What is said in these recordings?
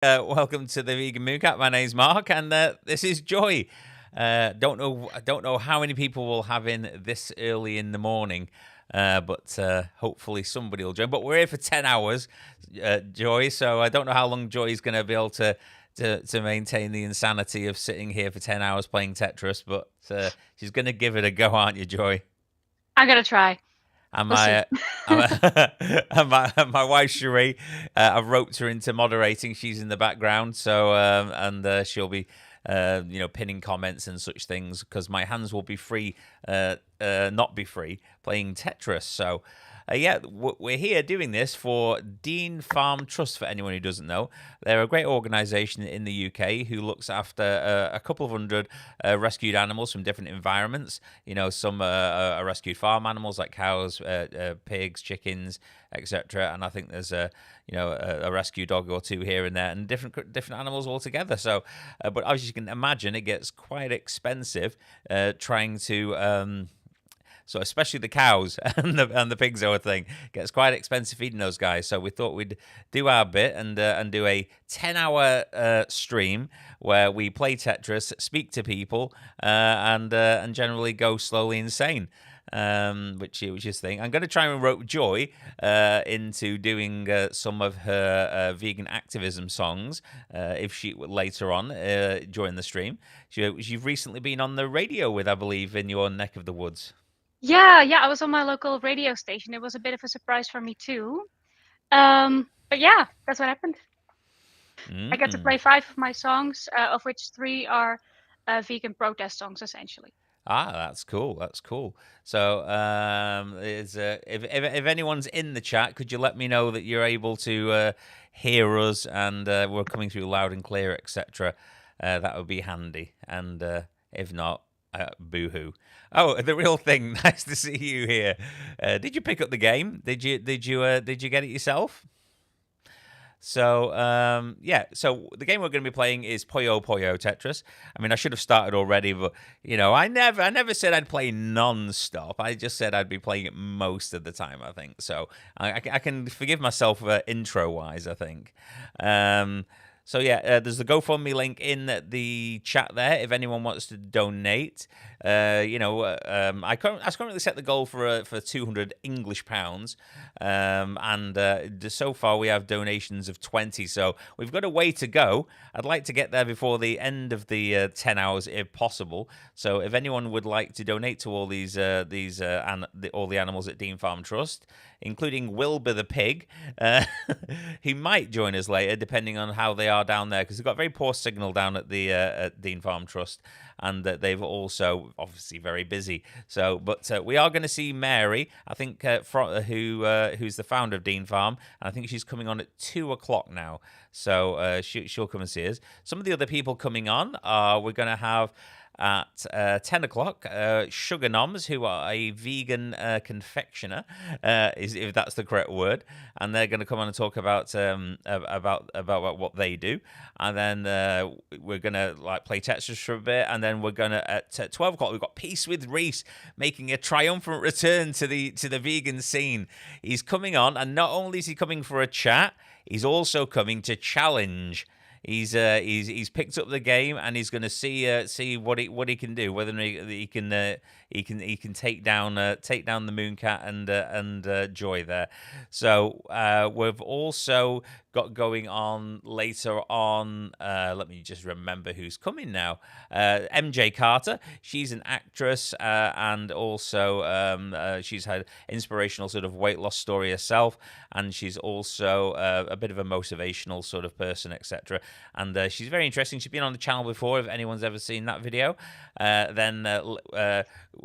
Welcome to the Vegan Mooncat. My name's Mark, and this is Joy. I don't know how many people will have in this early in the morning, but hopefully somebody will join. But we're here for 10 hours, Joy. So I don't know how long Joy's going to be able to maintain the insanity of sitting here for 10 hours playing Tetris. But she's going to give it a go, aren't you, Joy? I'm gonna try. And We'll see. my and my wife Cherie, I've roped her into moderating. She's in the background, so and she'll be pinning comments and such things because my hands will be free, not be free playing Tetris. So. We're here doing this for Dean Farm Trust, for anyone who doesn't know. They're a great organisation in the UK who looks after a couple of hundred rescued animals from different environments. You know, some are rescued farm animals like cows, pigs, chickens, etc. And I think there's a rescue dog or two here and there, and different animals altogether. So, but as you can imagine, it gets quite expensive trying to. So especially the cows and the pigs sort of thing gets quite expensive feeding those guys. So we thought we'd do our bit and do a 10-hour stream where we play Tetris, speak to people, and generally go slowly insane. Which is the thing. I'm going to try and rope Joy into doing some of her vegan activism songs if she later on during the stream. You've recently been on the radio with, I believe, in your neck of the woods. Yeah, I was on my local radio station. It was a bit of a surprise for me too. But yeah, that's what happened. I get to Mm. play 5 of my songs, of which 3 are vegan protest songs, essentially. Ah, that's cool. That's cool. So, if anyone's in the chat, could you let me know that you're able to hear us and we're coming through loud and clear, etc. That would be handy. And if not, boo-hoo. Oh, the real thing. Nice to see you here. Did you pick up the game? Did you get it yourself? So so the game we're going to be playing is Puyo Puyo Tetris. I mean, I should have started already, but I never said I'd play non-stop. I just said I'd be playing it most of the time. I think so. I can forgive myself intro-wise. I think. There's the GoFundMe link in the chat there if anyone wants to donate. I currently set the goal for 200 English pounds, and so far we have donations of 20. So we've got a way to go. I'd like to get there before the end of the 10 hours, if possible. So if anyone would like to donate to all all the animals at Dean Farm Trust, including Wilbur the pig, he might join us later, depending on how they are down there, because they've got very poor signal down at the at Dean Farm Trust, and they've also obviously very busy. So, but we are going to see Mary, I think, who's the founder of Dean Farm, and I think she's coming on at 2 o'clock now. So she'll come and see us. Some of the other people coming on are we're going to have at 10 o'clock, Sugarnoms, who are a vegan confectioner, if that's the correct word, and they're going to come on and talk about what they do, and then we're going to play Tetris for a bit, and then we're going to at 12 o'clock we've got Peace with Rhys making a triumphant return to the vegan scene. He's coming on, and not only is he coming for a chat, he's also coming to challenge. He's picked up the game and he's going to see what he can do. Whether he can take down the Mooncat and Joy there. So we've also got going on later on. Let me just remember who's coming now. EmJ Carter. She's an actress and also she's had inspirational sort of weight loss story herself, and she's also a bit of a motivational sort of person, etc. And she's very interesting. She's been on the channel before, if anyone's ever seen that video. Then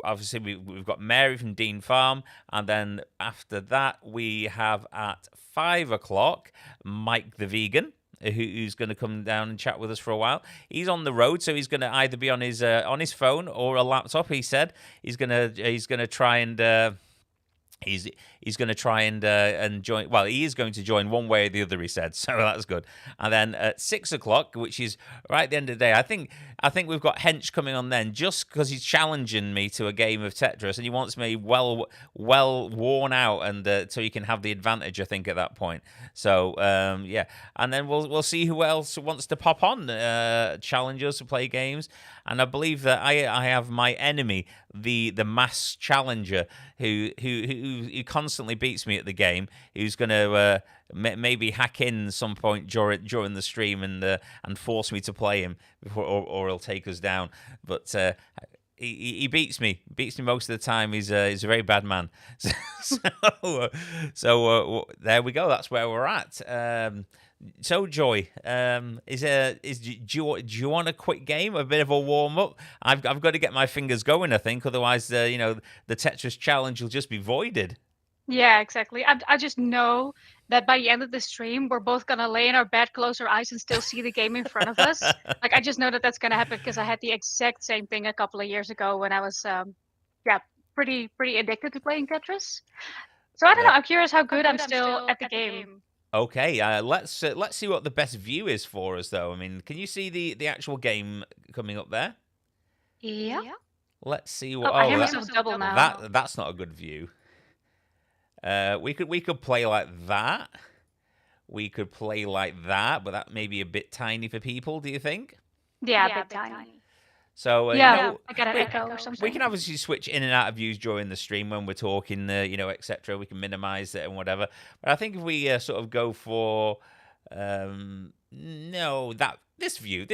obviously we've got Mary from Dean Farm, and then after that we have at 5 o'clock Mike the vegan, who's going to come down and chat with us for a while. He's on the road, so he's going to either be on his phone or a laptop. He said he's going to try and He's going to try and join. Well, he is going to join one way or the other. He said, so that's good. And then at 6 o'clock, which is right at the end of the day, I think we've got Hench coming on then, just because he's challenging me to a game of Tetris, and he wants me well worn out, and so he can have the advantage. I think at that point. So yeah, and then we'll see who else wants to pop on, challenge us to play games. And I believe that I have my enemy, the mass challenger, who constantly beats me at the game, who's going to maybe hack in some point during the stream and force me to play him before, or he'll take us down. But he beats me most of the time. He's a very bad man. So there we go. That's where we're at. So Joy, do you want a quick game, a bit of a warm up? I've got to get my fingers going, I think, otherwise the Tetris challenge will just be voided. Yeah, exactly. I just know that by the end of the stream, we're both gonna lay in our bed, close our eyes, and still see the game in front of us. Like, I just know that that's gonna happen because I had the exact same thing a couple of years ago when I was pretty addicted to playing Tetris. So I don't know. I'm curious how good I'm still at the game. Okay, let's see what the best view is for us, though. I mean, can you see the actual game coming up there? Yeah. Let's see what. I hear myself double now. That's not a good view. We could play like that. We could play like that, but that may be a bit tiny for people. Do you think? Yeah, a bit tiny. So I got an echo or something. We can obviously switch in and out of views during the stream when we're talking, etc. We can minimize it and whatever. But I think if we sort of go for this view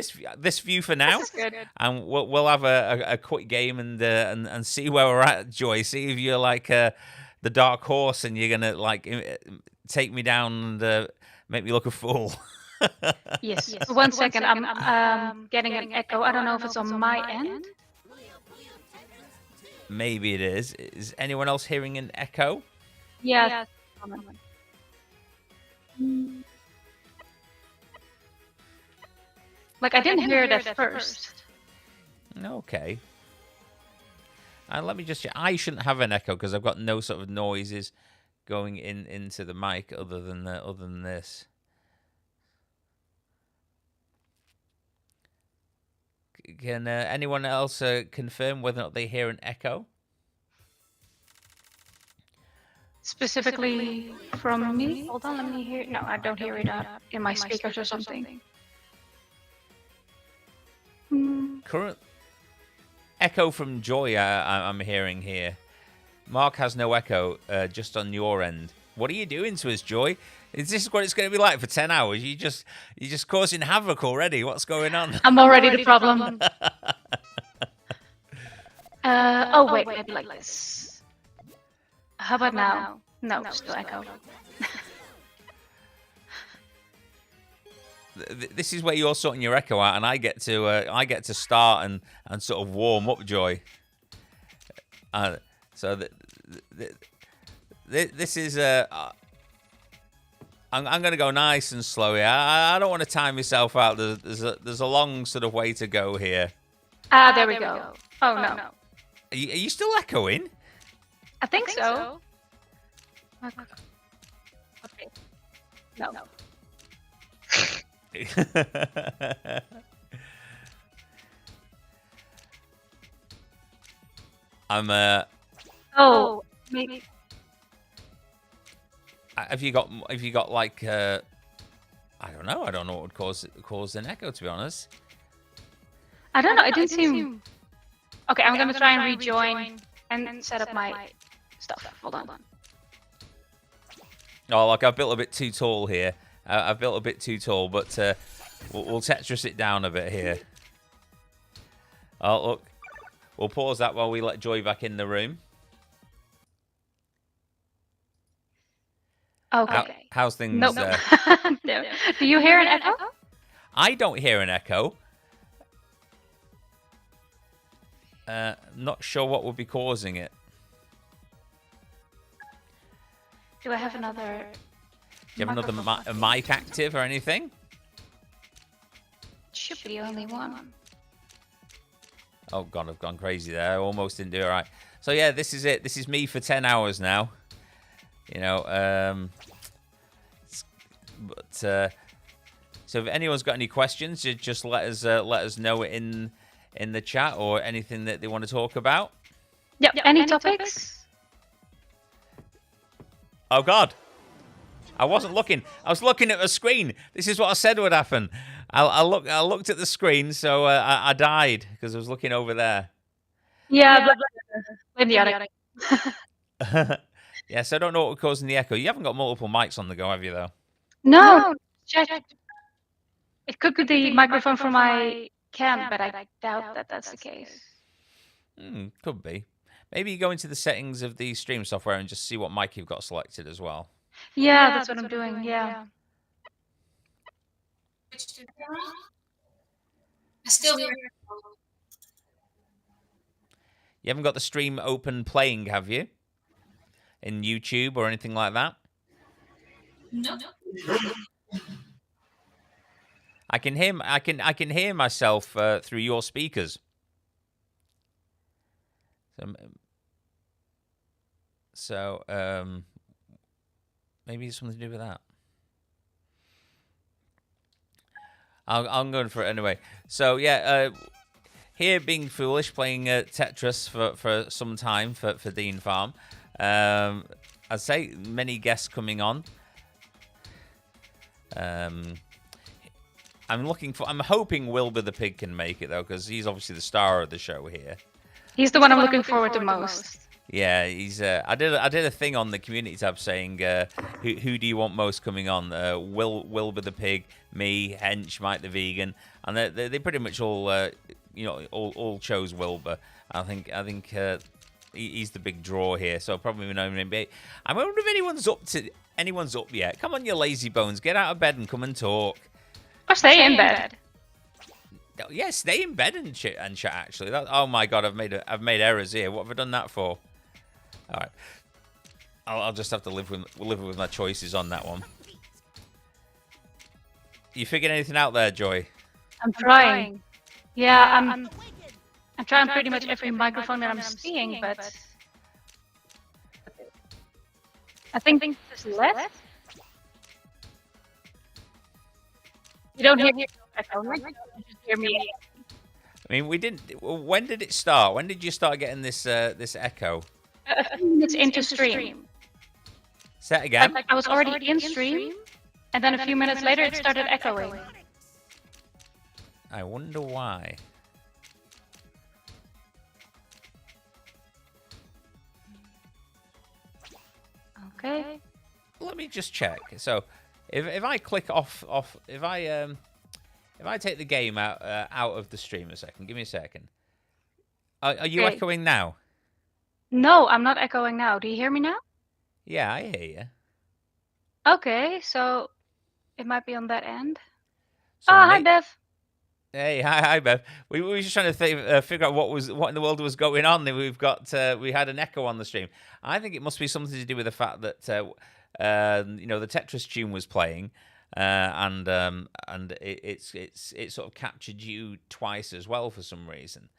for now, this is good. And we'll have a quick game and see where we're at, Joy. See if you're like the dark horse and you're gonna like take me down and make me look a fool. Yes. One second. I'm getting an echo. I don't know if it's on my end. Maybe it is. Is anyone else hearing an echo? Yeah. Like, I didn't hear it at first. Okay. And let me just check. I shouldn't have an echo because I've got no sort of noises going into the mic other than this. Can anyone else confirm whether or not they hear an echo? Specifically from me? Hold on, let me hear. No, I don't hear it in my speakers or something. Current echo from Joy I'm hearing here. Mark has no echo, just on your end. What are you doing to us, Joy? Is this what it's going to be like for 10 hours? You're just causing havoc already. What's going on? I'm already the problem. Wait, maybe like this. How about now? No, still echo. This is where you're sorting your echo out, and I get to start and sort of warm up, Joy. So this is I'm going to go nice and slow here. I don't want to time myself out. There's a long sort of way to go here. There we go. Oh no. Are you still echoing? I think so. Okay. No. I'm maybe. Have you got like I don't know what would cause an echo, to be honest. I don't know. It didn't seem. Okay, I'm gonna try and rejoin and set up my stuff. Hold on. Oh, like I've built a bit too tall here. I've built a bit too tall, but we'll Tetris it down a bit here. Oh, look. We'll pause that while we let Joy back in the room. Okay. How's things there? Do you hear an echo? I don't hear an echo. Not sure what would be causing it. Do I have another? Do you have another mic active or anything? Should be the only one. Oh God, I've gone crazy there. I almost didn't do it right. So yeah, this is it. This is me for 10 hours now. You know, but so if anyone's got any questions, just let us know in the chat or anything that they want to talk about. Yep. Any topics? Oh God, I wasn't looking. I was looking at the screen. This is what I said would happen. I looked at the screen, so I died because I was looking over there. Yeah, blame the attic. Yeah, so I don't know what was causing the echo. You haven't got multiple mics on the go, have you, though? No, check. It could be the microphone from my cam, but I doubt that that's the case. Could be. Maybe you go into the settings of the stream software and just see what mic you've got selected as well. Yeah, that's what I'm doing. Yeah. I still hear. You haven't got the stream open playing, have you? In YouTube or anything like that? No. I can hear myself through your speakers. So maybe it's something to do with that. I'm going for it anyway. So yeah, here being foolish, playing Tetris for some time for Dean Farm. I'd say many guests coming on. I'm hoping Wilbur the Pig can make it though, because he's obviously the star of the show here. He's the one I'm looking forward to most. Yeah, he's. I did a thing on the community tab saying, who do you want most coming on? Wilbur the Pig, me, Hench, Mike the Vegan, and they pretty much all all chose Wilbur. I think he's the big draw here, so probably we know him. I wonder if anyone's up yet. Come on, you lazy bones, get out of bed and come and talk. Or stay in bed. Yeah, stay in bed and chat. Actually, oh my God, I've made errors here. What have I done that for? All right, I'll just have to live with my choices on that one. You figured anything out there, Joy? I'm trying. Yeah, I'm trying pretty much every microphone that I'm seeing, but I think there's less. You don't hear echo, right? You just hear me. I mean, we didn't. When did it start? When did you start getting this echo? A few minutes into stream. Say it again. I was already in stream, and then a few minutes later it started echoing. I wonder why. Okay. Let me just check. So, if I click off, if I take the game out of the stream a second, give me a second. Are you echoing now? No, I'm not echoing now. Do you hear me now? Yeah, I hear you. Okay, so it might be on that end. So hi, Bev. Hey, hi, Bev. We were just trying to figure out what in the world was going on. We had an echo on the stream. I think it must be something to do with the fact that the Tetris tune was playing, and it sort of captured you twice as well for some reason.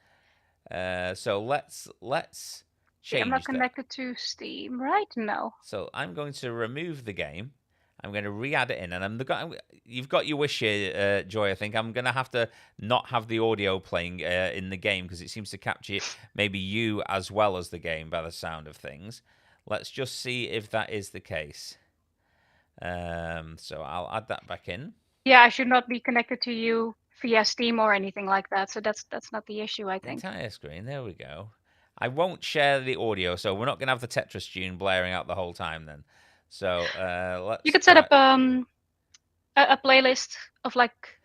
So let's change. I'm not connected to Steam right now. So I'm going to remove the game. I'm going to re-add it in, and you've got your wish here, Joy. I think I'm going to have to not have the audio playing in the game because it seems to capture maybe you as well as the game by the sound of things. Let's just see if that is the case. So I'll add that back in. Yeah, I should not be connected to you via Steam or anything like that. So that's not the issue, I think. Entire screen. There we go. I won't share the audio, so we're not going to have the Tetris tune blaring out the whole time then. So let's. You could set up a playlist of like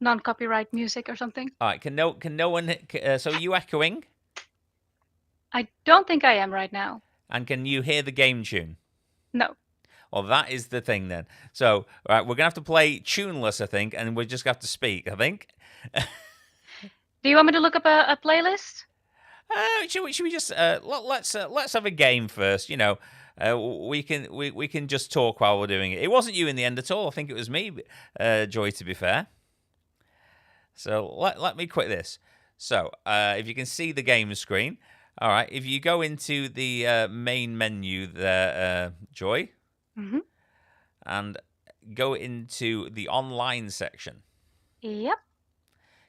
non-copyright music or something. All right. Can no one? So are you echoing? I don't think I am right now. And can you hear the game tune? No. Well, that is the thing then. So, all right, we're gonna have to play tuneless, I think, and we're just gonna have to speak, I think. Do you want me to look up a playlist? Should we just let's have a game first? You know, we can just talk while we're doing it. It wasn't you in the end at all. I think it was me, Joy. To be fair. So let me quit this. So if you can see the game screen, All right. If you go into the main menu there, Joy, and go into the online section, Yep.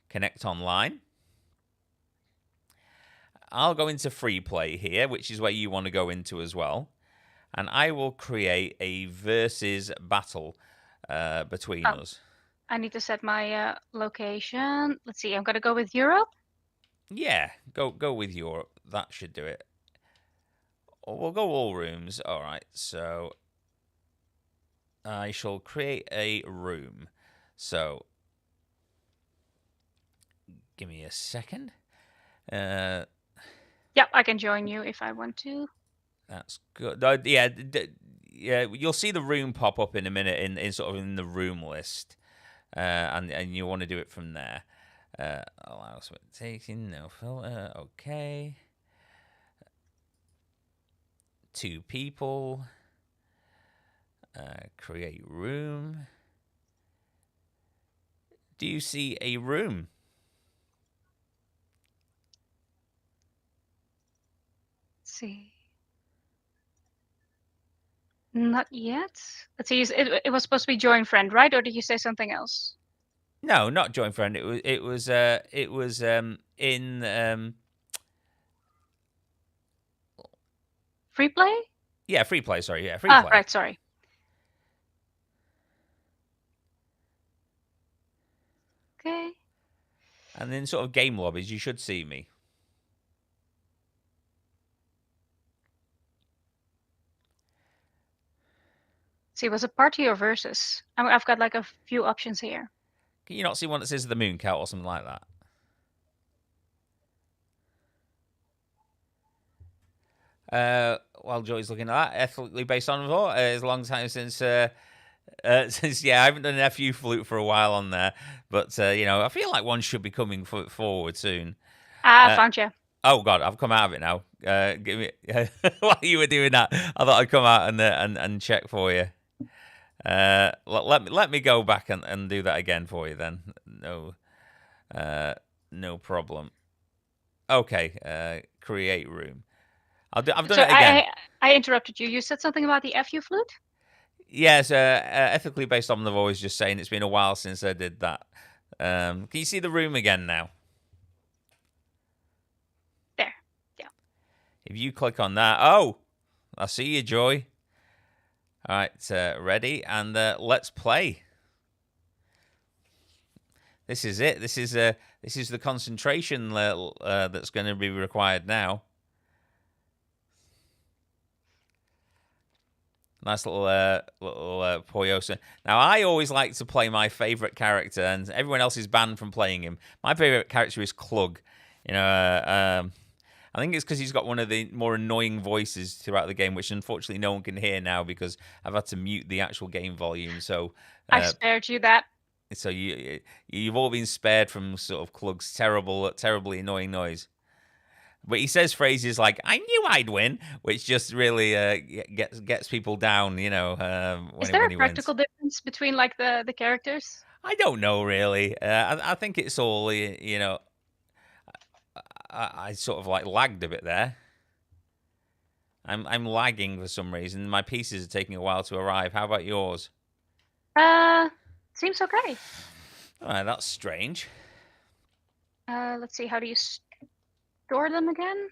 connect online. I'll go into free play here, which is where you want to go into as well. And I will create a versus battle between us. I need to set my location. Let's see. I'm gonna go with Europe. Yeah, go with Europe. That should do it. Or we'll go all rooms. All right. So I shall create a room. So give me a second. Yep, I can join you if I want to. That's good. Yeah, you'll see the room pop up in a minute in sort of in the room list, and you want to do it from there. Allow taking no filter. Okay. 2 people. Create room. Do you see a room? Let's see. Not yet. Let's see. It was supposed to be join friend, right? Or did you say something else? No, not join friend. It was in Free play? yeah, free play. Sorry, yeah, free play. Right. Sorry. Okay. And then sort of game lobbies, you should see me. See, was it party or versus? I've got like a few options here. Can you not see one that says the Mooncat or something like that? While Joy's looking at that, ethically based on it's a long time since yeah, I haven't done an FU flute for a while on there, but I feel like one should be coming forward soon. I found you. Oh God, I've come out of it now. Give me while you were doing that, I thought I'd come out and check for you. Let me go back and do that again for you then. No problem. Okay, create room. I've done it again. I interrupted you. You said something about the FU flute? Yes, ethically based on the voice, just saying it's been a while since I did that. Can you see the room again now? There, yeah. If you click on that, oh, I see you, Joy. All right, ready, and let's play. This is it. This is the concentration level that's going to be required now. Nice little Puyo. Now, I always like to play my favorite character, and everyone else is banned from playing him. My favorite character is Klug. I think it's because he's got one of the more annoying voices throughout the game, which unfortunately no one can hear now because I've had to mute the actual game volume. So I spared you that. So you've all been spared from sort of Klug's terribly annoying noise. But he says phrases like "I knew I'd win," which just really gets people down. Is there a practical difference between like the characters? I don't know really. I think it's all I sort of like lagged a bit there. I'm lagging for some reason. My pieces are taking a while to arrive. How about yours? Seems okay. All right, that's strange. Let's see. How do you store them again?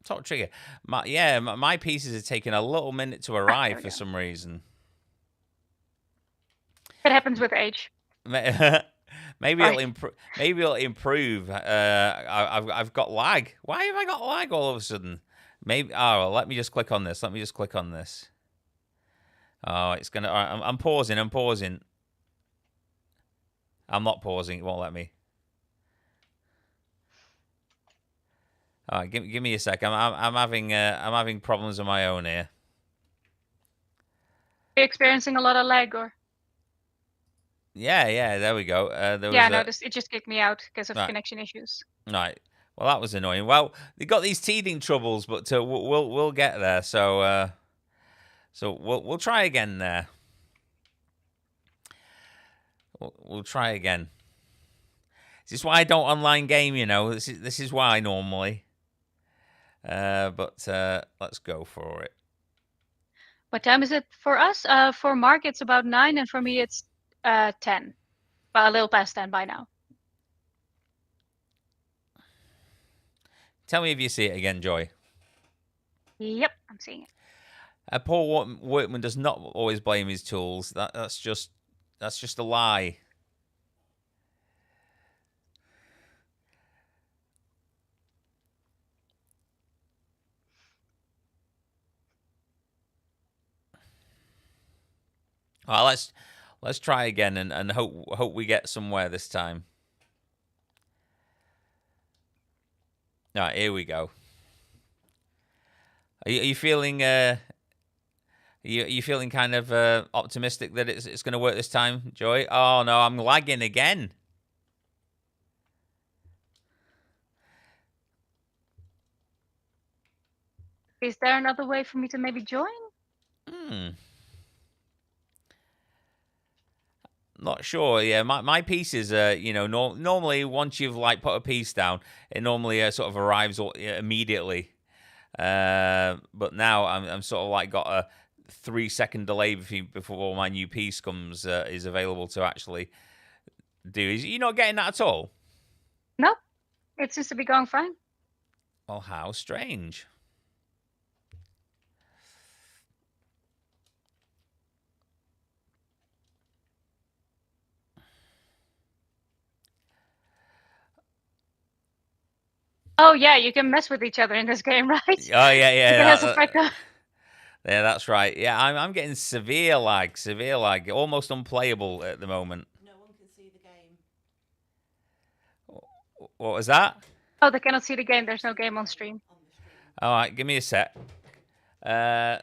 Top trigger. My pieces are taking a little minute to arrive for some reason. It happens with age. Maybe it'll improve. I've got lag. Why have I got lag all of a sudden? Maybe. Oh, let me just click on this. Oh, it's gonna. I'm pausing. I'm not pausing. It won't let me. All right, give me a sec. I'm having problems of my own here. Are you experiencing a lot of lag or? Yeah. There we go. It just kicked me out because of connection issues. Right. Well, that was annoying. Well, they got these teething troubles, but we'll get there. So we'll try again there. We'll try again. This is why I don't online game. This is why normally. But let's go for it. What time is it for us? For Mark, it's about 9, and for me, it's 10. Well, a little past 10 by now. Tell me if you see it again, Joy. Yep, I'm seeing it. Paul Workman does not always blame his tools. That's just a lie. Well, let's try again and hope we get somewhere this time. All right, here we go. Are you feeling you feeling kind of optimistic that it's going to work this time, Joy? Oh no, I'm lagging again. Is there another way for me to maybe join? Not sure. Yeah, my pieces, normally once you've like put a piece down, it normally sort of arrives immediately. But now I'm sort of like got a 3-second delay before my new piece comes is available to actually do. You're not getting that at all? No, it seems to be going fine. Oh, how strange. Oh yeah, you can mess with each other in this game, right? Oh yeah. Yeah, that's right. Yeah, I'm getting severe lag, almost unplayable at the moment. No one can see the game. What was that? Oh, they cannot see the game. There's no game on stream. All right, give me a sec. I'm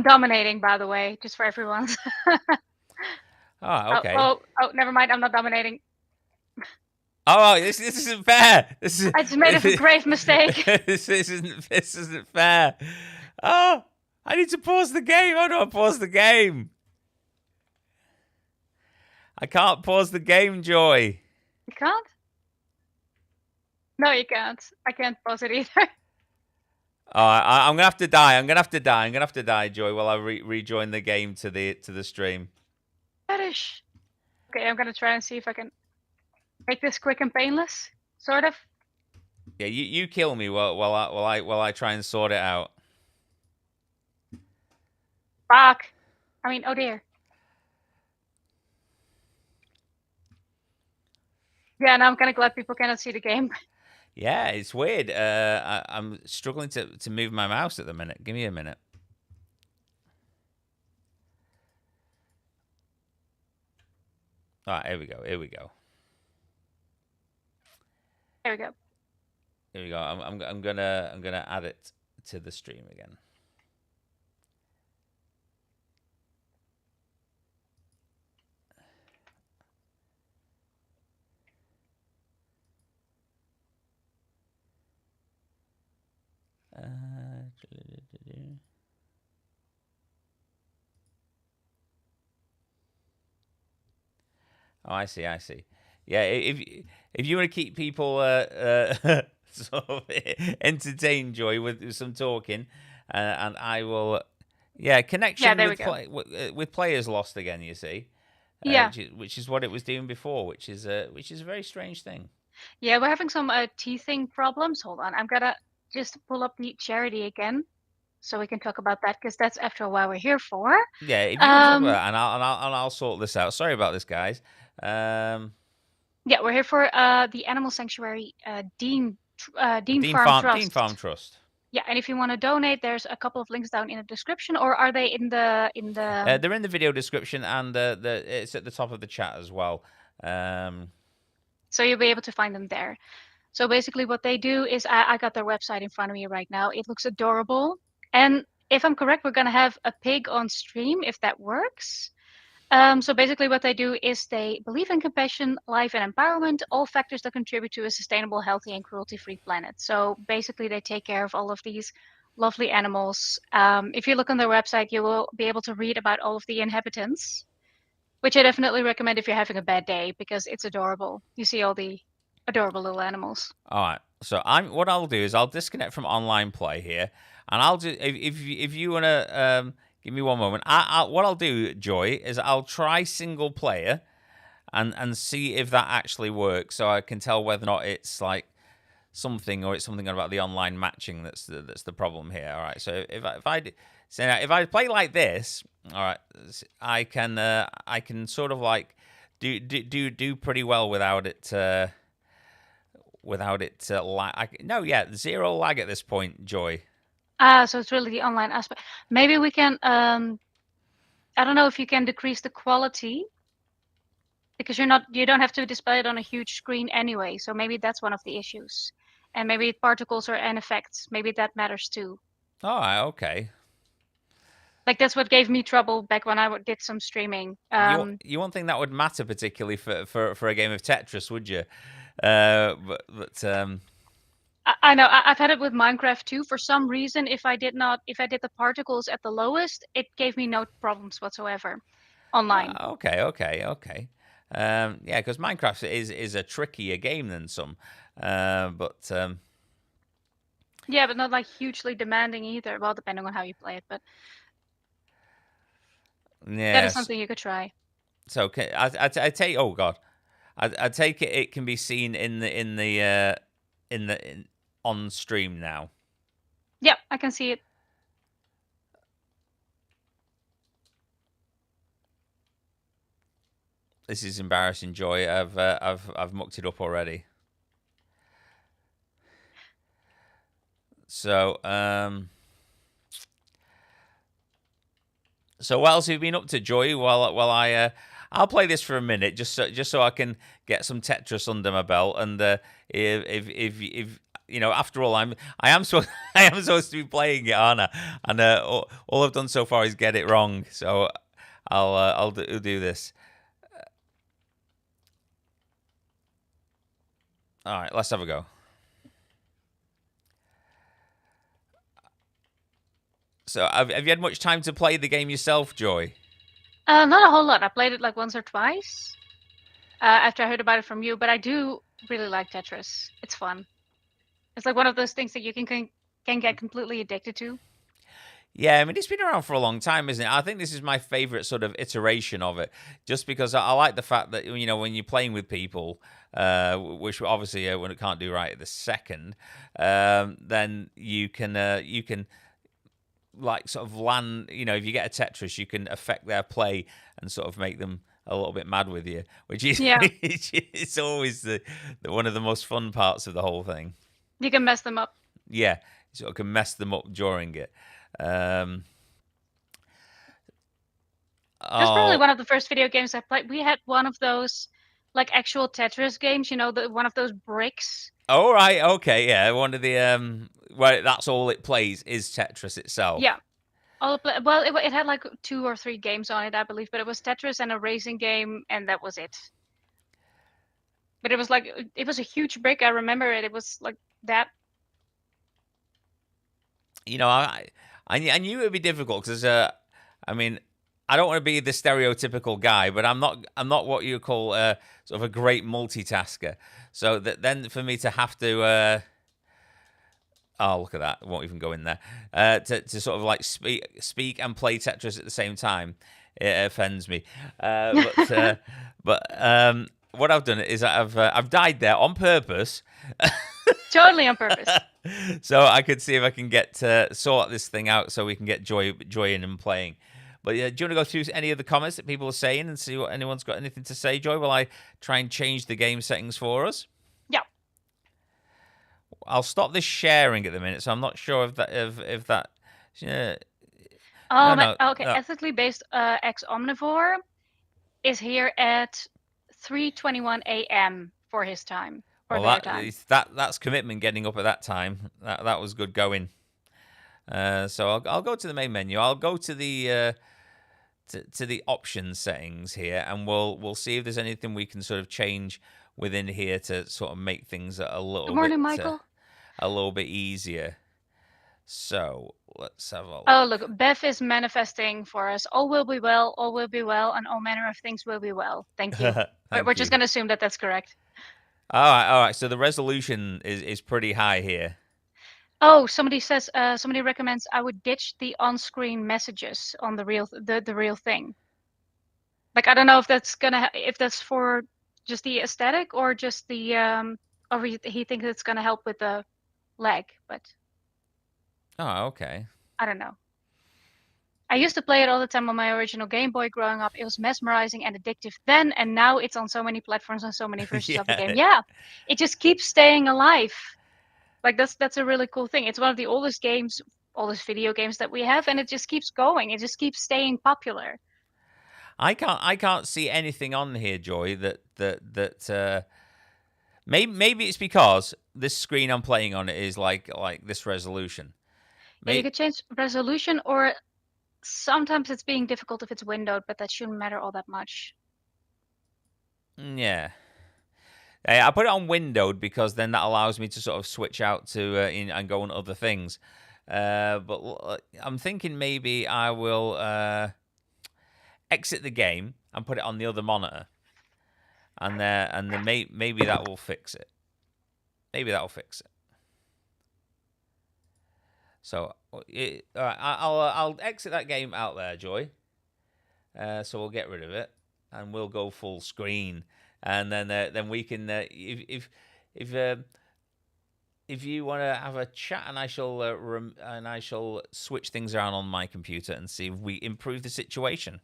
dominating, by the way, just for everyone. Oh, okay. Oh, never mind. I'm not dominating. Oh, this isn't fair. I just made a grave mistake. this isn't fair. Oh, I need to pause the game. How do I pause the game? I can't pause the game, Joy. You can't? No, you can't. I can't pause it either. Oh, I'm gonna have to die. I'm gonna have to die, Joy, while I rejoin the game to the stream. Fetish. Okay, I'm gonna try and see if I can make this quick and painless, sort of. Yeah, you kill me while I try and sort it out. Fuck. I mean, oh dear. Yeah, now I'm kind of glad people cannot see the game. Yeah, it's weird. I'm struggling to move my mouse at the minute. Give me a minute. All right, here we go. There we go. Here we go. I'm gonna add it to the stream again. Oh, I see. Yeah, if you want to keep people sort of entertained, Joy, with some talking, and I will, connection with players lost again. You see, which is what it was doing before, which is a very strange thing. Yeah, we're having some teething problems. Hold on, I'm gonna just pull up the charity again, so we can talk about that because that's after a while we're here for. Yeah, if you can talk about that, and I'll sort this out. Sorry about this, guys. Yeah, we're here for the Animal Sanctuary Dean Farm Trust. Yeah, and if you want to donate, there's a couple of links down in the description, or are they in the They're in the video description, and it's at the top of the chat as well. So you'll be able to find them there. So basically what they do is, I got their website in front of me right now. It looks adorable. And if I'm correct, we're going to have a pig on stream, if that works. So basically what they do is they believe in compassion, life, and empowerment, all factors that contribute to a sustainable, healthy, and cruelty-free planet. So basically they take care of all of these lovely animals. If you look on their website, you will be able to read about all of the inhabitants. Which I definitely recommend if you're having a bad day because it's adorable. You see all the adorable little animals. All right. So what I'll do is I'll disconnect from online play here, and I'll do if you wanna give me one moment. What I'll do, Joy, is I'll try single player, and see if that actually works, so I can tell whether or not it's like something or it's something about the online matching that's the problem here. All right. So if I play like this, all right, I can sort of like do pretty well without it. Lag. No, yeah, 0 lag at this point, Joy. So it's really the online aspect. Maybe we can, I don't know if you can decrease the quality because you don't have to display it on a huge screen anyway. So maybe that's one of the issues. And maybe particles or an effects. Maybe that matters too. All right, okay. Like that's what gave me trouble back when I did some streaming. You won't think that would matter particularly for a game of Tetris, would you? But I know I've had it with Minecraft too. For some reason, if I did the particles at the lowest, it gave me no problems whatsoever online. Okay. Yeah, because Minecraft is a trickier game than some, but yeah, but not like hugely demanding either. Well, depending on how you play it, but yeah, that is something you could try. So I take. Oh God, I take it. It can be seen on stream now. Yeah, I can see it. This is embarrassing, Joy. I've mucked it up already. So so what else have you been up to, Joy? While I'll play this for a minute, just so I can get some Tetris under my belt, and if you know, after all, I am supposed to be playing it, aren't I? And all I've done so far is get it wrong. So I'll do this. All right, let's have a go. So have you had much time to play the game yourself, Joy? Not a whole lot. I played it like once or twice after I heard about it from you, but I do really like Tetris. It's fun. It's like one of those things that you can get completely addicted to. Yeah, I mean, it's been around for a long time, isn't it? I think this is my favorite sort of iteration of it, just because I like the fact that, you know, when you're playing with people, which obviously when it can't do right at the second, then you can like sort of land, you know, if you get a Tetris, you can affect their play and sort of make them a little bit mad with you, which is it's always the one of the most fun parts of the whole thing. You can mess them up. Yeah, you sort of can mess them up during it. That's probably one of the first video games I played. We had one of those like actual Tetris games, you know, one of those bricks. Oh, right, okay, yeah. One of the where that's all it plays is Tetris itself. Yeah. Well, it had like 2 or 3 games on it, I believe, but it was Tetris and a racing game, and that was it. But it was a huge brick. I remember it. It was like that. You know, I knew it would be difficult because I mean, I don't want to be the stereotypical guy, but I'm not what you call sort of a great multitasker. So then for me to have to oh, look at that! I won't even go in there. To sort of like speak and play Tetris at the same time, it offends me. But what I've done is I've died there on purpose. Totally on purpose. So I could see if I can get to sort this thing out so we can get Joy in and playing. But do you want to go through any of the comments that people are saying and see what anyone's got anything to say, Joy, while I try and change the game settings for us? Yeah. I'll stop this sharing at the minute, so I'm not sure if that. Okay. No. Ethically based ex omnivore is here at 3:21 a.m. for his time. Well, that's commitment getting up at that time. That was good going. So I'll go to the main menu. I'll go to the to the options settings here, and we'll see if there's anything we can sort of change within here to sort of make things a little Good morning, bit, Michael. a little bit easier. So let's have a Oh, look. look, Bev is manifesting for us. All will be well, all will be well, and all manner of things will be well. Thank you. Thank We're you. just going to assume that that's correct. All right. So the resolution is pretty high here. Oh, somebody recommends I would ditch the on-screen messages on the real thing. Like, I don't know if that's if that's for just the aesthetic or just the or he thinks it's gonna help with the lag, but Oh, okay. I don't know. I used to play it all the time on my original Game Boy growing up. It was mesmerizing and addictive then, and now it's on so many platforms and so many versions of the game. Yeah, it just keeps staying alive. Like that's a really cool thing. It's one of the oldest games, oldest video games that we have, and it just keeps going. It just keeps staying popular. I can't see anything on here, Joy. Maybe it's because this screen I'm playing on it is like this resolution. Yeah, you could change resolution, or sometimes it's being difficult if it's windowed, but that shouldn't matter all that much. Yeah. I put it on windowed because then that allows me to sort of switch out to and go on other things. But I'm thinking maybe I will exit the game and put it on the other monitor, and then maybe that will fix it. Maybe that'll fix it. So all right, I'll exit that game out there, Joy. So we'll get rid of it, and we'll go full screen, and then we can if you want to have a chat, and I shall switch things around on my computer and see if we improve the situation.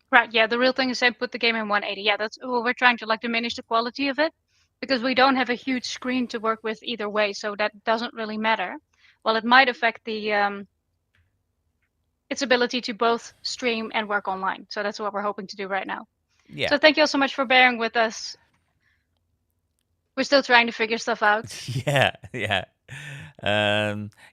Right, yeah, the real thing is put the game in 180. Yeah, that's we're trying to like diminish the quality of it because we don't have a huge screen to work with either way, so that doesn't really matter. Well, it might affect the its ability to both stream and work online. So that's what we're hoping to do right now. Yeah. So thank you all so much for bearing with us. We're still trying to figure stuff out. Yeah.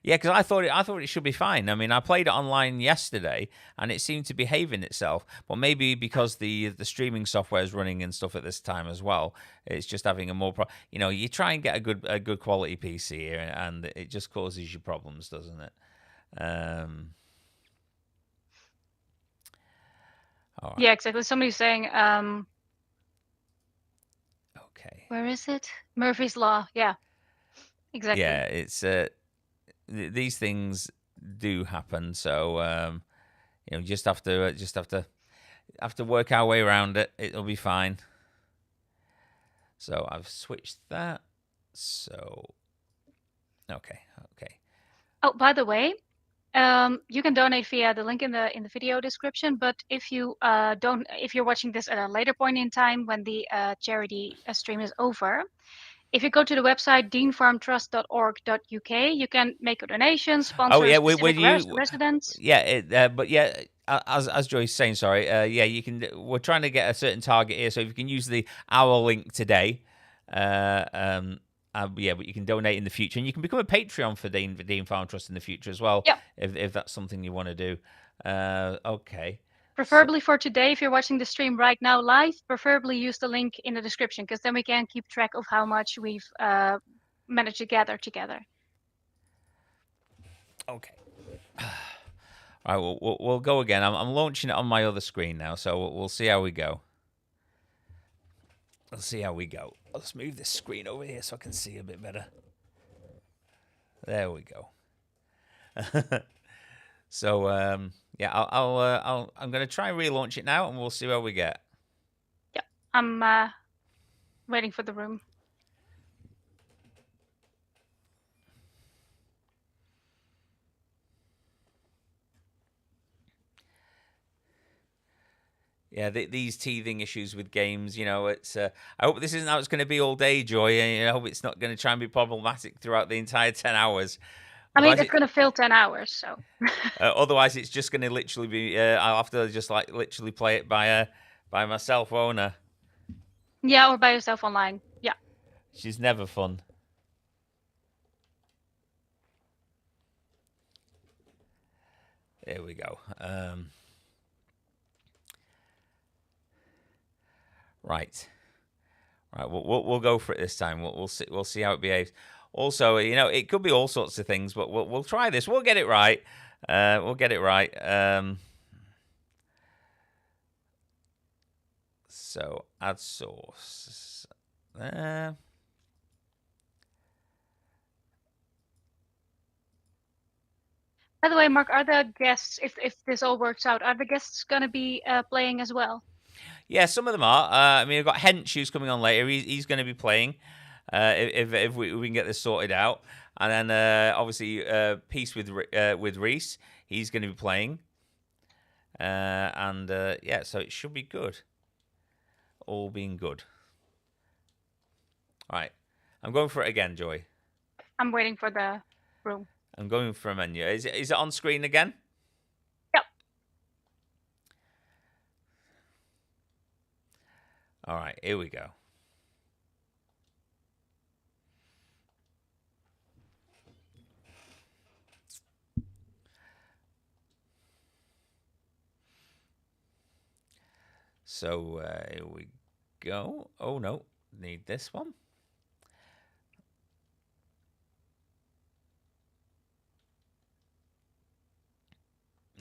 Because I thought it should be fine. I mean, I played it online yesterday, and it seemed to behave in itself. But maybe because the streaming software is running and stuff at this time as well, it's just having a more you try and get a good quality PC here, and it just causes you problems, doesn't it? All right. Yeah, exactly. Somebody's saying, Okay. where is it? Murphy's Law. Yeah, exactly. Yeah, it's these things do happen. So just have to work our way around it. It'll be fine. So I've switched that. So okay. Oh, by the way, you can donate via the link in the video description. But if you if you're watching this at a later point in time when the charity stream is over, if you go to the website deanfarmtrust.org.uk, you can make a donation, sponsor a specific residents. Yeah, but yeah, as Joy's saying, sorry, yeah, you can. We're trying to get a certain target here, so if you can use our link today, yeah, but you can donate in the future, and you can become a Patreon for Dean Farm Trust in the future as well. Yep. If that's something you want to do. Okay. Preferably for today, if you're watching the stream right now live, preferably use the link in the description, because then we can keep track of how much we've managed to gather together. Okay. All right, we'll go again. I'm launching it on my other screen now, so we'll see how we go. Let's see how we go. Let's move this screen over here so I can see a bit better. There we go. So yeah, I'm gonna try and relaunch it now, and we'll see where we get. Yeah, I'm waiting for the room. Yeah, these teething issues with games, it's. I hope this isn't how it's going to be all day, Joy. And I hope it's not going to try and be problematic throughout the entire 10 hours. I mean, it's going to fill 10 hours, so. Otherwise, it's just going to literally be. I'll have to just literally play it by myself, won't I? Yeah, or by yourself online. Yeah. She's never fun. There we go. Right. Right, we'll go for it this time. We'll see how it behaves. Also, it could be all sorts of things, but we'll try this. We'll get it right. We'll get it right. So add source. By the way, Mark, are the guests, if this all works out, are the guests going to be playing as well? Yeah, some of them are. I mean, I've got Hench who's coming on later. He's going to be playing if we can get this sorted out. And then obviously Peace with Rhys. He's going to be playing. Yeah, so it should be good. All being good. All right. I'm going for it again, Joy. I'm waiting for the room. I'm going for a menu. Is it on screen again? Yep. All right, here we go. So here we go. Oh, no. Need this one.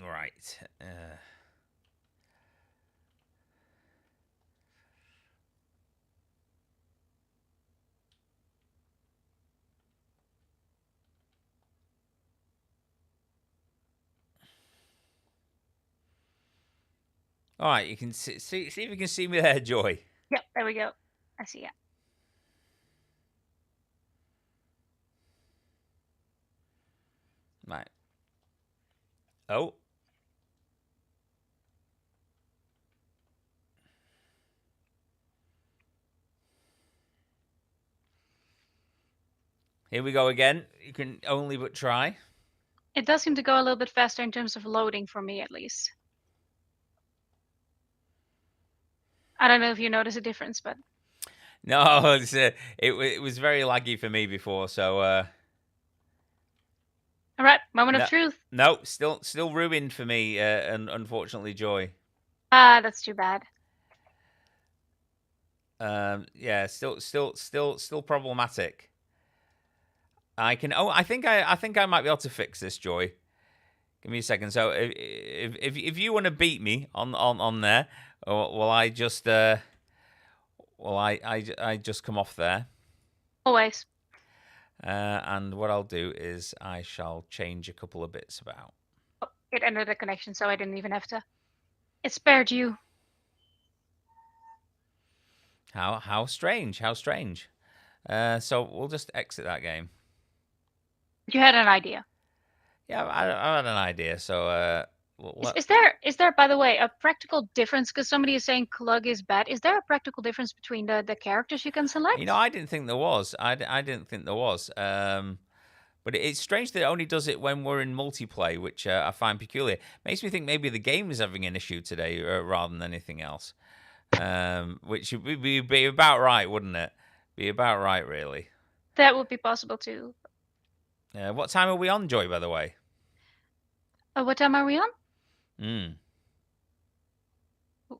Right. All right, you can see if you can see me there, Joy. Yep, there we go. I see it. Right. Oh. Here we go again. You can only but try. It does seem to go a little bit faster in terms of loading for me, at least. I don't know if you notice a difference, but No, it was very laggy for me before, so all right, moment of truth. No, still ruined for me, and unfortunately, Joy. That's too bad. Yeah, still problematic. I think I might be able to fix this, Joy. Give me a second. So if you want to beat me on there, will I just I just come off there? Always. And what I'll do is I shall change a couple of bits about. Oh, it ended the connection, so I didn't even have to. It spared you. How strange. How strange. So we'll just exit that game. You had an idea. Yeah, I had an idea. So is there, by the way, a practical difference? Because somebody is saying Clug is bad. Is there a practical difference between the characters you can select? I didn't think there was. I didn't think there was. But it's strange that it only does it when we're in multiplayer, which I find peculiar. Makes me think maybe the game is having an issue today rather than anything else. Which would be about right, wouldn't it? Be about right, really. That would be possible too. What time are we on, Joy, by the way? What time are we on?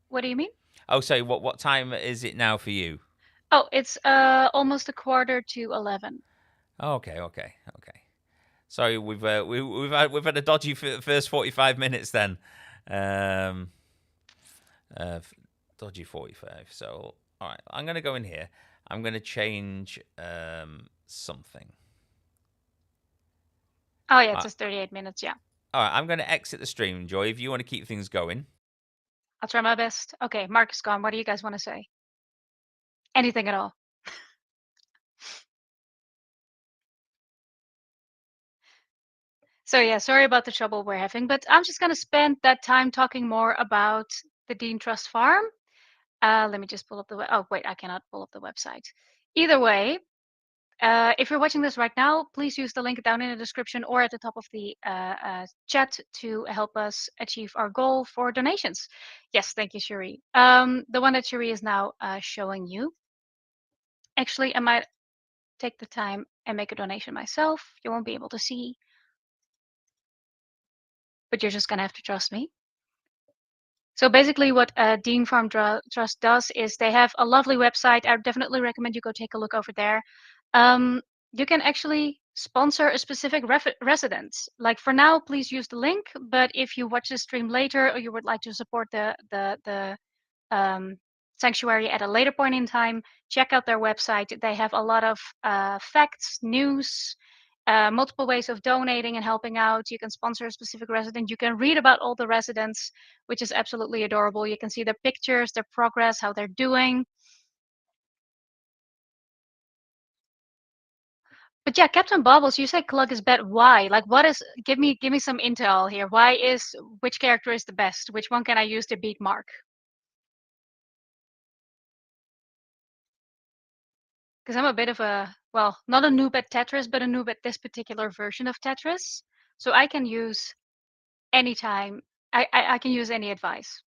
What do you mean? Oh, sorry. What time is it now for you? Oh, it's almost 11:15. Oh, okay. Sorry, we've had a dodgy first 45 minutes then. Dodgy 45. So, all right, I'm going to go in here. I'm going to change something. Oh, yeah, it says 38 minutes, yeah. All right, I'm going to exit the stream, Joy, if you want to keep things going. I'll try my best. Okay, Mark is gone. What do you guys want to say? Anything at all? So yeah, sorry about the trouble we're having, but I'm just going to spend that time talking more about the Dean Trust Farm. Let me just pull up the oh wait, I cannot pull up the website. Either way, if you're watching this right now, please use the link down in the description or at the top of the chat to help us achieve our goal for donations. Yes, thank you, Cherie. The one that Cherie is now showing you. Actually, I might take the time and make a donation myself. You won't be able to see, but you're just going to have to trust me. So basically, what Dean Farm Trust does is they have a lovely website. I definitely recommend you go take a look over there. You can actually sponsor a specific resident. Like for now, please use the link. But if you watch the stream later or you would like to support the sanctuary at a later point in time, check out their website. They have a lot of facts, news, multiple ways of donating and helping out. You can sponsor a specific resident. You can read about all the residents, which is absolutely adorable. You can see their pictures, their progress, how they're doing. But yeah, Captain Bobbles, you said Clug is bad. Why? Like, what is? Give me some intel here. Why is which character is the best? Which one can I use to beat Mark? Because I'm a bit of a, well, not a noob at Tetris, but a noob at this particular version of Tetris. So I can use anytime. I can use any advice.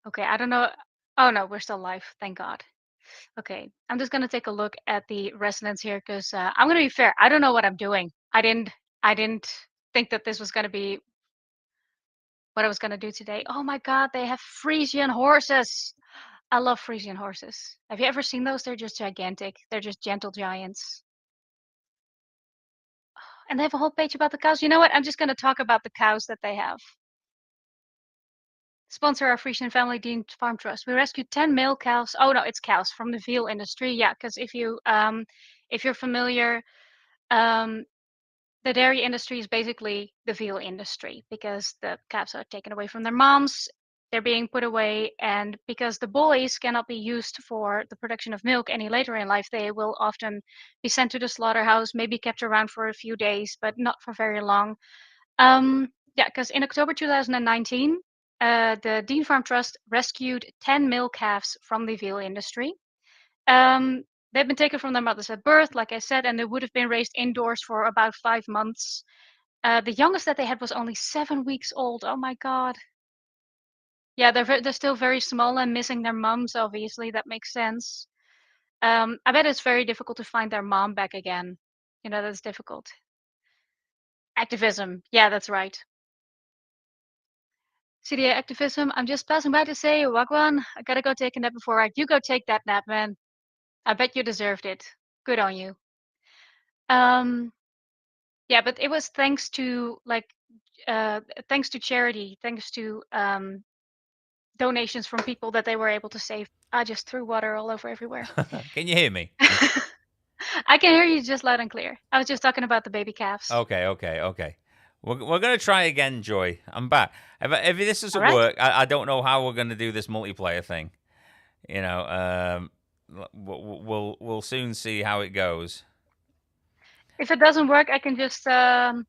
Okay, I don't know. Oh no, we're still live. Thank God. Okay, I'm just gonna take a look at the residents here because I'm gonna be fair. I don't know what I'm doing. I didn't think that this was gonna be what I was gonna do today. Oh my God, they have Frisian horses. I love Frisian horses. Have you ever seen those? They're just gigantic. They're just gentle giants. And they have a whole page about the cows. You know what? I'm just gonna talk about the cows that they have. Sponsor our Frisian Family Dean Farm Trust. We rescued 10 male cows. Oh no, it's cows from the veal industry. Yeah, because if you're familiar, um, the dairy industry is basically the veal industry because the calves are taken away from their moms, they're being put away, and because the boys cannot be used for the production of milk any later in life, they will often be sent to the slaughterhouse, maybe kept around for a few days, but not for very long. Yeah, because in October 2019, the Dean Farm Trust rescued 10 male calves from the veal industry. They've been taken from their mothers at birth, like I said, and they would have been raised indoors for about 5 months. The youngest that they had was only 7 weeks old. Oh my God. Yeah, they're still very small and missing their moms. Obviously, that makes sense. I bet it's very difficult to find their mom back again. You know, that's difficult. Activism. Yeah, that's right. CDA activism. I'm just passing by to say, Wagwan, I gotta go take a nap before I. You go take that nap, man. I bet you deserved it. Good on you. Um, yeah, but it was thanks to thanks to charity, thanks to donations from people that they were able to save. I just threw water all over everywhere. Can you hear me? I can hear you just loud and clear. I was just talking about the baby calves. Okay. We're gonna try again, Joy. I'm back. If this doesn't All right. work, I don't know how we're gonna do this multiplayer thing. You know, we'll soon see how it goes. If it doesn't work, I can just tag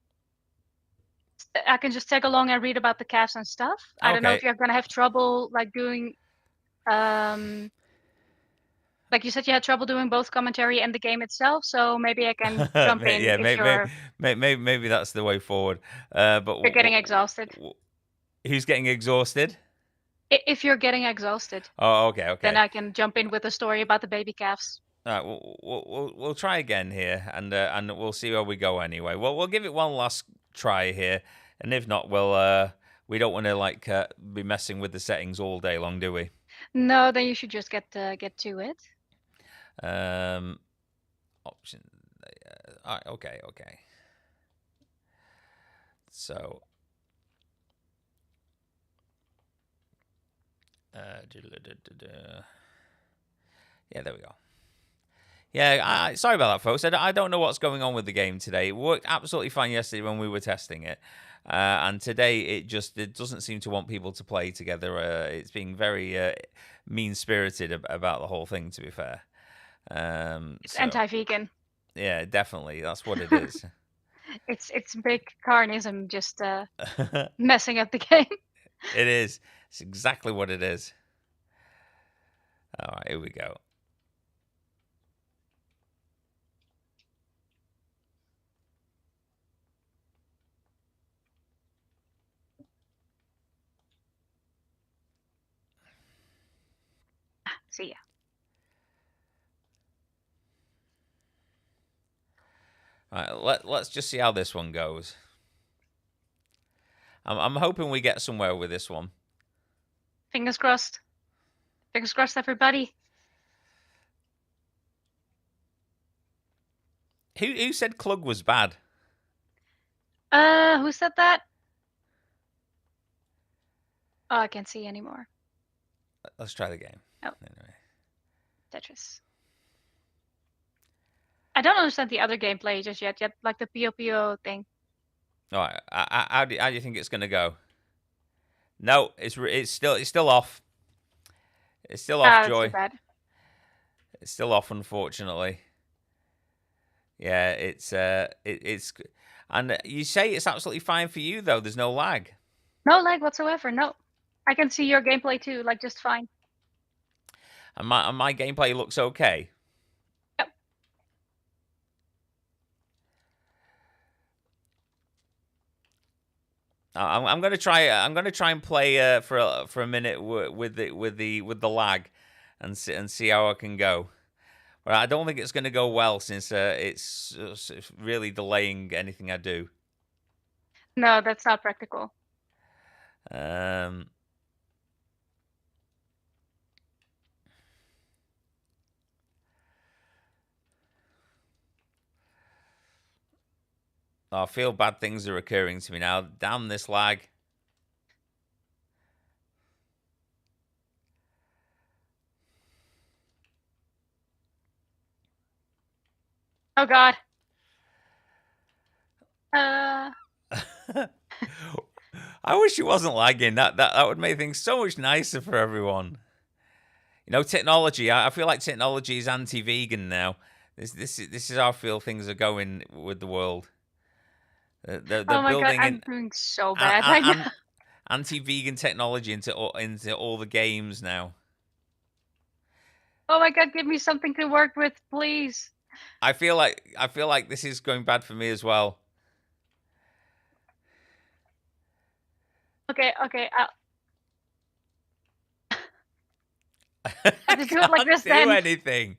along and read about the calves and stuff. I don't know if Okay. you're gonna have trouble like doing like you said you had trouble doing both commentary and the game itself, so maybe I can jump in Yeah, if maybe that's the way forward. But you're getting exhausted. who's getting exhausted? If you're getting exhausted, Oh, okay. then I can jump in with a story about the baby calves. All right, we'll try again here, and we'll see where we go anyway. Well, we'll give it one last try here, and if not, we don't want to like be messing with the settings all day long, do we? No, then you should just get to it. Option. All right, okay. So, yeah, there we go. Yeah, sorry about that, folks. I don't know what's going on with the game today. It worked absolutely fine yesterday when we were testing it, and today it doesn't seem to want people to play together. It's being very mean-spirited about the whole thing. To be fair, It's anti-vegan. Yeah, definitely, that's what it is. It's big carnism just messing up the game. It is. It's exactly what it is. All right, here we go. See ya. All right, let's just see how this one goes. I'm hoping we get somewhere with this one. Fingers crossed. Fingers crossed, everybody. Who said Klug was bad? Who said that? Oh, I can't see anymore. Let's try the game. Oh. Anyway. Tetris. I don't understand the other gameplay just yet, like the Puyo Puyo thing. All right, how do you think it's gonna go? No, it's still off. It's still off, Joy. That's too bad. It's still off, unfortunately. Yeah, it's and you say it's absolutely fine for you though. There's no lag. No lag whatsoever. No, I can see your gameplay too, like just fine. And my gameplay looks okay. Yep. I'm gonna try. I'm gonna try and play for a minute with the lag, and see how I can go. But I don't think it's gonna go well since it's really delaying anything I do. No, that's not practical. I feel bad things are occurring to me now. Damn this lag. Oh God. I wish it wasn't lagging. That would make things so much nicer for everyone. You know, technology. I feel like technology is anti-vegan now. This is how I feel things are going with the world. They're oh my God, building I'm in doing so bad right now. anti-vegan technology into all the games now. Oh my God, give me something to work with, please. I feel like this is going bad for me as well. Okay. I have to do it like this do then. anything.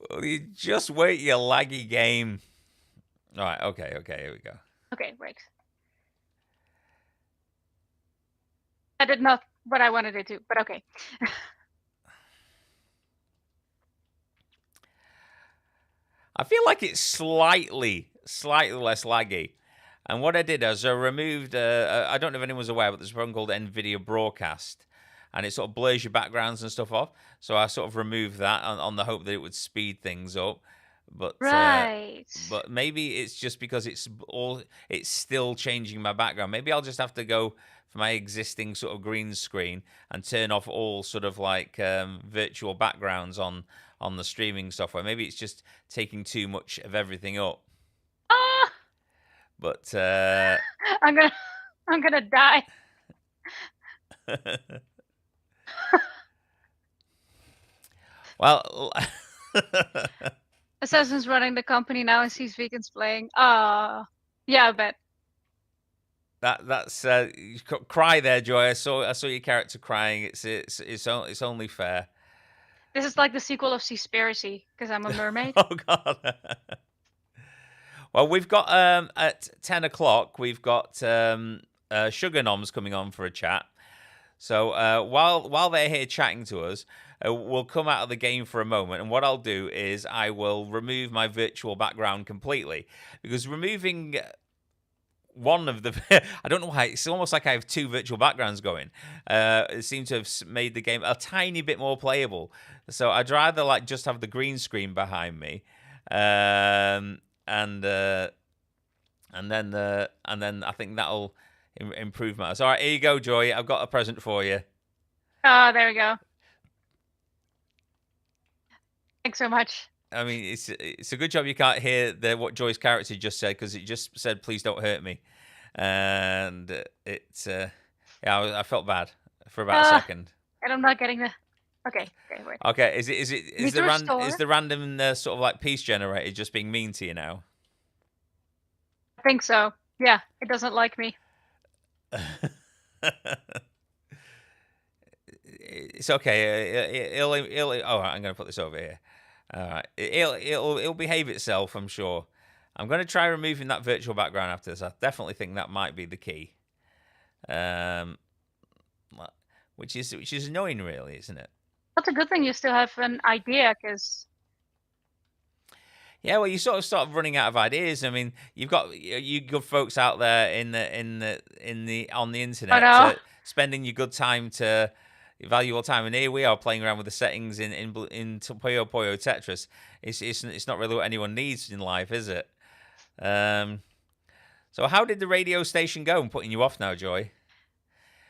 Well, you just wait, you laggy game. All right, okay, here we go. Okay, wait. I did not what I wanted it to, but okay. I feel like it's slightly less laggy. And what I did is I removed, I don't know if anyone's aware, but there's a program called NVIDIA Broadcast. And it sort of blurs your backgrounds and stuff off. So I sort of removed that on the hope that it would speed things up. But right. But maybe it's just because it's still changing my background. Maybe I'll just have to go for my existing sort of green screen and turn off all sort of like virtual backgrounds on the streaming software. Maybe it's just taking too much of everything up. Ah! But I'm gonna die. Well, Assassin's running the company now and sees vegans playing. Yeah, I bet. That's you cry there, Joy. I saw your character crying. It's only fair. This is like the sequel of Seaspiracy because I'm a mermaid. Oh God. Well, we've got at 10 o'clock. We've got Sugarnoms coming on for a chat. So while they're here chatting to us, we'll come out of the game for a moment. And what I'll do is I will remove my virtual background completely, because removing one of the I don't know why, it's almost like I have two virtual backgrounds going. It seems to have made the game a tiny bit more playable. So I'd rather like just have the green screen behind me, and then I think that'll improve matters. All right, here you go, Joy. I've got a present for you. Oh, there we go. Thanks so much. I mean, it's a good job you can't hear what Joy's character just said, because it just said, "Please don't hurt me," and it's yeah, I felt bad for about a second. And I'm not getting the. Okay, wait. Okay, is the random sort of like piece generator just being mean to you now? I think so. Yeah, it doesn't like me. It's okay. Oh, I'm going to put this over here. All right. It'll behave itself, I'm sure. I'm going to try removing that virtual background after this. I definitely think that might be the key. Which is annoying, really, isn't it? That's a good thing you still have an idea, because yeah, well, you sort of start running out of ideas. I mean, you've got you good folks out there on the internet spending your good time to valuable time, and here we are playing around with the settings in Puyo Puyo Tetris. It's not really what anyone needs in life, is it? So how did the radio station go? I'm putting you off now, Joy.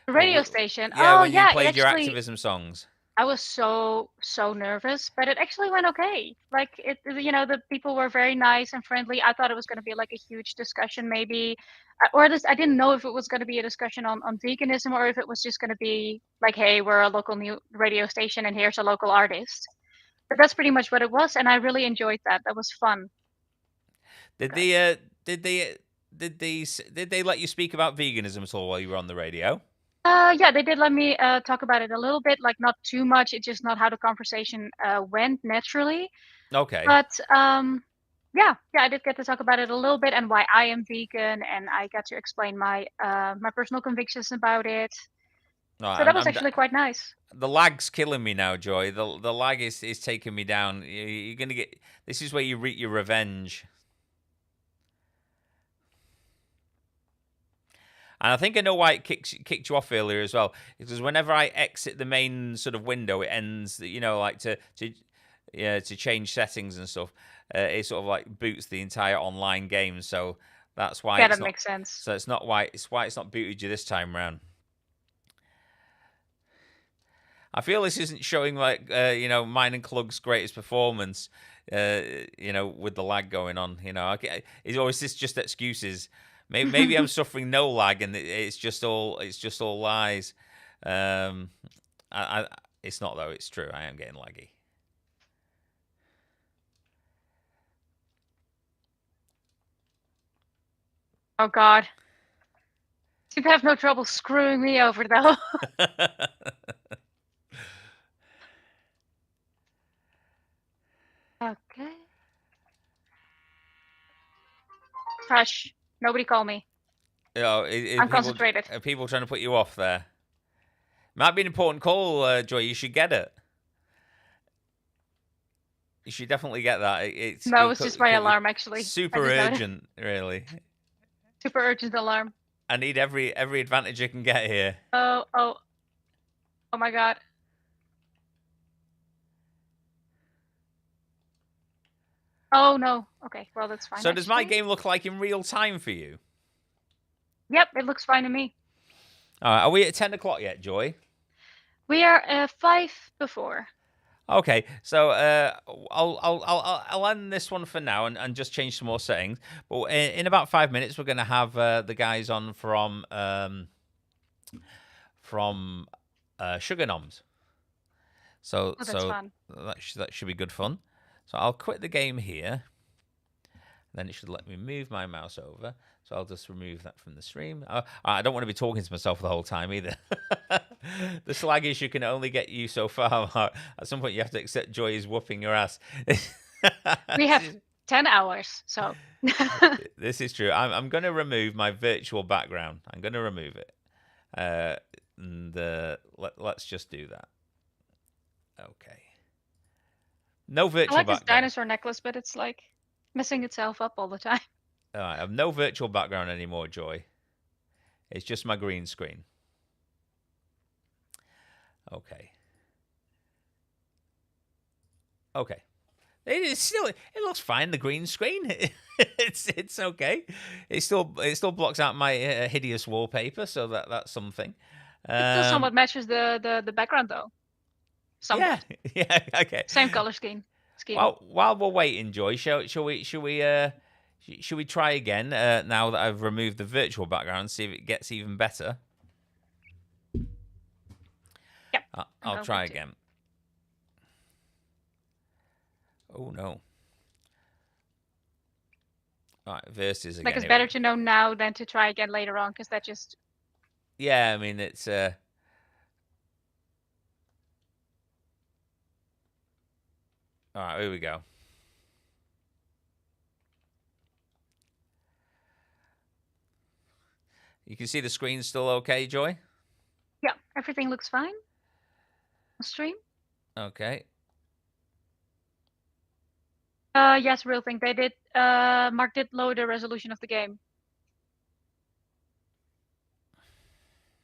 The radio station. Yeah, oh when yeah, you played your activism songs. I was so nervous, but it actually went okay. Like the people were very nice and friendly. I thought it was going to be like a huge discussion, maybe, or at least I didn't know if it was going to be a discussion on veganism, or if it was just going to be like, hey, we're a local new radio station and here's a local artist. But that's pretty much what it was, and I really enjoyed that. That was fun. Did they let you speak about veganism at all while you were on the radio? Yeah, they did let me talk about it a little bit, like not too much. It's just not how the conversation went naturally. Okay. But yeah, I did get to talk about it a little bit and why I am vegan, and I got to explain my my personal convictions about it. No, so that was actually quite nice. The lag's killing me now, Joy. The lag is taking me down. You're gonna get. This is where you reap your revenge. And I think I know why it kicked you off earlier as well. Because whenever I exit the main sort of window, it ends. Like to change settings and stuff. It sort of like boots the entire online game. So that's why. Yeah, that makes sense. So it's not why it's not booted you this time round. I feel this isn't showing like mine and Klug's greatest performance. With the lag going on. Or is this just excuses? Maybe I'm suffering no lag, and it's just all lies. It's not though. It's true. I am getting laggy. Oh God. Seem to have no trouble screwing me over though. Okay. Hush. Nobody call me. I'm concentrated. Are people trying to put you off there? Might be an important call, Joy. You should get it. You should definitely get that. It's just my alarm, actually. Super urgent, really. Super urgent alarm. I need every advantage I can get here. Oh my God. Oh no. Okay, well that's fine. So does my game look like in real time for you? Yep, it looks fine to me. All right, are we at 10 o'clock yet, Joy? We are 5 before. Okay, so I'll end this one for now and just change some more settings. But in about 5 minutes, we're going to have the guys on from Sugarnoms. So that's fun. That should be good fun. So I'll quit the game here. Then it should let me move my mouse over. So I'll just remove that from the stream. I don't want to be talking to myself the whole time either. The slag issue can only get you so far. At some point, you have to accept Joy is whooping your ass. We have 10 hours, so. This is true. I'm going to remove my virtual background. I'm going to remove it. Let's just do that. Okay. No virtual background. I like this dinosaur necklace, but it's like messing itself up all the time. All right, I have no virtual background anymore, Joy. It's just my green screen. Okay. Okay. It looks fine. The green screen. It's okay. It still blocks out my hideous wallpaper, so that's something. It still somewhat matches the background though. Somewhat. Yeah. Okay. Same color scheme. While we're waiting, Joy, shall we try again now that I've removed the virtual background, see if it gets even better? Yep. I'll try again. Oh, no. All right, versus again. Like, it's better to know now than to try again later on, because that just... Yeah, I mean, it's... All right, here we go. You can see the screen still okay, Joy? Yeah, everything looks fine. On stream. Okay. Yes, real thing. They did. Mark did lower the resolution of the game.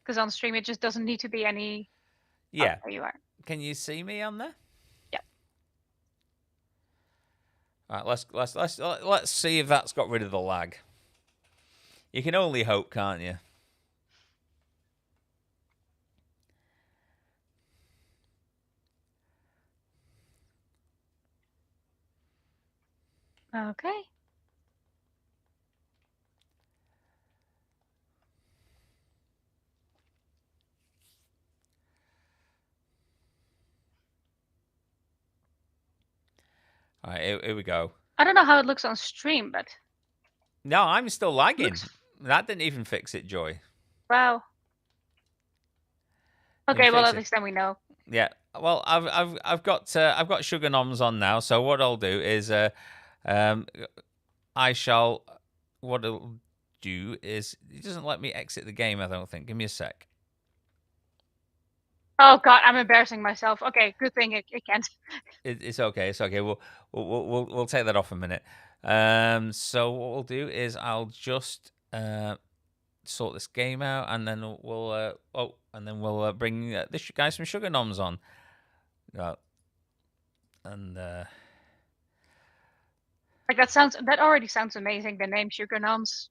Because on stream it just doesn't need to be any. Yeah. Oh, there you are. Can you see me on there? Yeah. All right, let's see if that's got rid of the lag. You can only hope, can't you? Okay. All right, here we go. I don't know how it looks on stream, but No, I'm still lagging. That didn't even fix it, Joy. wow. Okay, well at least then we know. Yeah. Well, I've got Sugarnoms on now. So what I'll do is what I'll do is it doesn't let me exit the game. I don't think. Give me a sec. Oh God, I'm embarrassing myself. Okay, good thing it can't. It's okay. It's okay. We'll take that off a minute. So what we'll do is I'll just sort this game out, and then we'll bring this guy some Sugarnoms on. And like that already sounds amazing. The name Sugarnoms.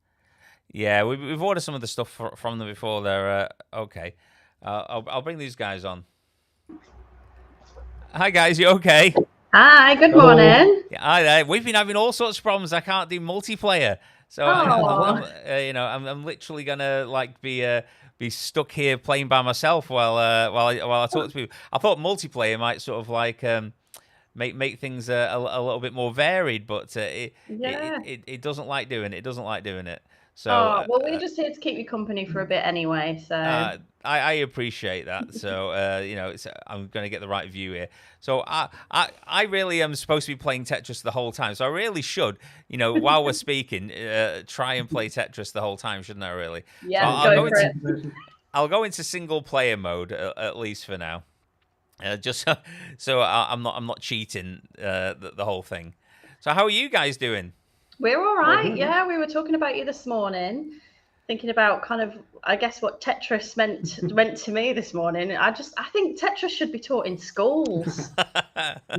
Yeah, we've ordered some of the stuff from them before. They're okay. I'll bring these guys on. Hi guys, you okay? Hi, good morning. Yeah, hi there. We've been having all sorts of problems. I can't do multiplayer, so I'm literally gonna be stuck here playing by myself while I talk to people. I thought multiplayer might sort of like make things a little bit more varied, but it doesn't like doing it. It doesn't like doing it. So well, we're just here to keep you company for a bit anyway. So I appreciate that. So I'm going to get the right view here. So I really am supposed to be playing Tetris the whole time. So I really should, while we're speaking, try and play Tetris the whole time, shouldn't I? Really? Yeah. So I'll go into single player mode at least for now, just so I'm not cheating the whole thing. So how are you guys doing? We're all right. Yeah, we were talking about you this morning, thinking about kind of, I guess, what Tetris meant to me this morning. I think Tetris should be taught in schools.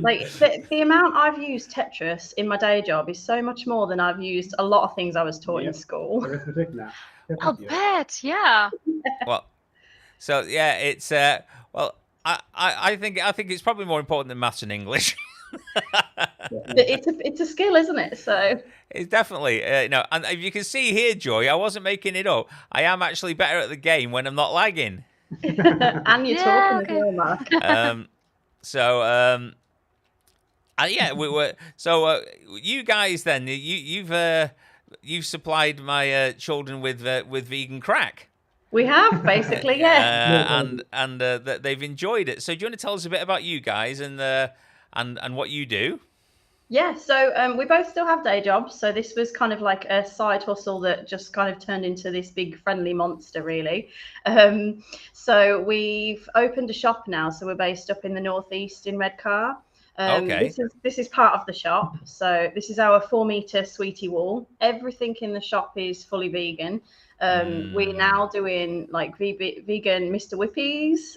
Like the amount I've used Tetris in my day job is so much more than I've used a lot of things I was taught in school. I'll bet, yeah. Well, so yeah, it's I think it's probably more important than maths and English. It's a skill, isn't it? So it's definitely and if you can see here, Joy, I wasn't making it up. I am actually better at the game when I'm not lagging. And you're talking as well, Mark. We were. So you guys, then you've supplied my children with vegan crack. We have basically, yeah. And they've enjoyed it. So do you want to tell us a bit about you guys and what you do? Yeah, so we both still have day jobs. So this was kind of like a side hustle that just kind of turned into this big friendly monster, really. So we've opened a shop now. So we're based up in the northeast in Redcar. Okay. This is part of the shop. So this is our 4-meter sweetie wall. Everything in the shop is fully vegan. We're now doing like vegan Mr. Whippies,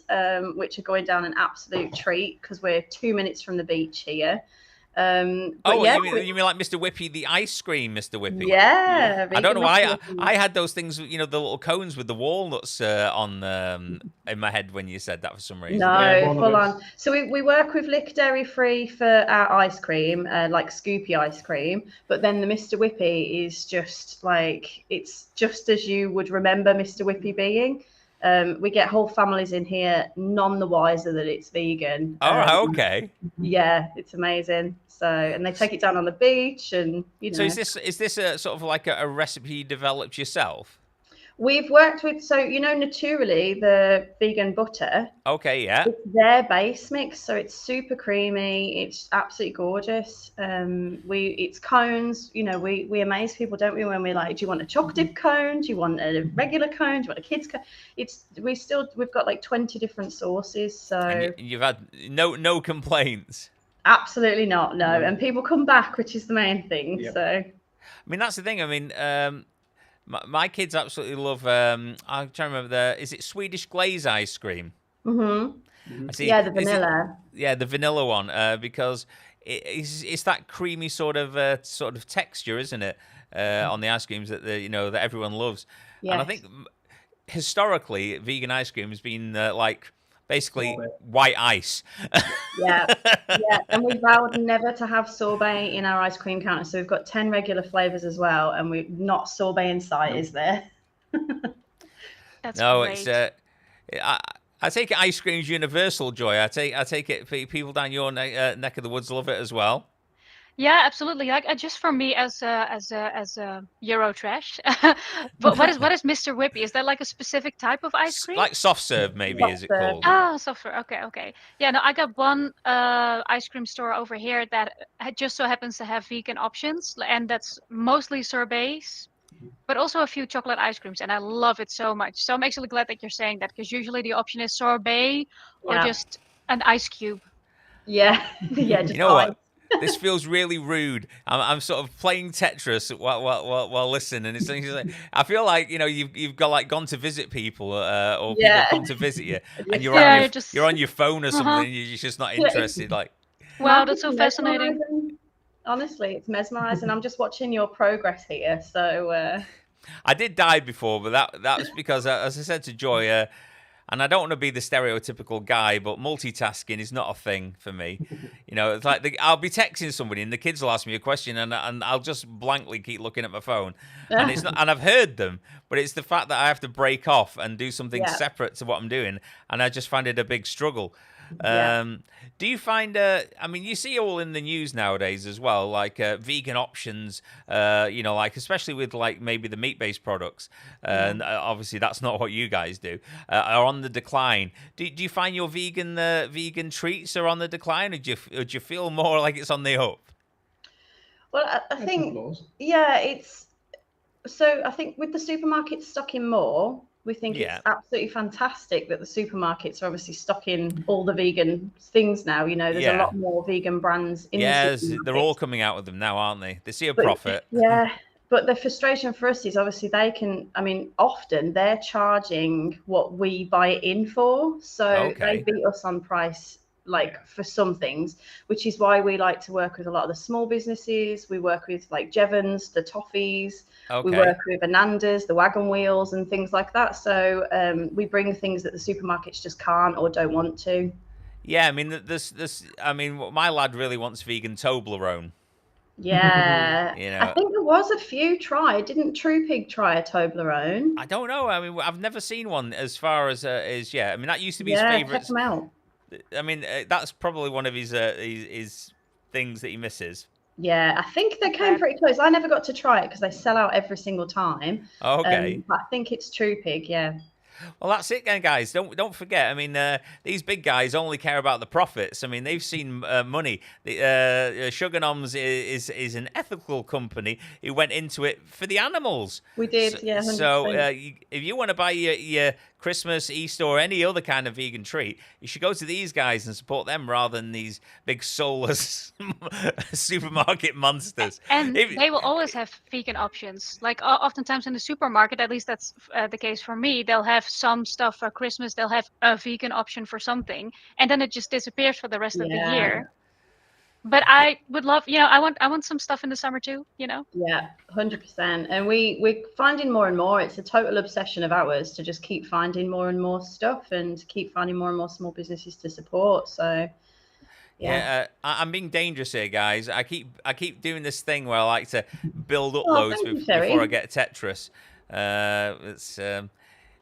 which are going down an absolute treat because we're 2 minutes from the beach here. You mean like Mr. Whippy, the ice cream Mr. Whippy? Yeah. I don't know why I had those things, the little cones with the walnuts on in my head when you said that for some reason. No, full on. So we work with Lick Dairy Free for our ice cream, like Scoopy ice cream, but then the Mr. Whippy is just like, it's just as you would remember Mr. Whippy being. We get whole families in here, none the wiser that it's vegan. Oh, okay. Yeah, it's amazing. So, and they take it down on the beach, and So is this a sort of like a recipe you developed yourself? We've worked with, so Naturally, the vegan butter. Okay, yeah. It's their base mix, so it's super creamy. It's absolutely gorgeous. It's cones. We amaze people, don't we? When we're like, do you want a chocolate dip cone? Do you want a regular cone? Do you want a kids cone? We've got like 20 different sauces. So And you've had no complaints. Absolutely not, no. And people come back, which is the main thing. Yep. So I mean, that's the thing. I mean, my kids absolutely love. I'm trying to remember is it Swedish glaze ice cream? I see, yeah, the vanilla. The vanilla one, because it's that creamy sort of texture, isn't it? On the ice creams that that everyone loves. Yes. And I think historically, vegan ice cream has been like basically white ice. Yeah, and we vowed never to have sorbet in our ice cream counter. So we've got 10 regular flavors as well, and we're not sorbet in sight, is there? That's It's great. I take it ice cream's universal, Joy. I take it people down your neck of the woods love it as well. Yeah, absolutely. Like just for me as a Euro trash. But what is Mr. Whippy? Is that like a specific type of ice cream? Like soft serve, maybe, Soft is it serve. called? Oh, software. Okay. Yeah, no, I got one ice cream store over here that just so happens to have vegan options, and that's mostly sorbets, but also a few chocolate ice creams, and I love it so much. So I'm actually glad that you're saying that, because usually the option is sorbet or Yeah. just an ice cube. Yeah, yeah. Just You know ice. what? This feels really rude. I'm sort of playing Tetris while listening, and it's like, I feel like you've gone to visit people, or people Yeah. come to visit you, and Yeah, you're on your phone or something, and you're just not interested. Like, Wow, that's so It's fascinating. mesmerising. Honestly, it's mesmerizing. I'm just watching your progress here. So I did die before, but that was because, as I said to Joy, and I don't want to be the stereotypical guy, but multitasking is not a thing for me. It's like I'll be texting somebody, and the kids will ask me a question, and I'll just blankly keep looking at my phone, and it's not. And I've heard them, but it's the fact that I have to break off and do something separate to what I'm doing, and I just find it a big struggle. Do you find? I mean, you see all in the news nowadays as well, like vegan options. Like especially with like maybe the meat-based products, and obviously that's not what you guys do. Are on the decline. Do you find your vegan treats are on the decline, or do you feel more like it's on the up? well, I think it's. So I think with the supermarkets stocking more, we think it's absolutely fantastic that the supermarkets are obviously stocking all the vegan things now. There's a lot more vegan brands in the supermarkets. They're all coming out with them now, aren't they? They see a profit. Yeah, but the frustration for us is obviously often they're charging what we buy it in for. So they beat us on price, like for some things, which is why we like to work with a lot of the small businesses. We work with like Jevons, the Toffees. We work with Ananda's, the wagon wheels, and things like that. So we bring things that the supermarkets just can't or don't want to. Yeah, I mean, my lad really wants vegan Toblerone. Yeah, I think there was a few tried. Didn't True Pig try a Toblerone? I don't know. I mean, I've never seen one as far as I mean, that used to be his favorite. Check them out. I mean, that's probably one of his things that he misses. Yeah, I think they came pretty close. I never got to try it because they sell out every single time. But I think it's True Pig, yeah. Well, that's it, guys. Don't forget. I mean, these big guys only care about the profits. I mean, they've seen money. Sugarnoms is an ethical company who went into it for the animals. We did, 100%. So if you want to buy your Christmas, Easter, or any other kind of vegan treat, you should go to these guys and support them rather than these big soulless supermarket monsters. And they will always have vegan options. Like oftentimes in the supermarket, at least that's the case for me, they'll have some stuff for Christmas, they'll have a vegan option for something, and then it just disappears for the rest of the year. But I would love, I want some stuff in the summer too, Yeah, 100%. And we're finding more and more. It's a total obsession of ours to just keep finding more and more stuff and keep finding more and more small businesses to support. So I'm being dangerous here, guys. I keep doing this thing where I like to build up loads before I get Tetris.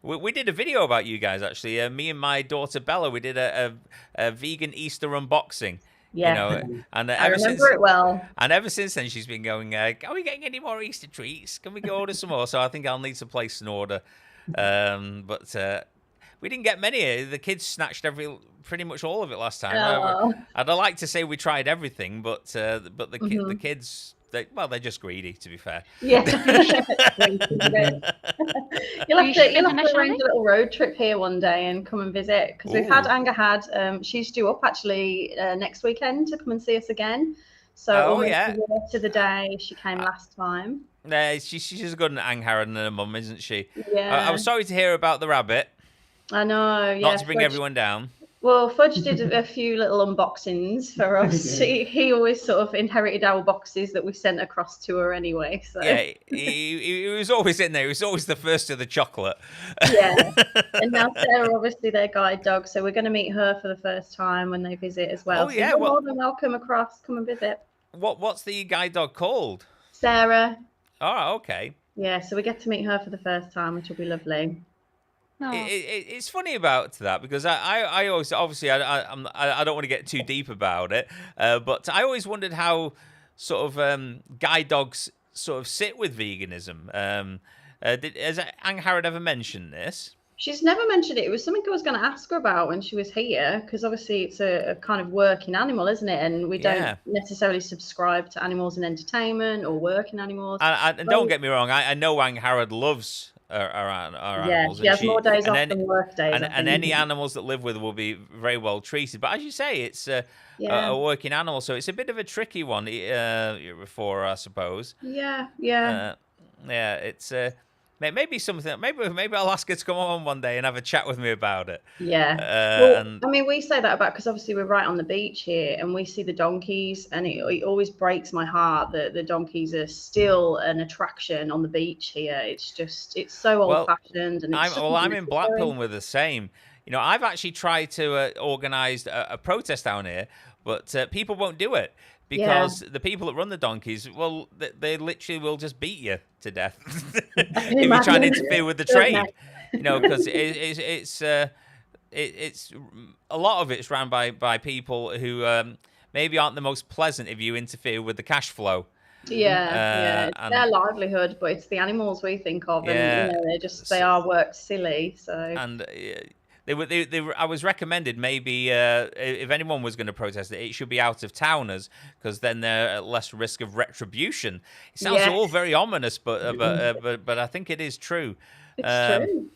We did a video about you guys, actually. Me and my daughter Bella, we did a vegan Easter unboxing. Yeah. You know, and I remember it well. And ever since then, she's been going, are we getting any more Easter treats? Can we go order some more? So I think I'll need to place an order. But we didn't get many. The kids snatched pretty much all of it last time. Oh. I'd like to say we tried everything, but the kids, they're just greedy, to be fair. Yeah. You'll have to arrange a little road trip here one day and come and visit, because we've had she's due up actually next weekend to come and see us again. So to the day she came last time. She's good at Angharad and her mum, isn't she? Yeah. I was sorry to hear about the rabbit. I know. Yeah. Not to bring everyone down. Well, Fudge did a few little unboxings for us. He always sort of inherited our boxes that we sent across to her anyway. So yeah, he was always in there. He was always the first to the chocolate. Yeah, and now Sarah, obviously their guide dog, so we're going to meet her for the first time when they visit as well. Oh yeah, so you're more than welcome across. Come and visit. What's the guide dog called? Sarah. Oh, okay. Yeah, so we get to meet her for the first time, which will be lovely. No. It's funny about that, because I always, obviously I don't want to get too deep about it, but I always wondered how sort of guide dogs sort of sit with veganism. Has Angharad ever mentioned this? She's never mentioned it. It was something I was going to ask her about when she was here, because obviously it's a kind of working animal, isn't it? And we don't necessarily subscribe to animals in entertainment or working animals. And don't get me wrong, I know Angharad loves our animals. She has more days off than work days. And any animals that live with her will be very well treated. But as you say, it's a working animal, so it's a bit of a tricky one for her, I suppose. Yeah. It's maybe something. Maybe I'll ask her to come on one day and have a chat with me about it. Yeah. I mean, we say that about, because obviously we're right on the beach here, and we see the donkeys, and it always breaks my heart that the donkeys are still an attraction on the beach here. It's so old-fashioned. And I'm in Blackpool, and we're the same. You know, I've actually tried to organise a protest down here, but people won't do it. Because the people that run the donkeys, well, they literally will just beat you to death if you try and interfere with the trade. You know, because it's a lot of it's run by people who maybe aren't the most pleasant if you interfere with the cash flow. It's their livelihood, but it's the animals we think of, and they are worked silly. So and. I was recommended maybe if anyone was going to protest it should be out of towners, because then they're at less risk of retribution. It sounds all very ominous, but I think it is true. It's true.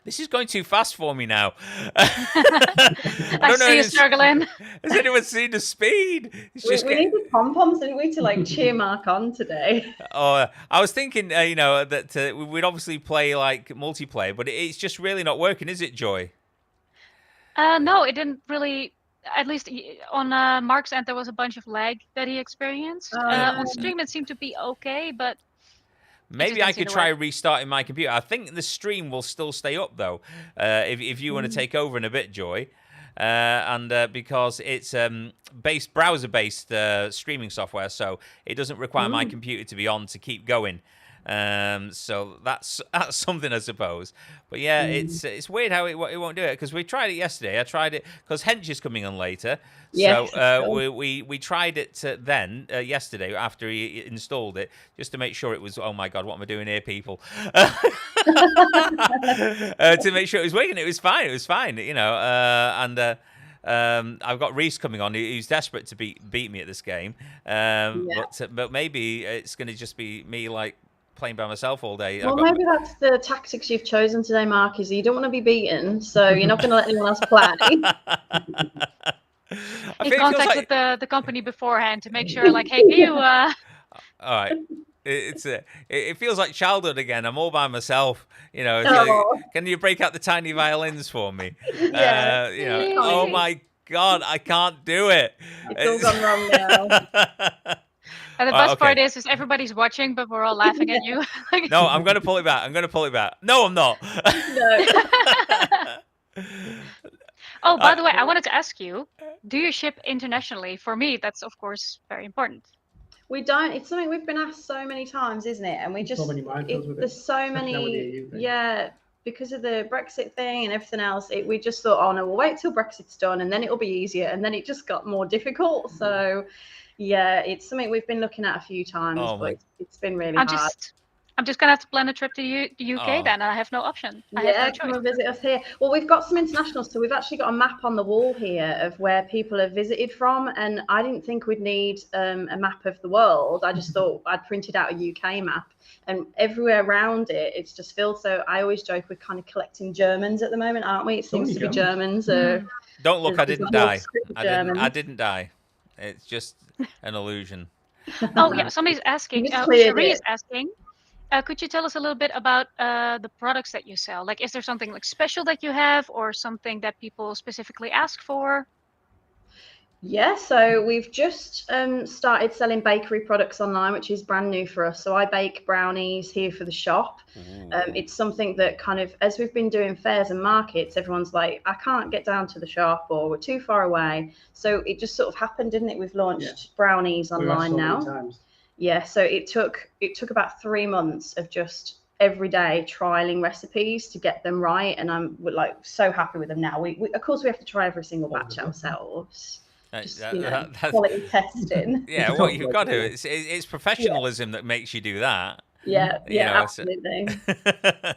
This is going too fast for me now. I see you struggling. Has anyone seen the speed? We needed pom-poms, didn't we, to like cheer Mark on today? I was thinking, that we'd obviously play like multiplayer, but it's just really not working, is it, Joy? No, it didn't really. At least on Mark's end, there was a bunch of lag that he experienced. On stream, it seemed to be okay, but. Maybe I could try restarting my computer. I think the stream will still stay up, though, if you want to take over in a bit, Joy. Because it's browser-based streaming software, so it doesn't require my computer to be on to keep going. So that's something, I suppose. But yeah, it's weird how it won't do it, because we tried it yesterday. I tried it because Hench is coming on later. Yes, so we tried it yesterday after he installed it, just to make sure it was. Oh my God, what am I doing here, people? To make sure it was working. It was fine. It was fine. You know, I've got Rhys coming on. He's desperate to beat me at this game. But maybe it's going to just be me like playing by myself all day. Well, maybe that's the tactics you've chosen today, Mark, is you don't want to be beaten, so you're not going to let anyone else play. He contacted the company beforehand to make sure, like, hey, can you... All right. It feels like childhood again. I'm all by myself. You know, can you break out the tiny violins for me? Oh my God, I can't do it. It's all gone wrong now. And the best part is everybody's watching, but we're all laughing at you. No, I'm going to pull it back. No, I'm not. No. Oh, by the way, I wanted to ask you, do you ship internationally? For me, that's, of course, very important. We don't. It's something we've been asked so many times, isn't it? And we just... So many minefields with it. There's so many... because of the Brexit thing and everything else, we just thought, oh no, we'll wait till Brexit's done and then it'll be easier. And then it just got more difficult. So yeah, it's something we've been looking at a few times, but it's been really hard. I'm just gonna have to plan a trip to the UK then. I have no option. I have no choice. Come and visit us here. Well, we've got some internationals, so we've actually got a map on the wall here of where people have visited from, and I didn't think we'd need a map of the world. I just thought I'd printed out a UK map, and everywhere around it, it's just filled. So I always joke we're kind of collecting Germans at the moment, aren't we? It seems to be Germans. Don't look, I didn't die. I didn't die. It's just an illusion. Oh yeah, somebody's asking. Cherie is asking. Could you tell us a little bit about the products that you sell? Like, is there something like special that you have, or something that people specifically ask for? Yeah, so we've just started selling bakery products online, which is brand new for us. So I bake brownies here for the shop. It's something that kind of, as we've been doing fairs and markets, everyone's like, I can't get down to the shop, or we're too far away. So it just sort of happened, didn't it? We've launched brownies online now. Yeah, so it took about 3 months of just every day trialing recipes to get them right, and we're like so happy with them now. We of course we have to try every single batch ourselves. Quality testing. Yeah, what you've got to. It's professionalism that makes you do that. Yeah, absolutely.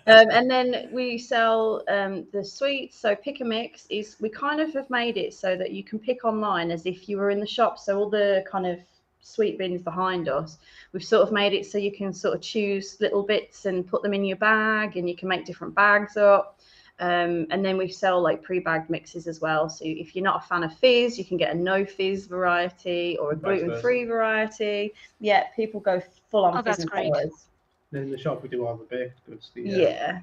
And then we sell the sweets. So pick a mix we kind of have made it so that you can pick online as if you were in the shop. So all the kind of sweet bins behind us, we've sort of made it so you can sort of choose little bits and put them in your bag, and you can make different bags up. And then we sell like pre-bagged mixes as well. So if you're not a fan of fizz, you can get a no fizz variety or a gluten-free variety. Yeah, people go full on fizz and colors. Then in the shop we do all the baked goods. Yeah,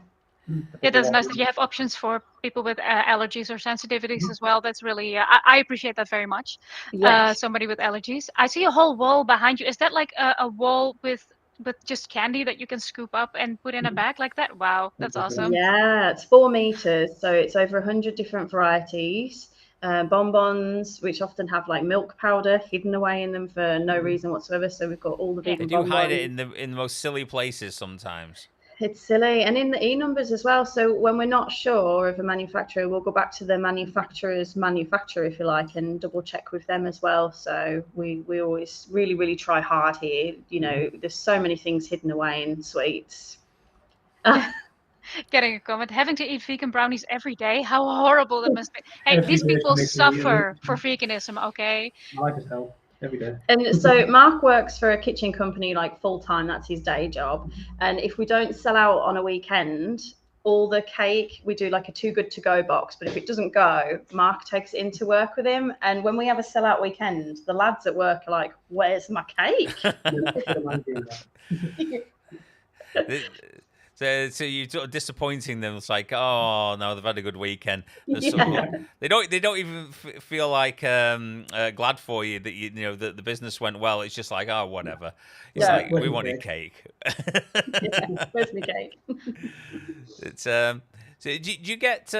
that's nice that you have options for people with allergies or sensitivities as well. That's really, I appreciate that very much. Yes. Somebody with allergies. I see a whole wall behind you. Is that like a wall with just candy that you can scoop up and put in a bag like that? Wow, that's awesome. Yeah, it's 4 meters. So it's over 100 different varieties. Bonbons, which often have like milk powder hidden away in them for no reason whatsoever. So we've got all the vegan bonbons. They do hide it in the most silly places sometimes. It's silly, and in the e-numbers as well. So when we're not sure of a manufacturer, we'll go back to the manufacturer's manufacturer, if you like, and double check with them as well. So we always really, really try hard here. You know, there's so many things hidden away in sweets. Getting a comment, having to eat vegan brownies every day, how horrible that must be. Hey, these people suffer for veganism, okay? I like as hell. Every day. And so Mark works for a kitchen company like full time. That's his day job. And if we don't sell out on a weekend, all the cake, we do like a too good to go box. But if it doesn't go, Mark takes it into work with him. And when we have a sellout weekend, the lads at work are like, "Where's my cake?" So you're sort of disappointing them. It's like, oh no, they've had a good weekend. Sort of, they don't even feel like glad for you that you know that the business went well. It's just like, oh, whatever. It's like we wanted cake. Where's my cake? It's so do you get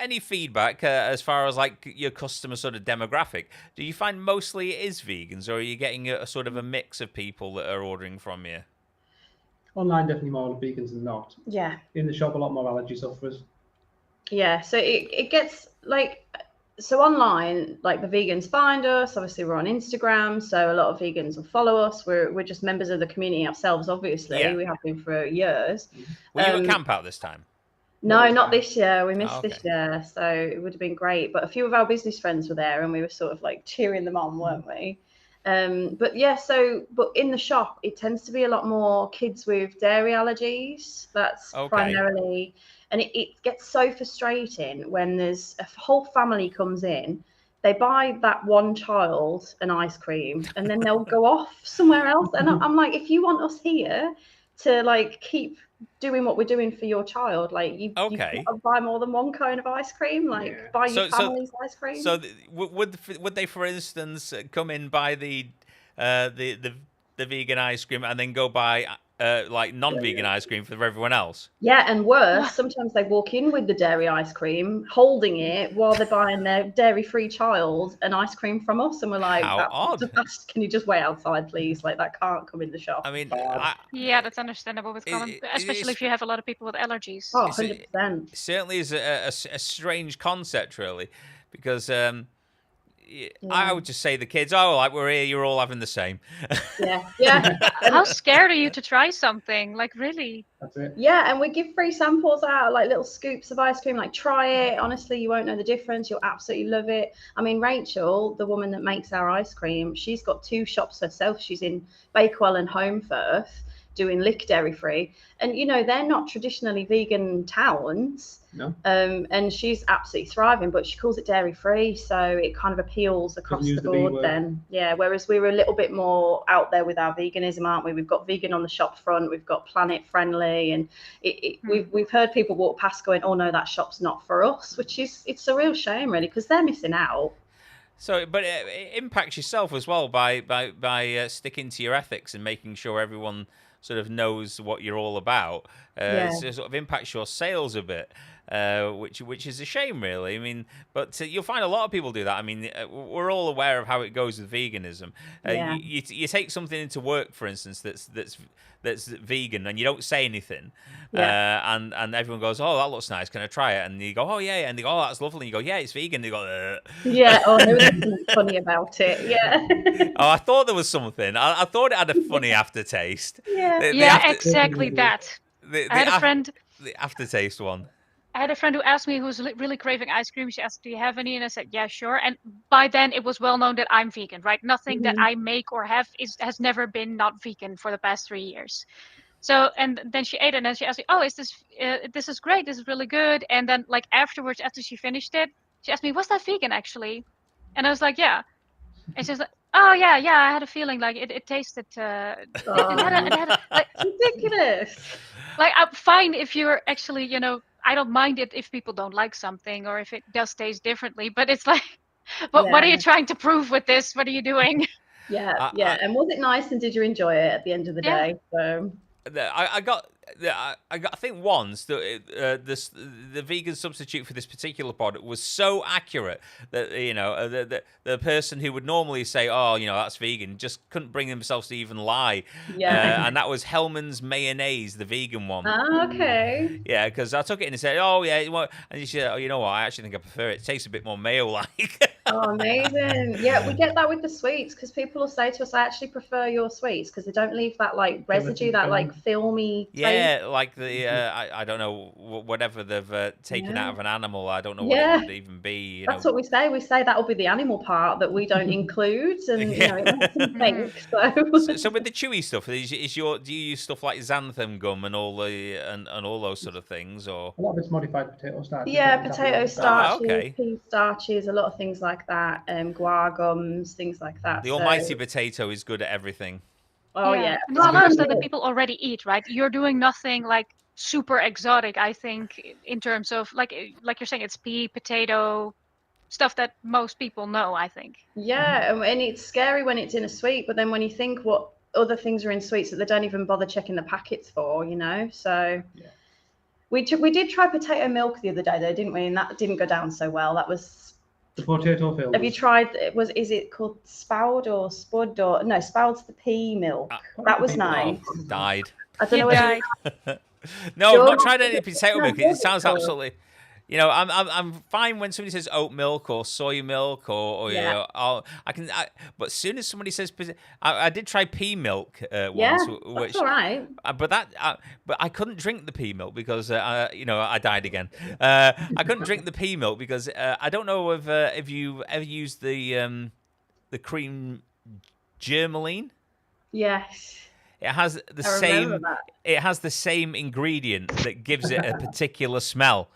any feedback as far as like your customer sort of demographic? Do you find mostly it is vegans, or are you getting a sort of a mix of people that are ordering from you? Online, definitely more vegans than not. Yeah. In the shop, a lot more allergy sufferers. Yeah, so it gets like, so online, like the vegans find us. Obviously, we're on Instagram, so a lot of vegans will follow us. We're just members of the community ourselves, obviously. Yeah. We have been for years. Were you at camp out this time? No, not this year. We missed this year, so it would have been great. But a few of our business friends were there, and we were sort of like cheering them on, weren't we? But yeah, but in the shop, it tends to be a lot more kids with dairy allergies. That's primarily, and it gets so frustrating when there's a whole family comes in, they buy that one child an ice cream, and then they'll go off somewhere else. And I'm like, if you want us here to like keep doing what we're doing for your child, like you've got to buy more than one cone of ice cream, like buy your family's ice cream. So would they, for instance, come in, buy the vegan ice cream and then go buy like non-vegan ice cream for everyone else. Yeah, and worse, sometimes they walk in with the dairy ice cream, holding it while they're buying their dairy-free child an ice cream from us, and we're like, How odd. Can you just wait outside, please? Like, that can't come in the shop. I mean, Yeah, that's understandable with common, especially if you have a lot of people with allergies. Oh, It's a- 100%. it certainly is a strange concept, really, because I would just say the kids, oh, like we're here, you're all having the same. Yeah. How scared are you to try something? Like, really? That's it. Yeah, and we give free samples out, like little scoops of ice cream. Like, try it. Honestly, you won't know the difference. You'll absolutely love it. I mean, Rachel, the woman that makes our ice cream, she's got 2 shops herself. She's in Bakewell and Holmfirth doing lick dairy free, and they're not traditionally vegan towns. No. And she's absolutely thriving, but she calls it dairy free, so it kind of appeals across the board then. Yeah, whereas we're a little bit more out there with our veganism, aren't we? We've got vegan on the shop front, we've got planet friendly, and we've heard people walk past going, oh no, that shop's not for us, which it's a real shame really, because they're missing out. So, but it impacts yourself as well by sticking to your ethics and making sure everyone sort of knows what you're all about. It sort of impacts your sales a bit, which is a shame, really. I mean, but you'll find a lot of people do that. I mean, we're all aware of how it goes with veganism. You take something into work, for instance, that's vegan, and you don't say anything, and everyone goes, "Oh, that looks nice. Can I try it?" And you go, "Oh yeah," and they go, "Oh, that's lovely." And you go, "Yeah, it's vegan." They go, Yeah. Oh, there was something funny about it. Yeah. Oh, I thought there was something. I thought it had a funny aftertaste. Exactly that. I had a friend. The aftertaste one. I had a friend who asked me, who's really craving ice cream. She asked, "Do you have any?" And I said, "Yeah, sure." And by then, it was well known that I'm vegan, right? Nothing that I make or have has never been not vegan for the past 3 years. So, and then she ate it, and then she asked me, "Oh, is this is great? This is really good." And then, like afterwards, after she finished it, she asked me, "Was that vegan actually?" And I was like, "Yeah." And she's like, "Oh yeah, I had a feeling like it tasted. It had like Ridiculous. Like, I'm fine if you're actually, I don't mind it if people don't like something or if it does taste differently, but it's like, what are you trying to prove with this? What are you doing?" Yeah. And was it nice, and did you enjoy it at the end of the day? So I think once the vegan substitute for this particular product was so accurate that the person who would normally say, "Oh, that's vegan," just couldn't bring themselves to even lie. And that was Hellmann's mayonnaise, the vegan one. Okay. Yeah, because I took it and said, "Oh yeah," and she said, "Oh, you know what? I actually think I prefer it. It tastes a bit more mayo-like." Oh, amazing. Yeah, we get that with the sweets, because people will say to us, "I actually prefer your sweets because they don't leave that like residue, that like filmy taste." Yeah, like the I don't know, whatever they've taken out of an animal. I don't know what it would even be. That's what we say. We say that'll be the animal part that we don't include, and it makes them think. So with the chewy stuff, do you use stuff like xanthan gum and all those sort of things, or a lot of it's modified potato starch? Yeah, potato starches, pea starches, a lot of things like that, guar gums, things like that. The almighty potato is good at everything. Oh yeah. And it's a lot of stuff that people already eat, right? You're doing nothing like super exotic, I think, in terms of like you're saying, it's pea, potato, stuff that most people know, I think. Yeah, and it's scary when it's in a sweet, but then when you think what other things are in sweets that they don't even bother checking the packets for, so we did try potato milk the other day though, didn't we? And that didn't go down so well. That was the potato fills. Have you tried? Is it called Spout or Spud or no? Spout's the pea milk. That was nice. Died. I don't know. Died. No, I've not tried any potato milk. It sounds absolutely. I'm fine when somebody says oat milk or soy milk or but as soon as somebody says, I did try pea milk once, which that's all right. But I couldn't drink the pea milk because I died again. I couldn't drink the pea milk because I don't know if you ever used the cream germaline. Yes. It has the same. It has the same ingredient that gives it a particular smell.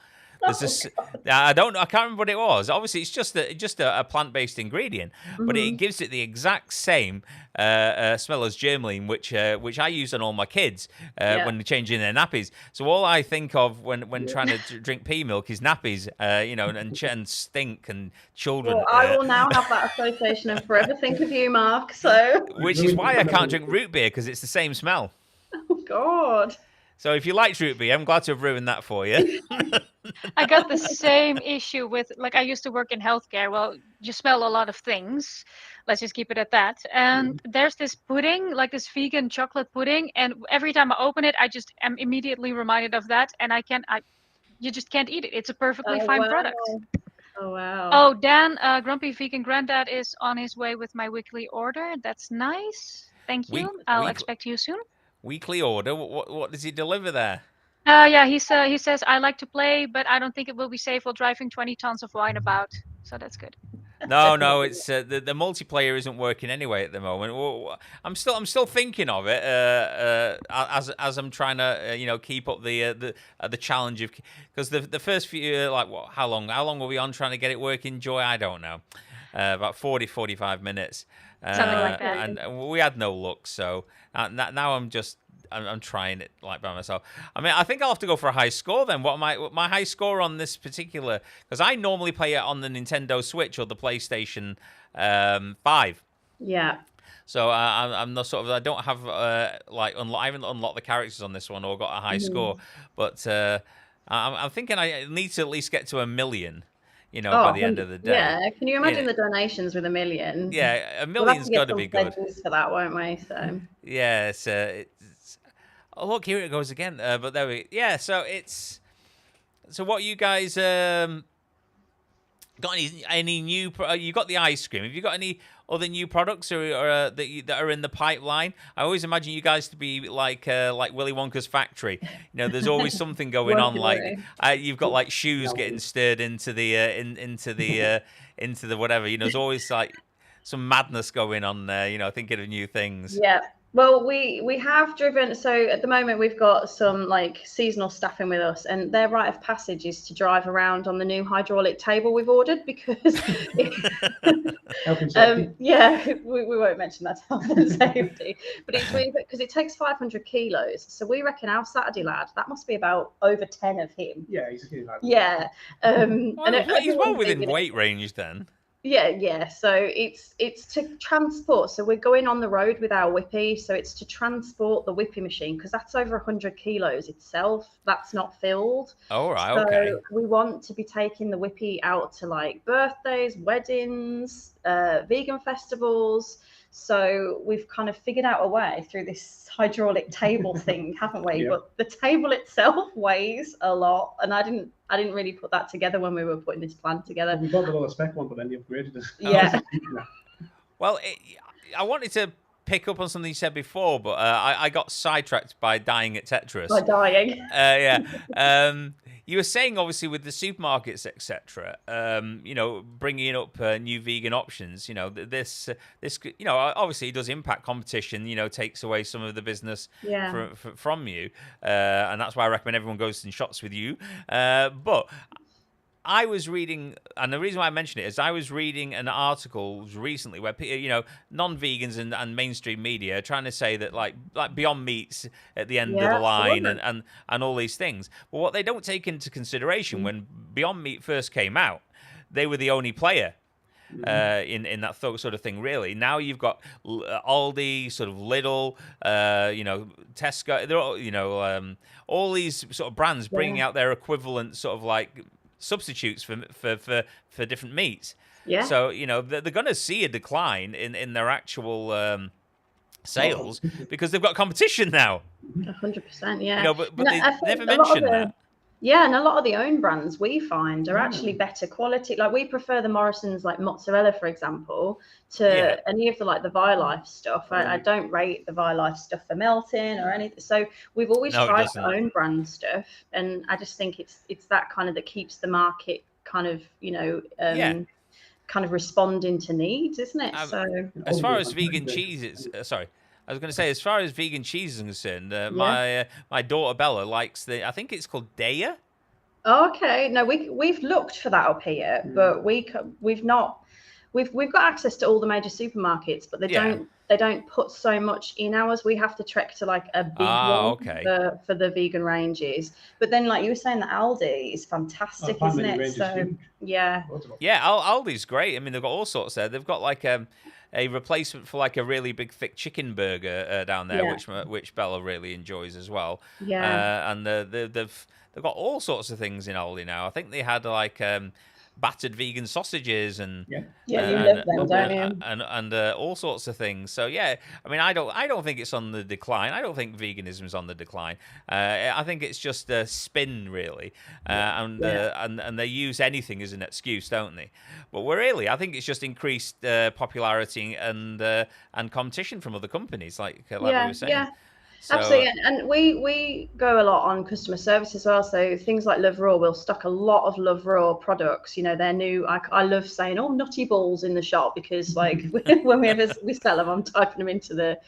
I don't know. I can't remember what it was. Obviously, it's just a plant-based ingredient, but it gives it the exact same smell as germaline, which I use on all my kids when they're changing their nappies. So all I think of when trying to drink pea milk is nappies, and stink and children. Well, I will now have that association and forever think of you, Mark. So which is why I can't drink root beer, because it's the same smell. Oh God. So if you liked root beer, I'm glad to have ruined that for you. I got the same issue with, like, I used to work in healthcare. Well, you smell a lot of things. Let's just keep it at that. And there's this pudding, like this vegan chocolate pudding, and every time I open it, I just am immediately reminded of that, and you just can't eat it. It's a perfectly Oh, fine wow. product. Oh, wow. Oh, Dan, Grumpy Vegan Grandad is on his way with my weekly order. That's nice. Thank you. I'll expect you soon. Weekly order. What does he deliver there? Yeah, he says, I like to play, but I don't think it will be safe while driving 20 tons of wine about. So that's good. No, it's the multiplayer isn't working anyway at the moment. I'm still thinking of it as I'm trying to keep up the challenge of, because the first few, like, how long were we on trying to get it working, Joy? I don't know, about 45 minutes, Something like that. and we had no luck. So now I'm trying it like by myself. I mean, I think I'll have to go for a high score then. What my high score on this particular? Because I normally play it on the Nintendo Switch or the PlayStation 5. Yeah. So I'm not sort of. I don't have I haven't unlocked the characters on this one or got a high score. But I'm thinking I need to at least get to 1 million. By the end of the day. Yeah, can you imagine the donations with 1 million? Yeah, 1 million's got to be good. For that, won't we? So. Yeah, oh, look, here it goes again. But there we. Yeah, so it's. So what you guys got any new? You got the ice cream. Have you got any other new products that are in the pipeline? I always imagine you guys to be like Willy Wonka's factory. There's always something going on. Like you've got like shoes getting stirred into the into the whatever. There's always like some madness going on there. Thinking of new things. Yeah. Well, we have driven. So at the moment, we've got some like seasonal staffing with us, and their rite of passage is to drive around on the new hydraulic table we've ordered because, yeah, we won't mention that health and safety, but it's really because it takes 500 kilos. So we reckon our Saturday lad, that must be about over 10 of him. Yeah, he's a huge lad. Yeah, and he's well within weight range then. Yeah. So it's to transport. So we're going on the road with our whippy. So it's to transport the whippy machine because that's over 100 kilos itself. That's not filled. Oh, right. So okay. We want to be taking the whippy out to like birthdays, weddings, vegan festivals. So we've kind of figured out a way through this hydraulic table thing, haven't we? Yeah. But the table itself weighs a lot, and I didn't really put that together when we were putting this plan together. Well, we bought the little spec one, but then you upgraded it. Yeah. Well, I wanted to pick up on something you said before, but I got sidetracked by dying at Tetris. By dying. Yeah. You were saying, obviously, with the supermarkets, etc., bringing up new vegan options. This, obviously, it does impact competition. Takes away some of the business from you, and that's why I recommend everyone goes and shops with you. But I was reading, and the reason why I mention it is I was reading an article recently where non-vegans and mainstream media are trying to say that like Beyond Meat's at the end of the line and all these things. But what they don't take into consideration when Beyond Meat first came out, they were the only player in that sort of thing. Really, now you've got Aldi, sort of Lidl, Tesco. They're all, all these sort of brands bringing out their equivalent sort of like substitutes for different meats. Yeah. So they're going to see a decline in their actual sales because they've got competition now. 100%. Yeah. But they never mention that. Yeah, and a lot of the own brands we find are actually better quality. Like we prefer the Morrison's like mozzarella, for example, to any of the like the ViLife stuff. I don't rate the ViLife stuff for melting or anything. So we've always tried our own brand stuff, and I just think it's that kind of that keeps the market kind of kind of responding to needs, isn't it? So as far as vegan cheeses, I was going to say, as far as vegan cheese is concerned, my daughter Bella likes I think it's called Daya. Okay, no, we've looked for that up here, but we've not. We've got access to all the major supermarkets, but they don't put so much in ours. We have to trek to like a big one for the vegan ranges. But then, like you were saying, the Aldi is fantastic, isn't it? So yeah, Aldi's great. I mean, they've got all sorts there. They've got like a replacement for like a really big thick chicken burger down there, Yeah. which Bella really enjoys as well. Yeah. And they've got all sorts of things in Aldi now. I think they had like battered vegan sausages and Yeah. Yeah, you love them, don't you? and all sorts of things. So yeah, I mean, I don't think it's on the decline. I don't think veganism's on the decline. I think it's just a spin, really, and they use anything as an excuse, don't they? But I think it's just increased popularity and competition from other companies, like we were saying. Yeah. So, Absolutely, and we go a lot on customer service as well. So things like Love Raw, we'll stock a lot of Love Raw products. You know, they're new. I love saying, "Oh, nutty balls" in the shop because, like, when we sell them, I'm typing them into the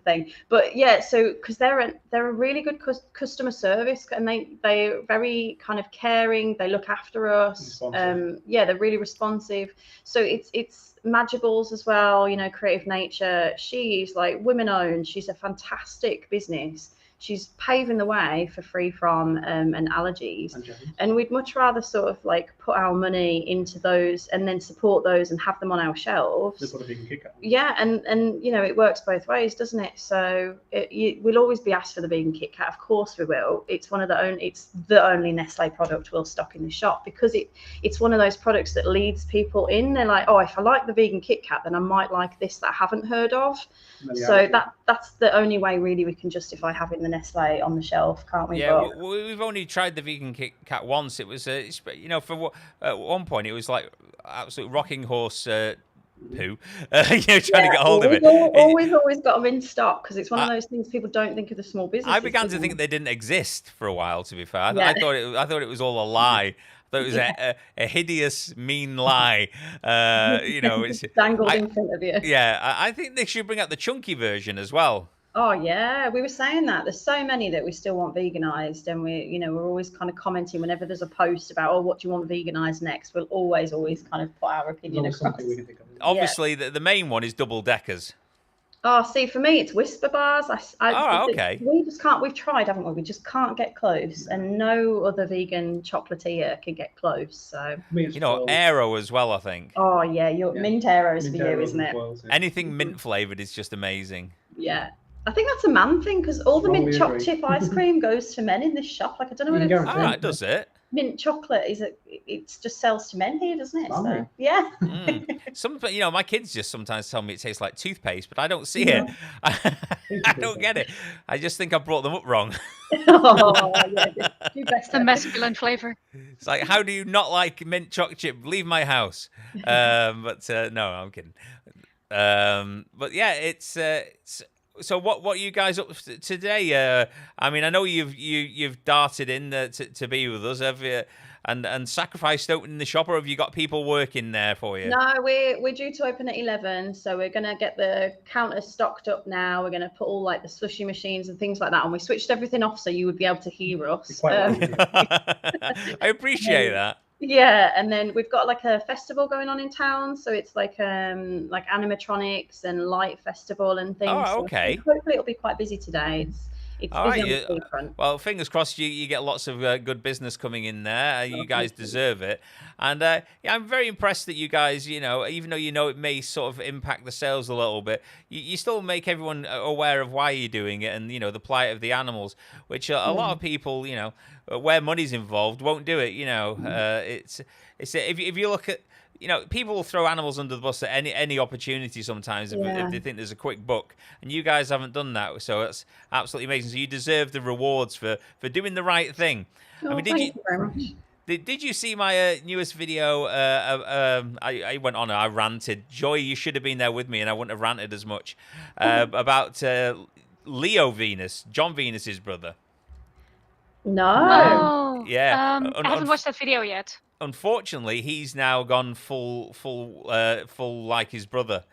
thing. But yeah, so because they're a really good customer service, and they're very kind of caring. They look after us. They're really responsive. So it's Magiballs as well, you know, Creative Nature. She's like women owned. She's a fantastic business. She's paving the way for free from and allergies. And we'd much rather sort of like put our money into those and then support those and have them on our shelves. That's what a vegan Kit Kat. Yeah, and you know, it works both ways, doesn't it? So we'll always be asked for the vegan Kit Kat. Of course we will. It's the only Nestle product we'll stock in the shop because it's one of those products that leads people in. They're like, oh, if I like the vegan Kit Kat, then I might like this that I haven't heard of. So that's the only way really we can justify having the Nestle on the shelf, can't we? Yeah, we've only tried the vegan Kit Kat once. It was, you know, at one point it was like absolute rocking horse poo. You know, trying to get hold of it. Always got them in stock because it's one of those things people don't think of the small businesses. I began to think they didn't exist for a while. To be fair, I thought it was all a lie. That was a hideous, mean lie. You know, it's dangled in front of you. Yeah, I think they should bring out the chunky version as well. Oh yeah, we were saying that there's so many that we still want veganized, and we're always kind of commenting whenever there's a post about, oh, what do you want veganized next? We'll always kind of put our opinion across. Obviously, the main one is double deckers. Oh, see, for me, it's Whisper bars. Okay. We just can't. We've tried, haven't we? We just can't get close, and no other vegan chocolatier can get close. So you know, Aero as well, I think. Oh yeah, mint Aero's for you, isn't it? Well, anything mint flavored is just amazing. Yeah. I think that's a man thing because all the mint choc chip ice cream goes to men in this shop. Like I don't know what it does it. Mint chocolate it just sells to men here, doesn't it? So, yeah. Some, you know, my kids just sometimes tell me it tastes like toothpaste, but I don't see it. I don't get it. I just think I brought them up wrong. It's the masculine flavor. It's like, how do you not like mint choc chip? Leave my house. But no, I'm kidding. But yeah, it's. So what are you guys up to today? I mean, I know you've darted in to be with us, have you? And sacrificed opening the shop, or have you got people working there for you? No, we're due to open at 11, so we're gonna get the counters stocked up now. We're gonna put all like the slushy machines and things like that, and we switched everything off so you would be able to hear us. I appreciate that. Yeah, and then we've got like a festival going on in town, so it's like animatronics and light festival and things. Oh, okay. So hopefully it'll be quite busy today. It's busy on the seafront. Well, fingers crossed you get lots of good business coming in there. You guys deserve it. And yeah, I'm very impressed that you guys, you know, even though you know it may sort of impact the sales a little bit, you still make everyone aware of why you're doing it and, you know, the plight of the animals, which a lot of people, you know, where money's involved won't do it. You know, it's if you look at, you know, people will throw animals under the bus at any opportunity sometimes if they think there's a quick buck, and you guys haven't done that, so that's absolutely amazing. So you deserve the rewards for doing the right thing. I mean, thank you very much. Did you see my newest video? I went on, I ranted. Joy, you should have been there with me, and I wouldn't have ranted as much about Leo Venus, John Venus's brother. No. Yeah. I haven't watched that video yet. Unfortunately, he's now gone full like his brother.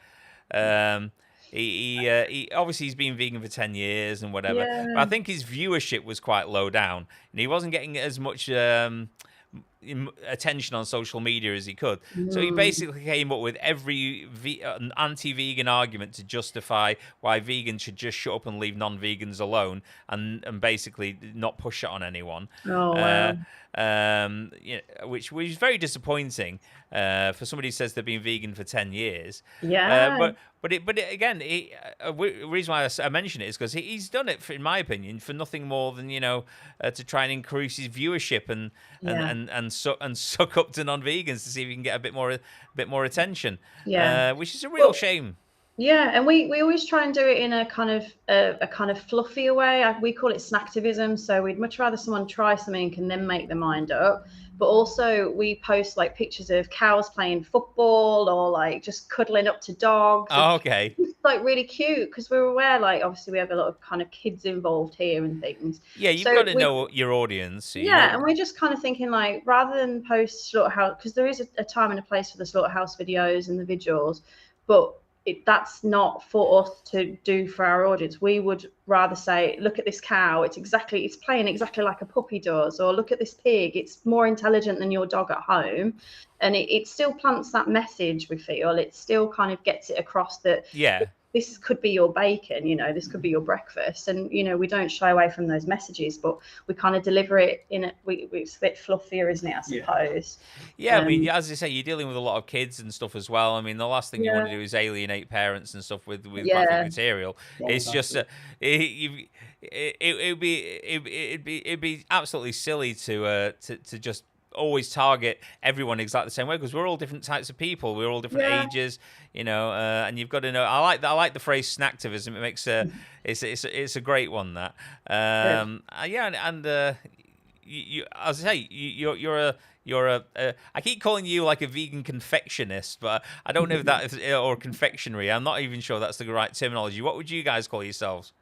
He obviously he's been vegan for 10 years and whatever. Yeah. But I think his viewership was quite low down, and he wasn't getting as much attention on social media as he could. So he basically came up with every anti-vegan argument to justify why vegans should just shut up and leave non-vegans alone, and basically not push it on anyone. Oh, wow. Which is very disappointing for somebody who says they've been vegan for 10 years. Yeah. But again, the reason why I mention it is because he's done it, in my opinion, for nothing more than to try and increase his viewership and suck up to non-vegans to see if he can get a bit more attention. Yeah. Which is a real shame. Yeah, and we always try and do it in a kind of fluffier way. We call it snacktivism. So we'd much rather someone try something and then make their mind up. But also we post like pictures of cows playing football or like just cuddling up to dogs. Oh, okay. It's like really cute because we're aware, like obviously we have a lot of kind of kids involved here and things. Yeah, you've got to know your audience. So and we're just kind of thinking like rather than post slaughterhouse, because there is a time and a place for the slaughterhouse videos and the visuals, but that's not for us to do for our audience. We would rather say, look at this cow, it's playing exactly like a puppy does, or look at this pig, it's more intelligent than your dog at home. And it still plants that message, we feel. It still kind of gets it across that this could be your bacon, this could be your breakfast. And, we don't shy away from those messages, but we kind of deliver it it's a bit fluffier, isn't it, I suppose? Yeah, I mean, as I say, you're dealing with a lot of kids and stuff as well. I mean, the last thing you want to do is alienate parents and stuff with graphic material. It's just it'd be absolutely silly to just always target everyone exactly the same way, because we're all different types of people, we're all different ages, and you've got to know. I like the phrase snacktivism. It makes it's a great one, that you as I say, you're a I keep calling you like a vegan confectionist, but I don't know if that is, or confectionery, I'm not even sure that's the right terminology. What would you guys call yourselves?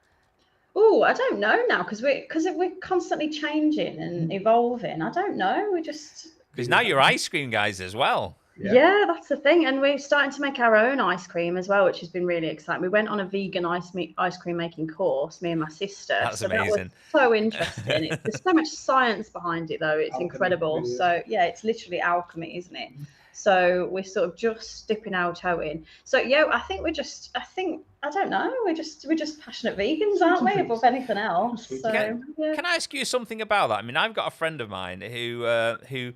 Oh, I don't know now, because we're constantly changing and evolving. I don't know. Because now you're ice cream guys as well. Yeah, that's the thing. And we're starting to make our own ice cream as well, which has been really exciting. We went on a vegan ice cream making course, me and my sister. That's amazing. That was so interesting. There's so much science behind it, though. It's incredible. Really. So yeah, it's literally alchemy, isn't it? So we're sort of just dipping our toe in. So I don't know. We're just passionate vegans, aren't we? Above anything else. So, Can I ask you something about that? I mean, I've got a friend of mine who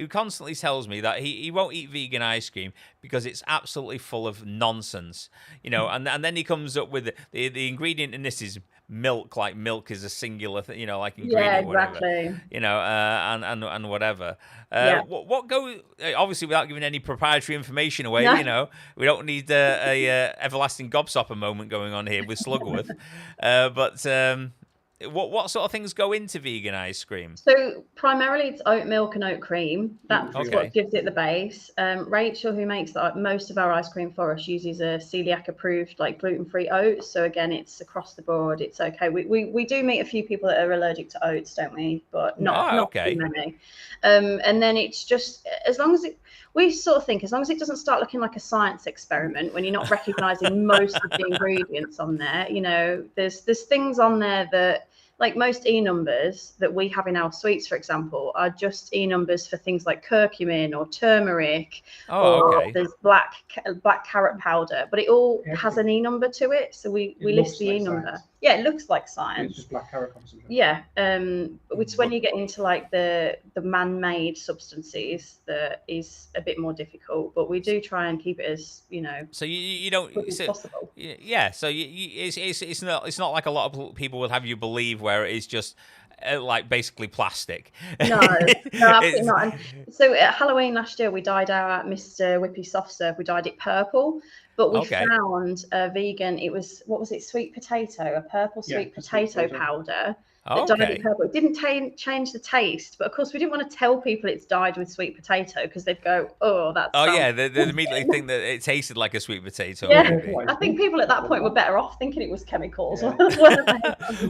constantly tells me that he won't eat vegan ice cream because it's absolutely full of nonsense, and then he comes up with the ingredient in this is milk, like milk is a singular like ingredient, exactly. whatever, and whatever. What go, obviously without giving any proprietary information away, we don't need a everlasting gobstopper moment going on here with Slugworth, but what sort of things go into vegan ice cream? So primarily it's oat milk and oat cream. That's what gives it the base. Rachel, who makes most of our ice cream for us, uses a celiac approved like gluten-free oats. So again, it's across the board. It's okay. We do meet a few people that are allergic to oats, don't we? But not too many. And then it's just we sort of think as long as it doesn't start looking like a science experiment when you're not recognizing most of the ingredients on there, there's things on there that, like most E numbers that we have in our sweets, for example, are just E numbers for things like curcumin or turmeric, there's black carrot powder, but it all has an E number to it. So we list the E number. Yeah, it looks like science. It's just black carrot concentrate. Yeah, which when you get into like the man-made substances, that is a bit more difficult. But we do try and keep it as So you don't. as possible. Yeah. So it's not like a lot of people would have you believe, where it is just like basically plastic. No, absolutely not. And so at Halloween last year, we dyed our Mr. Whippy soft serve. We dyed it purple. But we found a vegan, what was it, sweet potato, a purple sweet potato powder that dyed it purple. It didn't change the taste, but of course we didn't want to tell people it's dyed with sweet potato because they'd go, oh, that's... Oh, yeah, they'd immediately think that it tasted like a sweet potato. Yeah, I think people at that point were better off thinking it was chemicals. Yeah.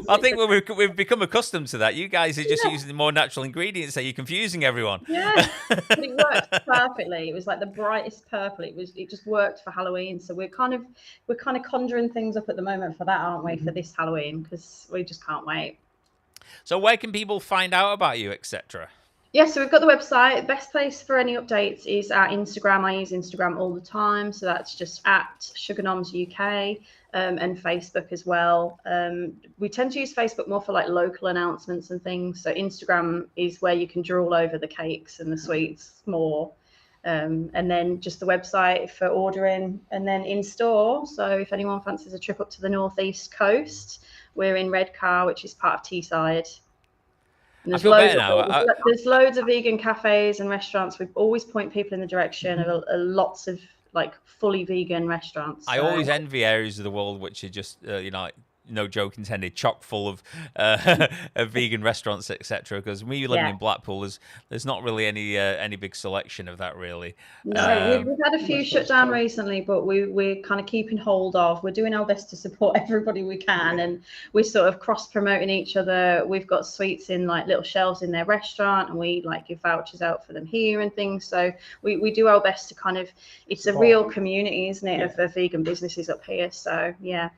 I think we've become accustomed to that. You guys are just using the more natural ingredients, so you're confusing everyone. Yeah, but it worked perfectly. It was like the brightest purple. It just worked for Halloween. So we're kind of conjuring things up at the moment for that, aren't we, for this Halloween, because we just can't wait. So where can people find out about you, etc.? Yeah, so we've got the website. Best place for any updates is our Instagram. I use Instagram all the time, so that's just at Sugarnoms UK, and Facebook as well. We tend to use Facebook more for like local announcements and things. So Instagram is where you can drool over the cakes and the sweets more. And then just the website for ordering, and then in store. So if anyone fancies a trip up to the northeast coast, we're in Redcar, which is part of Teesside. And I feel better now. There's loads of vegan cafes and restaurants. We always point people in the direction of lots of like fully vegan restaurants. I always envy areas of the world which are just, like, no joke intended, chock full of of vegan restaurants, etc. Because me living in Blackpool, there's not really any big selection of that, really. No, we've had a few shut down recently, but we're kind of keeping hold of. We're doing our best to support everybody we can, and we're sort of cross promoting each other. We've got sweets in like little shelves in their restaurant, and we like give vouchers out for them here and things. So we do our best to kind of. It's a real community, isn't it, of vegan businesses up here? So yeah.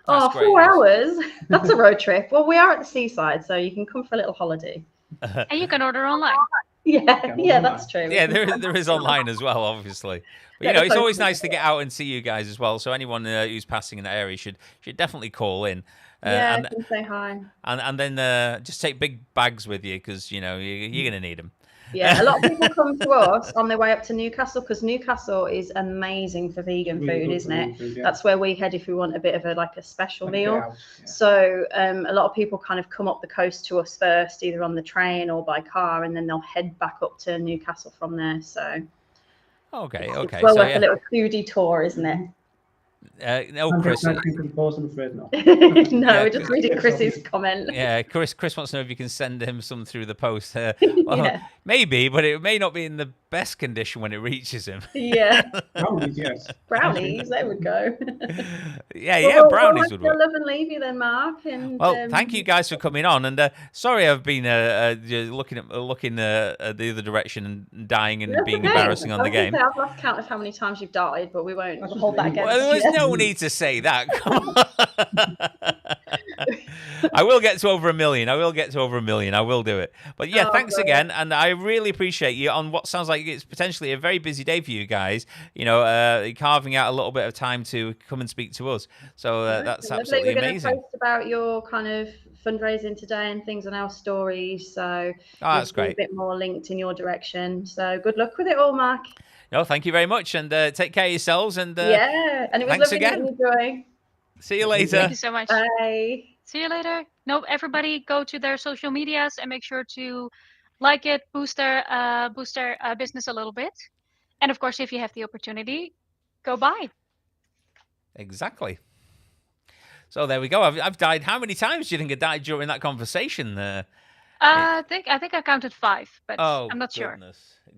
That's 4 hours. That's a road trip. Well, we are at the seaside, so you can come for a little holiday. And you can order online. Yeah, that's true. Yeah, there is online as well, obviously. But it's always nice to get out and see you guys as well. So anyone who's passing in that area should definitely call in. And say hi. And then just take big bags with you, because you're gonna need them. Yeah, a lot of people come to us on their way up to Newcastle, because Newcastle is amazing for vegan food, isn't it? That's where we head if we want a bit of a special meal. So a lot of people kind of come up the coast to us first, either on the train or by car, and then they'll head back up to Newcastle from there. So okay. It's well worth a little foodie tour, isn't it? No, Chris. I'm afraid not. No, we're just reading Chris's comment. Yeah, Chris wants to know if you can send him some through the post. Well, maybe, but it may not be in the best condition when it reaches him. Yeah. Brownies, yes. Brownies, there we go. Brownies would work. Love and leave you then, Mark. And thank you guys for coming on. And sorry, I've been looking the other direction and dying and being embarrassing on the game. I've lost count of how many times you've died, but we won't hold that against you. Well, there's no need to say that. Come on. I will get to over 1 million. I will do it. But yeah, thanks again, and I really appreciate you on what sounds like it's potentially a very busy day for you guys. Carving out a little bit of time to come and speak to us. So that's absolutely amazing. We're going to post about your kind of fundraising today and things on our stories. So that's great. A bit more linked in your direction. So good luck with it all, Mark. No, thank you very much, and take care of yourselves. And and it was lovely meeting you, Joy. See you later. Thank you so much. Bye. See you later. No, everybody go to their social medias and make sure to like it, boost their business a little bit. And of course, if you have the opportunity, go buy. Exactly. So there we go. I've died. How many times do you think I died during that conversation? I think I counted 5, but I'm not sure.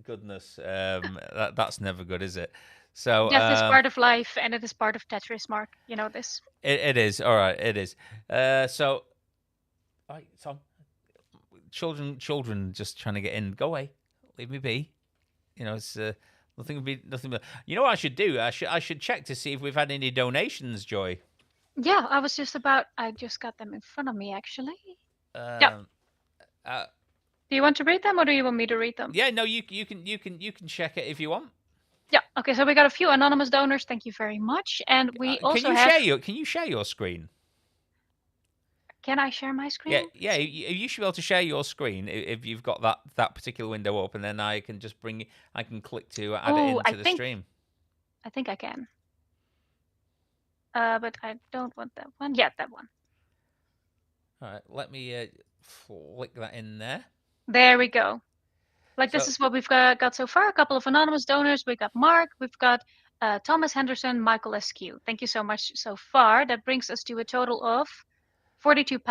Goodness. That's never good, is it? So death is part of life, and it is part of Tetris, Mark. You know this. It is. All right, it is. So, all right, Tom, children just trying to get in. Go away. Leave me be. It's nothing. But you know what I should do? I should check to see if we've had any donations, Joy. Yeah, I just got them in front of me, actually. Yeah. Do you want to read them, or do you want me to read them? Yeah, no, you can check it if you want. Yeah. Okay. So we got a few anonymous donors. Thank you very much. And we also Can you share your screen? Can I share my screen? Yeah. You should be able to share your screen if you've got that particular window open. Then I can just I can click to add it into the stream. I think I can. But I don't want that one. Yeah, that one. All right. Let me flick that in there. There we go. This is what we've got so far. A couple of anonymous donors. We got Mark. We've got Thomas Henderson, Michael Eskew. Thank you so much so far. That brings us to a total of £42.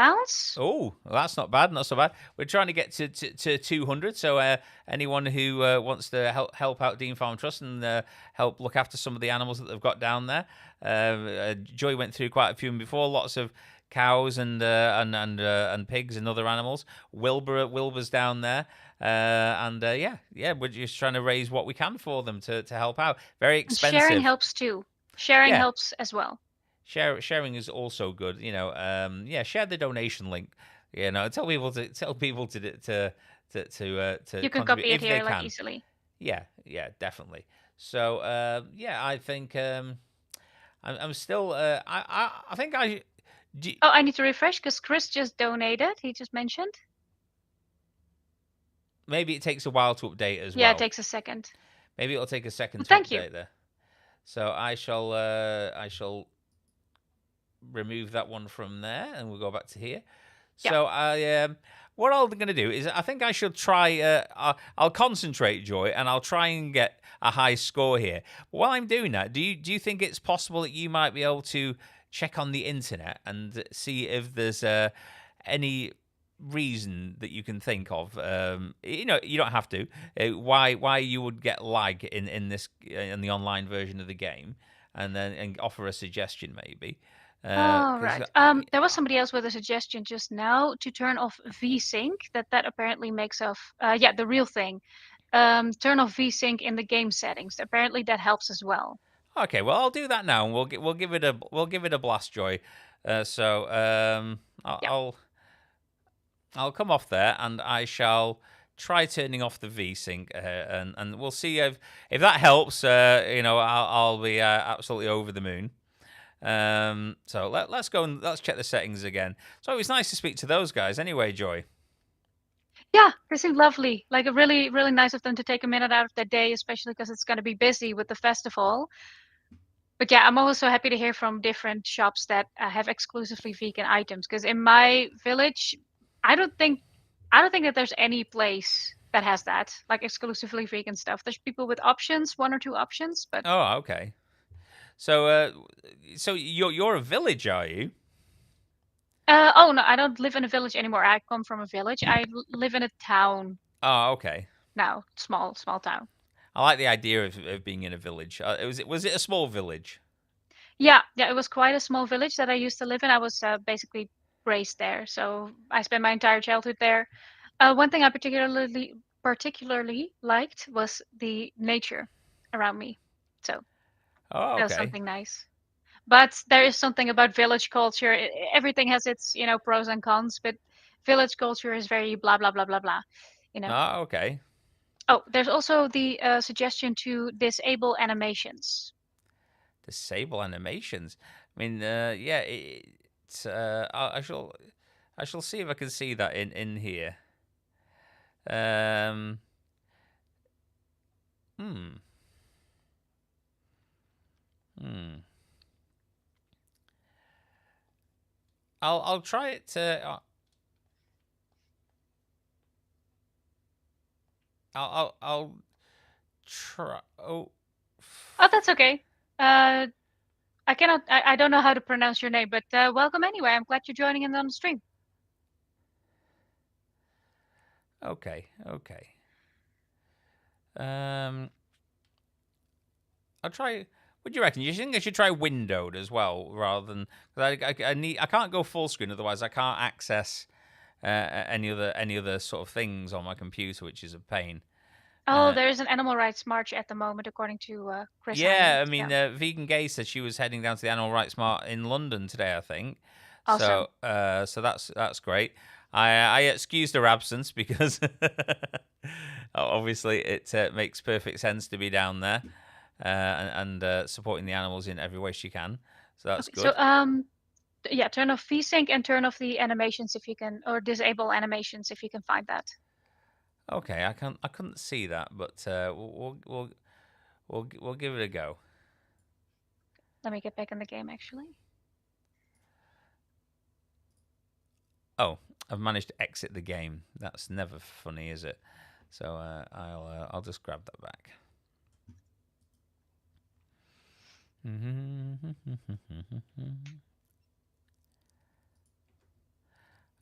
Oh, well, that's not bad. Not so bad. We're trying to get to 200. So anyone who wants to help out Dean Farm Trust and help look after some of the animals that they've got down there. Joy went through quite a few before. Lots of cows and pigs and other animals. Wilbur's down there. We're just trying to raise what we can for them to help out. Very expensive. Sharing helps too. Sharing helps as well. Sharing is also good. Share the donation link. Yeah, no, tell people to You can contribute copy it if they here like can. easily. Yeah, definitely. So yeah, I think I'm still I think I do, Oh, I need to refresh because Chris just donated. He just mentioned. maybe it takes a while to update as Yeah, well. it takes a second. Maybe it'll take a second to Thank update you. there. So I shall remove that one from there, and we'll go back to here. Yeah. So what I'm going to do is I think I should try. I'll concentrate, Joy, and I'll try and get a high score here. While I'm doing that, do you think it's possible that you might be able to check on the internet and see if there's any reason that you can think of? You know, you don't have to. Why you would get lag in this in the online version of the game, and offer a suggestion maybe. Oh, 'Cause, right. There was somebody else with a suggestion just now to turn off VSync. That apparently makes off. Yeah, the real thing. Turn off VSync in the game settings. Apparently that helps as well. Okay, well I'll do that now, and we'll give it a blast, Joy. So I'll come off there, and I shall try turning off the VSync, and we'll see if that helps. You know, I'll be absolutely over the moon. So let's go and let's check the settings again. So it was nice to speak to those guys anyway, Joy. Yeah, they seem lovely. Like really, really nice of them to take a minute out of their day, especially because it's going to be busy with the festival. But yeah, I'm also happy to hear from different shops that have exclusively vegan items. Because in my village, I don't think that there's any place that has that, like exclusively vegan stuff. There's people with options, 1 or 2 options, but Oh, okay. So so you're a village, are you? oh no, I don't live in a village anymore. I come from a village. I live in a town Oh, okay. now, small town. I like the idea of being in a village. Was it a small village? Yeah, it was quite a small village that I used to live in. I was basically raised there, so I spent my entire childhood there. One thing I particularly liked was the nature around me. So Oh, that was okay. something nice. But there is something about village culture. Everything has its, pros and cons, but village culture is very blah blah blah blah blah. Oh, okay. Oh, there's also the suggestion to disable animations. Disable animations. I mean, yeah, it's. I shall see if I can see that in here. Hmm. Hmm. I'll try it. I'll try. Oh. Oh, that's okay. I don't know how to pronounce your name, but welcome anyway. I'm glad you're joining in on the stream. Okay. I'll try. What do you reckon? You think I should try windowed as well, rather than? Cause I can't go full screen, otherwise I can't access any other sort of things on my computer, which is a pain. Oh, there is an animal rights march at the moment, according to Chris. Yeah, I Hyman. mean, Vegan Gay said she was heading down to the Animal Rights March in London today, I think. Awesome. So that's great. I excused her absence because obviously it makes perfect sense to be down there and supporting the animals in every way she can. So that's good. So yeah, turn off VSync and turn off the animations if you can, or disable animations if you can find that. Okay, I couldn't see that, but we'll give it a go. Let me get back in the game, actually. Oh, I've managed to exit the game. That's never funny, is it? So I'll just grab that back.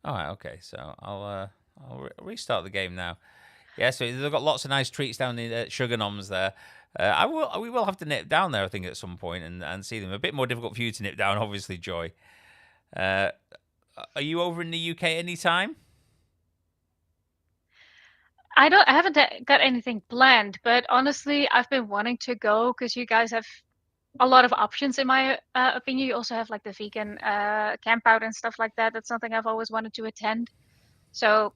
All right, okay. So I'll restart the game now. Yeah, so they've got lots of nice treats down in Sugarnoms there. We will have to nip down there, I think, at some point and see them. A bit more difficult for you to nip down, obviously, Joy. Are you over in the UK anytime? I haven't got anything planned, but honestly, I've been wanting to go because you guys have a lot of options, in my opinion. You also have like the vegan camp out and stuff like that. That's something I've always wanted to attend. So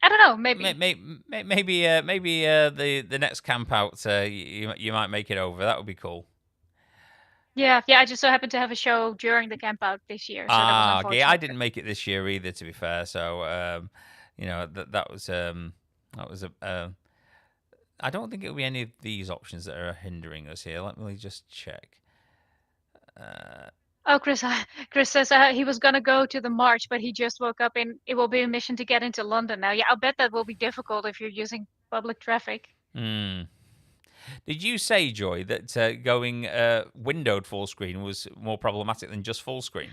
I don't know. Maybe. Maybe the next camp out, you might make it over. That would be cool. Yeah. I just so happened to have a show during the camp out this year, so that was unfortunate. Okay. I didn't make it this year either, to be fair. So, that was I don't think it'll be any of these options that are hindering us here. Let me just check. Oh, Chris says he was gonna go to the march, but he just woke up and it will be a mission to get into London now. Yeah, I'll bet that will be difficult if you're using public traffic. Did you say, Joy, that going windowed full screen was more problematic than just full screen?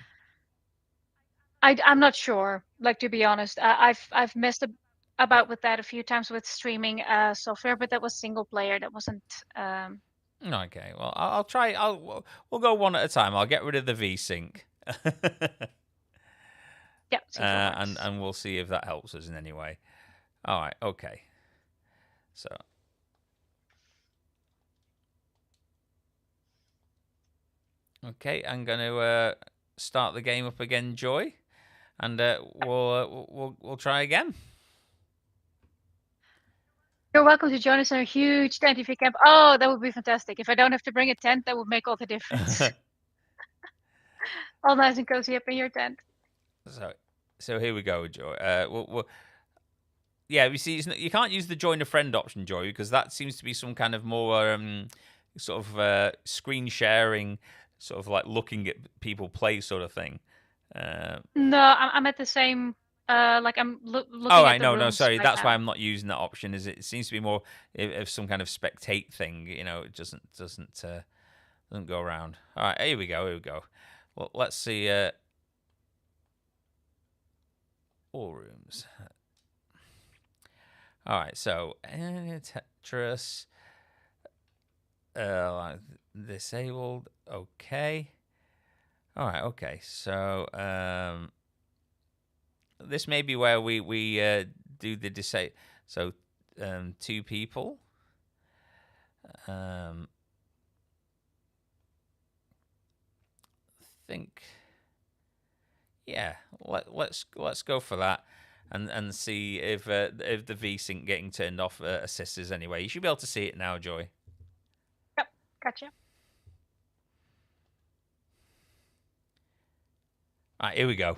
I'm not sure. Like, to be honest, I've messed about with that a few times with streaming software, but that was single player. That wasn't. Okay, well, I'll try. We'll go one at a time. I'll get rid of the VSync. Yeah, see if it works. and we'll see if that helps us in any way. All right, okay. So. Okay, I'm going to start the game up again, Joy, and we'll try again. You're welcome to join us in a huge tent if you camp. Oh, that would be fantastic. If I don't have to bring a tent, that would make all the difference. All nice and cozy up in your tent. So here we go, Joy. Yeah, you see, you can't use the join a friend option, Joy, because that seems to be some kind of more sort of screen sharing, sort of like looking at people play sort of thing. No, I'm at the same. Like I'm looking. Oh, at I know. No, sorry. Right That's now. why I'm not using that option. Is it seems to be more of some kind of spectate thing. It doesn't go around. All right, here we go. Well, let's see. All rooms. All right, so Tetris. Disabled. Okay. All right. Okay. So this may be where we do the disable. So 2 people. Think. Yeah. Let's go for that. And see if the VSync getting turned off assists us anyway. You should be able to see it now, Joy. Yep, gotcha. All right, here we go.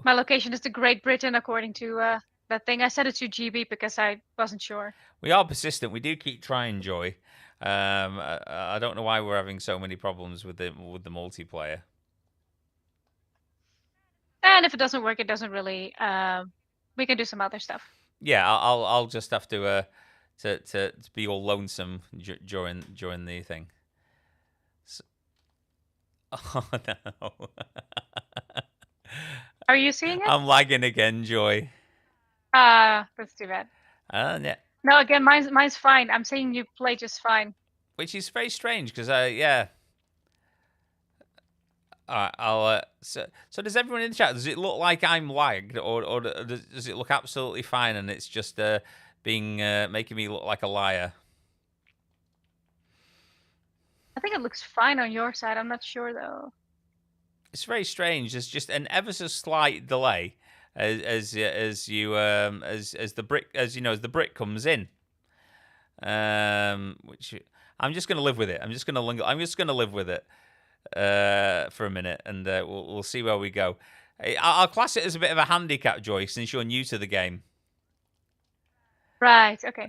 My location is the Great Britain, according to that thing. I set it to GB because I wasn't sure. We are persistent. We do keep trying, Joy. I don't know why we're having so many problems with the multiplayer. And if it doesn't work, it doesn't really. We can do some other stuff. Yeah, I'll just have to be all lonesome during the thing. So... Oh no! Are you seeing it? I'm lagging again, Joy. That's too bad. Yeah. No, again, mine's fine. I'm seeing you play just fine. Which is very strange because yeah. All right, I'll. So does everyone in the chat? Does it look like I'm lagged, or does it look absolutely fine and it's just making me look like a liar? I think it looks fine on your side. I'm not sure though. It's very strange. There's just an ever so slight delay as the brick comes in. Which I'm just gonna live with it. I'm just gonna live with it for a minute, and we'll see where we go. I'll class it as a bit of a handicap, Joy, since you're new to the game. Right. Okay.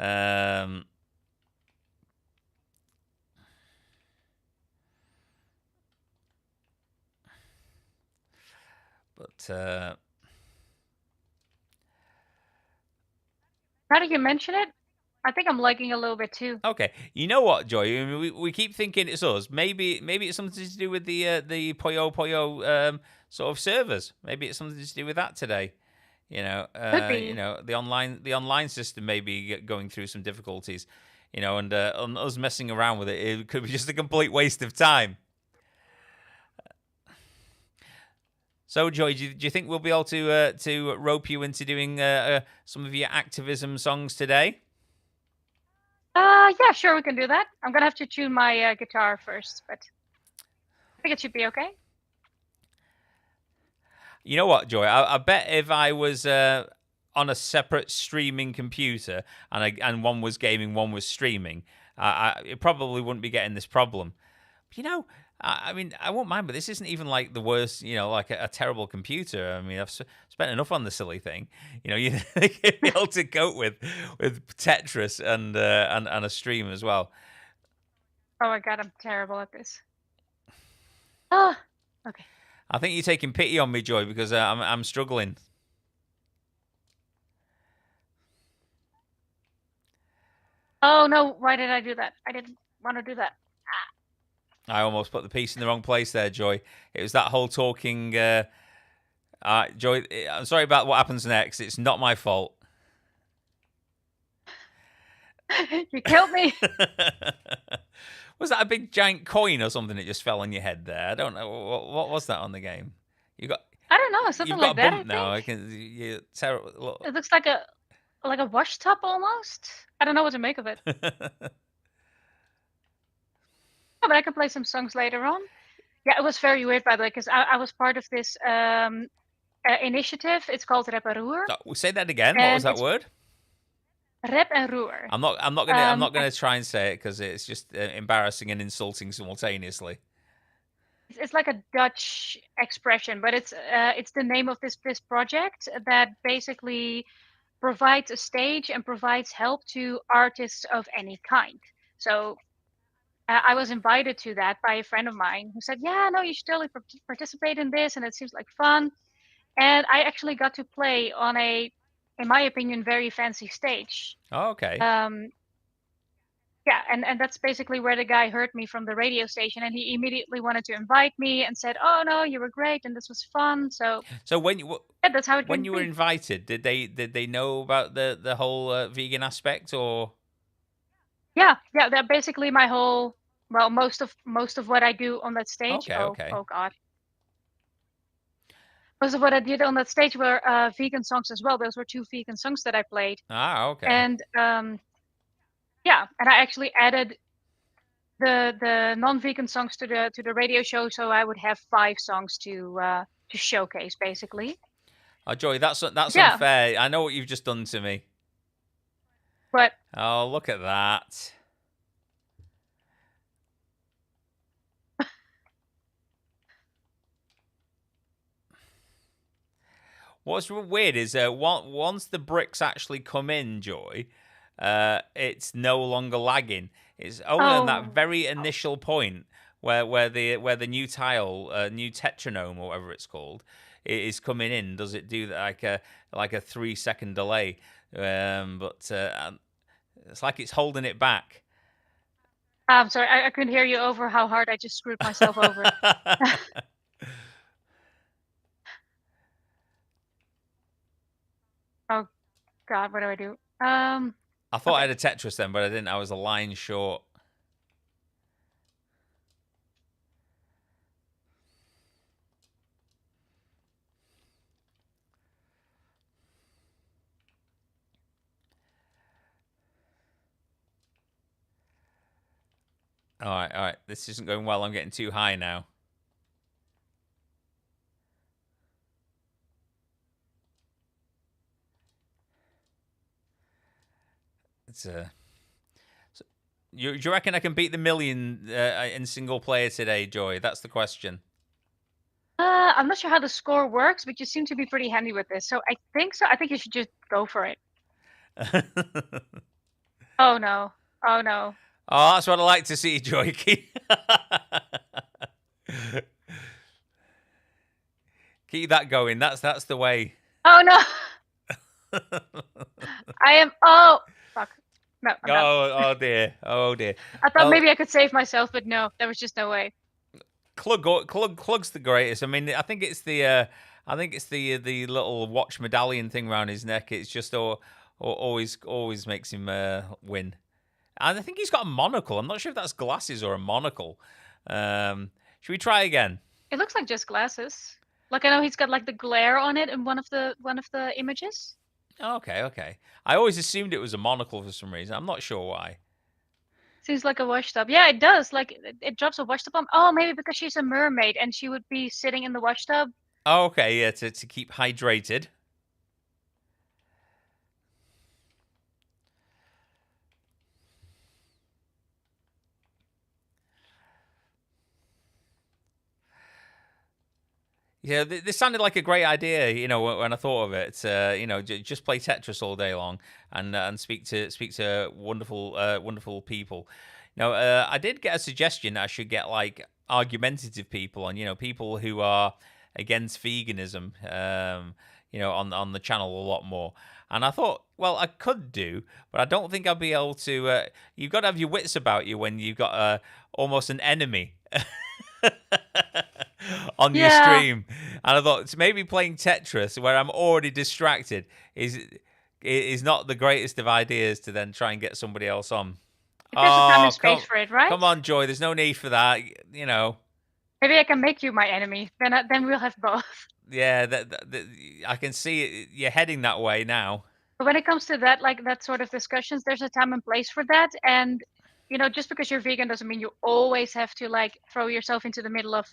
But now that you mention it, I think I'm lagging a little bit too. Okay, you know what, Joy? I mean, we keep thinking it's us. Maybe it's something to do with the Puyo Puyo sort of servers. Maybe it's something to do with that today. The online system may be going through some difficulties. And on us messing around with it, it could be just a complete waste of time. So, Joy, do you think we'll be able to rope you into doing some of your activism songs today? Yeah, sure, we can do that. I'm gonna have to tune my guitar first, but I think it should be okay. You know what, Joy? I bet if I was on a separate streaming computer and one was gaming, one was streaming, it probably wouldn't be getting this problem. But, you know, I mean, I won't mind, but this isn't even like the worst, you know, like a terrible computer. I mean, I've spent enough on the silly thing. You know, you'd be able to cope with Tetris and a stream as well. Oh my god, I'm terrible at this. Oh, okay. I think you're taking pity on me, Joy, because I'm struggling. Oh no, why did I do that? I didn't want to do that. I almost put the piece in the wrong place there, Joy. It was that whole talking. Joy, I'm sorry about what happens next. It's not my fault. You killed me. Was that a big giant coin or something that just fell on your head there? I don't know. What was that on the game? You got. I don't know, something You've like got a that. bump now. You're terrible. It looks like a wash tub almost. I don't know what to make of it. Oh, but I can play some songs later on. Yeah, it was very weird, by the way, because I was part of this initiative. It's called Rep en Roer. Say that again. What was that word? Rep en Roer. I'm not gonna try and say it because it's just embarrassing and insulting simultaneously. It's like a Dutch expression, but it's the name of this project that basically provides a stage and provides help to artists of any kind. So I was invited to that by a friend of mine who said, yeah, no, you should totally participate in this, and it seems like fun. And I actually got to play on a, in my opinion, very fancy stage. Oh, okay. Yeah, and that's basically where the guy heard me from the radio station, and he immediately wanted to invite me and said, oh, no, you were great, and this was fun. So when that's how it when you were invited, did they know about the whole vegan aspect, or? Yeah, that basically my whole, well, most of what I do on that stage. Okay. Oh God. Most of what I did on that stage were vegan songs as well. Those were 2 vegan songs that I played. Ah, okay. And yeah, and I actually added the non-vegan songs to the radio show, so I would have 5 songs to showcase, basically. Oh, Joy, that's unfair. I know what you've just done to me. What? Oh, look at that. What's weird is once the bricks actually come in, Joy, it's no longer lagging. It's only on that very initial point where the new tile, new tetranome or whatever it's called, is coming in. Does it do like a 3-second delay? But it's like it's holding it back. I'm sorry, I couldn't hear you over how hard I just screwed myself over. Oh God, what do I do? I thought I had a Tetris then, but I didn't. I was a line short. All right. This isn't going well. I'm getting too high now. It's do you reckon I can beat the 1 million in single player today, Joy? That's the question. I'm not sure how the score works, but you seem to be pretty handy with this. So I think so. I think you should just go for it. Oh no. Oh no. Oh, that's what I like to see, Joy. Keep that going. That's the way. Oh no. I am. Oh fuck. No. Oh dear. Oh dear. I thought maybe I could save myself, but no, there was just no way. Klug's the greatest. I mean, I think it's the little watch medallion thing around his neck. It's just always makes him win. And I think he's got a monocle. I'm not sure if that's glasses or a monocle. Should we try again? It looks like just glasses. Like I know he's got like the glare on it in one of the images. Okay. I always assumed it was a monocle for some reason. I'm not sure why. Seems like a wash tub. Yeah, it does. Like it drops a wash tub on. Oh, maybe because she's a mermaid and she would be sitting in the wash tub. Oh, okay, yeah, to keep hydrated. Yeah, this sounded like a great idea. When I thought of it, just play Tetris all day long and speak to wonderful people. I did get a suggestion that I should get like argumentative people on. People who are against veganism. On the channel a lot more. And I thought, well, I could do, but I don't think I'll be able to. You've got to have your wits about you when you've got almost an enemy. On your stream, and I thought maybe playing Tetris, where I'm already distracted, is not the greatest of ideas to then try and get somebody else on. There's a time and space for it, right? Come on, Joy. There's no need for that. Maybe I can make you my enemy. Then we'll have both. Yeah, I can see it, you're heading that way now. But when it comes to that, like that sort of discussions, there's a time and place for that. And just because you're vegan doesn't mean you always have to like throw yourself into the middle of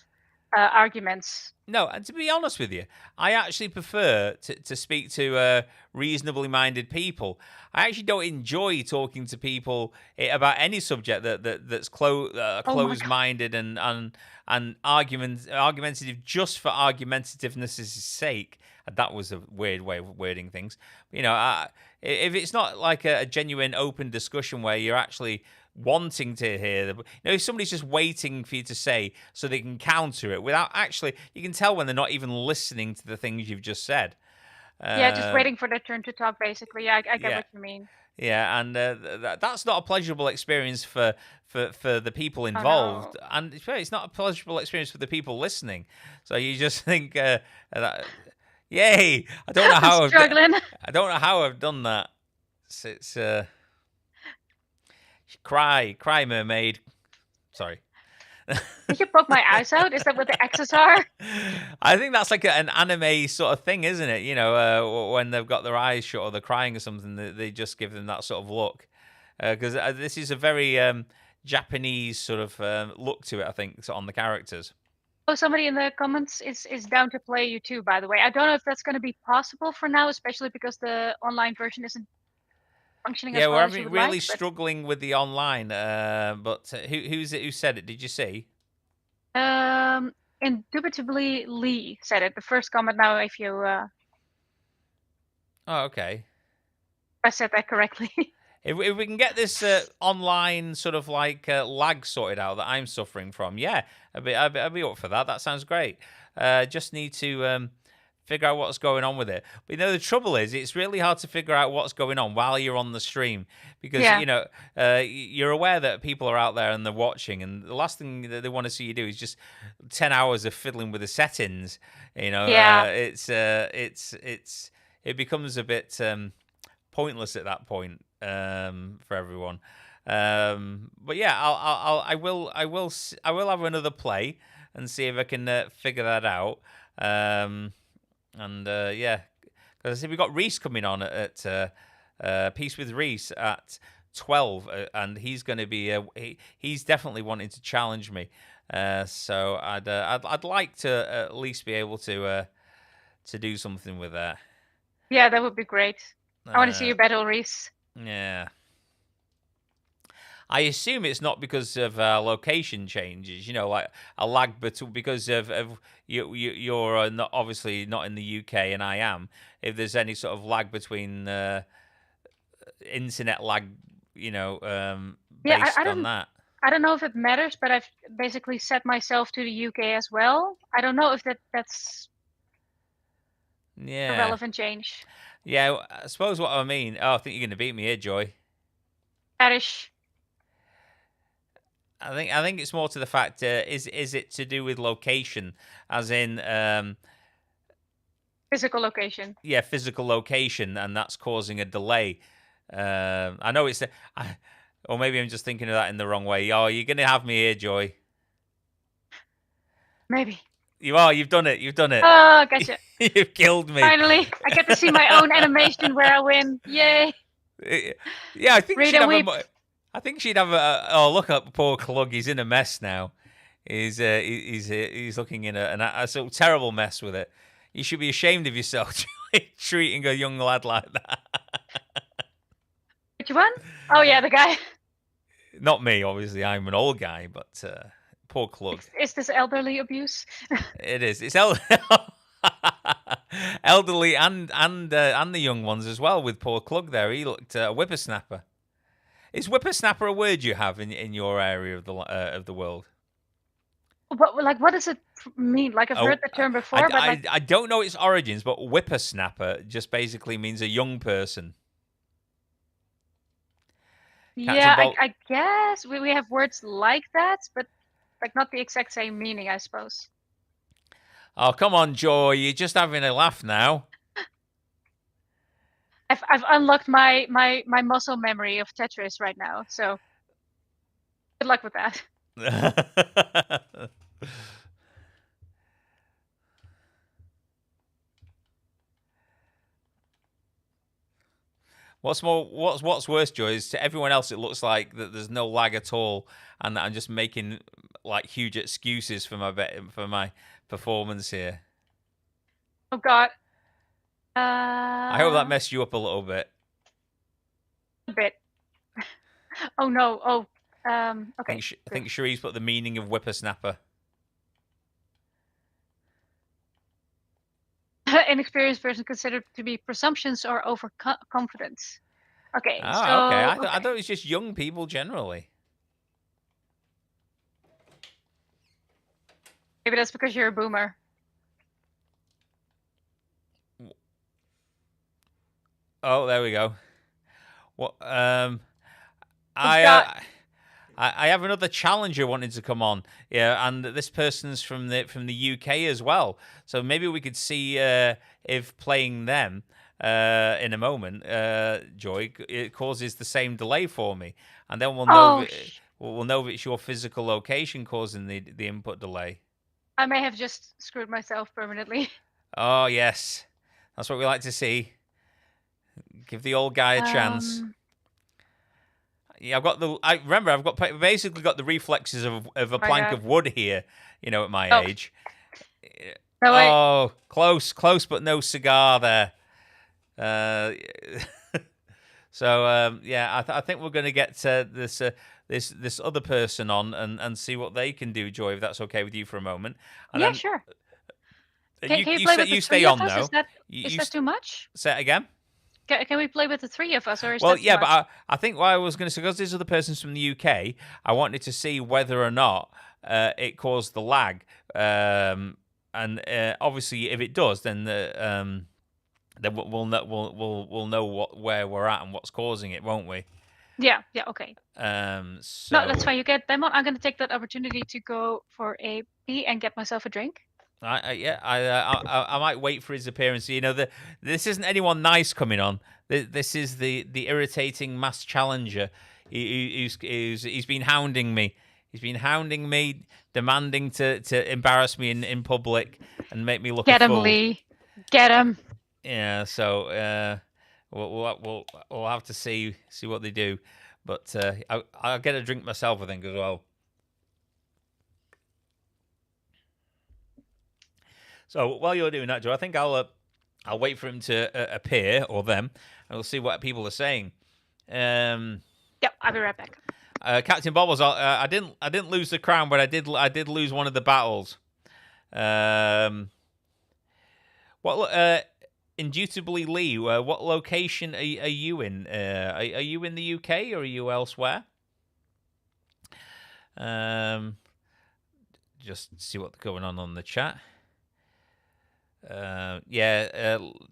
arguments. No, and to be honest with you, I actually prefer to speak to reasonably minded people. I actually don't enjoy talking to people about any subject that's closed-minded and argumentative just for argumentativeness' sake. That was a weird way of wording things. If it's not like a genuine open discussion where you're actually wanting to hear if somebody's just waiting for you to say so they can counter it without actually, you can tell when they're not even listening to the things you've just said. Just waiting for their turn to talk, basically. I get what you mean. Yeah, and that's not a pleasurable experience for the people involved, and it's not a pleasurable experience for the people listening. So you just think, yay! I don't know how I don't know how I've done that. It's Cry, mermaid. Sorry. Did you poke my eyes out? Is that what the X's are? I think that's like an anime sort of thing, isn't it? When they've got their eyes shut or they're crying or something, they just give them that sort of look. Because this is a very Japanese sort of look to it, I think, on the characters. Oh, somebody in the comments is down to play you too, by the way. I don't know if that's going to be possible for now, especially because the online version isn't functioning as well as you would we're really like, struggling with the online. But who's it who said it? Did you see? Indubitably Lee said it. The first comment now, if you Oh, okay. I said that correctly. If we can get this online sort of like lag sorted out that I'm suffering from, yeah, I'd be up for that. That sounds great. Just need to figure out what's going on with it. But the trouble is, it's really hard to figure out what's going on while you're on the stream because you're aware that people are out there and they're watching, and the last thing that they want to see you do is just 10 hours of fiddling with the settings. It becomes a bit pointless at that point for everyone. But yeah, I will have another play and see if I can figure that out. Yeah, because I see we've got Rhys coming on at Peace with Rhys at 12, and he's going to be he's definitely wanting to challenge me. So I'd like to at least be able to do something with that. Yeah, that would be great. I want to see you battle Rhys. Yeah. I assume it's not because of location changes, like a lag, but because of you're not, obviously not in the UK and I am. If there's any sort of lag between internet lag, based on that. I don't know if it matters, but I've basically set myself to the UK as well. I don't know if that's a relevant change. Yeah, I suppose what I mean. Oh, I think you're going to beat me here, Joy. Parish. I think it's more to the fact, is it to do with location, as in physical location? Yeah, physical location, and that's causing a delay. I know it's, or maybe I'm just thinking of that in the wrong way. Oh, you're gonna have me here, Joy. Maybe. You are. You've done it. You've done it. Oh, gotcha. You've killed me. Finally, I get to see my own animation where I win. Yay! Yeah, I think I think she'd have a. Oh, look at poor Clug. He's in a mess now. He's looking in a terrible mess with it. You should be ashamed of yourself treating a young lad like that. Which one? Oh yeah, the guy. Not me, obviously. I'm an old guy, but poor Clug. Is this elderly abuse? It is. It's elderly and the young ones as well. With poor Clug there, he looked a whippersnapper. Is whippersnapper a word you have in your area of the world? But like, what does it mean? Like, I've heard the term before, but like, I don't know its origins, but whippersnapper just basically means a young person. yeah, I guess we have words like that, but like not the exact same meaning, I suppose. Oh, come on, Joy. You're just having a laugh now. I've unlocked my muscle memory of Tetris right now, so good luck with that. What's worse, Joy, is to everyone else it looks like that there's no lag at all, and that I'm just making like huge excuses for my performance here. Oh God. I hope that messed you up a little bit. A bit. Oh no. Oh. Okay. I think Cherie's put the meaning of whippersnapper. Inexperienced person considered to be presumptions or overconfidence. Okay. Oh, so, okay. I thought it was just young people generally. Maybe that's because you're a boomer. Oh, there we go. What? I have another challenger wanting to come on. Yeah, and this person's from the UK as well. So maybe we could see if playing them in a moment, Joy, it causes the same delay for me, and then we'll know we'll know if it's your physical location causing the input delay. I may have just screwed myself permanently. Oh yes, that's what we like to see. Give the old guy a chance. Yeah, I've basically got the reflexes of a plank of wood here, at my age. No, close, but no cigar there. So yeah, I think we're going to get this other person on and see what they can do, Joy, if that's okay with you for a moment. And yeah, then, sure. Can you play with the stay three on of us? though. Is that too much? Say it again. Can we play with the three of us, or is well, that too yeah, much? but I think what I was going to say, because these are the persons from the UK, I wanted to see whether or not it caused the lag, and obviously, if it does, then we'll know where we're at and what's causing it, won't we? Yeah, okay. So No, that's fine. You get them on. I'm going to take that opportunity to go for a pee and get myself a drink. I might wait for his appearance. This isn't anyone nice coming on. This is the irritating mass challenger. He's been hounding me. He's been hounding me, demanding to embarrass me in public and make me look a fool. Get him, Lee. Get him. Yeah. So we'll have to see what they do. But I'll get a drink myself, I think, as well. So while you're doing that, Joe, I think I'll wait for him to appear, or them, and we'll see what people are saying. Yep, I'll be right back. Captain Bobbles, I didn't lose the crown, but I did lose one of the battles. Indubitably, Lee, what location are you in? Are you in the UK or are you elsewhere? Just see what's going on the chat.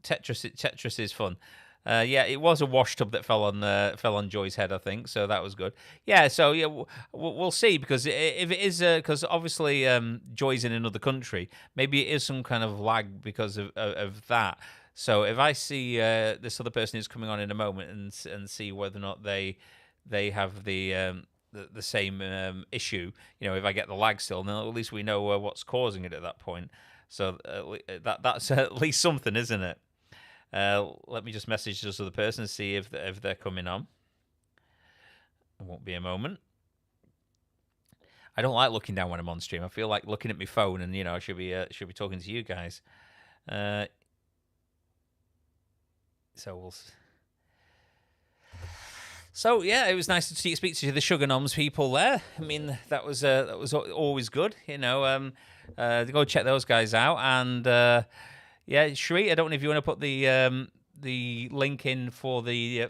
Tetris is fun. Yeah, it was a wash tub that fell on Joy's head, I think. So that was good. Yeah, so yeah, we'll see, because if it is, because obviously Joy's in another country, maybe it is some kind of lag because of that. So if I see this other person who's coming on in a moment and see whether or not they have the same issue, if I get the lag still, then at least we know what's causing it at that point. So that's at least something, isn't it? Let me just message this other person and see if they're coming on. It won't be a moment. I don't like looking down when I'm on stream. I feel like looking at my phone, and I should be talking to you guys. So we'll. So yeah, it was nice to speak to the Sugarnoms people there. I mean, that was always good. Go check those guys out. And yeah, Shri, I don't know if you want to put the link in for the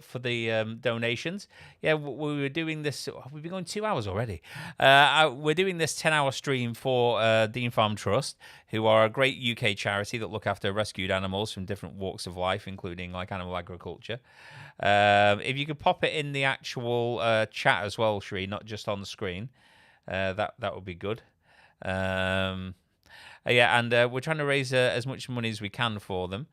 donations. Yeah, we were doing this. We've been going 2 hours already. We're doing this 10-hour stream for Dean Farm Trust, who are a great UK charity that look after rescued animals from different walks of life, including like animal agriculture. If you could pop it in the actual chat as well, Shri, not just on the screen, that would be good. Yeah, and we're trying to raise as much money as we can for them.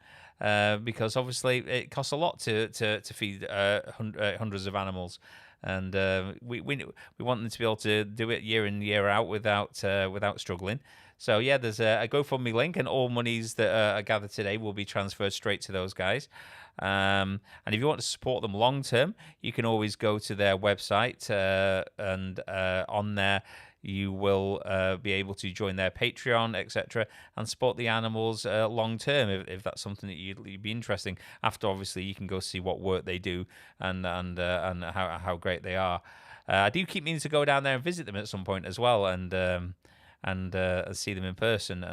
Because obviously it costs a lot to feed hundreds of animals, and we want them to be able to do it year in year out without struggling. So yeah, there's a GoFundMe link, and all monies that are gathered today will be transferred straight to those guys. And if you want to support them long term, you can always go to their website, and on there you will be able to join their Patreon, etc., and support the animals long term if that's something that you'd be interesting. After, obviously, you can go see what work they do and how great they are. I do keep meaning to go down there and visit them at some point as well, and see them in person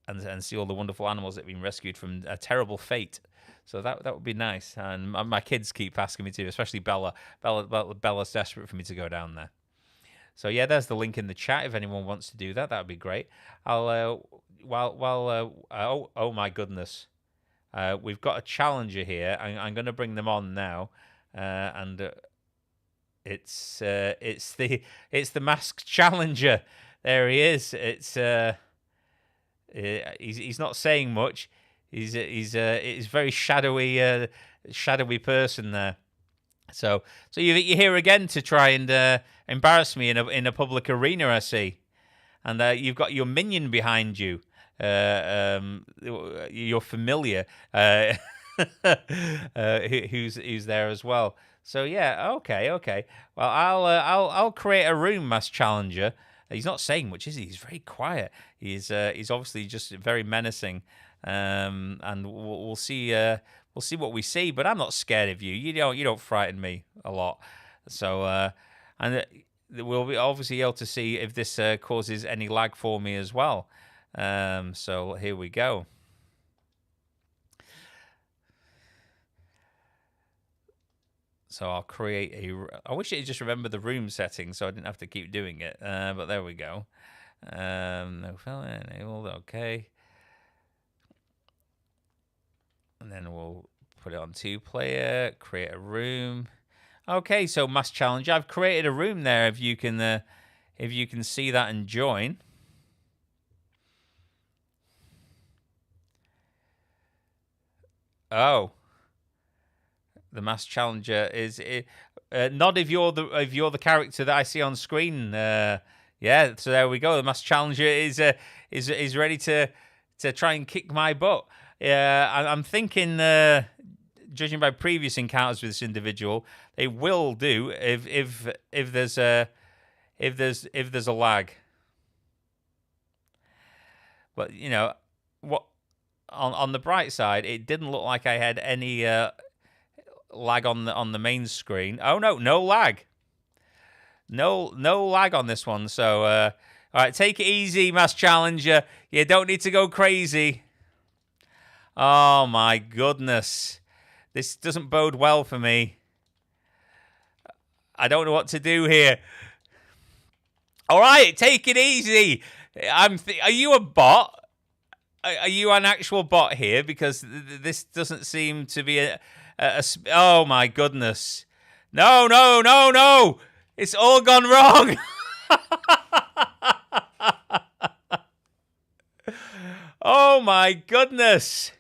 and see all the wonderful animals that have been rescued from a terrible fate. So that would be nice. And my kids keep asking me to, especially Bella. Bella's desperate for me to go down there. So yeah, there's the link in the chat if anyone wants to do that. That would be great. I'll oh my goodness, we've got a challenger here. I'm going to bring them on now, and it's the masked challenger. There he is. He's not saying much. He's very shadowy person there. So you're here again to try and embarrass me in a public arena, I see. And you've got your minion behind you, your familiar, who's there as well. So yeah, okay. Well, I'll create a room, Mass Challenger. He's not saying much, is he? He's very quiet. He's obviously just very menacing, and we'll see. We'll see what we see, but I'm not scared of you. You don't frighten me a lot. So, and we'll be obviously able to see if this causes any lag for me as well. So here we go. So I'll create I wish it just remembered the room settings so I didn't have to keep doing it. But there we go. No fella enabled. Okay. And then we'll put it on 2-player, create a room. Okay, so Mass Challenge. I've created a room there if you can see that and join. Oh. The Mass Challenger is nod if you're the character that I see on screen. Yeah, so there we go. The Mass Challenger is ready to try and kick my butt. I'm thinking, judging by previous encounters with this individual, they will do if there's a lag. But you know what? On the bright side, it didn't look like I had any lag on the main screen. Oh no lag. No lag on this one. So all right, take it easy, Mass Challenger. You don't need to go crazy. Oh my goodness. This doesn't bode well for me. I don't know what to do here. All right, take it easy. Are you a bot? Are you an actual bot here? Because this doesn't seem to be oh my goodness. No. It's all gone wrong. Oh my goodness.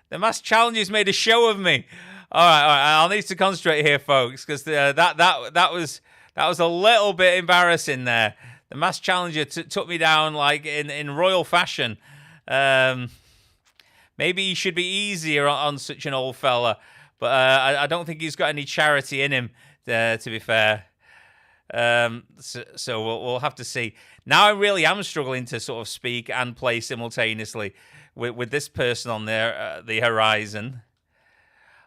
The Mass Challenger's made a show of me. All right. I'll need to concentrate here, folks, because that was a little bit embarrassing there. The Mass Challenger took me down like in royal fashion. Maybe he should be easier on such an old fella, but I don't think he's got any charity in him. To be fair, So we'll have to see. Now I really am struggling to sort of speak and play simultaneously with this person on there, the horizon.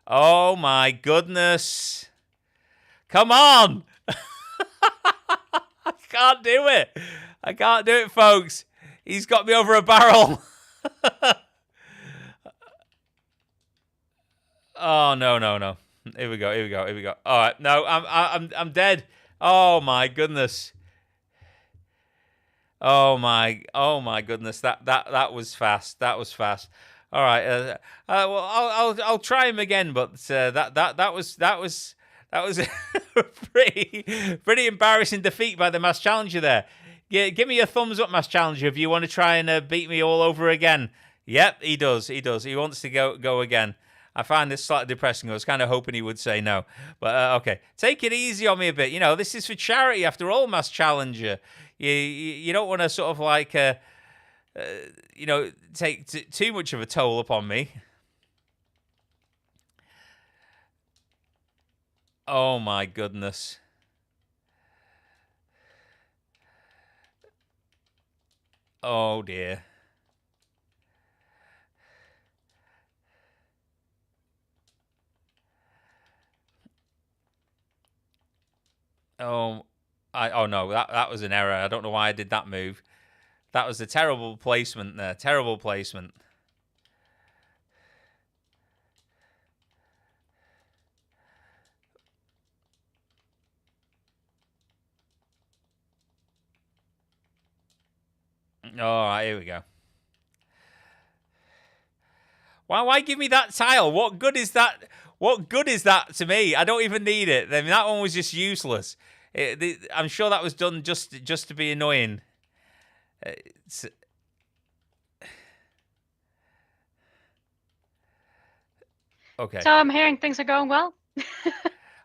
Oh my goodness! Come on! I can't do it. I can't do it, folks. He's got me over a barrel. Oh no. Here we go. All right, no, I'm dead. Oh my goodness. Oh my goodness. That was fast. That was fast. All right. Well, I'll try him again, but that was a pretty embarrassing defeat by the Mass Challenger there. Yeah, give me a thumbs up, Mass Challenger, if you want to try and beat me all over again. Yep, he does. He wants to go again. I find this slightly depressing. I was kind of hoping he would say no. But, okay. Take it easy on me a bit. You know, this is for charity after all, Mass Challenger. You don't want to sort of like, take too much of a toll upon me. Oh, my goodness. Oh, dear. Oh no, that was an error. I don't know why I did that move. That was a terrible placement there. Terrible placement. All right, here we go. Why give me that tile? What good is that? What good is that to me? I don't even need it. I mean, that one was just useless. I'm sure that was done just to be annoying. Okay. So I'm hearing things are going well.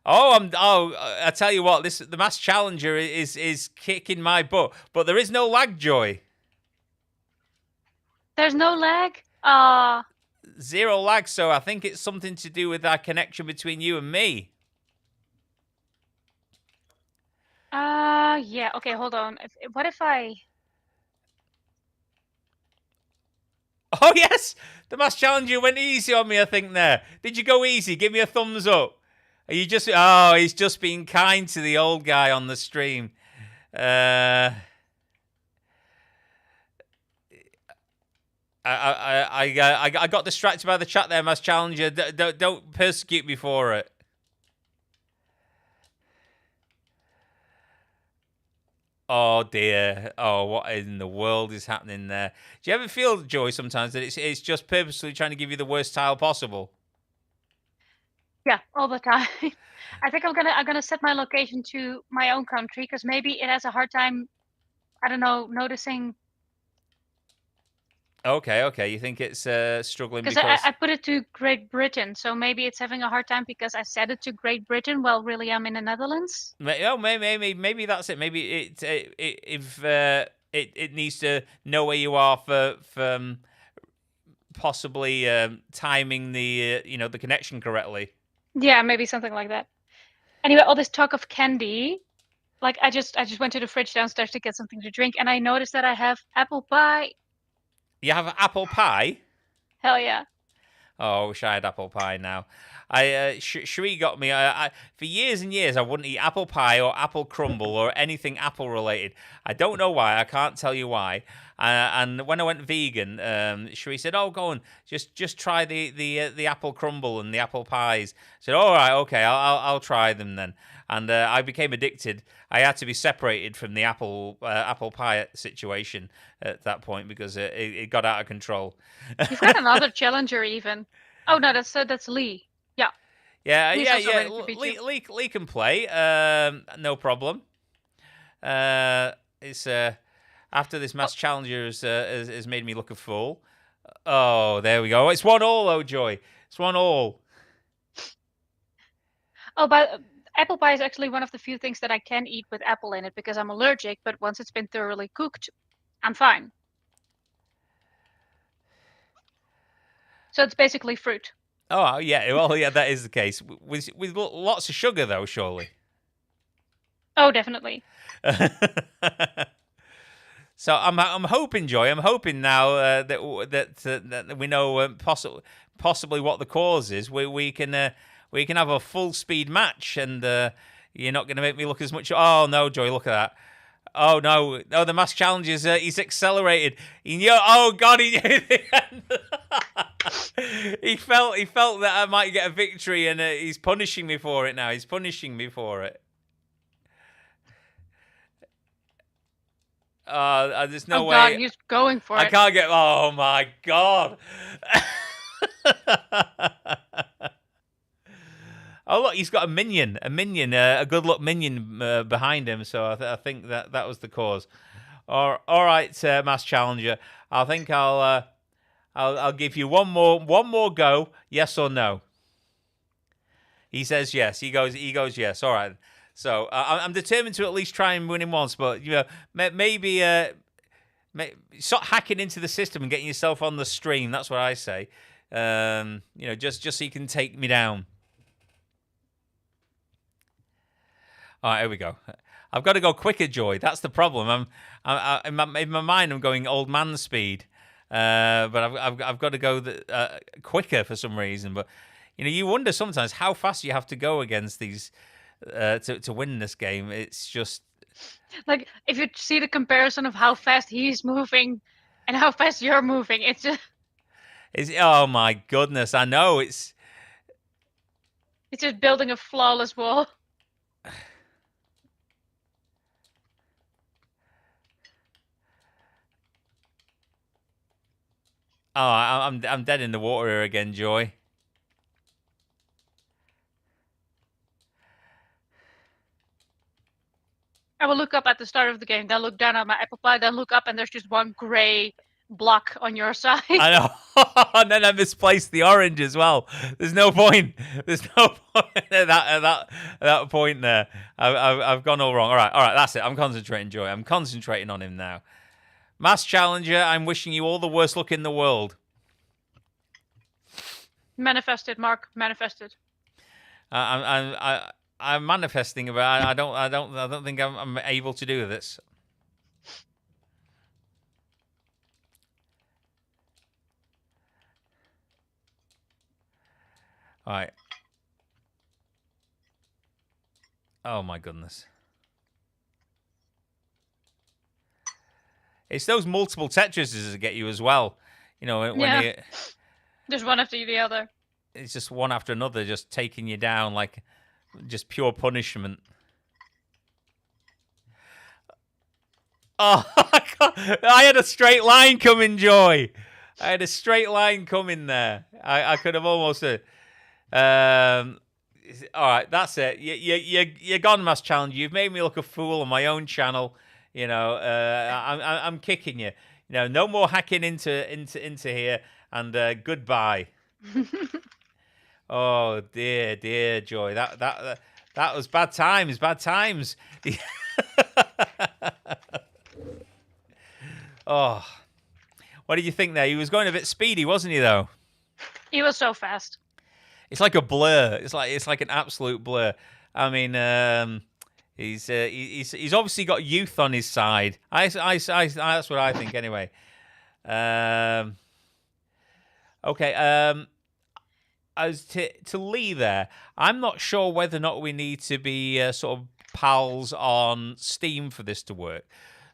I tell you what, the Mass Challenger is kicking my butt, but there is no lag, Joy. There's no lag. Zero lag, so I think it's something to do with our connection between you and me. Yeah. Okay, hold on. What if I? Oh yes, the Mass Challenger went easy on me. I think there. Did you go easy? Give me a thumbs up. Are you just? Oh, he's just being kind to the old guy on the stream. I got distracted by the chat there, Mass Challenger. Don't persecute me for it. Oh dear. Oh, what in the world is happening there? Do you ever feel, Joy, sometimes that it's just purposely trying to give you the worst tile possible? Yeah, all the time. I think I'm gonna set my location to my own country because maybe it has a hard time. I don't know, noticing. Okay. You think it's struggling Because because I put it to Great Britain, so maybe it's having a hard time because I set it to Great Britain. Well, really, I'm in the Netherlands. Maybe that's it. Maybe it needs to know where you are for possibly timing the the connection correctly. Yeah, maybe something like that. Anyway, all this talk of candy, like I just went to the fridge downstairs to get something to drink, and I noticed that I have apple pie. You have apple pie? Hell yeah. Oh, I wish I had apple pie now. Sheree got me. For years and years, I wouldn't eat apple pie or apple crumble or anything apple related. I don't know why. I can't tell you why. And when I went vegan, Sheree said, "Oh, go on, just try the apple crumble and the apple pies." I said, "All right, okay, I'll try them then." And I became addicted. I had to be separated from the apple pie situation at that point because it got out of control. You've got another challenger even. Oh no, that's Lee. Yeah. Yeah. Lee can play. No problem. It's after this Mass Challenger has made me look a fool. Oh, there we go. It's 1-1, though, Joy. It's 1-1. Oh, but apple pie is actually one of the few things that I can eat with apple in it because I'm allergic. But once it's been thoroughly cooked, I'm fine. So it's basically fruit. Oh, yeah. Well, yeah, that is the case. With lots of sugar, though, surely. Oh, definitely. So I'm hoping, Joy. I'm hoping now that we know possibly what the cause is. We can have a full speed match, and you're not going to make me look as much. Oh no, Joy! Look at that. Oh no! No, the mask challenge is he's accelerated. Oh God! He felt that I might get a victory, and he's punishing me for it now. He's punishing me for it. There's no way. Oh God, he's going for it. I can't get. Oh my God! Oh look, he's got a minion, a good luck minion behind him. So I think that was the cause. All right, Mass Challenger. I think I'll give you one more go. Yes or no? He says yes. He goes yes. All right. So I'm determined to at least try and win him once, but maybe stop hacking into the system and getting yourself on the stream. That's what I say. Just so you can take me down. All right, here we go. I've got to go quicker, Joy. That's the problem. In my mind, I'm going old man speed, but I've got to go quicker for some reason. But you wonder sometimes how fast you have to go against these to win this game. It's just like if you see the comparison of how fast he's moving and how fast you're moving, it's just. Oh my goodness! I know it's just building a flawless wall. Oh, I'm dead in the water here again, Joy. I will look up at the start of the game, then look down at my apple pie, then look up, and there's just one gray block on your side. I know. And then I misplaced the orange as well. There's no point. There's no point at that point there. I've gone all wrong. All right, that's it. I'm concentrating, Joy. I'm concentrating on him now. Mass Challenger, I'm wishing you all the worst luck in the world. Manifested, Mark. Manifested. I'm manifesting, but I don't think I'm able to do this. All right. Oh my goodness. It's those multiple Tetrises that get you as well. When just one after the other. It's just one after another, just taking you down like just pure punishment. Oh, I had a straight line coming, Joy. I had a straight line coming there. I could have almost. All right, that's it. You're gone, Mass Challenge. You've made me look a fool on my own channel. I'm kicking you. No more hacking into here. And goodbye. Oh dear, Joy. That was bad times. Bad times. Oh, what did you think there? He was going a bit speedy, wasn't he? Though he was so fast. It's like a blur. It's like an absolute blur. I mean, he's obviously got youth on his side. That's what I think anyway. Okay. As to Lee there, I'm not sure whether or not we need to be sort of pals on Steam for this to work.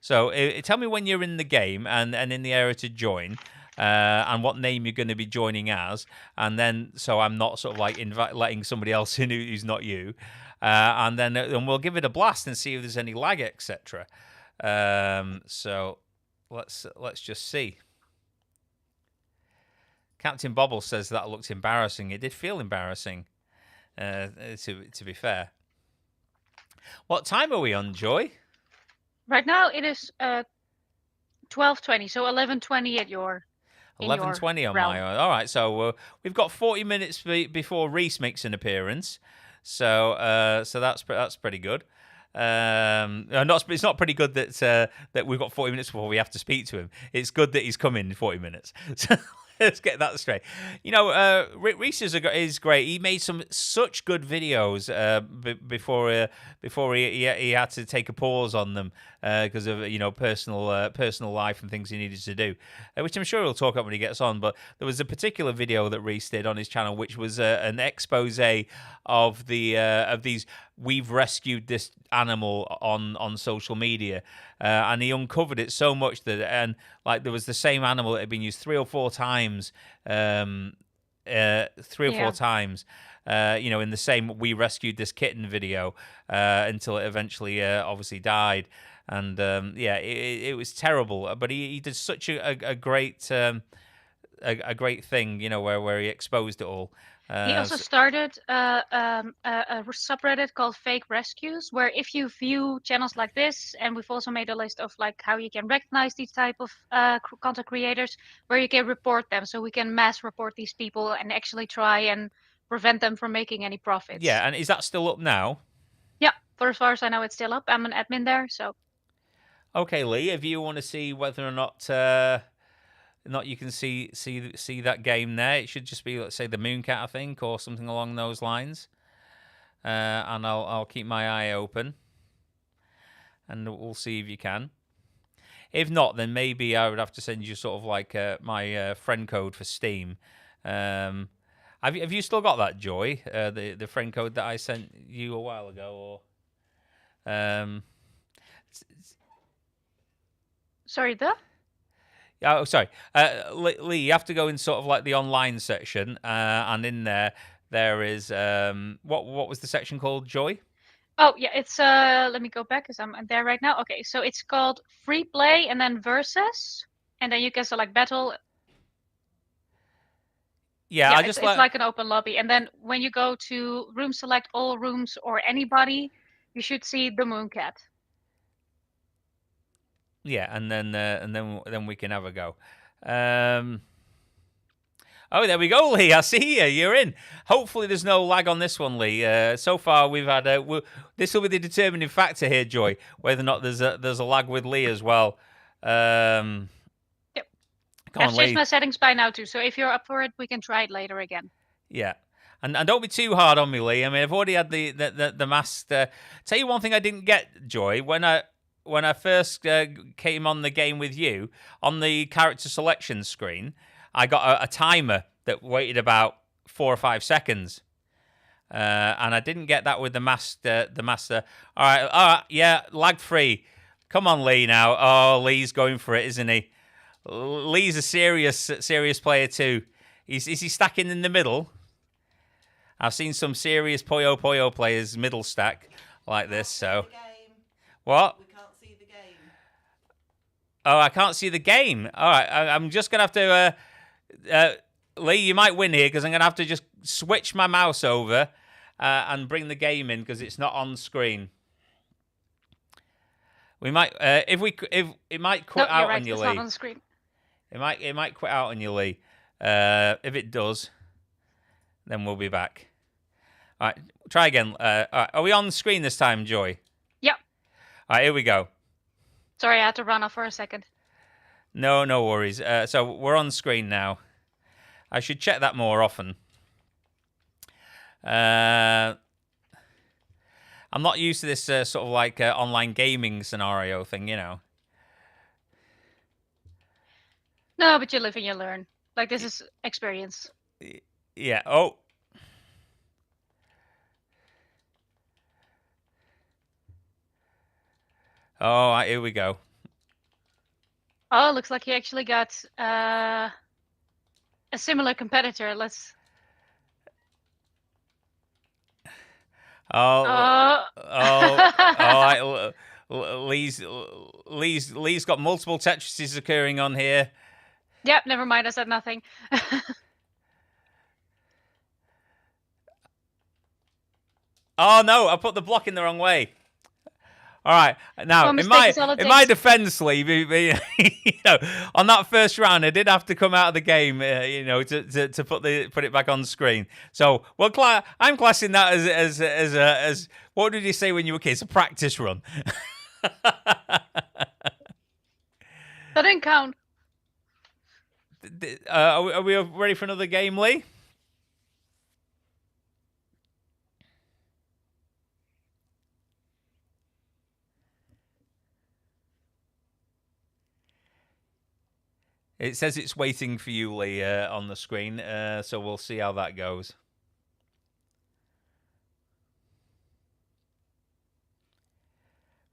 So tell me when you're in the game and in the area to join, and what name you're going to be joining as, and then so I'm not sort of like letting somebody else in who's not you, and then we'll give it a blast and see if there's any lag, etc. So let's just see. Captain Bobble says that looked embarrassing. It did feel embarrassing, to be fair. What time are we on, Joy? Right now it is 12:20, so 11:20 at your 11:20 on my own. All right, so we've got 40 minutes before Rhys makes an appearance. So that's pretty good. It's not pretty good that we've got 40 minutes before we have to speak to him. It's good that he's come in 40 minutes. Let's get that straight. You know, Rhys is great. He made such good videos before he had to take a pause on them because of personal life and things he needed to do, which I'm sure he'll talk about when he gets on. But there was a particular video that Rhys did on his channel, which was an expose of these. We've rescued this animal on social media, and he uncovered it so much that there was the same animal that had been used 3 or 4 times, in the same "we rescued this kitten" video until it eventually obviously died, and it was terrible. But he did such a great a great thing, where he exposed it all. He also started a subreddit called Fake Rescues, where if you view channels like this, and we've also made a list of like how you can recognize these type of content creators, where you can report them, so we can mass report these people and actually try and prevent them from making any profits. Yeah, and is that still up now? Yeah, for as far as I know, it's still up. I'm an admin there, so. Okay, Lee, if you want to see whether or not you can see that game there, it should just be, let's say, the Mooncat, I think, or something along those lines. And I'll keep my eye open, and we'll see if you can. If not, then maybe I would have to send you sort of like my friend code for Steam. Have you still got that, Joy? The friend code that I sent you a while ago, or Sorry, Oh, sorry. Lee, you have to go in sort of like the online section, and in there is what was the section called, Joy? Oh yeah, it's let me go back because I'm there right now. Okay, so it's called Free Play and then Versus, and then you can select Battle. Yeah, it's like an open lobby, and then when you go to room select all rooms or anybody, you should see the Mooncat. Yeah, and then we can have a go. Oh, there we go, Lee. I see you. You're in. Hopefully, there's no lag on this one, Lee. So far, we've had this will be the determining factor here, Joy, whether or not there's a lag with Lee as well. Yep. I've changed my settings by now too, so if you're up for it, we can try it later again. Yeah. And don't be too hard on me, Lee. I mean, I've already had the master. Tell you one thing I didn't get, Joy, when I first came on the game with you, on the character selection screen, I got a timer that waited about 4 or 5 seconds, and I didn't get that with the master. All right, yeah, lag free. Come on, Lee. Now, oh, Lee's going for it, isn't he? Lee's a serious player too. Is he stacking in the middle? I've seen some serious Puyo Puyo players middle stack like this. So, what? Oh, I can't see the game. All right, I'm just going to have to... Lee, you might win here because I'm going to have to just switch my mouse over and bring the game in because it's not on screen. We might... if it might quit out on you, Lee. It's not on the screen. It might quit out on you, Lee. If it does, then we'll be back. All right, try again. All right, are we on the screen this time, Joy? Yep. All right, here we go. Sorry, I had to run off for a second. No worries. So we're on screen now. I should check that more often. I'm not used to this sort of like online gaming scenario thing, you know. No, but you live and you learn. Like, this is experience. Yeah. Oh. Oh, here we go. Oh, looks like he actually got a similar competitor. Let's. Lee's got multiple Tetrises occurring on here. Yep, never mind. I said nothing. Oh no, I put the block in the wrong way. All right, now in my defence, Lee, you know, on that first round, I did have to come out of the game, you know, to put it back on screen. So, well, I'm classing that as what did you say when you were kids? A practice run. That didn't count. Are we ready for another game, Lee? It says it's waiting for you, Lee, on the screen, so we'll see how that goes.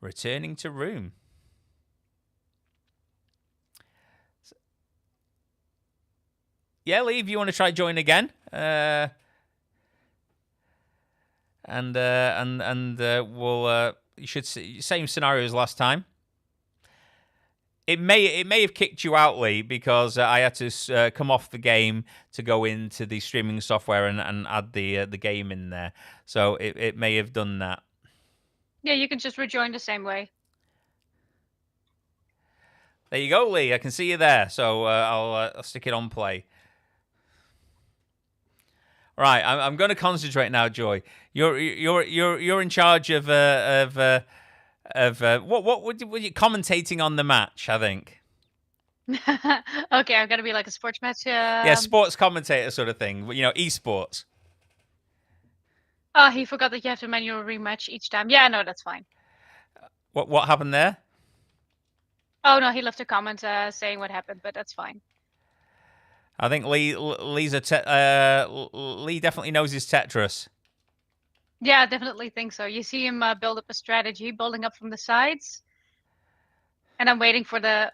Returning to room. Yeah, Lee, if you want to try join again, and we'll you should see same scenario as last time. It may have kicked you out, Lee, because I had to come off the game to go into the streaming software and add the game in there. So it may have done that. Yeah, you can just rejoin the same way. There you go, Lee. I can see you there. So I'll stick it on play. Right, I'm going to concentrate now, Joy. You're in charge of what would you commentating on the match? I think. Okay, I'm gonna be like a sports match. Yeah, sports commentator sort of thing. You know, esports. Oh, he forgot that you have to manual rematch each time. Yeah, no, that's fine. What happened there? Oh no, he left a comment saying what happened, but that's fine. I think Lee definitely knows his Tetris. Yeah, I definitely think so. You see him build up a strategy, building up from the sides. And I'm waiting for the...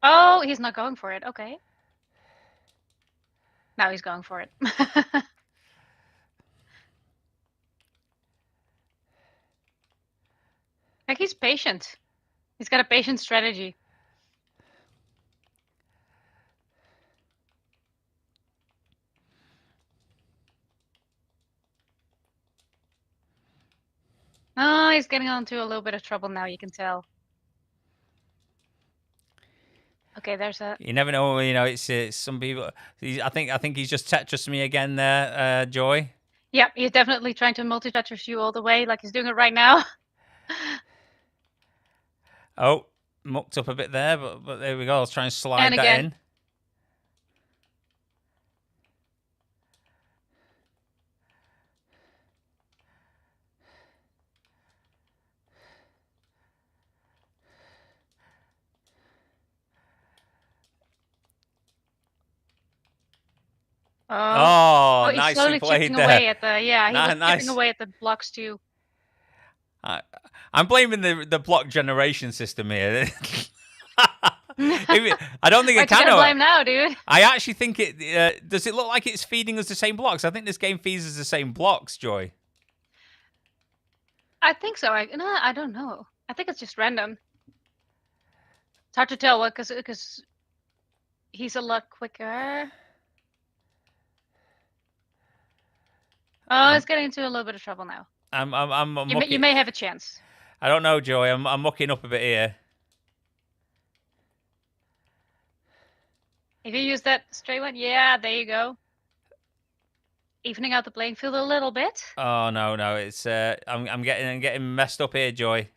Oh, he's not going for it. Okay. Now he's going for it. Like, he's patient. He's got a patient strategy. Oh, he's getting into a little bit of trouble now, you can tell. Okay, there's a... You never know, you know, it's some people... I think he's just Tetris me again there, Joy. Yeah, he's definitely trying to multi-Tetris you all the way, like he's doing it right now. Oh, mucked up a bit there, but there we go. Let's try and slide And that again. in. Oh, he's nicely slowly played chipping there. away at the... Yeah, he was Nice. chipping away at the blocks too. I'm blaming the block generation system here. I don't think it What you can. gonna blame now, dude? I actually think it... does it look like it's feeding us the same blocks? I think this game feeds us the same blocks, Joy. I think so. I don't know. I think it's just random. It's hard to tell because he's a lot quicker. Oh, it's getting into a little bit of trouble now. You may have a chance. I don't know, Joy. I'm mucking up a bit here. If you use that straight one, yeah, there you go. Evening out the playing field a little bit. Oh no, it's I'm getting messed up here, Joy.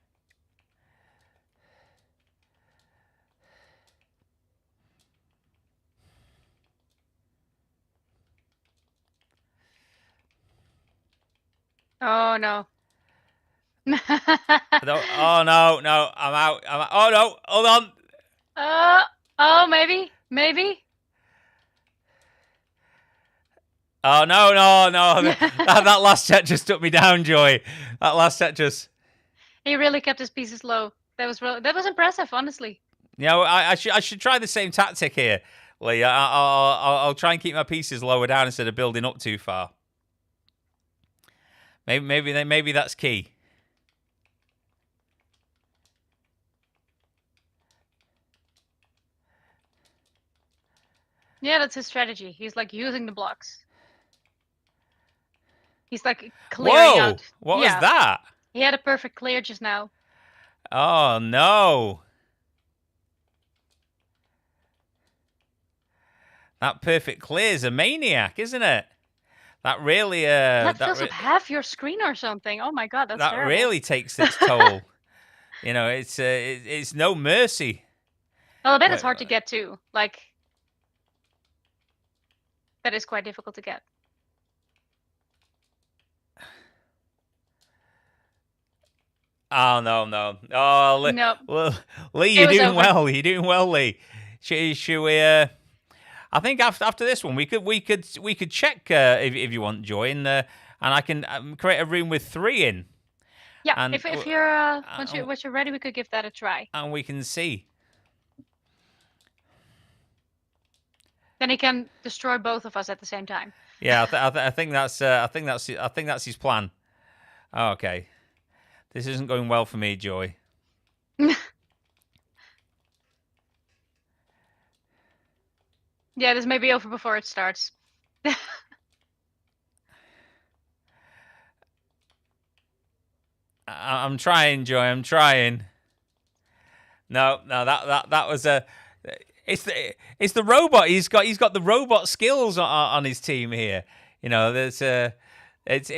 Oh no. Oh no, I'm out. Oh no, hold on. Oh, maybe. Oh no. that last set just took me down, Joy. That last set just. He really kept his pieces low. That was impressive, honestly. You know, I should try the same tactic here, Lee. I'll try and keep my pieces lower down instead of building up too far. Maybe that's key. Yeah, that's his strategy. He's like using the blocks. He's like clearing out. What was that? He had a perfect clear just now. Oh no. That perfect clear is a maniac, isn't it? That really that fills up half your screen or something. Oh my god, that's terrible. That really takes its toll. You know, it's no mercy. Well, I bet it's hard to get to. Like, That is quite difficult to get. Oh no. Oh, Nope. well, Lee, It you're was doing over. well. You're doing well, Lee. Should we? I think after this one, we could check if you want, Joy, and I can create a room with 3 in, Yeah, And if you're once and- you're ready, we could give that a try. and we can see. Then he can destroy both of us at the same time. Yeah, I think that's his plan. Oh, okay, this isn't going well for me, Joy. Yeah, this may be over before it starts. I'm trying, Joy. I'm trying. No, that was a. It's the robot. He's got the robot skills on his team here. You know, there's it's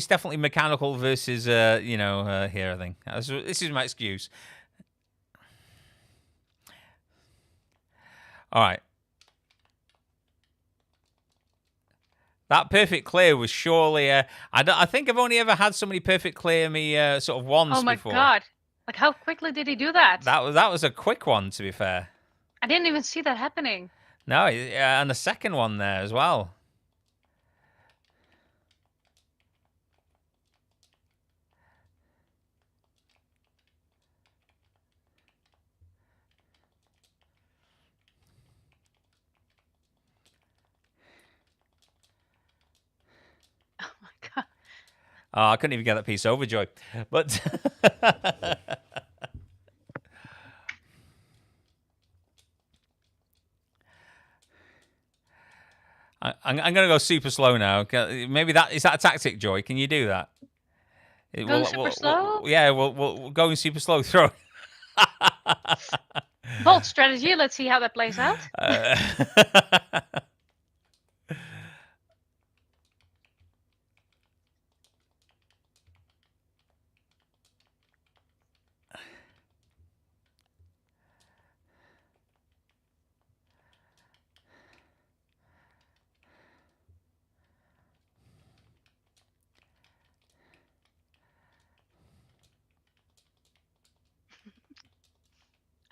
definitely mechanical versus here. I think this is my excuse. All right. That perfect clear was surely. I think I've only ever had somebody perfect clear me sort of once Oh my before. god! Like how quickly did he do that? That was a quick one, to be fair. I didn't even see that happening. No, and the second one there as well. Oh my god! Oh, I couldn't even get that piece over, Joy. But I'm going to go super slow now. Maybe is that a tactic, Joy? Can you do that? Super slow? Yeah, we'll go in super slow throw. Bold strategy. Let's see how that plays out.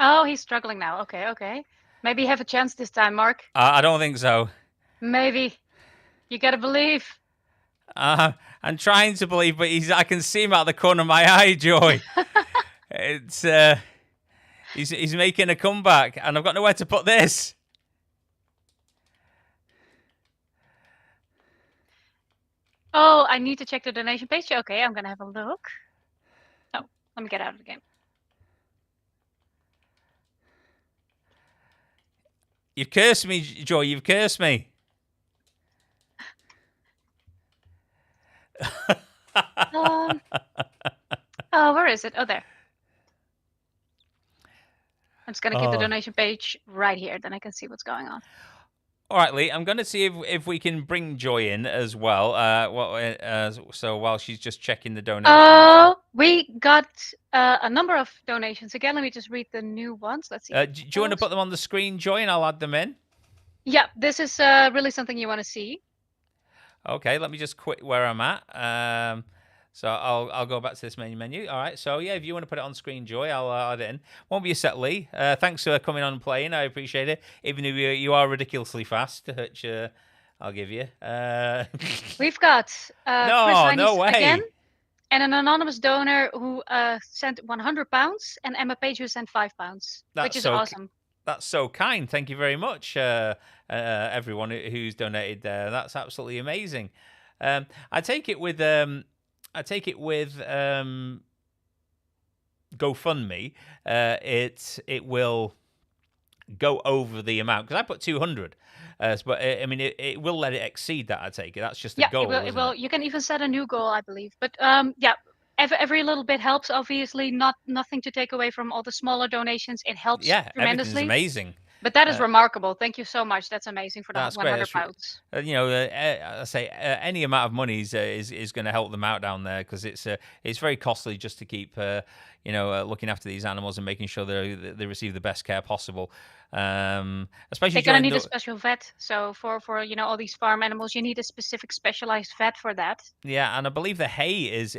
Oh, he's struggling now. Okay. Maybe you have a chance this time, Mark. I don't think so. Maybe. You gotta believe. I'm trying to believe, but I can see him out the corner of my eye, Joy. It's he's making a comeback, and I've got nowhere to put this. Oh, I need to check the donation page. Okay, I'm gonna have a look. Oh, let me get out of the game. You've cursed me, Joy. You've cursed me. Oh, where is it? Oh, there. I'm just gonna keep the donation page right here, then I can see what's going on. All right, Lee. I'm going to see if we can bring Joy in as well. So while she's just checking the donations. Oh, we got a number of donations. Again, let me just read the new ones. Let's see. Do you want to put them on the screen, Joy, and I'll add them in? Yeah, this is really something you want to see. Okay, let me just quit where I'm at. So I'll go back to this main menu. All right. So yeah, if you want to put it on screen, Joy, I'll add it in. Won't be a set, Lee. Thanks for coming on and playing. I appreciate it. Even if you are ridiculously fast, which I'll give you. We've got No way. again, and an anonymous donor who sent £100, and Emma Page who sent £5, which is awesome. That's so kind. Thank you very much, everyone who's donated there. That's absolutely amazing. I take it with GoFundMe. It will go over the amount because I put 200. But I mean, it will let it exceed that. I take it. That's just the goal. It will. You can even set a new goal, I believe. But yeah. Every little bit helps, obviously. Nothing to take away from all the smaller donations. It helps tremendously. Everything's amazing. But that is remarkable. Thank you so much. That's amazing for the That's 100 great. pounds. I say any amount of money is going to help them out down there, because it's very costly just to keep looking after these animals and making sure they receive the best care possible. Especially They're gonna during need a special vet. So for all these farm animals, you need a specific specialized vet for that. Yeah, and I believe the hay is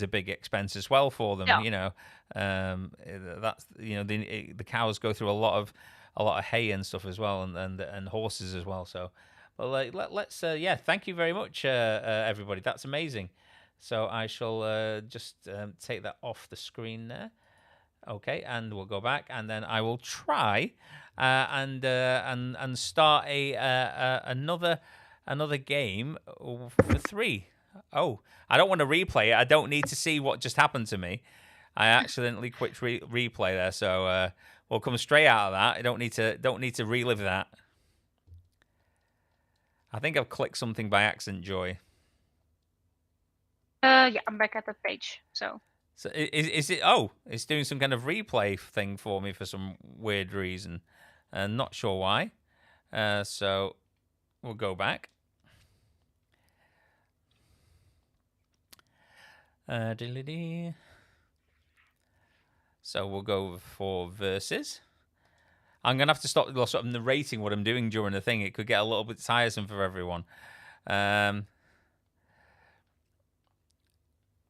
a big expense as well for them. Yeah. That's the cows go through a lot of hay and stuff as well, and horses as well. So, well, let's thank you very much, everybody. That's amazing. So I shall just take that off the screen there. Okay, and we'll go back, and then I will try and start another game for 3. Oh, I don't want to replay it. I don't need to see what just happened to me. I accidentally clicked replay there, so we'll come straight out of that. I don't need to relive that. I think I've clicked something by accident, Joy. Yeah, I'm back at the page. So is it? Oh, it's doing some kind of replay thing for me for some weird reason. Not sure why. So we'll go back. So we'll go for versus. I'm going to have to stop sort of narrating what I'm doing during the thing. It could get a little bit tiresome for everyone.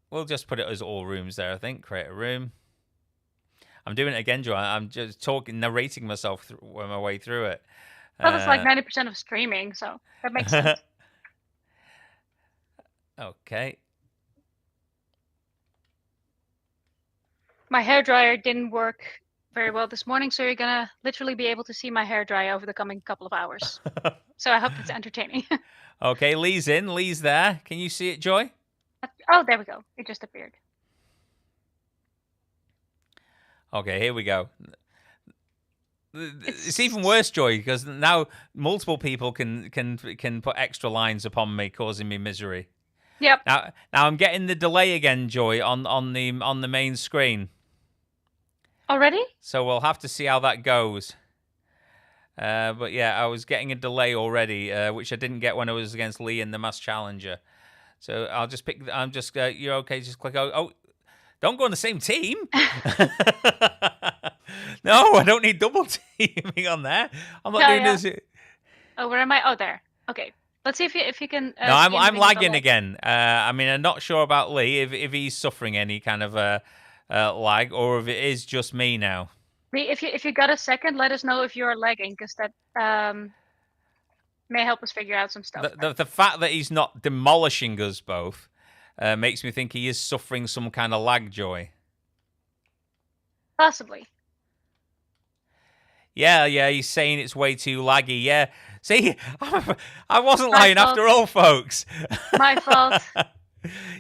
We'll just put it as all rooms there, I think. Create a room. I'm doing it again, Joe. I'm just narrating myself my way through it. well, that's like 90% of streaming, so that makes sense. Okay. My hairdryer didn't work very well this morning, so you're gonna literally be able to see my hair dry over the coming couple of hours. So I hope it's entertaining. Okay, Lee's in. Lee's there. Can you see it, Joy? Oh, there we go. It just appeared. Okay, here we go. It's even worse, Joy, because now multiple people can put extra lines upon me, causing me misery. Yep. Now I'm getting the delay again, Joy, on the main screen. Already? So we'll have to see how that goes. But yeah, I was getting a delay already, which I didn't get when I was against Lee in the Mass Challenger. So I'll just pick. I'm just. You're okay. Just click. Oh, don't go on the same team. No, I don't need double teaming on there. I'm not doing this. Oh, where am I? Oh, there. Okay. Let's see if you can. No, I'm lagging again. I mean, I'm not sure about Lee if he's suffering any kind of lag, or if it is just me now. If you got a second, let us know if you're lagging, because that may help us figure out some stuff. The fact that he's not demolishing us both makes me think he is suffering some kind of lag, Joy. Possibly. Yeah, he's saying it's way too laggy. Yeah, see, I wasn't lying after all, folks. My fault.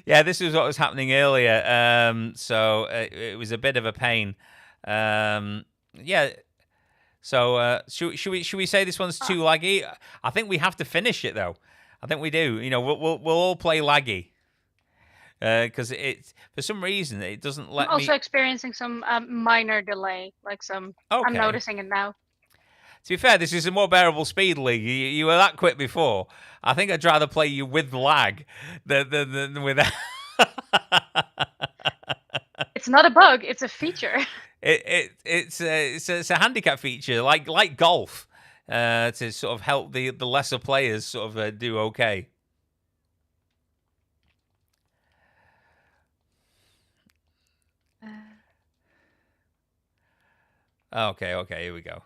Yeah, this is what was happening earlier. So it was a bit of a pain. Yeah. So should we say this one's too laggy? I think we have to finish it though. I think we do. You know, we'll all play laggy. Because it's for some reason it doesn't let me. I'm also experiencing some minor delay, like some. Okay. I'm noticing it now. To be fair, this is a more bearable speed, Lee. You were that quick before. I think I'd rather play you with lag than without. It's not a bug; it's a feature. It's a handicap feature, like golf, to sort of help the lesser players sort of do okay. Okay, here we go.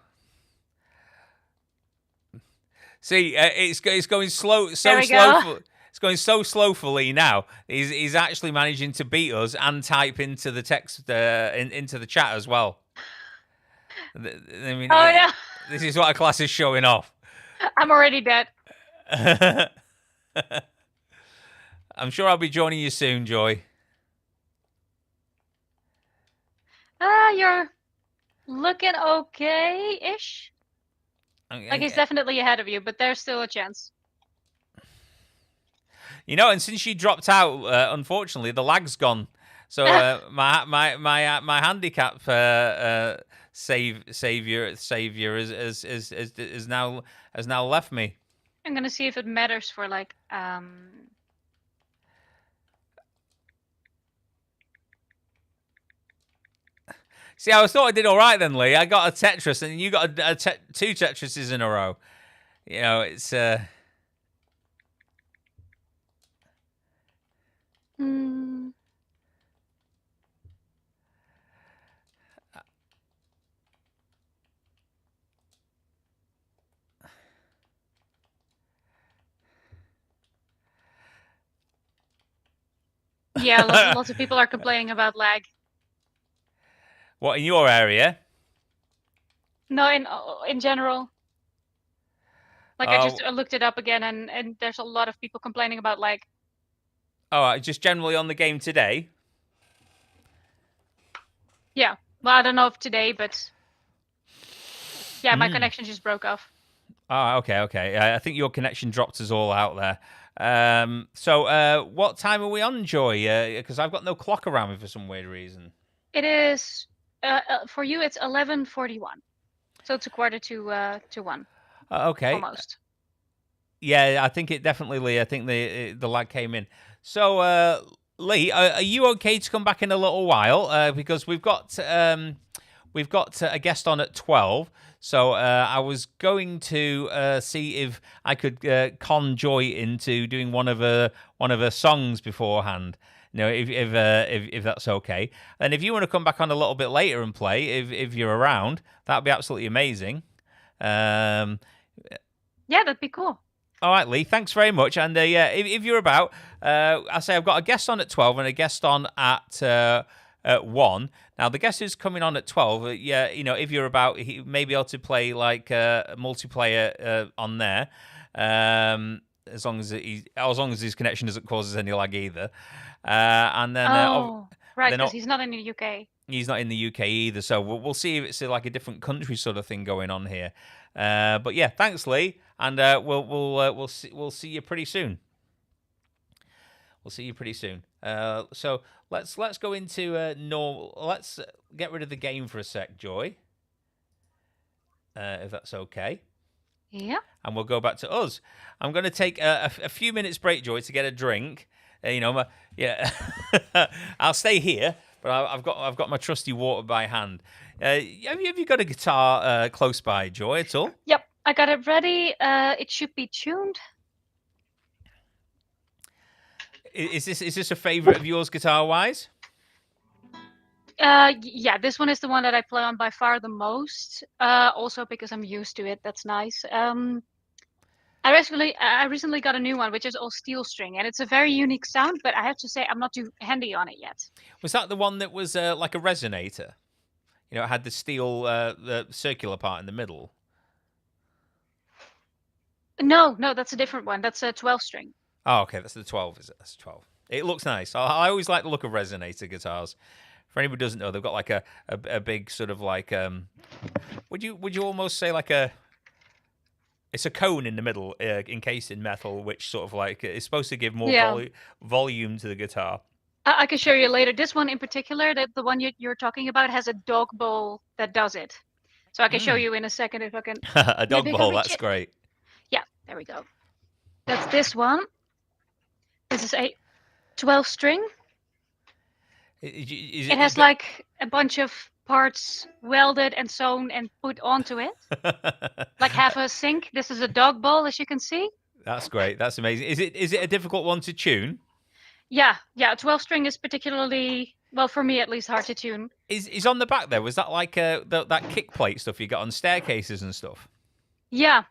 See, it's going slow, so slow. It's going so slowly now. He's actually managing to beat us and type into the text into the chat as well. I mean, yeah. This is what a class is showing off. I'm already dead. I'm sure I'll be joining you soon, Joy. You're looking okay-ish. Like he's definitely ahead of you, but there's still a chance. You know, and since she dropped out, unfortunately, the lag's gone. So my handicap savior has now left me. I'm gonna see if it matters for like See, I thought I did all right then, Lee. I got a Tetris, and you got two Tetrises in a row. You know, it's yeah, lots of people are complaining about lag. What, in your area? No, in general. Like I just looked it up again, and there's a lot of people complaining about lag. Oh, just generally on the game today? Yeah. Well, I don't know if today, but yeah, my connection just broke off. Oh, okay. I think your connection dropped us all out there. So what time are we on, Joy? Because I've got no clock around me for some weird reason. It is for you. It's 11:41, so it's a quarter to 1. Okay. Almost. Yeah, I think it definitely, Lee. I think the lag came in. So, Lee, are you okay to come back in a little while? Because we've got a guest on at 12. So I was going to see if I could con Joy into doing one of her songs beforehand. You know, if that's okay. And if you want to come back on a little bit later and play, if you're around, that'd be absolutely amazing. Yeah, that'd be cool. All right, Lee. Thanks very much. And yeah, if you're about, I say I've got a guest on at 12 and a guest on at 1. Now, the guest who's coming on at 12, yeah, you know, if you're about, he may be able to play like multiplayer on there, as long as his connection doesn't cause us any lag either. And then, right, because he's not in the UK. He's not in the UK either, so we'll see if it's like a different country sort of thing going on here. But yeah, thanks, Lee, and we'll see you pretty soon. We'll see you pretty soon. So let's go into normal. Let's get rid of the game for a sec, Joy, if that's okay. Yeah. And we'll go back to us. I'm going to take a few minutes break, Joy, to get a drink. Yeah, I'll stay here, but I've got my trusty water by hand. Have you got a guitar close by, Joy, at all? Yep, I got it ready. It should be tuned. Is this a favorite of yours, guitar-wise? Yeah, this one is the one that I play on by far the most. Also because I'm used to it. That's nice. I recently got a new one, which is all steel string, and it's a very unique sound. But I have to say, I'm not too handy on it yet. Was that the one that was like a resonator? You know, it had the steel, the circular part in the middle. No, that's a different one. That's a 12 string. Oh, okay, that's the 12. Is it? That's 12. It looks nice. I always like the look of resonator guitars. For anybody who doesn't know, they've got like a big sort of like would you almost say like it's a cone in the middle, encased in metal, which sort of like is supposed to give more volume to the guitar. I can show you later. This one in particular, the one you're talking about, has a dog bowl that does it. So I can show you in a second if I can. A dog bowl, that's great. Yeah, there we go. That's this one. This is a 12 string. It has like a bunch of parts welded and sewn and put onto it. Like half a sink. This is a dog bowl, as you can see. That's great. That's amazing. Is it a difficult one to tune? Yeah. 12 string is particularly, well, for me at least, hard to tune. Is on the back there, was that like that kick plate stuff you got on staircases and stuff? Yeah.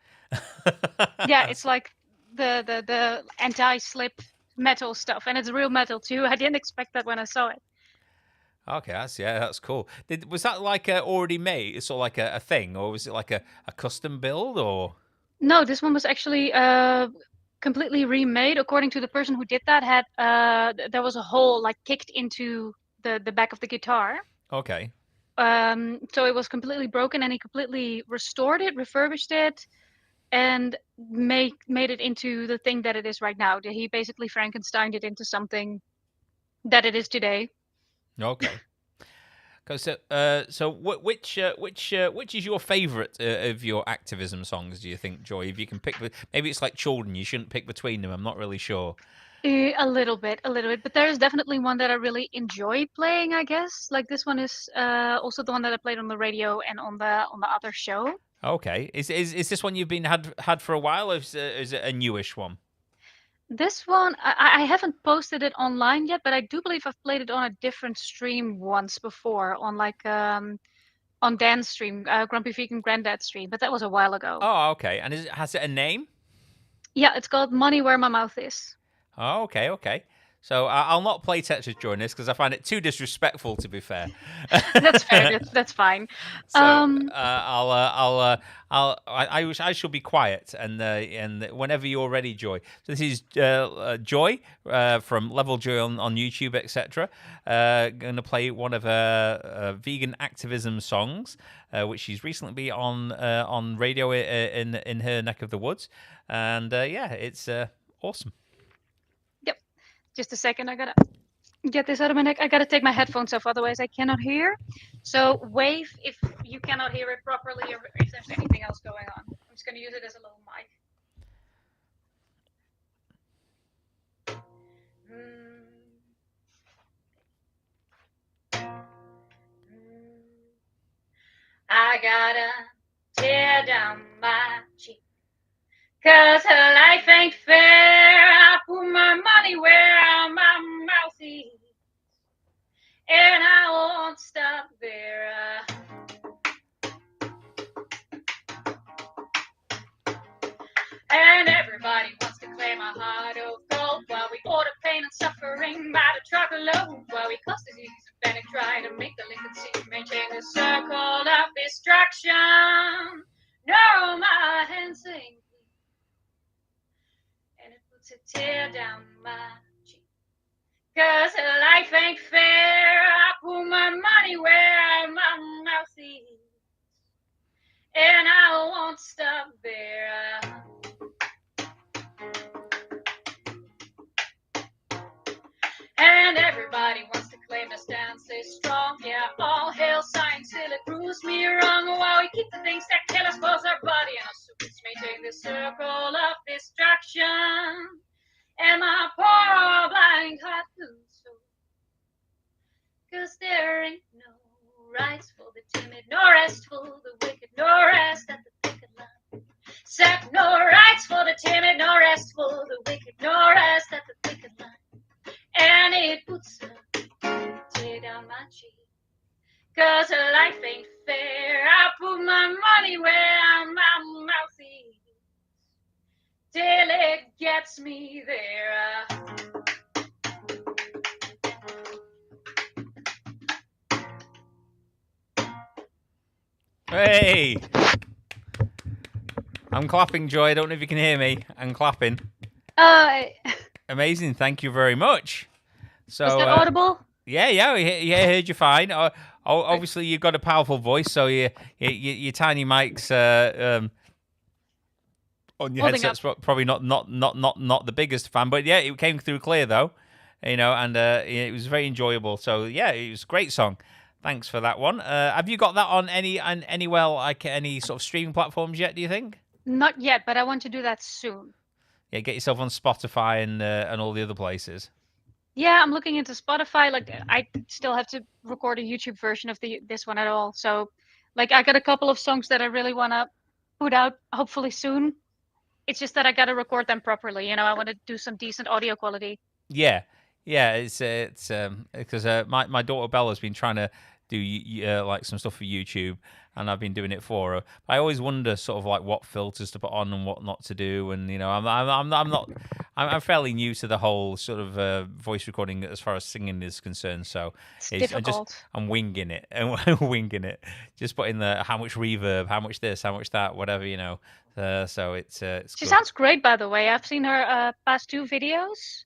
Yeah, it's like the anti-slip metal stuff, and it's real metal too. I didn't expect that when I saw it. Okay, that's cool. Was that like already made, sort of like a thing, or was it like a custom build, or? No, this one was actually completely remade. According to the person who did that, there was a hole like kicked into the back of the guitar. Okay. So it was completely broken, and he completely restored it, refurbished it, and made it into the thing that it is right now. He basically Frankensteined it into something that it is today. Okay. Which is your favourite of your activism songs? Do you think, Joy? If you can pick, maybe it's like children. You shouldn't pick between them. I'm not really sure. A little bit, but there is definitely one that I really enjoy playing, I guess. Like this one is also the one that I played on the radio and on the other show. Okay, is this one you've been had for a while, or is it a newish one? This one, I haven't posted it online yet, but I do believe I've played it on a different stream once before, on like on Dan's stream, Grumpy Vegan Grandad stream, but that was a while ago. Oh, okay. And has it a name? Yeah, it's called Money Where My Mouth Is. Oh, okay. So I'll not play Tetris during this because I find it too disrespectful. To be fair, that's fair. That's fine. So I shall be quiet and whenever you're ready, Joy. So this is Joy from Level Joy on YouTube, etc. Going to play one of her vegan activism songs, which she's recently been on radio in her neck of the woods, and it's awesome. Just a second, I gotta get this out of my neck. I gotta take my headphones off, otherwise I cannot hear. So wave if you cannot hear it properly or if there's anything else going on. I'm just gonna use it as a little mic. I gotta tear down my cheek, 'cause her life ain't fair. I put my money where my mouth is, and I won't stop there. And everybody wants to claim a heart of gold, while we order pain and suffering by the truckload, while we cause disease and panic, try to make the Lincoln City maintain the circle of destruction. No, my hands sing, to tear down my cheek, 'cause life ain't fair. I put my money where my mouth is, and I won't stop there. And everybody wants to claim a stand, stay strong. Yeah, all hail science till it proves me wrong. While we keep the things that kill us, both our body and our souls, maintain the circle of destruction. And my poor blind heart lose so, 'cause there ain't no rights for the timid, no rest for the wicked, no rest at the picket line. Set no rights for the timid, no rest for the wicked, no rest at the picket line. And it puts a tear down my cheek, 'cause life ain't fair. I put my money where my mouth is, till it gets me there. Hey! I'm clapping, Joy. I don't know if you can hear me. I'm clapping. Amazing. Thank you very much. So, is that audible? Yeah, I heard you fine. Obviously, you've got a powerful voice, so your tiny mics on your headset's probably not the biggest fan, but yeah, it came through clear though, and it was very enjoyable. So yeah, it was a great song. Thanks for that one. Have you got that on any sort of streaming platforms yet? Do you think? Not yet, but I want to do that soon. Yeah, get yourself on Spotify and all the other places. Yeah, I'm looking into Spotify. Like, I still have to record a YouTube version of this one at all. So, like, I got a couple of songs that I really want to put out, hopefully soon. It's just that I got to record them properly. I want to do some decent audio quality. Yeah, it's because my daughter Bella's been trying to do like some stuff for YouTube, and I've been doing it for her. I always wonder sort of like what filters to put on and what not to do, and I'm fairly new to the whole sort of voice recording as far as singing is concerned. So it's difficult. I'm winging it and winging it. Just putting how much reverb, how much this, how much that, whatever So it's she sounds great, by the way. I've seen her past 2 videos.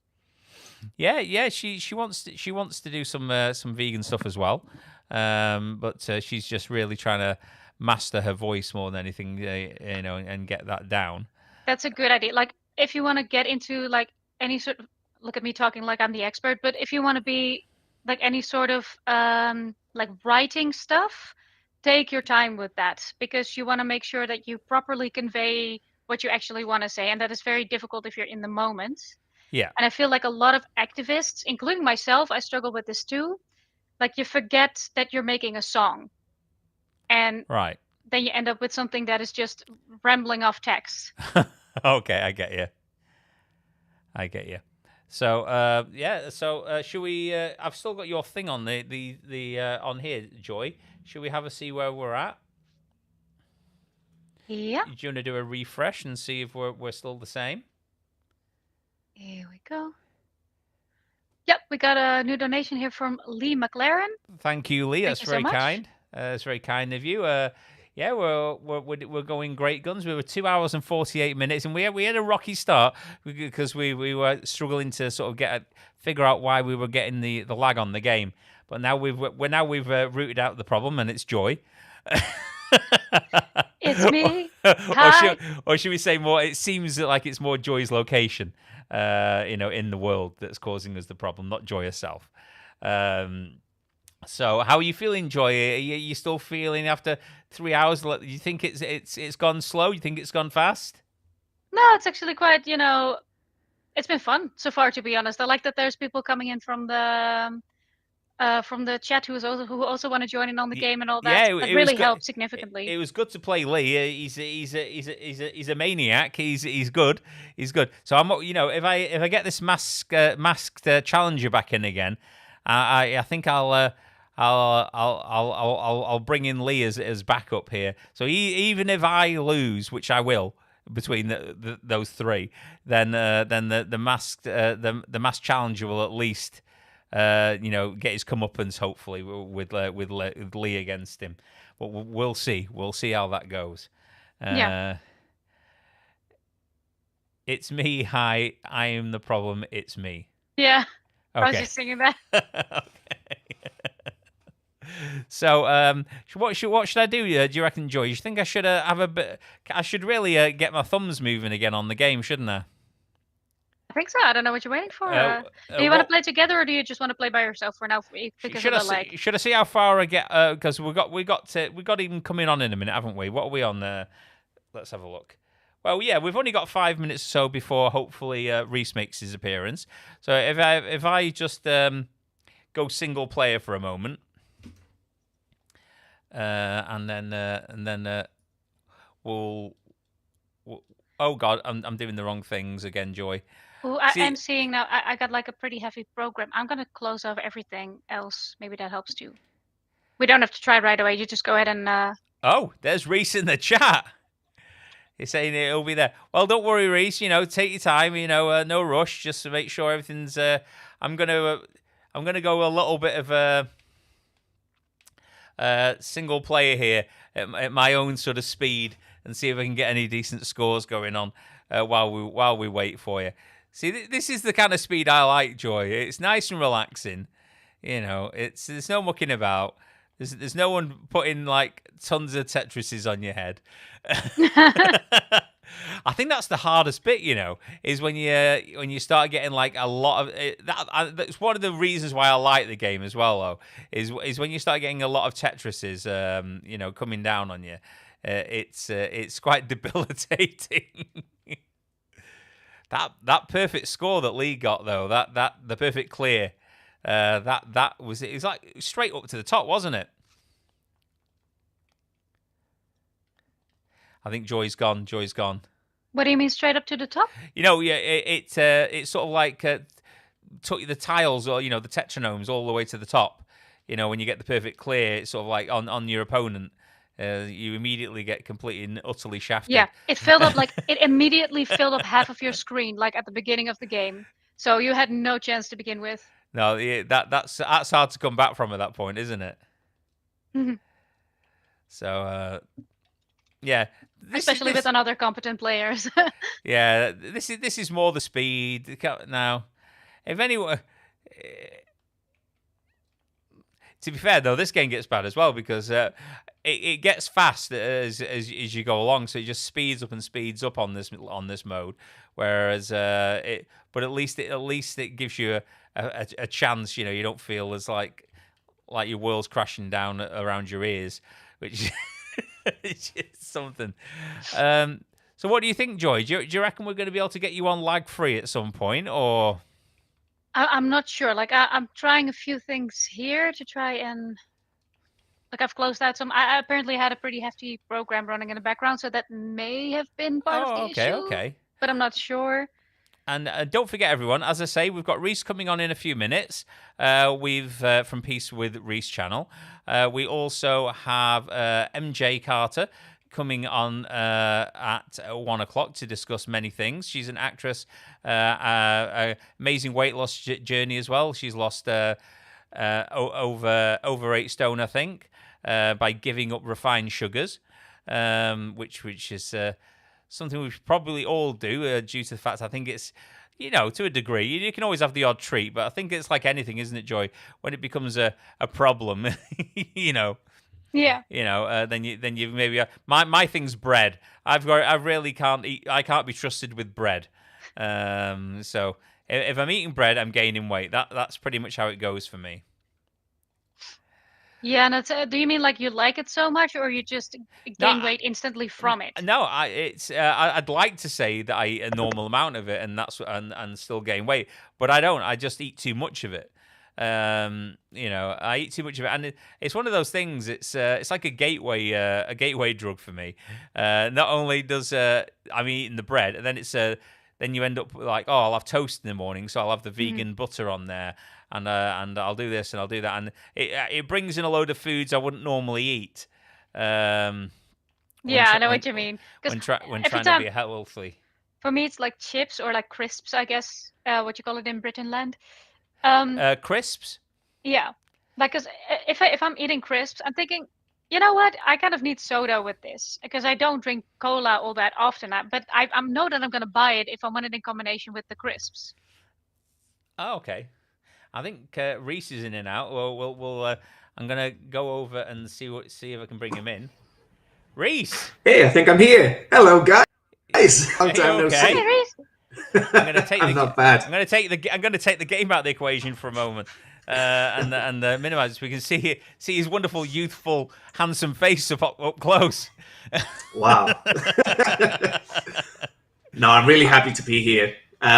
Yeah. She wants to do some vegan stuff as well. But she's just really trying to master her voice more than anything, and get that down. That's a good idea. Like, if you want to get into like any look at me talking like I'm the expert, but if you want to be like any sort of like writing stuff, take your time with that because you want to make sure that you properly convey what you actually want to say, and that is very difficult if you're in the moment. Yeah. And I feel like a lot of activists, including myself, I struggle with this too. Like you forget that you're making a song, and Right. then you end up with something that is just rambling off text. Okay, I get you. I get you. So yeah. So should we? I've still got your thing on the on here, Joy. Should we have a see where we're at? Yeah. Do you want to do a refresh and see if we're still the same? Here we go. Yep, we got a new donation here from Lee McLaren. Thank you, Lee. That's you so very much. kind. That's very kind of you. Yeah, we're going great guns. We were 2 hours and 48 minutes, and we had a rocky start because we were struggling to sort of figure out why we were getting the lag on the game. But now we've rooted out the problem, and it's Joy. It's me. Hi. Or should we say more? It seems like it's more Joy's location, in the world that's causing us the problem, not Joy herself. So, how are you feeling, Joy? Are you still feeling after 3 hours? Do you think it's gone slow? You think it's gone fast? No, it's actually quite. It's been fun so far. To be honest, I like that there's people coming in from the chat who also want to join in on the game and all that. Yeah, that really helped significantly. It was good to play Lee. He's a maniac. He's good. He's good. So if I get this masked challenger back in again, I think I'll bring in Lee as backup here. So even if I lose, which I will, between those three, then the masked challenger will at least get his comeuppance hopefully with Lee against him. But we'll see. We'll see how that goes. Yeah. It's me. Hi, I am the problem. It's me. Yeah. Okay. I was just singing that. Okay. So, what should I do? Do you reckon, Joy? You think I should have a bit? I should really get my thumbs moving again on the game, shouldn't I? I think so. I don't know what you're waiting for. Do you want to play together, or do you just want to play by yourself for now? Because of the lag. Should I see how far I get? Because we got even coming on in a minute, haven't we? What are we on there? Let's have a look. Well, yeah, we've only got 5 minutes or so before hopefully Rhys makes his appearance. So if I just go single player for a moment, and then we'll. Oh God, I'm doing the wrong things again, Joy. Ooh, I'm seeing now. I got like a pretty heavy program. I'm gonna close off everything else. Maybe that helps too. We don't have to try right away. You just go ahead and. Oh, there's Rhys in the chat. He's saying it'll be there. Well, don't worry, Rhys. Take your time. No rush. Just to make sure everything's. I'm gonna go a little bit of a single player here at my own sort of speed and see if I can get any decent scores going on while we wait for you. See, this is the kind of speed I like, Joy. It's nice and relaxing. There's no mucking about. There's no one putting like tons of Tetrises on your head. I think that's the hardest bit, is when you start getting like a lot of that's one of the reasons why I like the game as well, though, is when you start getting a lot of Tetrises, coming down on you. It's quite debilitating. That perfect score that Lee got, though, that the perfect clear, it was like straight up to the top, wasn't it? I think Joy's gone. What do you mean straight up to the top? It's sort of like took the tiles or the tetronomes all the way to the top. When you get the perfect clear, it's sort of like on your opponent. You immediately get completely and utterly shafted. Yeah, it immediately filled up half of your screen, like at the beginning of the game. So you had no chance to begin with. No, that's hard to come back from at that point, isn't it? Mm-hmm. So, yeah. Especially with other competent players. Yeah, this is more the speed. Now, if anyone... To be fair, though, this game gets bad as well because it gets fast as you go along, so it just speeds up on this mode. Whereas, but at least it gives you a chance. You don't feel as like like your world's crashing down around your ears, which is something. So what do you think, Joy? Do you reckon we're going to be able to get you on lag-free at some point, or? I'm not sure. Like I'm trying a few things here to try and like I've closed out some. I apparently had a pretty hefty program running in the background, so that may have been part of the issue. Okay. But I'm not sure. And don't forget, everyone, as I say, we've got Rhys coming on in a few minutes. We've from Peace with Rhys channel. We also have EmJ Carter coming on at 1 o'clock to discuss many things. She's an actress, amazing weight loss journey as well. She's lost over 8 stone, I think, by giving up refined sugars, which is something we probably all do due to the fact I think it's, to a degree. You can always have the odd treat, but I think it's like anything, isn't it, Joy? When it becomes a problem, Yeah. then you maybe my thing's bread. I really can't eat. I can't be trusted with bread. So if I'm eating bread, I'm gaining weight. That's pretty much how it goes for me. Yeah, and do you mean like you like it so much, or you just gain weight instantly from it? No, I'd like to say that I eat a normal amount of it, and and still gain weight, but I don't. I just eat too much of it. I eat too much of it, and it's one of those things. It's like a gateway drug for me. Not only does I'm eating the bread, and then then you end up like, oh, I'll have toast in the morning, so I'll have the vegan butter on there, and I'll do this and I'll do that, and it brings in a load of foods I wouldn't normally eat. I know what you mean. When trying to be healthy. For me, it's like chips or like crisps, I guess. What you call it in Britain land. Crisps? Yeah. Like, cause if I'm eating crisps, I'm thinking, you know what? I kind of need soda with this because I don't drink cola all that often. But I know that I'm going to buy it if I want it in combination with the crisps. Oh, okay. I think Rhys is in and out. We'll I'm going to go over and see if I can bring him in. Rhys! Hey, I think I'm here. Hello, guys. Long time no see. Hey, Rhys. I'm going to take not bad. I'm going to take the game out of the equation for a moment, and minimize it so we can see his wonderful, youthful, handsome face up close. Wow. No, I'm really happy to be here.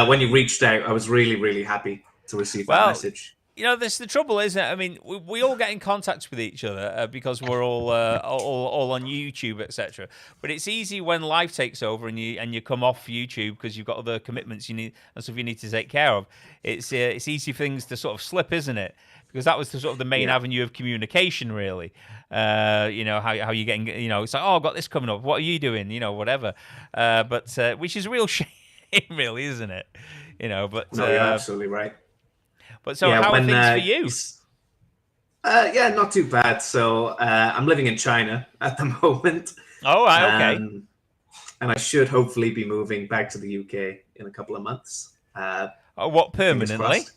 When you reached out, I was really, really happy to receive that message. This the trouble, isn't it? I mean, we all get in contact with each other because we're all on YouTube, etc. But it's easy when life takes over and you come off YouTube because you've got other commitments you need and stuff you need to take care of. It's easy for things to sort of slip, isn't it? Because that was the main avenue of communication, really. How you getting? It's like, oh, I've got this coming up. What are you doing? Whatever. But which is a real shame, really, isn't it? But no, you're absolutely right. But so how are things for you? Not too bad. So I'm living in China at the moment. Oh, right, okay. And I should hopefully be moving back to the UK in a couple of months. What, permanently?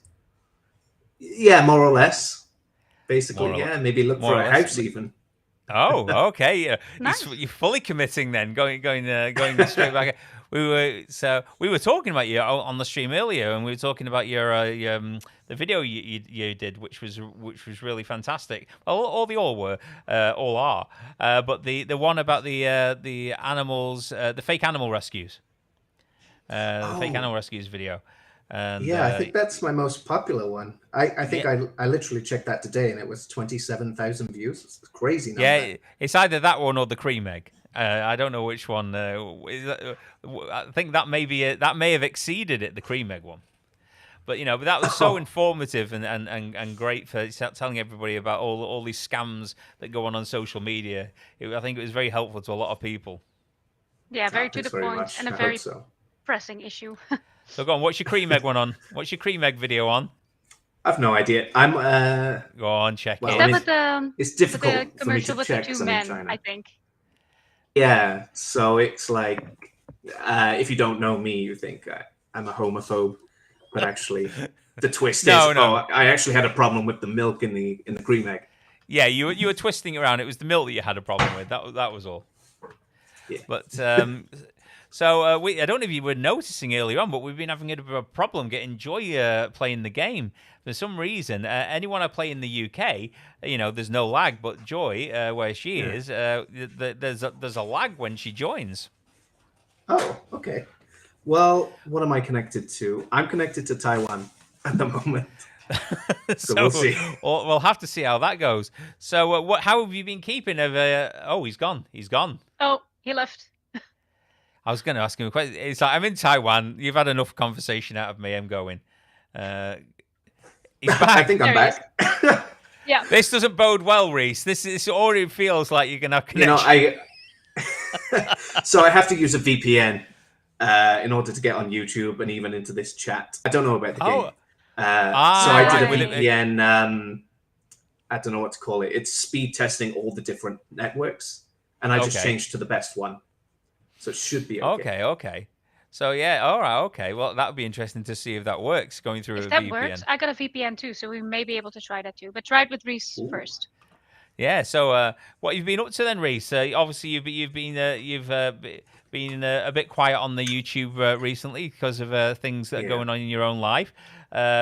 Yeah, more or less. Basically, maybe look for a house even. Oh, okay. Yeah. Nice. You're fully committing then, going straight back. We were talking about you on the stream earlier, and we were talking about your the video you did, which was really fantastic. Well, all are, but the one about the animals, the fake animal rescues, fake animal rescues video. And, I think that's my most popular one. I think I literally checked that today, and it was 27,000 views. It's a crazy number. Yeah, it's either that one or the cream egg. I don't know which one. I think that may have exceeded it, the cream egg one. But but that was so informative and great for telling everybody about all these scams that go on social media. I think it was very helpful to a lot of people. Yeah, very to the point and a very pressing issue. So go on, what's your cream egg one on? What's your cream egg video on? I've no idea. I'm go on, check it. It's difficult the commercial for me to with check the two men, I think. Yeah, so it's like if you don't know me, you think I'm a homophobe, but actually the twist is I actually had a problem with the milk in the cream egg. Yeah, you were twisting it around. It was the milk that you had a problem with. That was all. Yeah. But So I don't know if you were noticing earlier on, but we've been having a bit of a problem getting Joy playing the game. For some reason, anyone I play in the UK, there's no lag, but Joy, where she is, there's a lag when she joins. Oh, okay. Well, what am I connected to? I'm connected to Taiwan at the moment. So we'll see. We'll have to see how that goes. So how have you been keeping? Oh, he's gone. He's gone. Oh, he left. I was going to ask him a question. It's like, I'm in Taiwan. You've had enough conversation out of me. I'm going. He's back. I think I'm back. Yeah. This doesn't bode well, Rhys. This already feels like you're going to have connection. So I have to use a VPN in order to get on YouTube and even into this chat. I don't know about the game. So I did a VPN. I don't know what to call it. It's speed testing all the different networks, and I just changed to the best one. So it should be okay. Okay. So yeah, all right, okay. Well, that would be interesting to see if that works, going through a VPN. If that works, I got a VPN too, so we may be able to try that too. But try it with Rhys first. Yeah. So what you've been up to then, Rhys? Obviously, you've been a bit quiet on the YouTube recently because of things that are going on in your own life,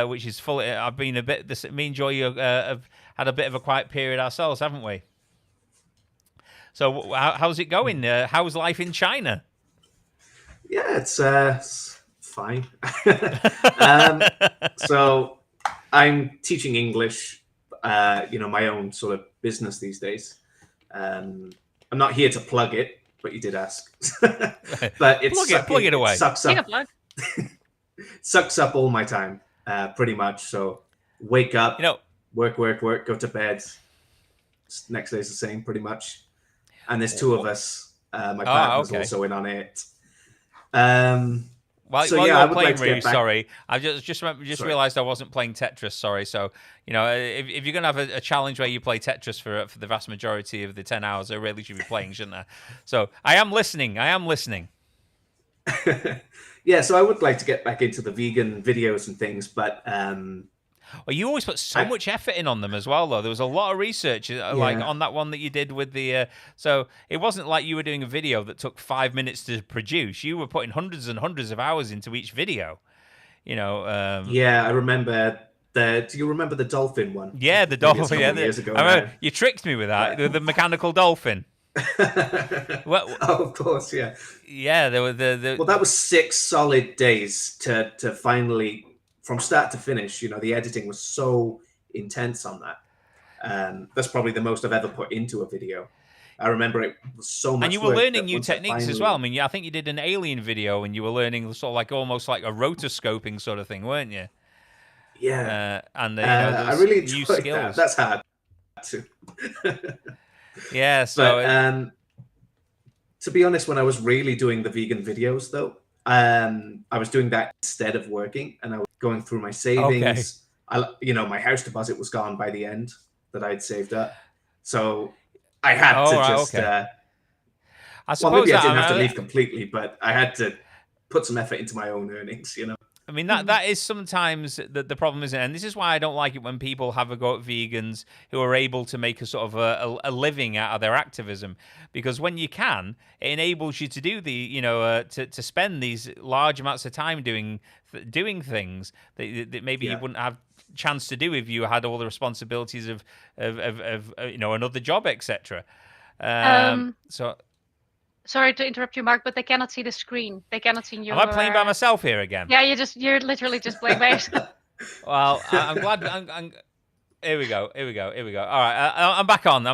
which is full. I've been a bit. Me and Joy have had a bit of a quiet period ourselves, haven't we? So how's it going? How's life in China? Yeah, it's fine. So I'm teaching English, my own sort of business these days. I'm not here to plug it, but you did ask. But it's plug it away. It sucks up all my time, pretty much. So wake up, work, go to bed. Next day's the same, pretty much. And there's two of us. My partner's also in on it. While you were playing, Rhys, sorry, I just realised I wasn't playing Tetris. Sorry, so if you're gonna have a challenge where you play Tetris for the vast majority of the 10 hours, I really should be playing, shouldn't I? So I am listening. Yeah, so I would like to get back into the vegan videos and things, but well, you always put so much effort in on them as well, though. There was a lot of research, like on that one that you did with the. So it wasn't like you were doing a video that took 5 minutes to produce. You were putting hundreds and hundreds of hours into each video. Yeah, I remember. Do you remember the dolphin one? Yeah, the dolphin. Yeah, years ago. You tricked me with that. The mechanical dolphin. Oh, of course, yeah. Yeah, there were the. Well, that was 6 solid days to finally. From start to finish, the editing was so intense on that. That's probably the most I've ever put into a video. I remember it was so much. And you were learning new techniques as well. I mean, I think you did an alien video, and you were learning sort of like almost like a rotoscoping sort of thing, weren't you? Yeah. And I really new enjoyed skills. That. That's hard too. Yeah. So. But, to be honest, when I was really doing the vegan videos, though, I was doing that instead of working, and I was going through my savings. Okay. My house deposit was gone by the end that I'd saved up, so I had to just. Okay. I suppose maybe I didn't have to leave completely, but I had to put some effort into my own earnings. I mean, that is sometimes the problem, isn't it? And this is why I don't like it when people have a go at vegans who are able to make a sort of a living out of their activism. Because when you can, it enables you to do to spend these large amounts of time doing things that maybe you wouldn't have chance to do if you had all the responsibilities of another job, etc. So. Sorry to interrupt you, Mark, but they cannot see the screen. They cannot see you. Am I playing by myself here again? Yeah, you're literally just playing by yourself. Well, I'm glad. Here we go. All right, I'm back on.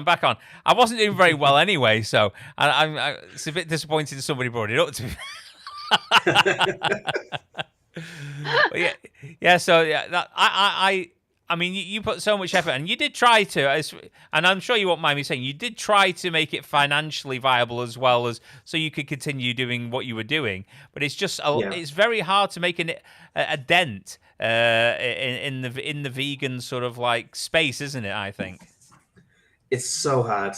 I wasn't doing very well anyway, so it's a bit disappointing that somebody brought it up to me. But yeah. So yeah, I mean, you put so much effort, and you did try to, and I'm sure you won't mind me saying, you did try to make it financially viable as well as so you could continue doing what you were doing. But it's just, it's very hard to make a dent in the vegan sort of like space, isn't it? I think it's so hard.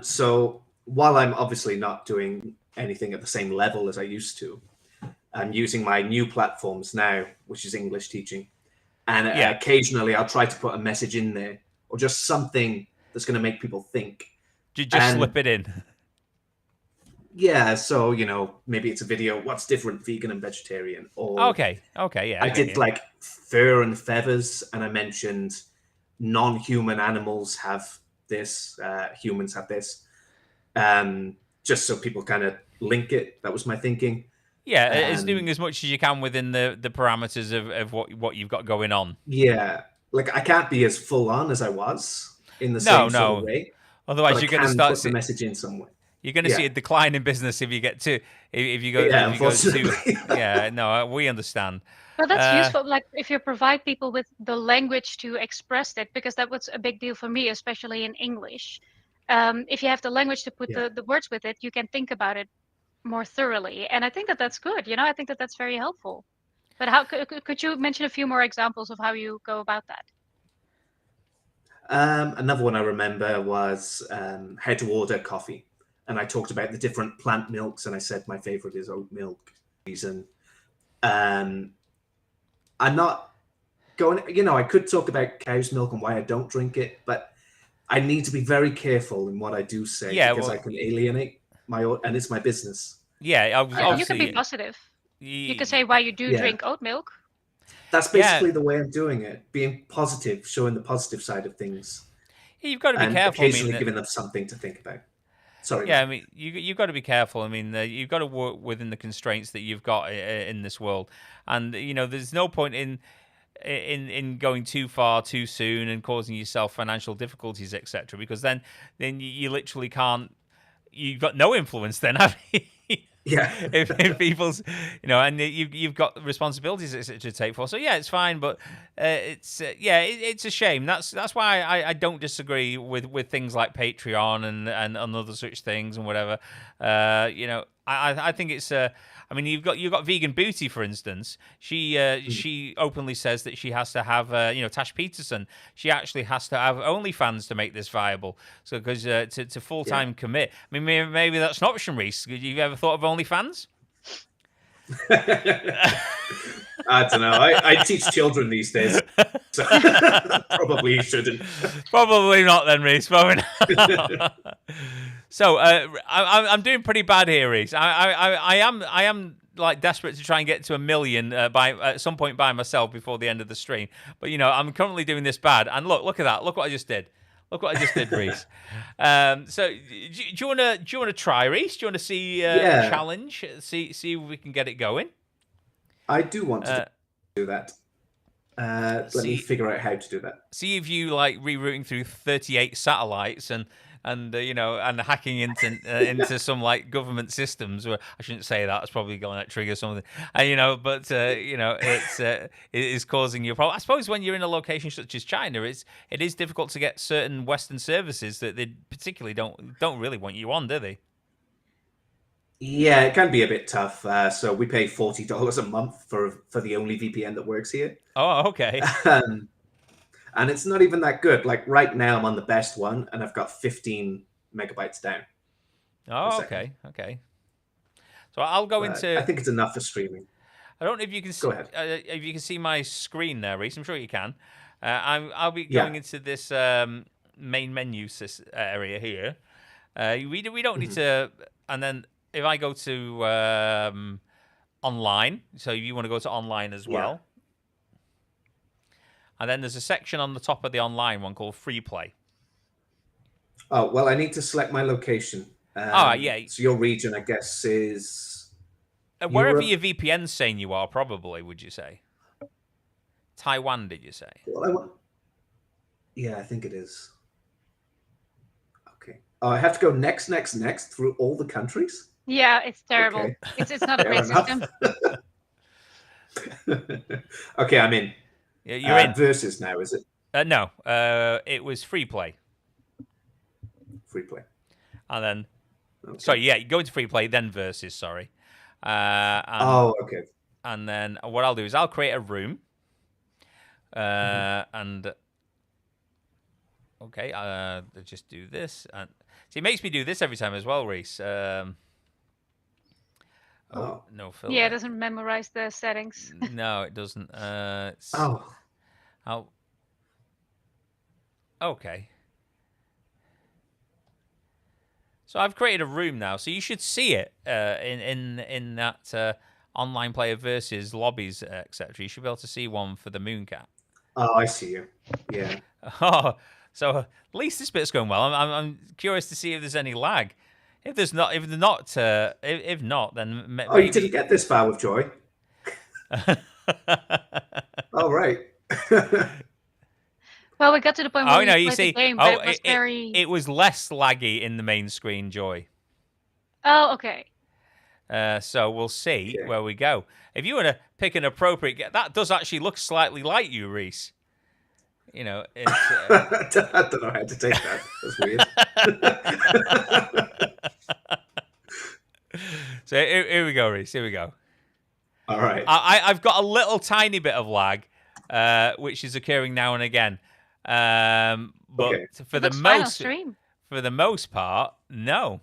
So while I'm obviously not doing anything at the same level as I used to, I'm using my new platforms now, which is English teaching. And occasionally I'll try to put a message in there or just something that's going to make people think. Just slip it in. Yeah, so maybe it's a video. What's different, vegan and vegetarian? Or Okay, yeah. I get did you. like fur and feathers, and I mentioned non-human animals have this, humans have this, just so people kind of link it. That was my thinking. Yeah, it's doing as much as you can within the parameters of what you've got going on. Yeah, like I can't be as full on as I was in the No, same sort of no. way, Otherwise, but I you're going to can start. put the message in some way. You're going to see Yeah. a decline in business if you get to if you go Yeah, if you go too. unfortunately. Yeah, no, we understand. But that's useful, like if you provide people with the language to express that, because that was a big deal for me, especially in English. If you have the language to put Yeah. the words with it, you can think about it more thoroughly. And I think that that's good. I think that that's very helpful. But how could you mention a few more examples of how you go about that? Another one I remember was how to order coffee. And I talked about the different plant milks, and I said my favorite is oat milk. And I'm not going, I could talk about cow's milk and why I don't drink it, but I need to be very careful in what I do say, because I can alienate and it's my business. Yeah, obviously. You can be positive. You can say why you do drink oat milk. That's basically the way I'm doing it, being positive, showing the positive side of things. You've got to be and careful. Occasionally giving them something to think about. Sorry. Yeah, I mean, you've got to be careful. I mean, you've got to work within the constraints that you've got in this world, and there's no point in going too far too soon and causing yourself financial difficulties, etc. Because then you literally can't. You've got no influence then, have you? Yeah. if people's, and you've got responsibilities to take for. So yeah, it's fine, but it's a shame. That's why I don't disagree with things like Patreon and other such things and whatever. I think it's I mean, you've got Vegan Booty, for instance. She openly says that she has to have Tash Peterson. She actually has to have OnlyFans to make this viable. So because to full time commit. I mean, maybe that's an option, Rhys. You ever thought of OnlyFans? I don't know. I teach children these days, so probably shouldn't. Probably not then, Rhys. Probably not. So I'm doing pretty bad here, Rhys. I am like desperate to try and get to 1 million at some point by myself before the end of the stream. But I'm currently doing this bad. And look at that. Look what I just did. Look what I just did, Rhys. So do you want to try, Rhys? Do you want to see a challenge? See if we can get it going. I do want to do that. Let me figure out how to do that. See if you like rerouting through 38 satellites and hacking into some like government systems. Where I shouldn't say that; it's probably going to trigger something. It is causing you a problem. I suppose when you're in a location such as China, it is difficult to get certain Western services that they particularly don't really want you on, do they? Yeah, it can be a bit tough. So we pay $40 a month for the only VPN that works here. Oh, okay. And it's not even that good. Like right now, I'm on the best one, and I've got 15 megabytes down. Oh, okay. So I'll go into. I think it's enough for streaming. I don't know if you can. Go ahead. If you can see my screen there, Rhys. I'm sure you can. I'll be going into this main menu area here. We don't need to. And then if I go to online, so if you want to go to online as well. And then there's a section on the top of the online one called Free Play. Oh, well, I need to select my location. Yeah. So your region, I guess, is... wherever your VPN's saying you are, probably, would you say? Taiwan, did you say? Well, yeah, I think it is. Okay. I have to go next through all the countries? Yeah, it's terrible. Okay. It's not a great system. Okay, I'm in. Yeah, you're in. Versus now, is it? No, it was Free Play. Free Play. And then, sorry, you go into Free Play, then Versus, sorry. Okay. And then what I'll do is I'll create a room. And, okay, I'll just do this. And see, it makes me do this every time as well, Rhys. No filter. Yeah, it doesn't memorize the settings. No, it doesn't. Okay. So I've created a room now, so you should see it in that online player versus lobbies, etc. You should be able to see one for the Mooncat. Oh, I see you. Yeah. Oh, so at least this bit's going well. I'm curious to see if there's any lag. If there's not, if not, then maybe... Oh, you didn't get this far with Joy. Oh, right. Well, we got to the point where we no, played you see, the game, but it was it was less laggy in the main screen, Joy. Oh, okay. So we'll see where we go. If you want to pick an appropriate... That does actually look slightly like you, Rhys. You know, it's... I don't know how to take that. That's weird. So here we go, Rhys. Here we go. All right. I've got a little tiny bit of lag, which is occurring now and again. But for the most part, no.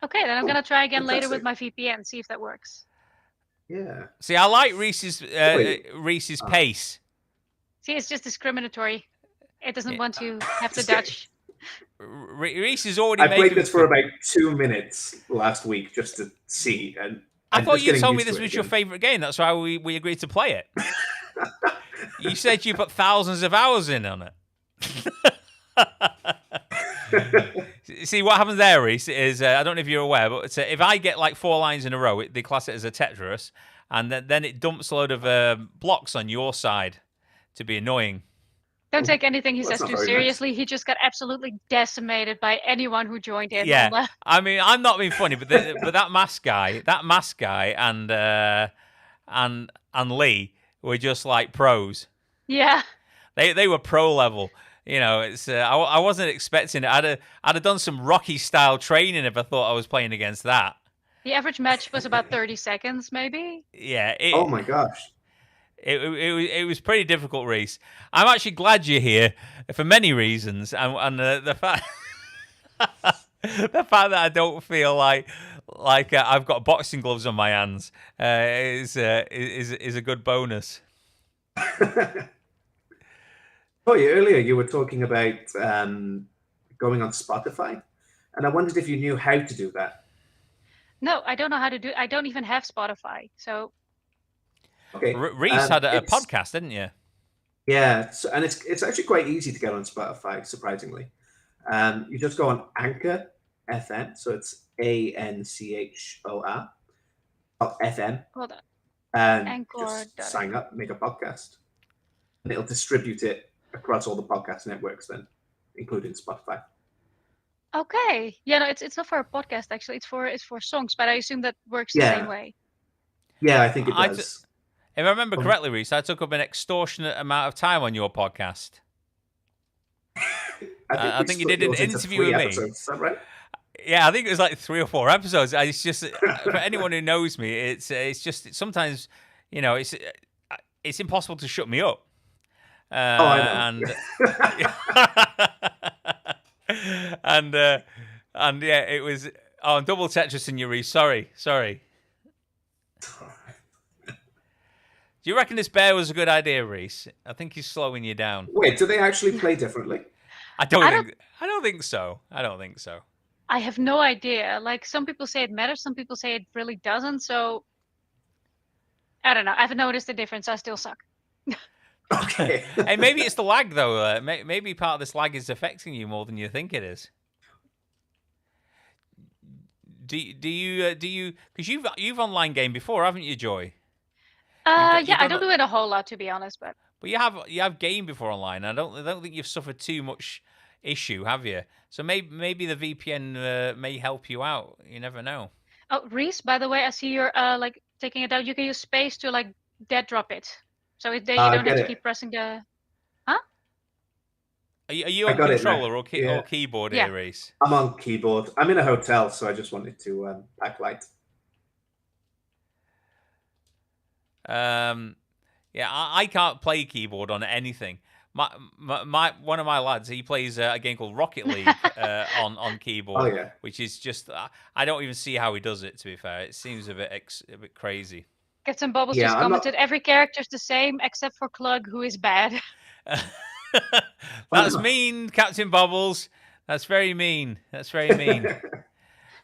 Okay, then I'm gonna try again later with my VPN, see if that works. Yeah. See, I like Rhys's pace. See, it's just discriminatory. It doesn't want to have the Dutch. Rhys is already. I played this for about 2 minutes last week just to see, and I thought you told me this was your favorite game. That's why we agreed to play it. You said you put thousands of hours in on it. See, what happens there, Rhys, is I don't know if you're aware, but if I get like 4 lines in a row, they class it as a Tetris, and then it dumps a load of blocks on your side to be annoying. Don't take anything he says too seriously. Nice. He just got absolutely decimated by anyone who joined in. Yeah, I mean, I'm not being funny, but that mask guy, and Lee were just like pros. Yeah, they were pro level. You know, it's I wasn't expecting it. I'd have done some Rocky style training if I thought I was playing against that. The average match was about 30 seconds, maybe. Yeah. Oh my gosh. It was pretty difficult, Rhys. I'm actually glad you're here for many reasons, and the fact the fact that I don't feel like I've got boxing gloves on my hands is a good bonus. Oh, yeah, earlier you were talking about going on Spotify, and I wondered if you knew how to do that. No, I don't know how to do it. I don't even have Spotify, so. Okay. Rhys had a podcast, didn't you? Yeah, and it's actually quite easy to get on Spotify, surprisingly. You just go on Anchor FM, so it's ANCHOR FM. Hold on. And Anchor. just sign up, make a podcast, and it'll distribute it across all the podcast networks, then, including Spotify. Okay. Yeah, no, it's not for a podcast actually. It's for songs, but I assume that works the same way. Yeah, I think it does. If I remember correctly, Rhys, I took up an extortionate amount of time on your podcast. I think you did an interview with me. Episodes, is that right? Yeah, I think it was like 3 or 4 episodes. It's just for anyone who knows me, it's just sometimes, you know, it's impossible to shut me up. I know. And yeah, it was double Tetris in your Rhys. Sorry. Do you reckon this bear was a good idea, Rhys? I think he's slowing you down. Wait, do they actually play differently? I don't think so. I have no idea. Like, some people say it matters, some people say it really doesn't. So I don't know. I've noticed the difference. I still suck. Okay. Hey, maybe it's the lag though. Maybe part of this lag is affecting you more than you think it is. Do you? Because you've online game before, haven't you, Joy? Yeah, I don't do it a whole lot, to be honest, but you have game before online. I don't think you've suffered too much issue, have you? So maybe the VPN may help you out. You never know. Oh, Rhys, by the way, I see you're like taking it out. You can use space to like dead drop it, so you don't have to keep pressing the. Huh? Are you on controller or keyboard here, Rhys? I'm on keyboard. I'm in a hotel, so I just wanted to pack light. Yeah, I can't play keyboard on anything. One of my lads, he plays a game called Rocket League on keyboard. Oh, yeah. Which is just I don't even see how he does it. To be fair, it seems a bit crazy. Captain Bubbles just commented, every character's the same except for Clug, who is bad. That's mean, Captain Bubbles. That's very mean. That's very mean.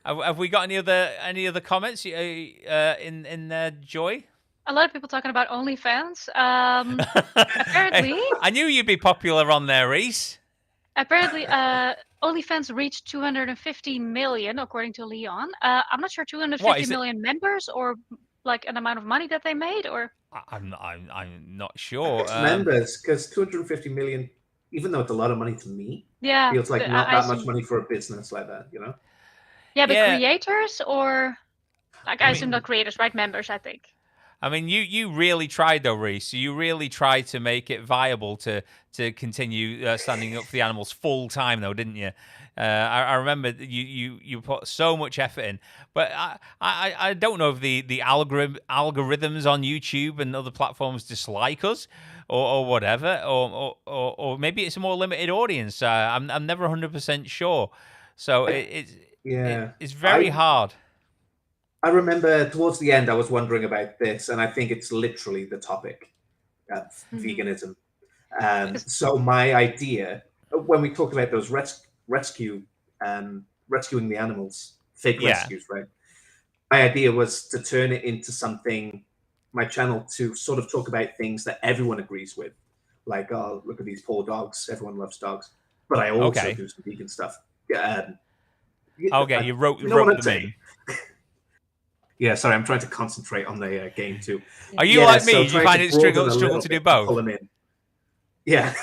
Have we got any other comments in there, Joy? A lot of people talking about OnlyFans. Apparently, I knew you'd be popular on there, Rhys. apparently, OnlyFans reached 250 million, according to Leon. I'm not sure 250 million members or like an amount of money that they made, or I'm not sure. It's members, because 250 million, even though it's a lot of money to me, yeah, feels like not that much money for a business like that, you know? Yeah, but creators or like I assume not creators, right? Members, I think. I mean, you really tried though, Rhys. You really tried to make it viable to continue standing up for the animals full time, though, didn't you? I remember you put so much effort in, but I don't know if the algorithms on YouTube and other platforms dislike us or whatever, or maybe it's a more limited audience. I'm never 100% sure. So it's very hard. I remember towards the end, I was wondering about this, and I think it's literally the topic of veganism. So my idea, when we talk about those rescuing the animals, fake rescues, right? My idea was to turn it into something, my channel, to sort of talk about things that everyone agrees with. Like, oh, look at these poor dogs. Everyone loves dogs. But I also do some vegan stuff. You wrote them in. Yeah, sorry, I'm trying to concentrate on the game too. Are you like me? Do you find it struggle to do both? Pull them in. Yeah.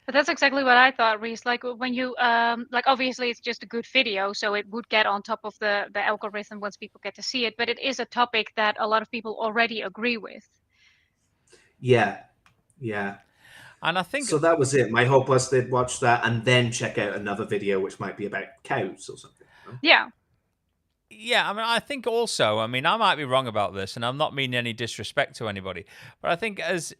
But that's exactly what I thought, Rhys. Like when you like obviously it's just a good video, so it would get on top of the algorithm once people get to see it. But it is a topic that a lot of people already agree with. Yeah. And I think so. That was it. My hope was they'd watch that and then check out another video which might be about cows or something. You know? Yeah. Yeah, I mean, I think also, I mean, I might be wrong about this, and I'm not meaning any disrespect to anybody, but I think as,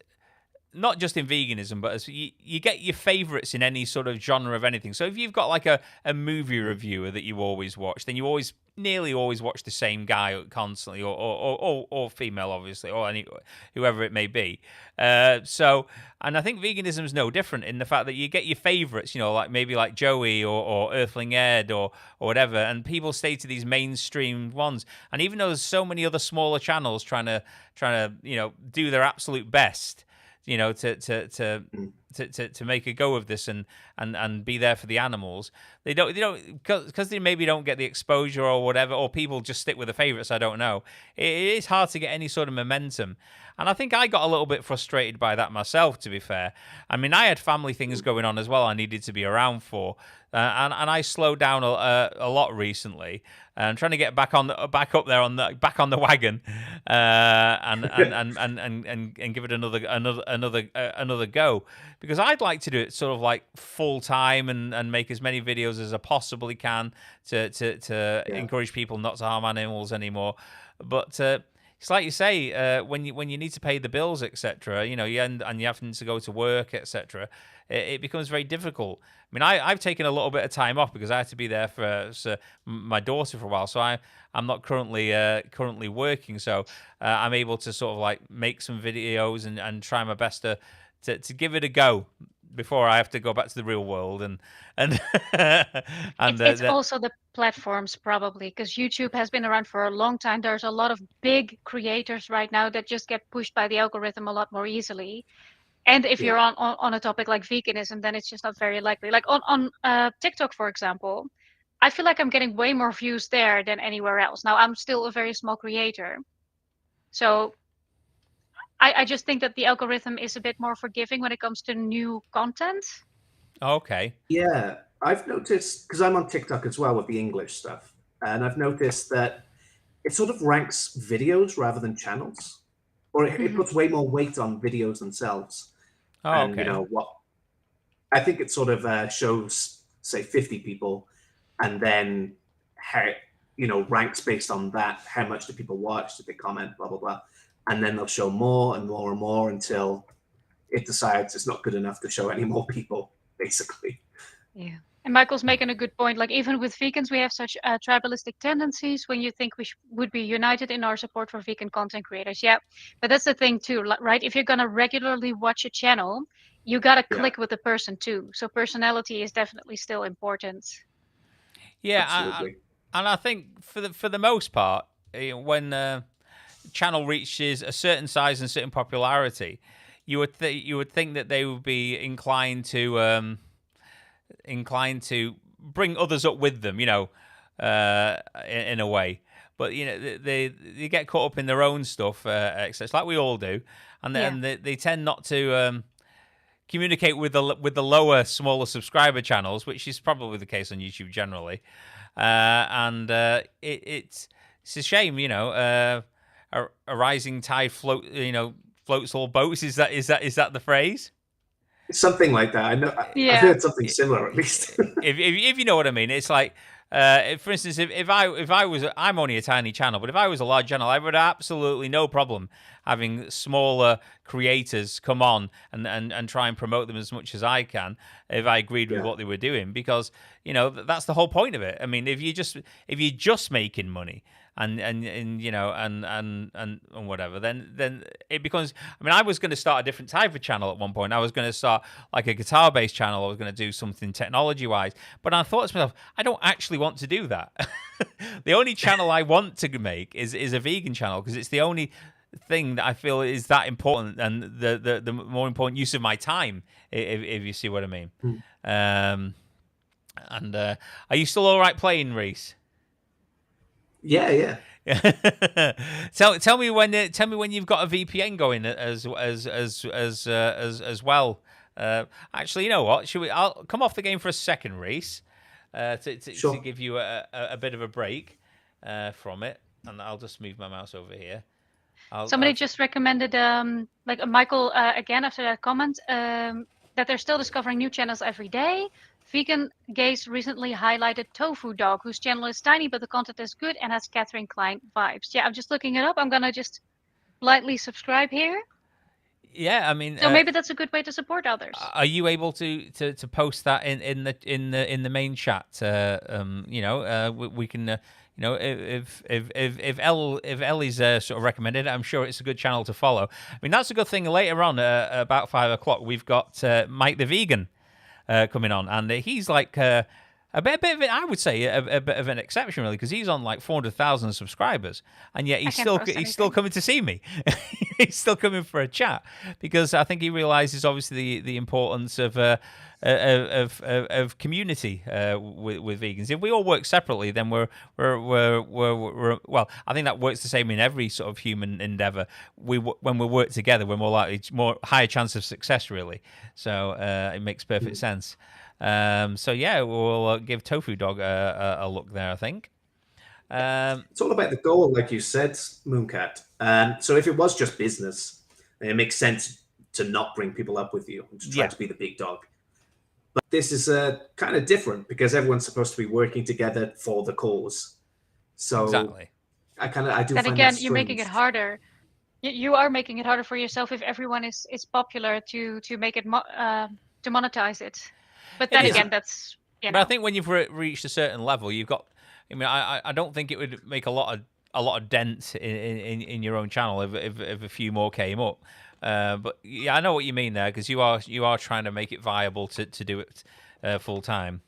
not just in veganism, but as you get your favorites in any sort of genre of anything. So if you've got like a movie reviewer that you always watch, then you nearly always watch the same guy constantly, or female, obviously, or whoever it may be. And I think veganism is no different in the fact that you get your favorites, you know, like maybe like Joey or Earthling Ed or whatever, and people stay to these mainstream ones. And even though there's so many other smaller channels trying to you know do their absolute best, you know, to make a go of this and be there for the animals, they don't because they maybe don't get the exposure or whatever, or people just stick with the favorites. I don't know. It is hard to get any sort of momentum, and I think I got a little bit frustrated by that myself. To be fair, I mean, I had family things going on as well. I needed to be around for, and I slowed down a lot recently. And trying to get back on the wagon, and give it another go, because I'd like to do it sort of like full time and make as many videos as I possibly can to encourage people not to harm animals anymore. But it's like you say, when you need to pay the bills, etc. You know, you're having to go to work, etc. It becomes very difficult. I mean, I've taken a little bit of time off because I had to be there for my daughter for a while. So I'm not currently working. So I'm able to sort of like make some videos and try my best to give it a go before I have to go back to the real world. And it's also the platforms probably, because YouTube has been around for a long time. There's a lot of big creators right now that just get pushed by the algorithm a lot more easily. And if you're on a topic like veganism, then it's just not very likely. Like on TikTok, for example, I feel like I'm getting way more views there than anywhere else. Now, I'm still a very small creator. So I just think that the algorithm is a bit more forgiving when it comes to new content. Okay. Yeah, I've noticed, because I'm on TikTok as well with the English stuff, and I've noticed that it sort of ranks videos rather than channels, or it puts way more weight on videos themselves. Oh, and okay. You know what? I think it sort of shows, say, 50 people, and then how, you know, ranks based on that. How much do people watch? Do they comment? Blah blah blah, and then they'll show more and more and more until it decides it's not good enough to show any more people, basically. Yeah. And Michael's making a good point. Like, even with vegans, we have such tribalistic tendencies when you think we would be united in our support for vegan content creators. Yeah, but that's the thing too, right? If you're going to regularly watch a channel, you got to click with the person too. So personality is definitely still important. Yeah, Absolutely. and I think for the most part, when channel reaches a certain size and certain popularity, you would think that they would be inclined to bring others up with them, in a way. But they get caught up in their own stuff, etc. Like we all do, and then they tend not to communicate with the lower, smaller subscriber channels, which is probably the case on YouTube generally. It's a shame, a rising tide floats all boats. Is that the phrase? Something like that. I know. Yeah. I've heard something similar at least. if you know what I mean, it's like, for instance, if I was, I'm only a tiny channel, but if I was a large channel, I would have absolutely no problem having smaller creators come on and try and promote them as much as I can if I agreed with what they were doing, because that's the whole point of it. I mean, if you're just making money and whatever, then it becomes. I mean, I was going to start a different type of channel at one point. I was going to start like a guitar-based channel. I was going to do something technology-wise, but I thought to myself, I don't actually want to do that. The only channel I want to make is a vegan channel, because it's the only thing that I feel is that important and the more important use of my time, if you see what I mean. Are you still all right playing, Rhys? Yeah. Tell me when you've got a VPN going as well. Actually, you know what? I'll come off the game for a second, Rhys, to give you a bit of a break from it, and I'll just move my mouse over here. Somebody just recommended, like Michael, again after that comment, that they're still discovering new channels every day. Vegan Gaze recently highlighted Tofu Dog, whose channel is tiny but the content is good and has Catherine Klein vibes. Yeah, I'm just looking it up. I'm gonna just blindly subscribe here. Yeah, I mean, so maybe that's a good way to support others. Are you able to post that in the main chat? We can. If Ellie's sort of recommended it, I'm sure it's a good channel to follow. I mean, that's a good thing. Later on, about 5 o'clock, we've got Mike the Vegan coming on, and he's like a bit of it. I would say a bit of an exception, really, because he's on like 400,000 subscribers, and yet he's still coming to see me. He's still coming for a chat, because I think he realizes obviously the importance of community with vegans. If we all work separately, then we're well. I think that works the same in every sort of human endeavor. When we work together, we're more likely, higher chance of success, really. So it makes perfect sense. So yeah, we'll give Tofu Dog a look there, I think. It's all about the goal, like you said, Mooncat. So if it was just business, it makes sense to not bring people up with you and to try to be the big dog. But this is kind of different, because everyone's supposed to be working together for the cause. So exactly. I do. Then find again, that you're making it harder. You are making it harder for yourself if everyone is popular to make it to monetize it. But then again, that's But I think when you've reached a certain level, you've got. I mean, I don't think it would make a lot of dent in your own channel if a few more came up. But yeah, I know what you mean there, because you are trying to make it viable to do it full time.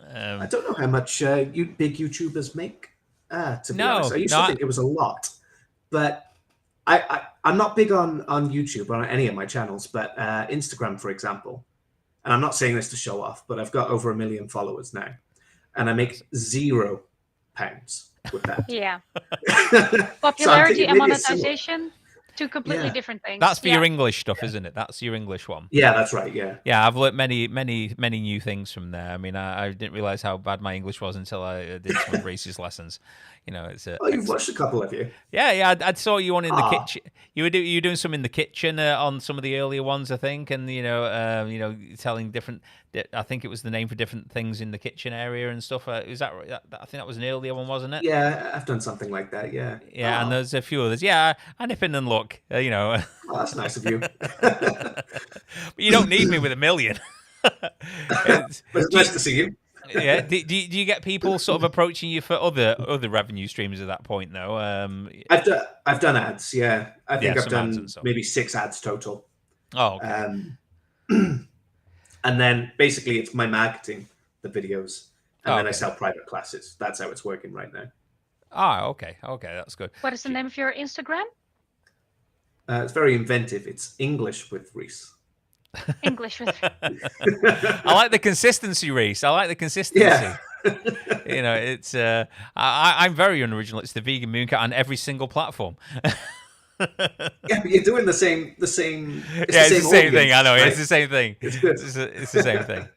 I don't know how much big YouTubers make. To be honest, I used to think it was a lot, but I'm not big on YouTube or on any of my channels, but Instagram, for example. And I'm not saying this to show off, but I've got over 1 million followers now, and I make £0 with that. Yeah. Popularity and monetization, two completely different things. That's for your English stuff, isn't it? That's your English one. Yeah, that's right. Yeah. Yeah, I've learnt many new things from there. I mean, I didn't realize how bad my English was until I did some of Rhys's lessons. It's you've watched a couple of you. Yeah. I saw you on in the kitchen. You were doing some in the kitchen on some of the earlier ones, I think, and telling different. I think it was the name for different things in the kitchen area and stuff. Is that right? I think that was an earlier one, wasn't it? Yeah, I've done something like that. Yeah. Yeah, and there's a few others. Yeah, I nip in and look. Oh, that's nice of you. But you don't need me with 1 million. But it's nice to see you. Yeah. Do you get people sort of approaching you for other revenue streams at that point, though? I've done ads. Yeah, I think I've done maybe 6 ads total. Oh, okay. And then basically it's my marketing, the videos, and then I Okay. sell private classes. That's how it's working right now. Ah, okay, that's good. What is the name of your Instagram? It's very inventive. It's English with Rhys. English with. I like the consistency, Rhys. I like the consistency. Yeah. You know, it's I'm very unoriginal. It's the Vegan Mooncat on every single platform. Yeah, but you're doing the same. It's the same thing. I know, right? it's the same thing. It's good. It's the same thing.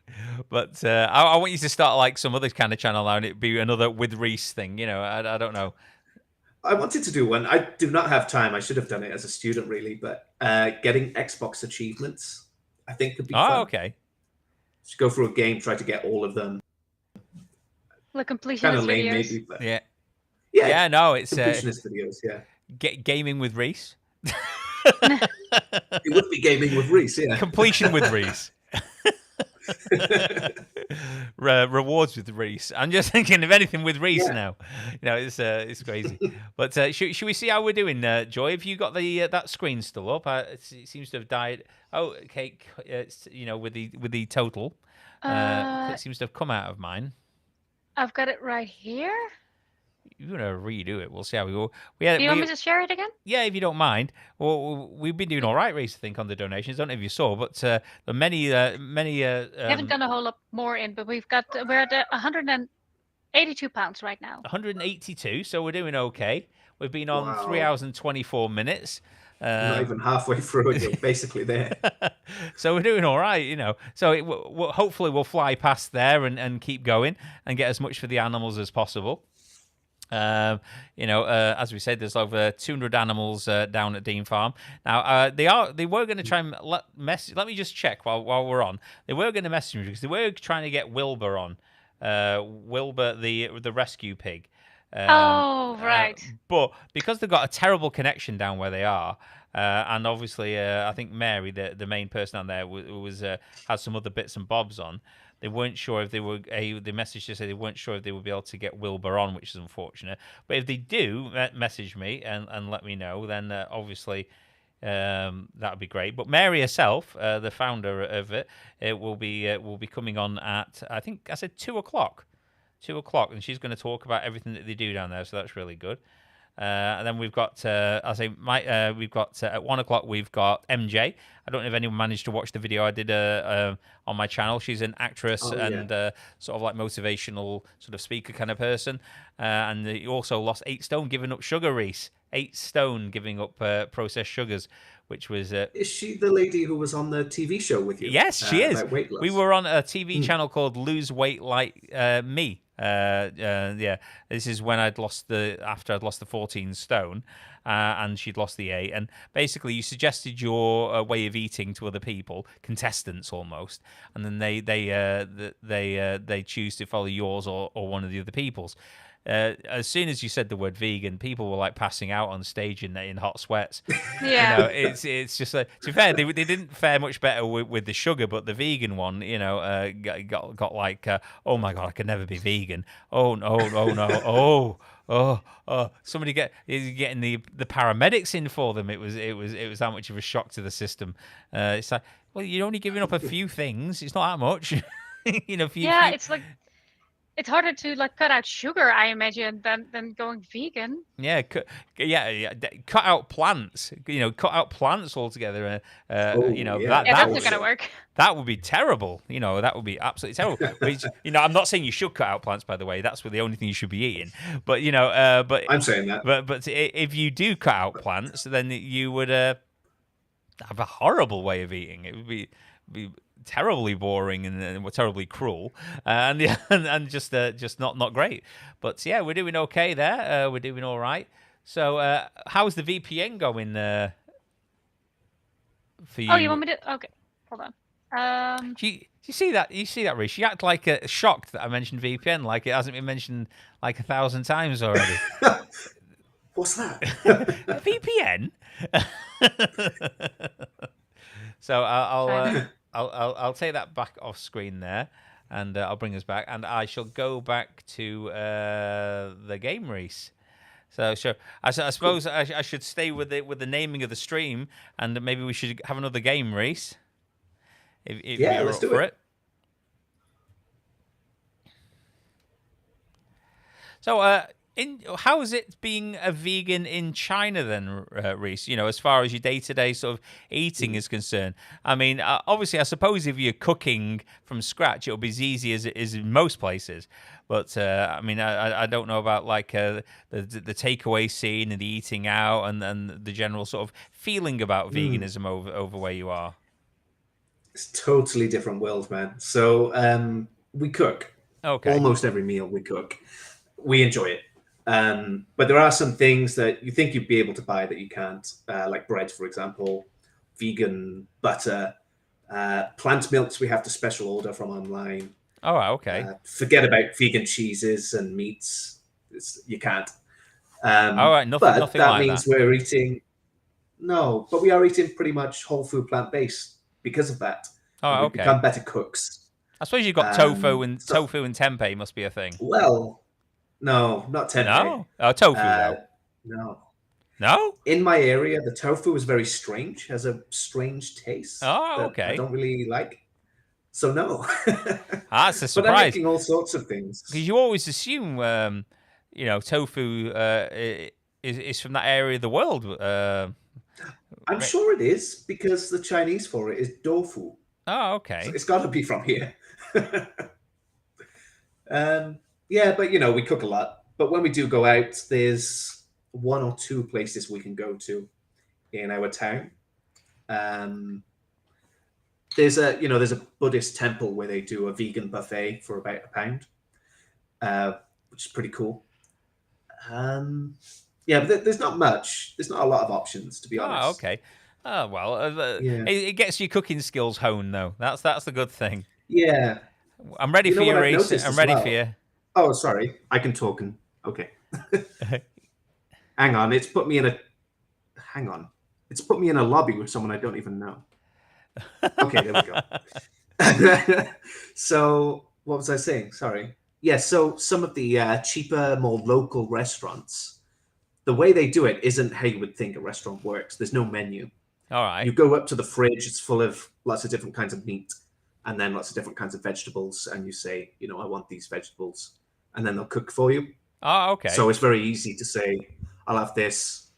But I want you to start like some other kind of channel now, and it be another with Rhys thing. You know, I don't know. I wanted to do one. I do not have time. I should have done it as a student, really. But getting Xbox achievements, I think, could be fun. Oh, okay. Just go through a game, try to get all of them. The completionist Kind of lame, videos. maybe. But Yeah. No, it's completionist videos. Yeah, gaming with Rhys. it would be gaming with Rhys. Yeah, Completion with Rhys. Rewards with Rhys. I'm just thinking of anything with Rhys now. You know, it's crazy. But should we see how we're doing, Joy? Have you got the that screen still up? It seems to have died. Oh, okay. It's, you know, with the total, it seems to have come out of mine. I've got it right here. You're gonna redo it. We'll see how we go. Do you want me to share it again? Yeah, if you don't mind. Well, we've been doing all right, Rhys, I think, on the donations. I don't know if you saw, but many. We haven't done a whole lot more in, but we're at 182 pounds right now. 182, so we're doing okay. We've been on Wow. 3 hours and 24 minutes. not even halfway through it. You're basically there. So we're doing all right, you know. So hopefully we'll fly past there and keep going and get as much for the animals as possible. You know, as we said, there's over 200 animals down at Dean Farm. Now, they were going to try and let me just check while we're on. They were going to message me because they were trying to get Wilbur on. Wilbur, the rescue pig. Oh, right. But because they've got a terrible connection down where they are, and obviously I think Mary, the main person on there, had some other bits and bobs on. They weren't sure if they were. The message just said they weren't sure if they would be able to get Wilbur on, which is unfortunate. But if they do message me and let me know, then obviously that would be great. But Mary herself, the founder of it, will be coming on at, I think I said 2:00. 2:00, and she's going to talk about everything that they do down there. So that's really good. And then we've got, we've got at 1:00 we've got MJ. I don't know if anyone managed to watch the video I did on my channel. She's an actress and sort of like motivational sort of speaker kind of person. And he also lost 8 stone giving up sugar, Rhys. 8 stone giving up processed sugars, which was... Is she the lady who was on the TV show with you? Yes, she is. About weight loss? We were on a TV channel called Lose Weight Like Me. Yeah, this is when after I'd lost the 14 stone, and she'd lost the 8. And basically, you suggested your way of eating to other people, contestants almost, and then they choose to follow yours or one of the other people's. As soon as you said the word vegan, people were like passing out on stage in hot sweats. Yeah. You know, it's just like, to be fair, they didn't fare much better with the sugar, but the vegan one, you know, got like, oh my god, I could never be vegan. Oh no, somebody getting the paramedics in for them. It was that much of a shock to the system. It's like, well, you're only giving up a few things. It's not that much. You know, It's like. It's harder to like cut out sugar, I imagine, than going vegan. Yeah, cut out plants. You know, cut out plants altogether. You know, yeah. That's not gonna work. That would be terrible. You know, that would be absolutely terrible. Which, you know, I'm not saying you should cut out plants, by the way. That's the only thing you should be eating. But you know, but I'm saying that. But if you do cut out plants, then you would have a horrible way of eating. It would be terribly boring and terribly cruel, and just not great. But yeah, we're doing okay there. We're doing all right. So how's the VPN going for you? Oh, you want me to? Okay, hold on. Do you see that? You see that, Rhys? She acted like shocked that I mentioned VPN, like it hasn't been mentioned like 1,000 times already. What's that? VPN. So I'll take that back off screen there, and I'll bring us back, and I shall go back to the game, Rhys. So sure, I suppose I should stay with the naming of the stream, and maybe we should have another game, Rhys. if Yeah, you're let's up do for it. it. So, how is it being a vegan in China then, Rhys? You know, as far as your day-to-day sort of eating is concerned. I mean, obviously, I suppose if you're cooking from scratch, it'll be as easy as it is in most places. But I mean, I don't know about like the takeaway scene and the eating out and the general sort of feeling about veganism over where you are. It's a totally different world, man. So we cook. Okay. Almost every meal we cook. We enjoy it. But there are some things that you think you'd be able to buy that you can't, like bread, for example, vegan butter, plant milks we have to special order from online. All right, okay. Forget about vegan cheeses and meats. You can't. All right, nothing but like that means that. we're eating... No, but we are eating pretty much whole food plant-based because of that. Oh, We've become better cooks. I suppose you've got tofu and tempeh must be a thing. Well, no, not tempeh. No? Oh, tofu, though. No. No? In my area, the tofu is very strange, has a strange taste Oh, that okay. I don't really like. So, no. That's a But I'm surprise. making all sorts of things. Because you always assume, you know, tofu is from that area of the world. I'm sure it is, because the Chinese for it is tofu. Oh, okay. So it's got to be from here. Yeah, but, you know, we cook a lot. But when we do go out, there's 1 or 2 places we can go to in our town. There's a Buddhist temple where they do a vegan buffet for about £1, which is pretty cool. Yeah, but there's not much. There's not a lot of options, to be honest. Oh, okay. Oh, well, it gets your cooking skills honed, though. That's the good thing. Yeah. I'm ready for you, Rhys. I'm ready for you. Oh, sorry. I can talk. Okay. Hang on. It's put me in a lobby with someone I don't even know. Okay, there we go. So, what was I saying? Sorry. Yeah, so some of the cheaper, more local restaurants, the way they do it isn't how you would think a restaurant works. There's no menu. All right. You go up to the fridge, it's full of lots of different kinds of meat and then lots of different kinds of vegetables. And you say, you know, I want these vegetables. And then they'll cook for you. Oh, okay. So it's very easy to say, I'll have this,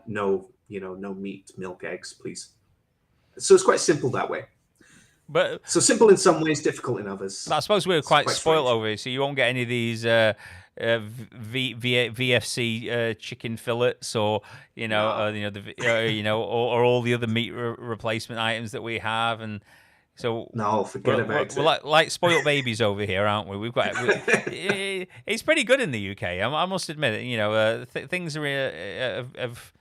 no meat, milk, eggs, please. So it's quite simple that way. But so simple in some ways, difficult in others. I suppose we're quite spoiled strange. over here, so you won't get any of these VFC chicken fillets, or or all the other meat replacement items that we have, and so forget about it. We're like spoiled babies over here, aren't we? We've got it's pretty good in the UK. I must admit it. You know, things have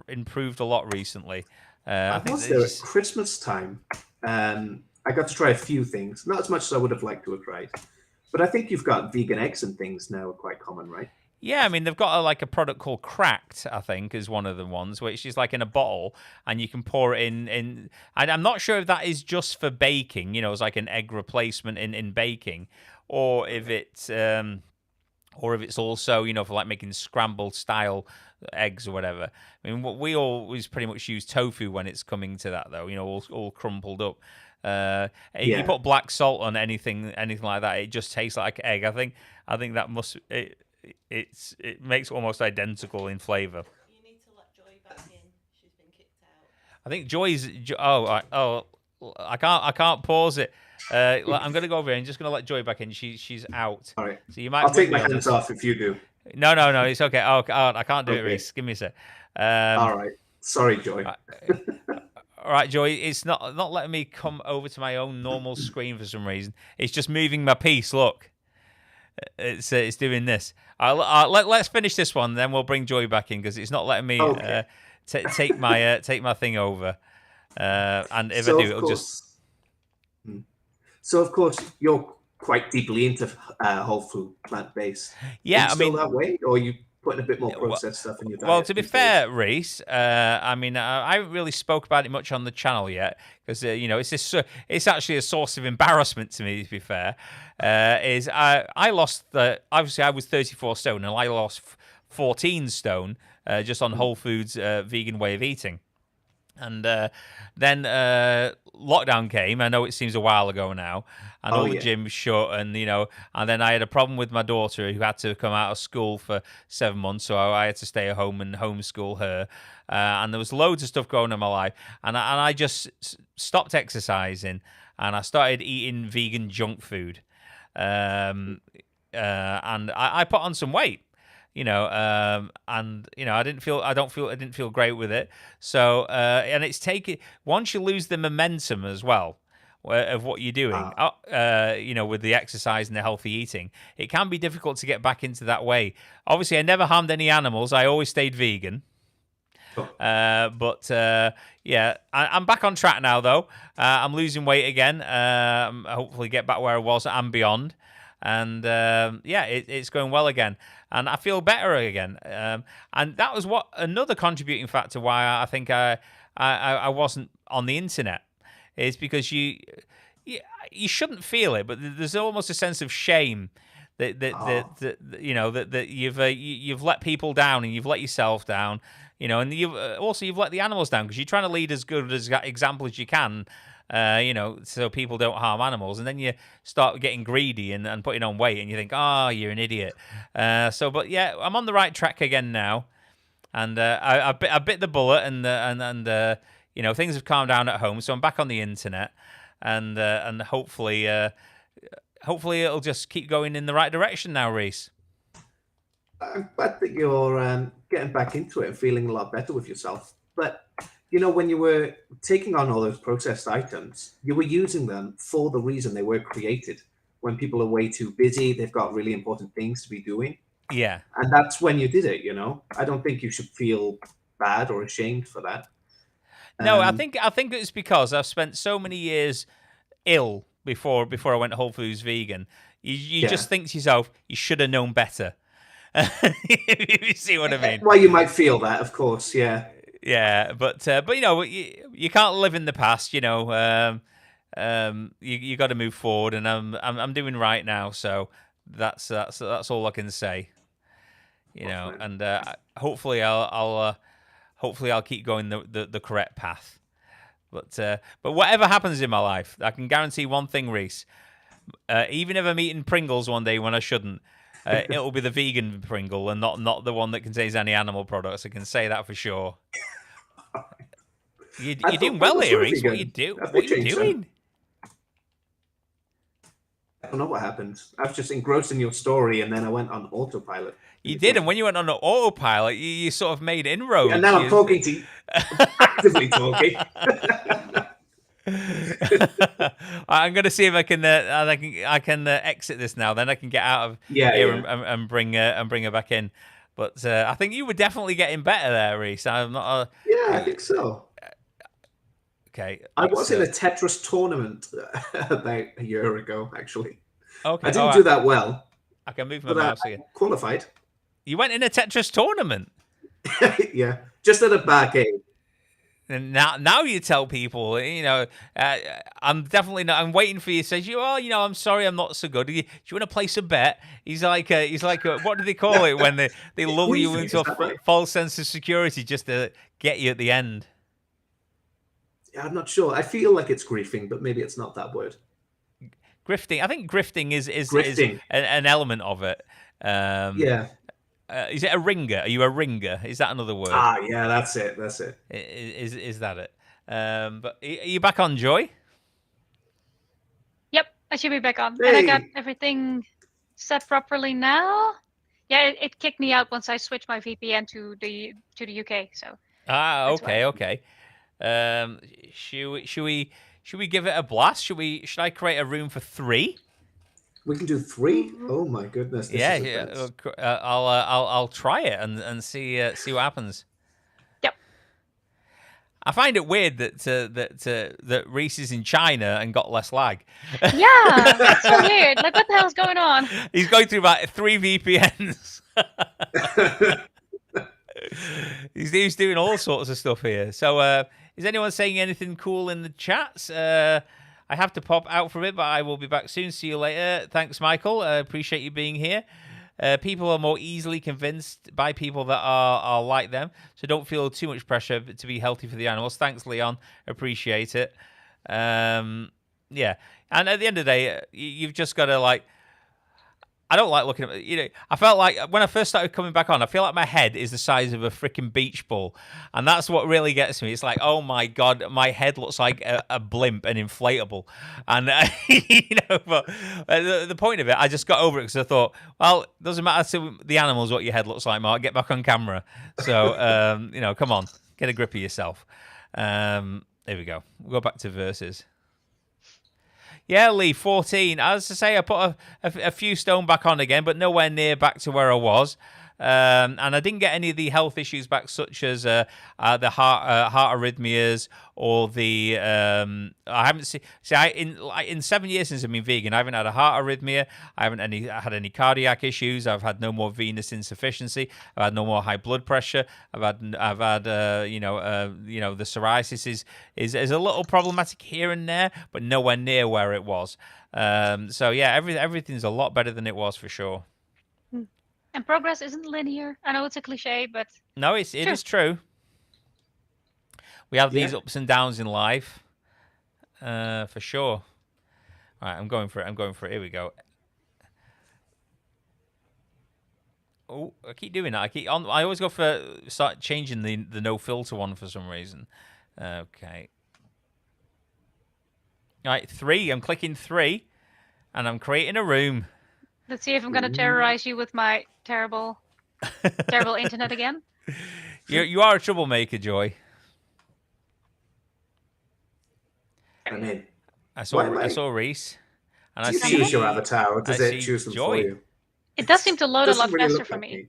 improved a lot recently. I think there at Christmas time. I got to try a few things, not as much as I would have liked to have tried, but I think you've got vegan eggs and things now are quite common, right? Yeah, I mean they've got a product called Cracked, I think, is one of the ones, which is like in a bottle, and you can pour it in. And I'm not sure if that is just for baking, you know, it's like an egg replacement in baking, or if it's also, you know, for like making scrambled style eggs or whatever. I mean, we always pretty much use tofu when it's coming to that, though. You know, all crumpled up. You put black salt on anything like that, it just tastes like egg. I think that it makes it almost identical in flavour. You need to let Joy back in. She's been kicked out. I think Joy's. I can't pause it. I'm going to go over here and just going to let Joy back in. She's out. All right. So you might. I'll take my hands off if you do. No, it's okay. Oh, I can't do it, Rhys. Give me a sec. All right. Sorry, Joy. All right, Joy. It's not letting me come over to my own normal screen for some reason. It's just moving my piece. Look, it's doing this. Let's finish this one, then we'll bring Joy back in because it's not letting me take my thing over. And if I do, it'll just. So of course you're quite deeply into whole food, plant-based. Yeah, I mean, that way, or are you putting a bit more processed stuff in your diet? Well, to be fair, Rhys, I mean, I haven't really spoke about it much on the channel yet because you know it's actually a source of embarrassment to me. To be fair, is I lost obviously I was 34 stone and I lost 14 stone just on whole foods vegan way of eating. And then lockdown came. I know it seems a while ago now, and all the gyms shut. And and then I had a problem with my daughter who had to come out of school for 7 months, so I had to stay at home and homeschool her. And there was loads of stuff going on in my life, and I just stopped exercising, and I started eating vegan junk food, and I put on some weight. I didn't feel great with it. So, and it's once you lose the momentum as well of what you're doing, with the exercise and the healthy eating, it can be difficult to get back into that way. Obviously, I never harmed any animals. I always stayed vegan. I'm back on track now, though. I'm losing weight again. Hopefully get back where I was and beyond. And it's going well again, and I feel better again. And that was another contributing factor why I think I wasn't on the internet, is because you shouldn't feel it, but there's almost a sense of shame that you've let people down and you've let yourself down, and you've let the animals down, because you're trying to lead as good as example as you can. So people don't harm animals, and then you start getting greedy and putting on weight, and you think, oh, you're an idiot. But I'm on the right track again now, and I bit the bullet, and things have calmed down at home, so I'm back on the internet, and hopefully it'll just keep going in the right direction now, Rhys. I'm glad that you're getting back into it and feeling a lot better with yourself, but. When you were taking on all those processed items, you were using them for the reason they were created. When people are way too busy, they've got really important things to be doing. Yeah. And that's when you did it, I don't think you should feel bad or ashamed for that. No, I think it's because I've spent so many years ill before I went whole foods vegan. You just think to yourself, you should have known better. You see what I mean? Well, you might feel that, of course, yeah. Yeah, but you can't live in the past. You got to move forward, and I'm doing right now. So that's all I can say. And hopefully I'll keep going the correct path. But whatever happens in my life, I can guarantee one thing, Rhys. Even if I'm eating Pringles one day when I shouldn't, it'll be the vegan Pringle and not the one that contains any animal products. I can say that for sure. You're doing well here, Rhys. What are you doing? I don't know what happened. I was just engrossed in your story, and then I went on autopilot. You did, and when you went on autopilot, you sort of made inroads. And now I'm talking to you, actively talking. I'm going to see if I can exit this now. Then I can get out of here and bring her back in. But I think you were definitely getting better there, Rhys. I'm not. I think so. Okay. I was in a Tetris tournament about a year ago, actually. Okay. I didn't do that well. I can move my mouse here. Qualified. You went in a Tetris tournament? Yeah, just at a barcade. And now you tell people, I'm definitely not. I'm waiting for you. Says I'm sorry, I'm not so good. Do you want to place a bet? He's like, what do they call it when they lull you into a false sense of security just to get you at the end? Yeah, I'm not sure. I feel like it's griefing, but maybe it's not that word. Grifting. I think grifting is grifting. An element of it. Yeah. Is it a ringer? Are you a ringer? Is that another word? Yeah, that's it. Is that it? But are you back on, Joy? Yep, I should be back on. Hey. And I got everything set properly now. Yeah, it kicked me out once I switched my VPN to the UK. So. Okay. Should we give it a blast? Should I create a room for 3? We can do 3. Oh my goodness! I'll try it and see what happens. Yep. I find it weird that Rhys is in China and got less lag. Yeah, that's so weird. Like, what the hell's going on? He's going through about 3 VPNs. He's doing all sorts of stuff here. So, is anyone saying anything cool in the chats? I have to pop out for a bit, but I will be back soon. See you later. Thanks, Michael. I appreciate you being here. People are more easily convinced by people that are like them, so don't feel too much pressure to be healthy for the animals. Thanks, Leon. Appreciate it. Yeah, and at the end of the day, you've just got to like. I don't like looking at, I felt like when I first started coming back on, I feel like my head is the size of a freaking beach ball. And that's what really gets me. It's like, oh my God, my head looks like a blimp, an inflatable. And, but the point of it, I just got over it because I thought, well, it doesn't matter to the animals what your head looks like, Mark. Get back on camera. So, come on, get a grip of yourself. There we go. We'll go back to verses. Yeah, Lee, 14. As I say, I put a few stone back on again, but nowhere near back to where I was. And I didn't get any of the health issues back, such as the heart arrhythmias or the I haven't seen. See, in 7 years since I've been vegan, I haven't had a heart arrhythmia. I haven't had any cardiac issues. I've had no more venous insufficiency. I've had no more high blood pressure. I've had the psoriasis is a little problematic here and there, but nowhere near where it was. So yeah, everything's a lot better than it was for sure. And progress isn't linear. I know it's a cliche, but no, it is true. We have these ups and downs in life, for sure. All right, I'm going for it. Here we go. Oh, I keep doing that. I always go for start changing the no filter one for some reason. Okay. All right, 3. I'm clicking 3, and I'm creating a room. Let's see if I'm going to terrorize you with my terrible internet again. You are a troublemaker, Joy. I'm in. I saw Rhys. And do you choose your avatar, or does it choose them Joy. for you? It does seem to load a lot really faster for me.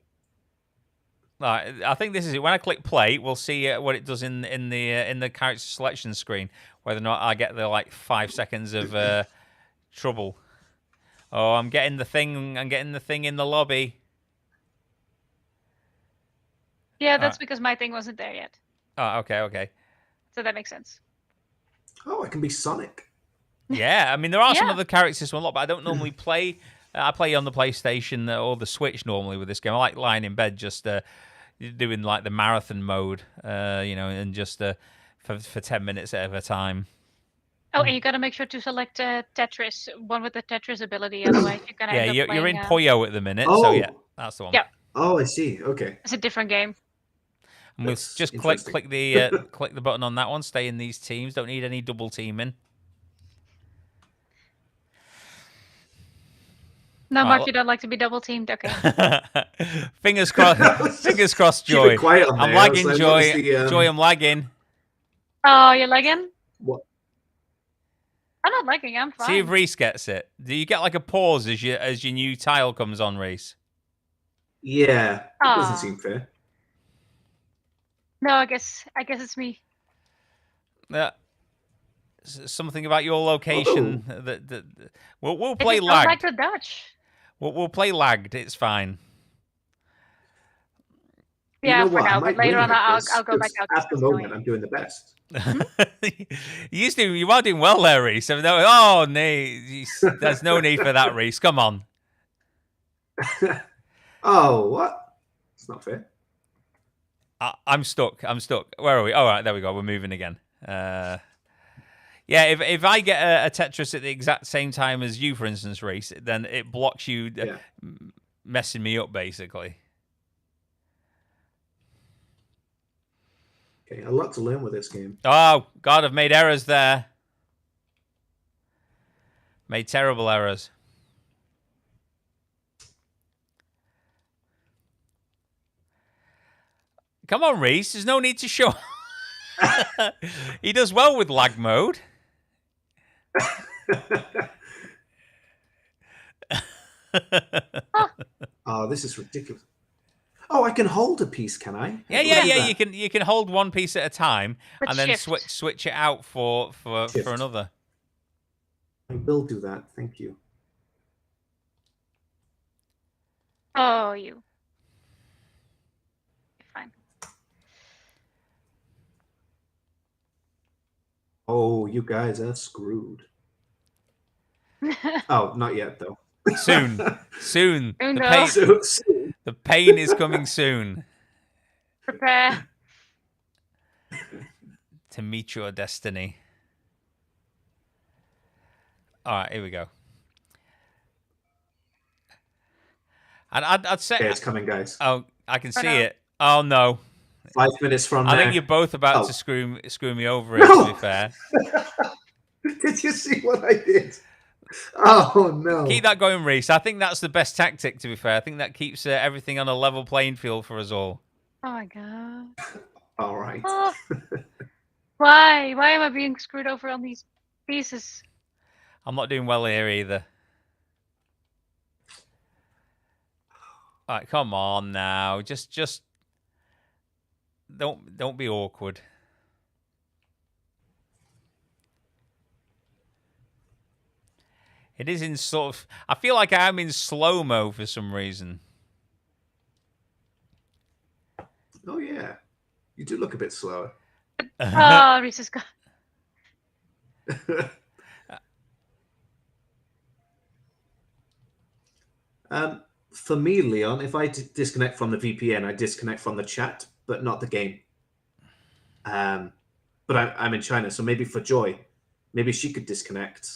I think this is it. When I click play, we'll see what it does in the character selection screen. Whether or not I get the 5 seconds of trouble. Oh, I'm getting the thing in the lobby. Yeah, that's because my thing wasn't there yet. Oh, okay. So that makes sense. Oh, I can be Sonic. Yeah, I mean, there are some other characters to unlock, but I don't normally play. I play on the PlayStation or the Switch normally with this game. I like lying in bed just doing the marathon mode, and just for 10 minutes at a time. Oh, and you got to make sure to select Tetris, one with the Tetris ability. Otherwise, you're gonna end up you're in playing, Puyo at the minute. Oh. So yeah, that's the one. Yeah. Oh, I see. Okay. It's a different game. And we'll just click the button on that one. Stay in these teams. Don't need any double teaming. No, Mark, you don't like to be double teamed. Okay. Fingers crossed. Fingers crossed, Joy. Keep it quiet on I'm there. lagging, Like, Joy. the, Joy, I'm lagging. Oh, you're lagging? What? I'm not lagging. I'm fine. See if Rhys gets it. Do you get a pause as your new tile comes on, Rhys? Yeah, it doesn't seem fair. No, I guess it's me. Something about your location that we'll play lagged. lagged. Like the Dutch. We'll play lagged. It's fine. Yeah, you know for now. But later on, I'll go back out. At the moment, I'm doing the best. You are doing well there, Rhys. Oh, no, there's no need for that, Rhys. Come on. Oh, what? It's not fair. I'm stuck. Where are we? All right, there we go. We're moving again. Yeah, if I get a Tetris at the exact same time as you, for instance, Rhys, then it blocks you messing me up, basically. Okay, a lot to learn with this game. Oh, God, I've made errors there. Made terrible errors. Come on, Rhys. There's no need to show. He does well with lag mode. Oh, this is ridiculous. Oh, I can hold a piece, can I? Yeah. You can hold one piece at a time and then switch it out for another. I will do that. Thank you. Oh, you. Fine. Oh, you guys are screwed. Oh, not yet though. Soon. Soon. Oh, The no. pain, So, the pain is coming soon Prepare. to meet your destiny. All right, here we go. And I'd say... okay, it's coming, guys. Oh, I can see no. it. Oh, no. 5 minutes from now. I think you're both about Oh. to screw me over here, No! to be fair. Did you see what I did? Oh, no. Keep that going, Rhys. I think that's the best tactic, to be fair. I think that keeps everything on a level playing field for us all. Oh my god. All right. Oh. Why? Why am I being screwed over on these pieces? I'm not doing well here either. All right, come on now. Just don't be awkward. It is in sort of... I feel like I am in slow-mo for some reason. Oh, yeah. You do look a bit slower. Oh, Rhys is gone. For me, Leon, if I disconnect from the VPN, I disconnect from the chat, but not the game. But I'm in China, so maybe for Joy, maybe she could disconnect.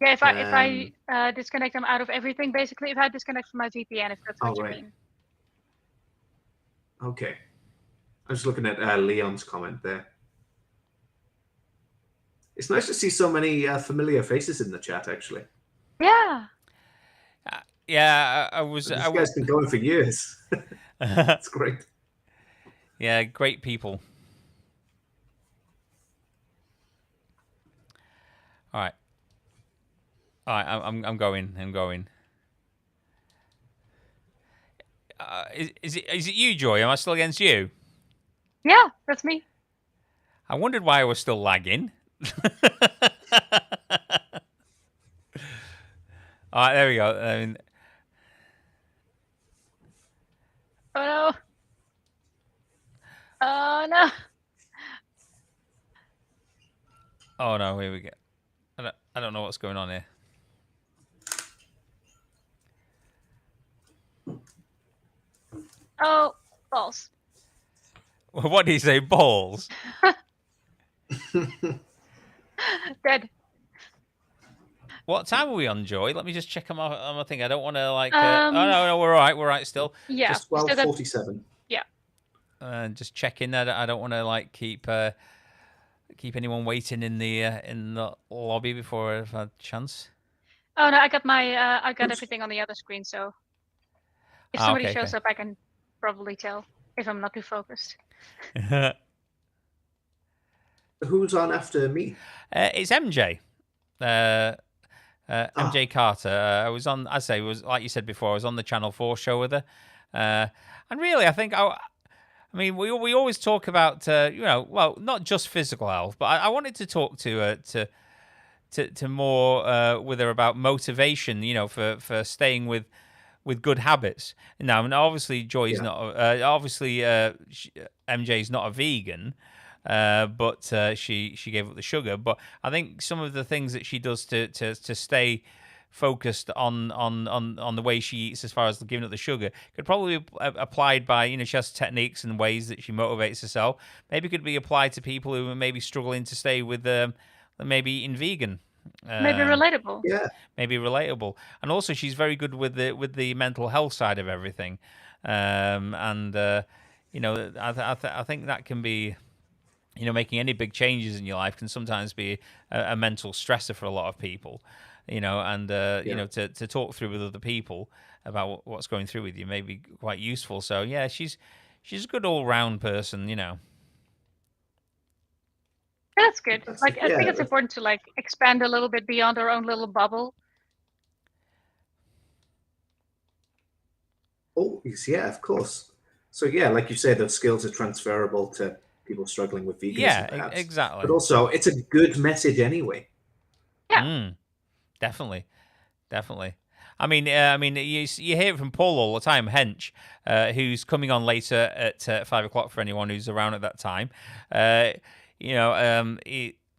Yeah, if I disconnect them out of everything, basically, if I disconnect from my VPN, if that's what you mean. Okay. I'm just looking at Leon's comment there. It's nice to see so many familiar faces in the chat, actually. Yeah. Yeah, I was... This guy's been going for years. It's great. Yeah, great people. All right. All right, I'm going. Is it you, Joy? Am I still against you? Yeah, that's me. I wondered why I was still lagging. All right, there we go. I mean, Oh no. Oh no. oh no, here we go. I don't know what's going on here. Oh, balls. What did he say? Balls? Dead. What time are we on, Joy? Let me just check on my thing. I don't want to like... Um, oh, no, we're all right. We're all right still. Yeah. Just still got- 12:47. yeah. Just checking that I don't want to like keep anyone waiting in the lobby before I've had a chance. Oh no, I got my I got everything on the other screen, so if somebody okay, shows okay. up, I can probably tell if I'm not too focused. Who's on after me? It's MJ. EmJ Carter. I was on, I say, was like you said before, I was on the Channel 4 show with her. And really, I think, I mean, we always talk about, well, not just physical health, but I wanted to talk to more with her about motivation, for staying with good habits. Now, and obviously, Joy's not, MJ's not a vegan. But she gave up the sugar. But I think some of the things that she does to stay focused on the way she eats, as far as giving up the sugar, could probably be applied by, she has techniques and ways that she motivates herself. Maybe could be applied to people who are maybe struggling to stay with maybe eating vegan. Maybe relatable. Yeah. Maybe relatable. And also she's very good with the mental health side of everything. I think that can be, making any big changes in your life can sometimes be a mental stressor for a lot of people, to talk through with other people about what's going through with you may be quite useful. So yeah, she's a good all-round person, That's good. I think it's important to expand a little bit beyond our own little bubble. Oh, yeah, of course. So yeah, like you say, those skills are transferable to people struggling with veganism. Yeah, perhaps. exactly. But also, it's a good message anyway. Yeah. Definitely. I mean, you hear it from Paul all the time, Hench, who's coming on later at 5 o'clock for anyone who's around at that time.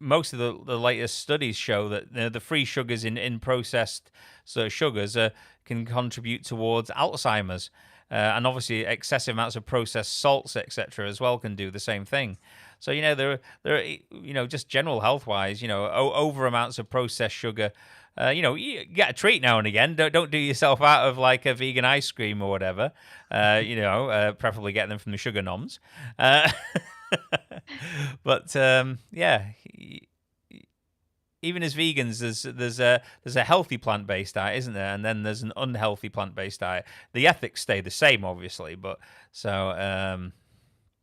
most of the latest studies show that the free sugars in processed sugars can contribute towards Alzheimer's. And obviously, excessive amounts of processed salts, etc., as well, can do the same thing. So, there are, just general health-wise, over amounts of processed sugar. You get a treat now and again. Don't do yourself out of like a vegan ice cream or whatever. Preferably get them from the Sugarnoms. But yeah. Even as vegans, there's a healthy plant-based diet, isn't there? And then there's an unhealthy plant-based diet. The ethics stay the same, obviously, but so.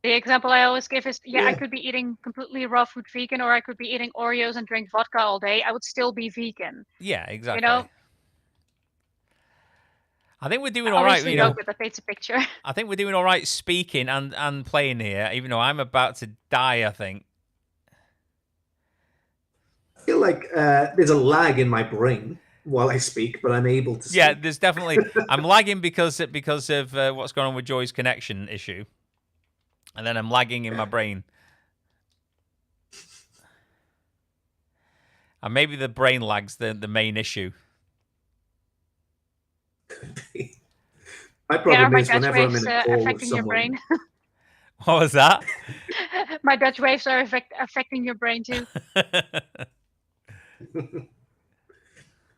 The example I always give is, I could be eating completely raw food vegan, or I could be eating Oreos and drink vodka all day. I would still be vegan. Yeah, exactly. I think we're doing all right. With the paints a picture. I think we're doing all right speaking and playing here, even though I'm about to die, I think. I feel like there's a lag in my brain while I speak, but I'm able to speak. Yeah, there's definitely... I'm lagging because of what's going on with Joy's connection issue. And then I'm lagging in my brain. And maybe the brain lag's the main issue. My problem is whenever I'm in a call with affecting your brain. What was that? My Dutch waves are affecting your brain too.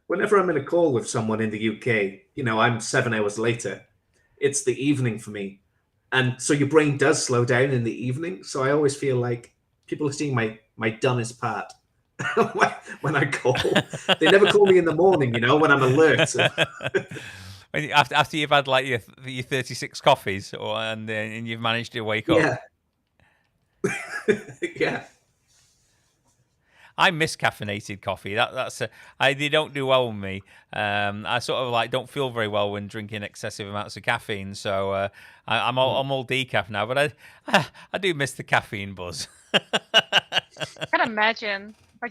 Whenever I'm in a call with someone in the UK, I'm 7 hours later. It's the evening for me. And so your brain does slow down in the evening. So I always feel like people are seeing my dumbest part when I call. They never call me in the morning, when I'm alert. After you've had like your 36 coffees and you've managed to wake up. Yeah. Yeah. I miss caffeinated coffee. They don't do well with me. I sort of like don't feel very well when drinking excessive amounts of caffeine. So I'm all decaf now, but I do miss the caffeine buzz. I can imagine. I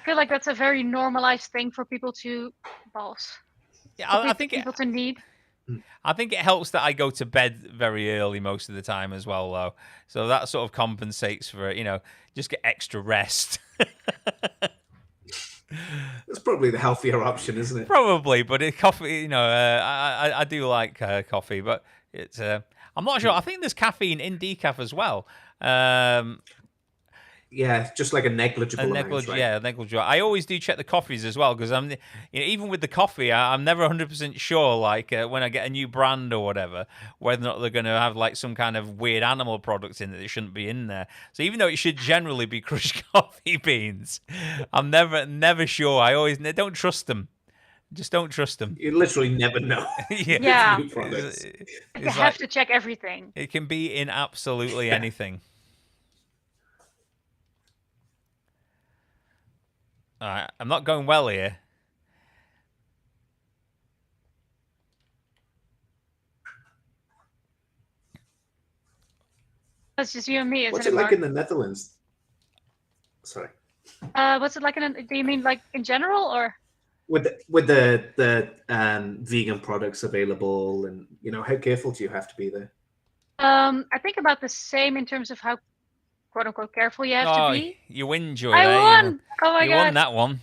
feel like that's a very normalized thing for people to I think people to need. I think it helps that I go to bed very early most of the time as well, though. So that sort of compensates for just get extra rest. That's probably the healthier option, isn't it? Probably, but coffee, I do like coffee, but it's I'm not sure. I think there's caffeine in decaf as well. Yeah, just like a negligible amount, right? Yeah, negligible. I always do check the coffees as well because I'm, even with the coffee, I'm never 100% sure. Like when I get a new brand or whatever, whether or not they're going to have like some kind of weird animal products in it that shouldn't be in there. So even though it should generally be crushed coffee beans, I'm never sure. I always don't trust them. Just don't trust them. You literally never know. Yeah. New products. You have to check everything. It can be in absolutely anything. All right, I'm not going well here. That's just you and me, isn't What's it like in the Netherlands? Sorry. What's it like do you mean like in general or? With the vegan products available, and how careful do you have to be there? I think about the same in terms of how quote unquote careful you have to be. You win, Joy. I won! Oh my God. You won that one.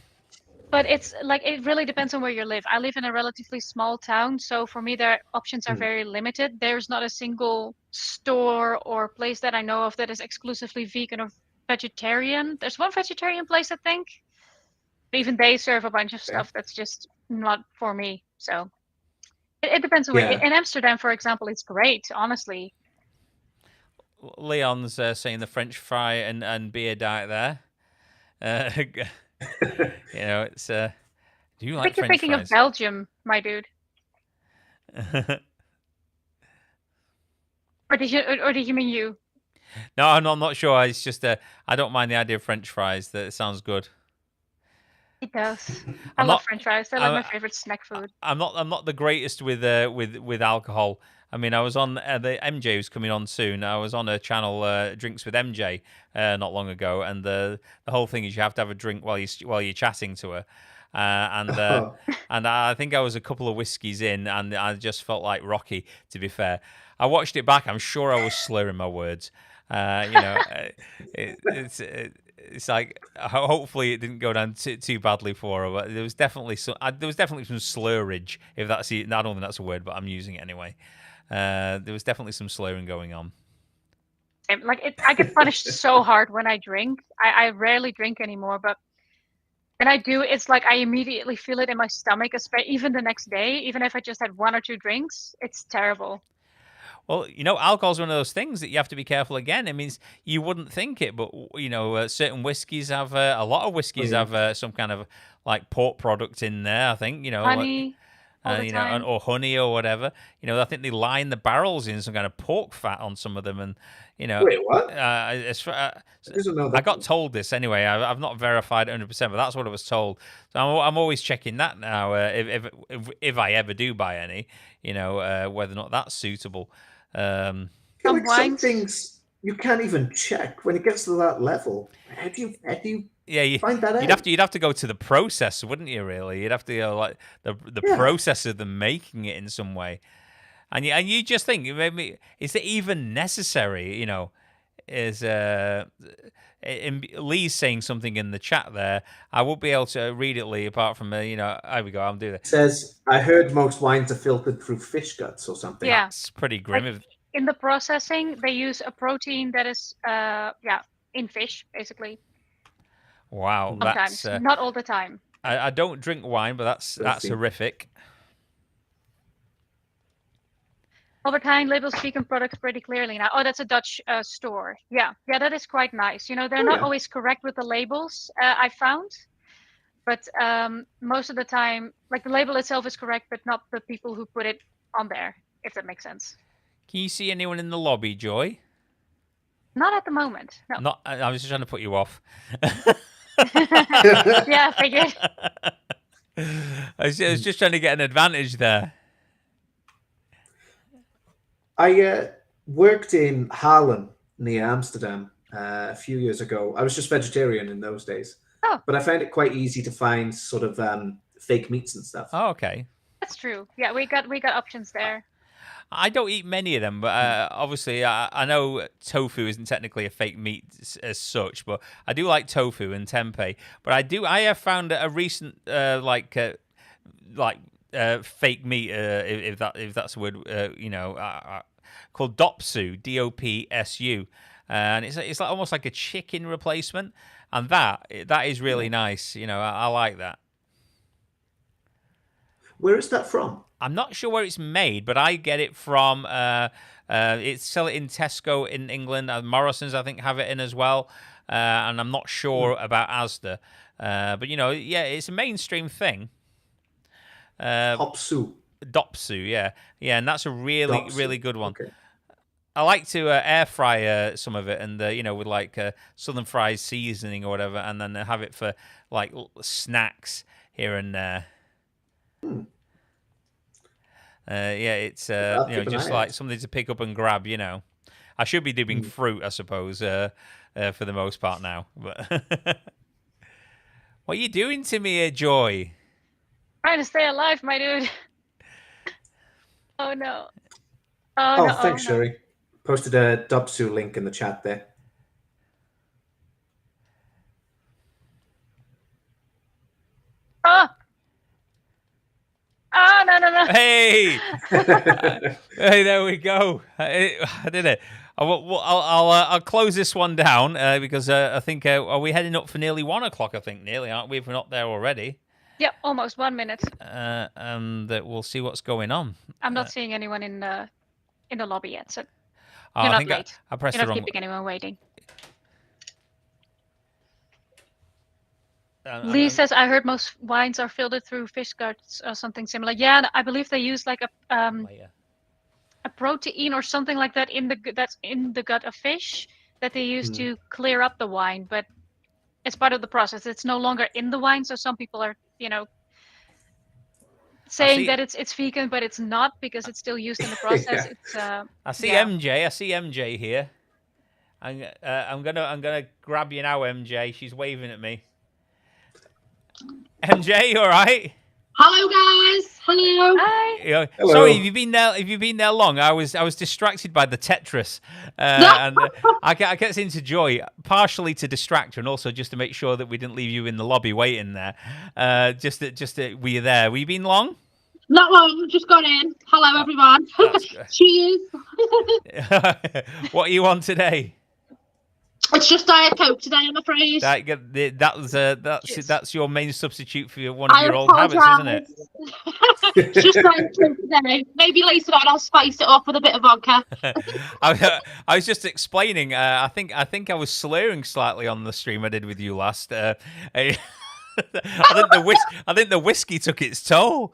But it's like, it really depends on where you live. I live in a relatively small town, so for me, their options are very limited. There's not a single store or place that I know of that is exclusively vegan or vegetarian. There's one vegetarian place, I think. But even they serve a bunch of stuff that's just not for me. So it depends on where. In Amsterdam, for example, it's great, honestly. Leon's saying the French fry and beer diet there. It's do you like French fries? I think you're thinking of Belgium, my dude. Or did you mean you? No, I'm not sure. It's just I don't mind the idea of French fries. That sounds good. It does. I love French fries. They're like my favorite snack food. I'm not the greatest with alcohol. I mean, I was on the EmJ who's coming on soon. I was on a channel, Drinks with EmJ, not long ago, and the whole thing is you have to have a drink while you're chatting to her, and I think I was a couple of whiskeys in, and I just felt like Rocky. To be fair, I watched it back. I'm sure I was slurring my words. It's like hopefully it didn't go down too badly for her. But there was definitely some slurage. If that's I don't think that's a word, but I'm using it anyway. There was definitely some slurring going on. I get punished so hard when I drink. I rarely drink anymore, but when I do, it's like I immediately feel it in my stomach, especially even the next day, even if I just had 1 or 2 drinks. It's terrible. Well, alcohol's one of those things that you have to be careful again. It means you wouldn't think it, but certain whiskies have a lot of whiskies have some kind of like pork product in there. I think Honey, all the time. or honey or whatever. I think they line the barrels in some kind of pork fat on some of them, and Wait, what? I know that. I got told this anyway. I've not verified it 100%, but that's what I was told. So I'm always checking that now. If I ever do buy any, whether or not that's suitable. Some things you can't even check when it gets to that level. How do you find that out? You'd have to go to the process, wouldn't you? Really, you'd have to go like the process of them making it in some way, and you just think maybe is it even necessary? Is Lee's saying something in the chat there? I won't be able to read it, Lee. Apart from here we go. I'm doing it. Says I heard most wines are filtered through fish guts or something. Yeah, it's pretty grim. In the processing, they use a protein that is in fish, basically. Wow, sometimes, that's not all the time. I don't drink wine, but that's horrific. Albert Heijn labels vegan products pretty clearly now. Oh, that's a Dutch store. Yeah, that is quite nice. They're not always correct with the labels, I found. But most of the time, like the label itself is correct, but not the people who put it on there, if that makes sense. Can you see anyone in the lobby, Joy? Not at the moment, no. I was just trying to put you off. Yeah, I figured. I was just trying to get an advantage there. I worked in Haarlem near Amsterdam a few years ago. I was just vegetarian in those days. Oh. But I found it quite easy to find sort of fake meats and stuff. Oh, okay. That's true. Yeah, we got options there. I don't eat many of them, but obviously I know tofu isn't technically a fake meat as such, but I do like tofu and tempeh. But I have found a recent fake meat, if that's a word, called Dopsu, Dopsu, and it's like almost like a chicken replacement, and that is really nice. I like that. Where is that from? I'm not sure where it's made, but I get it from. It's sell it in Tesco in England, and Morrison's I think have it in as well. And I'm not sure about Asda, but it's a mainstream thing. Dopsu, yeah, and that's a really good one. Okay. I like to air fry some of it, and with like Southern Fries seasoning or whatever, and then have it for like snacks here and there. It's just like something to pick up and grab. I should be doing fruit, I suppose, for the most part now. But what are you doing to me here, Joy? Trying to stay alive, my dude. Oh no. Thanks, Sherry. Posted a Dopsu link in the chat there. Oh, no. Hey! Hey, there we go. I did it. I'll close this one down because I think are we heading up for nearly 1 o'clock? I think nearly, aren't we? If we're not there already. Yep, almost 1 minute. And we'll see what's going on. I'm not seeing anyone in the lobby yet, so you're not think late. I pressed you're the not wrong. keeping anyone waiting. Lee says, I heard most wines are filtered through fish guts or something similar. Yeah, I believe they use like a protein or something like that that's in the gut of fish that they use to clear up the wine, but it's part of the process. It's no longer in the wine, so some people are, saying that it's vegan, but it's not because it's still used in the process. Yeah. I see EmJ. I see EmJ here. I'm gonna grab you now, EmJ. She's waving at me. EmJ, you all right? Hello, guys. Hello. Hi. You know, Hello. sorry, have you been there long? I was distracted by the Tetris, and I kept saying to Joy, partially to distract her, and also just to make sure that we didn't leave you in the lobby waiting there. Just that were you there? Were you been long? Not long. Just got in. Hello, everyone. Cheers. What are you on today? It's just Diet Coke today, I'm afraid. That's your main substitute for one of I your old habits, isn't it? It's just Diet Coke today. Maybe later on I'll spice it up with a bit of vodka. I was just explaining. I think I was slurring slightly on the stream I did with you last. I think the whiskey took its toll.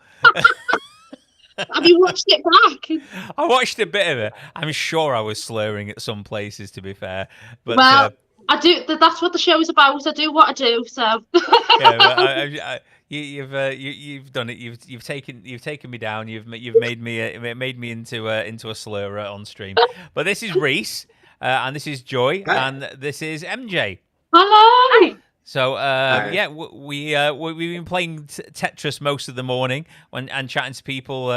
Have you watched it back? I watched a bit of it. I'm sure I was slurring at some places, to be fair. But well, I do. That's what the show is about. I do what I do. So. Yeah, you've done it. You've taken me down. You've made me into a slurrer on stream. But this is Rhys, and this is Joy, and this is EmJ. Hello. Hi. So we've been playing Tetris most of the morning and chatting to people.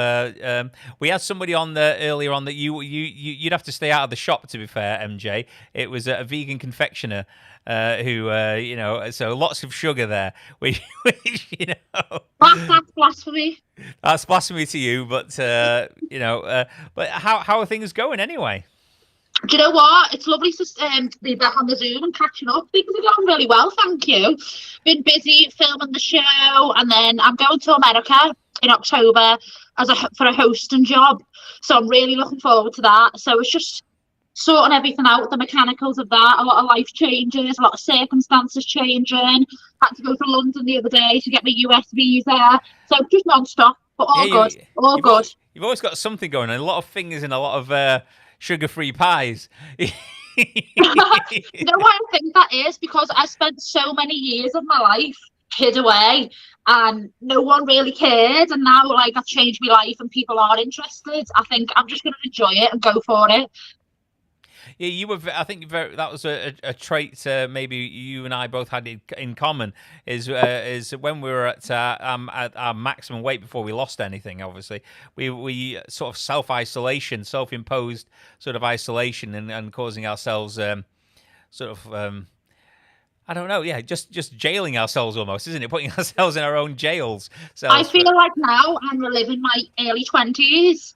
We had somebody on earlier on that you'd have to stay out of the shop. To be fair, MJ, it was a vegan confectioner who so lots of sugar there. Which That's blasphemy. That's blasphemy to you, but but how are things going anyway? Do you know what? It's lovely to be back on the Zoom and catching up. Things are going really well, thank you. Been busy filming the show, and then I'm going to America in October for a hosting job. So I'm really looking forward to that. So it's just sorting everything out, the mechanicals of that. A lot of life changes, a lot of circumstances changing. Had to go to London the other day to get my US visa. So just non-stop, but all good. All good. You've always got something going on. A lot of fingers in a lot of sugar-free pies. You know why I think that is? Because I spent so many years of my life hid away and no one really cared, and now I've changed my life and people are interested. I think I'm just going to enjoy it and go for it. Yeah, you were. I think that was a trait maybe you and I both had in common. Is when we were at our maximum weight before we lost anything. Obviously, we sort of self-isolation, self-imposed sort of isolation, and causing ourselves I don't know. Yeah, just jailing ourselves almost, isn't it? Putting ourselves in our own jails. So I feel like now I'm reliving my early 20s.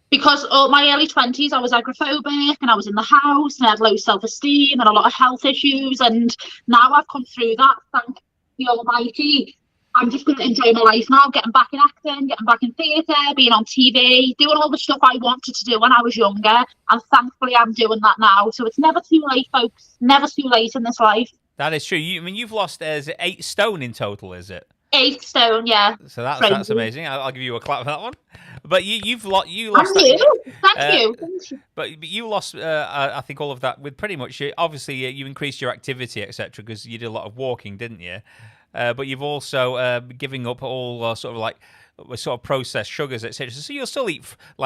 Because all my early 20s, I was agoraphobic and I was in the house and I had low self-esteem and a lot of health issues. And now I've come through that, thank the Almighty. I'm just going to enjoy my life now, getting back in acting, getting back in theatre, being on TV, doing all the stuff I wanted to do when I was younger. And thankfully, I'm doing that now. So it's never too late, folks. Never too late in this life. That is true. You've lost 8 stone in total, is it? 8 stone, yeah. So that's amazing. I'll give you a clap for that one. But you lost. Thank you. But you lost. I think all of that with pretty much. Obviously, you increased your activity, etc. Because you did a lot of walking, didn't you? But you've also giving up all sort of processed sugars, etc. So you'll still eat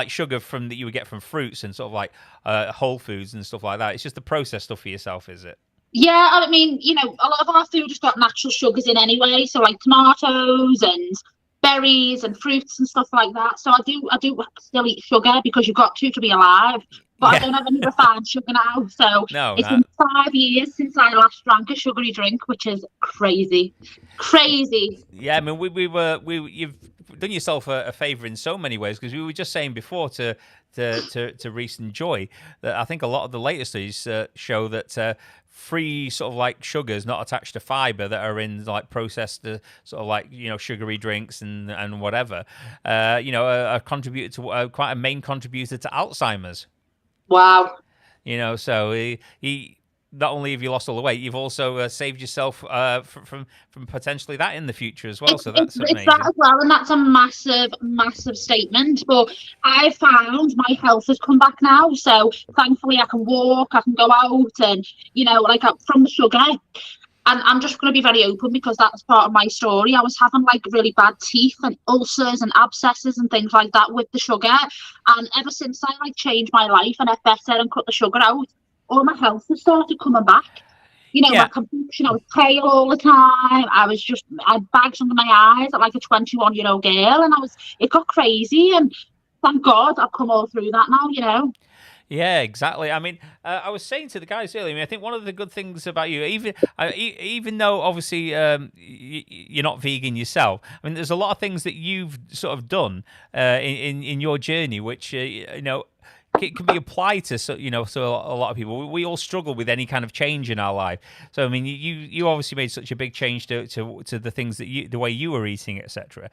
sugar that you would get from fruits and sort of whole foods and stuff like that. It's just the processed stuff for yourself, is it? Yeah, I mean, a lot of our food has got natural sugars in anyway. So tomatoes and berries and fruits and stuff like that. So I do still eat sugar because you've got to be alive. But yeah. I don't have any refined sugar now. So it's been 5 years since I last drank a sugary drink, which is crazy. Crazy. Yeah, I mean, you've done yourself a favour in so many ways, because we were just saying before to Rhys and Joy that I think a lot of the latest studies show that free sort of sugars not attached to fiber that are in processed sort of sugary drinks and whatever are contributed to quite a main contributor to Alzheimer's. Wow. So he not only have you lost all the weight, you've also saved yourself from potentially that in the future as well. So that's amazing. It's that as well, and that's a massive, massive statement. But I found my health has come back now, so thankfully I can walk, I can go out, and from the sugar. And I'm just going to be very open because that's part of my story. I was having really bad teeth and ulcers and abscesses and things like that with the sugar. And ever since I changed my life and ate better and cut the sugar out, all my health has started coming back. You know, my complexion, I was pale all the time. I had bags under my eyes like a 21-year-old girl, and it got crazy. And thank God I've come all through that now, you know. Yeah, exactly. I mean, I was saying to the guys earlier, I mean, I think one of the good things about you, even though obviously you're not vegan yourself, I mean, there's a lot of things that you've sort of done in your journey, which, you know, it can be applied to, so a lot of people. We all struggle with any kind of change in our life. So I mean, you obviously made such a big change to the things that the way you were eating, etc.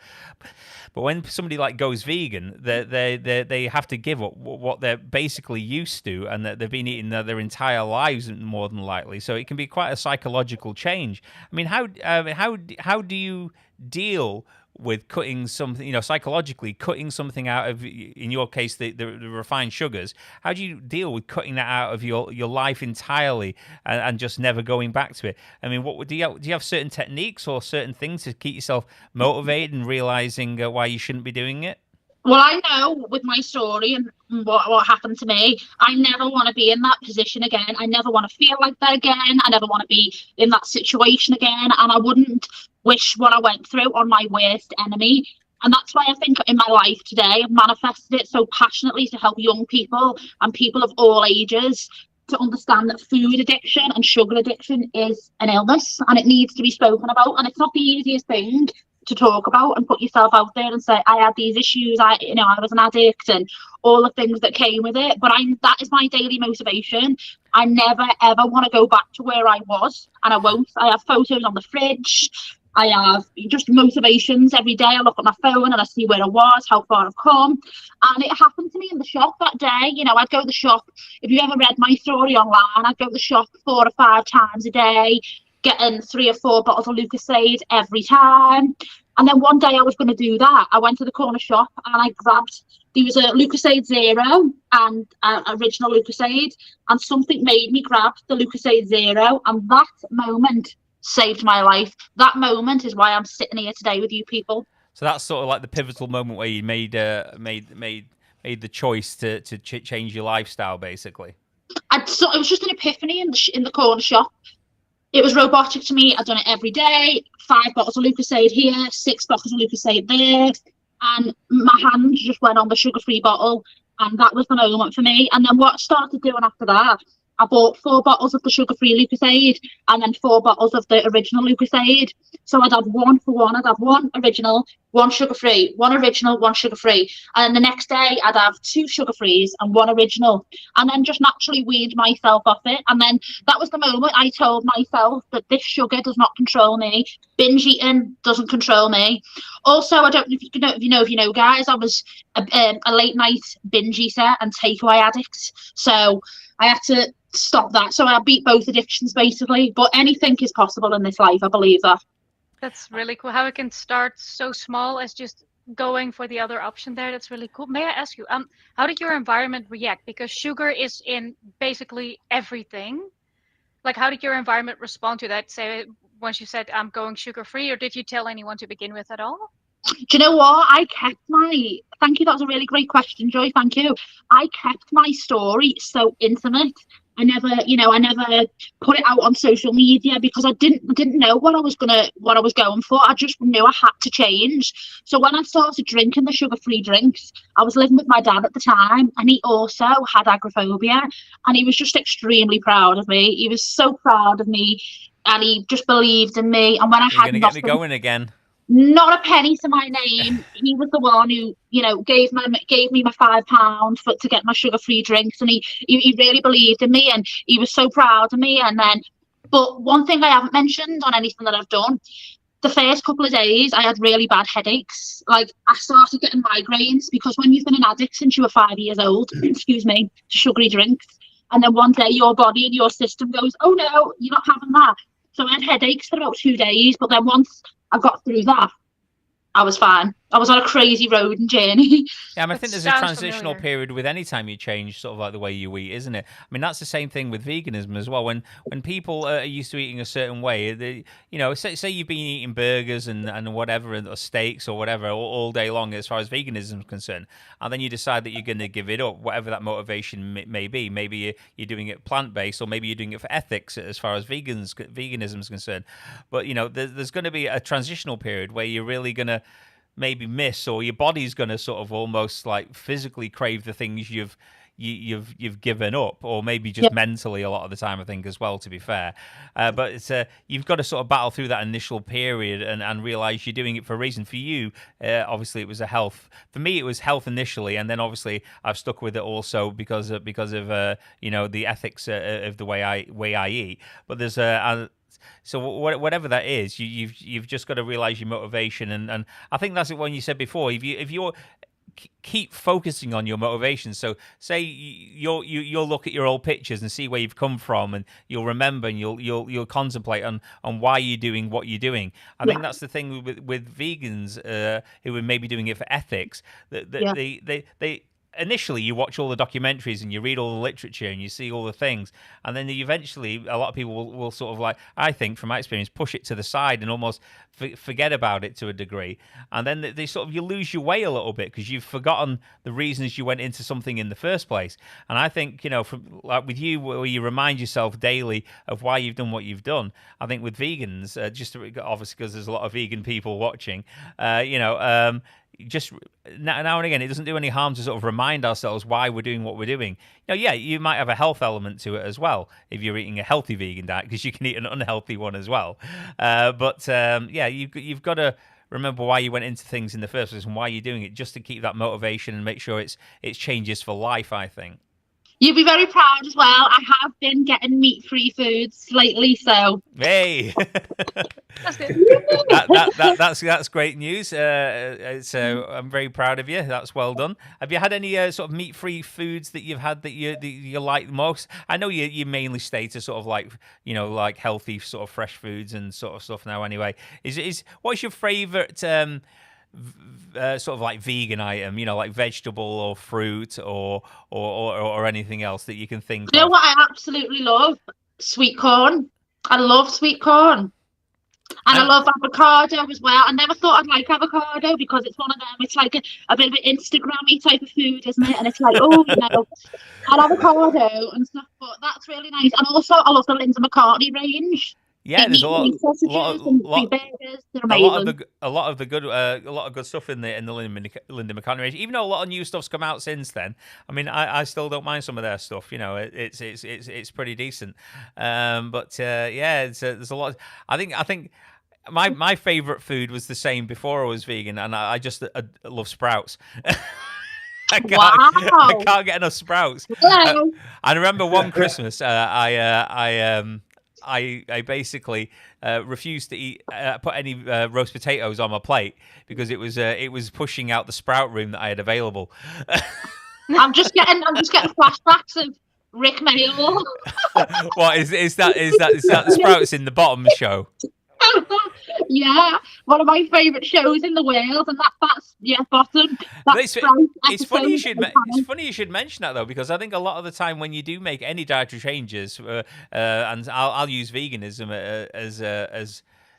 But when somebody like goes vegan, they have to give up what they're basically used to, and that they've been eating their entire lives more than likely. So it can be quite a psychological change. I mean, how do you deal with cutting something, you know, psychologically cutting something out of, in your case, the refined sugars? How do you deal with cutting that out of your life entirely and just never going back to it? I mean, do you have certain techniques or certain things to keep yourself motivated and realizing why you shouldn't be doing it? Well, I know with my story and what happened to me, I never want to be in that position again. I never want to feel like that again. I never want to be in that situation again. And I wouldn't wish what I went through on my worst enemy. And that's why I think in my life today, I've manifested it so passionately to help young people and people of all ages to understand that food addiction and sugar addiction is an illness, and it needs to be spoken about. And it's not the easiest thing to talk about and put yourself out there and say, I had these issues, I was an addict, and all the things that came with it. But that is my daily motivation. I never ever want to go back to where I was, and I won't. I have photos on the fridge. I have just motivations every day. I look at my phone and I see where I was, how far I've come. And it happened to me in the shop that day. You know, I'd go to the shop. If you ever read my story online, I'd go to the shop 4 or 5 times a day, getting 3 or 4 bottles of Lucozade every time. And then one day I was going to do that. I went to the corner shop and I grabbed, there was a Lucozade Zero and an original Lucozade, and something made me grab the Lucozade Zero, and that moment saved my life. That moment is why I'm sitting here today with you people. So that's sort of like the pivotal moment where you made the choice to change your lifestyle, basically. It was just an epiphany in the corner shop. It was robotic to me. I'd done it every day. 5 bottles of Lucozade here, 6 bottles of Lucozade there, and my hand just went on the sugar-free bottle, and that was the moment for me. And then what I started doing after that, I bought 4 bottles of the sugar-free Lucozade and then 4 bottles of the original Lucozade. So I'd have 1 for 1. I'd have 1 original, 1 sugar-free, 1 original, 1 sugar-free. And then the next day I'd have 2 sugar-frees and 1 original. And then just naturally weaned myself off it. And then that was the moment I told myself that this sugar does not control me. Binge eating doesn't control me. Also, I don't know if you know, guys, I was a late night binge eater and takeaway addict. So I had to stop that. So I beat both addictions basically. But anything is possible in this life. I believe that. That's really cool. How it can start so small as just going for the other option there. That's really cool. May I ask you, how did your environment react? Because sugar is in basically everything. Like, how did your environment respond to that? Say, once you said I'm going sugar-free, or did you tell anyone to begin with at all? Do you know what? Thank you. That was a really great question, Joy. Thank you. I kept my story so intimate. I never put it out on social media because I didn't know what I was going for. I just knew I had to change. So when I started drinking the sugar-free drinks, I was living with my dad at the time, and he also had agoraphobia, and he was just extremely proud of me. He was so proud of me, and he just believed in me. And when I had nothing, get me going again. Not a penny to my name. He was the one who, gave me my £5 to get my sugar-free drinks, and he really believed in me, and he was so proud of me. And then, but one thing I haven't mentioned on anything that I've done, the first couple of days I had really bad headaches. Like, I started getting migraines because when you've been an addict since you were 5 years old, excuse me, to sugary drinks, and then one day your body and your system goes, oh no, you're not having that. So I had headaches for about 2 days, but then once I got through that, I was fine. I was on a crazy road and journey. Yeah, I mean, I That think there's a sounds transitional familiar. period with any time you change sort of like the way you eat, isn't it? I mean, that's the same thing with veganism as well. When people are used to eating a certain way, they, you know, say you've been eating burgers and whatever, or steaks or whatever all day long as far as veganism is concerned, and then you decide that you're going to give it up, whatever that motivation may be. Maybe you're doing it plant-based, or maybe you're doing it for ethics as far as veganism is concerned. But, you know, there's going to be a transitional period where you're really going to maybe miss, or your body's going to sort of almost like physically crave the things you've given up, or maybe just mentally a lot of the time, I think, as well, to be fair. But it's you've got to sort of battle through that initial period and realize you're doing it for a reason. For you, obviously it was a health. For me, it was health initially, and then obviously I've stuck with it also because of you know, the ethics of the way I eat. But there's so whatever that is, you've just got to realize your motivation, and I think that's when you said before, if you're keep focusing on your motivation. So say you'll look at your old pictures and see where you've come from, and you'll remember, and you'll contemplate on why you're doing what you're doing. I think that's the thing with vegans who are maybe doing it for ethics. They initially you watch all the documentaries and you read all the literature and you see all the things, and then eventually a lot of people will sort of, like, I think from my experience, push it to the side and almost forget about it to a degree, and then they sort of, you lose your way a little bit because you've forgotten the reasons you went into something in the first place. And I think, you know, from like with you, where you remind yourself daily of why you've done what you've done, I think with vegans, obviously because there's a lot of vegan people watching, just now and again, it doesn't do any harm to sort of remind ourselves why we're doing what we're doing. You know, yeah, you might have a health element to it as well if you're eating a healthy vegan diet, because you can eat an unhealthy one as well. You've got to remember why you went into things in the first place and why you're doing it, just to keep that motivation and make sure it's changes for life, I think. You'll be very proud as well. I have been getting meat-free foods lately, so hey, That's good. that's great news. I'm very proud of you. That's well done. Have you had any sort of meat-free foods that you've had that you like most? I know you mainly stay to sort of like, you know, like healthy sort of fresh foods and sort of stuff now. Anyway, what's your favourite sort of like vegan item, you know, like vegetable or fruit or anything else that you can think of? You know what I absolutely love? Sweet corn. I love sweet corn. And I love avocado as well. I never thought I'd like avocado because it's one of them. It's like a bit of an Instagrammy type of food, isn't it? And it's like, oh, you know, and avocado and stuff. But that's really nice. And also, I love the Linda McCartney range. Yeah, there's a lot of good stuff in the Linda McCartney range. Even though a lot of new stuff's come out since then, I mean, I still don't mind some of their stuff. You know, it's pretty decent. There's a lot. I think my favorite food was the same before I was vegan, and I just love sprouts. I can't get enough sprouts. I remember one Christmas, I basically refused to put any roast potatoes on my plate because it was pushing out the sprout room that I had available. I'm just getting flashbacks of Rick Mail. What is that the sprouts in the bottom show? Yeah, one of my favourite shows in the world, and that's bottom. It's funny you should mention that though, because I think a lot of the time when you do make any dietary changes, and I'll use veganism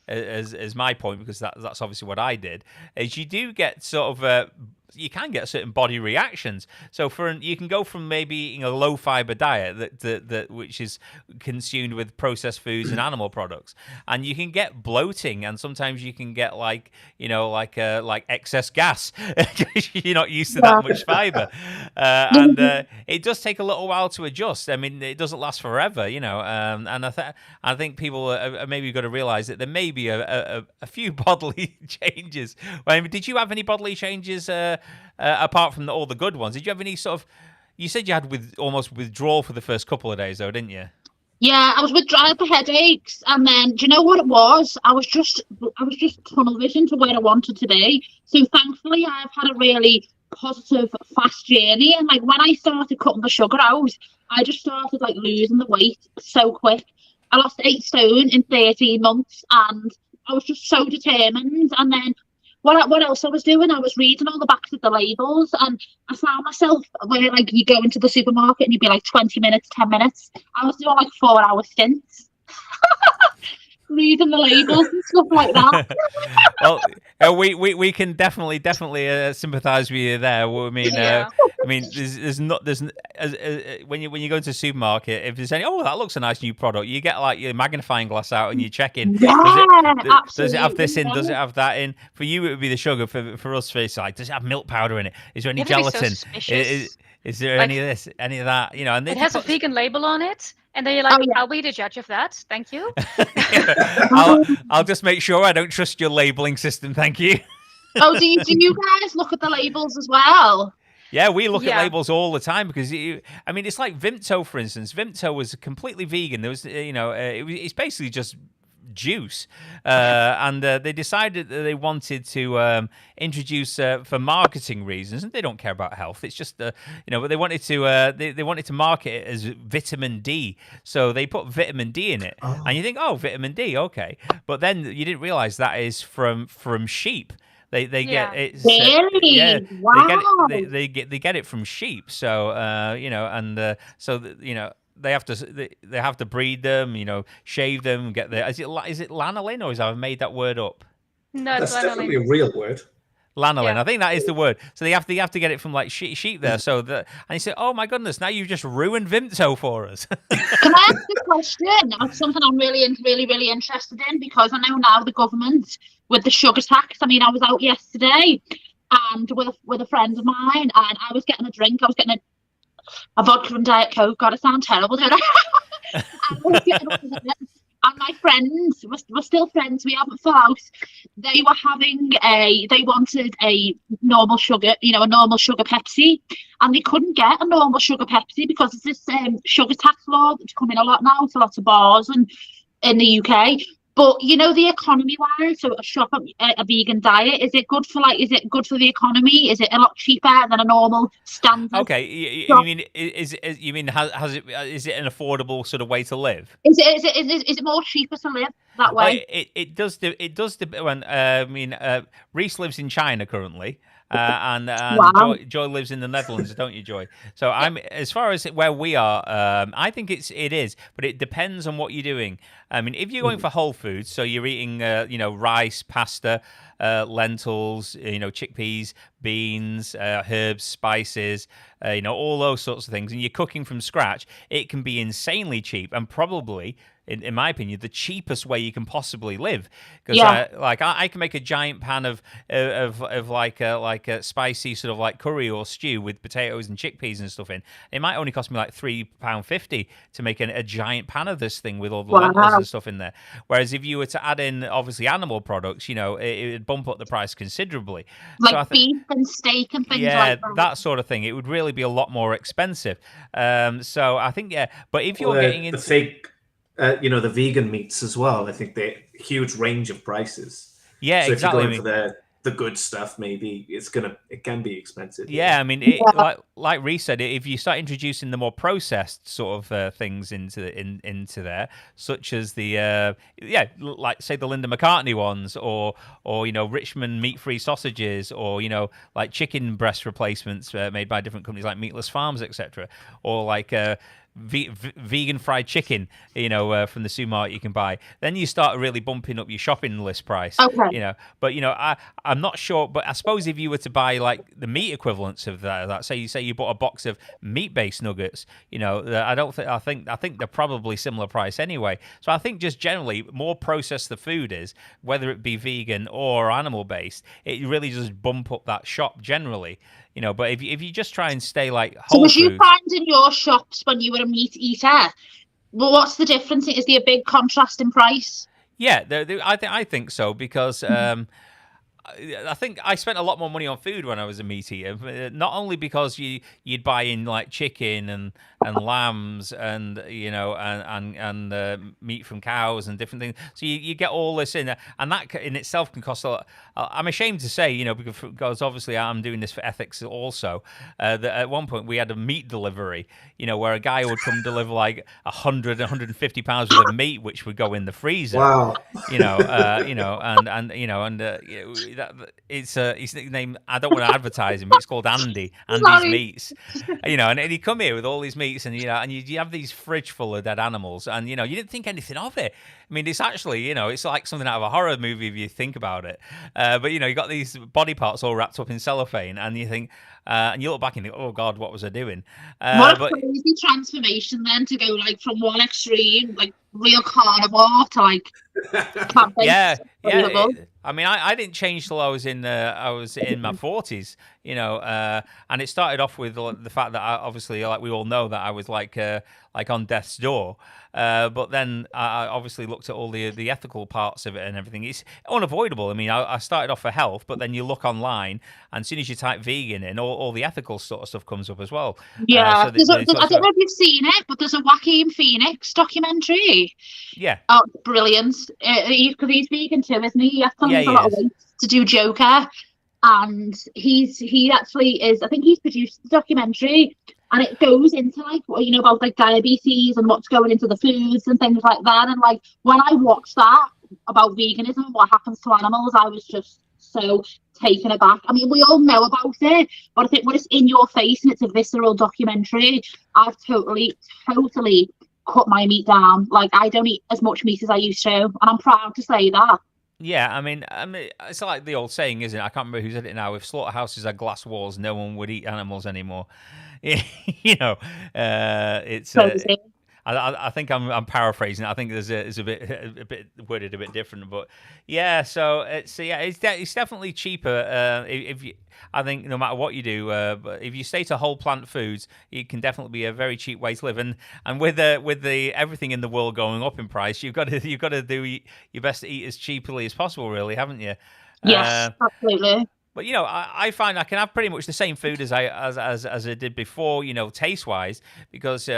as my point, because that's obviously what I did, is you do get sort of you can get certain body reactions. So you can go from maybe eating a low fiber diet that which is consumed with processed foods and animal products, and you can get bloating, and sometimes you can get like excess gas because you're not used to that much fiber, and it does take a little while to adjust. I mean, it doesn't last forever, you know. And I think people are maybe got to realize that there may be a few bodily changes. I mean, did you have any bodily changes? Apart from all the good ones, did you have any sort of? You said you had almost withdrawal for the first couple of days, though, didn't you? Yeah, I had the headaches, and then do you know what it was? I was just tunnel vision to where I wanted to be. So thankfully, I've had a really positive, fast journey, and like when I started cutting the sugar out, I just started like losing the weight so quick. I lost 8 stone in 13 months, and I was just so determined. And then what else I was doing? I was reading all the backs of the labels, and I found myself where like you go into the supermarket and you'd be like 20 minutes, 10 minutes. I was doing like 4-hour stints. Reading the labels and stuff like that. Well, we can definitely sympathise with you there. Well, I mean, there's when you go into a supermarket, if there's any, that looks a nice new product, you get like your magnifying glass out and you're checking. Does it have this in? Does it have that in? For you, it would be the sugar. For us, it's like, does it have milk powder in it? Is there any gelatin? Is there any of this, any of that? You know, and it has a vegan label on it, and then you're like, I'll be the judge of that. Thank you. I'll just make sure I don't trust your labeling system. Thank you. Do you guys look at the labels as well? Yeah, we look at labels all the time because it's like Vimto, for instance. Vimto was completely vegan. There was, it's basically just juice, and they decided that they wanted to introduce for marketing reasons, and they don't care about health. It's just but they wanted to they wanted to market it as vitamin D, so they put vitamin D in it, and you think, vitamin D, okay, but then you didn't realize that is from sheep. They get it. Really? Wow. They get it from sheep. So they have to breed them, shave them, get the. Is it lanolin, or have I made that word up? No, that's definitely a real word. Lanolin, I think that is the word. So they have to get it from like sheep there. So and you say, oh my goodness, now you've just ruined Vimto for us. Can I ask a question? That's something I'm really interested in, because I know now the government with the sugar tax. I mean, I was out yesterday and with a friend of mine, and I was getting a drink. I was getting a vodka and Diet Coke. God, it sounds terrible, don't I? And my friends, we're still friends, we haven't fell out. They wanted a normal sugar, a normal sugar Pepsi, and they couldn't get a normal sugar Pepsi because it's this sugar tax law that's coming a lot now to lots of bars and in the UK. But the economy wise, so a shop a vegan diet, is it good for the economy? Is it a lot cheaper than a normal standard? Okay, you mean is it an affordable sort of way to live? Is it more cheaper to live that way? It does. When Rhys lives in China currently. And wow. Joy lives in the Netherlands, don't you, Joy? So as far as where we are, I think it is, but it depends on what you're doing. I mean, if you're going for whole foods, so you're eating, rice, pasta, lentils, chickpeas, beans, herbs, spices, all those sorts of things, and you're cooking from scratch, it can be insanely cheap and probably, in my opinion, the cheapest way you can possibly live. Because I can make a giant pan of like a spicy sort of like curry or stew with potatoes and chickpeas and stuff in. It might only cost me like £3.50 to make a giant pan of this thing with all the lentils and stuff in there. Whereas if you were to add in obviously animal products, it would bump up the price considerably. Like beef and steak and things like that. That sort of thing. It would really be a lot more expensive. So I think but if you're getting into the fake. The vegan meats as well. I think they're huge range of prices. Yeah, so exactly. if you're going for the good stuff, maybe it can be expensive. Yeah, I mean, like Rhys said, if you start introducing the more processed sort of things into there, such as the like say the Linda McCartney ones, or Richmond meat-free sausages, or like chicken breast replacements made by different companies like Meatless Farms, etc., or like vegan fried chicken, from the supermarket you can buy, then you start really bumping up your shopping list price. Okay. But I'm not sure. But I suppose if you were to buy like the meat equivalents of that, say you bought a box of meat-based nuggets, I think they're probably similar price anyway. So I think just generally, more processed the food is, whether it be vegan or animal-based, it really does bump up that shop generally. But if you just try and stay like whole was you food, find in your shops when you were a meat eater? Well, what's the difference? Is there a big contrast in price? Yeah, I think so, because I think I spent a lot more money on food when I was a meat eater. Not only because you'd buy in like chicken and lambs and meat from cows and different things. So you get all this in there, and that in itself can cost a lot. I'm ashamed to say, because obviously I'm doing this for ethics also, that at one point we had a meat delivery, where a guy would come deliver like 150 pounds worth of meat, which would go in the freezer. Wow. it's his nickname. I don't want to advertise him, but it's called Andy. Andy's Sorry. Meats. And he'd come here with all his meats, and and you have these fridge full of dead animals, and you didn't think anything of it. I mean, it's actually, it's like something out of a horror movie if you think about it. But you got these body parts all wrapped up in cellophane, and you think, and you look back and think, oh God, what was I doing? What a crazy transformation then to go like from one extreme, like real carnivore, to like plant-based. Yeah. I mean, I didn't change till I was in my 40s, and it started off with the fact that obviously, like we all know, that I was like on death's door. But then I obviously looked at all the ethical parts of it and everything. It's unavoidable. I mean, I started off for health, but then you look online, and as soon as you type vegan in, all the ethical sort of stuff comes up as well. Yeah, I don't know if you've seen it, but there's a Joaquin Phoenix documentary. Yeah. Oh, brilliant. Because he's vegan too, isn't he? He has to lose a lot of weight to do Joker. And he actually is, I think he's produced the documentary, and it goes into like, about like diabetes and what's going into the foods and things like that. And like when I watched that about veganism and what happens to animals, I was just so taken aback. I mean, we all know about it, but I think when it's in your face and it's a visceral documentary, I've totally cut my meat down. Like I don't eat as much meat as I used to, and I'm proud to say that. Yeah, I mean, it's like the old saying, isn't it? I can't remember who said it now. If slaughterhouses had glass walls, no one would eat animals anymore. It's. I think I'm paraphrasing. I think there's a bit worded a bit different, but yeah. So it's definitely cheaper. I think no matter what you do, but if you stay to whole plant foods, it can definitely be a very cheap way to live. And with the everything in the world going up in price, you've got to do your best to eat as cheaply as possible, really, haven't you? Yes, absolutely. But I find I can have pretty much the same food as I did before, taste wise, because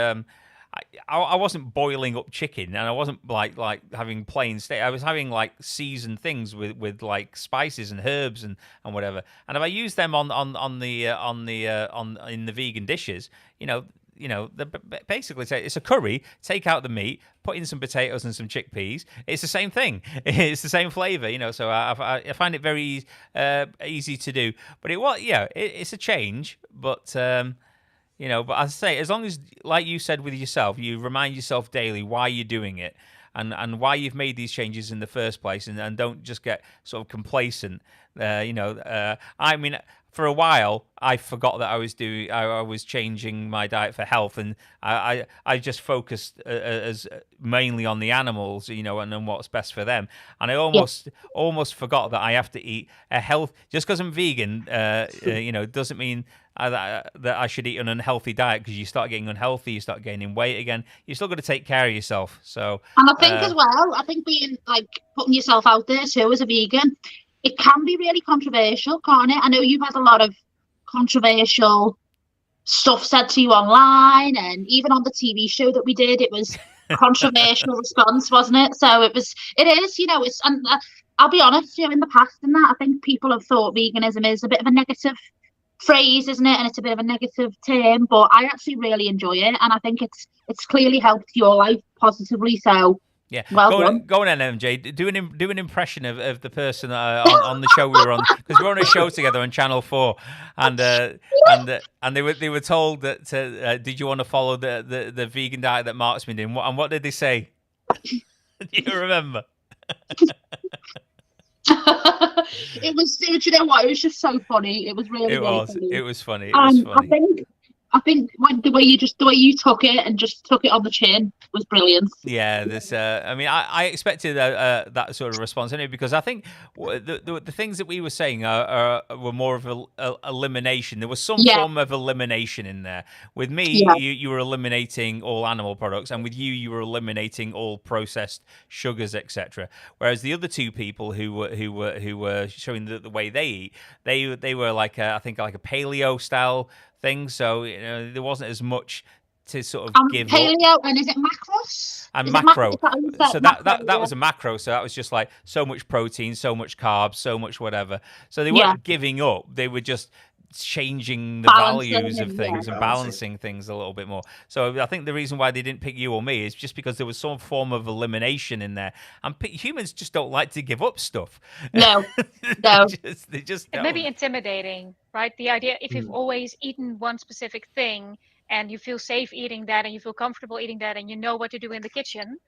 I wasn't boiling up chicken, and I wasn't like having plain steak. I was having like seasoned things with like spices and herbs and whatever. And if I use them in the vegan dishes, basically say it's a curry. Take out the meat, put in some potatoes and some chickpeas. It's the same thing. It's the same flavor, So I find it very easy to do. But it's a change, but. But as I say, as long as, like you said with yourself, you remind yourself daily why you're doing it and why you've made these changes in the first place, and don't just get sort of complacent. I mean, for a while, I forgot that I was changing my diet for health, and I just focused as mainly on the animals, and what's best for them. And I almost forgot that I have to eat a health. Just because I'm vegan, doesn't mean that I should eat an unhealthy diet, because you start getting unhealthy, you start gaining weight again. You still got to take care of yourself. So, and I think as well, being like putting yourself out there too as a vegan, it can be really controversial, can't it? I know you've had a lot of controversial stuff said to you online, and even on the TV show that we did, it was a controversial response, wasn't it? So it is, it's, and I'll be honest, in the past and that, I think people have thought veganism is a bit of a negative phrase, isn't it? And it's a bit of a negative term, but I actually really enjoy it, and I think it's clearly helped your life positively. So yeah, well go on, EmJ. Do an impression of the person on the show we were on, because we were on a show together on Channel 4, and they were told that did you want to follow the vegan diet that Mark's been doing? And what did they say? Do you remember? It was, you know what? It was just so funny. It was really, funny. It was funny. It was funny. I think the way you took it and just took it on the chin was brilliant. Yeah, I expected that sort of response anyway, because I think the things that we were saying were more of a elimination. There was some form of elimination in there. With me, you were eliminating all animal products, and with you were eliminating all processed sugars, etc. Whereas the other two people who were showing the way they eat, they were like I think like a paleo style thing, so there wasn't as much to sort of give paleo up. And is it macros? And macro. So that was a macro. So that was just like so much protein, so much carbs, so much whatever. So they weren't giving up. They were just changing the Balancing values of and, things yeah. and balancing things a little bit more. So I think the reason why they didn't pick you or me is just because there was some form of elimination in there, and humans just don't like to give up stuff. No, they just It don't. may be intimidating, right? The idea, if you've always eaten one specific thing and you feel safe eating that and you feel comfortable eating that and you know what to do in the kitchen,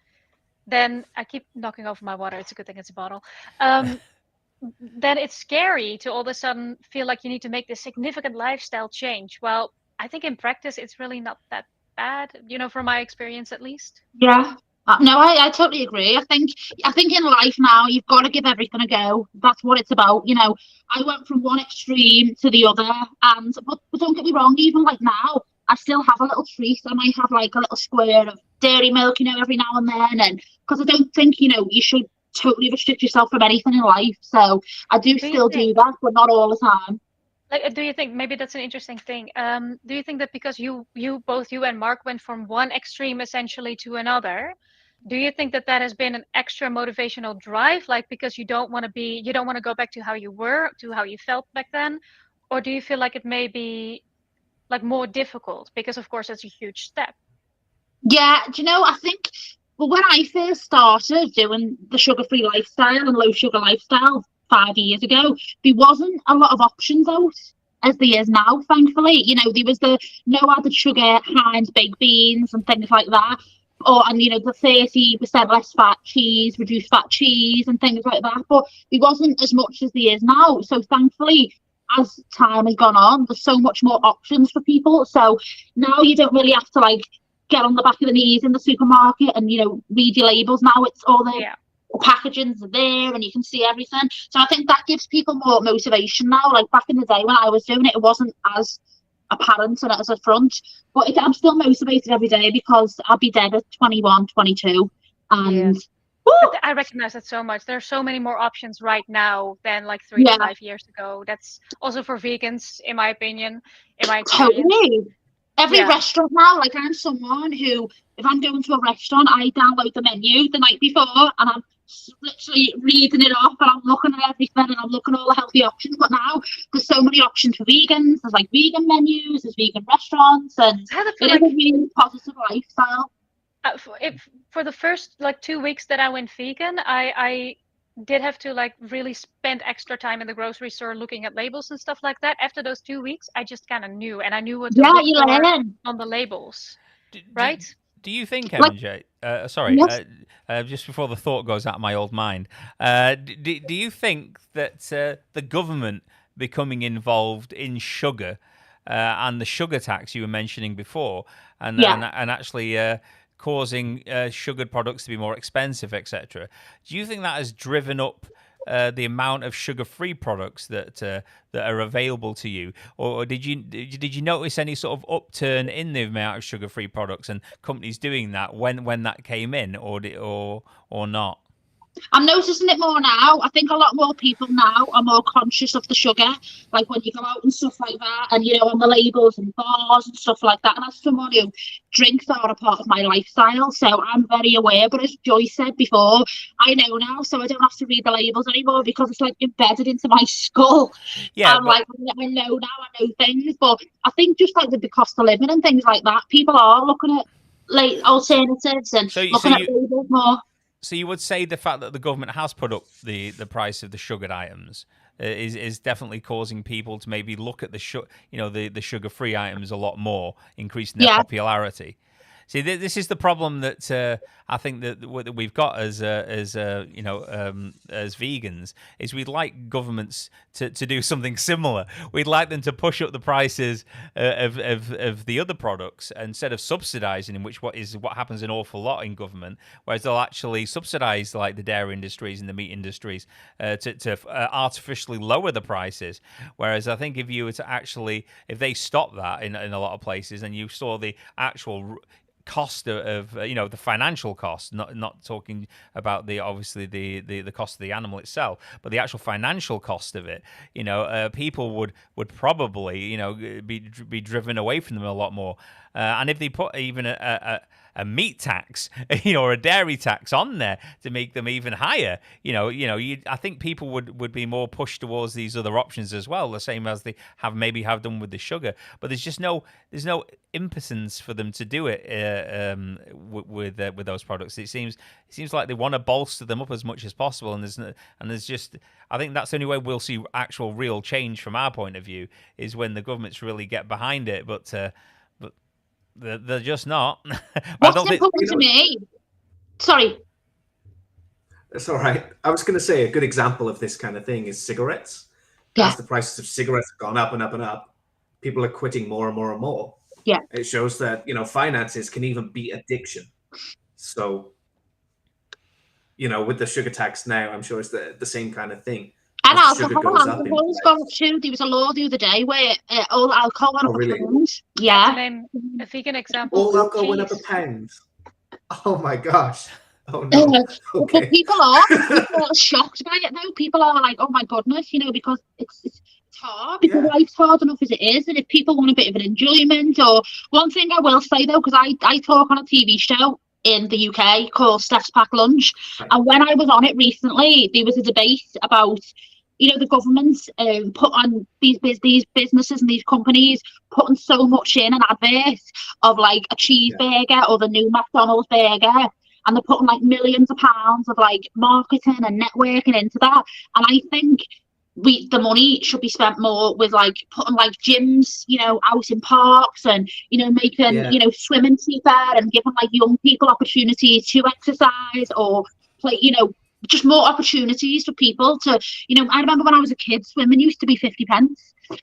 then I keep knocking over my water. It's a good thing it's a bottle. Then it's scary to all of a sudden feel like you need to make this significant lifestyle change. Well, I think in practice, it's really not that bad, from my experience at least. Yeah. No, I totally agree. I think in life now you've got to give everything a go. That's what it's about. I went from one extreme to the other, but don't get me wrong. Even like now, I still have a little treat. I might have like a little square of dairy milk, every now and then, and because I don't think you should totally restrict yourself from anything in life. So I do still do that, but not all the time. Like, do you think maybe that's an interesting thing? Do you think that because both you and Mark went from one extreme essentially to another, do you think that has been an extra motivational drive? Like, because you don't want to go back to how you were, to how you felt back then, or do you feel like it may be like more difficult because, of course, it's a huge step? Yeah, do you know? I think. Well, when I first started doing the sugar-free lifestyle and low-sugar lifestyle 5 years ago, there wasn't a lot of options out as there is now, thankfully. There was the no added sugar, Heinz baked beans and things like that. And the 30% less fat cheese, reduced fat cheese and things like that. But there wasn't as much as there is now. So thankfully, as time has gone on, there's so much more options for people. So now you don't really have to get on the back of the knees in the supermarket and read your labels. Now it's all the packagings are there and you can see everything. So I think that gives people more motivation now. Like back in the day when I was doing it, it wasn't as apparent and as a front, but I'm still motivated every day because I'll be dead at 21, 22, and I recognize that so much. There are so many more options right now than like 3 to 5 years ago. That's also for vegans, in my opinion, in my experience. Totally. Every restaurant now, like I'm someone who, if I'm going to a restaurant, I download the menu the night before and I'm literally reading it off and I'm looking at everything and I'm looking at all the healthy options. But now there's so many options for vegans. There's like vegan menus, there's vegan restaurants, and it's a really positive lifestyle. For the first 2 weeks that I went vegan, I did have to really spend extra time in the grocery store looking at labels and stuff like that. After those 2 weeks, I just kind of knew, and I knew what to look for on the labels. Right? Do you think, EmJ? Just before the thought goes out of my old mind, do you think that the government becoming involved in sugar and the sugar tax you were mentioning before, and actually causing sugared products to be more expensive, etc. Do you think that has driven up the amount of sugar-free products that are available to you, or did you notice any sort of upturn in the amount of sugar-free products and companies doing that when that came in, or not? I'm noticing it more now. I think a lot more people now are more conscious of the sugar, like when you go out and stuff like that, and on the labels and bars and stuff like that. And as someone who drinks are a part of my lifestyle, so I'm very aware. But as Joyce said before, I know now, so I don't have to read the labels anymore because it's embedded into my skull. Yeah, I know now, I know things. But I think just with the cost of living and things like that, people are looking at alternatives and looking at labels more. So you would say the fact that the government has put up the price of the sugared items is definitely causing people to maybe look at the sugar-free items a lot more, increasing their popularity. See, this is the problem that I think that we've got as vegans, is we'd like governments to do something similar. We'd like them to push up the prices of the other products instead of subsidising, what happens an awful lot in government, whereas they'll actually subsidise like the dairy industries and the meat industries to artificially lower the prices. Whereas I think if they stop that in a lot of places, and you saw the actual cost of the financial cost, not talking about the cost of the animal itself, but the actual financial cost of it, people would probably be driven away from them a lot more, and if they put even a meat tax, or a dairy tax on there to make them even higher. I think people would be more pushed towards these other options as well, the same as they have done with the sugar. But there's no impotence for them to do it with those products. It seems like they want to bolster them up as much as possible, and there's just, I think that's the only way we'll see actual real change from our point of view, is when the governments really get behind it. But they're just not. What's important to me? Sorry. That's all right. I was going to say a good example of this kind of thing is cigarettes. Yeah. As the prices of cigarettes have gone up and up and up, people are quitting more and more and more. Yeah. It shows that, finances can even beat addiction. So, with the sugar tax now, I'm sure it's the same kind of thing. And As the sugar alcohol, goes up in alcohol's price. gone up too. There was a law the other day where all alcohol went up really? a pound. Yeah. Name a vegan example. All alcohol went up a Cheese. pound. Oh my gosh. Oh no. Okay. But people are shocked by it though. People are like, oh my goodness, because it's hard, because life's hard enough as it is. And if people want a bit of an enjoyment, or one thing I will say though, because I talk on a TV show in the UK called Steph's Pack Lunch, and when I was on it recently, there was a debate about the government's put on these businesses and these companies putting so much in an advert of like a cheeseburger or the new McDonald's burger, and they're putting like millions of pounds of like marketing and networking into that. And I think the money should be spent more with like putting like gyms, out in parks, and making swimming cheaper, and giving like young people opportunities to exercise or play, just more opportunities for people to, I remember when I was a kid, swimming used to be 50p.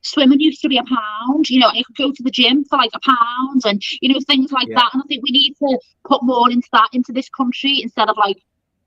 Swimming used to be £1. I could go to the gym for like £1, and things like that. And I think we need to put more into this country, instead of like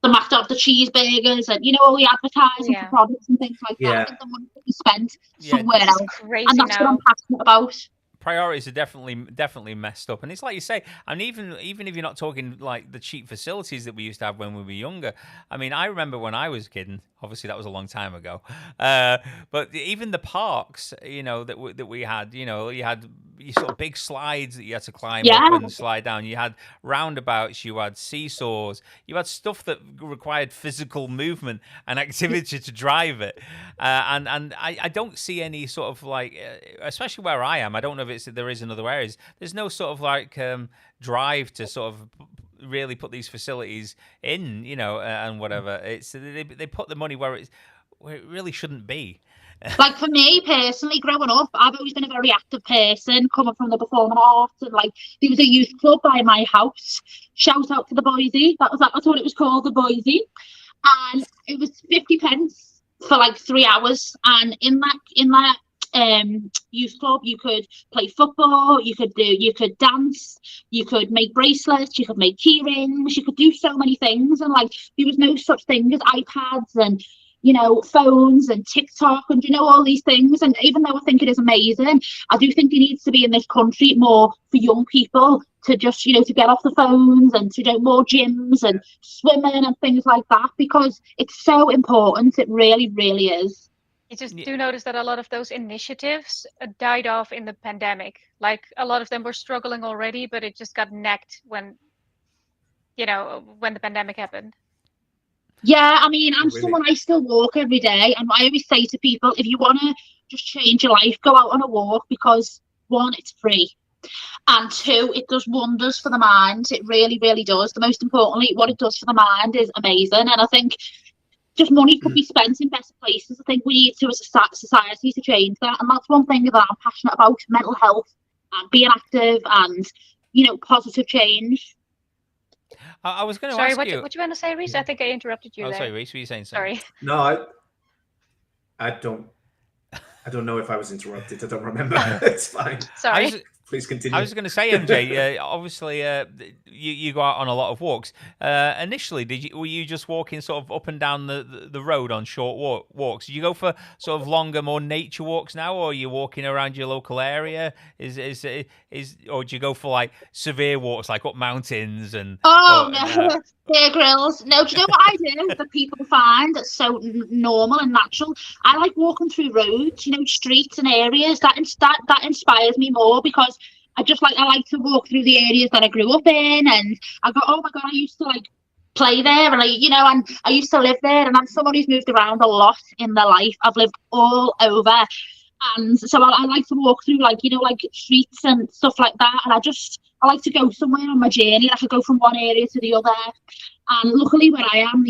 the cheeseburgers and all the advertising for products and things like that. I think the money should be spent somewhere else, Crazy and that's what now. I'm passionate about. Priorities are definitely messed up, and it's like you say. I mean, even if you're not talking like the cheap facilities that we used to have when we were younger. I mean, I remember when I was a kid, and obviously that was a long time ago. But even the parks, that we had, you had sort of big slides that you had to climb up and slide down. You had roundabouts, you had seesaws, you had stuff that required physical movement and activity to drive it. And I don't see any sort of like, especially where I am. I don't know if there is in other areas. There's no sort of like drive to sort of really put these facilities in, and whatever. It's they put the money where it really shouldn't be. Like for me personally, growing up, I've always been a very active person, coming from the performing arts, and like there was a youth club by my house. Shout out to the Boise. That's what it was called, the Boise, and it was 50p for like 3 hours. And in that youth club, you could play football, you could dance, you could make bracelets, you could make key rings, you could do so many things. And like there was no such thing as iPads and phones and TikTok and all these things. And even though I think it is amazing, I do think it needs to be in this country more for young people to just to get off the phones and to do more gyms and swimming and things like that, because it's so important. It really, really is. You just do notice that a lot of those initiatives died off in the pandemic. Like a lot of them were struggling already, but it just got necked when the pandemic happened. Yeah, I mean, I'm someone, I still walk every day, and I always say to people, if you want to just change your life, go out on a walk, because one, it's free, and two, it does wonders for the mind. It really, really does. The most importantly, what it does for the mind is amazing, and I think just money could be spent in better places. I think we need to, as a society, to change that, and that's one thing that I'm passionate about: mental health and being active and positive change. I was going to ask you. What you want to say, Rhys? I think I interrupted you there. Sorry, Rhys, were you saying something? Sorry. No, I don't know if I was interrupted. I don't remember. It's fine. Sorry. Please continue. I was going to say, EmJ, obviously you go out on a lot of walks. Initially, were you just walking sort of up and down the road on short walks? Did you go for sort of longer, more nature walks now, or are you walking around your local area? Or do you go for like severe walks, like up mountains and? No, Bear Grylls. No, do you know what I do that people find that's so normal and natural? I like walking through roads, streets and areas. That inspires me more, because I like to walk through the areas that I grew up in, and I go, oh my god, I used to like play there, and and I used to live there, and I'm someone who's moved around a lot in their life. I've lived all over, and so I like to walk through like streets and stuff like that, and I like to go somewhere on my journey. I could go from one area to the other, and luckily where I am,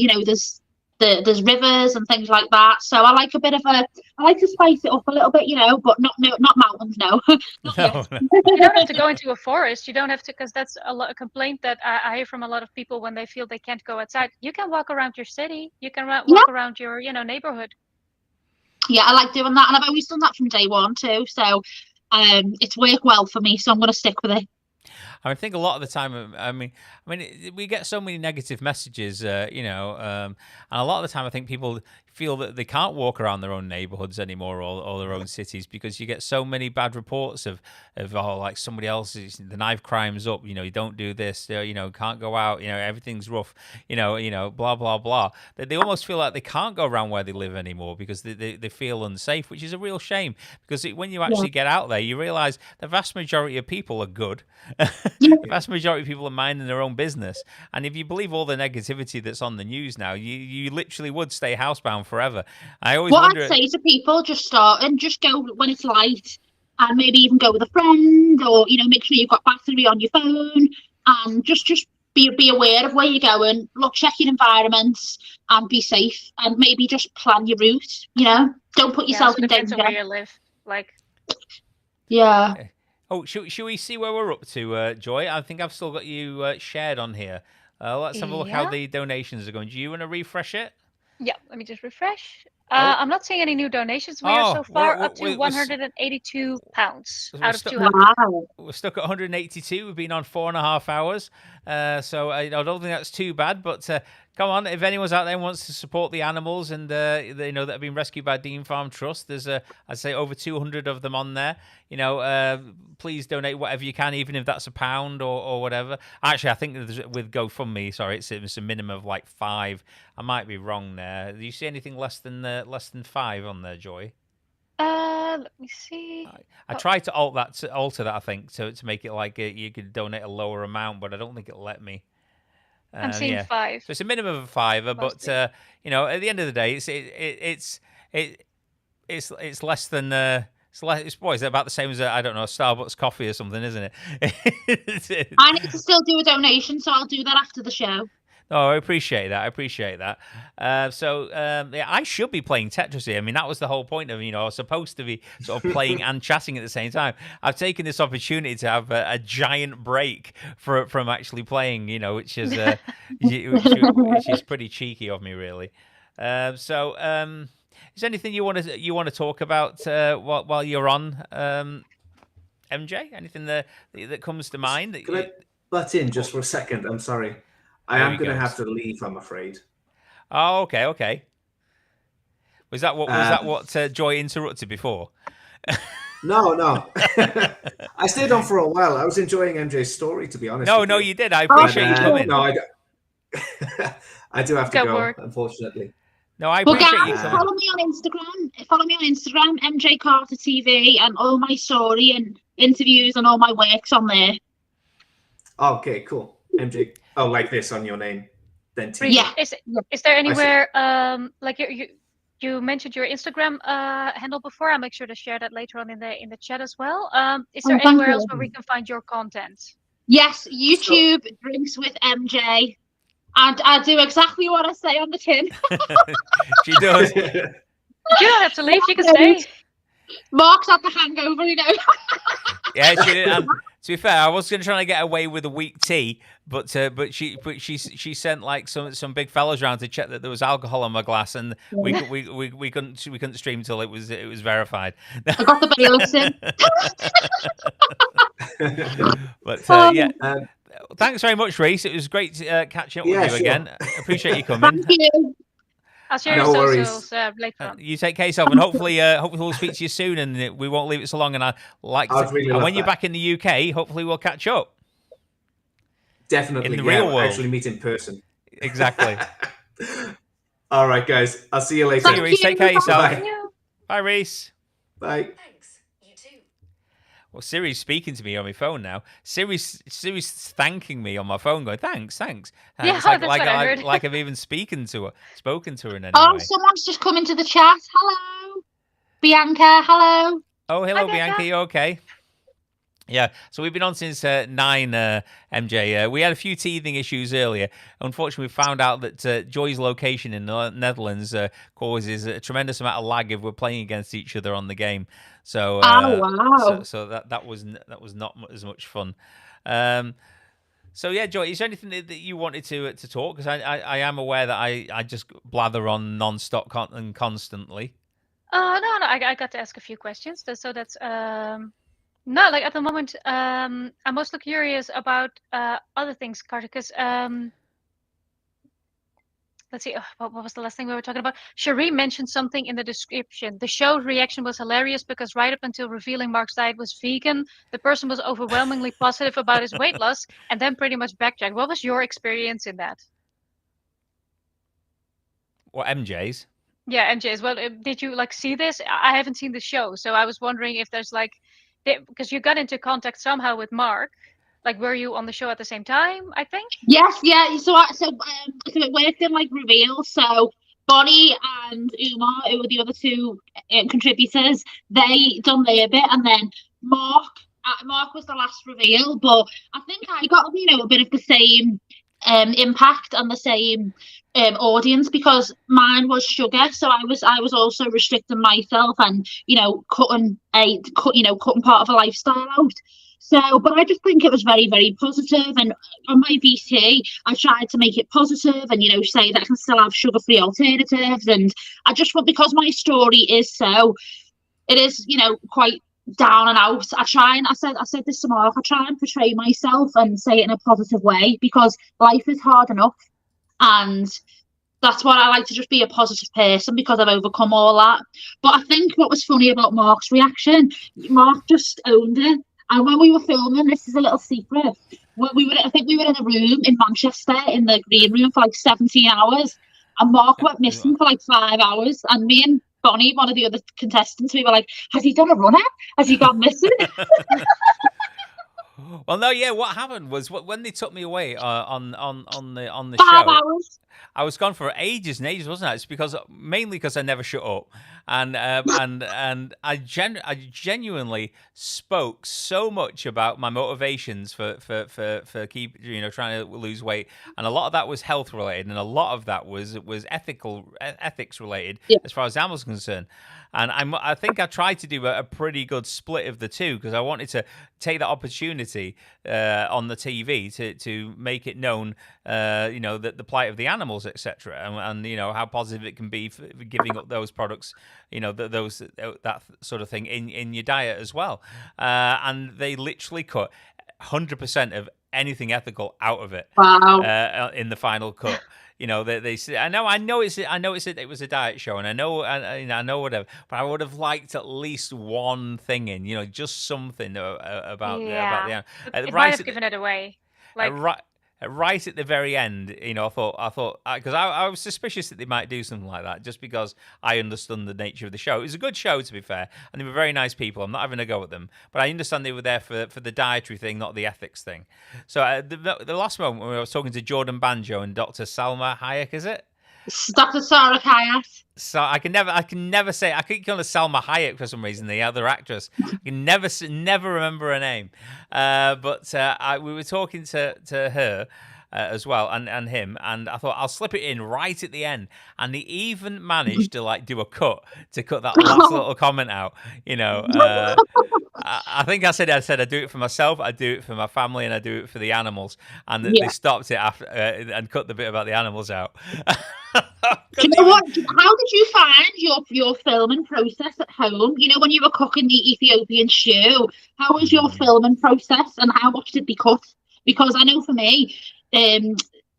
there's rivers and things like that. So I like to spice it up a little bit, but not mountains, no. Not No, yet. no. You don't have to go into a forest. You don't have to, because that's a complaint that I hear from a lot of people when they feel they can't go outside. You can walk around your city. You can walk around your neighborhood. Yeah, I like doing that, and I've always done that from day one too. So it's worked well for me, so I'm going to stick with it. I think a lot of the time, we get so many negative messages, and a lot of the time I think people feel that they can't walk around their own neighborhoods anymore or their own cities, because you get so many bad reports of like somebody else's, the knife crime's up, you don't do this, can't go out, everything's rough, blah, blah, blah. They almost feel like they can't go around where they live anymore because they feel unsafe, which is a real shame, because when you actually get out there, you realize the vast majority of people are good. The vast majority of people are minding their own business. And if you believe all the negativity that's on the news now, you literally would stay housebound forever. I always wonder. I'd say to people, just start and just go when it's light, and maybe even go with a friend, or make sure you've got battery on your phone, and just be aware of where you're going. Look, check your environments, and be safe, and maybe just plan your route. Don't put yourself in danger. Depends on where you live. Yeah. Oh, should we see where we're up to, Joy? I think I've still got you shared on here. Let's have a look how the donations are going. Do you want to refresh it? Yeah, let me just refresh. I'm not seeing any new donations. We are so far up to £182 out of 200. Wow. We're stuck at 182. We've been on 4.5 hours. So I don't think that's too bad. But come on, if anyone's out there who wants to support the animals and that have been rescued by Dean Farm Trust, there's I'd say over 200 of them on there. Please donate whatever you can, even if that's £1 or whatever. Actually, I think with GoFundMe, it's a minimum of like 5. I might be wrong there. Do you see anything less than 5 on there, Joy? Let me see. I tried to alter that, I think, to make it like you could donate a lower amount, but I don't think it'll let me. I'm seeing 5. So it's a minimum of £5, but at the end of the day, it's less than it's about the same as I don't know, a Starbucks coffee or something, isn't it? I need to still do a donation, so I'll do that after the show. Oh, I appreciate that. I should be playing Tetris here. I mean, that was the whole point of, I was supposed to be sort of playing and chatting at the same time. I've taken this opportunity to have a giant break from actually playing, which is which is pretty cheeky of me, really. Is there anything you want to talk about while you're on, MJ? Anything that comes to mind? Can I butt in just for a second? I'm sorry. I am going to have to leave, I'm afraid. Oh, okay. Was that what Joy interrupted before? No. I stayed on for a while. I was enjoying MJ's story, to be honest. No, you did. I appreciate you coming. No, I don't. I do have to go, unfortunately. No, I appreciate you guys, coming. follow me on Instagram, EmJ Carter TV, and all my story and interviews and all my works on there. Okay, cool. MJ. Oh, like this on your name, then TV. Yeah. Is there anywhere like you mentioned your Instagram handle before? I'll make sure to share that later on in the chat as well. Is there anywhere else where we can find your content? Yes, YouTube Drinks with MJ, and I do exactly what I say on the tin. She does. You don't have to leave. You can stay. Mark's had the hangover, Yeah, she did. To be fair, I was going to try to get away with a weak tea, but she sent like some big fellas around to check that there was alcohol in my glass, and we couldn't stream until it was verified. I got the bailiffs in. But thanks very much, Rhys. It was great catching up with you again. Appreciate you coming. Thank you. I'll share your socials later on. You take care of yourself, and hopefully we'll speak to you soon, and we won't leave it so long. And when you're back in the UK, hopefully we'll catch up. Definitely, in the real world. Actually meet in person. Exactly. All right, guys. I'll see you later. See you, Rhys. Take care of yourself. Bye. Bye, Rhys. Bye. Thanks. You too. Well, Siri's speaking to me on my phone now. Siri's thanking me on my phone, going, thanks. Yeah, It's like, that's what I heard. like I've even spoken to her in any Oh, way. someone's just come into the chat. Hello, Bianca. Hello. Oh, hello, Hi, Bianca. Bianca. You okay? Yeah, so we've been on since 9, MJ. We had a few teething issues earlier. Unfortunately, we found out that Joy's location in the Netherlands causes a tremendous amount of lag if we're playing against each other on the game. So, Wow. so that was not as much fun. So yeah, Joy, is there anything that you wanted to talk? Because I am aware that I just blather on non-stop and constantly. No, I got to ask a few questions. So that's no, like at the moment, I'm mostly curious about other things, Carter, because let's see, what was the last thing we were talking about? Cherie mentioned something in the description. The show's reaction was hilarious because right up until revealing Mark's diet was vegan, the person was overwhelmingly positive about his weight loss and then pretty much backtracked. What was your experience in that? What, MJ's? Yeah, MJ's. Well, did you like see this? I haven't seen the show, so I was wondering if there's like, because you got into contact somehow with Mark. Like, were you on the show at the same time? I think. Yes, yeah. So it worked in like reveal. So Bonnie and Umar, who were the other two contributors, they done their bit, and then Mark was the last reveal. But I think I got a bit of the same impact and the same audience because mine was sugar, so I was also restricting myself and cutting part of a lifestyle out. So, but I just think it was very, very positive. And on my VT, I tried to make it positive and, say that I can still have sugar-free alternatives. And I just want, because my story is it is, quite down and out. I said this to Mark, I try and portray myself and say it in a positive way because life is hard enough. And that's why I like to just be a positive person because I've overcome all that. But I think what was funny about Mark's reaction, Mark just owned it. And when we were filming, this is a little secret, I think we were in a room in Manchester in the green room for like 17 hours. And Mark went missing for like 5 hours. And me and Bonnie, one of the other contestants, we were like, has he done a runner? Has he gone missing? Well, no, yeah. What happened was when they took me away on the 5 show. hours. I was gone for ages and ages, wasn't I? It's mainly because I never shut up, and I genuinely spoke so much about my motivations for trying to lose weight, and a lot of that was health related, and a lot of that was ethics related as far as I was concerned. And I think I tried to do a pretty good split of the two because I wanted to take that opportunity on the TV to make it known, that the plight of the animals, etc., and how positive it can be for giving up those products, that sort of thing in your diet as well. And they literally cut 100% of anything ethical out of it. Wow. In the final cut. They say, I know it was a diet show, and I know whatever, but I would have liked at least one thing in, just something about the it might have given it away. Like right at the very end, I thought because I was suspicious that they might do something like that, just because I understood the nature of the show. It was a good show, to be fair, and they were very nice people. I'm not having a go at them, but I understand they were there for the dietary thing, not the ethics thing. So the last moment when I was talking to Jordan Banjo and Dr. Salma Hayek, is it? Dr. Sarah Hayek. So I can never say. I keep calling her Salma Hayek for some reason, the other actress. I can never remember her name. But we were talking to her as well, and him, and I thought I'll slip it in right at the end, and he even managed to do a cut to cut that last little comment out. I think I said I do it for myself, I do it for my family, and I do it for the animals, and they stopped it after and cut the bit about the animals out. Do you know what? How did you find your filming process at home? When you were cooking the Ethiopian stew, how was your filming process, and how much did they cut? Because I know for me,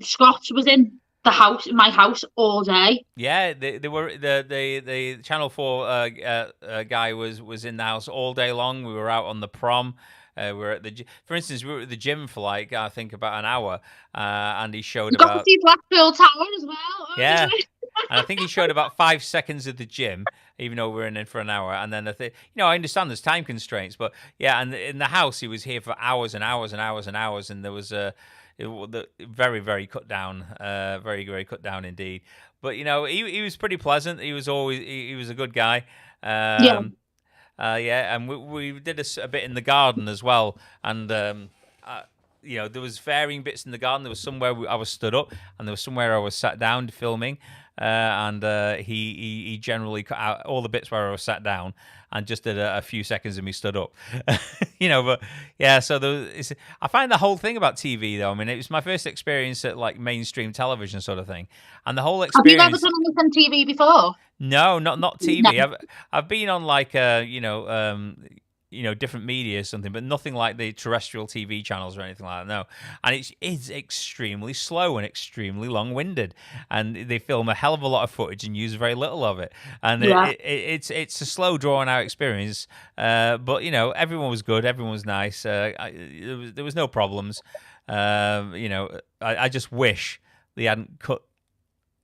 Scott was in my house all day. Yeah, they were the Channel 4 guy was in the house all day long. We were out on the prom. For instance, we were at the gym for I think about an hour, and he showed got to see Blackpool Tower as well. Yeah. And I think he showed about 5 seconds of the gym, even though we were in for an hour. And then I understand there's time constraints, but yeah, and in the house he was here for hours and hours and hours and hours, and there was very, very cut down, very, very cut down indeed. But he was pretty pleasant. He was a good guy. Yeah, and we did a bit in the garden as well, and there was varying bits in the garden. There was somewhere I was stood up, and there was somewhere I was sat down filming, and he generally cut out all the bits where I was sat down and just did a few seconds of me stood up. But yeah, so I find the whole thing about TV though. I mean, it was my first experience at like mainstream television sort of thing, and the whole experience. Have you never done anything TV before? No, not TV. No. I've been on like different media or something, but nothing like the terrestrial TV channels or anything like that. No, and it's extremely slow and extremely long-winded, and they film a hell of a lot of footage and use very little of it. And it's a slow, drawn-out experience. But everyone was good, everyone was nice. There was no problems. I just wish they hadn't cut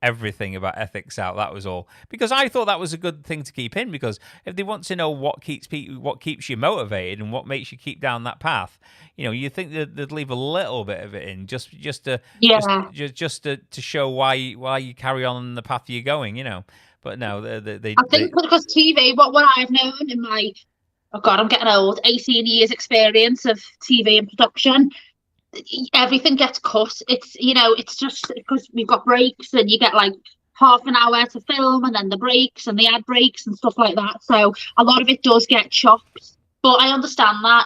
everything about ethics out. That was all, because I thought that was a good thing to keep in, because if they want to know what keeps you motivated and what makes you keep down that path, you think they'd leave a little bit of it in just to show why you carry on the path you're going, but no, they I think because TV, what I've known in my I'm getting old, 18 years experience of TV and production, everything gets cut. It's just because we've got breaks, and you get like half an hour to film, and then the breaks and the ad breaks and stuff like that. So a lot of it does get chopped. But I understand that,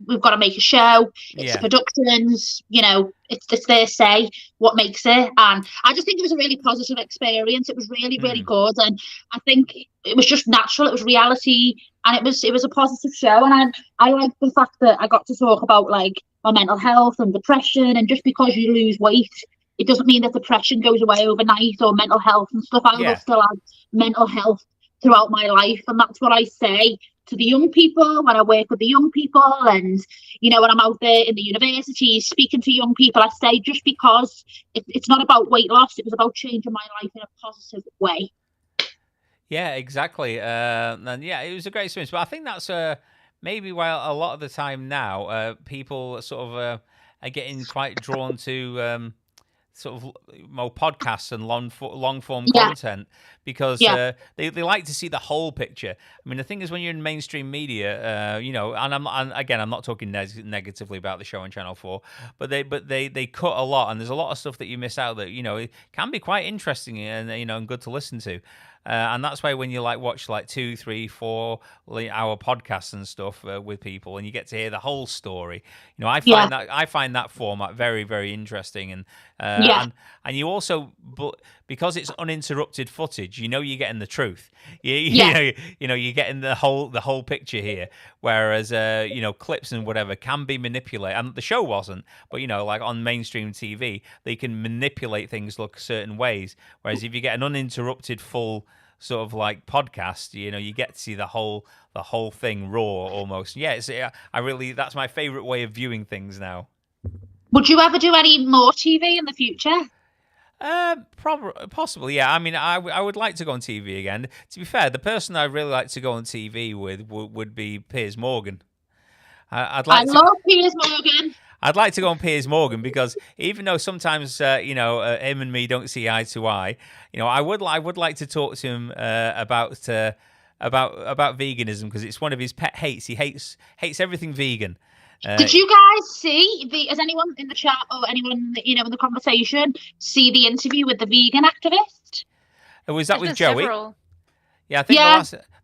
we've got to make a show. It's the productions, it's their say what makes it. And I just think it was a really positive experience. It was really, really good. And I think it was just natural. It was reality, and it was a positive show. And I like the fact that I got to talk about like my mental health and depression. And just because you lose weight, it doesn't mean that depression goes away overnight, or mental health and stuff. I will still have mental health throughout my life, and that's what I say to the young people when I work with the young people, and when I'm out there in the universities speaking to young people, I say just because it's not about weight loss, it was about changing my life in a positive way. Yeah, exactly. And yeah, it was a great experience. But I think that's maybe why a lot of the time now people sort of are getting quite drawn to sort of more podcasts and long form content, because they like to see the whole picture. I mean, the thing is, when you're in mainstream media, and I'm not talking negatively about the show on Channel 4, but they cut a lot, and there's a lot of stuff that you miss out that it can be quite interesting and and good to listen to. And that's why when you watch 2, 3, 4 hour podcasts and stuff with people, and you get to hear the whole story, I find that format very, very interesting, and you also, because it's uninterrupted footage, you're getting the truth. You're getting the whole picture here. Whereas clips and whatever can be manipulated, and the show wasn't, but like on mainstream TV, they can manipulate things look certain ways. Whereas if you get an uninterrupted full sort of podcast, you get to see the whole thing raw almost. That's my favorite way of viewing things now. Would you ever do any more TV in the future? Possibly, yeah. I mean, I would like to go on TV again. To be fair, the person I'd really like to go on TV with would be Piers Morgan. I love Piers Morgan. I'd like to go on Piers Morgan, because even though sometimes him and me don't see eye to eye, I would like to talk to him about veganism, because it's one of his pet hates. He hates everything vegan. Did you guys see has anyone in the chat or anyone in the conversation see the interview with the vegan activist? Was that with Joey? Several. Yeah, I think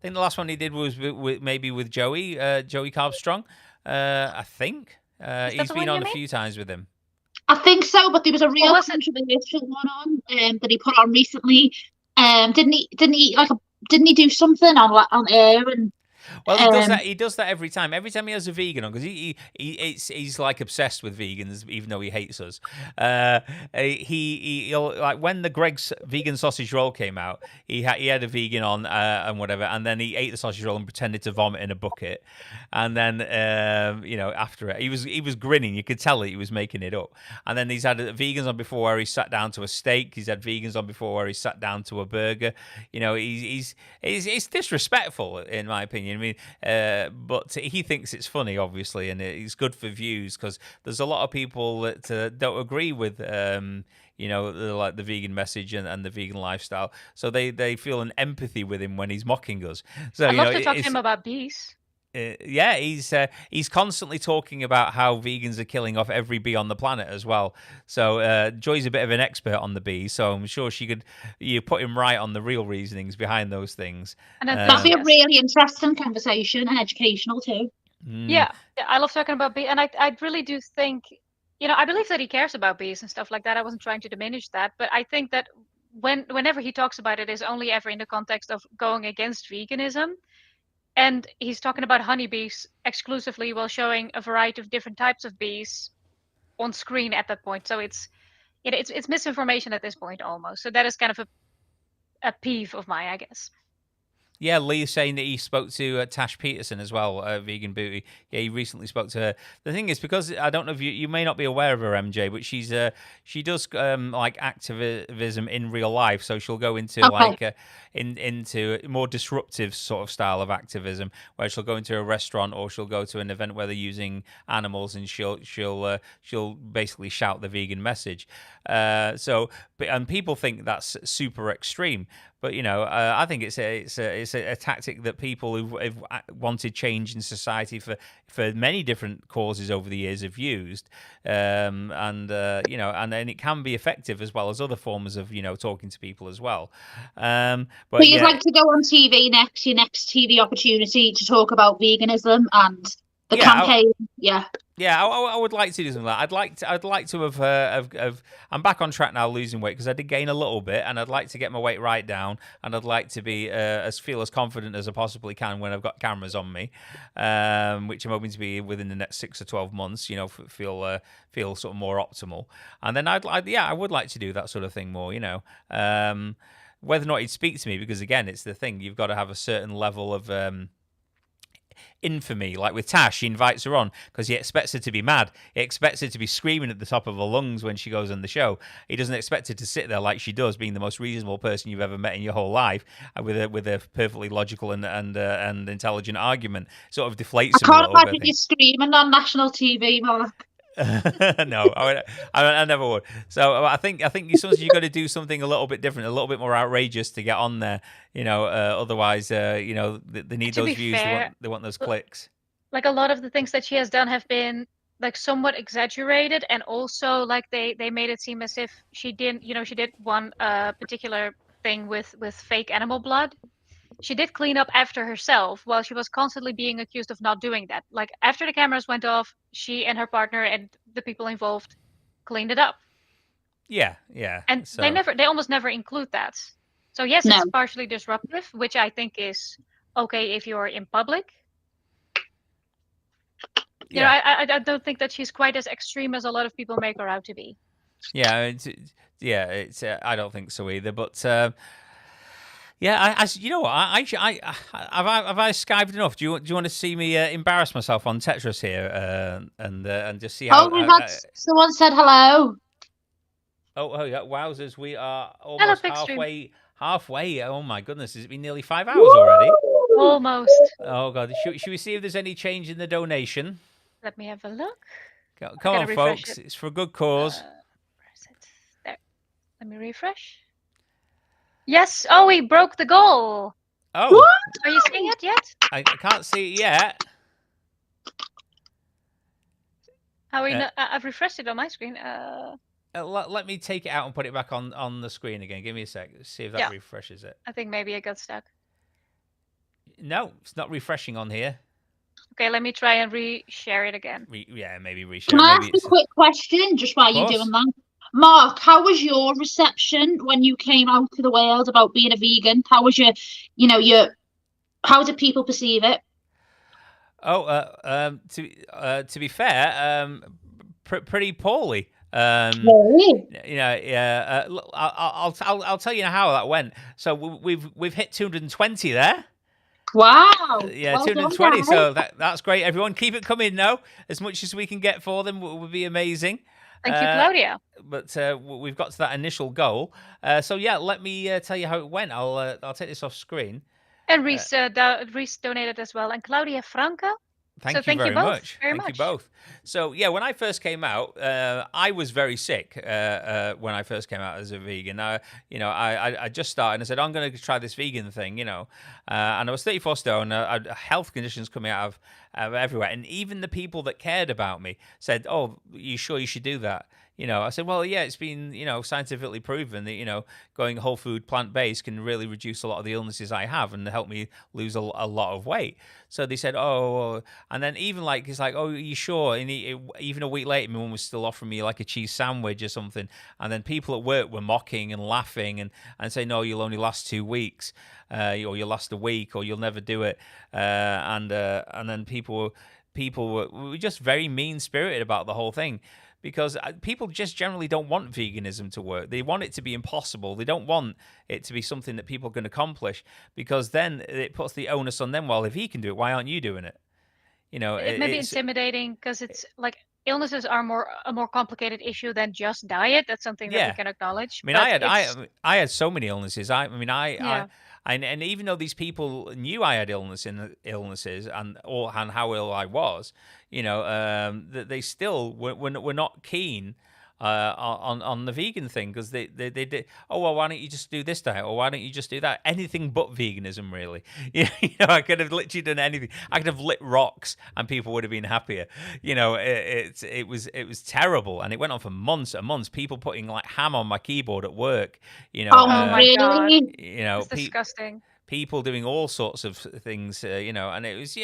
the last one he did was with Joey Carbstrong. I think he's been on a few times with him. I think so, but there was a real controversial one on that he put on recently. Didn't he do something on air? And Well, he does that. He does that every time. Every time he has a vegan on, because he's like obsessed with vegans, even though he hates us. He'll like when the Greg's vegan sausage roll came out. He had a vegan on and whatever, and then he ate the sausage roll and pretended to vomit in a bucket. And then after it, he was grinning. You could tell that he was making it up. And then he's had vegans on before where he sat down to a steak. He's had vegans on before where he sat down to a burger. He's disrespectful in my opinion. I mean, but he thinks it's funny, obviously, and it's good for views because there's a lot of people that don't agree with, like the vegan message and the vegan lifestyle. So they feel an empathy with him when he's mocking us. So I'd love to talk to him about bees. He's constantly talking about how vegans are killing off every bee on the planet as well. So Joy's a bit of an expert on the bees, so I'm sure you put him right on the real reasonings behind those things. And that'd be a really interesting conversation and educational too. Yeah, I love talking about bees, and I really do think, I believe that he cares about bees and stuff like that. I wasn't trying to diminish that, but I think that whenever he talks about it, is only ever in the context of going against veganism. And he's talking about honeybees exclusively while showing a variety of different types of bees on screen at that point. So it's misinformation at this point almost. So that is kind of a peeve of mine, I guess. Yeah, Lee's saying that he spoke to Tash Peterson as well, Vegan Booty. Yeah, he recently spoke to her. The thing is, because I don't know if you may not be aware of her, MJ, but she does like activism in real life. So she'll go into into a more disruptive sort of style of activism, where she'll go into a restaurant or she'll go to an event where they're using animals, and she'll basically shout the vegan message. And people think that's super extreme. But I think it's a tactic that people who've wanted change in society for many different causes over the years have used, and then it can be effective as well as other forms of talking to people as well. But you'd like to go on TV next, your next TV opportunity to talk about veganism and the campaign. Yeah, I would like to do something like that. I'd like to have I'm back on track now, losing weight, because I did gain a little bit, and I'd like to get my weight right down, and I'd like to be feel as confident as I possibly can when I've got cameras on me, which I'm hoping to be within the next 6 or 12 months. Feel sort of more optimal, and then I would like to do that sort of thing more. Whether or not he'd speak to me, because again, it's the thing, you've got to have a certain level of infamy. Like with Tash, he invites her on because he expects her to be mad. He expects her to be screaming at the top of her lungs when she goes on the show. He doesn't expect her to sit there like she does, being the most reasonable person you've ever met in your whole life, with a perfectly logical and intelligent argument. Sort of deflates him a little bit. I can't imagine you screaming on national TV, Mark. No, I never would. So I think sometimes you got to do something a little bit different, a little bit more outrageous to get on there. Otherwise, they need those views. They want those clicks. Like a lot of the things that she has done have been like somewhat exaggerated, and also like they made it seem as if she didn't. She did one particular thing with fake animal blood. She did clean up after herself while she was constantly being accused of not doing that. Like after the cameras went off, she and her partner and the people involved cleaned it up. Yeah. And they almost never include that. So yes, it's partially disruptive, which I think is okay if you're in public. I don't think that she's quite as extreme as a lot of people make her out to be. Yeah, it's I don't think so either, but. Yeah, you know what? Have I skived enough? Do you want to see me embarrass myself on Tetris here and just see how? Someone said hello. Oh yeah! Wowzers, we are hello, almost halfway. Oh my goodness, has it been nearly 5 hours already? Almost. Oh god, should we see if there's any change in the donation? Let me have a look. Come on, folks! It's for a good cause. Where is it? There. Let me refresh. Yes. Oh, we broke the goal. Oh. What? Are you seeing it yet? I can't see it yet. How are you not, I've refreshed it on my screen. Let me take it out and put it back on the screen again. Give me a sec. See if that refreshes it. I think maybe it got stuck. No, it's not refreshing on here. Okay, let me try and re-share it again. Maybe reshare. Can I ask a quick question just while you're doing that? Mark, how was your reception when you came out to the world about being a vegan? How was how did people perceive it? Oh, to be fair, pretty poorly. Really? Look, I'll tell you how that went. So we've hit 220 there. Wow. Yeah, Well done, 220. guys. So that's great. Everyone, keep it coming now. As much as we can get for them would be amazing. Thank you, Claudia. But we've got to that initial goal. So yeah, let me tell you how it went. I'll take this off screen. And Rhys, Rhys donated as well, and Claudia Franca. Thank So you thank you very both much. very Thank you much. both. So yeah, when I first came out, I was very sick. When I first came out as a vegan, I just started and I said I'm going to try this vegan thing, and I was 34 stone. I had health conditions coming out of everywhere, and even the people that cared about me said, "Oh, you sure you should do that?" I said, well, yeah, it's been, scientifically proven that, going whole food, plant-based can really reduce a lot of the illnesses I have and help me lose a lot of weight. So they said, oh, and then even it's like, oh, are you sure? And even a week later, my mum was still offering me like a cheese sandwich or something. And then people at work were mocking and laughing and saying, no, you'll only last 2 weeks, or you'll last a week, or you'll never do it. And then people were just very mean-spirited about the whole thing. Because people just generally don't want veganism to work. They want it to be impossible. They don't want it to be something that people can accomplish, because then it puts the onus on them. Well, if he can do it, why aren't you doing it? It may be intimidating because it's like illnesses are a more complicated issue than just diet. That's something that we can acknowledge. I mean, I had so many illnesses. And even though these people knew I had illnesses and how ill I was, they still were not keen on the vegan thing, because they did. Oh, well, why don't you just do this diet, or why don't you just do that? Anything but veganism, really. I could have literally done anything. I could have lit rocks, and people would have been happier. It was terrible, and it went on for months and months. People putting like ham on my keyboard at work. Oh my God! It's disgusting. People doing all sorts of things, and it was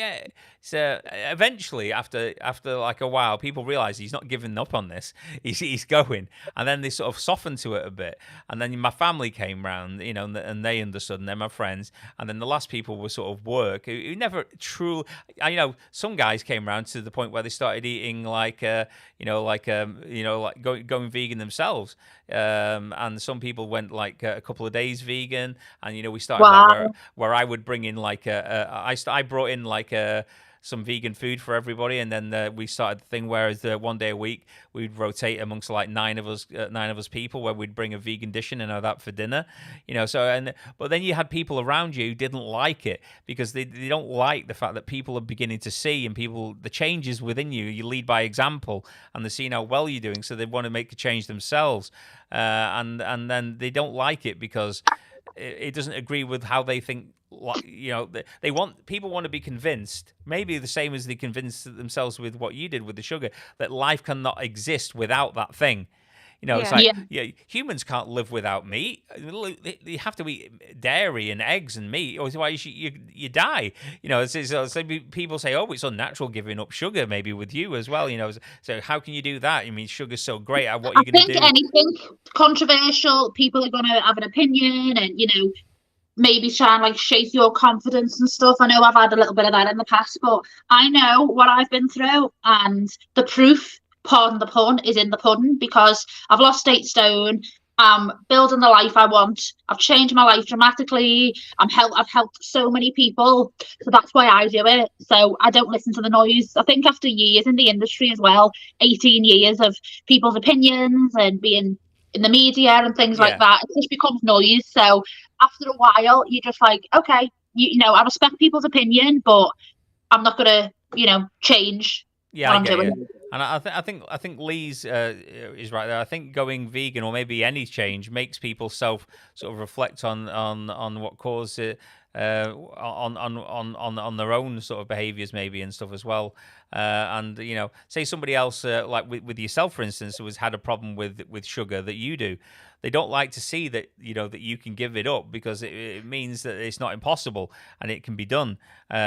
So eventually, after like a while, people realised he's not giving up on this. He's going, and then they sort of softened to it a bit. And then my family came round, and they understood, and then my friends, and then the last people were sort of work who never truly. Some guys came round to the point where they started eating like going vegan themselves. And some people went like a couple of days vegan, and we started like where I would bring in like I brought in like some vegan food for everybody, and then we started the thing where one day a week we'd rotate amongst like nine of us people, where we'd bring a vegan dish in and have that for dinner, but then you had people around you who didn't like it, because they don't like the fact that people are beginning to see, and the changes within you lead by example, and they're seeing how well you're doing, so they want to make a change themselves, and then they don't like it because it doesn't agree with how they think. People want to be convinced, maybe the same as they convinced themselves with what you did with the sugar, that life cannot exist without that thing. It's like humans can't live without meat. You have to eat dairy and eggs and meat, or otherwise you die. So people say, oh, it's unnatural giving up sugar, maybe with you as well. So how can you do that? I mean, sugar's so great. What are you going to do? I think anything controversial, people are going to have an opinion, and maybe try and like shake your confidence and stuff. I know I've had a little bit of that in the past, but I know what I've been through, and the proof, pardon the pun, is in the pudding, because I've lost 8 stone. I'm building the life I want. I've changed my life dramatically. I've helped so many people. So that's why I do it. So I don't listen to the noise. I think after years in the industry as well, 18 years of people's opinions and being in the media and things like that, it just becomes noise. So after a while, you're just like, okay, I respect people's opinion, but I'm not gonna, change what I'm doing. You. And I think Lee's is right there. I think going vegan, or maybe any change, makes people sort of reflect on what caused it, on their own sort of behaviors maybe and stuff as well. And say somebody else like with yourself, for instance, who has had a problem with sugar that you do. They don't like to see that that you can give it up, because it means that it's not impossible and it can be done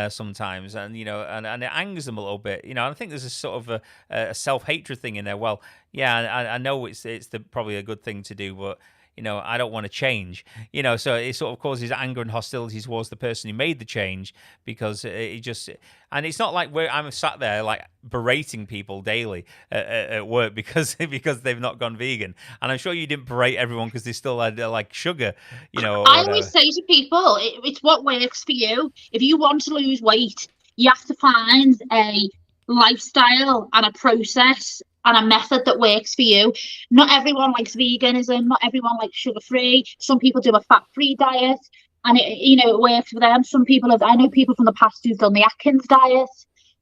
sometimes, and and it angers them a little bit. And I think there's a sort of a self-hatred thing in there. Well, yeah, I know it's probably a good thing to do, but I don't want to change. So it sort of causes anger and hostility towards the person who made the change, because and it's not like I'm sat there like berating people daily at work because they've not gone vegan. And I'm sure you didn't berate everyone because they still had like sugar, or I whatever. always say to people, it's what works for you. If you want to lose weight, you have to find a lifestyle and a process and a method that works for you. Not everyone likes veganism. Not everyone likes sugar-free. Some people do a fat-free diet, and it works for them. Some people I know people from the past who've done the Atkins diet.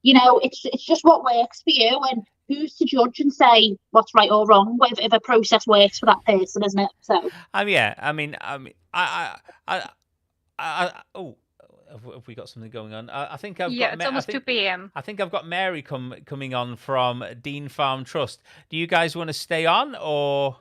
It's just what works for you, and who's to judge and say what's right or wrong if a process works for that person, isn't it? So. Yeah. Have we got something going on? I think I've got. It's almost 2 p.m. I think I've got Mary coming on from Dean Farm Trust. Do you guys want to stay on, or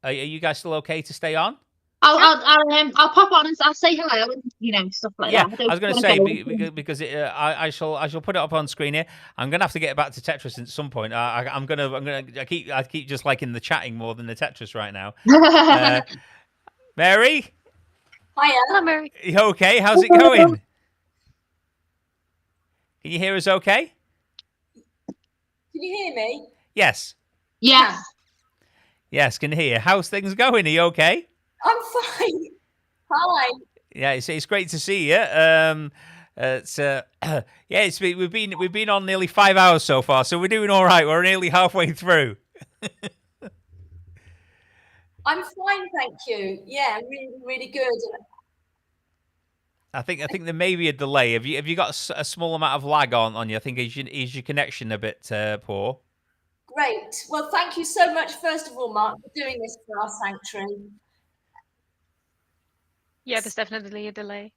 are you guys still okay to stay on? I'll pop on and I'll say hello and stuff like that. I was going to say because I shall put it up on screen here. I'm going to have to get back to Tetris at some point. I keep just liking the chatting more than the Tetris right now. Mary. Hiya. Hello, Mary. You okay? How's it going? Can you hear us okay? Can you hear me? Yes. Yes. Yes, can hear you. How's things going? Are you okay? I'm fine. Hi. Yeah, it's great to see you. We've been on nearly 5 hours so far, so we're doing all right. We're nearly halfway through. I'm fine, thank you. Yeah, really, really good. I think there may be a delay. Have you got a small amount of lag on you? I think is your connection a bit poor? Great. Well, thank you so much, first of all, Mark, for doing this for our sanctuary. Yeah, there's definitely a delay.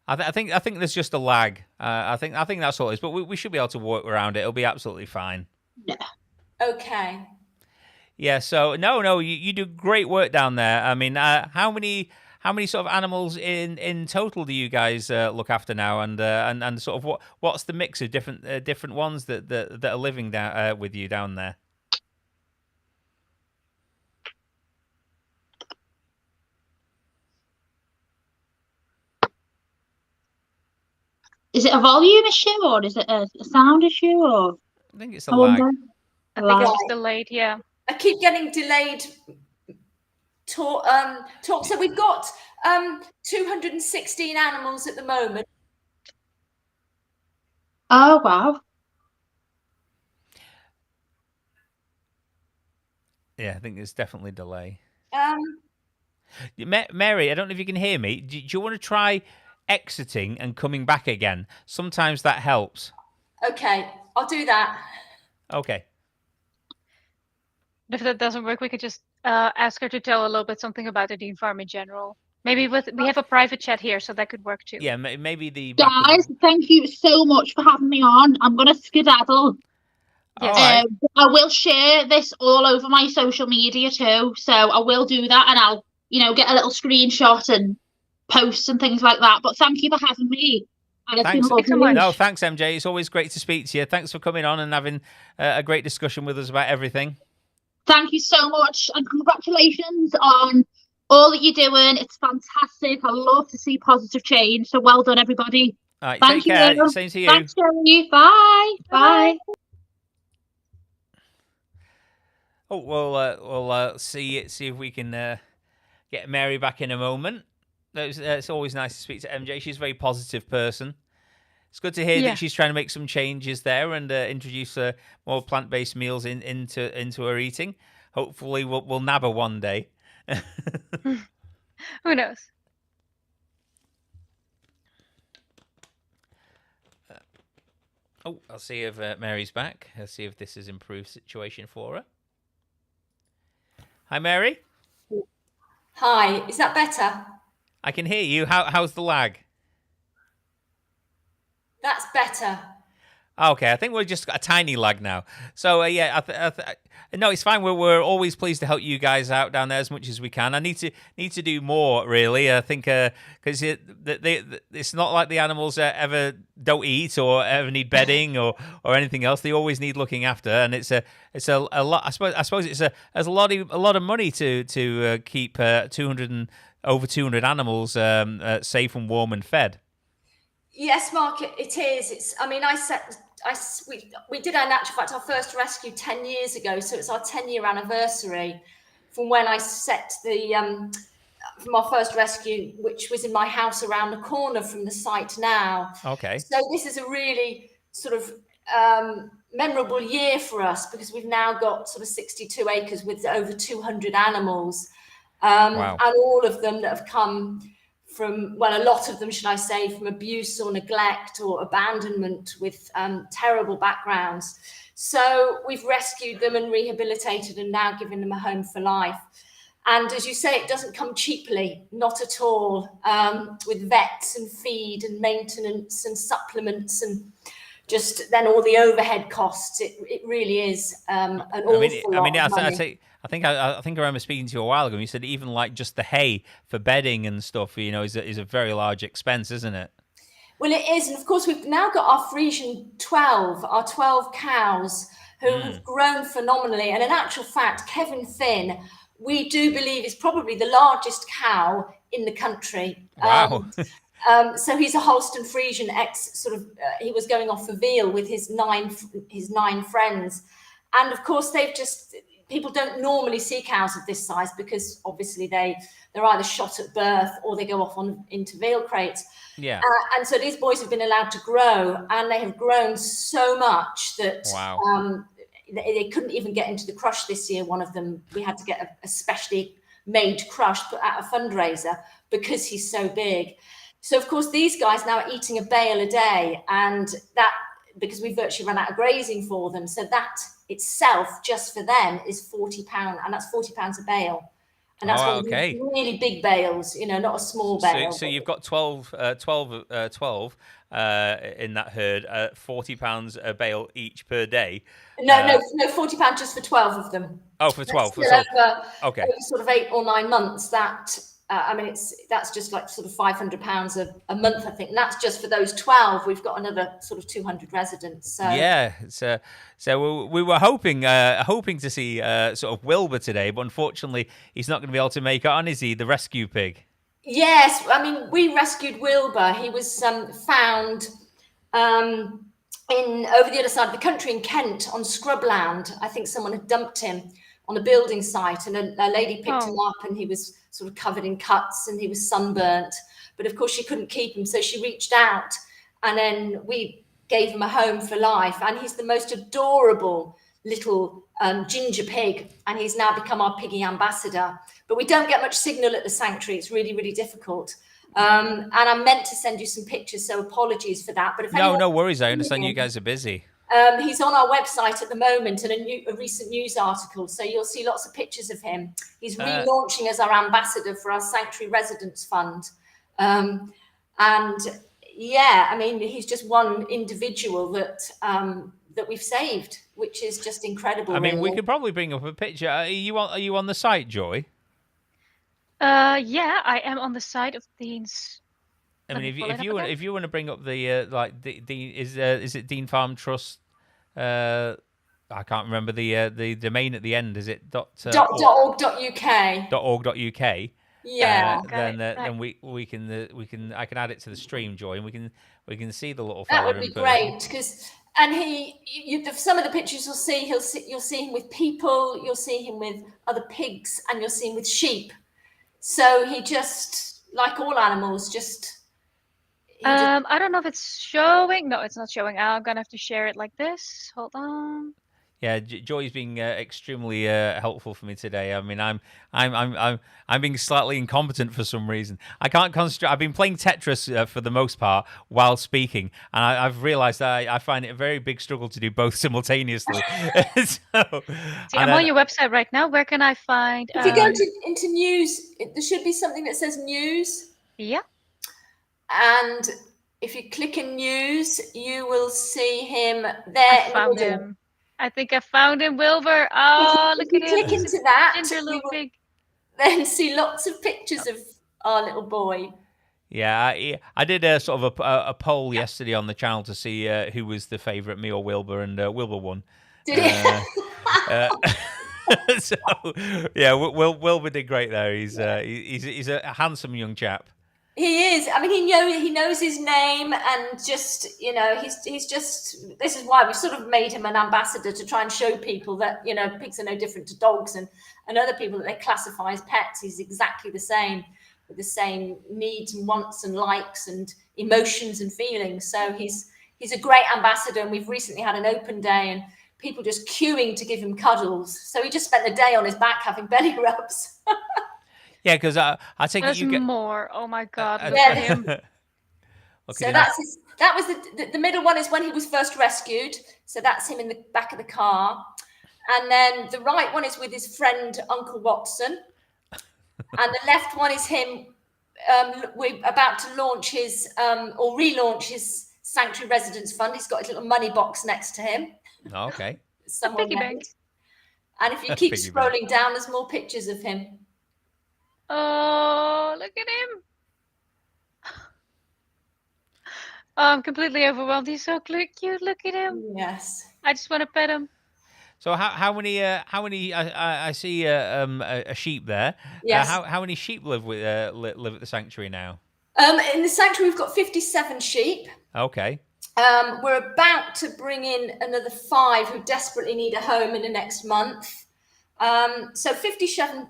I think there's just a lag. I think that's all it is. But we should be able to work around it. It'll be absolutely fine. Yeah. Okay. Yeah. So no, you do great work down there. I mean, how many sort of animals in total do you guys look after now? And sort of what's the mix of different ones that are living down with you down there? Is it a volume issue or is it a sound issue or? I think it's a lag. I think it's just delayed. Yeah. I keep getting delayed talk. So we've got 216 animals at the moment. Oh wow. Yeah, I think there's definitely a delay. Mary, I don't know if you can hear me. Do you want to try exiting and coming back again? Sometimes that helps. Okay, I'll do that. Okay. If that doesn't work, we could just ask her to tell a little bit something about the Dean Farm in general. Maybe we have a private chat here, so that could work too. Yeah, maybe the guys. Thank you so much for having me on. I'm gonna skedaddle. Yes. Right. I will share this all over my social media too, so I will do that, and I'll get a little screenshot and posts and things like that. But thank you for having me. And it's Thanks. been lovely. No, thanks, MJ. It's always great to speak to you. Thanks for coming on and having a great discussion with us about everything. Thank you so much, and congratulations on all that you're doing. It's fantastic. I love to see positive change. So well done, everybody. All right, Thank take care. you. Same to you. Thanks, Jerry. Bye. Bye. Oh, we'll see if we can get Mary back in a moment. It's always nice to speak to MJ. She's a very positive person. It's good to hear that she's trying to make some changes there and introduce more plant-based meals into her eating. Hopefully, we'll nab her one day. Who knows? I'll see if Mary's back. I'll see if this has improved situation for her. Hi, Mary. Hi, is that better? I can hear you. How's the lag? That's better. Okay, I think we're just got a tiny lag now. So yeah, no, it's fine. We're always pleased to help you guys out down there as much as we can. I need to do more, really. I think because it's not like the animals ever don't eat or ever need bedding or anything else. They always need looking after, and it's a lot. I suppose it's a lot of money to keep 200 animals safe and warm and fed. Yes, Mark, it is. It's. I mean, we did in actual fact our first rescue 10 years ago, so it's our 10-year anniversary from when I set from our first rescue, which was in my house around the corner from the site now. Okay. So this is a really sort of memorable year for us because we've now got sort of 62 acres with over 200 animals, Wow. and all of them that have come from, well, a lot of them, should I say, from abuse or neglect or abandonment with terrible backgrounds. So we've rescued them and rehabilitated and now given them a home for life. And as you say, it doesn't come cheaply, not at all, with vets and feed and maintenance and supplements and just then all the overhead costs. It really is an awful lot of money. I think I remember speaking to you a while ago. And you said even like just the hay for bedding and stuff, is a very large expense, isn't it? Well, it is, and of course we've now got our Frisian 12, our 12 cows who have grown phenomenally. And in actual fact, Kevin Finn, we do believe, is probably the largest cow in the country. Wow. So he's a Holstein Frisian he was going off for veal with his nine friends, and of course people don't normally see cows of this size because obviously they're either shot at birth or they go off into veal crates. Yeah. And so these boys have been allowed to grow, and they have grown so much that they couldn't even get into the crush this year. One of them, we had to get a specially made crush put at a fundraiser because he's so big. So of course these guys now are eating a bale a day, and that because we virtually run out of grazing for them. So that itself, just for them, is £40, and that's £40 a bale. And that's one of the really big bales, not a small bale. So you've got 12 in that herd, £40 a bale each per day. No, £40 just for 12 of them. Oh, for 12. Over sort of 8 or 9 months, that's just like sort of £500 a month, I think. And that's just for those 12. We've got another sort of 200 residents. So yeah, so we were hoping to see sort of Wilbur today, but unfortunately he's not going to be able to make it on, is he? The rescue pig. Yes, I mean we rescued Wilbur. He was found over the other side of the country in Kent on scrubland. I think someone had dumped him on a building site, and a lady picked him up, and he was sort of covered in cuts and he was sunburnt. But of course she couldn't keep him, so she reached out, and then we gave him a home for life. And he's the most adorable little ginger pig, and he's now become our piggy ambassador. But we don't get much signal at the sanctuary. It's really, really difficult. And I meant to send you some pictures, so apologies for that. But if no worries. I understand you guys are busy. He's on our website at the moment in a recent news article, so you'll see lots of pictures of him. He's relaunching as our ambassador for our Sanctuary Residents Fund. And yeah, I mean, he's just one individual that we've saved, which is just incredible. I mean, really. we could probably bring up a picture. Are you on the site, Joy? Yeah, I am on the side of Dean's. I mean, if you want to bring up the is it Dean Farm Trust? I can't remember the domain at the end. Is it .org.uk? .org.uk. Yeah. Then we can I can add it to the stream, Joy, and we can see the little That fella. would be great, because some of the pictures you'll see him with people, you'll see him with other pigs, and you'll see him with sheep. So he just, like all animals, I don't know if it's showing. No, it's not showing. I'm gonna have to share it like this. Hold on. Yeah, Joy's being extremely helpful for me today. I mean, I'm being slightly incompetent for some reason. I can't concentrate. I've been playing Tetris for the most part while speaking, and I've realised that I find it a very big struggle to do both simultaneously. See, I'm on your website right now. Where can I find? If you go into news, there should be something that says news. Yeah. And if you click in news, you will see him there. I found him. I think I found him, Wilbur. Oh, look at him. Click into that. Ginger little pig. Then see lots of pictures of our little boy. Yeah, I did a sort of a poll yesterday on the channel to see who was the favourite, me or Wilbur, and Wilbur won. Did he? So yeah, Wilbur did great there. He's a handsome young chap. He is. I mean, he knows his name, and just he's just. This is why we sort of made him an ambassador, to try and show people that pigs are no different to dogs and other people that they classify as pets. He's exactly the same, with the same needs and wants and likes and emotions and feelings. So he's a great ambassador, and we've recently had an open day and people just queuing to give him cuddles. So he just spent the day on his back having belly rubs. Yeah, because I take There's it you get more. Oh my God! Look Yeah. at him. So that was the middle one is when he was first rescued. So that's him in the back of the car. And then the right one is with his friend, Uncle Watson. And the left one is him. We're about to launch his or relaunch his Sanctuary Residence Fund. He's got his little money box next to him. Okay. Someone piggy bank. And if you keep Piggy scrolling bank. down, there's more pictures of him. Oh, look at him. Oh, I'm completely overwhelmed. He's so cute. Look at him. Yes. I just want to pet him. So how many I see a sheep there. Yes. How many sheep live at the sanctuary now? In the sanctuary, we've got 57 sheep. Okay. We're about to bring in another 5 who desperately need a home in the next month. So 57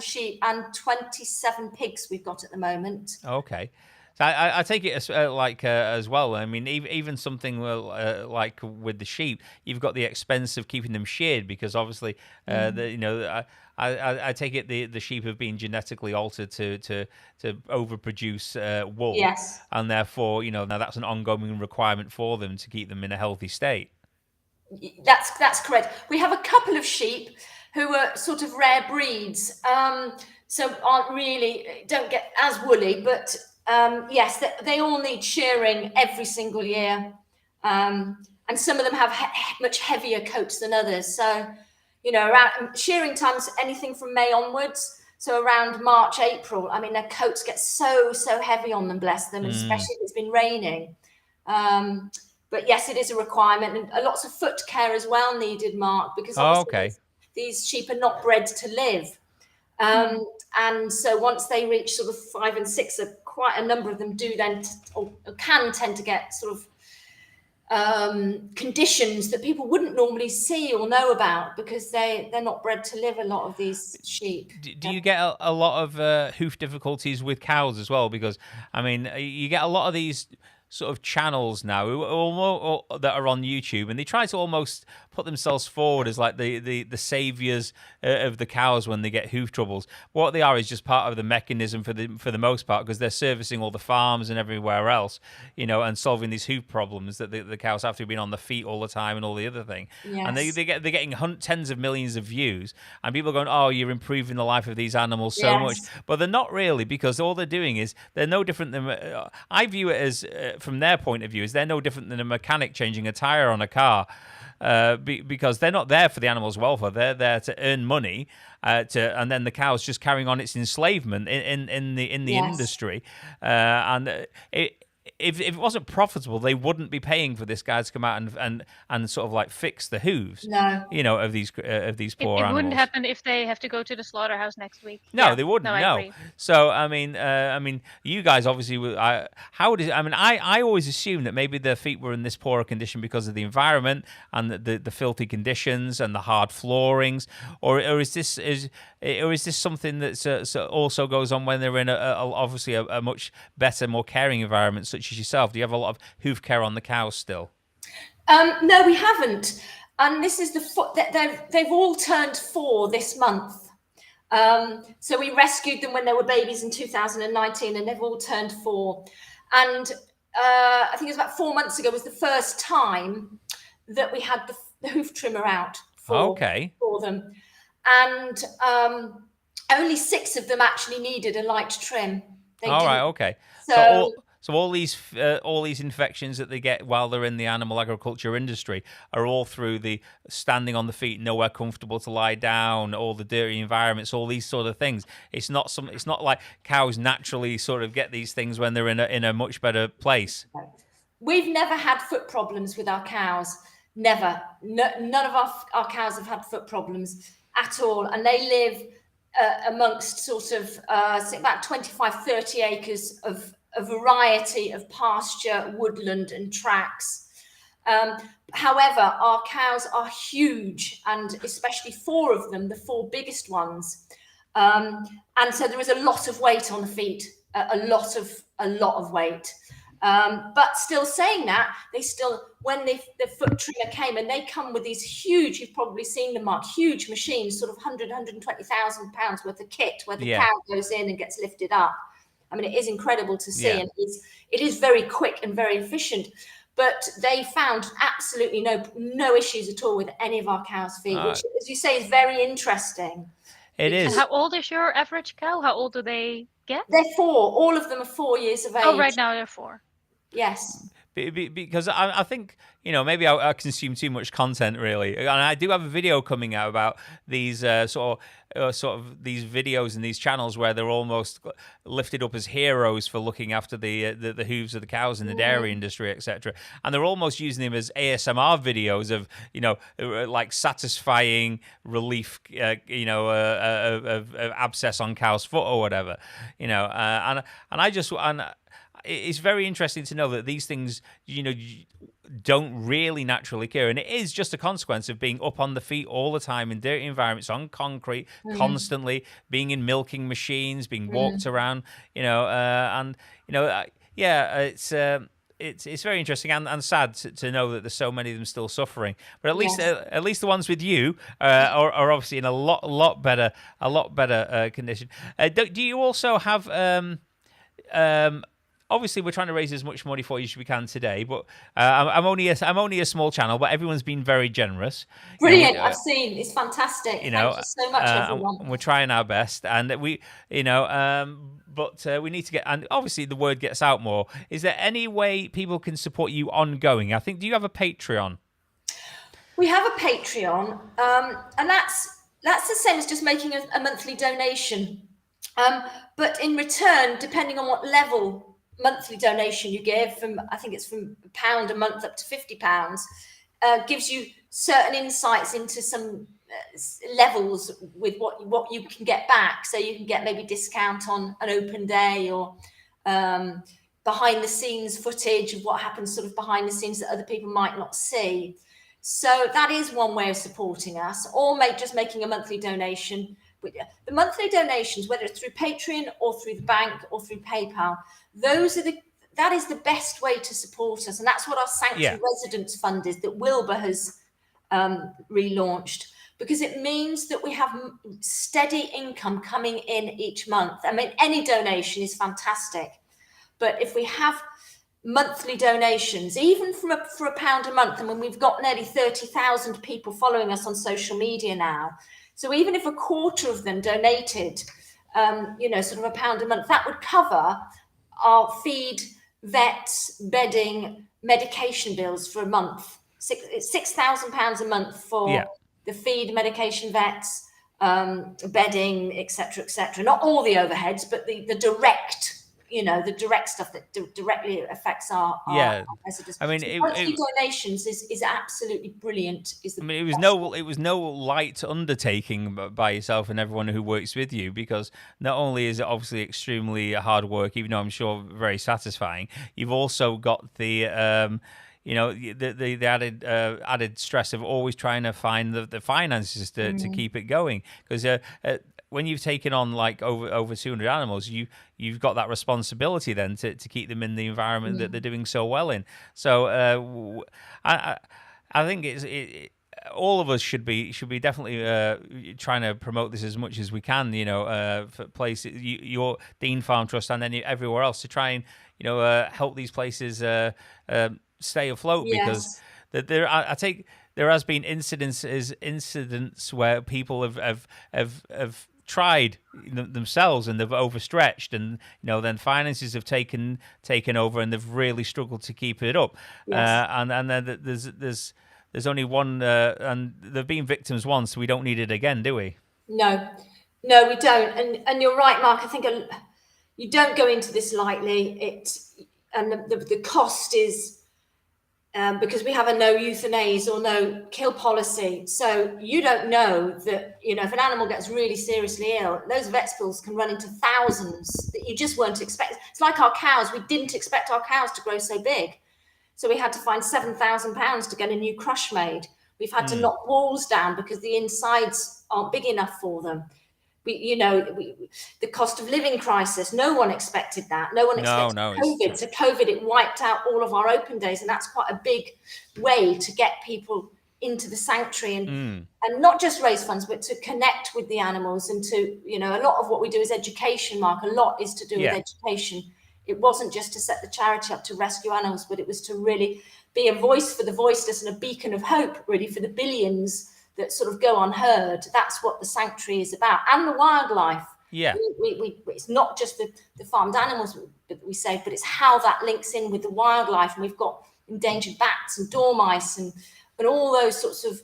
sheep and 27 pigs we've got at the moment. Okay. So I take it as well. I mean, even something like with the sheep, you've got the expense of keeping them sheared, because obviously, I take it the sheep have been genetically altered to overproduce wool. Yes. And therefore, now that's an ongoing requirement for them to keep them in a healthy state. That's correct. We have a couple of sheep who are sort of rare breeds, so don't get as woolly, but yes, they all need shearing every single year, and some of them have much heavier coats than others. So, around shearing times, anything from May onwards. So around March, April, I mean, their coats get so heavy on them, bless them, and especially if it's been raining. But yes, it is a requirement, and lots of foot care as well needed, Mark, because obviously these sheep are not bred to live. And so once they reach sort of 5 and 6, quite a number of them do then or can tend to get sort of conditions that people wouldn't normally see or know about, because they're not bred to live, a lot of these sheep. Do you get a lot of hoof difficulties with cows as well? Because, I mean, you get a lot of these sort of channels now that are on YouTube, and they try to almost put themselves forward as like the saviors of the cows when they get hoof troubles. What they are is just part of the mechanism for the most part, because they're servicing all the farms and everywhere else, and solving these hoof problems that the cows have to be on the feet all the time and all the other thing. Yes. And they're getting tens of millions of views, and people are going, oh, you're improving the life of these animals so much, but they're not really, because all they're doing is they're no different than I view it as from their point of view is they're no different than a mechanic changing a tire on a car. Because they're not there for the animal's welfare, they're there to earn money, and then the cow's just carrying on its enslavement in the industry, and if it wasn't profitable, they wouldn't be paying for this guy to come out and sort of like fix the hooves, of these poor animals. It wouldn't happen if they have to go to the slaughterhouse next week. No, they wouldn't. No, I agree. So I mean, you guys obviously. I always assumed that maybe their feet were in this poorer condition because of the environment and the filthy conditions and the hard floorings, or is this something that also goes on when they're in obviously a much better, more caring environment, such as yourself? Do you have a lot of hoof care on the cows still? No, we haven't. And this is they've all turned 4 this month. So we rescued them when they were babies in 2019, and they've all turned 4. And I think it was about 4 months ago was the first time that we had the hoof trimmer out for them. And only 6 of them actually needed a light trim. All right, okay. So all these infections that they get while they're in the animal agriculture industry are all through the standing on the feet, nowhere comfortable to lie down, all the dirty environments, all these sort of things. It's not like cows naturally sort of get these things when they're in a much better place. We've never had foot problems with our cows. Never. None of our cows have had foot problems at all, and they live amongst sort of about 25, 30 acres of a variety of pasture, woodland and tracks. However, our cows are huge, and especially 4 of them, the 4 biggest ones. And so there is a lot of weight on the feet, a lot of weight. But still saying that, they still, when the foot trimmer came, and they come with these huge, you've probably seen them, Mark, huge machines, sort of 120,000 pounds worth of kit, where the cow goes in and gets lifted up. I mean, it is incredible to see, and it is very quick and very efficient. But they found absolutely no issues at all with any of our cows' feet, which, as you say, is very interesting. It is. And how old is your average cow? How old do they get? They're 4. All of them are 4 years of age. Oh, right now they're 4. Yes. Because I think, maybe I consume too much content, really. And I do have a video coming out about these sort of these videos and these channels where they're almost lifted up as heroes for looking after the hooves of the cows in the dairy industry, etc. And they're almost using them as ASMR videos of, like satisfying relief, of abscess on cow's foot or whatever, and it's very interesting to know that these things, don't really naturally occur. And it is just a consequence of being up on the feet all the time in dirty environments, on concrete, constantly, being in milking machines, being walked around, it's very interesting and sad to know that there's so many of them still suffering. But at least the ones with you are obviously in a lot better condition. Do you also have obviously, we're trying to raise as much money for you as we can today, but I'm only a small channel, but everyone's been very generous. Brilliant! I've seen, it's fantastic. Thank you so much, everyone. And we're trying our best, and but we need to get, and obviously the word gets out more. Is there any way people can support you ongoing? I think, do you have a Patreon? We have a Patreon, and that's the same as just making a monthly donation. But in return, depending on what level monthly donation you give, I think it's from £1 a month up to £50, gives you certain insights into some levels with what you can get back. So you can get maybe discount on an open day, or behind the scenes footage of what happens sort of behind the scenes that other people might not see. So that is one way of supporting us, or just making a monthly donation. The monthly donations, whether it's through Patreon or through the bank or through PayPal, that is the best way to support us. And that's what our Sanctuary Residents Fund is, that Wilbur has relaunched, because it means that we have steady income coming in each month. I mean, any donation is fantastic, but if we have monthly donations, even for £1 a month, and when we've got nearly 30,000 people following us on social media now, so even if a quarter of them donated, sort of £1 a month, that would cover our feed, vets, bedding, medication bills for a month. £6,000 a month for the feed, medication, vets, bedding, etc., etc. Not all the overheads, but the direct, the direct stuff that directly affects our residents. I mean, monthly donations is absolutely brilliant. It was no light undertaking by yourself and everyone who works with you, because not only is it obviously extremely hard work, even though I'm sure very satisfying, you've also got the added stress of always trying to find the finances to keep it going, because when you've taken on like over 200 animals, you've got that responsibility then to keep them in the environment that they're doing so well in. So I think all of us should be definitely trying to promote this as much as we can. For places, your Dean Farm Trust, and then everywhere else, to try and help these places stay afloat, because there has been incidents where people have tried themselves and they've overstretched, and then finances have taken over, and they've really struggled to keep it up. Yes. And then there's only one, and they've been victims once, so we don't need it again, do we? No, we don't. And you're right, Mark. I think you don't go into this lightly. The cost is because we have a no euthanasia or no kill policy. So you don't know that, if an animal gets really seriously ill, those vets bills can run into thousands that you just weren't expecting. It's like our cows. We didn't expect our cows to grow so big. So we had to find £7,000 to get a new crush made. We've had to knock walls down because the insides aren't big enough for them. The cost of living crisis, no one expected that. No one expected COVID. So COVID, it wiped out all of our open days. And that's quite a big way to get people into the sanctuary and not just raise funds, but to connect with the animals and to, a lot of what we do is education, Mark. A lot is to do with education. It wasn't just to set the charity up to rescue animals, but it was to really be a voice for the voiceless and a beacon of hope, really, for the billions that sort of go unheard. That's what the sanctuary is about, and the wildlife. Yeah, it's not just the farmed animals that we save, but it's how that links in with the wildlife. And we've got endangered bats and dormice and all those sorts of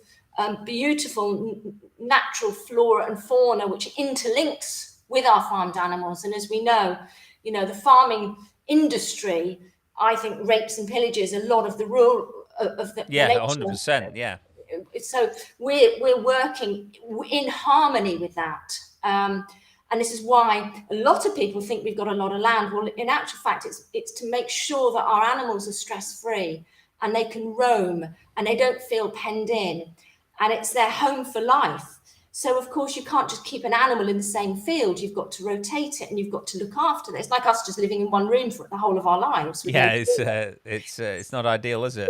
beautiful natural flora and fauna, which interlinks with our farmed animals. And as we know, the farming industry, I think, rapes and pillages a lot of the rural of the nature. 100%. Yeah. So we're working in harmony with that, and this is why a lot of people think we've got a lot of land. Well, in actual fact, it's to make sure that our animals are stress-free and they can roam and they don't feel penned in, and it's their home for life. So, of course, you can't just keep an animal in the same field. You've got to rotate it and you've got to look after it. It's like us just living in one room for the whole of our lives. It's not ideal, is it?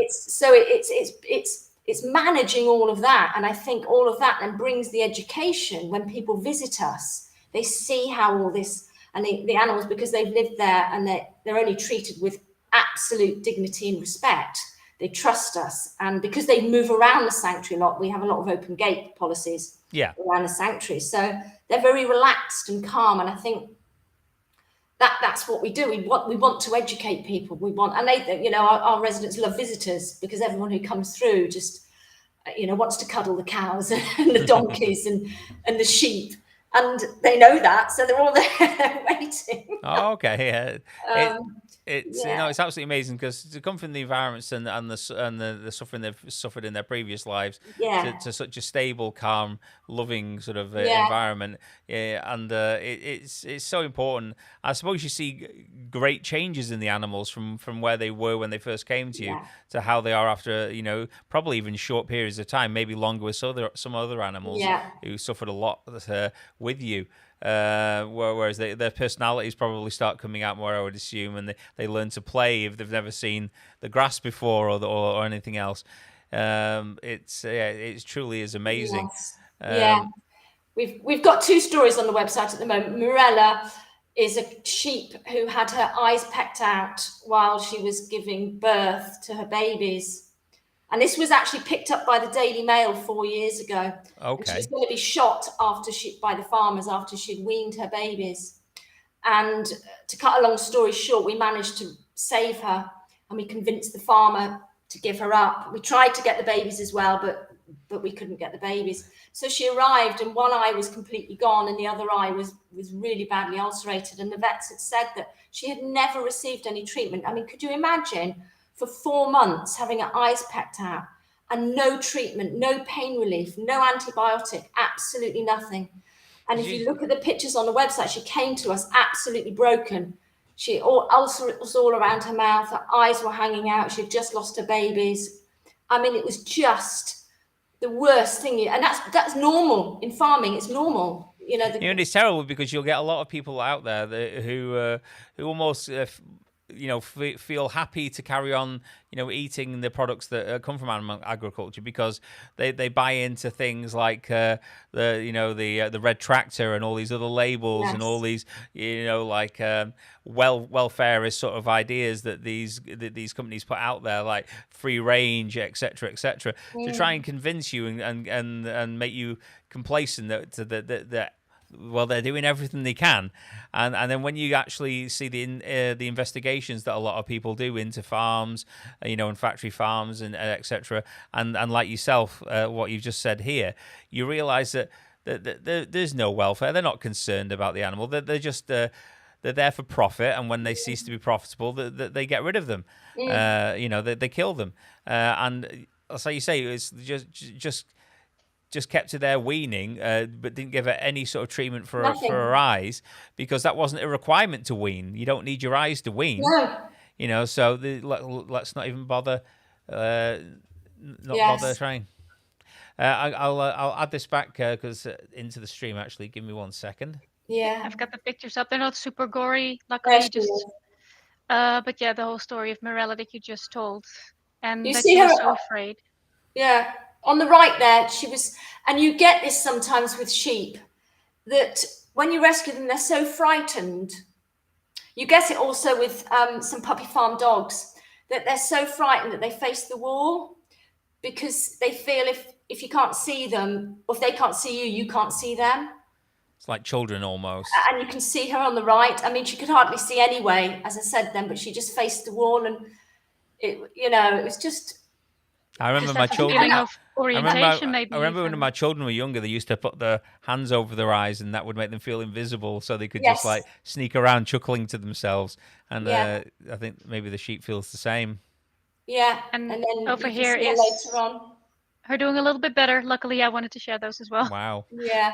It's managing all of that. And I think all of that then brings the education. When people visit us, they see how all this, and the animals, because they've lived there and they're only treated with absolute dignity and respect, they trust us. And because they move around the sanctuary a lot, we have a lot of open gate policies around the sanctuary. So they're very relaxed and calm. And I think that's what we do. We want to educate people. And our residents love visitors, because everyone who comes through just, wants to cuddle the cows and the donkeys and the sheep. And they know that, so they're all there waiting. Oh, okay. Yeah. It's absolutely amazing, because to come from the environments and the suffering they've suffered in their previous lives to such a stable, calm, loving sort of environment, it's so important. I suppose you see great changes in the animals from where they were when they first came to you to how they are after probably even short periods of time, maybe longer with some other animals who suffered a lot with you. Whereas their personalities probably start coming out more, I would assume, and they learn to play if they've never seen the grass before or anything else. It truly is amazing. Yes. We've got two stories on the website at the moment. Morella is a sheep who had her eyes pecked out while she was giving birth to her babies. And this was actually picked up by the Daily Mail 4 years ago. Okay. And she's going to be shot by the farmers after she'd weaned her babies. And to cut a long story short, we managed to save her, and we convinced the farmer to give her up. We tried to get the babies as well, but we couldn't get the babies. So she arrived, and one eye was completely gone, and the other eye was really badly ulcerated. And the vets had said that she had never received any treatment. I mean, could you imagine? For 4 months, having her eyes pecked out and no treatment, no pain relief, no antibiotic, absolutely nothing. And if you look at the pictures on the website, she came to us absolutely broken. Ulcers was all around her mouth, her eyes were hanging out, she'd just lost her babies. I mean, it was just the worst thing. And that's normal in farming. It's normal. And it's terrible, because you'll get a lot of people out there who almost feel happy to carry on, eating the products that come from animal agriculture, because they buy into things like the red tractor and all these other labels and all these welfare sort of ideas that these companies put out there, like free range, etc., to try and convince you and make you complacent that well, they're doing everything they can, and then when you actually see the investigations that a lot of people do into farms, and factory farms and etc., and like yourself, what you've just said here, you realise that there's no welfare. They're not concerned about the animal. They're just they're there for profit, and when they cease to be profitable, they get rid of them. They kill them, and as you say, it's just kept her there weaning, but didn't give her any sort of treatment for her eyes, because that wasn't a requirement to wean. You don't need your eyes to wean. No. So let's not even bother. Bother trying. I'll add this back because into the stream. Actually, give me 1 second. Yeah, I've got the pictures up. They're not super gory, luckily. But yeah, the whole story of Mirella that you just told, and you that see she was her so afraid. Yeah, on the right there, she was, and you get this sometimes with sheep, that when you rescue them, they're so frightened. You get it also with some puppy farm dogs, that they're so frightened that they face the wall, because they feel if you can't see them, or if they can't see you, you can't see them. It's like children almost. And you can see her on the right. I mean, she could hardly see anyway, as I said then, but she just faced the wall, and it was just. I remember my children. I remember when my children were younger, they used to put their hands over their eyes, and that would make them feel invisible, so they could just like sneak around, chuckling to themselves. And I think maybe the sheep feels the same. Yeah, and then over here is later on her doing a little bit better. Luckily, I wanted to share those as well. Wow. Yeah.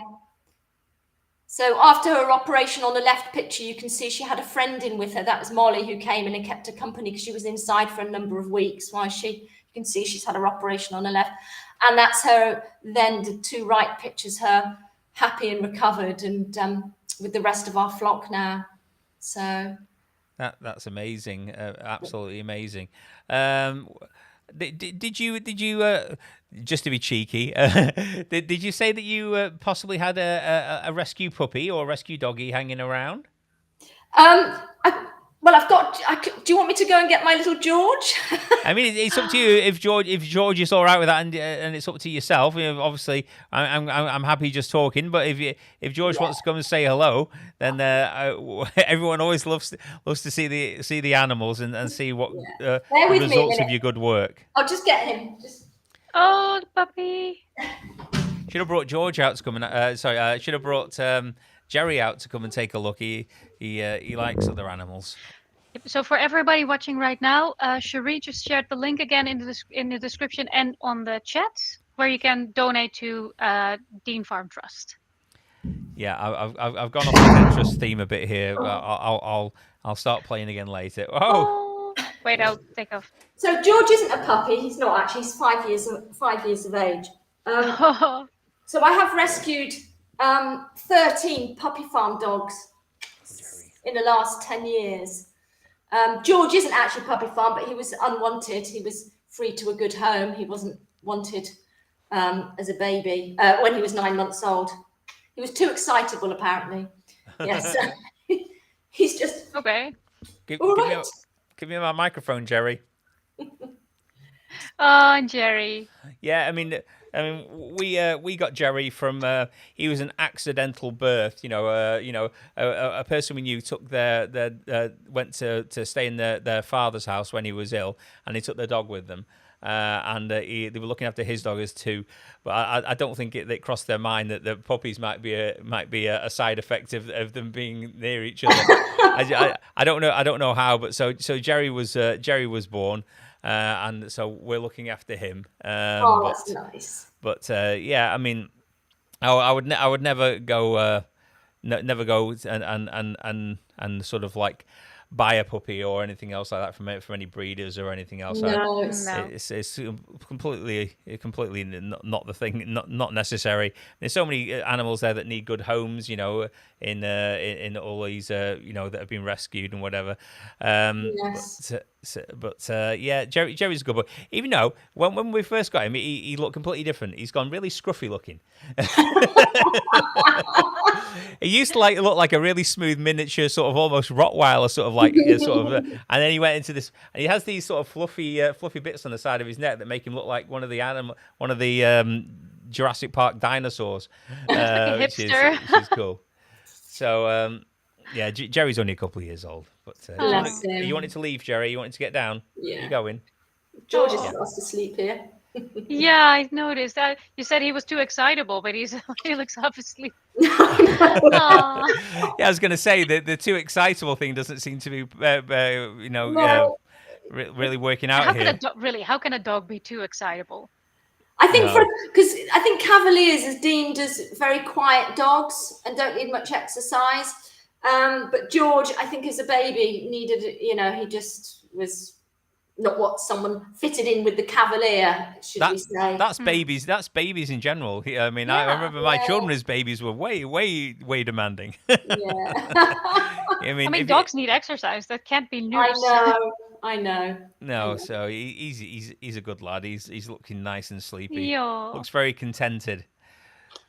So after her operation, on the left picture, you can see she had a friend in with her. That was Molly, who came in and kept her company because she was inside for a number of weeks. You can see she's had her operation on the left. And that's her, then the two right pictures, her happy and recovered, and with the rest of our flock now. So that's amazing, absolutely amazing. Did you just to be cheeky, did you say that you possibly had a rescue puppy or a rescue doggy hanging around? I've got. Do you want me to go and get my little George? I mean, it's up to you if George is all right with that, and it's up to yourself. Obviously, I'm happy just talking. But if George wants to come and say hello, then everyone always loves to see the animals and see what the results of your good work. I'll just get him. Oh, the puppy! Should have brought George out to come and should have brought Jerry out to come and take a look. He likes other animals. So for everybody watching right now, Cherie just shared the link again in the description and on the chat, where you can donate to Dean Farm Trust. Yeah, I've gone off the Tetris theme a bit here. I'll start playing again later. Oh, wait, I'll take off. So George isn't a puppy. He's not actually. He's 5 years of age. So I have rescued 13 puppy farm dogs in the last 10 years. George isn't actually puppy farm, but he was unwanted. He was free to a good home. He wasn't wanted as a baby when he was 9 months old. He was too excitable, apparently. Yes, he's just okay. Give me my microphone, Jerry. Oh, Jerry. Yeah, I mean, we got Jerry from he was an accidental birth. A person we knew took went to stay in their father's house when he was ill, and they took their dog with them. They were looking after his dog as two, but I don't think it crossed their mind that the puppies might be a side effect of them being near each other. I don't know how, but so Jerry was born. And so we're looking after him. That's nice. But yeah, I mean, I would never go, and sort of like buy a puppy or anything else like that from any breeders or anything else. No. It's completely not the thing, not necessary. There's so many animals there that need good homes, in all these, that have been rescued and whatever. Yes. But yeah, Jerry's a good boy. Even though when we first got him, he looked completely different. He's gone really scruffy looking. He used to look like a really smooth miniature, sort of almost Rottweiler, and then he went into this, and he has these sort of fluffy bits on the side of his neck that make him look like one of the Jurassic Park dinosaurs, like a hipster. which is cool. So yeah, Jerry's only a couple of years old. But you wanted to leave, Jerry? You wanted to get down? Yeah. You going? George is fast asleep here. Yeah, I noticed that. You said he was too excitable, but he looks half asleep. Yeah, I was going to say that the too excitable thing doesn't seem to be, really working out here. How can a dog be too excitable? I think because I think Cavaliers is deemed as very quiet dogs and don't need much exercise. But George, I think as a baby needed, he just was not what someone fitted in with the Cavalier, we say. That's babies. That's babies in general. I mean, I remember my children as babies were way demanding. I mean, dogs need exercise. That can't be news. I know. No, so he's a good lad. He's looking nice and sleepy. Yeah. Looks very contented.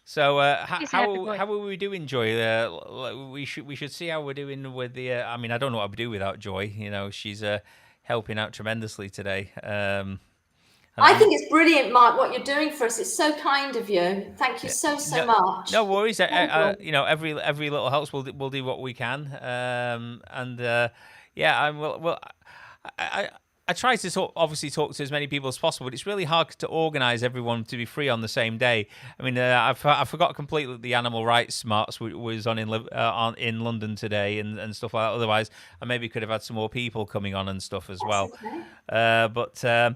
So how are we doing, Joy? We should see how we're doing with the. I mean, I don't know what I'd do without Joy. She's helping out tremendously today. I think it's brilliant, Mark, what you're doing for us. It's so kind of you. Thank you so much. No worries. Every little helps. We'll do what we can. I try to obviously talk to as many people as possible, but it's really hard to organise everyone to be free on the same day. I mean, I forgot completely that the Animal Rights Smarts was on in London today and stuff like that. Otherwise, I maybe could have had some more people coming on and stuff as well. Okay.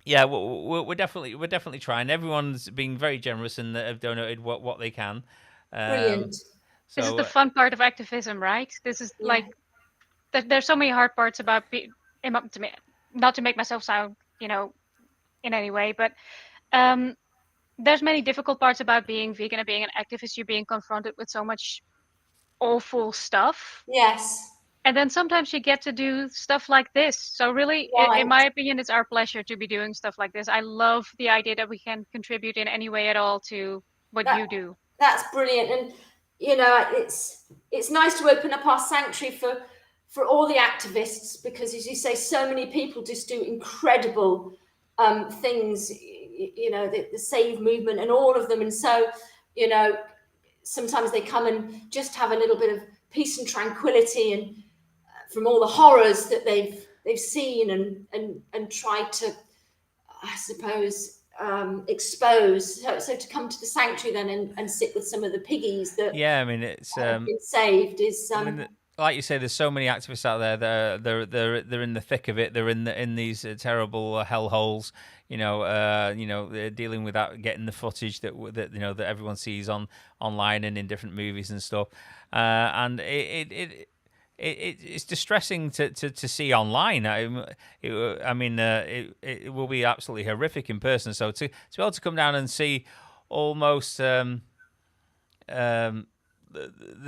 Yeah, we're definitely trying. Everyone's being very generous and have donated what they can. Brilliant. So, this is the fun part of activism, right? This is there's so many hard parts about not to make myself sound, in any way, but there's many difficult parts about being vegan and being an activist. You're being confronted with so much awful stuff. Yes. And then sometimes you get to do stuff like this. So really, in my opinion, it's our pleasure to be doing stuff like this. I love the idea that we can contribute in any way at all to what you do. That's brilliant. And, it's nice to open up our sanctuary for all the activists, because as you say, so many people just do incredible things, the Save movement and all of them. And so, sometimes they come and just have a little bit of peace and tranquility and from all the horrors that they've seen and tried to, I suppose, expose. So to come to the sanctuary then and sit with some of the piggies that it's have been saved is. Like you say, there's so many activists out there. They're in the thick of it. They're in these terrible hellholes. They're dealing with that, getting the footage that everyone sees online and in different movies and stuff. And it's distressing to see online. It will be absolutely horrific in person. So to be able to come down and see almost.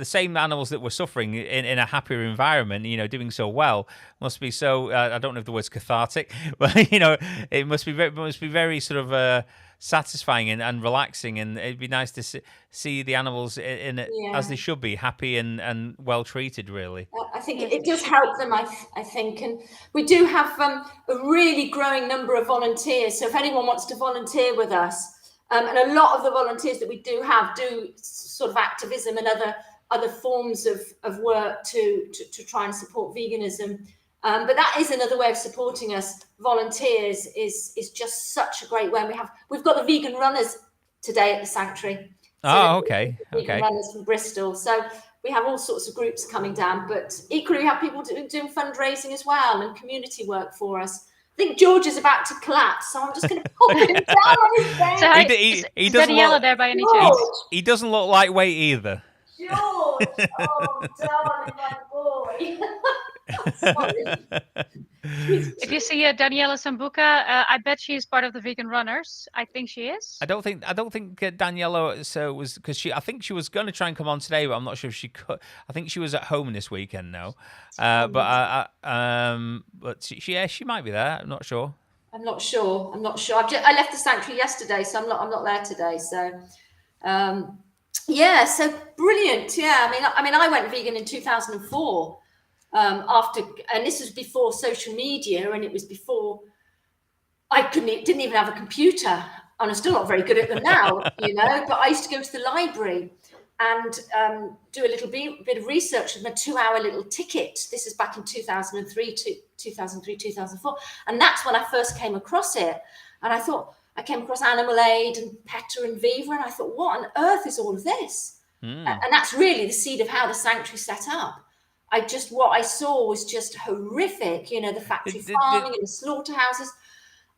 The same animals that were suffering in a happier environment, doing so well, must be so. I don't know if the word's cathartic, but it must be very sort of satisfying and relaxing, and it'd be nice to see the animals in it as they should be, happy and well treated. Really, I think it does help them. I think, and we do have a really growing number of volunteers. So if anyone wants to volunteer with us. And a lot of the volunteers that we do have do sort of activism and other forms of work to try and support veganism. But that is another way of supporting us. Volunteers is just such a great way. And we've got the vegan runners today at the sanctuary. Okay. Vegan runners from Bristol. So we have all sorts of groups coming down. But equally, we have people doing fundraising as well and community work for us. I think George is about to collapse, so I'm just going to pop him down on his bed. So he doesn't yellow there by any chance? He doesn't look lightweight either. George, oh darling, my boy. Sorry. If you see Daniela Sambuca, I bet she's part of the vegan runners. I think she is. I don't think Daniela was, because I think she was going to try and come on today, but I'm not sure if she could. I think she was at home this weekend now. But she might be there. I'm not sure. I'm not sure. I left the sanctuary yesterday, so I'm not there today. So, so brilliant. Yeah, I mean, I went vegan in 2004. And this was before social media, and it was before didn't even have a computer, and I'm still not very good at them now, but I used to go to the library and do a little bit of research with a 2-hour little ticket. This is back in 2003, 2004. And that's when I first came across it. And I thought, I came across Animal Aid and PETA and Viva, and I thought, what on earth is all of this? And that's really the seed of how the sanctuary set up. What I saw was just horrific, you know, the factory farming and the slaughterhouses.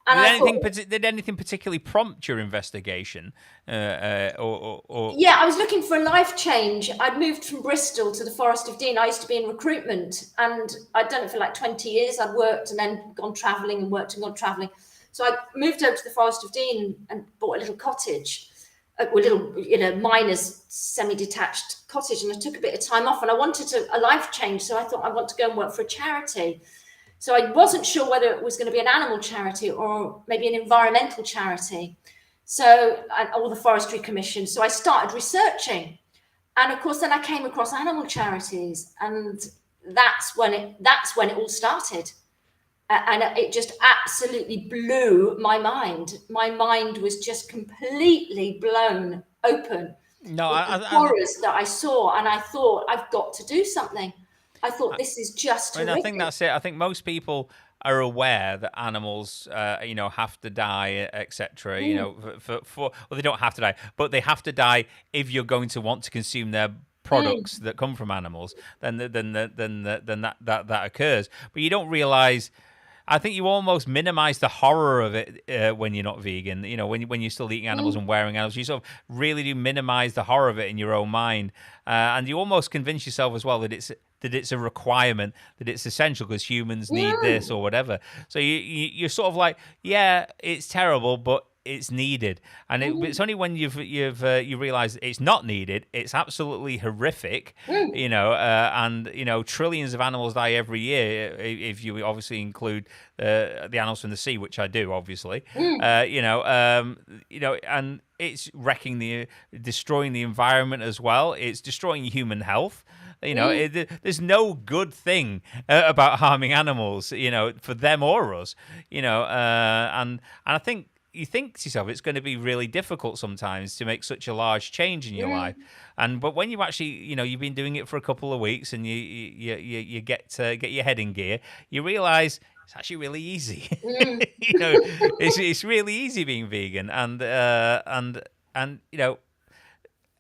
And did anything particularly prompt your investigation? Yeah, I was looking for a life change. I'd moved from Bristol to the Forest of Dean. I used to be in recruitment, and I'd done it for like 20 years. I'd worked and then gone travelling and worked and gone travelling. So I moved over to the Forest of Dean and bought a little cottage, a little, you know, miner's semi-detached cottage. And I took a bit of time off, and I wanted a life change. So I thought, I want to go and work for a charity. So I wasn't sure whether it was going to be an animal charity or maybe an environmental charity. Or the Forestry Commission. So I started researching. And of course, then I came across animal charities, and that's when it all started. And it just absolutely blew my mind. My mind was just completely blown open. No, the horrors that I saw, and I thought, I've got to do something. I thought, this is just horrific. I think that's it. I think most people are aware that animals, you know, have to die, etc. You know, well, they don't have to die, but they have to die if you're going to want to consume their products that come from animals. Then that occurs. But you don't realize. I think you almost minimize the horror of it when you're not vegan. You know, when you're still eating animals and wearing animals, you sort of really do minimize the horror of it in your own mind, and you almost convince yourself as well that it's a requirement, that it's essential because humans need this or whatever. So you're sort of like, yeah, it's terrible, but it's needed. And it's only when you realize it's not needed, it's absolutely horrific, you know, and you know, trillions of animals die every year if you obviously include the animals from the sea, which I do, obviously. You know, and it's destroying the environment as well. It's destroying human health. You know, there's no good thing about harming animals, you know, for them or us, you know, and I think you think to yourself it's going to be really difficult sometimes to make such a large change in your life, but when you actually, you know, you've been doing it for a couple of weeks and you get your head in gear, you realize it's actually really easy. You know, it's really easy being vegan, and you know,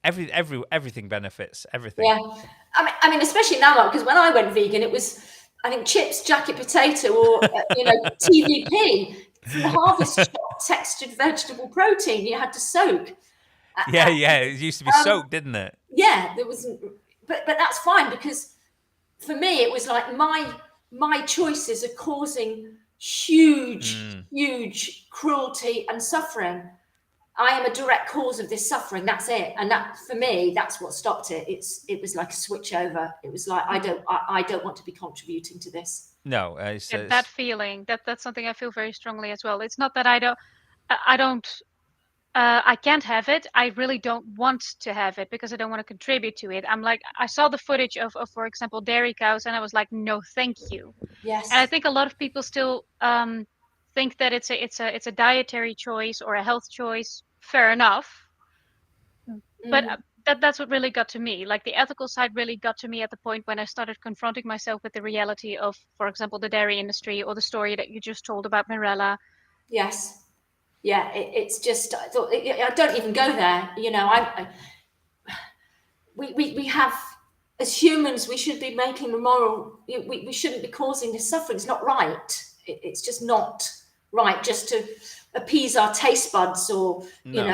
everything benefits everything. Yeah, I mean, especially now, because when I went vegan, it was, I think, chips, jacket potato, or you know, TVP from the harvest shop, textured vegetable protein. You had to soak. Yeah, it used to be soaked, didn't it? Yeah, there was, but that's fine, because for me it was like my choices are causing huge cruelty and suffering. I am a direct cause of this suffering. That's it. And that, for me, that's what stopped it. It was like a switch over. It was like, I don't want to be contributing to this. No, that feeling, that's something I feel very strongly as well. It's not that I can't have it. I really don't want to have it because I don't want to contribute to it. I'm like, I saw the footage of for example, dairy cows, and I was like, no, thank you. Yes. And I think a lot of people still think that it's a dietary choice or a health choice. Fair enough. But that's what really got to me. Like, the ethical side really got to me at the point when I started confronting myself with the reality of, for example, the dairy industry, or the story that you just told about Mirella. Yes. Yeah, it's just, I don't even go there. You know, we have, as humans, we should be making the moral, we shouldn't be causing this suffering. It's not right. It's just not right just to appease our taste buds, or you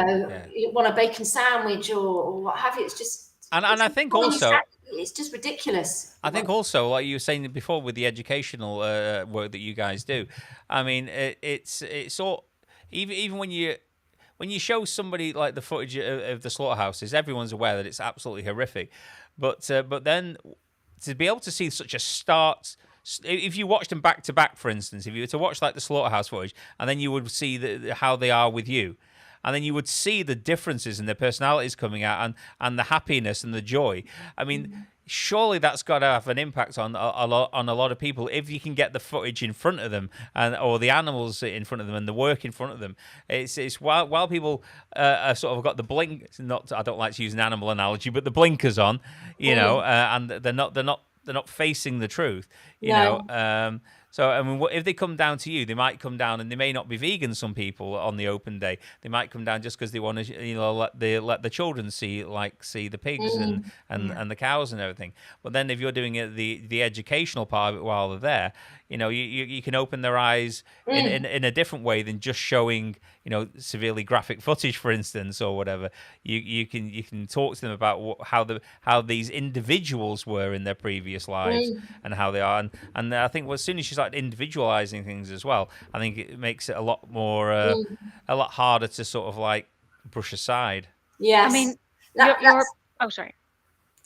want a bacon sandwich or what have you. It's just, and I think also it's just ridiculous. I think also, like you were saying before, with the educational work that you guys do, I mean, it's all, even when you show somebody like the footage of the slaughterhouses, everyone's aware that it's absolutely horrific, but then to be able to see such a start. If you watched them back to back, for instance, if you were to watch like the slaughterhouse footage, and then you would see how they are with you, and then you would see the differences in their personalities coming out, and the happiness and the joy. I mean, surely that's got to have an impact on a lot of people if you can get the footage in front of them or the animals in front of them and the work in front of them. It's while people are sort of got the blink. Not I don't like to use an animal analogy, but the blinkers on, and they're not facing the truth, you know. So, I mean, if they come down to you, they might come down, and they may not be vegan. Some people on the open day, they might come down just because they want to, let the children see the pigs and the cows and everything. But then, if you're doing the educational part of it while they're there, you can open their eyes in a different way than just showing, severely graphic footage, for instance, or whatever. You can talk to them about how these individuals were in their previous lives and how they are, and I think as soon as you start individualizing things as well, I think it makes it a lot more a lot harder to sort of like brush aside. Yes, I mean, oh, sorry.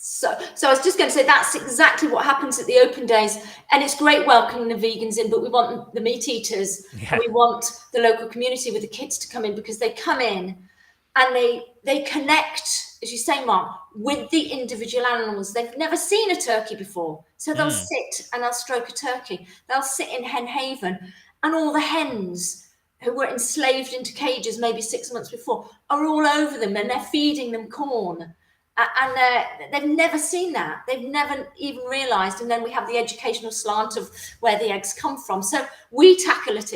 So I was just going to say that's exactly what happens at the open days, and it's great welcoming the vegans in, but we want the meat eaters, and we want the local community with the kids to come in, because they come in and they connect, as you say, Mark, with the individual animals. They've never seen a turkey before, so they'll sit and they'll stroke a turkey. They'll sit in hen haven, and all the hens who were enslaved into cages maybe 6 months before are all over them, and they're feeding them corn. And they've never seen that. They've never even realised. And then we have the educational slant of where the eggs come from. So we tackle it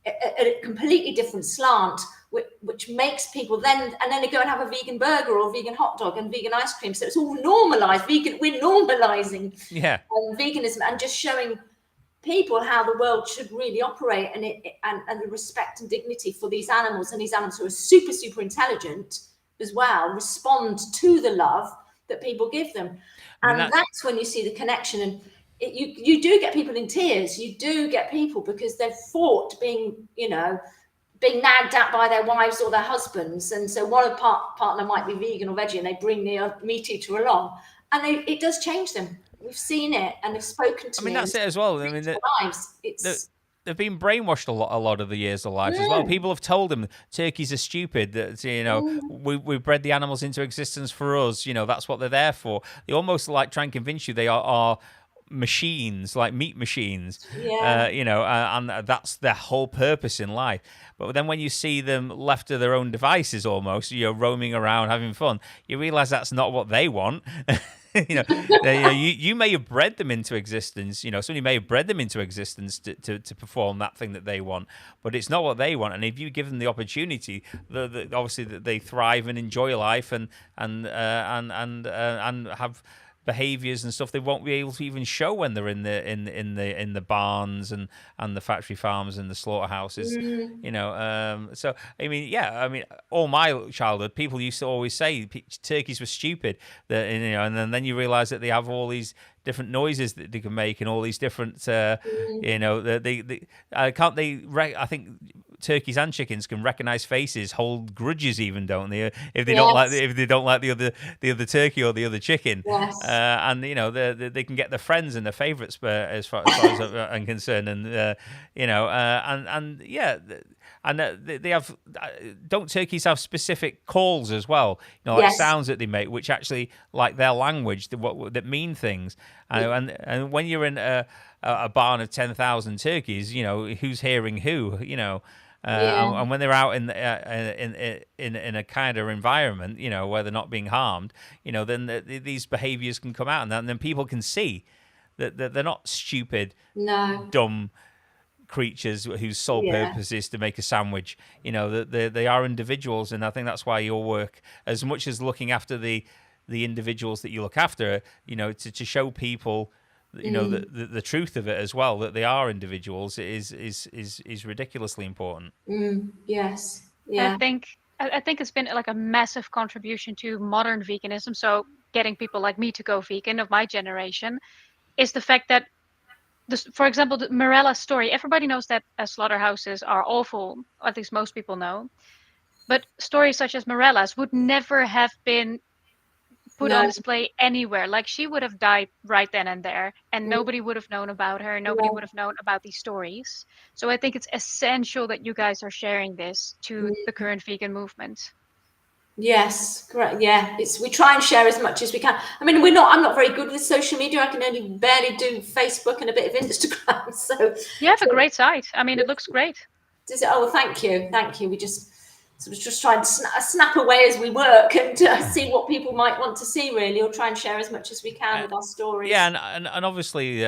at a completely different slant, which makes people then they go and have a vegan burger or a vegan hot dog and vegan ice cream. So it's all normalised. We're normalising veganism and just showing people how the world should really operate, and the respect and dignity for these animals, and these animals who are super, super intelligent as well, respond to the love that people give them. And that's when you see the connection, and you do get people in tears. You do get people because they've fought being nagged at by their wives or their husbands, and so one partner might be vegan or veggie, and they bring the meat eater along, and it does change them. We've seen it, and they've spoken to me. I mean, that's it as well. I mean, they've been brainwashed a lot of the years of life as well. People have told them turkeys are stupid. That we bred the animals into existence for us. That's what they're there for. They almost like try and convince you they are machines, like meat machines. And that's their whole purpose in life. But then when you see them left to their own devices, almost roaming around having fun, you realize that's not what they want. You may have bred them into existence. Somebody may have bred them into existence to perform that thing that they want, but it's not what they want. And if you give them the opportunity, obviously that they thrive and enjoy life and have behaviors and stuff they won't be able to even show when they're in the barns and the factory farms and the slaughterhouses. So I mean all my childhood people used to always say turkeys were stupid, and then you realize that they have all these different noises that they can make and all these different I think turkeys and chickens can recognize faces, hold grudges even, don't they? If they don't like the other turkey or the other chicken, and they can get their friends and their favourites as far as I'm concerned, and they have. Don't turkeys have specific calls as well? Sounds that they make, which actually like their language that mean things. And when you're in a barn of 10,000 turkeys, who's hearing who? And when they're out in a kind of environment, where they're not being harmed, then these behaviors can come out, and then people can see that they're not stupid, dumb creatures whose sole purpose is to make a sandwich. That they are individuals, and I think that's why your work, as much as looking after the individuals that you look after, to show people the truth of it as well, that they are individuals, is ridiculously important. Yes. Yeah. I think it's been like a massive contribution to modern veganism. So getting people like me to go vegan of my generation is the fact that for example, the Morella story, everybody knows that slaughterhouses are awful, at least most people know. But stories such as Morella's would never have been put on display anywhere. Like, she would have died right then and there, and nobody would have known about her. Nobody would have known about these stories. So I think it's essential that you guys are sharing this to the current vegan movement. Yes, correct. Yeah, we try and share as much as we can. I mean, I'm not very good with social media. I can only barely do Facebook and a bit of Instagram. So you have a great site. I mean, it looks great. Does it? Oh, well, thank you. We just sort of just try and snap away as we work and see what people might want to see, really, or try and share as much as we can with our stories. Yeah, and obviously,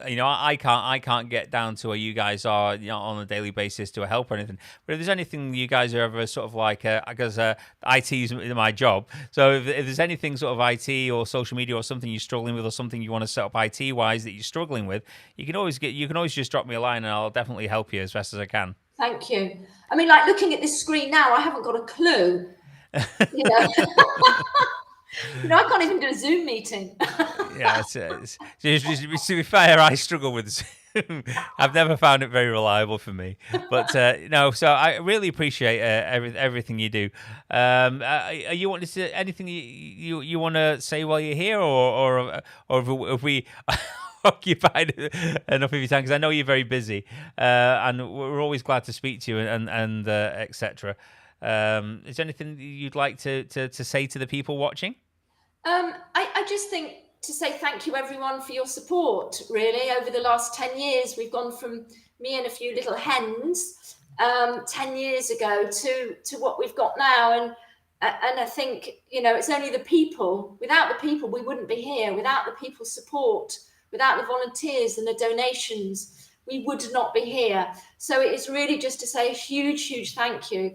I can't get down to where you guys are, on a daily basis to help or anything. But if there's anything you guys are ever sort of like, because IT is my job, so if there's anything sort of IT or social media or something you're struggling with or something you want to set up IT wise that you're struggling with, you can always just drop me a line and I'll definitely help you as best as I can. Thank you. I mean, like looking at this screen now, I haven't got a clue. I can't even do a Zoom meeting. Yeah, to be fair, I struggle with Zoom. I've never found it very reliable for me. But no, so I really appreciate everything you do. Are you wanting to anything you want to say while you're here, or if we occupied enough of your time? Because I know you're very busy, and we're always glad to speak to you and etc. Is there anything you'd like to say to the people watching? I just think to say thank you, everyone, for your support, really. Over the last 10 years, we've gone from me and a few little hens 10 years ago to what we've got now. And I think, it's only the people. Without the people, we wouldn't be here. Without the people's support, without the volunteers and the donations, we would not be here. So it is really just to say a huge, huge thank you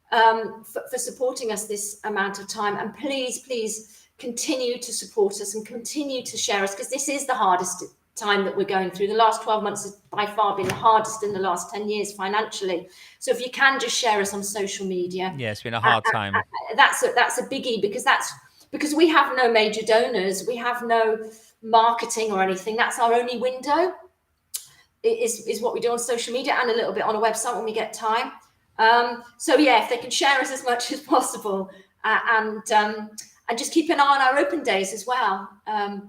for supporting us this amount of time. And please, continue to support us and continue to share us, because this is the hardest time that we're going through. The last 12 months has by far been the hardest in the last 10 years financially. So if you can just share us on social media. Yeah, it's been a hard time. That's a biggie, because we have no major donors. We have no marketing or anything. That's our only window, is what we do on social media and a little bit on a website when we get time. So yeah, if they can share us as much as possible, and just keep an eye on our open days as well,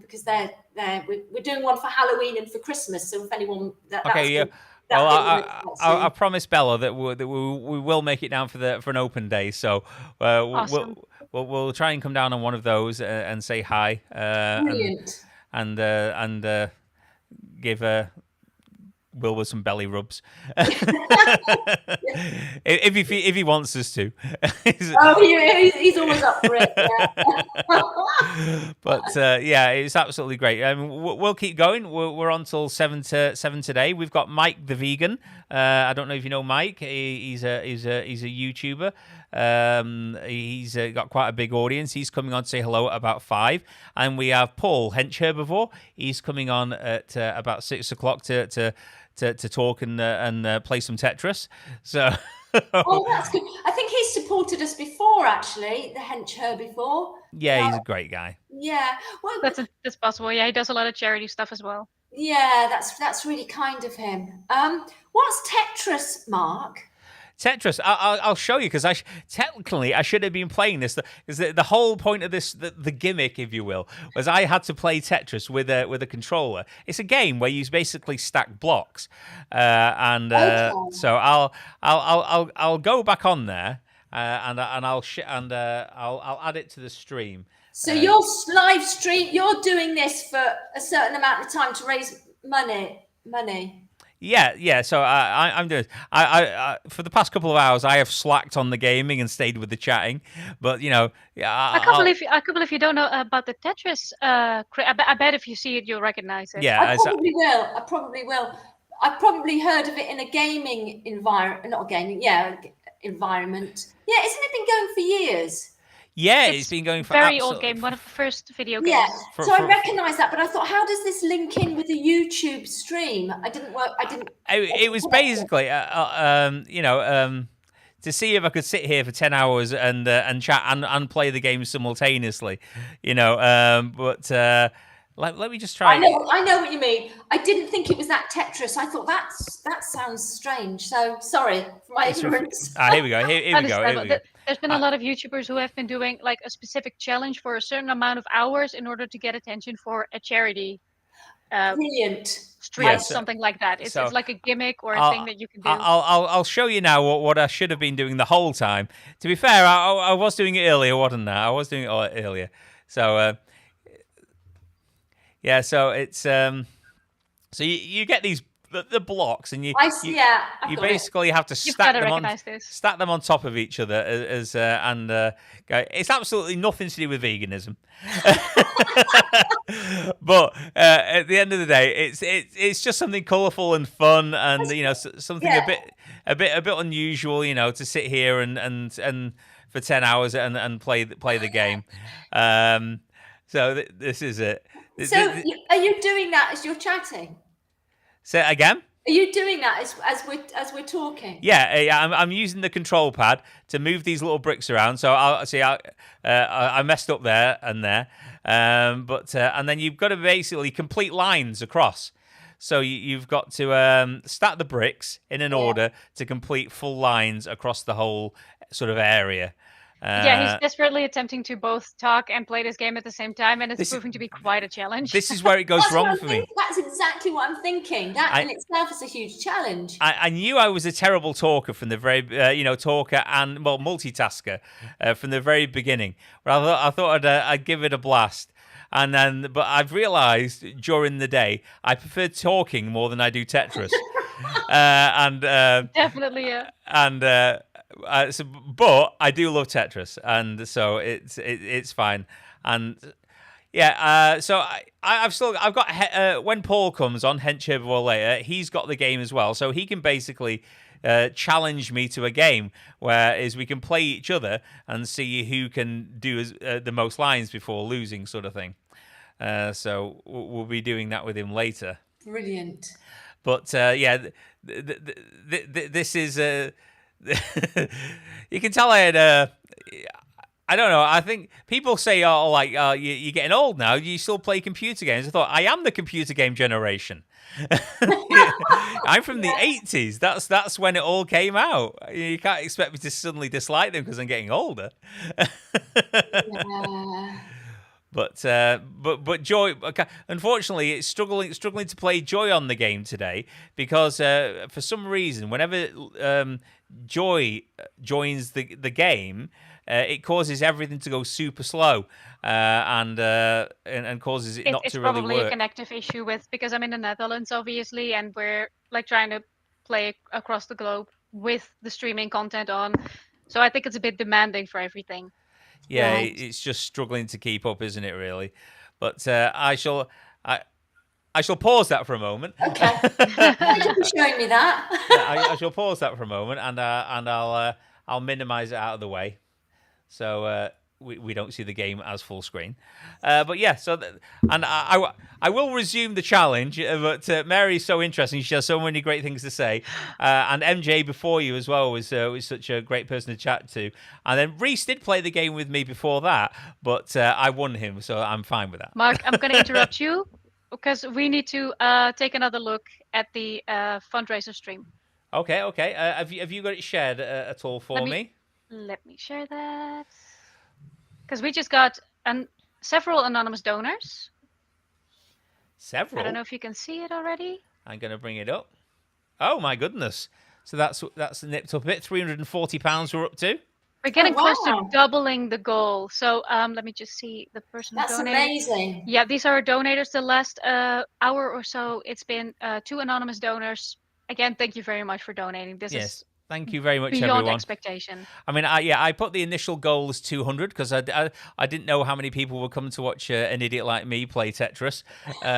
because we're doing one for Halloween and for Christmas. So if anyone, I promise Bella that we will make it down for an open day. So awesome. we'll try and come down on one of those and say hi. Brilliant. And give Wilbur some belly rubs if he wants us to. He's always up for it. Yeah. But yeah, it's absolutely great. We'll keep going. We're on till 7 today. We've got Mike the vegan. I don't know if you know Mike. He's a YouTuber. He's got quite a big audience. He's coming on to say hello at about 5, and we have Paul Hench Herbivore. He's coming on at about 6 o'clock to talk and play some Tetris. So. Oh, that's good. I think he's supported us before, actually, the Hench Herbivore. Yeah, he's a great guy. Yeah, well, that's possible. Yeah, he does a lot of charity stuff as well. Yeah, that's really kind of him. What's Tetris, Mark? Tetris, I'll show you, because technically I should have been playing this. Because the whole point of this, the gimmick, if you will, was I had to play Tetris with a controller. It's a game where you basically stack blocks, so I'll go back on there and I'll add it to the stream. So your live stream, you're doing this for a certain amount of time to raise money. Yeah. So I'm doing. I for the past couple of hours, I have slacked on the gaming and stayed with the chatting. But I can't believe you don't know about the Tetris. I bet if you see it, you'll recognize it. Yeah, I probably will. I've probably heard of it in a gaming environment, not a gaming, environment. Yeah, isn't it been going for years? Yeah, it's been going for very old game, one of the first video games. Yeah, so I recognise that, but I thought, how does this link in with the YouTube stream? It was basically, to see if I could sit here for 10 hours and chat and play the game simultaneously, but. Let me just try. I know what you mean. I didn't think it was that Tetris. I thought that sounds strange. So sorry for my ignorance. Here we go. Here we go. There's been a lot of YouTubers who have been doing like a specific challenge for a certain amount of hours in order to get attention for a charity. Brilliant. stream, Yes. something like that. It's like a gimmick or a thing that you can do. I'll show you now what I should have been doing the whole time. To be fair, I was doing it earlier, wasn't I? I was doing it earlier. So yeah, so it's so you get these the blocks, and you basically have to stack them on top of each other it's absolutely nothing to do with veganism. But at the end of the day, it's just something colourful and fun, and something a bit unusual, to sit here and for 10 hours and play the game. So this is it. So are you doing that as you're chatting? Say it again. Are you doing that as we're talking? Yeah, I'm using the control pad to move these little bricks around. So I messed up there and there, but and then you've got to basically complete lines across. So you've got to stack the bricks in an order to complete full lines across the whole sort of area. He's desperately attempting to both talk and play this game at the same time, and it's proving to be quite a challenge. This is where it goes wrong for me. That's exactly what I'm thinking. That in itself is a huge challenge. I knew I was a terrible talker from the very, talker and multitasker from the very beginning. But I thought I'd give it a blast, but I've realised during the day I prefer talking more than I do Tetris. Definitely, yeah. But I do love Tetris, and so it's fine. And so I've got when Paul comes on Hench Herbivore later, he's got the game as well, so he can basically challenge me to a game where we can play each other and see who can do the most lines before losing, sort of thing. So we'll be doing that with him later. Brilliant. But this is. You can tell I had I don't know. I think people say, you're getting old now. You still play computer games. I thought, I am the computer game generation. I'm from the 80s. That's when it all came out. You can't expect me to suddenly dislike them because I'm getting older. But Joy, unfortunately, it's struggling to play Joy on the game today because for some reason, whenever Joy joins the game, it causes everything to go super slow and causes it not to really work. It's probably a connective issue because I'm in the Netherlands, obviously, and we're trying to play across the globe with the streaming content on. So I think it's a bit demanding for everything. Yeah, right. It's just struggling to keep up, isn't it, really? But I shall pause that for a moment. Okay. Thank you for showing me that. I shall pause that for a moment, and I'll minimise it out of the way, so we don't see the game as full screen. But yeah, I will resume the challenge. But Mary's so interesting; she has so many great things to say. And MJ before you as well was such a great person to chat to. And then Rhys did play the game with me before that, but I won him, so I'm fine with that. Mark, I'm going to interrupt you because we need to take another look at the fundraiser stream. Okay. Have you got it shared at all for me? Let me share that. Because we just got several anonymous donors. Several? I don't know if you can see it already. I'm going to bring it up. Oh, my goodness. So that's nipped up a bit. £340 we're up to. We're getting close to doubling the goal. So let me just see the person who donated. That's amazing. Yeah, these are our donators. The last hour or so, it's been 2 anonymous donors. Again, thank you very much for donating. This is thank you very much, beyond everyone. Expectation. I mean, I put the initial goal as 200 because I didn't know how many people would come to watch an idiot like me play Tetris, but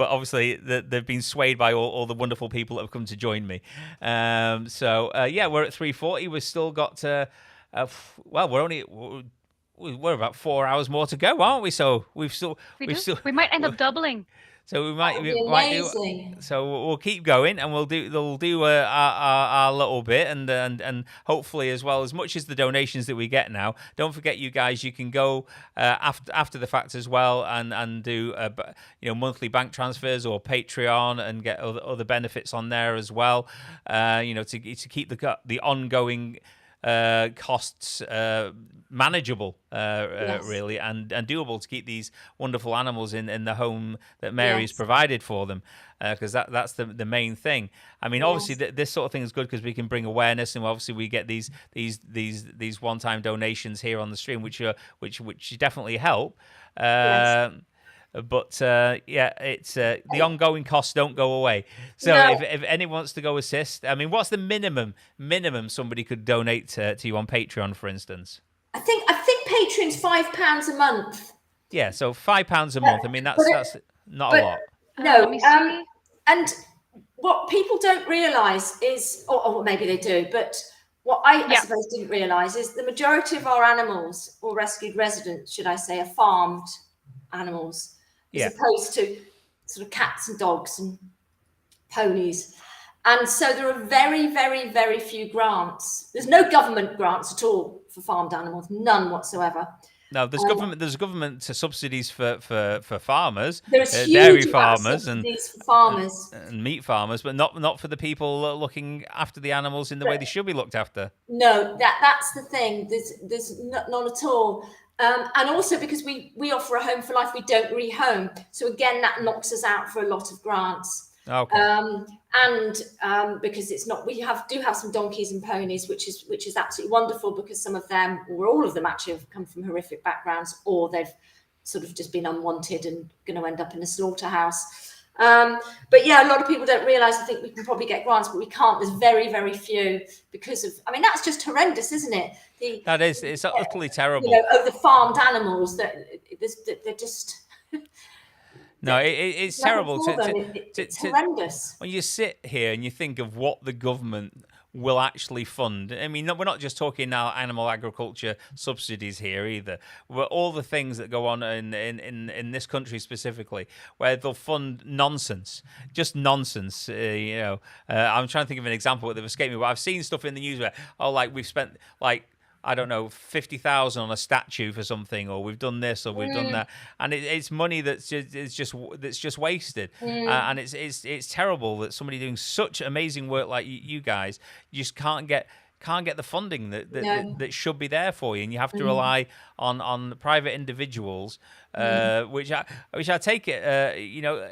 obviously they've been swayed by all the wonderful people that have come to join me. We're at 340. We've still got we're about 4 hours more to go, aren't we? So we might end up doubling. So we might do. So we'll keep going, and we'll do our little bit, and hopefully as well, as much as the donations that we get now. Don't forget, you guys, you can go after the fact as well, and do monthly bank transfers or Patreon, and get other benefits on there as well. To keep the ongoing costs manageable, really, and doable to keep these wonderful animals in the home that Mary's provided for them, because that's the main thing. I mean, obviously, this sort of thing is good because we can bring awareness, and obviously we get these one-time donations here on the stream, which definitely help. But it's the ongoing costs don't go away. So if anyone wants to go assist, I mean, what's the minimum somebody could donate to you on Patreon, for instance? I think Patreon's £5 a month. Yeah, so £5 a month. I mean, that's not a lot. No, and what people don't realise is, or maybe they do, but what I suppose didn't realise is the majority of our animals, or rescued residents, should I say, are farmed animals, as opposed to sort of cats and dogs and ponies. And so there are very, very, very few grants. There's no government grants at all for farmed animals, none whatsoever. No, there's government subsidies for farmers, there's dairy farmers and for farmers and meat farmers, but not for the people looking after the animals in the way they should be looked after. No, that's the thing. There's none at all. And also because we offer a home for life, we don't rehome. So again, that knocks us out for a lot of grants. Okay. And because it's not, we do have some donkeys and ponies, which is absolutely wonderful, because some of them, or all of them actually, have come from horrific backgrounds, or they've sort of just been unwanted and going to end up in a slaughterhouse. But yeah, a lot of people don't realise. I think we can probably get grants, but we can't. There's very, very few because of. I mean, that's just horrendous, isn't it? It's utterly terrible. You know, of the farmed animals they're just. No, it's terrible. It's horrendous. When you sit here and you think of what the government will actually fund. I mean, we're not just talking now animal agriculture subsidies here either. We're all the things that go on in this country specifically, where they'll fund nonsense, just nonsense. I'm trying to think of an example that they've escaped me, but I've seen stuff in the news where, we've spent I don't know, 50,000 on a statue for something, or we've done this, or we've done that, and it's money that's just wasted, and it's terrible that somebody doing such amazing work like you guys, you just can't get the funding that should be there for you, and you have to rely on private individuals, which I take it.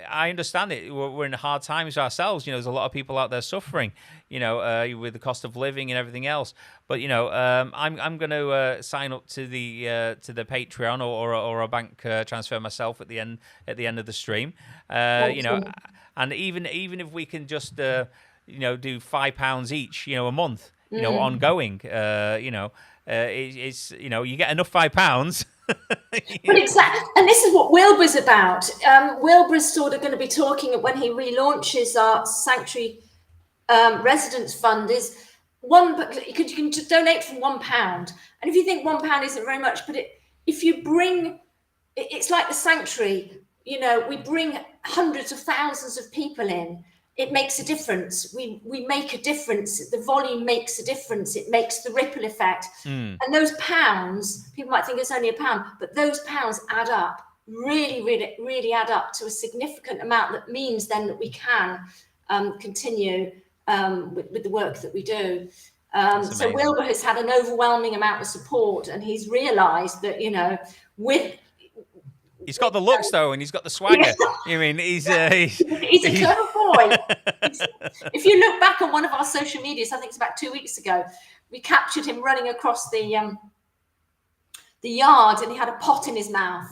I understand it. We're in hard times ourselves. There's a lot of people out there suffering. With the cost of living and everything else. But I'm going to sign up to the Patreon or a bank transfer myself at the end of the stream. And even if we can just do £5 each, a month. Ongoing. It's you get enough £5. But exactly, and this is what Wilbur's about. Wilbur's sort of going to be talking when he relaunches our sanctuary residence fund. Is you can just donate from £1, and if you think £1 isn't very much, but if you bring, it's like the sanctuary. We bring hundreds of thousands of people in. It makes a difference. We make a difference. The volume makes a difference. It makes the ripple effect. And those pounds, people might think it's only £1, but those pounds add up, really, really, really add up to a significant amount. That means then that we can continue with the work that we do. So Wilbur has had an overwhelming amount of support, and he's realised that, he's got the looks though, and he's got the swagger. I mean, he's a clever boy. If you look back on one of our social medias, I think it's about 2 weeks ago, we captured him running across the yard, and he had a pot in his mouth,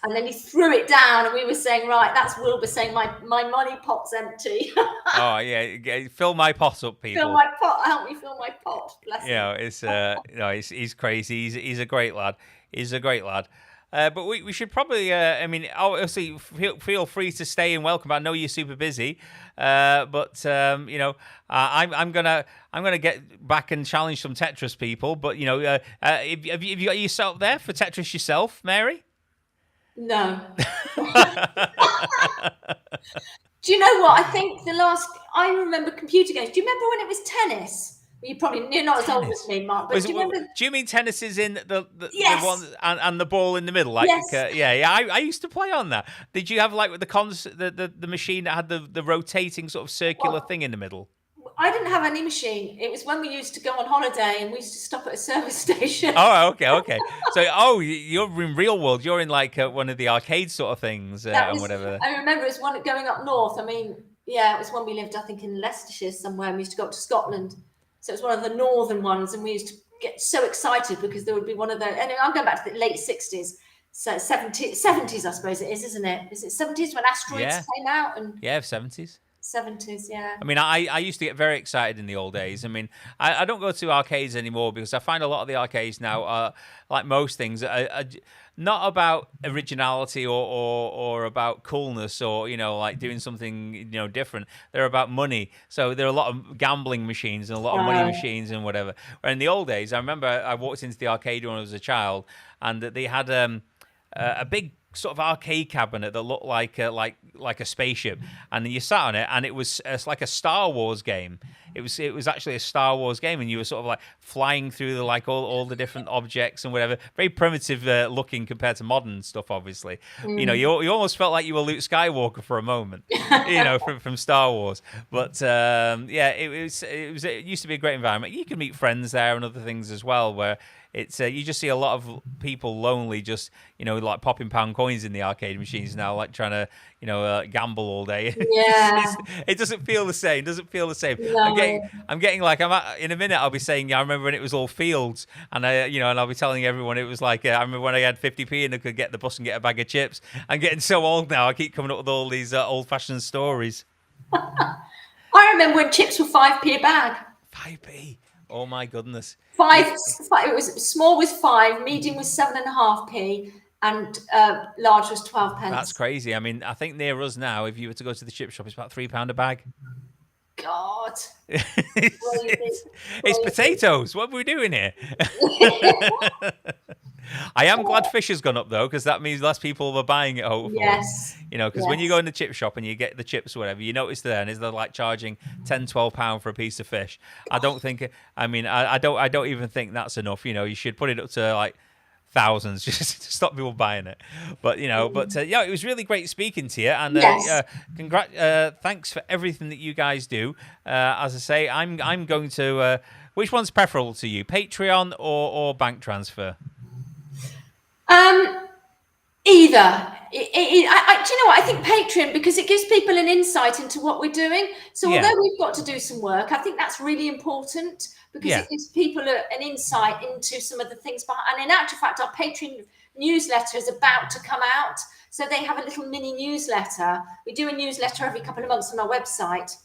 and then he threw it down, and we were saying, right, that's Wilbur saying my money pot's empty. Oh yeah, fill my pot up, people. Fill my pot. Help me fill my pot. Bless him. He's crazy. He's a great lad. He's a great lad. But we should probably, obviously feel free to stay and welcome. I know you're super busy, but I'm gonna get back and challenge some Tetris people. But have you got yourself there for Tetris yourself, Mary? No. Do you know what? I think I remember computer games. Do you remember when it was tennis? You're not as old as me, Mark. But do you mean tennis is in the yes. one and the ball in the middle? Yes. I used to play on that. Did you have the machine that had the rotating sort of circular thing in the middle? I didn't have any machine. It was when we used to go on holiday and we used to stop at a service station. Oh, okay. So, you're in real world. You're in like one of the arcade sort of things and whatever. I remember it was one going up north. I mean, yeah, it was when we lived, I think, in Leicestershire somewhere. And we used to go up to Scotland. So it was one of the northern ones. And we used to get so excited because there would be one of those. Anyway, I'm going back to the late 60s. So 70s, I suppose it is, isn't it? Is it 70s when Asteroids came out? And yeah, 70s. 70s, yeah. I mean, I used to get very excited in the old days. I mean, I don't go to arcades anymore because I find a lot of the arcades now are, like most things, are not about originality or about coolness or, like doing something, different. They're about money. So there are a lot of gambling machines and a lot of money machines and whatever. Where in the old days, I remember I walked into the arcade when I was a child and they had a big sort of arcade cabinet that looked like a spaceship, and you sat on it, and it's like a Star Wars game. It was actually a Star Wars game, and you were sort of like flying through the all the different objects and whatever. Very primitive looking compared to modern stuff, obviously. You almost felt like you were Luke Skywalker for a moment, from Star Wars. But it used to be a great environment. You can meet friends there and other things as well, where it's you just see a lot of people lonely, just like popping pound coins in the arcade machines now, like trying to gamble all day. Yeah, it doesn't feel the same. No. I'm getting like in a minute. I'll be saying, I remember when it was all fields, and and I'll be telling everyone it was like I remember when I had 50p and I could get the bus and get a bag of chips. I'm getting so old now. I keep coming up with all these old-fashioned stories. I remember when chips were 5p a bag. 5p. Oh my goodness. Five. It was small was 5, medium was 7.5p, and large was 12 pence. That's crazy. I mean, I think near us now, if you were to go to the chip shop, it's about £3 a bag. God. It's potatoes. What are we doing here? I am glad fish has gone up though, because that means less people were buying it. Hopefully, yes. Because when you go in the chip shop and you get the chips or whatever, you notice they're like charging £10-12 for a piece of fish. I don't think. I mean, I don't even think that's enough. You should put it up to like thousands just to stop people buying it. But it was really great speaking to you, and thanks for everything that you guys do. As I say, I'm going to. Which one's preferable to you, Patreon or bank transfer? Either. Do you know what? I think Patreon, because it gives people an insight into what we're doing. So although we've got to do some work, I think that's really important because it gives people an insight into some of the things. And in actual fact, our Patreon newsletter is about to come out. So they have a little mini newsletter. We do a newsletter every couple of months on our website.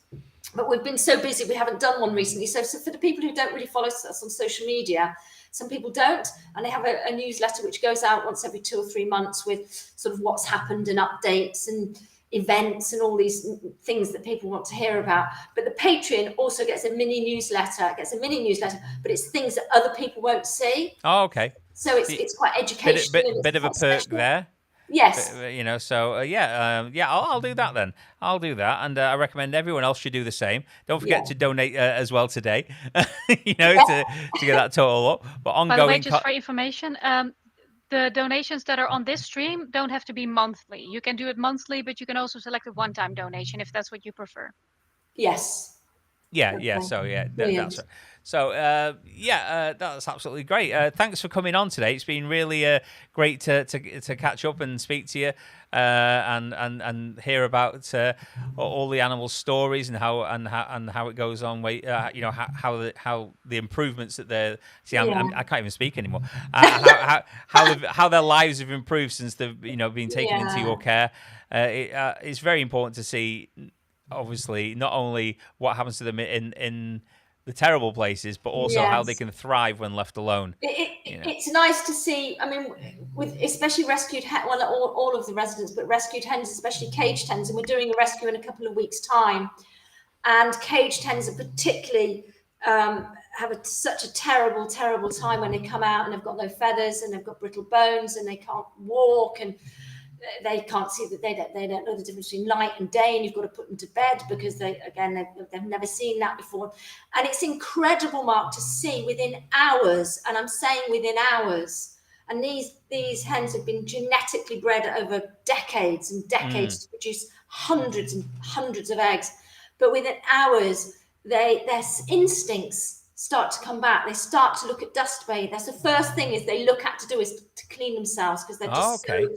But we've been so busy, we haven't done one recently. So for the people who don't really follow us on social media, some people don't, and they have a newsletter which goes out once every 2 or 3 months with sort of what's happened and updates and events and all these things that people want to hear about. But the Patreon also gets a mini newsletter. But it's things that other people won't see. Oh, okay. So it's quite educational. Bit of a perk there. Yes. I'll do that then. I'll do that, and I recommend everyone else should do the same. Don't forget to donate as well today. To get that total up. But ongoing. By the way, just for information, the donations that are on this stream don't have to be monthly. You can do it monthly, but you can also select a one-time donation if that's what you prefer. Yes. Yeah. So that's right. So that's absolutely great. Thanks for coming on today. It's been really great to catch up and speak to you and hear about all the animal stories and how it goes on. How the improvements that they're. See, I can't even speak anymore. How their lives have improved since they've been taken into your care. It's very important to see. Obviously, not only what happens to them in the terrible places, but also how they can thrive when left alone. It's nice to see. I mean, with especially rescued hens, well, all of the residents, but rescued hens, especially caged hens, and we're doing a rescue in a couple of weeks' time. And caged hens are particularly have such a terrible, terrible time when they come out and they've got no feathers and they've got brittle bones and they can't walk and they can't see that they don't know the difference between light and day, and you've got to put them to bed because they've never seen that before. And it's incredible, Mark, to see within hours, and I'm saying within hours, and these hens have been genetically bred over decades and decades to produce hundreds and hundreds of eggs, but within hours their instincts start to come back. They start to look at dust bathe. That's the first thing is they look at to do is to clean themselves because they're just okay. so,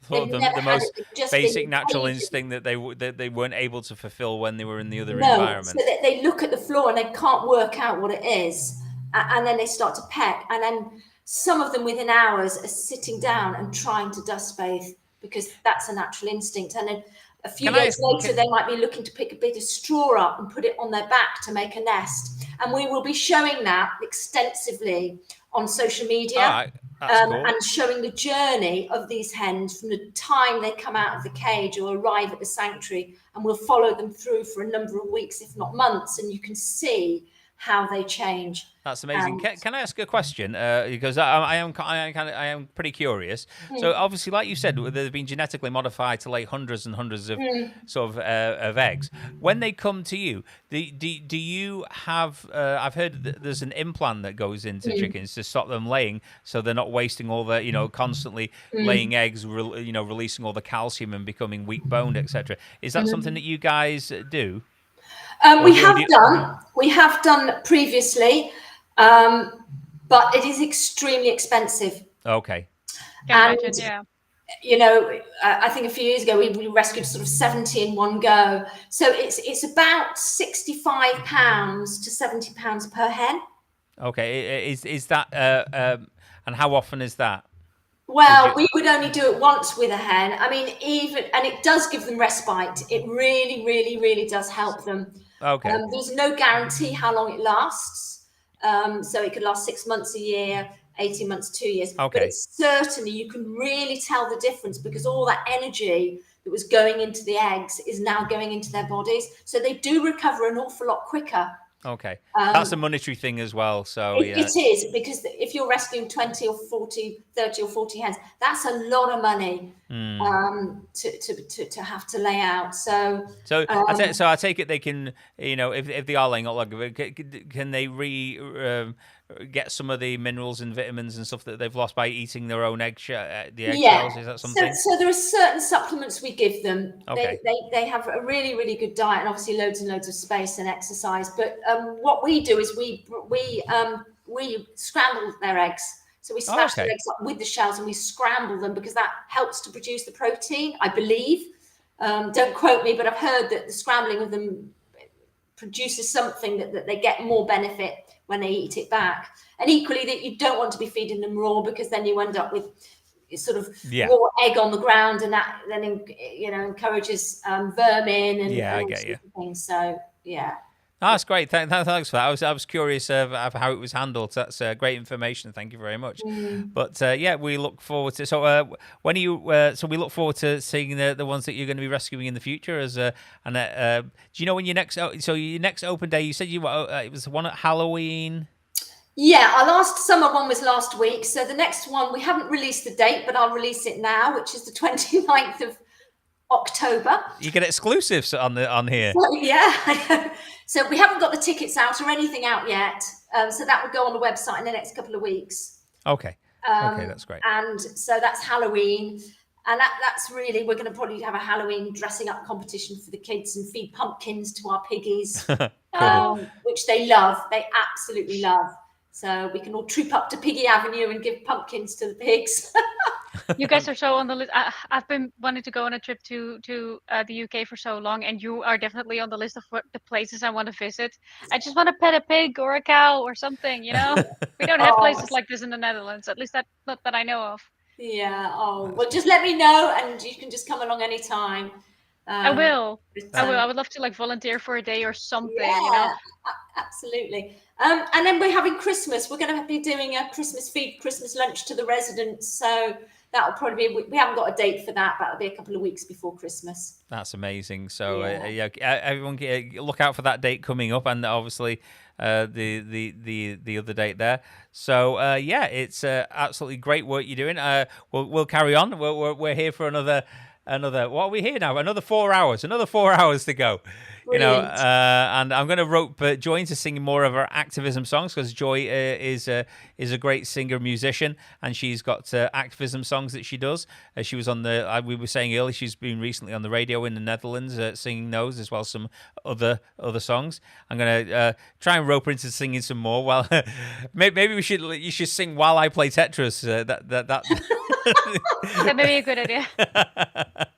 The most basic natural instinct that they weren't able to fulfill when they were in the other environment. So they look at the floor and they can't work out what it is, and then they start to peck, and then some of them within hours are sitting down and trying to dust bathe because that's a natural instinct, and then a few days later they might be looking to pick a bit of straw up and put it on their back to make a nest, and we will be showing that extensively on social media. Cool. And showing the journey of these hens from the time they come out of the cage or arrive at the sanctuary, and we'll follow them through for a number of weeks, if not months, and you can see how they change. That's amazing. Can I ask a question? Because I am pretty curious. So obviously, like you said, they've been genetically modified to lay hundreds and hundreds of sort of eggs. When they come to you, do you have? I've heard that there's an implant that goes into chickens to stop them laying, so they're not wasting all the constantly laying eggs, releasing all the calcium and becoming weak boned, etc. Is that something that you guys do? We have done previously, but it is extremely expensive. Okay. Can imagine, yeah. I think a few years ago we rescued sort of 70 in one go. So it's about £65 to £70 per hen. Okay. Is that and how often is that? Well, we would only do it once with a hen. I mean, and it does give them respite. It really, really, really does help them. Okay. There's no guarantee how long it lasts. So it could last 6 months, a year, 18 months, 2 years. Okay. But it's certainly, you can really tell the difference because all that energy that was going into the eggs is now going into their bodies. So they do recover an awful lot quicker. Okay. That's a monetary thing as well. So it is, because if you're rescuing 30 or 40 hens, that's a lot of money to have to lay out. So I take it they can, if they are laying out, can they get some of the minerals and vitamins and stuff that they've lost by eating their own egg shells? Is that something? So there are certain supplements we give them. Okay. They have a really, really good diet and obviously loads and loads of space and exercise. But what we do is we scramble their eggs. So we smash the eggs up with the shells and we scramble them because that helps to produce the protein, I believe. Don't quote me, but I've heard that the scrambling of them produces something that they get more benefit when they eat it back. And equally that you don't want to be feeding them raw because then you end up with sort of raw egg on the ground, and that then encourages vermin and I get you. Things. So that's great. Thanks for that. I was curious of how it was handled. That's great information. Thank you very much. But we look forward to. So when are you? So we look forward to seeing the ones that you're going to be rescuing in the future. Do you know when your next? So your next open day? You said it was the one at Halloween. Yeah, our last summer one was last week. So the next one, we haven't released the date, but I'll release it now, which is the 29th of October. You get exclusives on here. Well, so we haven't got the tickets out or anything out yet. So that will go on the website in the next couple of weeks. Okay. Okay, that's great. And so that's Halloween. And that's really, we're going to probably have a Halloween dressing up competition for the kids and feed pumpkins to our piggies, which they love. They absolutely love. So we can all troop up to Piggy Avenue and give pumpkins to the pigs. You guys are so on the list. I've been wanting to go on a trip to the UK for so long, and you are definitely on the list of the places I want to visit. I just want to pet a pig or a cow or something, We don't have places like this in the Netherlands, at least not that I know of. Yeah. Well, just let me know, and you can just come along anytime. I will. I would love to volunteer for a day or something. Yeah, absolutely. And then we're having Christmas. We're going to be doing a Christmas feed, Christmas lunch to the residents. So that'll probably be. We haven't got a date for that, but it'll be a couple of weeks before Christmas. That's amazing. So everyone look out for that date coming up, and obviously the other date there. So it's absolutely great work you're doing. We'll carry on. We're here for another. What are we here now? Another 4 hours. Another 4 hours to go. Brilliant. And I'm going to rope Joy into singing more of her activism songs, because Joy is a great singer musician, and she's got activism songs that she does. She was on we were saying earlier, she's been recently on the radio in the Netherlands singing those, as well as some other songs. I'm going to try and rope her into singing some more. Well, maybe you should sing while I play Tetris. That may be a good idea.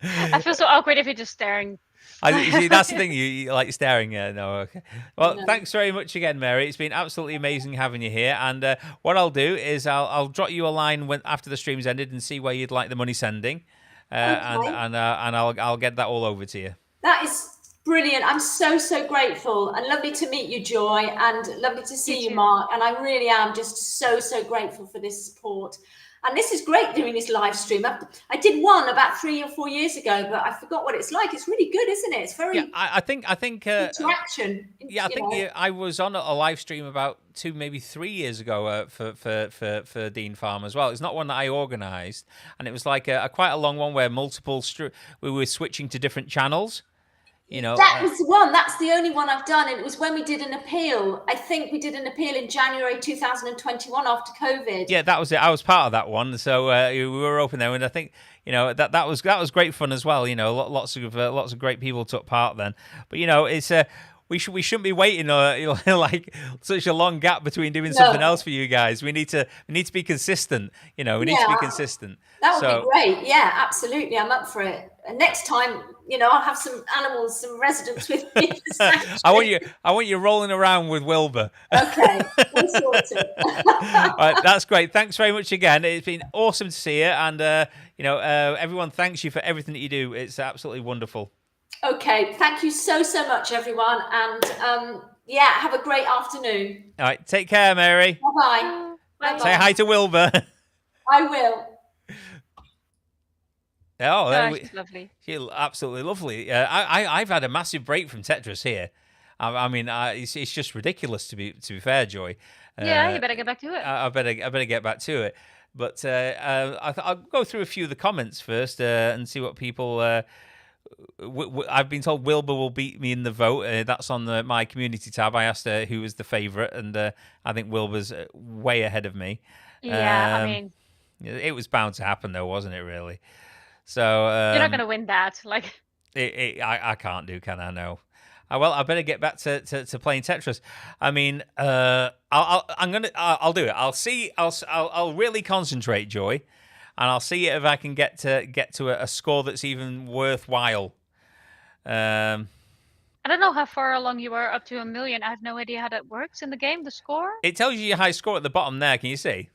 I feel so awkward if you're just staring. See, that's the thing. You like staring. Yeah, no, okay. Well, thanks very much again, Mary. It's been absolutely amazing having you here. And what I'll do is I'll drop you a line after the stream's ended and see where you'd like the money sending, and I'll get that all over to you. That is brilliant. I'm so grateful, and lovely to meet you, Joy, and lovely to see you, Mark. And I really am just so grateful for this support. And this is great doing this live stream. I did one about 3 or 4 years ago, but I forgot what it's like. It's really good, isn't it? It's very I think interaction. Yeah, I think I was on a live stream about 2, maybe 3 years ago for Dean Farm as well. It's not one that I organised, and it was like quite a long one where we were switching to different channels. That was the one. That's the only one I've done. And it was when we did an appeal. I think we did an appeal in January 2021 after COVID. Yeah, that was it. I was part of that one, so we were open there, and I think that was great fun as well. Lots of great people took part then. But it's we shouldn't be waiting like such a long gap between doing something else for you guys. We need to be consistent. We need to be consistent. That would be great. Yeah, absolutely. I'm up for it. And next time, I'll have some animals, some residents with me. I want you rolling around with Wilbur. Okay, we'll sort it. All right, that's great. Thanks very much again. It's been awesome to see you, and everyone thanks you for everything that you do. It's absolutely wonderful. Okay, thank you so much, everyone, and have a great afternoon. All right, take care, Mary. Bye-bye. Bye-bye. Say hi to Wilbur. I will. Oh, she's lovely. She's absolutely lovely. I've had a massive break from Tetris here. I mean, it's just ridiculous to be fair, Joy. Yeah, you better get back to it. I better get back to it. But I'll go through a few of the comments first and see what people. I've been told Wilbur will beat me in the vote. That's on my community tab. I asked who was the favourite, and I think Wilbur's way ahead of me. Yeah, I mean, it was bound to happen, though, wasn't it? Really. So you're not going to win that. I can't do, can I? No. Well, I better get back to playing Tetris. I mean, I'll do it. I'll see. I'll really concentrate, Joy, and I'll see if I can get to a score that's even worthwhile. I don't know how far along you are up to 1 million. I have no idea how that works in the game. The score. It tells you your high score at the bottom there. Can you see?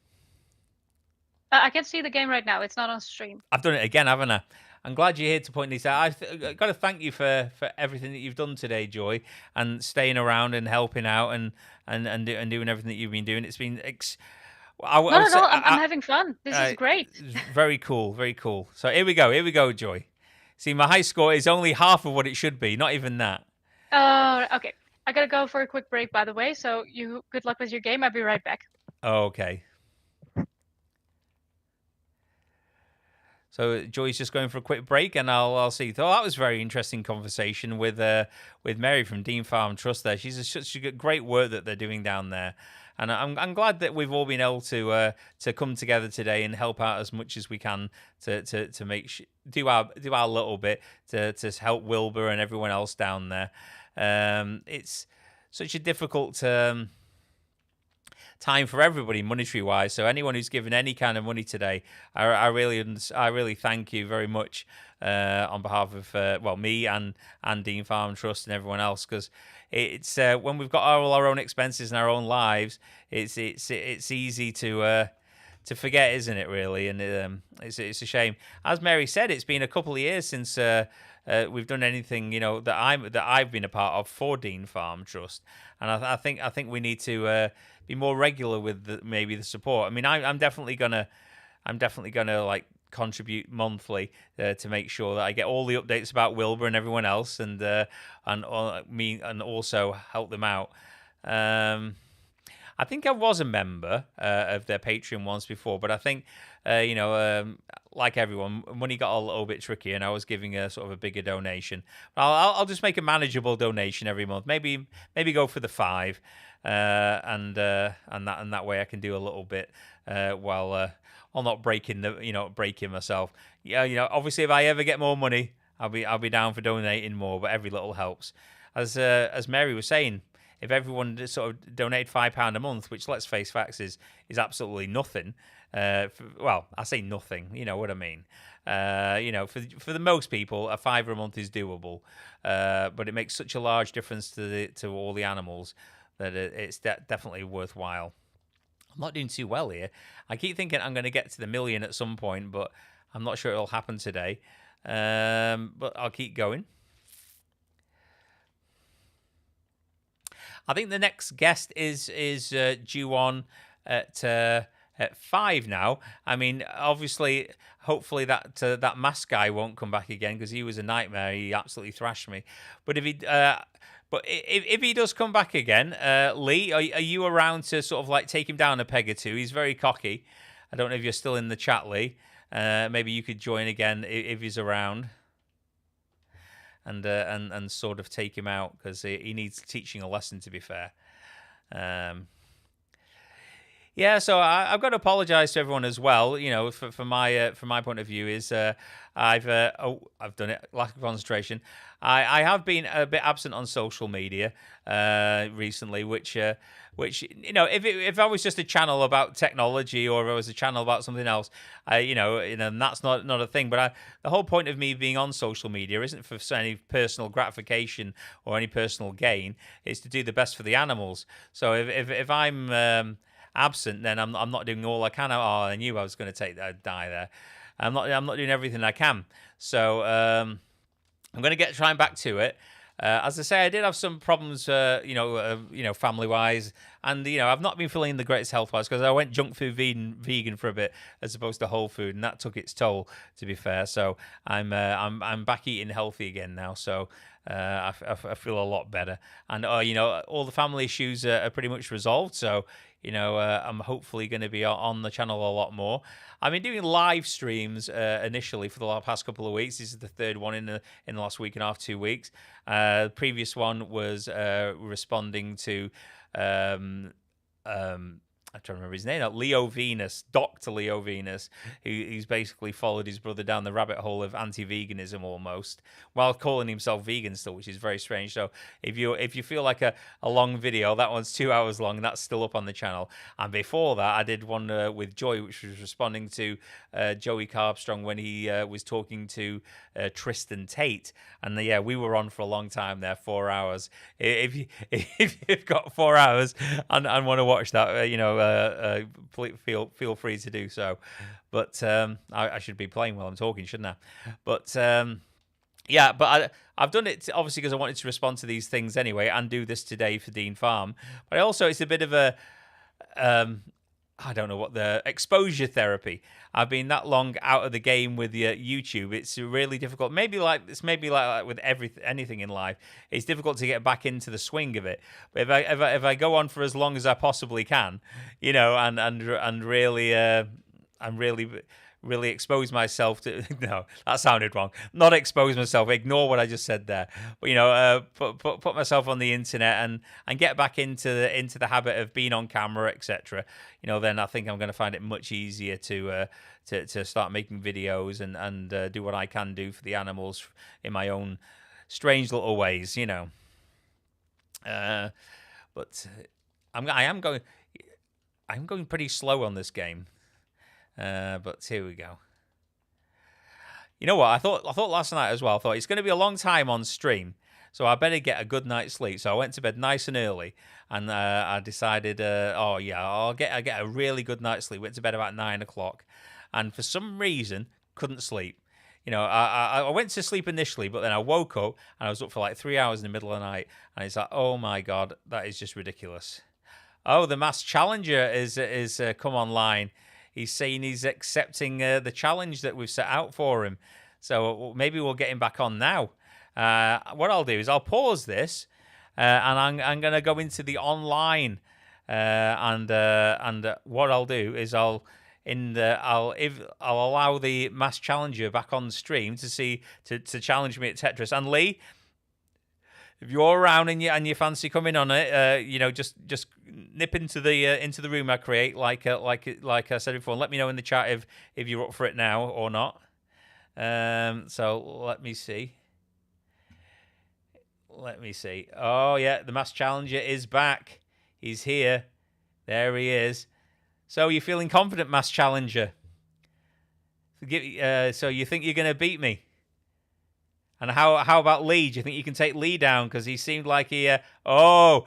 I can see the game right now. It's not on stream. I've done it again, haven't I? I'm glad you're here to point this out. I've got to thank you for everything that you've done today, Joy, and staying around and helping out and doing everything that you've been doing. It's been I'm having fun. This is great. Very cool, very cool. So here we go, Joy. See, my high score is only half of what it should be, not even that. Oh, okay. I gotta go for a quick break, by the way. So good luck with your game. I'll be right back. Okay. So Joy's just going for a quick break, and I'll see. Oh, that was a very interesting conversation with Mary from Dean Farm Trust. There, she's such great work that they're doing down there, and I'm glad that we've all been able to come together today and help out as much as we can to do our little bit to help Wilbur and everyone else down there. It's such a difficult time for everybody monetary wise, so anyone who's given any kind of money today, I really thank you very much on behalf of me and Dean Farm Trust and everyone else, because it's when we've got all our own expenses and our own lives, it's easy to forget, isn't it, really? And it's a shame. As Mary said, it's been a couple of years since we've done anything that I've been a part of for Dean Farm Trust, and I think we need to be more regular with maybe the support. I mean, I'm definitely gonna like contribute monthly to make sure that I get all the updates about Wilbur and everyone else, and also help them out. I think I was a member of their Patreon once before, but I think like everyone, money got a little bit tricky, and I was giving a sort of a bigger donation. I'll just make a manageable donation every month. Maybe go for the £5, and that way I can do a little bit while not breaking myself. Yeah, obviously if I ever get more money, I'll be down for donating more. But every little helps. As Mary was saying, if everyone sort of donated £5 a month, which let's face facts is absolutely nothing. Well, I say nothing. You know what I mean. For the most people, a £5 a month is doable, but it makes such a large difference to all the animals that it's definitely worthwhile. I'm not doing too well here. I keep thinking I'm going to get to the million at some point, but I'm not sure it'll happen today. But I'll keep going. I think the next guest is due on at 5 now. I mean, obviously, hopefully that mask guy won't come back again, because he was a nightmare. He absolutely thrashed me. But if he does come back again, Lee, are you around to sort of like take him down a peg or two? He's very cocky. I don't know if you're still in the chat, Lee. Maybe you could join again if he's around, and sort of take him out, because he needs teaching a lesson, to be fair. Yeah, so I've got to apologise to everyone as well. You know, for my point of view is I've done it, lack of concentration. I have been a bit absent on social media recently, which you know, if I was just a channel about technology, or if I was a channel about something else, and that's not a thing. But the whole point of me being on social media isn't for any personal gratification or any personal gain. It's to do the best for the animals. So if I'm absent, then I'm not doing all I can. Oh, I knew I was going to take that die there. I'm not doing everything I can. So I'm going to trying back to it. As I say, I did have some problems, family-wise, and I've not been feeling the greatest health-wise, because I went junk food vegan for a bit as opposed to whole food, and that took its toll, to be fair. So I'm back eating healthy again now. So I feel a lot better, and all the family issues are pretty much resolved. So I'm hopefully going to be on the channel a lot more. I've been doing live streams initially for the past couple of weeks. This is the third one in the last week and a half, 2 weeks. The previous one was responding to I'm trying to remember his name now, Leo Venus, Dr. Leo Venus, who's basically followed his brother down the rabbit hole of anti-veganism almost, while calling himself vegan still, which is very strange. So if you feel like a long video, that one's 2 hours long, and that's still up on the channel. And before that, I did one with Joy, which was responding to Joey Carbstrong when he was talking to Tristan Tate. And yeah, we were on for a long time there, 4 hours. If you've got 4 hours and want to watch that, feel free to do so. But I should be playing while I'm talking, shouldn't I? But yeah, but I've done it obviously because I wanted to respond to these things anyway, and do this today for Dean Farm. But also, it's a bit of a I don't know what the exposure therapy. I've been that long out of the game with YouTube. It's really difficult. Maybe like with anything in life, it's difficult to get back into the swing of it. But if I go on for as long as I possibly can, and really expose myself to no, that sounded wrong. Not expose myself. Ignore what I just said there. But put myself on the internet and get back into the habit of being on camera, etc. Then I think I'm going to find it much easier to start making videos and do what I can do for the animals in my own strange little ways. But I'm going pretty slow on this game. But here we go. You know what? I thought last night as well. I thought it's going to be a long time on stream, so I better get a good night's sleep. So I went to bed nice and early, and I decided, I'll get a really good night's sleep. Went to bed about 9 o'clock, and for some reason couldn't sleep. I went to sleep initially, but then I woke up and I was up for like 3 hours in the middle of the night, and it's like, oh my god, that is just ridiculous. Oh, the masked challenger is come online. He's saying he's accepting the challenge that we've set out for him. So maybe we'll get him back on now. What I'll do is I'll pause this, and I'm going to go into the online. And what I'll do is I'll I'll allow the mass challenger back on stream to challenge me at Tetris. And Lee, if you're around and you fancy coming on it, just nip into the room I create like I said before. And let me know in the chat if you're up for it now or not. So let me see. Oh yeah, the mass challenger is back. He's here. There he is. So you're feeling confident, mass challenger? So you think you're going to beat me? And how about Lee? Do you think you can take Lee down? Because he seemed like he's a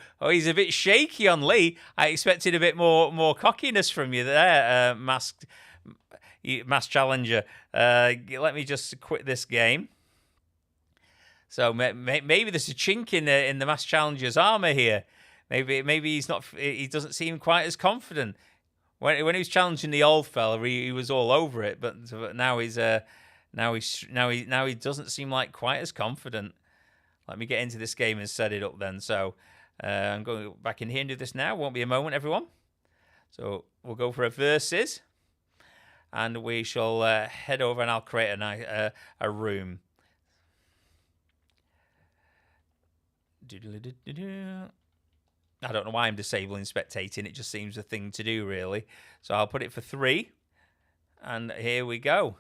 bit shaky on Lee. I expected a bit more cockiness from you there, mass challenger. Let me just quit this game. So maybe there's a chink in the mass challenger's armor here. Maybe he's not. He doesn't seem quite as confident. When he was challenging the old fella, he was all over it. But now he doesn't seem like quite as confident. Let me get into this game and set it up then. So I'm going back in here and do this now. Won't be a moment, everyone. So we'll go for a versus, and we shall head over and I'll create a room. I don't know why I'm disabling spectating. It just seems a thing to do, really. So I'll put it for 3. And here we go.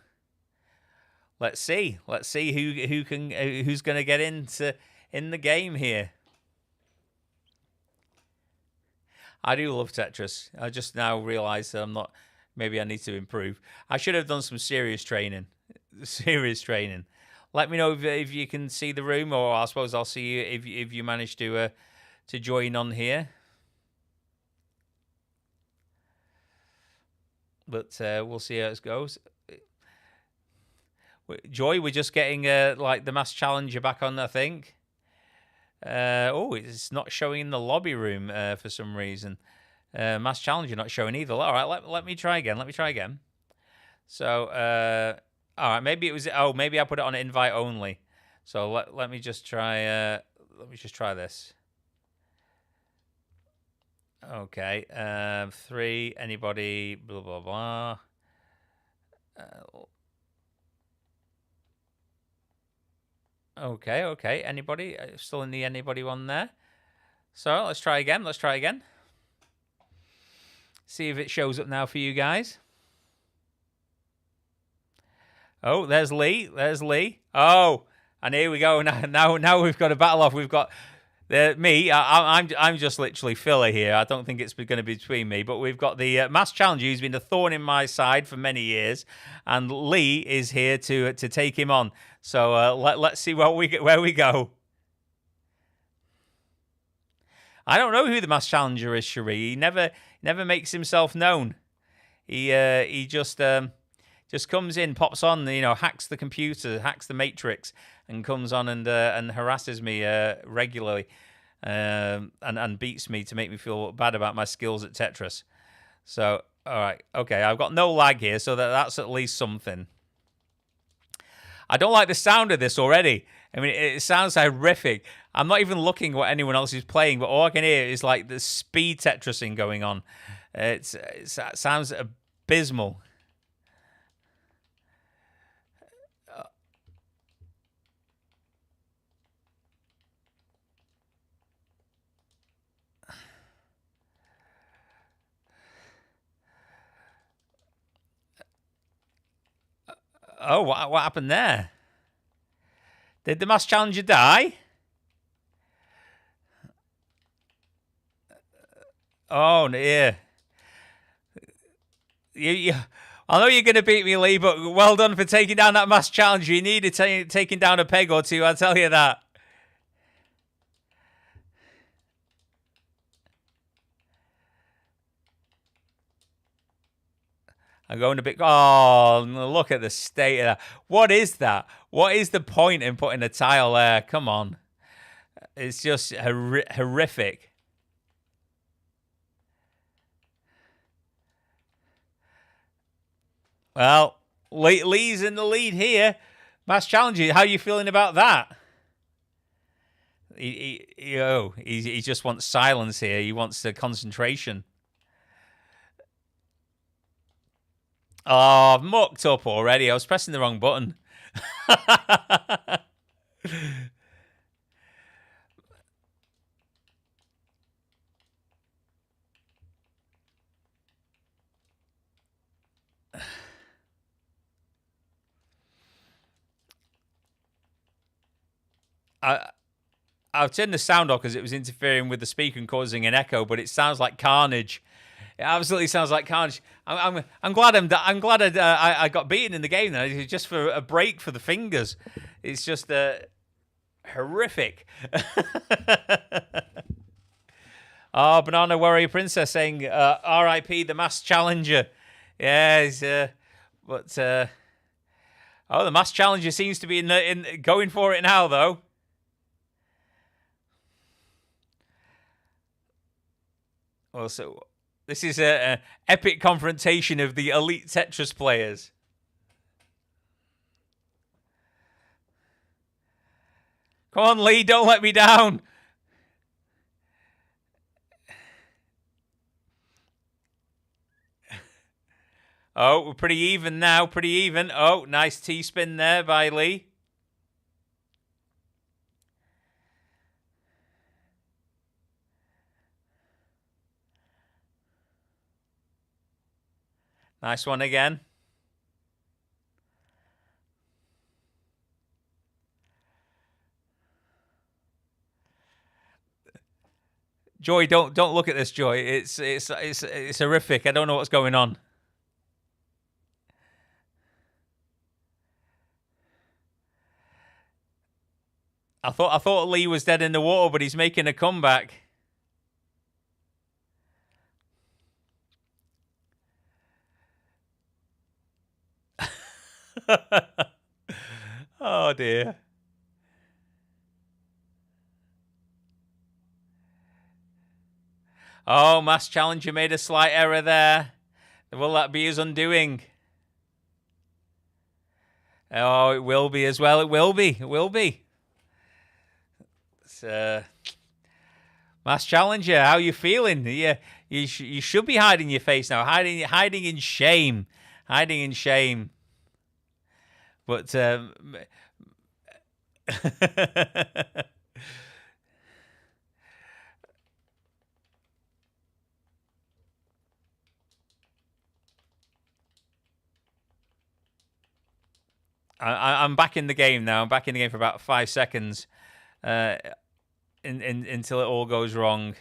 Let's see who's going to get in the game here. I do love Tetris. I just now realise that I'm not. Maybe I need to improve. I should have done some serious training. Let me know if you can see the room, or I suppose I'll see you if you manage to join on here. But we'll see how it goes. Joy, we're just getting like the mass challenger back on, I think. It's not showing in the lobby room for some reason. Mass challenger not showing either. All right, let me try again. So, all right, maybe it was. Oh, maybe I put it on invite only. So let me just try. Let me just try this. Okay, 3. Anybody? Blah blah blah. Okay. Anybody? Still in the anybody one there. So let's try again. See if it shows up now for you guys. Oh, there's Lee. Oh, and here we go. Now we've got a battle off. We've got me. I'm just literally filler here. I don't think it's going to be between me. But we've got the mass challenger who's been a thorn in my side for many years, and Lee is here to take him on. So let's see where we go. I don't know who the mass challenger is, Cherie. He never makes himself known. He just comes in, pops on, hacks the computer, hacks the matrix, and comes on and harasses me regularly, and beats me to make me feel bad about my skills at Tetris. So, all right, okay, I've got no lag here, so that's at least something. I don't like the sound of this already. I mean, it sounds horrific. I'm not even looking what anyone else is playing, but all I can hear is like the speed Tetrising going on. It sounds abysmal. Oh, what happened there? Did the mass challenger die? Oh, yeah. I know you're going to beat me, Lee, but well done for taking down that mass challenger. You needed taking down a peg or two, I tell you that. I'm going a bit. Oh, look at the state of that. What is that? What is the point in putting a tile there? Come on. It's just horrific. Well, Lee's in the lead here. Mass Challenger, how are you feeling about that? He just wants silence here. He wants the concentration. Oh, I've mucked up already. I was pressing the wrong button. I've turned the sound off because it was interfering with the speaker and causing an echo, but it sounds like carnage. It absolutely sounds like carnage. I'm glad I got beaten in the game. Then just for a break for the fingers. It's just horrific. Oh, Banana Warrior Princess saying R.I.P. the Masked Challenger. Yeah, but the Masked Challenger seems to be in going for it now though. Well, so this is an epic confrontation of the elite Tetris players. Come on, Lee, don't let me down. Oh, we're pretty even now, pretty even. Oh, nice T-spin there by Lee. Nice one again. Joy, don't look at this, Joy. It's horrific. I don't know what's going on. I thought Lee was dead in the water, but he's making a comeback. Oh dear. Oh, Masked Challenger made a slight error there. Will that be his undoing? Oh, it will be as well. It will be. It will be. It's, Masked Challenger, how you feeling? You should be hiding your face now. Hiding in shame. Hiding in shame. But I'm back in the game now. I'm back in the game for about 5 seconds until it all goes wrong.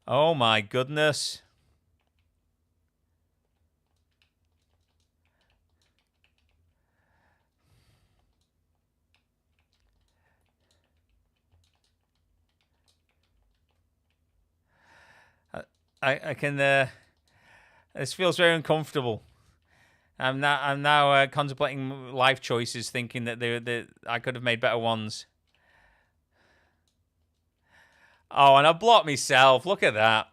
Oh my goodness. I can. This feels very uncomfortable. I'm now contemplating life choices, thinking that I could have made better ones. Oh, and I blocked myself. Look at that.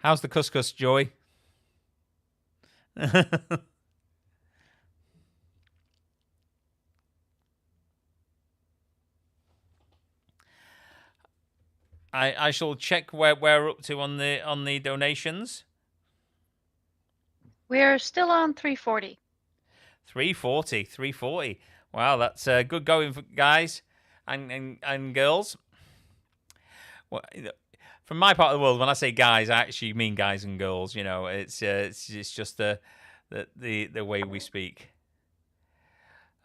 How's the couscous, Joy? I shall check where we're up to on the donations. We're still on 340. 340. Wow, that's good going, guys and girls. Well, from my part of the world, when I say guys, I actually mean guys and girls. You know, it's just the way we speak.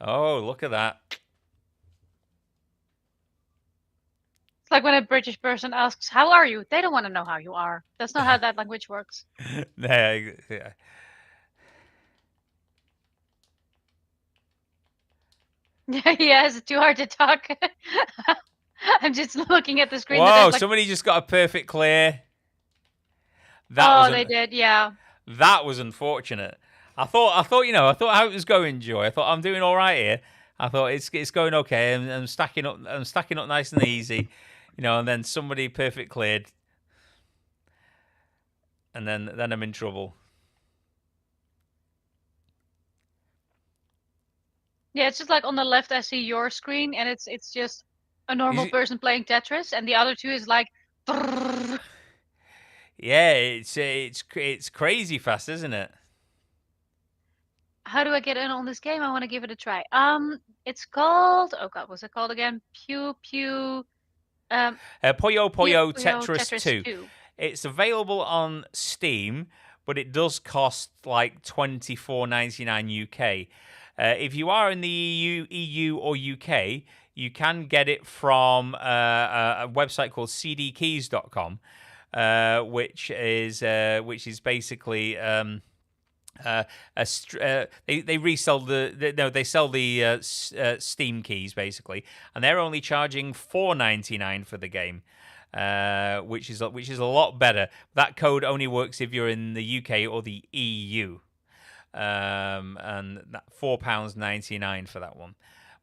Oh, look at that. It's like when a British person asks, "How are you?" They don't want to know how you are. That's not how that language works. Yeah. Yeah, is it too hard to talk? I'm just looking at the screen. Whoa, somebody just got a perfect clear. They did, yeah. That was unfortunate. I thought how it was going, Joy. I thought I'm doing all right here. I thought it's going okay. I'm stacking up. I'm stacking up nice and easy, and then somebody perfect cleared, and then I'm in trouble. Yeah, it's just like on the left I see your screen, and it's just a normal person playing Tetris, and the other two is like. Yeah, it's crazy fast, isn't it? How do I get in on this game? I want to give it a try. It's called. Oh God, what's it called again? Puyo Puyo Tetris 2. It's available on Steam, but it does cost like $24.99 UK. If you are in the EU or UK, you can get it from a website called cdkeys.com, which is basically they resell they sell the Steam keys basically, and they're only charging $4.99 for the game. Which is a lot better. That code only works if you're in the UK or the EU, and that £4.99 for that one.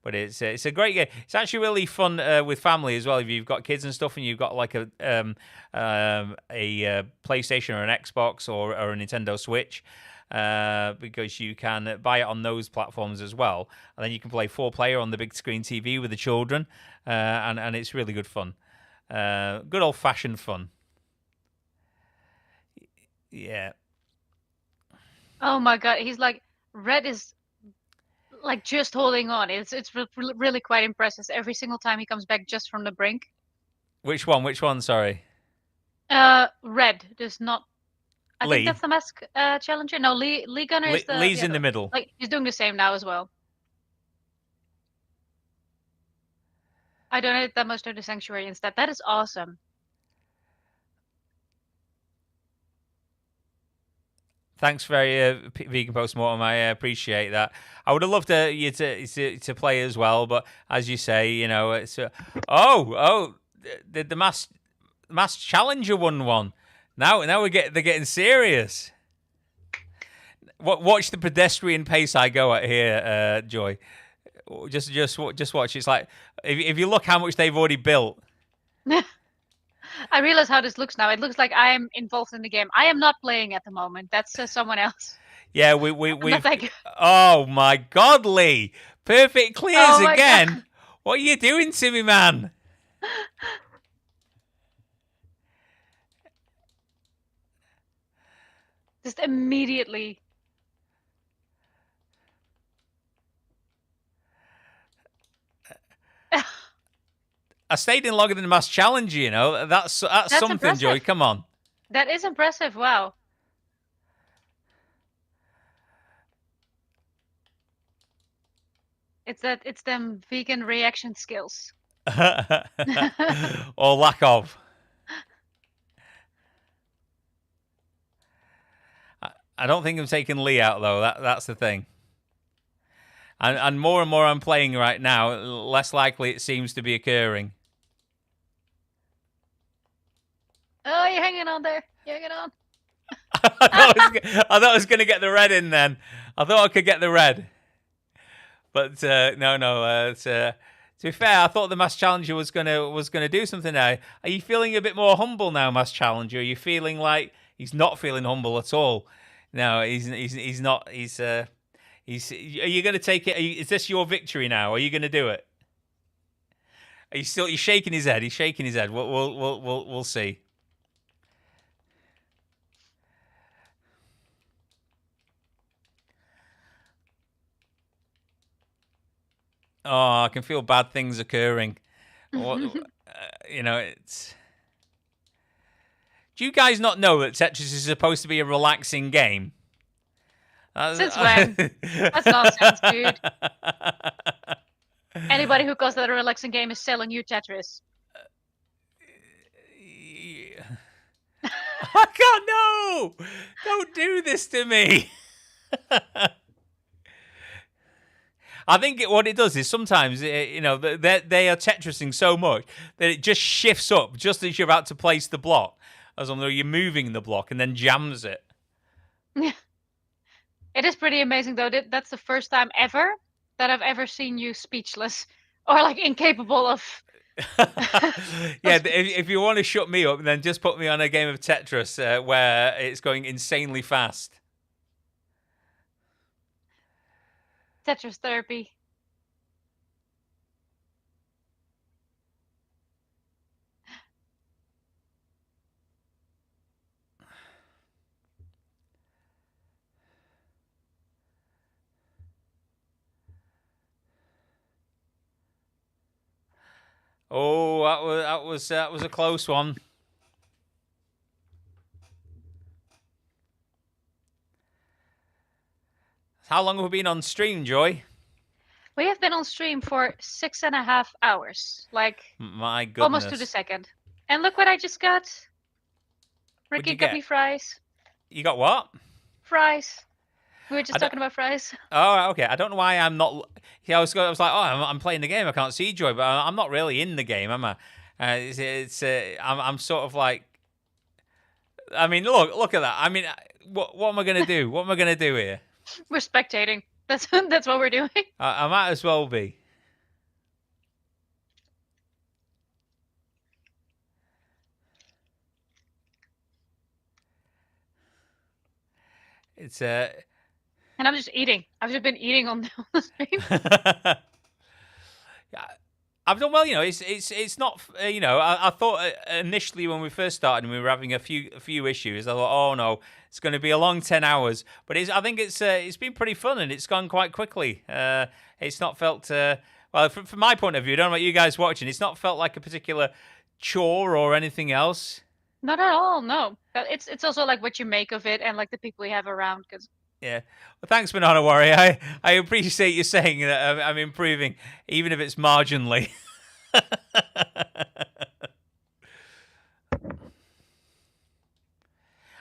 But it's a great game. It's actually really fun with family as well. If you've got kids and stuff, and you've got like a PlayStation or an Xbox or a Nintendo Switch, because you can buy it on those platforms as well, and then you can play 4-player on the big screen TV with the children, and it's really good fun. Good old-fashioned fun. Yeah. Oh my God, he's like, Red is like just holding on. It's really quite impressive every single time he comes back just from the brink. Which one? Sorry. Red does not. I Lee. think that's the mask challenger. No, Lee Gunner is the. Lee's in the middle. Like he's doing the same now as well. I donated that much to the sanctuary instead. That is awesome. Thanks very Vegan Postmortem. I appreciate that. I would have loved you to play as well, but as you say, it's the mass challenger won one. Now they're getting serious. Watch the pedestrian pace I go at here, Joy. Just watch. It's like if you look how much they've already built. I realize how this looks now. It looks like I am involved in the game. I am not playing at the moment. That's someone else. Yeah, we. Oh my God, Lee! Perfect clears again. God. What are you doing to me, man? Just immediately. I stayed in longer than the mass challenge, That's something, impressive. Joy. Come on. That is impressive. Wow. It's them vegan reaction skills. Or lack of. I don't think I'm taking Lee out though. That's the thing. And more I'm playing right now, less likely it seems to be occurring. Oh, you're hanging on there. You're hanging on. I thought I was going to get the red in then. I thought I could get the red. But no. To be fair, I thought the Mass Challenger was gonna do something now. Are you feeling a bit more humble now, Mass Challenger? Are you feeling like he's not feeling humble at all? No, he's not. Are you going to take it? Is this your victory now? Are you going to do it? He's shaking his head. He's shaking his head. We'll see. Oh, I can feel bad things occurring. It's. Do you guys not know that Tetris is supposed to be a relaxing game? Since when? That's nonsense, dude. Anybody who calls that a relaxing game is selling you Tetris. I can't, no! Don't do this to me. I think what it does is sometimes, they are Tetrising so much that it just shifts up just as you're about to place the block, as though you're moving the block, and then jams it. It is pretty amazing, though. That's the first time ever that I've ever seen you speechless or like incapable of. Yeah, if you want to shut me up, then just put me on a game of Tetris where it's going insanely fast. Tetris therapy. Oh, that was a close one. How long have we been on stream, Joy? We have been on stream for 6.5 hours, like My goodness, almost to the second. And look what I just got. Ricky you got get? me fries. You got what? Fries. We were just I don't- talking about fries. Oh, okay. I don't know why I'm not. Yeah, I was like, oh, I'm playing the game. I can't see Joy, but I'm not really in the game, am I? I'm sort of like. I mean, look at that. I mean, what am I gonna do? What am I gonna do here? We're spectating. That's what we're doing. I might as well be. It's And I'm just eating. I've just been eating on the stream. I've done well, it's not, I thought initially when we first started and we were having a few issues, I thought, oh no, it's going to be a long 10 hours, but I think it's been pretty fun and it's gone quite quickly. It's not felt, well, from my point of view, I don't know about you guys watching, it's not felt like a particular chore or anything else. Not at all, no. But it's also like what you make of it and like the people you have around, because Yeah. Well, thanks, Banana Warrior. I appreciate you saying that I'm improving, even if it's marginally.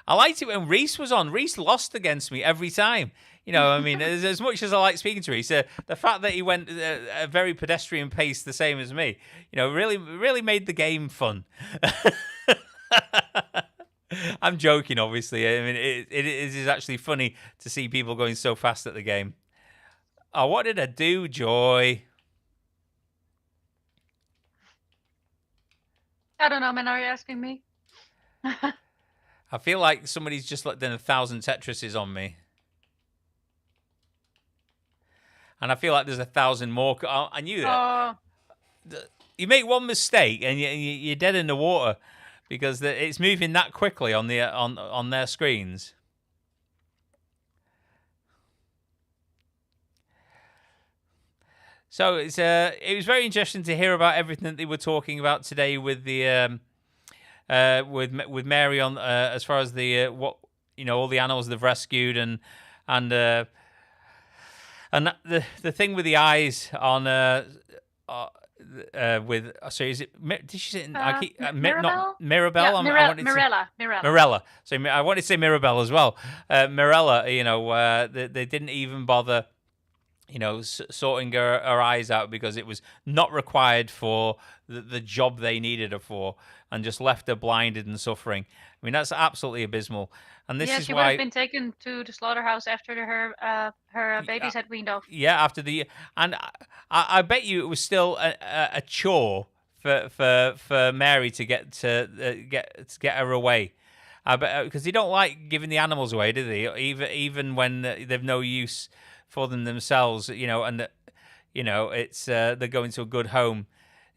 I liked it when Rhys was on. Rhys lost against me every time. I mean, as much as I like speaking to Rhys, the fact that he went a very pedestrian pace, the same as me, really made the game fun. I'm joking, obviously. I mean, it is actually funny to see people going so fast at the game. Oh, what did I do, Joy? I don't know, man. Are you asking me? I feel like somebody's just done 1,000 Tetrises on me. And I feel like there's 1,000 more. I knew that. You make one mistake and you're dead in the water. Because it's moving that quickly on their screens. So it was very interesting to hear about everything that they were talking about today with the with Mary on as far as the all the animals they've rescued and the thing with the eyes on with is it? Did she say? Mirabelle? Not Mirabelle. Yeah, Mirella. Mirella. So I wanted to say Mirabelle as well. Mirella. They didn't even bother, sorting her eyes out because it was not required for the job they needed her for, and just left her blinded and suffering. I mean, that's absolutely abysmal. And this is she why would have been taken to the slaughterhouse after her babies had weaned off. Yeah, and I bet you it was still a chore for Mary to get her away. Because they don't like giving the animals away, do they? Even when they've no use for them themselves, and it's they're going to a good home.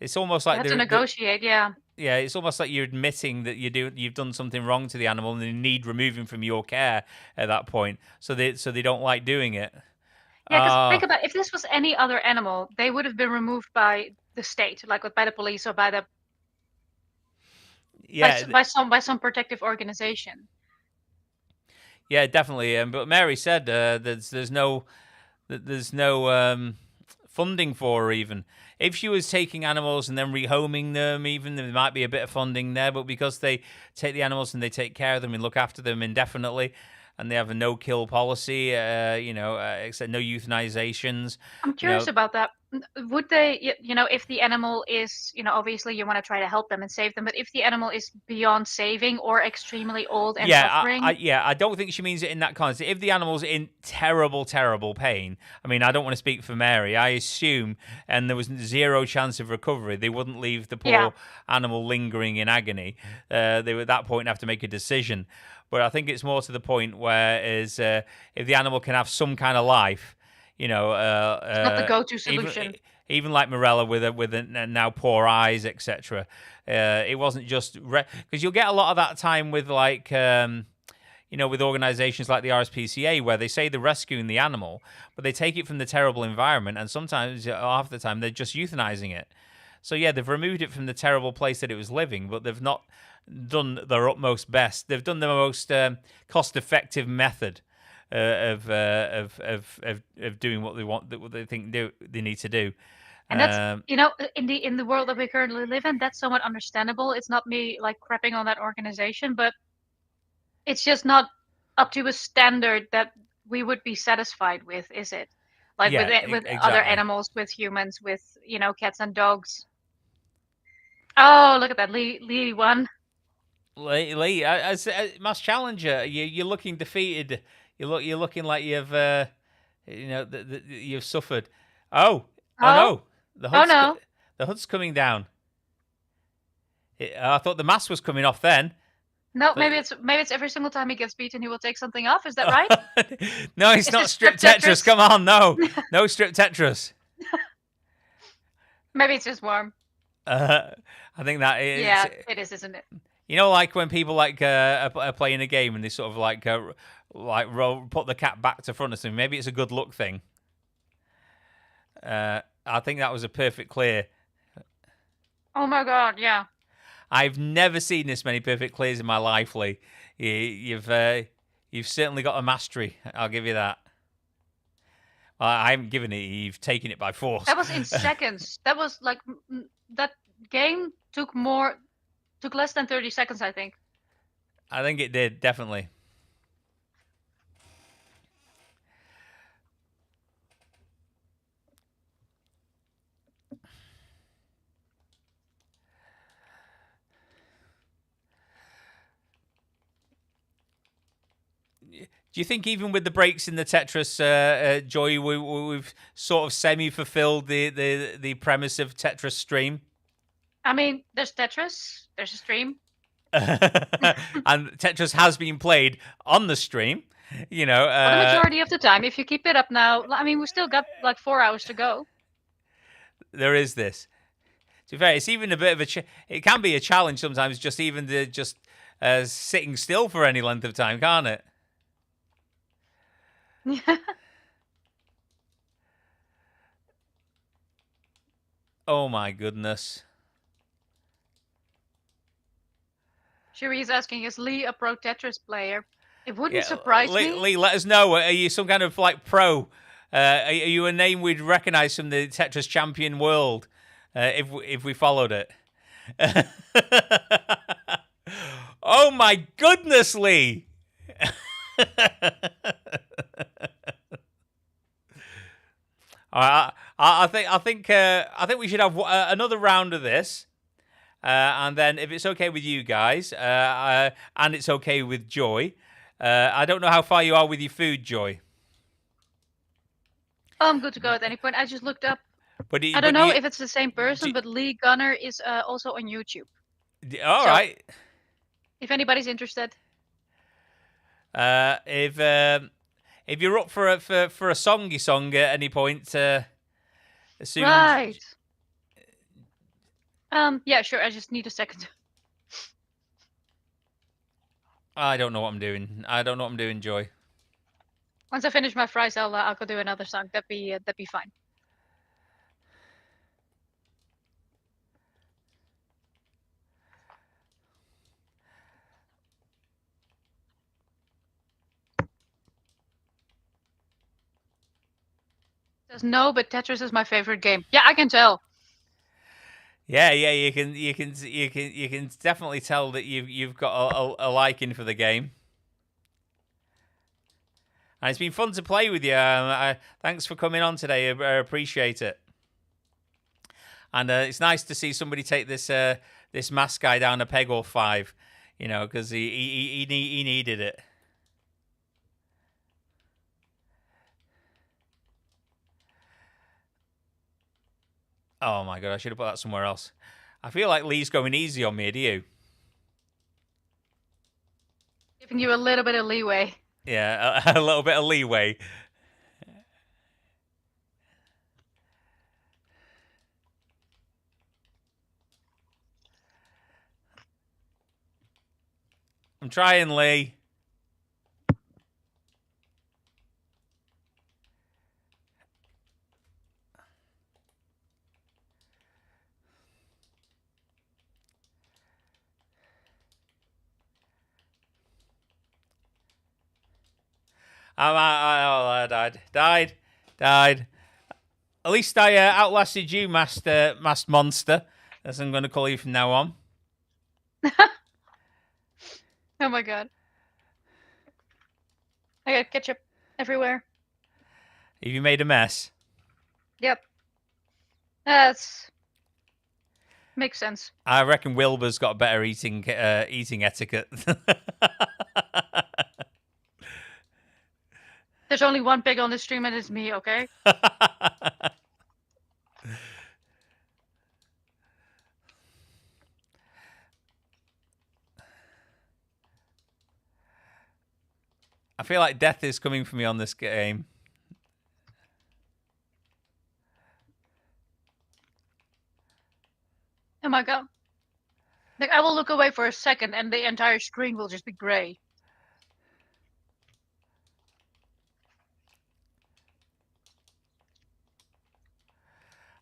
It's almost like they have to negotiate, yeah. Yeah, it's almost like you're admitting that you've done something wrong to the animal and they need removing from your care at that point. So they don't like doing it. Yeah, because think about it, if this was any other animal, they would have been removed by the state, like by the police or by some protective organization. Yeah, definitely. But Mary said there's no funding for her even. If she was taking animals and then rehoming them, even there might be a bit of funding there. But because they take the animals and they take care of them and look after them indefinitely, and they have a no-kill policy, except no euthanizations. I'm curious about that. would they, if the animal is, obviously you want to try to help them and save them, but if the animal is beyond saving or extremely old and suffering? I don't think she means it in that context. If the animal's in terrible, terrible pain, I mean, I don't want to speak for Mary. I assume, and there was zero chance of recovery, they wouldn't leave the poor animal lingering in agony. They would at that point have to make a decision. But I think it's more to the point where if the animal can have some kind of life, it's not the go-to solution. Even like Morella with now poor eyes, etc. It wasn't just because you'll get a lot of that time with like with organisations like the RSPCA where they say they're rescuing the animal, but they take it from the terrible environment, and sometimes half the time they're just euthanizing it. So yeah, they've removed it from the terrible place that it was living, but they've not done their utmost best. They've done the most cost-effective method of doing what they want, what they think they need to do. And that's in the world that we currently live in, that's somewhat understandable. It's not me like crapping on that organization, but it's just not up to a standard that we would be satisfied with, is it? Like with exactly. Other animals, with humans, with cats and dogs. Oh, look at that, Lee won. Lee, as mass challenger, you're looking defeated. You're looking like you've you've suffered. Oh no, the HUD's coming down. I thought the mask was coming off then. No, maybe it's every single time he gets beaten, he will take something off. Is that right? No, it's not strip Tetris. Come on, no strip Tetris. Maybe it's just warm. I think that is. Yeah, it is, isn't it? Like when people are playing a game and they sort of put the cat back to front of them. Maybe it's a good luck thing. I think that was a perfect clear. Oh my god, yeah. I've never seen this many perfect clears in my life, Lee. You've certainly got a mastery. I'll give you that. I haven't given it. You've taken it by force. That was in seconds. That was like that game took less than 30 seconds, I think. I think it did, definitely. Do you think even with the breaks in the Tetris, Joy, we've sort of semi-fulfilled the premise of Tetris stream? I mean, there's Tetris, there's a stream. And Tetris has been played on the stream, For the majority of the time. If you keep it up now, I mean, we still got like 4 hours to go. There is this. To be fair, it's even a bit of it can be a challenge sometimes, just even sitting still for any length of time, can't it? Yeah. Oh my goodness. Shuri is asking, is Lee a pro Tetris player? It wouldn't surprise me. Lee, let us know. Are you some kind of like pro? Are you a name we'd recognize from the Tetris champion world if we followed it? Oh my goodness, Lee! I think we should have another round of this, and then if it's okay with you guys, and it's okay with Joy, I don't know how far you are with your food, Joy. I'm good to go at any point. I just looked up. I don't know if it's the same person, but Lee Gunner is also on YouTube. All right. If anybody's interested. If you're up for a songy song at any point, soon. Right. Yeah, sure. I just need a second. I don't know what I'm doing. Joy. Once I finish my fries, I'll go do another song. That'd be fine. Says no, but Tetris is my favorite game. Yeah, I can tell. Yeah, you can definitely tell that you've got a liking for the game. And it's been fun to play with you. Thanks for coming on today. I appreciate it. And it's nice to see somebody take this this mask guy down a peg or 5, you know, because he needed it. Oh my god, I should have put that somewhere else. I feel like Lee's going easy on me, do you? Giving you a little bit of leeway. Yeah, a little bit of leeway. I'm trying, Lee. I died. At least I outlasted you, Master Monster, as I'm going to call you from now on. Oh my god. I got ketchup everywhere. Have you made a mess? Yep. That's makes sense. I reckon Wilbur's got better eating etiquette. There's only one pig on the stream and it's me, okay? I feel like death is coming for me on this game. Oh my god. Like, I will look away for a second and the entire screen will just be grey.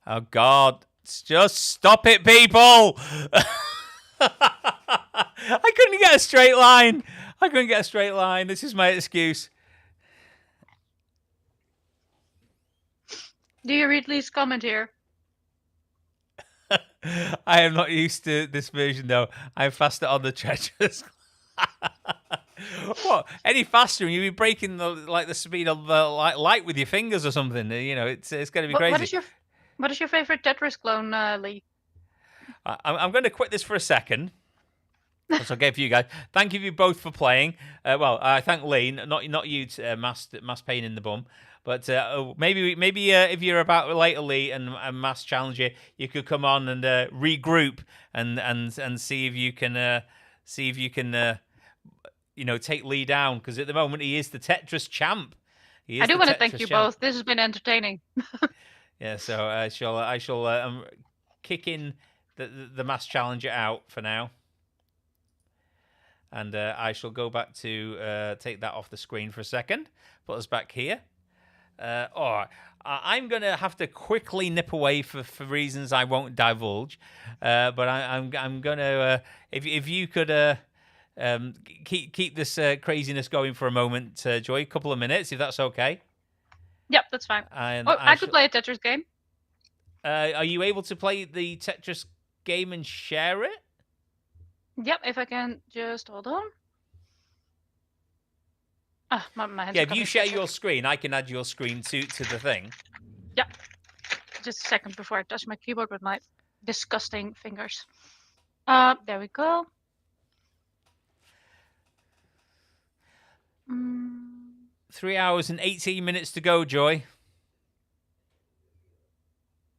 Oh god. Just stop it, people! I couldn't get a straight line. This is my excuse. Do you read Lee's comment here? I am not used to this version though. I'm faster on the treacherous. What? Any faster and you'd be breaking the speed of light with your fingers or something. You know, it's going to be crazy. What is your favorite Tetris clone, Lee? I'm going to quit this for a second. That's okay for you guys. Thank you both for playing. Well, I thank Lee, not you, Mass Pain in the Bum. But maybe if you're about later, Lee, and Mass Challenger, you could come on and regroup and see if you can take Lee down, because at the moment he is the Tetris champ. I do want to thank you both. This has been entertaining. Yeah, so I shall kick in the Mass Challenger out for now. And I shall go back to take that off the screen for a second. Put us back here. All right. I'm going to have to quickly nip away for reasons I won't divulge. But I'm going to, if you could keep this craziness going for a moment, Joy, a couple of minutes, if that's okay. Yep, that's fine. I could play a Tetris game. Are you able to play the Tetris game and share it? Yep, if I can just hold on. My hands. Yeah, if you share your screen, I can add your screen to the thing. Yep. Just a second before I touch my keyboard with my disgusting fingers. There we go. 3 hours and 18 minutes to go, Joy.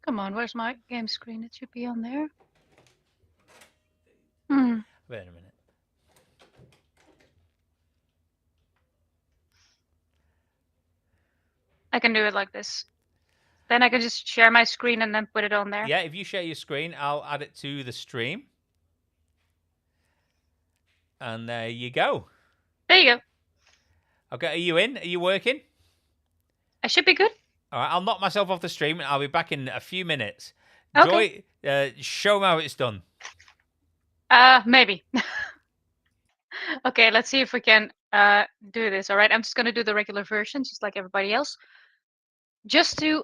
Come on, where's my game screen? It should be on there. Wait a minute. I can do it like this. Then I can just share my screen and then put it on there. Yeah, if you share your screen, I'll add it to the stream. And there you go. There you go. Okay, are you in? Are you working? I should be good. All right, I'll knock myself off the stream and I'll be back in a few minutes. Okay. Joy, show me how it's done. Maybe. Okay, let's see if we can do this. All right, I'm just going to do the regular version, just like everybody else. Just to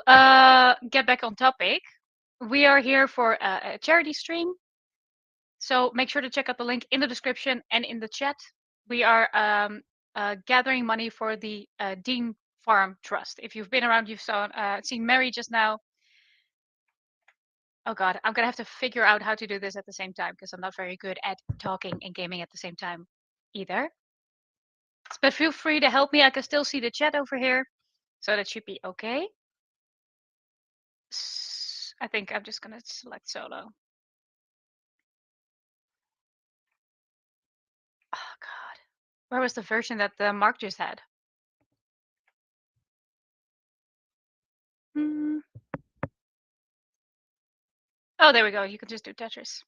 get back on topic, we are here for a charity stream. So make sure to check out the link in the description and in the chat. We are gathering money for the Dean Farm Trust. If you've been around, you've seen Mary just now. Oh god, I'm gonna have to figure out how to do this at the same time because I'm not very good at talking and gaming at the same time either. But feel free to help me. I can still see the chat over here, so that should be okay. I think I'm just gonna select solo. Oh god, where was the version that the Mark just had? Oh, there we go. You can just do Tetris.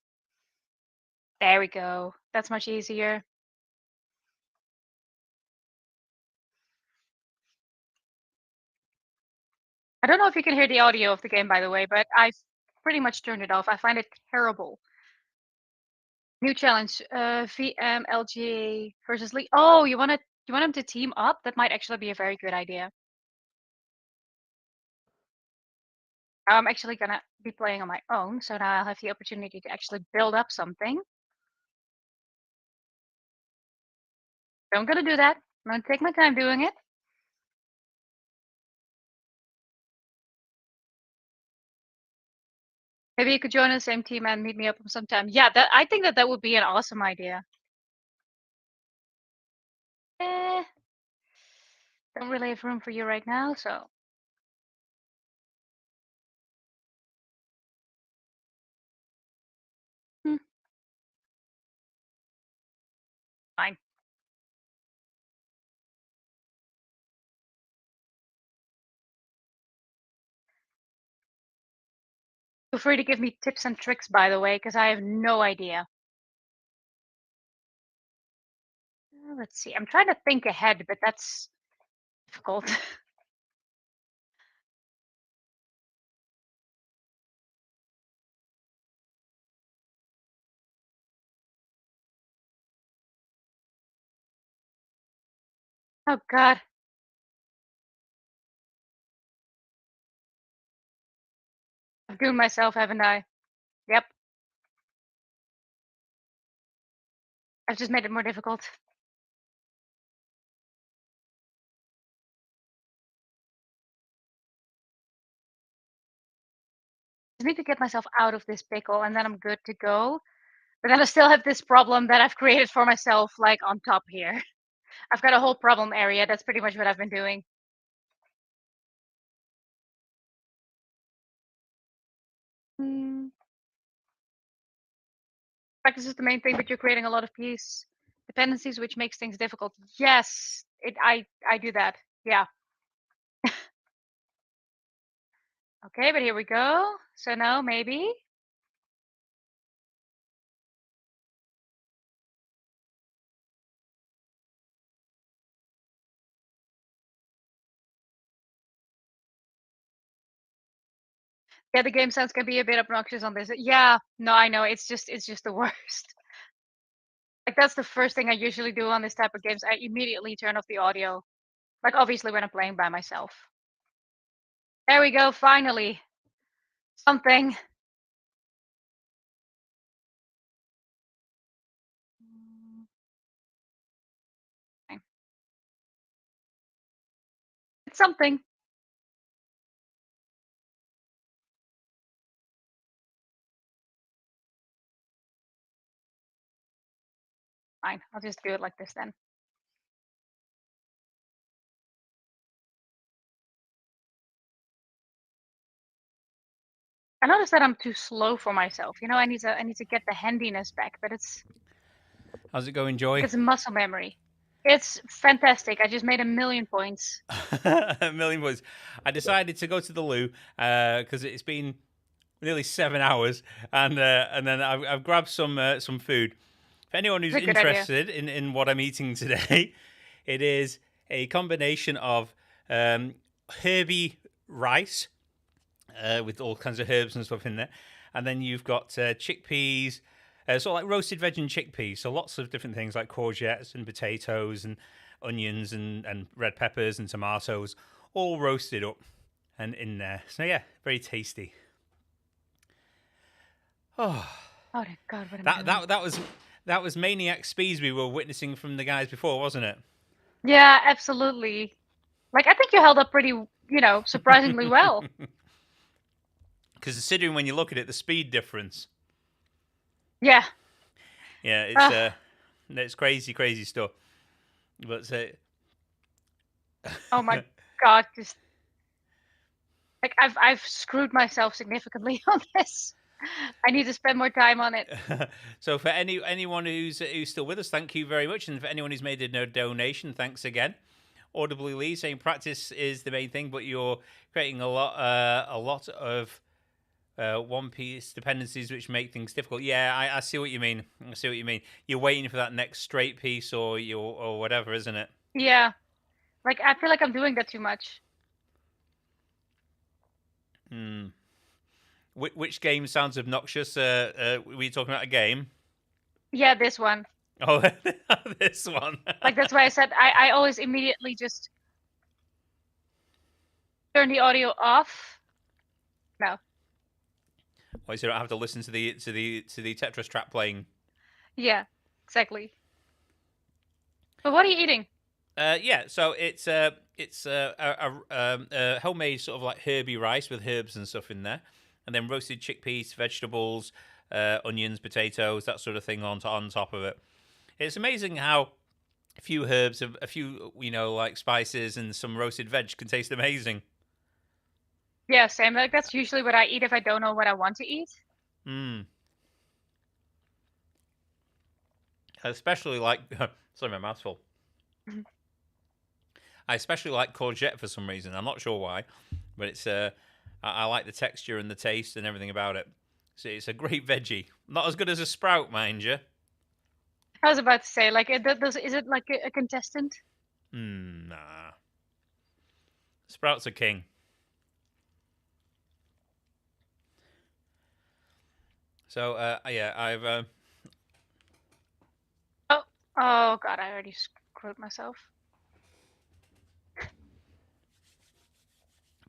There we go. That's much easier. I don't know if you can hear the audio of the game, by the way, but I've pretty much turned it off. I find it terrible. New challenge: VMLG versus Lee. Oh, you want them to team up? That might actually be a very good idea. I'm actually gonna be playing on my own, so now I'll have the opportunity to actually build up something. So I'm gonna do that. I'm gonna take my time doing it. Maybe you could join the same team and meet me up sometime. Yeah, I think that would be an awesome idea. Don't really have room for you right now, so. Fine. Feel free to give me tips and tricks, by the way, because I have no idea. Let's see. I'm trying to think ahead, but that's difficult. Oh, God. I've doomed myself, haven't I? Yep. I've just made it more difficult. I need to get myself out of this pickle, and then I'm good to go. But then I still have this problem that I've created for myself, like, on top here. I've got a whole problem area. That's pretty much what I've been doing. Practice is the main thing, but you're creating a lot of piece dependencies, which makes things difficult. Yes, I do that. Yeah. Okay, but here we go. So now maybe. Yeah, the game sounds can be a bit obnoxious on this. Yeah, no, I know. It's just the worst. Like that's the first thing I usually do on this type of games. I immediately turn off the audio. Like obviously when I'm playing by myself. There we go, finally. Something. Okay. It's something. Fine, I'll just do it like this then. I noticed that I'm too slow for myself. You know, I need to get the handiness back, but it's. How's it going, Joy? It's muscle memory. It's fantastic. I just made 1,000,000 points. 1,000,000 points. I decided to go to the loo because it's been nearly 7 hours, and then I've grabbed some food. For anyone who's interested in what I'm eating today, it is a combination of herby rice with all kinds of herbs and stuff in there, and then you've got chickpeas, sort of like roasted veg and chickpeas, so lots of different things like courgettes and potatoes and onions and red peppers and tomatoes, all roasted up and in there. So yeah, very tasty. Oh God, what am I doing? That was maniac speeds we were witnessing from the guys before, wasn't it? Yeah, absolutely. Like I think you held up pretty, surprisingly well. Because considering when you look at it, the speed difference. Yeah. Yeah, it's crazy stuff. But oh my god, just like I've screwed myself significantly on this. I need to spend more time on it. So for anyone who's still with us, thank you very much, and for anyone who's made a donation, thanks again. Audibly Lee saying practice is the main thing, but you're creating a lot of one piece dependencies which make things difficult. Yeah, I see what you mean. You're waiting for that next straight piece or whatever, isn't it? Yeah, like I feel like I'm doing that too much. Which game sounds obnoxious? Were you talking about a game? Yeah, this one. Oh, this one. Like that's why I said I always immediately just turn the audio off. No. Well, so you don't have to listen to the Tetris track playing. Yeah, exactly. But what are you eating? Yeah, so it's a homemade sort of like herby rice with herbs and stuff in there, and then roasted chickpeas, vegetables, onions, potatoes, that sort of thing on top of it. It's amazing how a few herbs, a few like spices, and some roasted veg can taste amazing. Yeah, same. Like that's usually what I eat if I don't know what I want to eat. I especially like. Sorry, my mouth's full. I especially like courgette for some reason. I'm not sure why, but it's I like the texture and the taste and everything about it. So it's a great veggie. Not as good as a sprout, mind you. I was about to say, like, is it like a contestant? Nah. Sprout's a king. So yeah, I've. Oh god, I already screwed myself.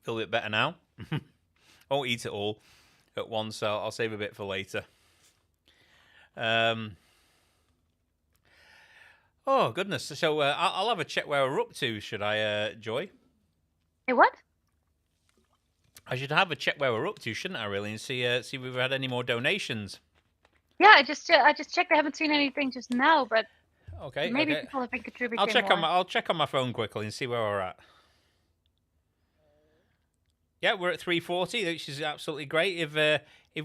Feel a bit better now. I won't eat it all at once, so I'll save a bit for later. Oh, goodness. So I'll have a check where we're up to, should I, Joy? Hey, what? I should have a check where we're up to, shouldn't I, really, and see if we've had any more donations. Yeah, I just checked. I haven't seen anything just now, but okay, maybe people have been contributing I'll check on my phone quickly and see where we're at. Yeah, we're at 340, which is absolutely great. If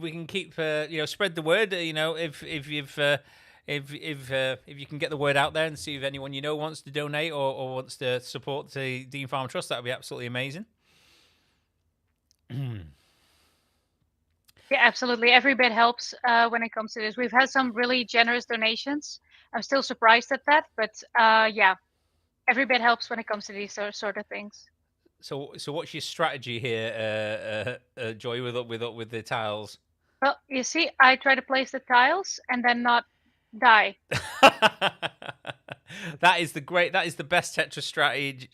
we can keep spread the word, if you can get the word out there and see if anyone wants to donate or wants to support the Dean Farm Trust, that would be absolutely amazing. Yeah, absolutely. Every bit helps when it comes to this. We've had some really generous donations. I'm still surprised at that, but yeah, every bit helps when it comes to these sort of things. So what's your strategy here, Joy, with the tiles? Well, you see, I try to place the tiles and then not die. That is the best Tetris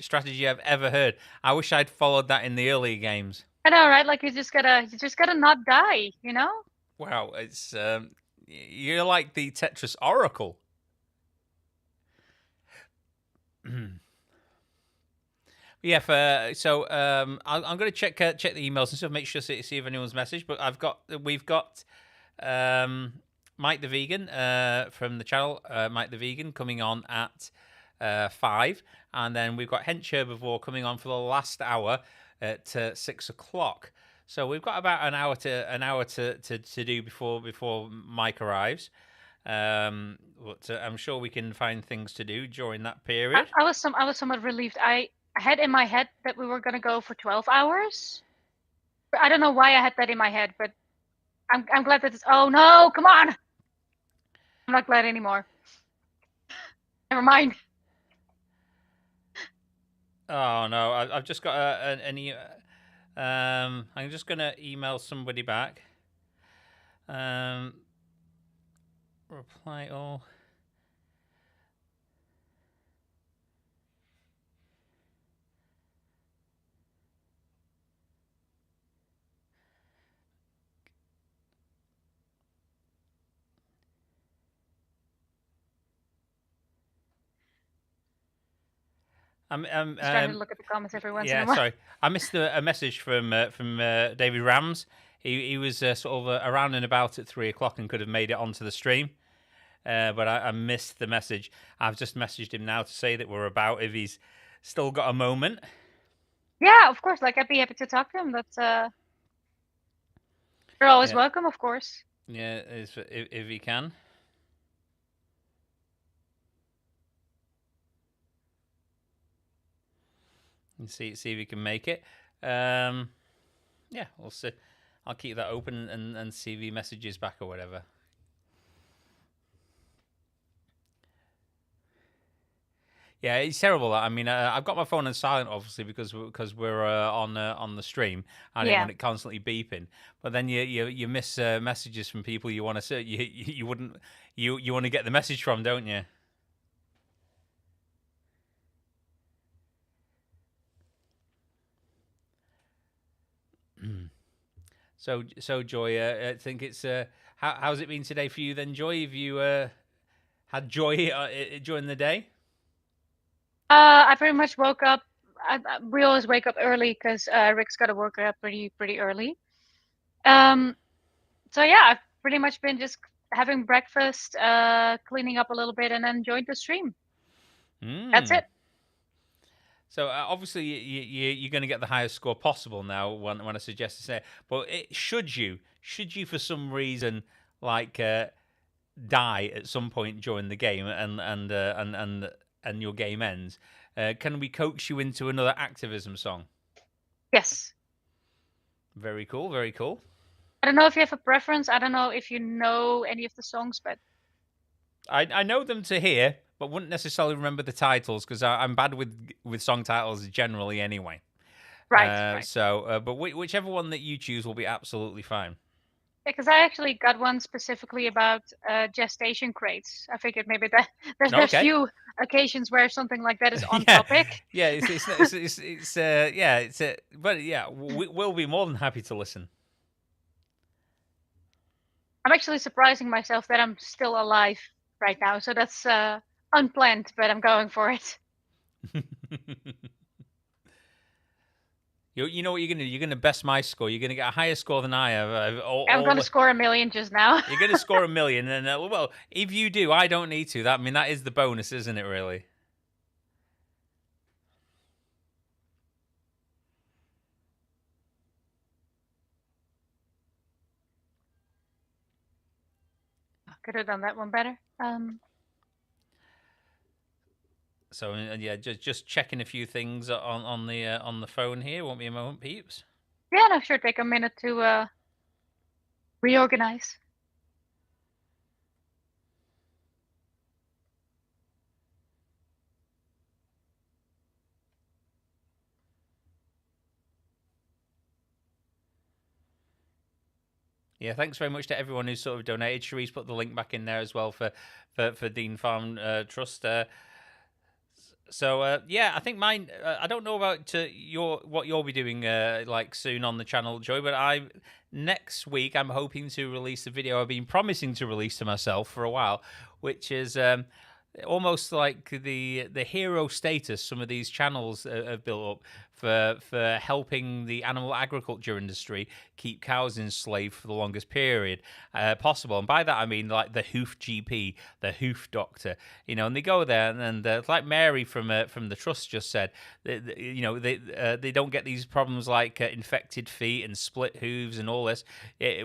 strategy I've ever heard. I wish I'd followed that in the early games. I know, right? Like you just gotta not die, Wow, it's you're like the Tetris oracle. Yeah, so I'm going to check the emails and stuff, make sure see if anyone's message. But we've got Mike the Vegan from the channel, Mike the Vegan, coming on at 5, and then we've got Hench Herbivore coming on for the last hour at 6 o'clock. So we've got about an hour to do before Mike arrives. But I'm sure we can find things to do during that period. I was somewhat relieved. I had in my head that we were going to go for 12 hours. I don't know why I had that in my head, but I'm glad that it's... Oh, no, come on! I'm not glad anymore. Never mind. Oh, no, I've just got I'm just going to email somebody back. Reply all. I'm trying to look at the comments every once in a while. Yeah, sorry. I missed a message from David Rams. he was sort of around and about at 3 o'clock and could have made it onto the stream. But I missed the message. I've just messaged him now to say that we're about if he's still got a moment. Yeah, of course. Like, I'd be happy to talk to him. But you're always welcome, of course. Yeah, if he can. And see if he can make it. Yeah, we'll see. I'll keep that open and see if he messages back or whatever. Yeah, it's terrible. I mean, I've got my phone on silent, obviously, because we're on the stream. I didn't want it constantly beeping. But then you miss messages from people you want to say you wouldn't you want to get the message from, don't you? So Joy, I think it's how's it been today for you then, Joy? Have you had joy during the day? I pretty much woke up. We always wake up early because Rick's got to work up pretty early. So yeah, I've pretty much been just having breakfast, cleaning up a little bit, and then joined the stream. That's it. So obviously you're going to get the highest score possible now when I suggest to say. But should you for some reason like die at some point during the game and your game ends, can we coax you into another activism song? Yes. Very cool, very cool. I don't know if you have a preference. I don't know if you know any of the songs, but I know them to hear, but wouldn't necessarily remember the titles because I'm bad with song titles generally anyway. Right. So, but whichever one that you choose will be absolutely fine. Because I actually got one specifically about gestation crates. I figured maybe that there's few occasions where something like that is on topic. Yeah, but yeah, we'll be more than happy to listen. I'm actually surprising myself that I'm still alive right now, so that's unplanned, but I'm going for it. You know what you're going to do? You're going to best my score. You're going to get a higher score than I have. I'm going to score 1 million just now. You're going to score 1 million. And, well, if you do, I don't need to. That is the bonus, isn't it, really? I could have done that one better. So yeah, just checking a few things on the phone here. Won't be a moment, peeps. Yeah, no, sure. Take a minute to reorganize. Yeah, thanks very much to everyone who's sort of donated. Cherie's put the link back in there as well for Dean Farm Trust. So yeah, I think mine. I don't know about what you'll be doing like soon on the channel, Joy. But next week I'm hoping to release the video I've been promising to release to myself for a while, which is almost like the hero status some of these channels have built up for helping the animal agriculture industry keep cows enslaved for the longest period possible. And by that I mean like the hoof GP, the hoof doctor, and they go there and like Mary from the trust just said, they don't get these problems like infected feet and split hooves and all this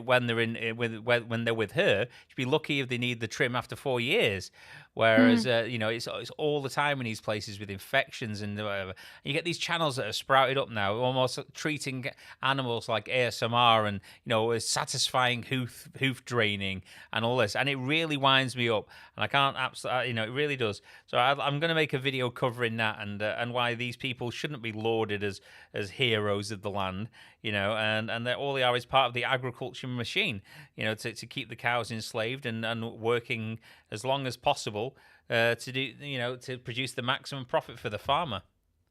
when they're when they're with her. She'd be lucky if they need the trim after 4 years. Whereas, it's all the time in these places with infections and whatever. And you get these channels that are sprouted up now, almost treating animals like ASMR and, satisfying hoof draining and all this. And it really winds me up. And I can't it really does. So I'm going to make a video covering that and why these people shouldn't be lauded as heroes of the land, and all they are is part of the agriculture machine, to keep the cows enslaved and working as long as possible to do, to produce the maximum profit for the farmer.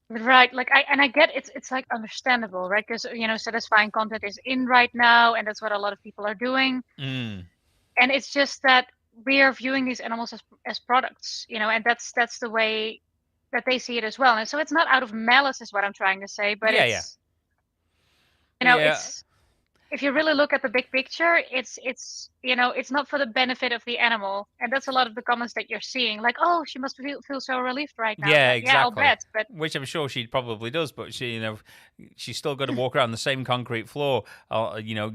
Right, like I get it's like understandable, right? Because satisfying content is in right now, and that's what a lot of people are doing. And it's just that we are viewing these animals as products, and that's the way that they see it as well. And so it's not out of malice, is what I'm trying to say, but it's if you really look at the big picture, it's it's not for the benefit of the animal, and that's a lot of the comments that you're seeing. Like, oh, she must feel so relieved right now. Yeah, Like, exactly. yeah, I'll bet. But which I'm sure she probably does, but she's still got to walk around the same concrete floor,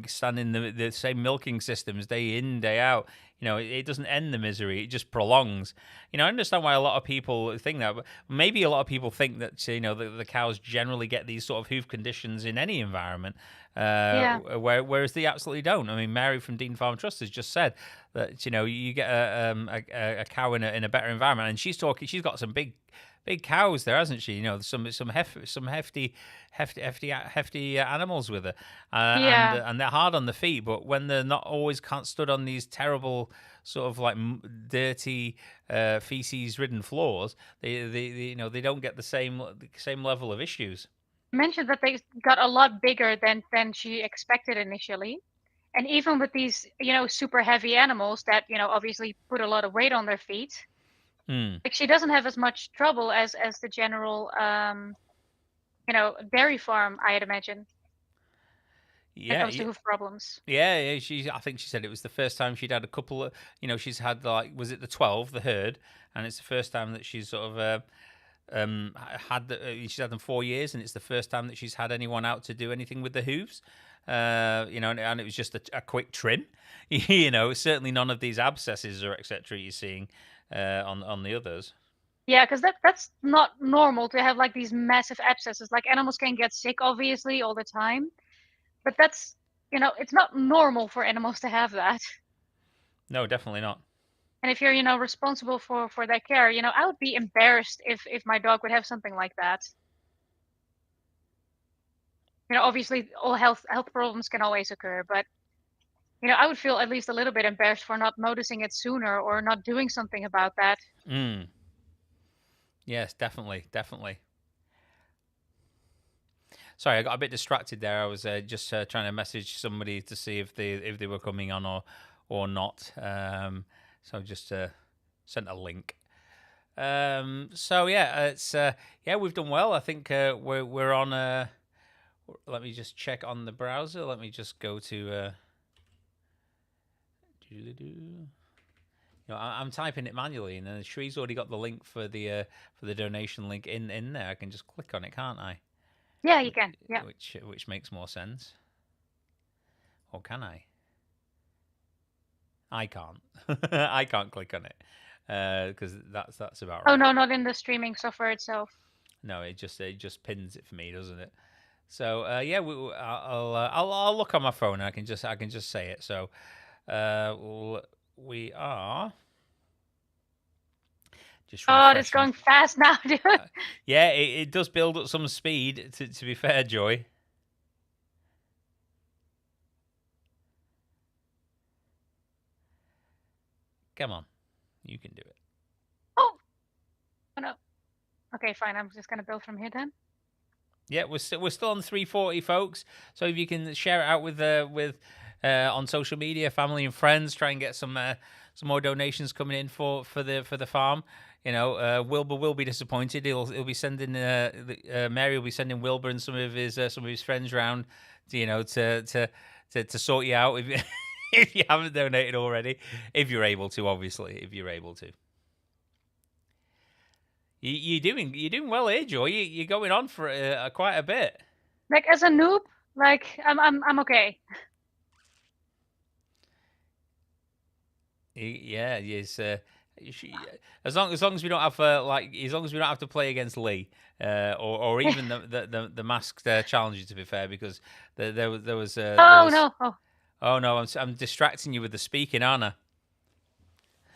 stand in the same milking systems day in, day out. It doesn't end the misery; it just prolongs. I understand why a lot of people think that, but maybe a lot of people think that the cows generally get these sort of hoof conditions in any environment, whereas they absolutely don't. I mean, Mary from Dean Farm Trust has just said that you get a cow in a better environment, and she's got some big cows there, hasn't she? Some hefty animals with her, and they're hard on the feet. But when they're not always stood on these terrible sort of like dirty feces-ridden floors, they don't get the same level of issues. I mentioned that they got a lot bigger than she expected initially, and even with these super heavy animals that obviously put a lot of weight on their feet. Like she doesn't have as much trouble as the general dairy farm, I'd imagine. Yeah, when it comes to hoof problems. Yeah. I think she said it was the first time she'd had a couple of, she's had was it the 12, the herd, and it's the first time that she's sort of she's had them 4 years, and it's the first time that she's had anyone out to do anything with the hooves. And it was just a quick trim. Certainly none of these abscesses or etc. you're seeing on the others. Yeah, because that's not normal to have like these massive abscesses. Like animals can get sick obviously all the time, but that's it's not normal for animals to have that. No, definitely not. And if you're responsible for their care, I would be embarrassed if my dog would have something like that. Obviously all health problems can always occur, but I would feel at least a little bit embarrassed for not noticing it sooner or not doing something about that. Yes, definitely. Sorry, I got a bit distracted there. I was just trying to message somebody to see if they were coming on or not. So I just sent a link. So yeah, it's we've done well. I think we're on. Let me just check on the browser. Let me just go to. I'm typing it manually, and then Shree's already got the link for the donation link in there. I can just click on it, can't I? Yeah, you can. Yeah. Which makes more sense. Or can I? I can't. I can't click on it because that's about right. Oh no, not in the streaming software itself. No, it just pins it for me, doesn't it? So I'll look on my phone and I can just say it. So we are just it's going fast now, dude. Yeah, it does build up some speed. To be fair, Joy. Come on, you can do it. Oh no. Okay, fine. I'm just gonna build from here then. Yeah, we're still on 340, folks. So if you can share it out with on social media, family and friends, try and get some more donations coming in for the farm. Wilbur will be disappointed. He'll be sending Mary will be sending Wilbur and some of his friends round, to sort you out if you haven't donated already. If you're able to, obviously, if you're able to. You're doing well here, Joy. You're going on for quite a bit. Like as a noob, like I'm okay. Yeah, yes. As long as we don't have as long as we don't have to play against Lee, or even the masked challenger. To be fair, because there was. No! Oh no! I'm distracting you with the speaking, aren't I?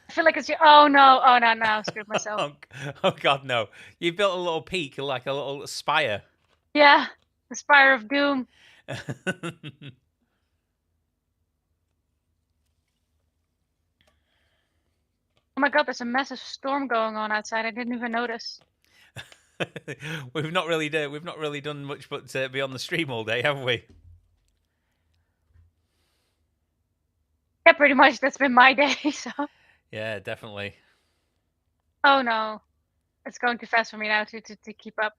I feel like it's oh no! I screwed myself. Oh God, no! You built a little peak, like a little spire. Yeah, the Spire of Doom. Oh my God, there's a massive storm going on outside. I didn't even notice. We've not really done much but be on the stream all day, have we? Yeah, pretty much. That's been my day. So. Yeah, definitely. Oh no, it's going too fast for me now to keep up.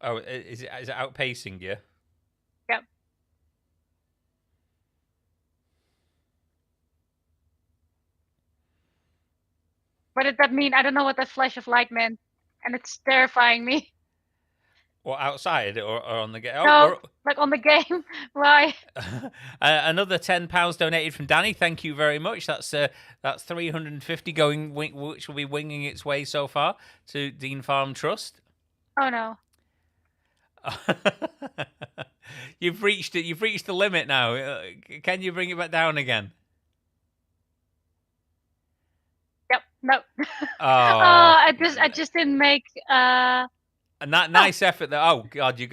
Oh, is it outpacing you? Yep. What did that mean? I don't know what that flash of light meant, and it's terrifying me. Or outside, or on the game? Oh, No, like on the game. Why? Another £10 donated from Danny. Thank you very much. That's 350 going, which will be winging its way so far to Dean Farm Trust. Oh no. You've reached it. You've reached the limit now. Can you bring it back down again? Yep. No. Oh, I just didn't make. And that nice effort there. Oh God, you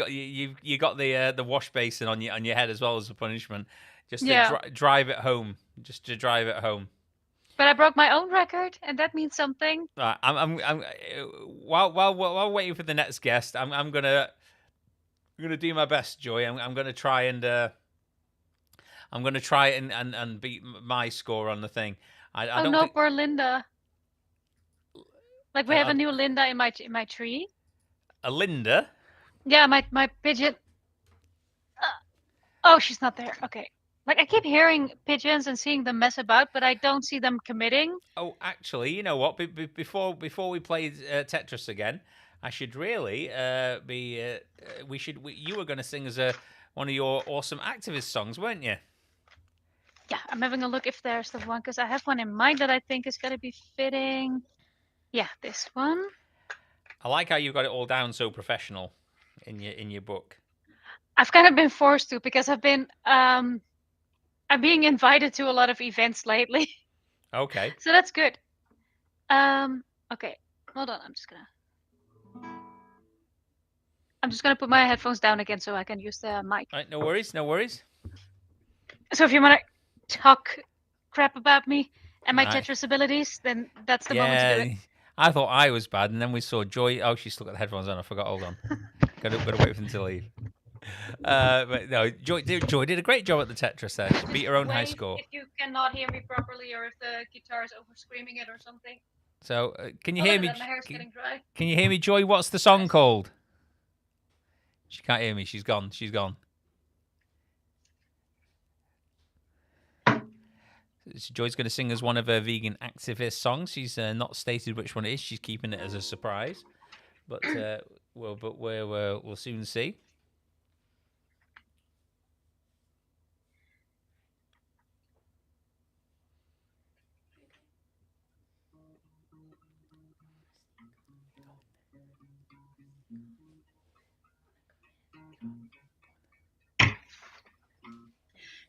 got the wash basin on your head as well as a punishment, just to drive it home. Just to drive it home. But I broke my own record, and that means something. Right, I'm while waiting for the next guest, I'm gonna do my best, Joy. I'm gonna try and beat my score on the thing. I don't no, think... poor Linda. Like we have a new Linda in my tree. A Linda? Yeah, my pigeon. Oh, she's not there. Okay. Like I keep hearing pigeons and seeing them mess about, but I don't see them committing. Oh, actually, you know what? Before we play Tetris again, I should really be. You were going to sing as one of your awesome activist songs, weren't you? Yeah, I'm having a look if there's the one, because I have one in mind that I think is going to be fitting. Yeah, this one. I like how you got it all down so professional in your book. I've kind of been forced to, because I've been I'm being invited to a lot of events lately. Okay. So that's good. Okay, hold on. I'm just gonna put my headphones down again so I can use the mic. All right, no worries, no worries. So if you want to talk crap about me and my Tetris abilities, then that's the moment to do it. I thought I was bad, and then we saw Joy. Oh, she's still got the headphones on. I forgot. Hold on. Got to wait for them to leave. But no, Joy did a great job at the Tetris there. She beat her own high score. If you cannot hear me properly, or if the guitar is over screaming it or something. So can you hear me? My hair's getting dry. Can you hear me, Joy? What's the song called? She can't hear me. She's gone. She's gone. So Joy's going to sing us one of her vegan activist songs. She's not stated which one it is. She's keeping it as a surprise, but we'll soon see.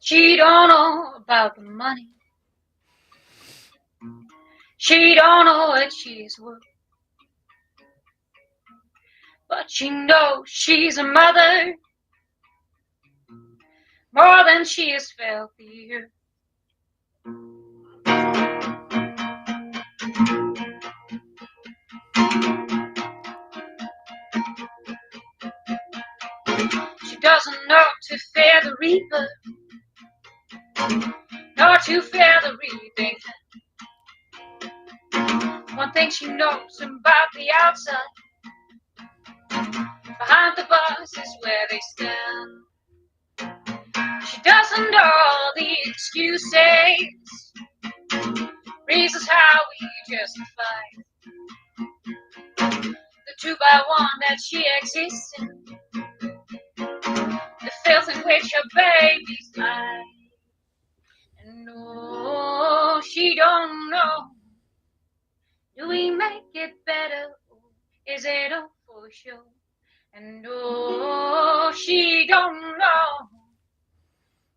She don't know about the money. She don't know what she's worth. But she knows she's a mother more than she has felt the earth. She doesn't know to fear the reaper, nor to fear the reaping. One thing she knows about the outside, behind the bars is where they stand. She doesn't know all the excuses, reasons how we justify the 2x1 that she exists in, the filth in which her babies lie. And no, she don't know. Do we make it better, or is it all for show? And oh, she don't know.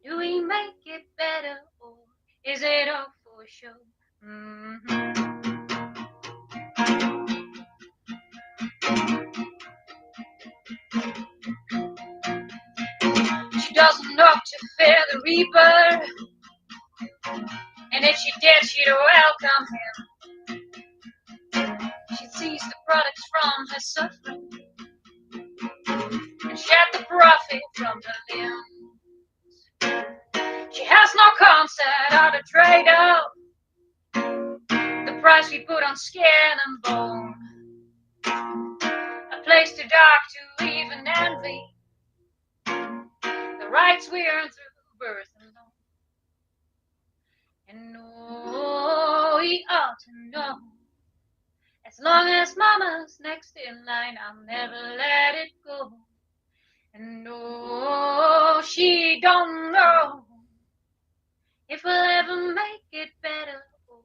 Do we make it better, or is it all for show? She doesn't know to fear the reaper, and if she did, she'd welcome him. She sees the products from her suffering and shed the profit from her limbs. She has no concept how to trade up the price we put on skin and bone, a place too dark to even envy the rights we earn through birth alone. And oh, we ought to know As long as mama's next in line, I'll never let it go. And no, she don't know if we'll ever make it better, or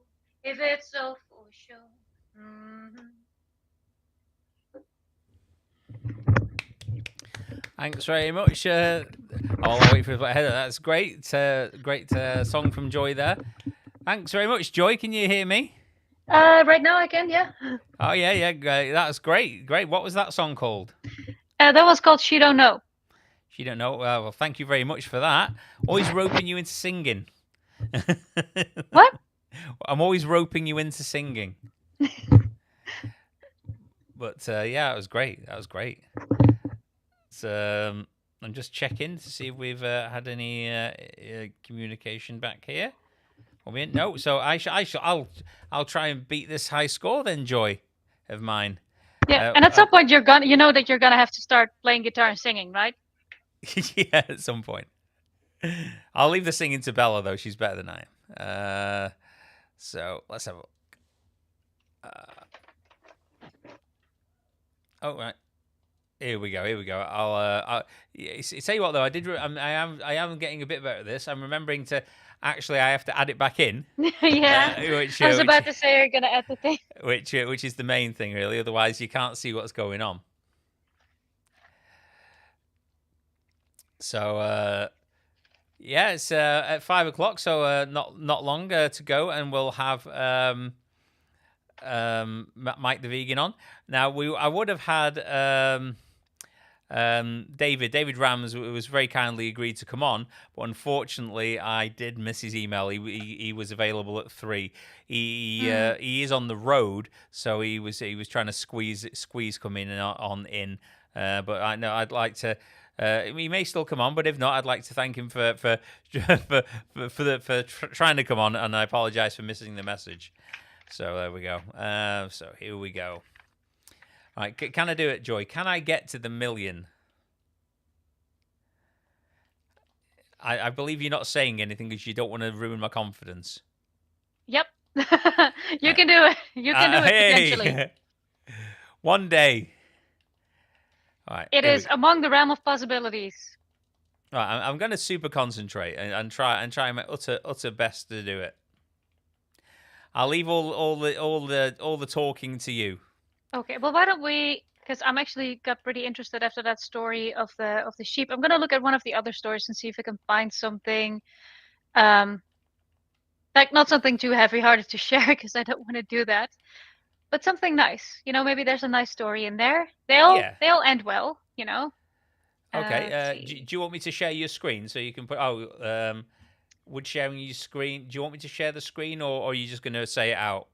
if it's so for sure. Thanks very much. I'll wait for Heather. That's great. Great song from Joy there. Thanks very much, Joy. Can you hear me? Right now I can, yeah. Oh yeah. Great. That's great. What was that song called? That was called She Don't Know. She Don't Know. Well, thank you very much for that. Always roping you into singing. What? I'm always roping you into singing. But yeah, that was great. So I'm just checking to see if we've had any communication back here. No. So I'll try and beat this high score then, Joy, of mine. Yeah, and at some point you're gonna have to start playing guitar and singing, right? Yeah, at some point. I'll leave the singing to Bella though. She's better than I am. So let's have a look. Oh right. Here we go. I'll tell you what though. I am getting a bit better at this. I'm remembering to actually I have to add it back in. Yeah. I was about to say you're gonna add the thing. Which is the main thing really. Otherwise you can't see what's going on. So yeah, it's at 5 o'clock. So not long to go, and we'll have Mike the Vegan on. Now I would have had David Rams was very kindly agreed to come on, but unfortunately I did miss his email. He was available at 3. He is on the road, so he was trying to squeeze come in and on in. But I know I'd like to. He may still come on, but if not, I'd like to thank him for trying to come on, and I apologise for missing the message. So there we go. So here we go. All right, can I do it, Joy? Can I get to the 1 million? I believe you're not saying anything because you don't want to ruin my confidence. Yep. You can do it. You can do it potentially. One day. All right. It is among the realm of possibilities. All right, I'm going to super concentrate and try my utter best to do it. I'll leave all the talking to you. Okay. Well, why don't we? Because I'm actually got pretty interested after that story of the sheep. I'm gonna look at one of the other stories and see if I can find something, like not something too heavy-hearted to share because I don't want to do that, but something nice. You know, maybe there's a nice story in there. They all end well. You know. Okay. Do you want me to share your screen so you can put? Would sharing your screen? Do you want me to share the screen, or are you just gonna say it out?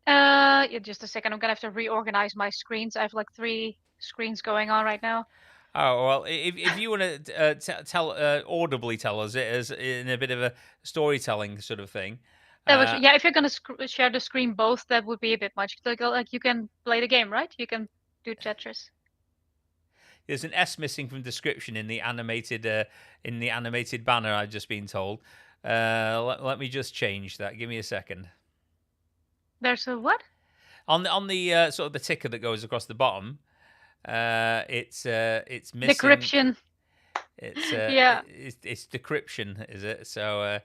Yeah, just a second. I'm gonna have to reorganize my screens. I have like 3 screens going on right now. Oh well, if you want to audibly tell us it as in a bit of a storytelling sort of thing. Yeah, if you're gonna share the screen both, that would be a bit much. Like you can play the game, right? You can do Tetris. There's an S missing from description in the animated banner. I've just been told. Let me just change that. Give me a second. There's a what? On the sort of the ticker that goes across the bottom, it's missing. Decryption. It's yeah. It's decryption, is it? So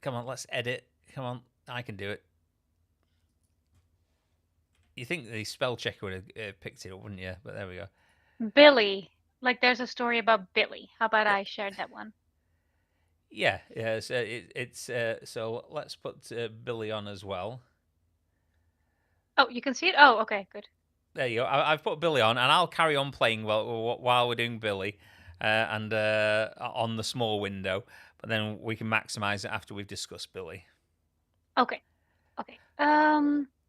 come on, let's edit. Come on, I can do it. You think the spell checker would have picked it up, wouldn't you? But there we go. Billy, like there's a story about Billy. How about I share that one? Yeah. So so let's put Billy on as well. Oh, you can see it? Oh, okay, good. There you go. I've put Billy on, and I'll carry on playing while we're doing Billy, and on the small window. But then we can maximize it after we've discussed Billy. Okay.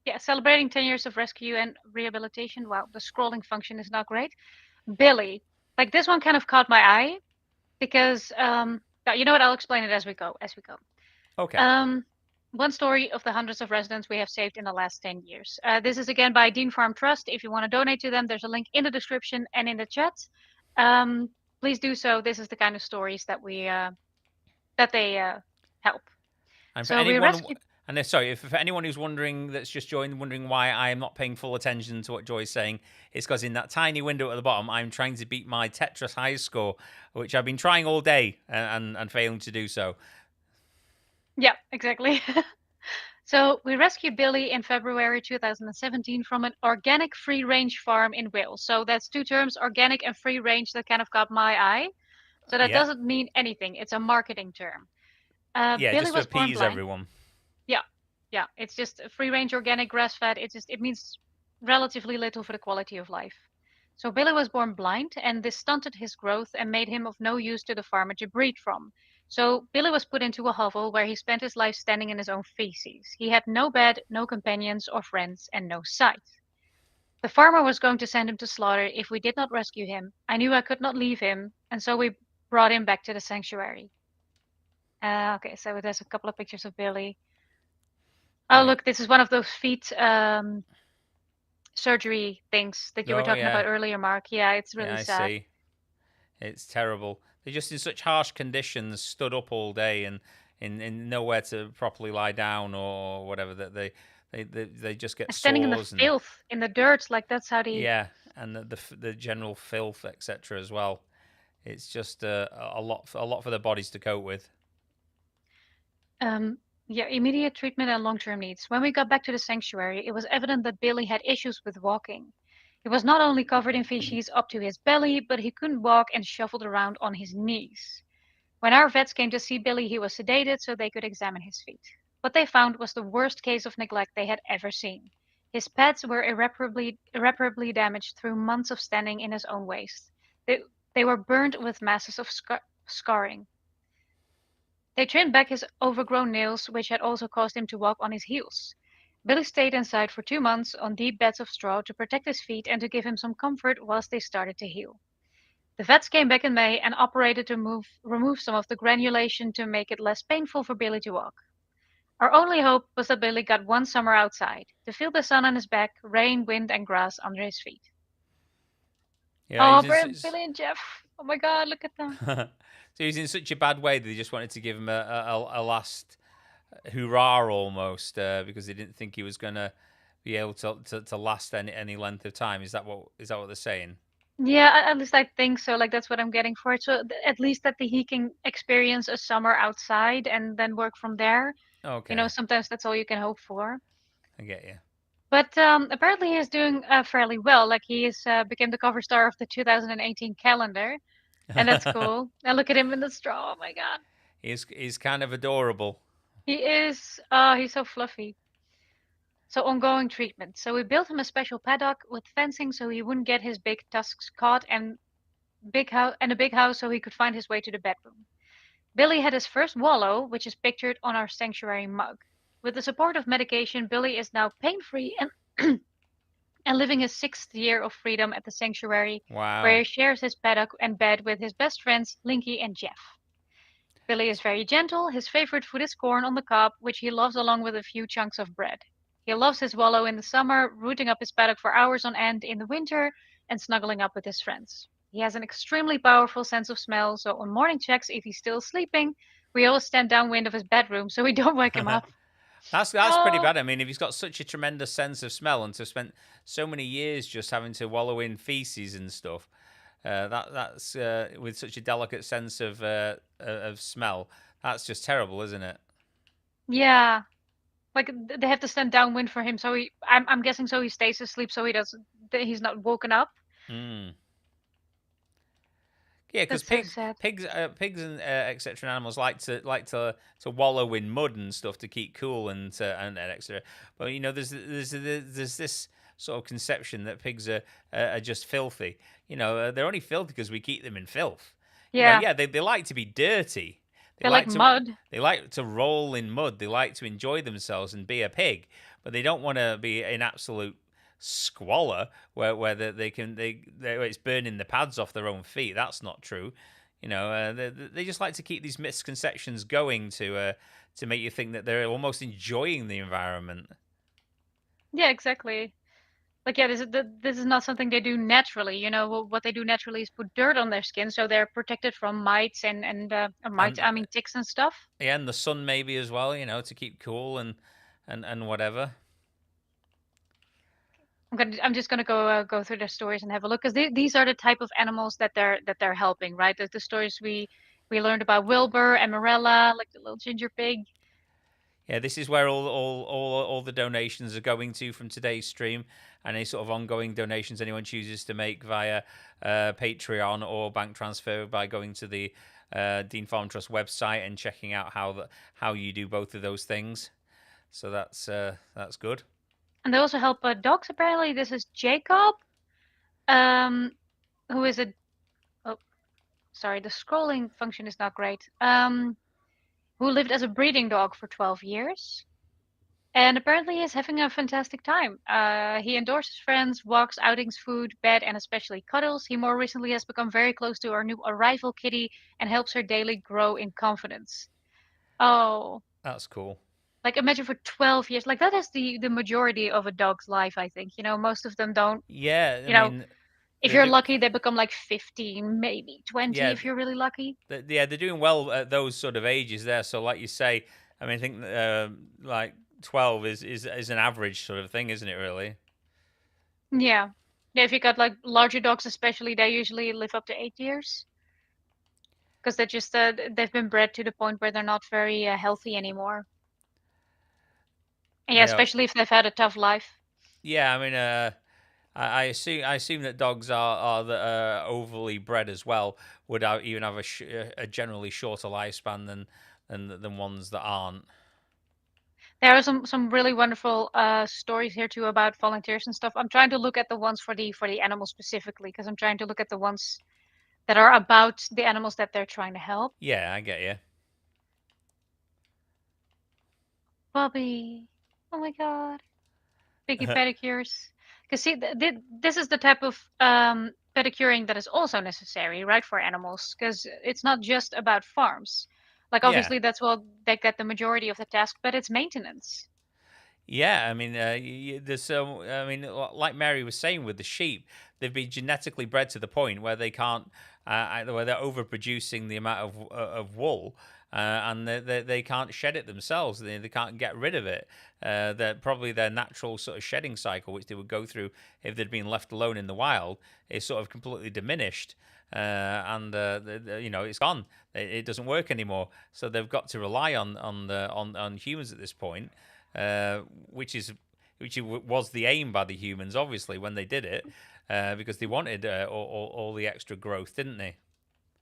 Yeah, celebrating 10 years of rescue and rehabilitation. Wow, the scrolling function is not great. Billy, like this one kind of caught my eye because you know what? I'll explain it as we go. Okay. One story of the hundreds of residents we have saved in the last 10 years. This is again by Dean Farm Trust. If you want to donate to them, there's a link in the description and in the chat. Please do so. This is the kind of stories that we that they help. And And sorry, if for anyone who's wondering, that's just joined, wondering why I am not paying full attention to what Joy's saying, it's because in that tiny window at the bottom, I'm trying to beat my Tetris high score, which I've been trying all day and failing to do so. Yeah, exactly. So we rescued Billy in February 2017 from an organic free-range farm in Wales. So that's two terms, organic and free-range, that kind of caught my eye. So that doesn't mean anything. It's a marketing term. Yeah, Billy just to was born appease blind. everyone. Yeah, it's just free-range, organic, grass-fed. It means relatively little for the quality of life. So Billy was born blind, and this stunted his growth and made him of no use to the farmer to breed from. So Billy was put into a hovel where he spent his life standing in his own feces. He had no bed, no companions or friends, and no sight. The farmer was going to send him to slaughter if we did not rescue him. I knew I could not leave him, and so we brought him back to the sanctuary. Okay, so there's a couple of pictures of Billy. Oh, look, this is one of those feet surgery things that you were talking about earlier, Mark. Yeah, it's really sad. I see. It's terrible. They're just in such harsh conditions, stood up all day and in nowhere to properly lie down or whatever. That they just get standing in the filth, in the dirt, like that's how they. Yeah, and the general filth, etc. as well. It's just a lot for their bodies to cope with. Yeah, immediate treatment and long-term needs. When we got back to the sanctuary, it was evident that Billy had issues with walking. He was not only covered in feces up to his belly, but he couldn't walk and shuffled around on his knees. When our vets came to see Billy, he was sedated so they could examine his feet. What they found was the worst case of neglect they had ever seen. His pads were irreparably damaged through months of standing in his own waste. They were burned with masses of scarring. They trimmed back his overgrown nails, which had also caused him to walk on his heels. Billy stayed inside for 2 months on deep beds of straw to protect his feet and to give him some comfort whilst they started to heal. The vets came back in May and operated to remove some of the granulation to make it less painful for Billy to walk. Our only hope was that Billy got one summer outside, to feel the sun on his back, rain, wind, and grass under his feet. Yeah, Billy and Jeff. Oh my God, look at them. So he's in such a bad way that they just wanted to give him a last hurrah almost because they didn't think he was going to be able to last any length of time. Is that what they're saying? Yeah, at least I think so. Like that's what I'm getting for it. So at least that he can experience a summer outside and then work from there. Okay. You know, sometimes that's all you can hope for. I get you. But apparently he's doing fairly well. Like he became the cover star of the 2018 calendar. And that's cool. And look at him in the straw. Oh my God. He's kind of adorable. He is. He's so fluffy. So ongoing treatment. So we built him a special paddock with fencing so he wouldn't get his big tusks caught, and a big house so he could find his way to the bedroom. Billy had his first wallow, which is pictured on our sanctuary mug. With the support of medication, Billy is now pain-free and and living his 6th year of freedom at the sanctuary, where he shares his paddock and bed with his best friends, Linky and Jeff. Billy is very gentle. His favorite food is corn on the cob, which he loves along with a few chunks of bread. He loves his wallow in the summer, rooting up his paddock for hours on end in the winter, and snuggling up with his friends. He has an extremely powerful sense of smell, so on morning checks, if he's still sleeping, we always stand downwind of his bedroom so we don't wake him up. That's pretty bad. I mean, if he's got such a tremendous sense of smell and to have spent so many years just having to wallow in feces and stuff, that's with such a delicate sense of smell, that's just terrible, isn't it? Yeah, like they have to stand downwind for him, so I'm guessing so he stays asleep, so he's not woken up. Yeah, because pigs and etc. animals like to wallow in mud and stuff to keep cool and etc. But you know, there's this sort of conception that pigs are just filthy. You know, they're only filthy because we keep them in filth. Yeah, you know, they like to be dirty. They like mud. They like to roll in mud. They like to enjoy themselves and be a pig, but they don't want to be in absolute squalor where it's burning the pads off their own feet. That's not true. You know, they just like to keep these misconceptions going to make you think that they're almost enjoying the environment. Yeah, exactly. Like, yeah, this is not something they do naturally. You know, what they do naturally is put dirt on their skin so they're protected from mites and ticks and stuff. Yeah, and the sun maybe as well, you know, to keep cool and and whatever. I'm just gonna go through their stories and have a look, because these are the type of animals that they're helping, right? The stories we learned about Wilbur and Morella, like the little ginger pig. Yeah, this is where all the donations are going to from today's stream, and any sort of ongoing donations anyone chooses to make via Patreon or bank transfer by going to the Dean Farm Trust website and checking out how you do both of those things. So that's good. And they also help dogs. Apparently, this is Jacob, who is a. Oh, sorry, the scrolling function is not great. Who lived as a breeding dog for 12 years. And apparently is having a fantastic time. He endorses friends, walks, outings, food, bed, and especially cuddles. He more recently has become very close to our new arrival kitty and helps her daily grow in confidence. Oh. That's cool. Like, imagine for 12 years. Like, that is the majority of a dog's life, I think. Most of them don't. Yeah, I mean, if you're lucky, they become like 15, maybe 20 if you're really lucky. They're doing well at those sort of ages there. So like you say, I mean, I think like 12 is an average sort of thing, isn't it, really? Yeah. If you got like larger dogs especially, they usually live up to 8 years. Because they're just, they've been bred to the point where they're not very healthy anymore. And yeah, especially if they've had a tough life. Yeah, I mean, I assume that dogs are overly bred as well would even have a generally shorter lifespan than ones that aren't. There are some really wonderful stories here too about volunteers and stuff. I'm trying to look at the ones for the animals specifically, because I'm trying to look at the ones that are about the animals that they're trying to help. Yeah, I get you. Bobby, oh my God, piggy pedicures. Because see, this is the type of pedicuring that is also necessary, right, for animals, because it's not just about farms. Like, obviously, that's what they get the majority of the task, but it's maintenance. Yeah, I mean, there's so. I mean, like Mary was saying with the sheep, they've been genetically bred to the point where they can't, where they're overproducing the amount of wool, and they can't shed it themselves. They can't get rid of it. That probably their natural sort of shedding cycle, which they would go through if they'd been left alone in the wild, is sort of completely diminished. And it's gone. It doesn't work anymore. So they've got to rely on humans at this point. Which was the aim by the humans, obviously, when they did it, because they wanted all the extra growth, didn't they?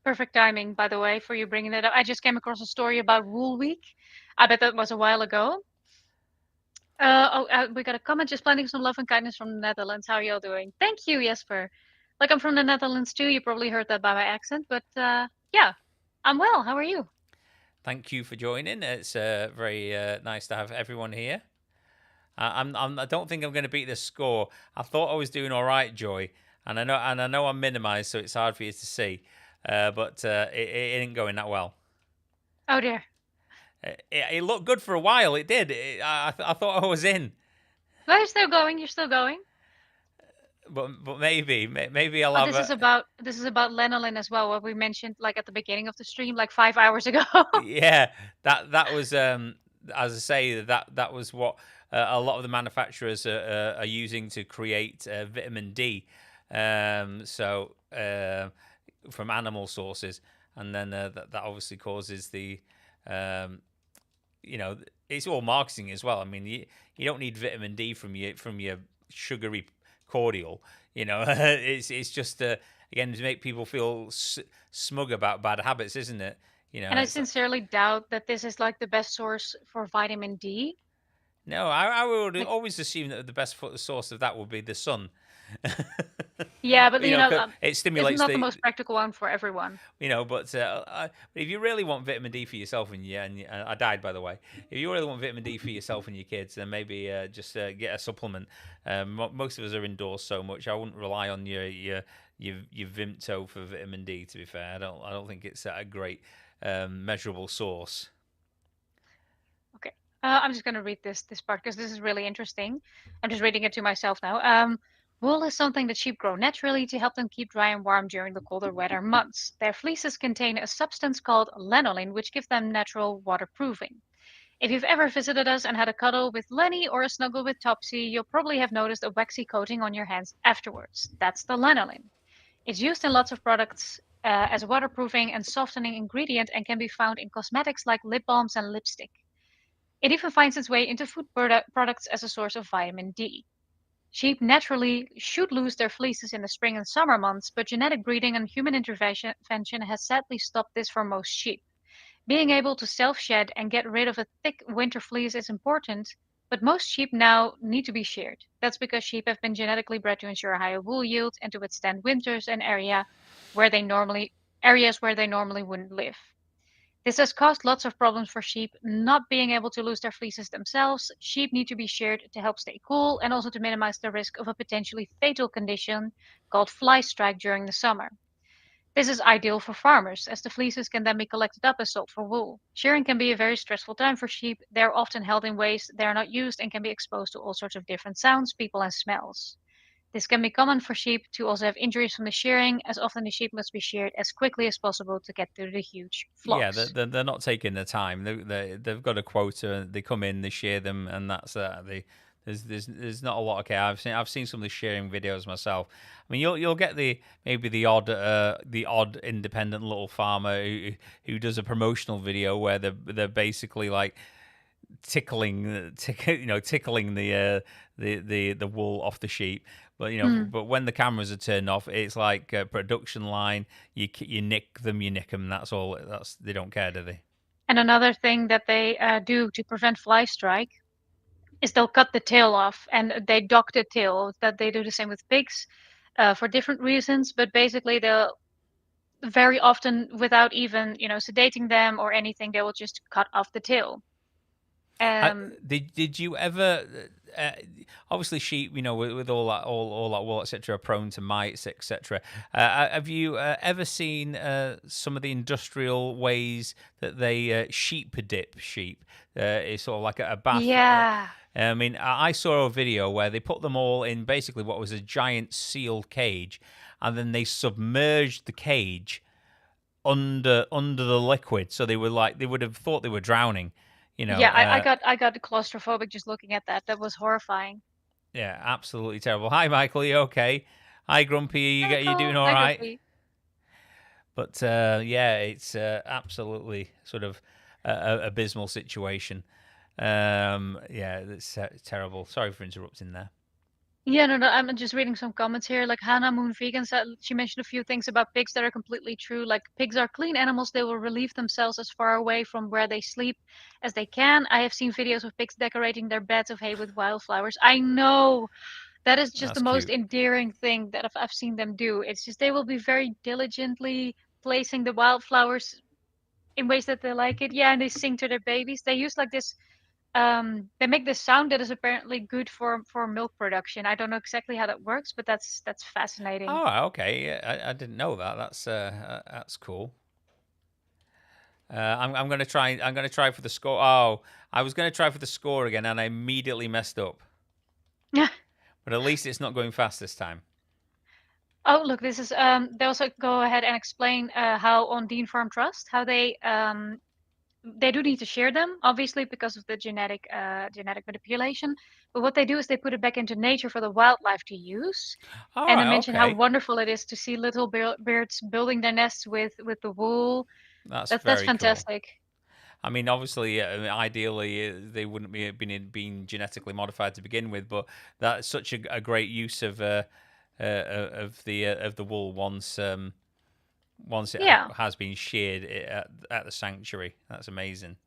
Perfect timing, by the way, for you bringing that up. I just came across a story about Wool Week. I bet that was a while ago. We got a comment, just planting some love and kindness from the Netherlands. How are y'all doing? Thank you, Jesper. Like, I'm from the Netherlands too. You probably heard that by my accent, but yeah, I'm well. How are you? Thank you for joining. It's very nice to have everyone here. I don't think I'm going to beat this score. I thought I was doing all right, Joy, and I know I'm minimized, so it's hard for you to see. But it ain't going that well. Oh dear. It looked good for a while. It did. I thought I was in. Well, you're still going. You're still going. But maybe I'll have. This is about lanolin as well. What we mentioned like at the beginning of the stream, like 5 hours ago. Yeah, that was as I say that was what a lot of the manufacturers are using to create vitamin D. So from animal sources, and then that obviously causes the it's all marketing as well. I mean, you don't need vitamin D from your sugary cordial. It's just again to make people feel smug about bad habits, isn't it? And I sincerely doubt that this is like the best source for vitamin D. No, I would always assume that the best source of that would be the sun. Yeah, but it stimulates. It's not the most practical one for everyone. But if you really want vitamin D for yourself and I died, by the way. If you really want vitamin D for yourself and your kids, then maybe just get a supplement. Most of us are indoors so much. I wouldn't rely on your Vimto for vitamin D. To be fair, I don't think it's a great measurable source. Okay, I'm just gonna read this part because this is really interesting. I'm just reading it to myself now. Wool is something that sheep grow naturally to help them keep dry and warm during the colder weather months. Their fleeces contain a substance called lanolin, which gives them natural waterproofing. If you've ever visited us and had a cuddle with Lenny or a snuggle with Topsy, you'll probably have noticed a waxy coating on your hands afterwards. That's the lanolin. It's used in lots of products as a waterproofing and softening ingredient and can be found in cosmetics like lip balms and lipstick. It even finds its way into food products as a source of vitamin D. Sheep naturally should lose their fleeces in the spring and summer months, but genetic breeding and human intervention has sadly stopped this for most sheep. Being able to self-shed and get rid of a thick winter fleece is important, but most sheep now need to be sheared. That's because sheep have been genetically bred to ensure a higher wool yield and to withstand winters in areas where they normally wouldn't live. This has caused lots of problems for sheep not being able to lose their fleeces themselves. Sheep need to be sheared to help stay cool and also to minimize the risk of a potentially fatal condition called fly strike during the summer. This is ideal for farmers, as the fleeces can then be collected up as sold for wool. Shearing can be a very stressful time for sheep. They are often held in ways they are not used and can be exposed to all sorts of different sounds, people, and smells. This can be common for sheep to also have injuries from the shearing, as often the sheep must be sheared as quickly as possible to get through the huge flocks. Yeah, they're not taking the time. They've got a quota. They come in, they shear them, and that's that. There's not a lot of care. I've seen some of the shearing videos myself. I mean, you'll get maybe the odd independent little farmer who does a promotional video where they're basically like tickling the wool off the sheep. But but when the cameras are turned off, it's like a production line. You nick them. That's all. They don't care, do they? And another thing that they do to prevent fly strike is they'll cut the tail off and they dock the tail. That they do the same with pigs for different reasons, but basically they'll very often, without even sedating them or anything, they will just cut off the tail. Did you ever? Obviously, sheep, with all that wool, etc., are prone to mites, etc. Have you ever seen some of the industrial ways that they sheep dip sheep? It's sort of like a bath. Yeah. I mean, I saw a video where they put them all in basically what was a giant sealed cage, and then they submerged the cage under the liquid, so they would have thought they were drowning. Yeah, I got claustrophobic just looking at that. That was horrifying. Yeah, absolutely terrible. Hi, Michael. You okay? Hi, Grumpy. You doing all Hi, right? Grumpy. But yeah, it's absolutely sort of abysmal situation. Yeah, it's terrible. Sorry for interrupting there. Yeah, no, I'm just reading some comments here. Like Hannah Moon Vegan said, she mentioned a few things about pigs that are completely true. Like pigs are clean animals. They will relieve themselves as far away from where they sleep as they can. I have seen videos of pigs decorating their beds of hay with wildflowers. I know that is just That's the most cute. endearing thing that I've seen them do. It's just they will be very diligently placing the wildflowers in ways that they like it. Yeah, and they sing to their babies. They use like this they make this sound that is apparently good for milk production. I don't know exactly how that works, but that's fascinating. Oh, okay. I didn't know that. That's cool. I'm gonna try. I'm gonna try for the score. Oh, I was gonna try for the score again, and I immediately messed up. Yeah. But at least it's not going fast this time. Oh, look, this is they also go ahead and explain how on Dean Farm Trust how they do need to shear them, obviously, because of the genetic manipulation. But what they do is they put it back into nature for the wildlife to use. Oh, And I mentioned how okay. wonderful it is to see little birds building their nests with the wool. That's That's fantastic. Cool. I mean, obviously, ideally, they wouldn't be being genetically modified to begin with, but that's such a great use of the wool once it has been sheared at the sanctuary. That's amazing.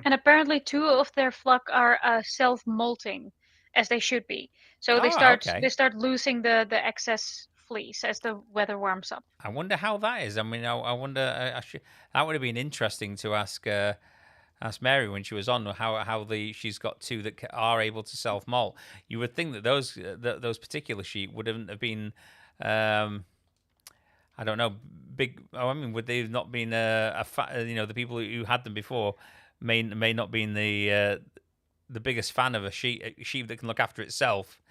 And apparently 2 of their flock are self-molting, as they should be. So they start losing the excess fleece as the weather warms up. I wonder how that is. I mean, I wonder. That would have been interesting to ask Mary when she was on how she's got 2 that are able to self-molt. You would think that those particular sheep wouldn't have been. I don't know. Big. I mean, would they have not been the people who had them before may not been the biggest fan of a sheep that can look after itself.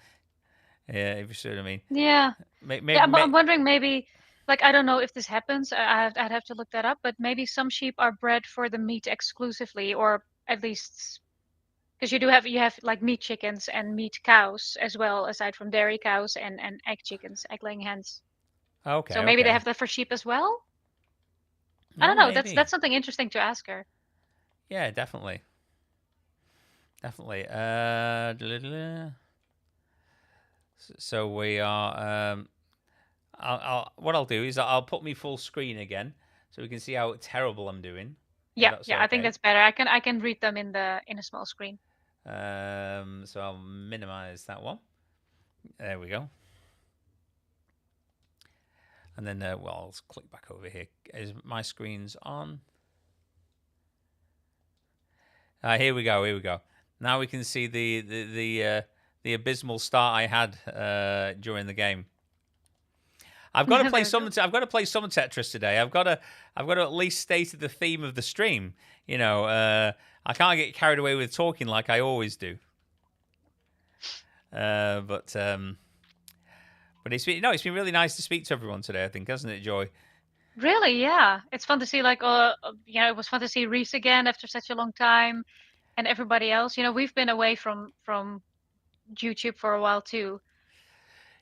Yeah, if you see what I mean. Yeah. I'm wondering maybe, like, I don't know if this happens. I'd have to look that up. But maybe some sheep are bred for the meat exclusively, or at least Because you have like meat chickens and meat cows as well, aside from dairy cows and egg chickens, egg laying hens. Okay. So maybe they okay. have that for sheep as well. I No, don't know. maybe. That's something interesting to ask her. Yeah, definitely. Definitely. So we are. What I'll do is I'll put me full screen again, so we can see how terrible I'm doing. Yeah, That's I think okay. that's better. I can read them in a small screen. So I'll minimize that one. There we go. And then, well, I'll click back over here. Is my screen's on? Here we go. Here we go. Now we can see the abysmal start I had during the game. I've got to play some. I've got to play some Tetris today. I've got to at least state the theme of the stream. You know, I can't get carried away with talking like I always do. But it's been really nice to speak to everyone today. I think, hasn't it, Joy? Really, yeah. It's fun to see it was fun to see Rhys again after such a long time, and everybody else. We've been away from YouTube for a while too.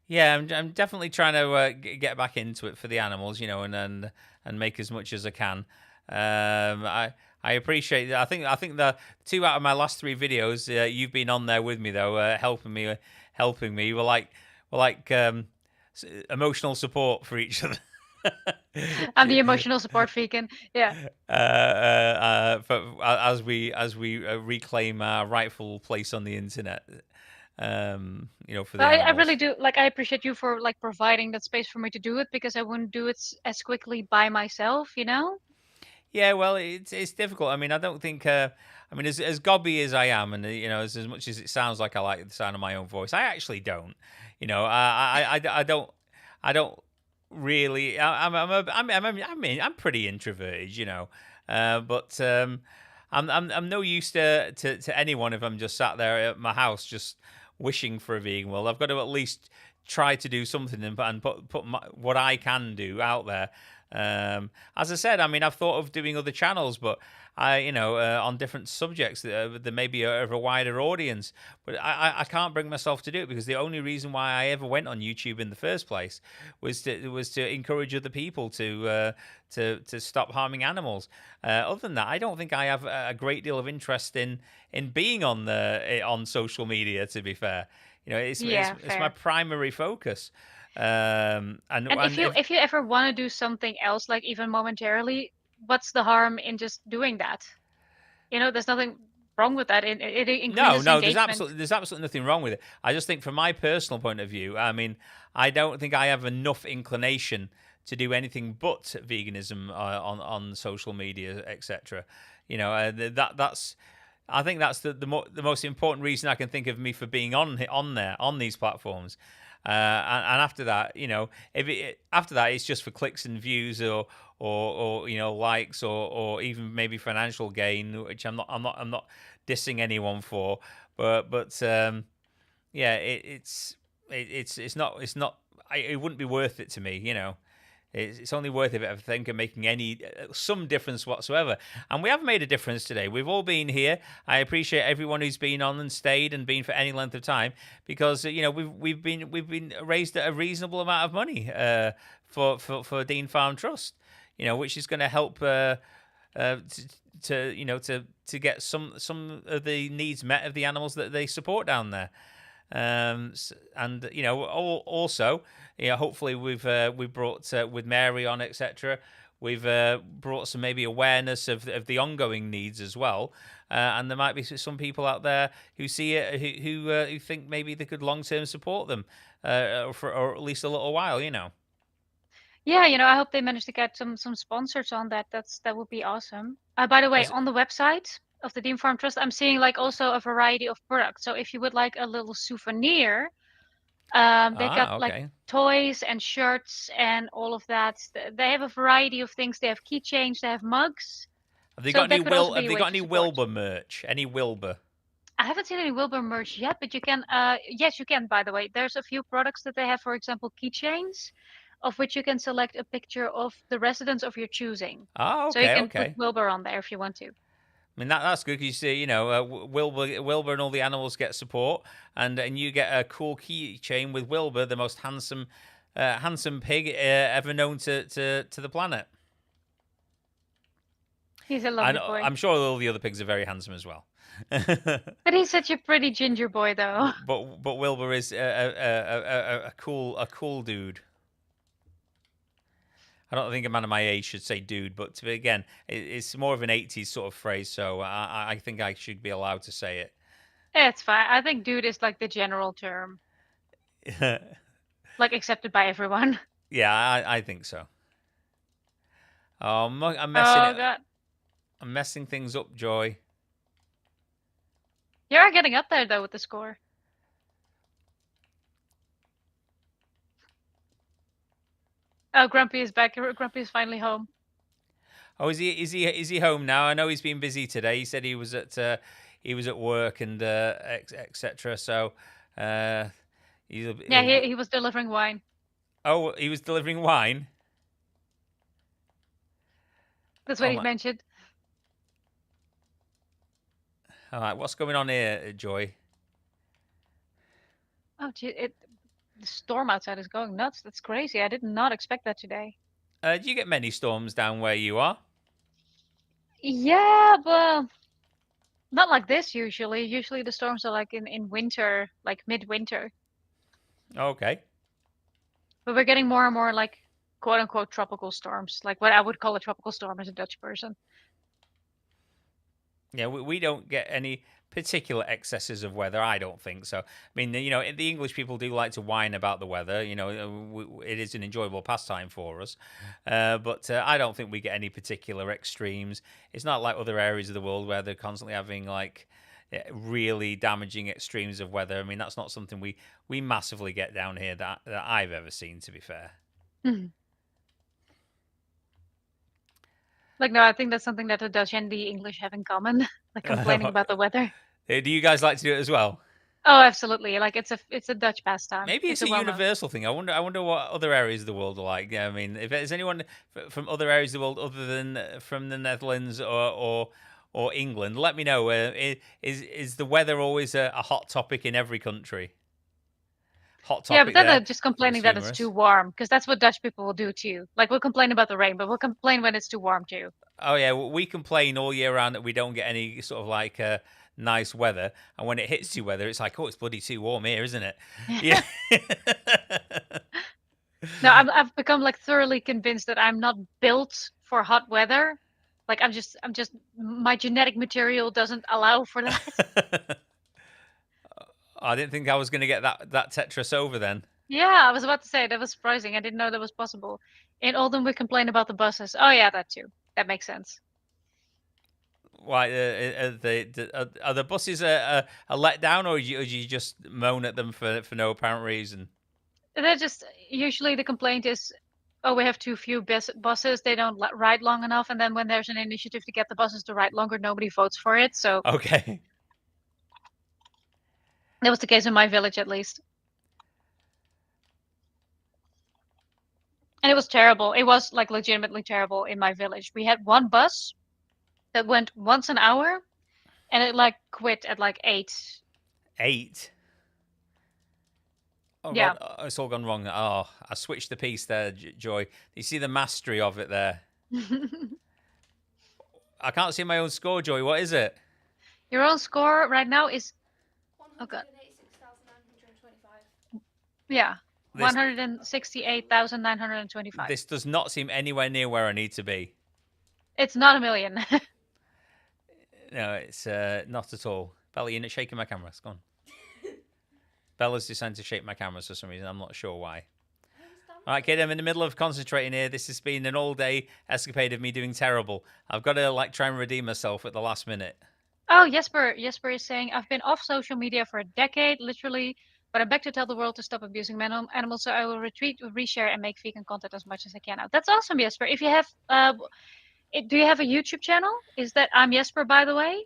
Yeah, I'm definitely trying to get back into it for the animals, and make as much as I can. I appreciate it. I think the 2 out of my last 3 videos, you've been on there with me though, helping me. We're like emotional support for each other. I'm the emotional support vegan. Yeah. As we reclaim our rightful place on the internet. For the I really do I appreciate you for providing that space for me to do it, because I wouldn't do it as quickly by myself. Yeah, well, it's difficult. I mean, I don't think. As gobby as I am, and as much as it sounds like I like the sound of my own voice, I actually don't. I don't really. I'm pretty introverted, but I'm no use to anyone if I'm just sat there at my house just wishing for a vegan world. I've got to at least try to do something and put what I can do out there. As I said, I've thought of doing other channels, but on different subjects that may be of a wider audience. But I can't bring myself to do it, because the only reason why I ever went on YouTube in the first place was to encourage other people to stop harming animals. Other than that, I don't think I have a great deal of interest in being on social media. To be fair, it's my primary focus. And if you ever want to do something else, like even momentarily, what's the harm in just doing that? There's nothing wrong with that. It increases engagement. There's absolutely nothing wrong with it. I just think, from my personal point of view, I don't think I have enough inclination to do anything but veganism on social media, etc. That's. I think that's the most important reason I can think of me for being on these platforms. And after that, after that, it's just for clicks and views or likes or even maybe financial gain, which I'm not dissing anyone for, but yeah, it's not. It wouldn't be worth it to me, It's only worth it if I think of making some difference whatsoever. And we have made a difference today. We've all been here. I appreciate everyone who's been on and stayed and been for any length of time, because we've been raised a reasonable amount of money for Dean Farm Trust, which is going to help to get some of the needs met of the animals that they support down there. And also, hopefully we've brought with Mary on, etc. We've brought some maybe awareness of the ongoing needs as well, and there might be some people out there who see it who think maybe they could long term support them or at least a little while. Yeah, I hope they manage to get some sponsors on that. That would be awesome. By the way, on the website of the Dean Farm Trust, I'm seeing also a variety of products. So if you would like a little souvenir, they got toys and shirts and all of that. They have a variety of things. They have keychains, they have mugs. Have they got any Wilbur merch? Any Wilbur? I haven't seen any Wilbur merch yet, but you can. Yes, you can. By the way, there's a few products that they have. For example, keychains, of which you can select a picture of the residence of your choosing. Oh, okay. So you can put Wilbur on there if you want to. I mean that's good because you see, Wilbur and all the animals get support, and you get a cool keychain with Wilbur, the most handsome pig ever known to the planet. He's a lovely boy. I'm sure all the other pigs are very handsome as well. But he's such a pretty ginger boy, though. But Wilbur is a cool dude. I don't think a man of my age should say dude, but again, it's more of an 80s sort of phrase, so I think I should be allowed to say it. Yeah, it's fine. I think dude is like the general term. Like accepted by everyone. Yeah, I think so. Oh, I'm messing things up, Joy. You're getting up there, though, with the score. Oh, Grumpy is back. Grumpy is finally home. Oh, is he home now? I know he's been busy today. He said he was at work and etc. So he was delivering wine. Oh, he was delivering wine. That's what he mentioned. All right, what's going on here, Joy? Oh, gee, the storm outside is going nuts. That's crazy. I did not expect that today. Do you get many storms down where you are? Yeah, but not like this usually. Usually the storms are like in winter, like midwinter. Okay. But we're getting more and more like quote unquote tropical storms, like what I would call a tropical storm as a Dutch person. Yeah, we don't get any particular excesses of weather, I don't think so. I mean, the English people do like to whine about the weather. It is an enjoyable pastime for us. But I don't think we get any particular extremes. It's not like other areas of the world where they're constantly having like really damaging extremes of weather. I mean, that's not something we massively get down here that I've ever seen, to be fair. Mm-hmm. Like, no, I think that's something that the Dutch and the English have in common, like complaining about the weather. Do you guys like to do it as well? Oh, absolutely. Like it's a Dutch pastime. Maybe it's a universal thing. I wonder what other areas of the world are like. Yeah, I mean, if there's anyone from other areas of the world other than from the Netherlands or England, let me know. Is the weather always a hot topic in every country? Hot topic. Yeah, but then they're just complaining that it's too warm, because that's what Dutch people will do too. Like we'll complain about the rain, but we'll complain when it's too warm too. Oh yeah, we complain all year round that we don't get any sort of like nice weather, and when it hits too weather, it's like, oh, it's bloody too warm here, isn't it? Yeah. No, I've become like thoroughly convinced that I'm not built for hot weather. Like I'm just my genetic material doesn't allow for that. I didn't think I was going to get that Tetris over then. Yeah, I was about to say that was surprising. I didn't know that was possible. In Oldham, we complain about the buses. Oh yeah, that too. That makes sense. Why are the buses a letdown, or do you just moan at them for no apparent reason? They're just usually the complaint is, oh, we have too few buses. They don't ride long enough, and then when there's an initiative to get the buses to ride longer, nobody votes for it. So okay. That was the case in my village, at least. And it was terrible. It was like legitimately terrible in my village. We had one bus that went once an hour, and it like quit at like 8. 8? Oh, yeah. God, it's all gone wrong. Oh, I switched the piece there, Joy. You see the mastery of it there? I can't see my own score, Joy. What is it? Your own score right now is... Oh, God. Yeah. 168,925. This does not seem anywhere near where I need to be. It's not a million. No, it's not at all. Bella, you're not shaking my camera. It's gone. Bella's decided to shake my camera for some reason. I'm not sure why. All right, kid, I'm in the middle of concentrating here. This has been an all-day escapade of me doing terrible. I've got to like try and redeem myself at the last minute. Oh, Jesper is saying, I've been off social media for a decade, literally, but I'm back to tell the world to stop abusing animals, so I will retweet, reshare, and make vegan content as much as I can. That's awesome, Jesper. If you have, do you have a YouTube channel? Is that I'm Jesper, by the way?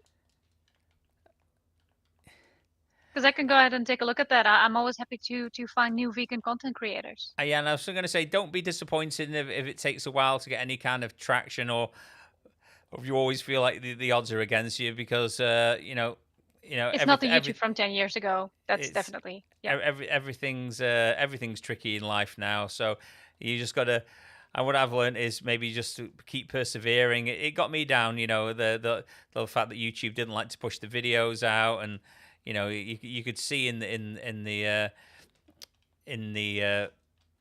Because I can go ahead and take a look at that. I'm always happy to find new vegan content creators. Yeah, and I was going to say, don't be disappointed if it takes a while to get any kind of traction or you always feel like the odds are against you because it's not the YouTube from 10 years ago. That's definitely everything's tricky in life now. So you just gotta. And what I've learned is maybe just to keep persevering. It got me down, the fact that YouTube didn't like to push the videos out, and you could see in the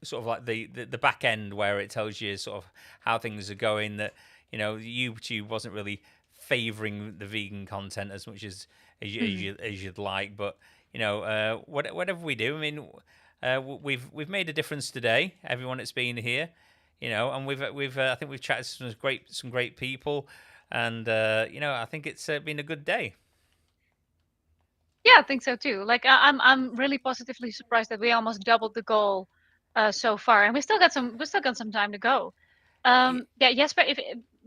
sort of like the back end where it tells you sort of how things are going, that YouTube wasn't really favoring the vegan content as much as you'd like. But whatever we do, I mean, we've made a difference today. Everyone that's been here. And we've I think we've chatted to some great people, and I think it's been a good day. Yeah, I think so too. Like I'm really positively surprised that we almost doubled the goal so far, and we still got some time to go. Yeah, Jesper,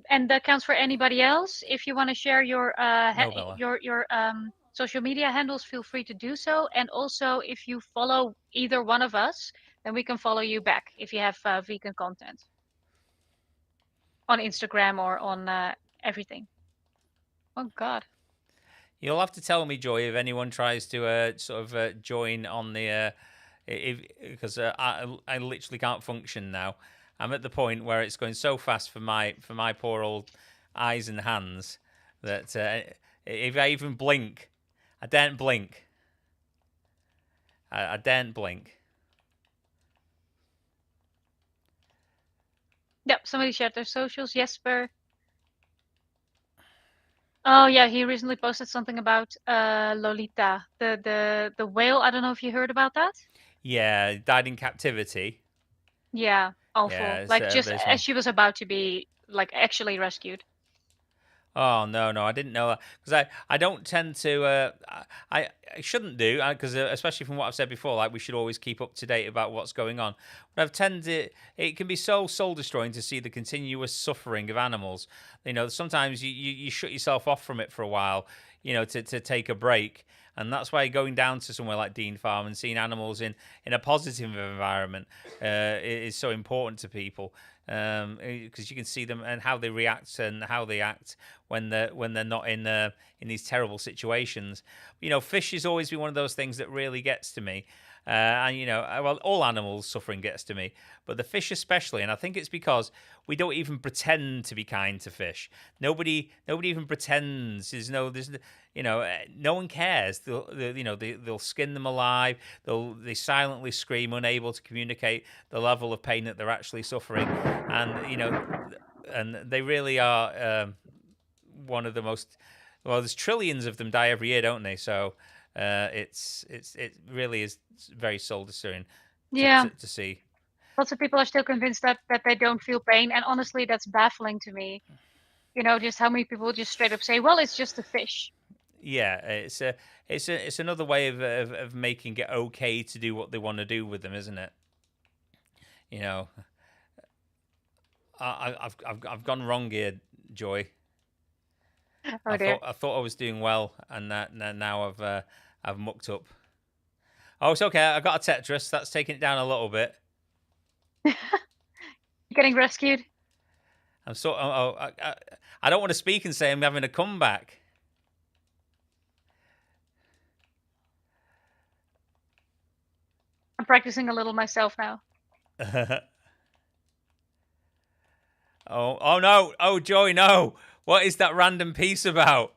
and that counts for anybody else. If you want to share your social media handles, feel free to do so. And also, if you follow either one of us, then we can follow you back if you have vegan content on Instagram or on everything. Oh, God. You'll have to tell me, Joy, if anyone tries to join on the... because I literally can't function now. I'm at the point where it's going so fast for my poor old eyes and hands that if I even blink, I daren't blink. I daren't blink. Yep, somebody shared their socials. Jesper. Oh yeah, he recently posted something about Lolita, the whale. I don't know if you heard about that. Yeah, died in captivity. Yeah, awful. Yeah, like just as she was about to be like actually rescued. Oh no, I didn't know that, because I don't tend to I shouldn't do, because especially from what I've said before, like we should always keep up to date about what's going on. But I've tended, it can be so soul destroying to see the continuous suffering of animals. Sometimes you shut yourself off from it for a while, to take a break. And that's why going down to somewhere like Dean Farm and seeing animals in a positive environment is so important to people, because you can see them and how they react and how they act when they're not in these terrible situations. Fish has always been one of those things that really gets to me. Well, all animals suffering gets to me, but the fish especially, and I think it's because we don't even pretend to be kind to fish. Nobody even pretends. No one cares. They'll skin them alive. They silently scream, unable to communicate the level of pain that they're actually suffering, and they really are one of the most. Well, there's trillions of them die every year, don't they? So. It really is very soul destroying to see. Lots of people are still convinced that they don't feel pain, and honestly, that's baffling to me. Just how many people just straight up say, "Well, it's just a fish." Yeah, it's another way of making it okay to do what they want to do with them, isn't it? I've gone wrong here, Joy. Oh, dear. I thought I was doing well, and now I've mucked up. Oh, it's okay. I got a Tetris. That's taking it down a little bit. Getting rescued. I don't want to speak and say I'm having a comeback. I'm practicing a little myself now. Oh no! Oh, Joy, no! What is that random piece about?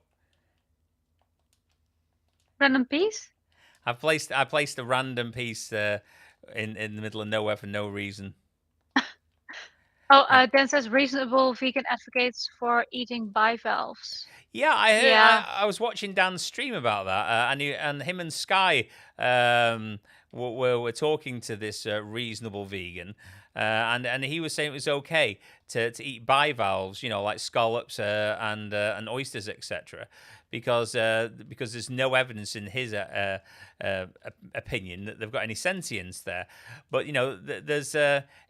Random piece? I placed a random piece in the middle of nowhere for no reason. Dan says reasonable vegan advocates for eating bivalves. Yeah, I heard. Yeah. I was watching Dan's stream about that, and him and Sky were talking to this reasonable vegan. And he was saying it was okay to eat bivalves, like scallops and oysters, etc., because there's no evidence in his opinion that they've got any sentience there. But there's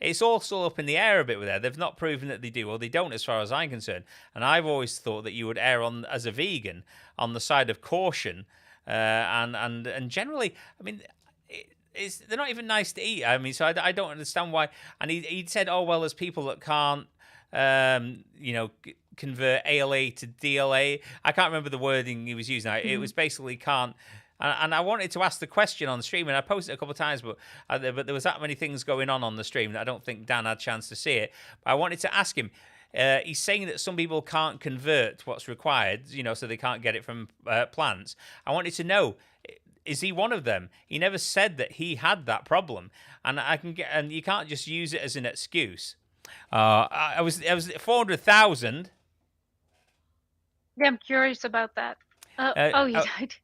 it's all still up in the air a bit with that. They've not proven that they do, or they don't, as far as I'm concerned. And I've always thought that you would err on, as a vegan, on the side of caution, and generally, I mean. They're not even nice to eat. I mean, so I don't understand why. And he said, oh, well, there's people that can't, convert ALA to DLA. I can't remember the wording he was using. It was basically can't. And I wanted to ask the question on stream, and I posted it a couple of times, but there was that many things going on the stream that I don't think Dan had a chance to see it. But I wanted to ask him. He's saying that some people can't convert what's required, so they can't get it from plants. I wanted to know, is he one of them? He never said that he had that problem, and you can't just use it as an excuse. I was 400,000. Yeah, I'm curious about that. He died.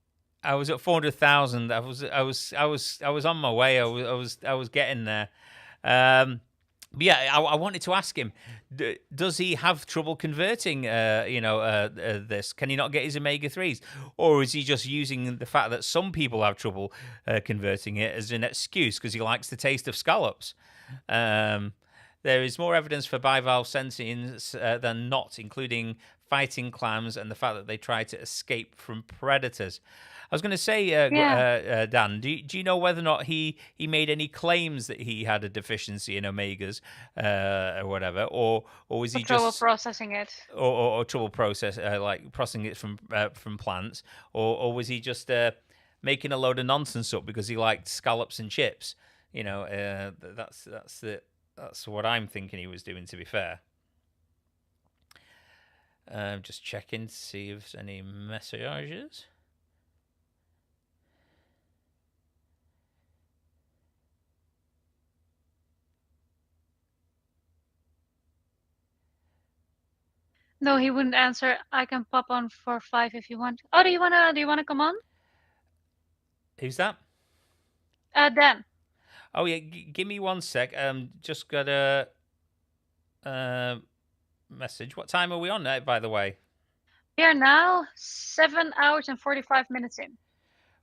I was at 400,000. I was on my way. I was getting there. But yeah, I wanted to ask him, does he have trouble converting, this? Can he not get his omega-3s? Or is he just using the fact that some people have trouble converting it as an excuse because he likes the taste of scallops? There is more evidence for bivalve sentience than not, including fighting clams and the fact that they try to escape from predators. I was going to say, Dan, do you know whether or not he made any claims that he had a deficiency in omegas or whatever, or was he trouble just processing it, or trouble processing it from plants, or was he just making a load of nonsense up because he liked scallops and chips? That's what I'm thinking he was doing. To be fair. Just checking to see if there's any messages. No, he wouldn't answer. I can pop on for 5 if you want. Oh, do you wanna come on? Who's that? Dan. Oh yeah, give me 1 sec. Just got a message. What time are we on there, by the way? We are now 7 hours and 45 minutes in.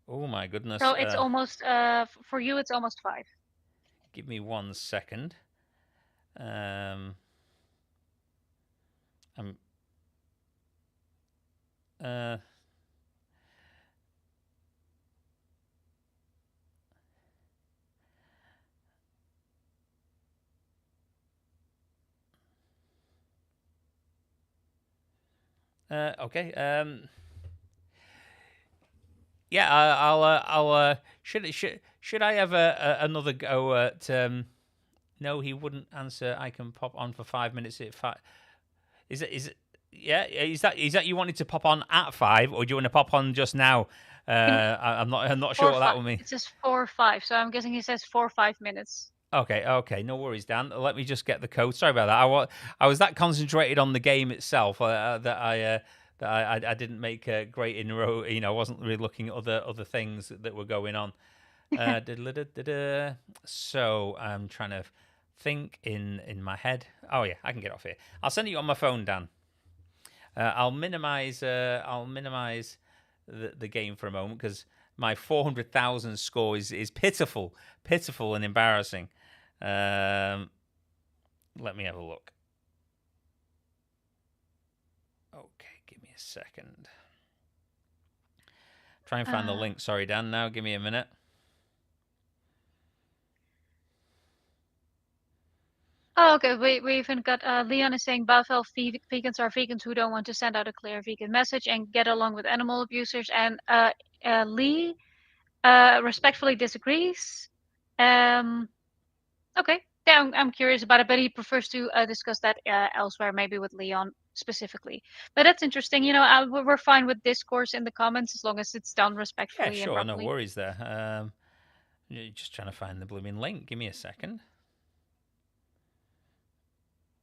Oh my goodness. So it's almost for you. It's almost 5. Give me 1 second. Okay. Yeah. I'll. Should I have another go at? No, he wouldn't answer. I can pop on for 5 minutes at 5. Is it? Yeah. Is that you wanted to pop on at 5, or do you want to pop on just now? I'm not sure what that will mean. It says 4 or 5, so I'm guessing he says 4 or 5 minutes. Okay, no worries, Dan. Let me just get the code. Sorry about that. I was that concentrated on the game itself that I didn't make a great inroad. I wasn't really looking at other things that were going on. So I'm trying to think in my head. Oh yeah, I can get off here. I'll send you on my phone, Dan. I'll minimize the game for a moment because my 400,000 score is pitiful and embarrassing. Let me have a look. Okay, give me a second. Try and find the link. Sorry, Dan. Now, give me a minute. Oh, okay. We even got Leon is saying bivalve vegans are vegans who don't want to send out a clear vegan message and get along with animal abusers. And Lee respectfully disagrees. Okay. Yeah, I'm curious about it, but he prefers to discuss that elsewhere, maybe with Leon specifically. But that's interesting. We're fine with discourse in the comments as long as it's done respectfully. Yeah, sure. And no worries there. Just trying to find the blooming link. Give me a second.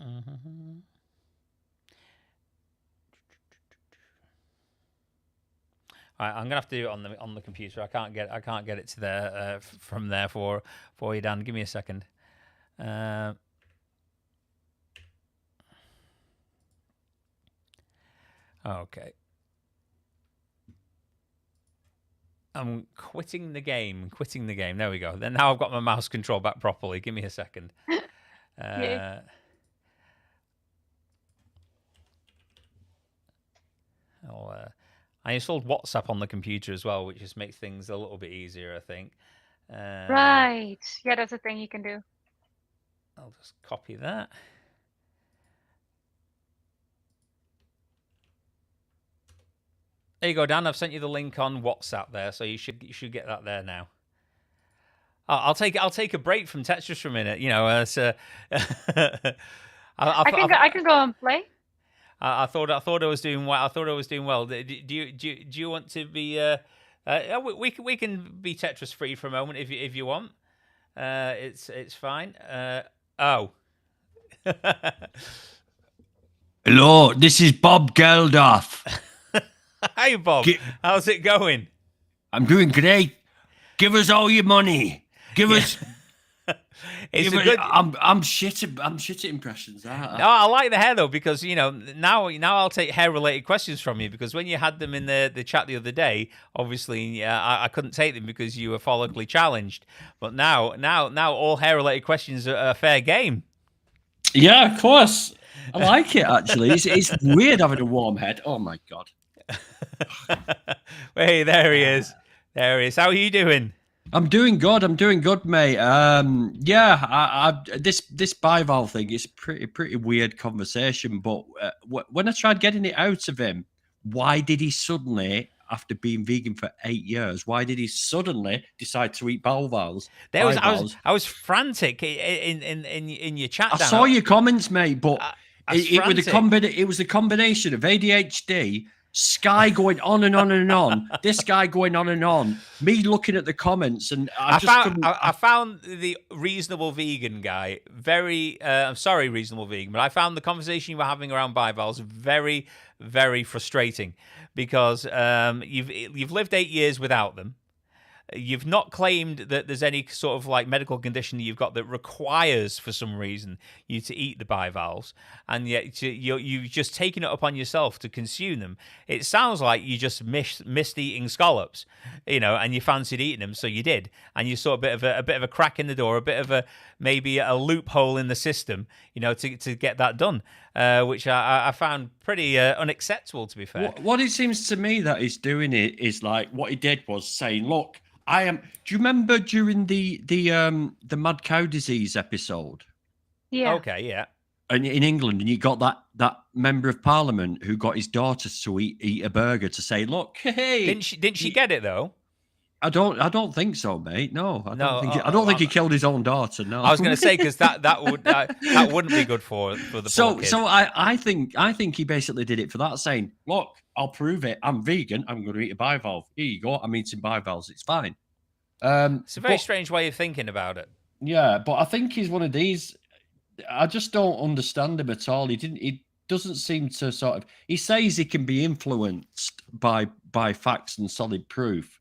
Mm-hmm. All right, I'm gonna have to do it on the computer. I can't get it to there from there for you, Dan. Give me a second. Okay. I'm quitting the game. There we go. Then now I've got my mouse control back properly. Give me a second. I installed WhatsApp on the computer as well, which just makes things a little bit easier, I think. Right. Yeah, that's a thing you can do. I'll just copy that. There you go, Dan. I've sent you the link on WhatsApp there, so you should get that there now. I'll take a break from Tetris for a minute. You know, I can go and play. I thought I was doing well. Do you want to be? We can be Tetris free for a moment if you want. It's fine. Oh. Hello, this is Bob Geldof. Hey, Bob. How's it going? I'm doing great. Give us all your money. Give us. I'm shit at impressions. No, I like the hair though, because now I'll take hair related questions from you, because when you had them in the chat the other day, obviously I couldn't take them because you were follically challenged. But now all hair related questions are fair game. Yeah, of course. I like it actually. It's weird having a warm head. Oh my god. Hey, there he is. How are you doing? I'm doing good, mate. This bivalve thing is pretty weird conversation. But when I tried getting it out of him, why did he suddenly, after being vegan for 8 years, why did he suddenly decide to eat bivalves? I was frantic in your chat. I saw your comments, mate, but it was a combination of ADHD. Sky going on and on and on. This guy going on and on. Me looking at the comments, and I found the reasonable vegan guy very. I'm sorry, reasonable vegan, but I found the conversation you were having around bivalves very, very frustrating, because you've lived 8 years without them. You've not claimed that there's any sort of like medical condition that you've got that requires, for some reason, you to eat the bivalves, and yet you've just taken it upon yourself to consume them. It sounds like you just missed eating scallops, and you fancied eating them, so you did, and you saw a bit of a crack in the door, a bit of maybe a loophole in the system, to get that done, which I found pretty unacceptable, to be fair. What it seems to me that he's doing is like what he did was saying, look. Do you remember during the mad cow disease episode? Yeah. Okay, yeah. And in England, and you got that member of parliament who got his daughter to eat a burger to say, look, hey. Didn't she get it though? I don't think so, mate. No, I don't think he killed his own daughter. No, I was going to say, because that wouldn't be good for the poor kid. So I think he basically did it for that, saying, look, I'll prove it. I'm vegan. I'm going to eat a bivalve. Here you go. I'm eating bivalves. It's fine. It's a very strange way of thinking about it. Yeah, but I think he's one of these. I just don't understand him at all. He doesn't seem to sort of. He says he can be influenced by facts and solid proof.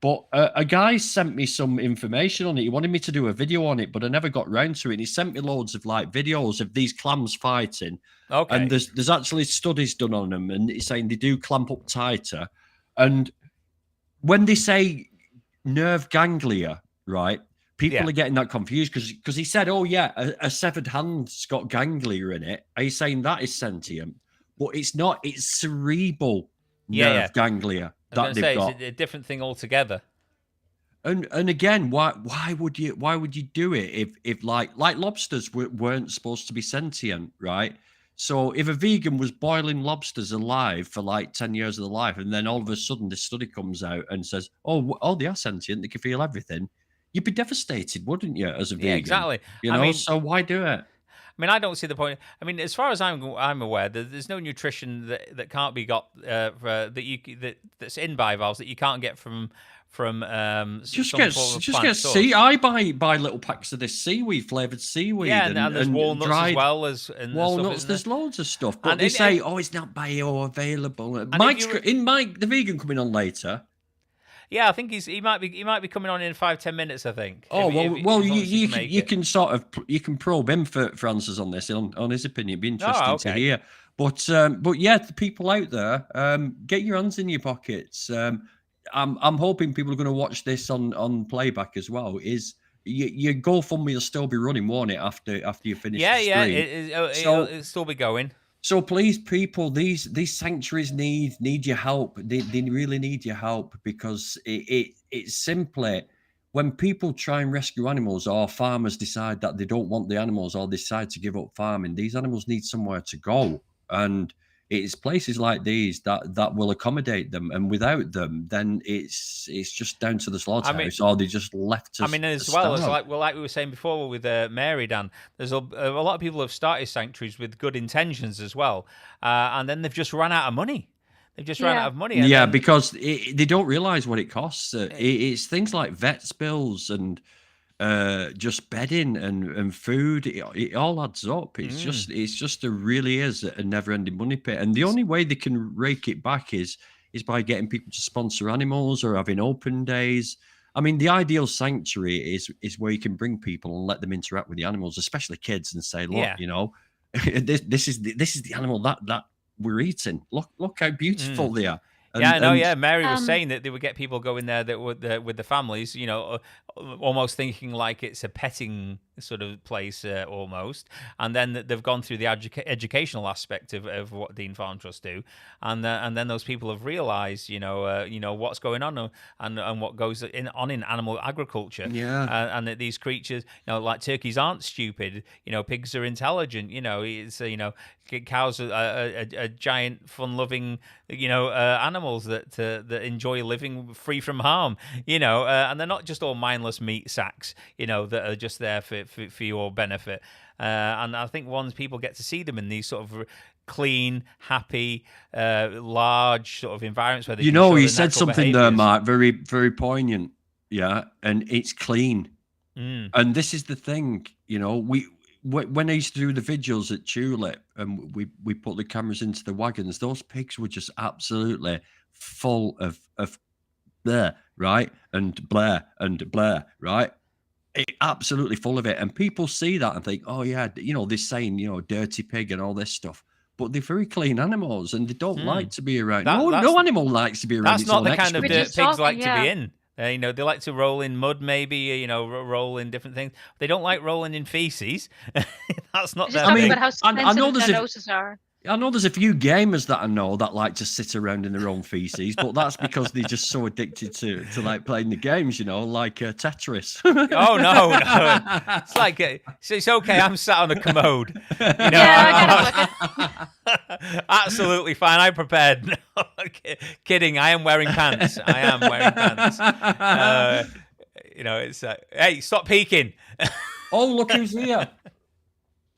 But a guy sent me some information on it. He wanted me to do a video on it, but I never got round to it. And he sent me loads of videos of these clams fighting. Okay. And there's actually studies done on them, and he's saying they do clamp up tighter. And when they say nerve ganglia, right, people are getting that confused because he said, oh yeah, a severed hand's got ganglia in it. Are you saying that is sentient? But it's not. It's cerebral nerve ganglia. That they've got. It's a different thing altogether. And again, why would you do it if like lobsters weren't supposed to be sentient, right? So if a vegan was boiling lobsters alive for like 10 years of their life, and then all of a sudden this study comes out and says, oh, they are sentient, they can feel everything, you'd be devastated, wouldn't you, as a vegan? Yeah, exactly. So why do it? I mean, I don't see the point. I mean, as far as I'm aware, there's no nutrition that can't be got that's in bivalves that you can't get from just get sea. I buy little packs of this seaweed flavored seaweed. Yeah, and there's walnuts dried, as well walnuts. Stuff, there's loads of stuff, but they say, it's not bioavailable. Mike, the vegan coming on later. Yeah, I think he might be coming on in 5-10 minutes. I think. Oh, you can sort of probe him for answers on this on his opinion. It'd be interesting to hear. But yeah, the people out there, get your hands in your pockets. I'm hoping people are going to watch this on playback as well. Is your GoFundMe will still be running, won't it? After you finish the stream? It'll still be going. So please, people, these sanctuaries need your help. They really need your help, because it's simply when people try and rescue animals, or farmers decide that they don't want the animals, or decide to give up farming, these animals need somewhere to go. And it's places like these that will accommodate them, and without them, then it's just down to the slaughterhouse, or they just left to. I mean, as well as like we were saying before with Mary, Dan, there's a lot of people who have started sanctuaries with good intentions as well, and then they've just run out of money. They've just run out of money. Yeah, because they don't realise what it costs. It's things like vets bills and just bedding and food. It all adds up. It really is a never-ending money pit. And the only way they can rake it back is by getting people to sponsor animals or having open days. I mean, the ideal sanctuary is where you can bring people and let them interact with the animals, especially kids, and say, look, this is the animal that we're eating. Look how beautiful they are. Mary was saying that they would get people going there that would with the families, almost thinking like it's a petting sort of place almost, and then they've gone through the educational aspect of what Dean Farm Trust do, and then those people have realised, what's going on and what goes on in animal agriculture, and that these creatures, like turkeys aren't stupid, pigs are intelligent, it's cows are giant, fun-loving, animals that enjoy living free from harm, and they're not just all mindless meat sacks, that are just there for your benefit. And I think once people get to see them in these sort of clean, happy, large sort of environments where they you said something there, Mark, very, very poignant. Yeah, and it's clean. And this is the thing, when I used to do the vigils at Tulip and we put the cameras into the wagons, those pigs were just absolutely full of Blair, right? And Blair, right? Absolutely full of it. And people see that and think, oh, yeah, they're saying, dirty pig and all this stuff. But they're very clean animals and they don't like to be around. No animal likes to be around. That's not the kind of dirt pigs like to be in. They like to roll in mud, maybe, roll in different things. They don't like rolling in feces. That's not their thing. About how sensitive their noses are. I know there's a few gamers that I know that like to sit around in their own feces, but that's because they're just so addicted to like playing the games, like Tetris. Oh no! It's like it's okay. I'm sat on a commode. Absolutely fine. I'm prepared. No, kidding. I am wearing pants. It's hey, stop peeking. Oh, look who's here!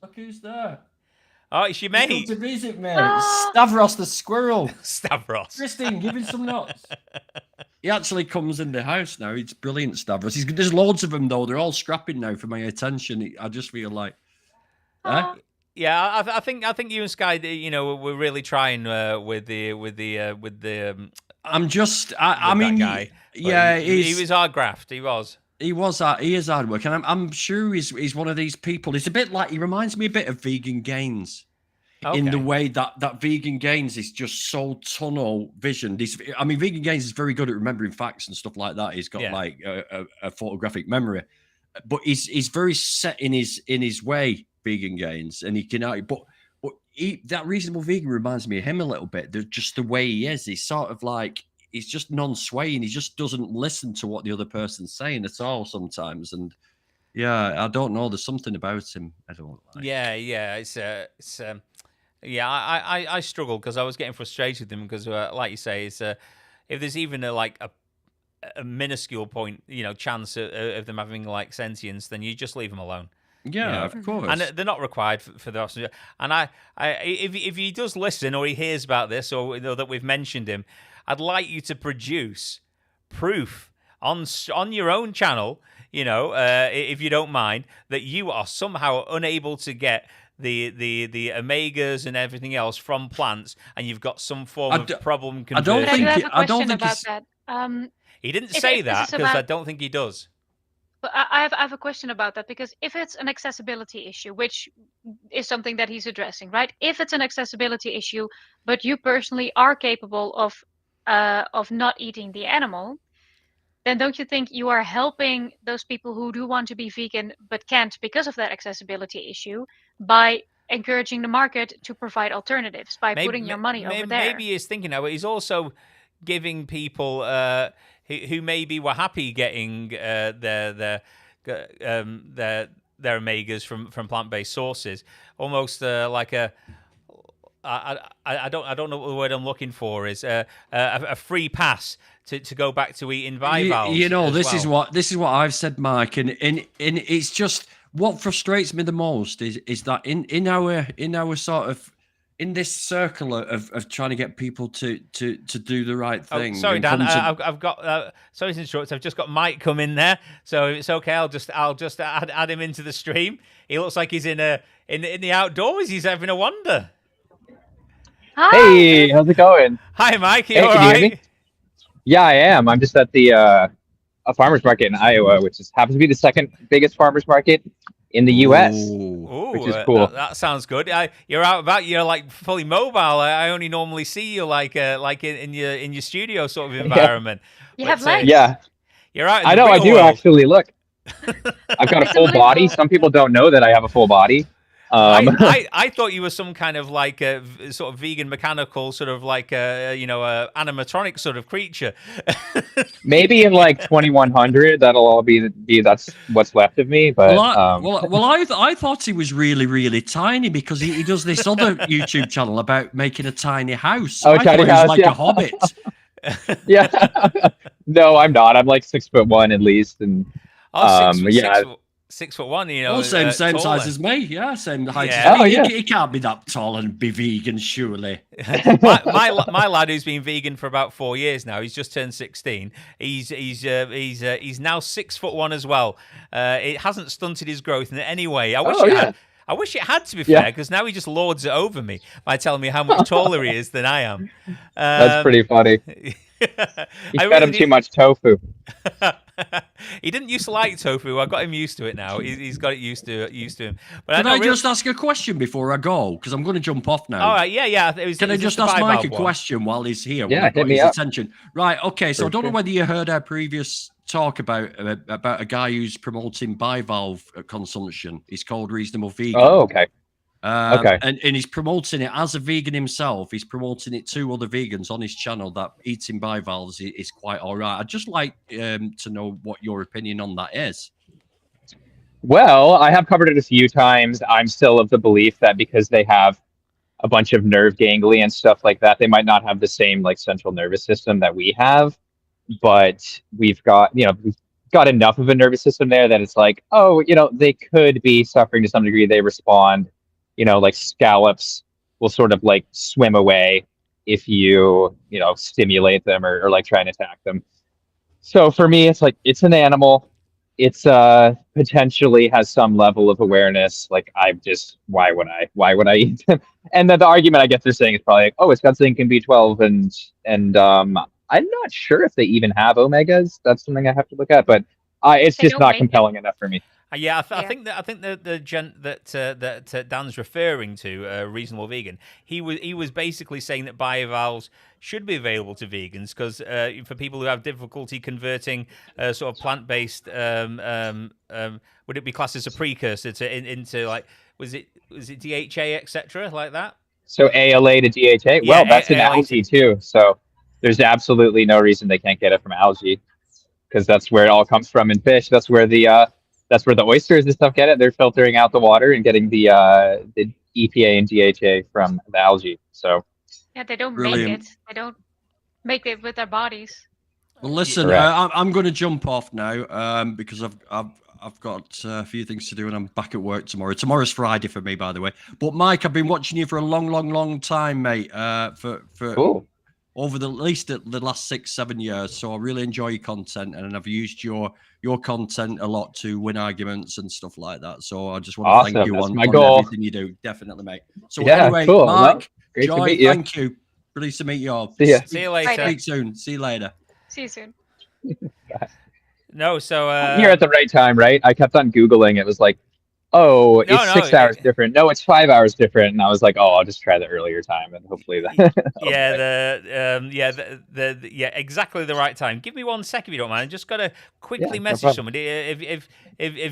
Look who's there. Oh, it's your mate. Come to visit, mate. Stavros the squirrel. Stavros. Christine, give him some nuts. He actually comes in the house now. It's brilliant, Stavros. There's loads of them, though. They're all scrapping now for my attention. I just feel like... Yeah, I think you and Sky, we're really trying with the. I'm just. I mean, guy. Yeah, he was hard graft. He was. He is hard work, and I'm sure he's one of these people. It's a bit like, he reminds me a bit of Vegan Gains, in the way that Vegan Gains is just so tunnel visioned. Vegan Gains is very good at remembering facts and stuff like that. He's got like a photographic memory, but he's very set in his way. Vegan Gains, and he can, but that Reasonable Vegan reminds me of him a little bit. Just the way he is. He's sort of like, he's just non-swaying. He just doesn't listen to what the other person's saying at all sometimes. And yeah, I don't know. There's something about him I don't like. Yeah. I struggle because I was getting frustrated with him because, like you say, it's if there's even a minuscule point, chance of them having like sentience, then you just leave them alone. Yeah, of course. And they're not required for the officer. And if he does listen or he hears about this or that we've mentioned him, I'd like you to produce proof on your own channel, if you don't mind, that you are somehow unable to get the omegas and everything else from plants, and you've got some form of problem conversion. I don't think about that. He didn't say that because I don't think he does. I have a question about that, because if it's an accessibility issue, which is something that he's addressing, right? If it's an accessibility issue, but you personally are capable of not eating the animal, then don't you think you are helping those people who do want to be vegan but can't because of that accessibility issue by encouraging the market to provide alternatives by putting your money over there? Maybe he's thinking that, but he's also giving people who maybe were happy getting their omegas from plant-based sources, almost like a I don't know what the word I'm looking for is a free pass to go back to eating bivalves. You know, this is what I've said, Mike, and it's just what frustrates me the most is that in our sort of in this circle of trying to get people to do the right thing. Oh, sorry, Dan. I've got sorry to interrupt. I've just got Mike come in there, so it's okay. I'll just add him into the stream. He looks like he's in the outdoors. He's having a wander. Hi. Hey, how's it going? Hi, Mike. Hey, all can you hear right? me? Yeah, I am. I'm just at the a farmer's market in Iowa, which happens to be the second biggest farmer's market in the U.S., which is cool. That sounds good. You're out about. You're like fully mobile. I only normally see you like in your studio sort of environment. You have legs. Yeah, you're out. In I the know. I real do world. actually. Look, I've got a full body. Some people don't know that I have a full body. I thought you were some kind of like a sort of vegan mechanical sort of like animatronic sort of creature. Maybe in like 2100, that'll all be that's what's left of me. But I thought he was really, really tiny because he does this other YouTube channel about making a tiny house. So I thought he was like a hobbit. Yeah. No, I'm not. I'm like 6'1" at least, and 6'1", you know. Oh, same taller. size as me. Yeah, same height Yeah. as me. Oh, yeah. He can't be that tall and be vegan, surely. my lad, who's been vegan for about 4 years now, he's just turned 16. He's now 6'1" as well. It hasn't stunted his growth in any way. I wish it had, to be fair, because now he just lords it over me by telling me how much taller he is than I am. That's pretty funny. You fed him too much tofu. He didn't used to like tofu. I got him used to it now. He's got it used to him. But Can I just ask a question before I go? Because I'm going to jump off now. All right, yeah. Can I just ask Mike a question while he's here? Yeah, hit me up. Attention. Right, okay. So I don't know whether you heard our previous talk about a guy who's promoting bivalve consumption. He's called Reasonable Vegan. Oh, okay. Okay. And he's promoting it as a vegan himself. He's promoting it to other vegans on his channel that eating bivalves is quite all right. I'd just like to know what your opinion on that is. Well, I have covered it a few times. I'm still of the belief that because they have a bunch of nerve ganglia and stuff like that, they might not have the same like central nervous system that we have. But we've got enough of a nervous system there that it's like, they could be suffering to some degree. They respond. Like scallops will sort of like swim away if you stimulate them or like try and attack them. So for me, it's like, it's an animal. It's potentially has some level of awareness. Like why would I eat them? And then the argument I guess they're saying is probably like, oh, it's got zinc and B12 and I'm not sure if they even have omegas. That's something I have to look at, but it's just not compelling enough for me. Yeah, I think the gent that Dan's referring to, Reasonable Vegan, he was basically saying that bivalves should be available to vegans because for people who have difficulty converting sort of plant-based, would it be classed as a precursor into like was it DHA etc. like that? So ALA to DHA. Well, that's an algae too. So there's absolutely no reason they can't get it from algae because that's where it all comes from in fish. That's where the oysters and stuff get it. They're filtering out the water and getting the EPA and DHA from the algae. So yeah, they don't make it. They don't make it with their bodies. Well, listen, I'm going to jump off now because I've got a few things to do and I'm back at work tomorrow. Tomorrow's Friday for me, by the way. But Mike, I've been watching you for a long time, mate. For over at least the last 6-7 years. So I really enjoy your content and I've used your content a lot to win arguments and stuff like that. So I just want to thank you on everything you do. Definitely, mate. So anyway, cool. Mike, Joy, thank you. Pleased to meet you all. See you later. Speak soon. See you later. See you soon. No, so I'm here at the right time, right? I kept on Googling. It was like, it's 6 hours different. No, it's 5 hours different. And I was like, I'll just try the earlier time and hopefully that. Exactly the right time. Give me 1 second if you don't mind. I just got to quickly message somebody. If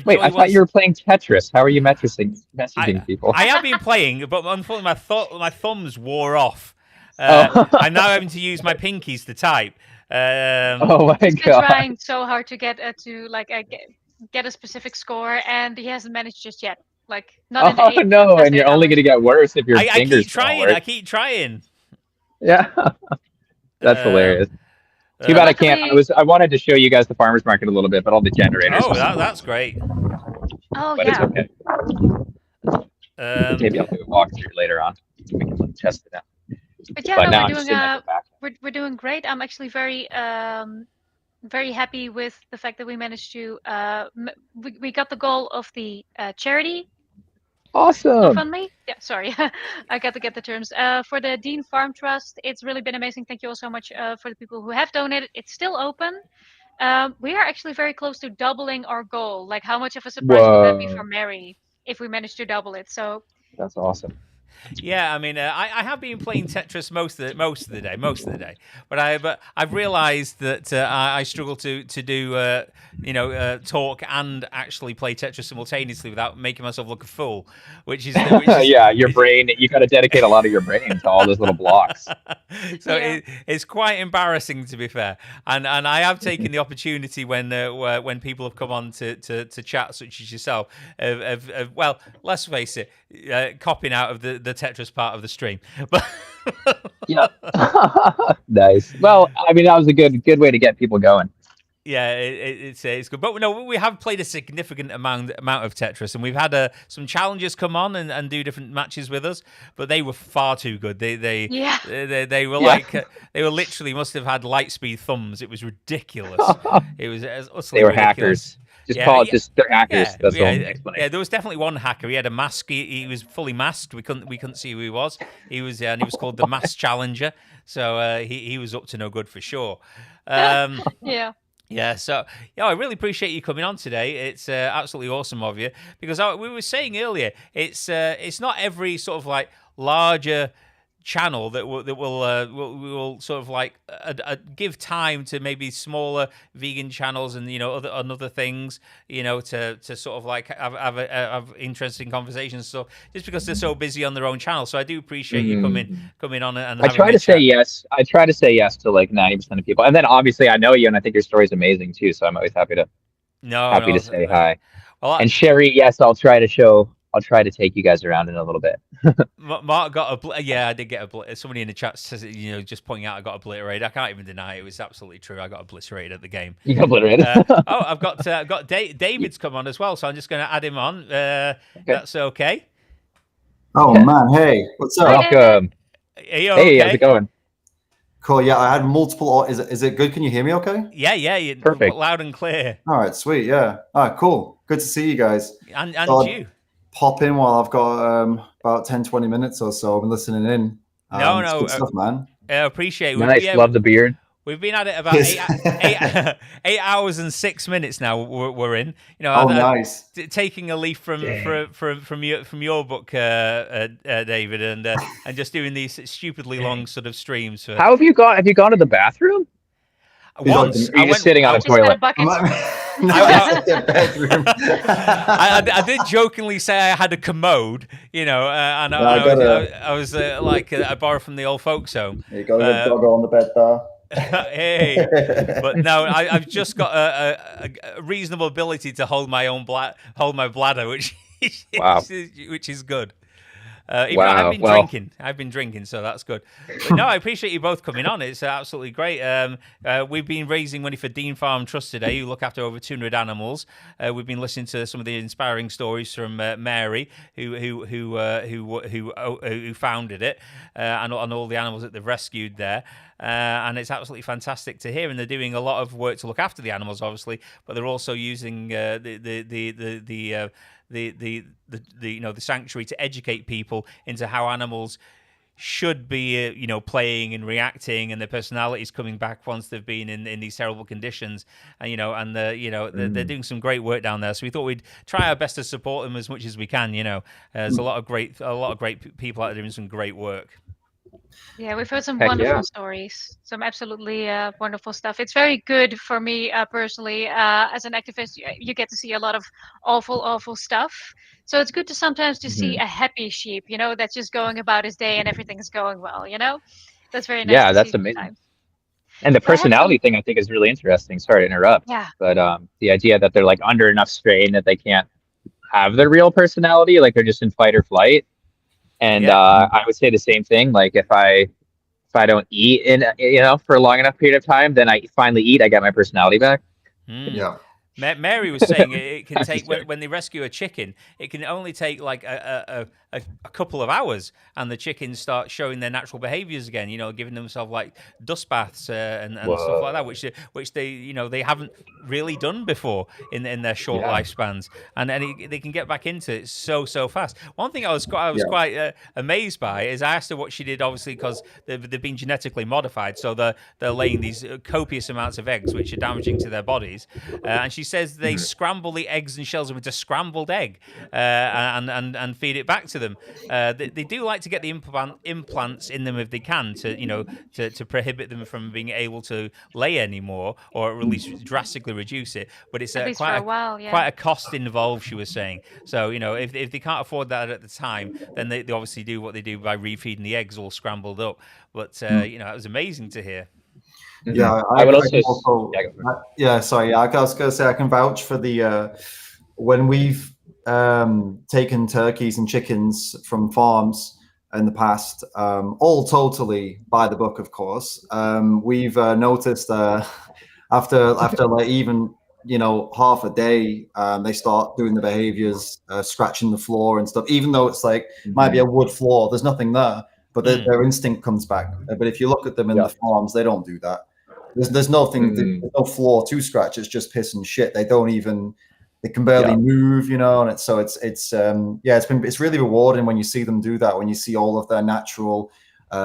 wait, I thought you were playing Tetris. How are you messaging people? I have been playing, but unfortunately my thumbs wore off. I'm now having to use my pinkies to type. Oh my He's god! Trying so hard to get a specific score, and he hasn't managed just yet. Like not in the Oh eight, no, past and 8 you're only hours. going to get worse if your I fingers keep trying. don't work. I keep trying. Yeah, that's hilarious. Too bad I can't. Luckily- I wanted to show you guys the farmers market a little bit, but all the generators. Oh, that's great. Oh But yeah. it's okay. Maybe I'll do a walkthrough later on. We can test it out. But yeah, But no, now we're I'm doing just sitting at the back. we're doing great. I'm actually very happy with the fact that we managed to we got the goal of the charity Awesome. GoFundMe. Yeah, sorry, I got to get the terms for the Dean Farm Trust. It's really been amazing. Thank you all so much for the people who have donated. It's still open. We are actually very close to doubling our goal. Like, how much of a surprise would that be for Mary if we manage to double it? So that's awesome. Yeah, I mean, I have been playing Tetris most of the day, but I've realised that I struggle to do talk and actually play Tetris simultaneously without making myself look a fool, which is yeah, your brain. You got to dedicate a lot of your brain to all those little blocks. So it's quite embarrassing, to be fair, and I have taken the opportunity when people have come on to chat, such as yourself, well, let's face it, copying out of the Tetris part of the stream. But yeah, nice. Well, I mean, that was a good way to get people going. Yeah, it's good. But no, we have played a significant amount of Tetris, and we've had some challengers come on and do different matches with us, but they were far too good. They were like they were literally must have had light speed thumbs. It was ridiculous. It was utterly they were ridiculous. Hackers. They're hackers. Yeah, that's the only explanation. Yeah, there was definitely one hacker. He had a mask. He was fully masked. We couldn't see who he was. He was and he was called the Mask Challenger. So he was up to no good for sure. yeah. Yeah, so I really appreciate you coming on today. It's absolutely awesome of you because we were saying earlier, it's not every sort of like larger channel that will sort of like give time to maybe smaller vegan channels and other things to sort of like have interesting conversations. So just because they're so busy on their own channel, so I do appreciate you coming on and I try to say yes. I try to say yes to like 90% of people, and then obviously I know you, and I think your story is amazing too. So I'm always happy to say hi. Well, and Sherry, yes, I'll try to take you guys around in a little bit. Mark got I did get somebody in the chat says just pointing out I got obliterated. I can't even deny it. It was absolutely true. I got obliterated at the game. You got obliterated. I've got David's come on as well, so I'm just going to add him on. Okay. That's okay. Oh man, hey, what's up? Welcome. Hey, how's it going? Cool. Yeah, I had multiple. Is it good? Can you hear me? Okay. Yeah. Perfect. Loud and clear. All right, sweet. Yeah. All right, cool. Good to see you guys. And you. Pop in while I've got about 10-20 minutes or so. I've been listening in. No, good stuff, man. I appreciate it. Nice. Love the beard. We've been at it about 8 hours and 6 minutes now. We're in. Nice. Taking a leaf from your book, David, and just doing these stupidly long sort of streams. How have you gone? Have you gone to the bathroom? Once. Are you just sitting on a toilet? I did jokingly say I had a commode, and I was like I borrowed from the old folks home. You got a good doggo on the bed there. Hey, but no, I've just got a reasonable ability to hold my bladder, which is good. I've been drinking, so that's good. But no, I appreciate you both coming on. It's absolutely great. We've been raising money for Dean Farm Trust today, who look after over 200 animals. We've been listening to some of the inspiring stories from Mary, who founded it, and all the animals that they've rescued there. And it's absolutely fantastic to hear. And they're doing a lot of work to look after the animals, obviously, but they're also using the sanctuary to educate people into how animals should be playing and reacting, and their personalities coming back once they've been in these terrible conditions, and they're doing some great work down there. So we thought we'd try our best to support them as much as we can. There's a lot of great people out there doing some great work. Yeah, we've heard some wonderful stories, some absolutely wonderful stuff. It's very good for me personally. As an activist, you get to see a lot of awful stuff. So it's good to sometimes see a happy sheep, that's just going about his day and everything's going well, That's very nice. Yeah, that's amazing. Sometimes. And the personality thing I think is really interesting. Sorry to interrupt. Yeah. But the idea that they're like under enough strain that they can't have their real personality, like they're just in fight or flight. And I would say the same thing. Like if I don't eat for a long enough period of time, then I finally eat, I get my personality back. Yeah. Mary was saying it can take when they rescue a chicken, it can only take like a couple of hours, and the chickens start showing their natural behaviors again. Giving themselves like dust baths and stuff like that, which they haven't really done before in their short lifespans, and they can get back into it so fast. One thing I was quite amazed by is I asked her what she did, obviously because they've been genetically modified, so they're laying these copious amounts of eggs which are damaging to their bodies, and she says they scramble the eggs and shells them into scrambled egg and feed it back to them. They do like to get the implants in them if they can to prohibit them from being able to lay anymore, or at least drastically reduce it. But it's quite a cost involved, she was saying. So if they can't afford that at the time, then they obviously do what they do by refeeding the eggs all scrambled up. But it was amazing to hear. Yeah, I would also. Sorry. I was going to say I can vouch for the when we've taken turkeys and chickens from farms in the past, all totally by the book, of course. We've noticed after like even half a day, they start doing the behaviors, scratching the floor and stuff. Even though it's like might be a wood floor, there's nothing there, but their instinct comes back. But if you look at them in the farms, they don't do that. There's nothing, there's no floor to scratch. It's just piss and shit. They can barely move, and it's really rewarding when you see them do that, when you see all of their natural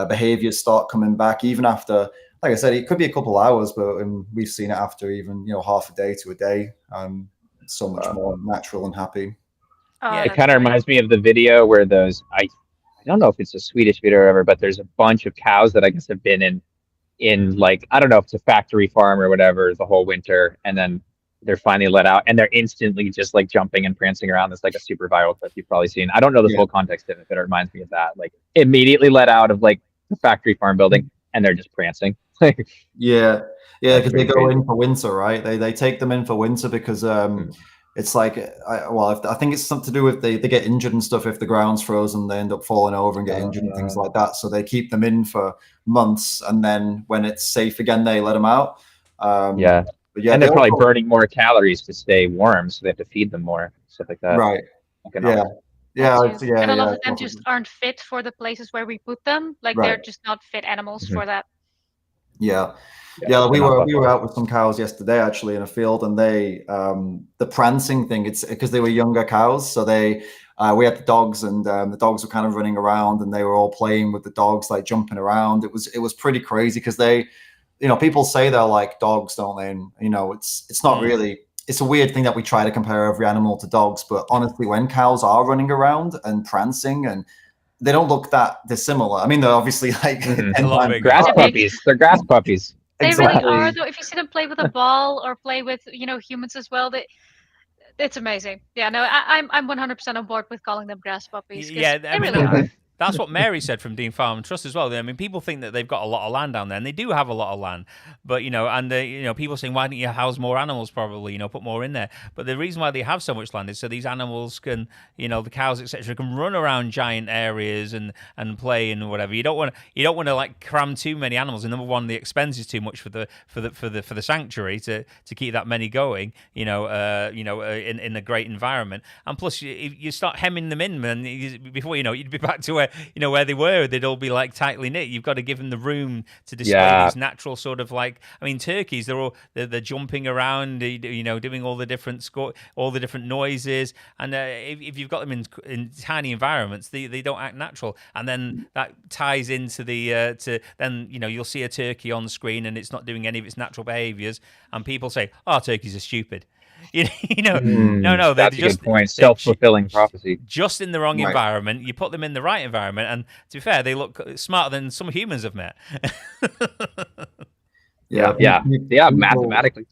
behaviors start coming back, even after, like I said, it could be a couple hours, but we've seen it after even, half a day to a day. So much more natural and happy. It kind of reminds me of the video where I don't know if it's a Swedish video or whatever, but there's a bunch of cows that I guess have been in like, I don't know if it's a factory farm or whatever the whole winter, and then they're finally let out and they're instantly just like jumping and prancing around. It's like a super viral clip you've probably seen. I don't know the full context of it, but it reminds me of that. Like immediately let out of like the factory farm building and they're just prancing. because they go in for winter, right? They take them in for winter because it's like, I think it's something to do with they get injured and stuff. If the ground's frozen, they end up falling over and get injured and things like that. So they keep them in for months, and then when it's safe again, they let them out. But and they're probably burning more calories to stay warm, so they have to feed them more, stuff like that. Right. And a lot of them just aren't fit for the places where we put them. Like they're just not fit animals for that. We were out with some cows yesterday actually in a field, and they the prancing thing, it's because they were younger cows, so we had the dogs, and the dogs were kind of running around and they were all playing with the dogs, like jumping around. It was pretty crazy because they, people say they're like dogs, don't they? And it's not really. It's a weird thing that we try to compare every animal to dogs, but honestly, when cows are running around and prancing, and they don't look that dissimilar. I mean, they're obviously like grass puppies. They're grass puppies. They really are, though. If you see them play with a ball or play with, humans as well, it's amazing. Yeah, no, I'm 100% on board with calling them grass puppies. They really are. That's what Mary said from Dean Farm and Trust as well. I mean, people think that they've got a lot of land down there, and they do have a lot of land. But people saying, why don't you house more animals? Probably, put more in there. But the reason why they have so much land is so these animals can, the cows, etc., can run around giant areas and play and whatever. You don't want to like cram too many animals. And number one, the expense is too much for the sanctuary to keep that many going. In a great environment. And plus, you start hemming them in, and before you'd be back to where they were. They'd all be like tightly knit. You've got to give them the room to display these natural sort of like, I mean, turkeys, they're jumping around, doing all the different noises. And if you've got them in tiny environments, they don't act natural. And then that ties into you'll see a turkey on the screen and it's not doing any of its natural behaviors. And people say, oh, turkeys are stupid. No, that's a good point. Self-fulfilling prophecy. Just in the wrong environment. You put them in the right environment, and to be fair, they look smarter than some humans have met. Mathematically.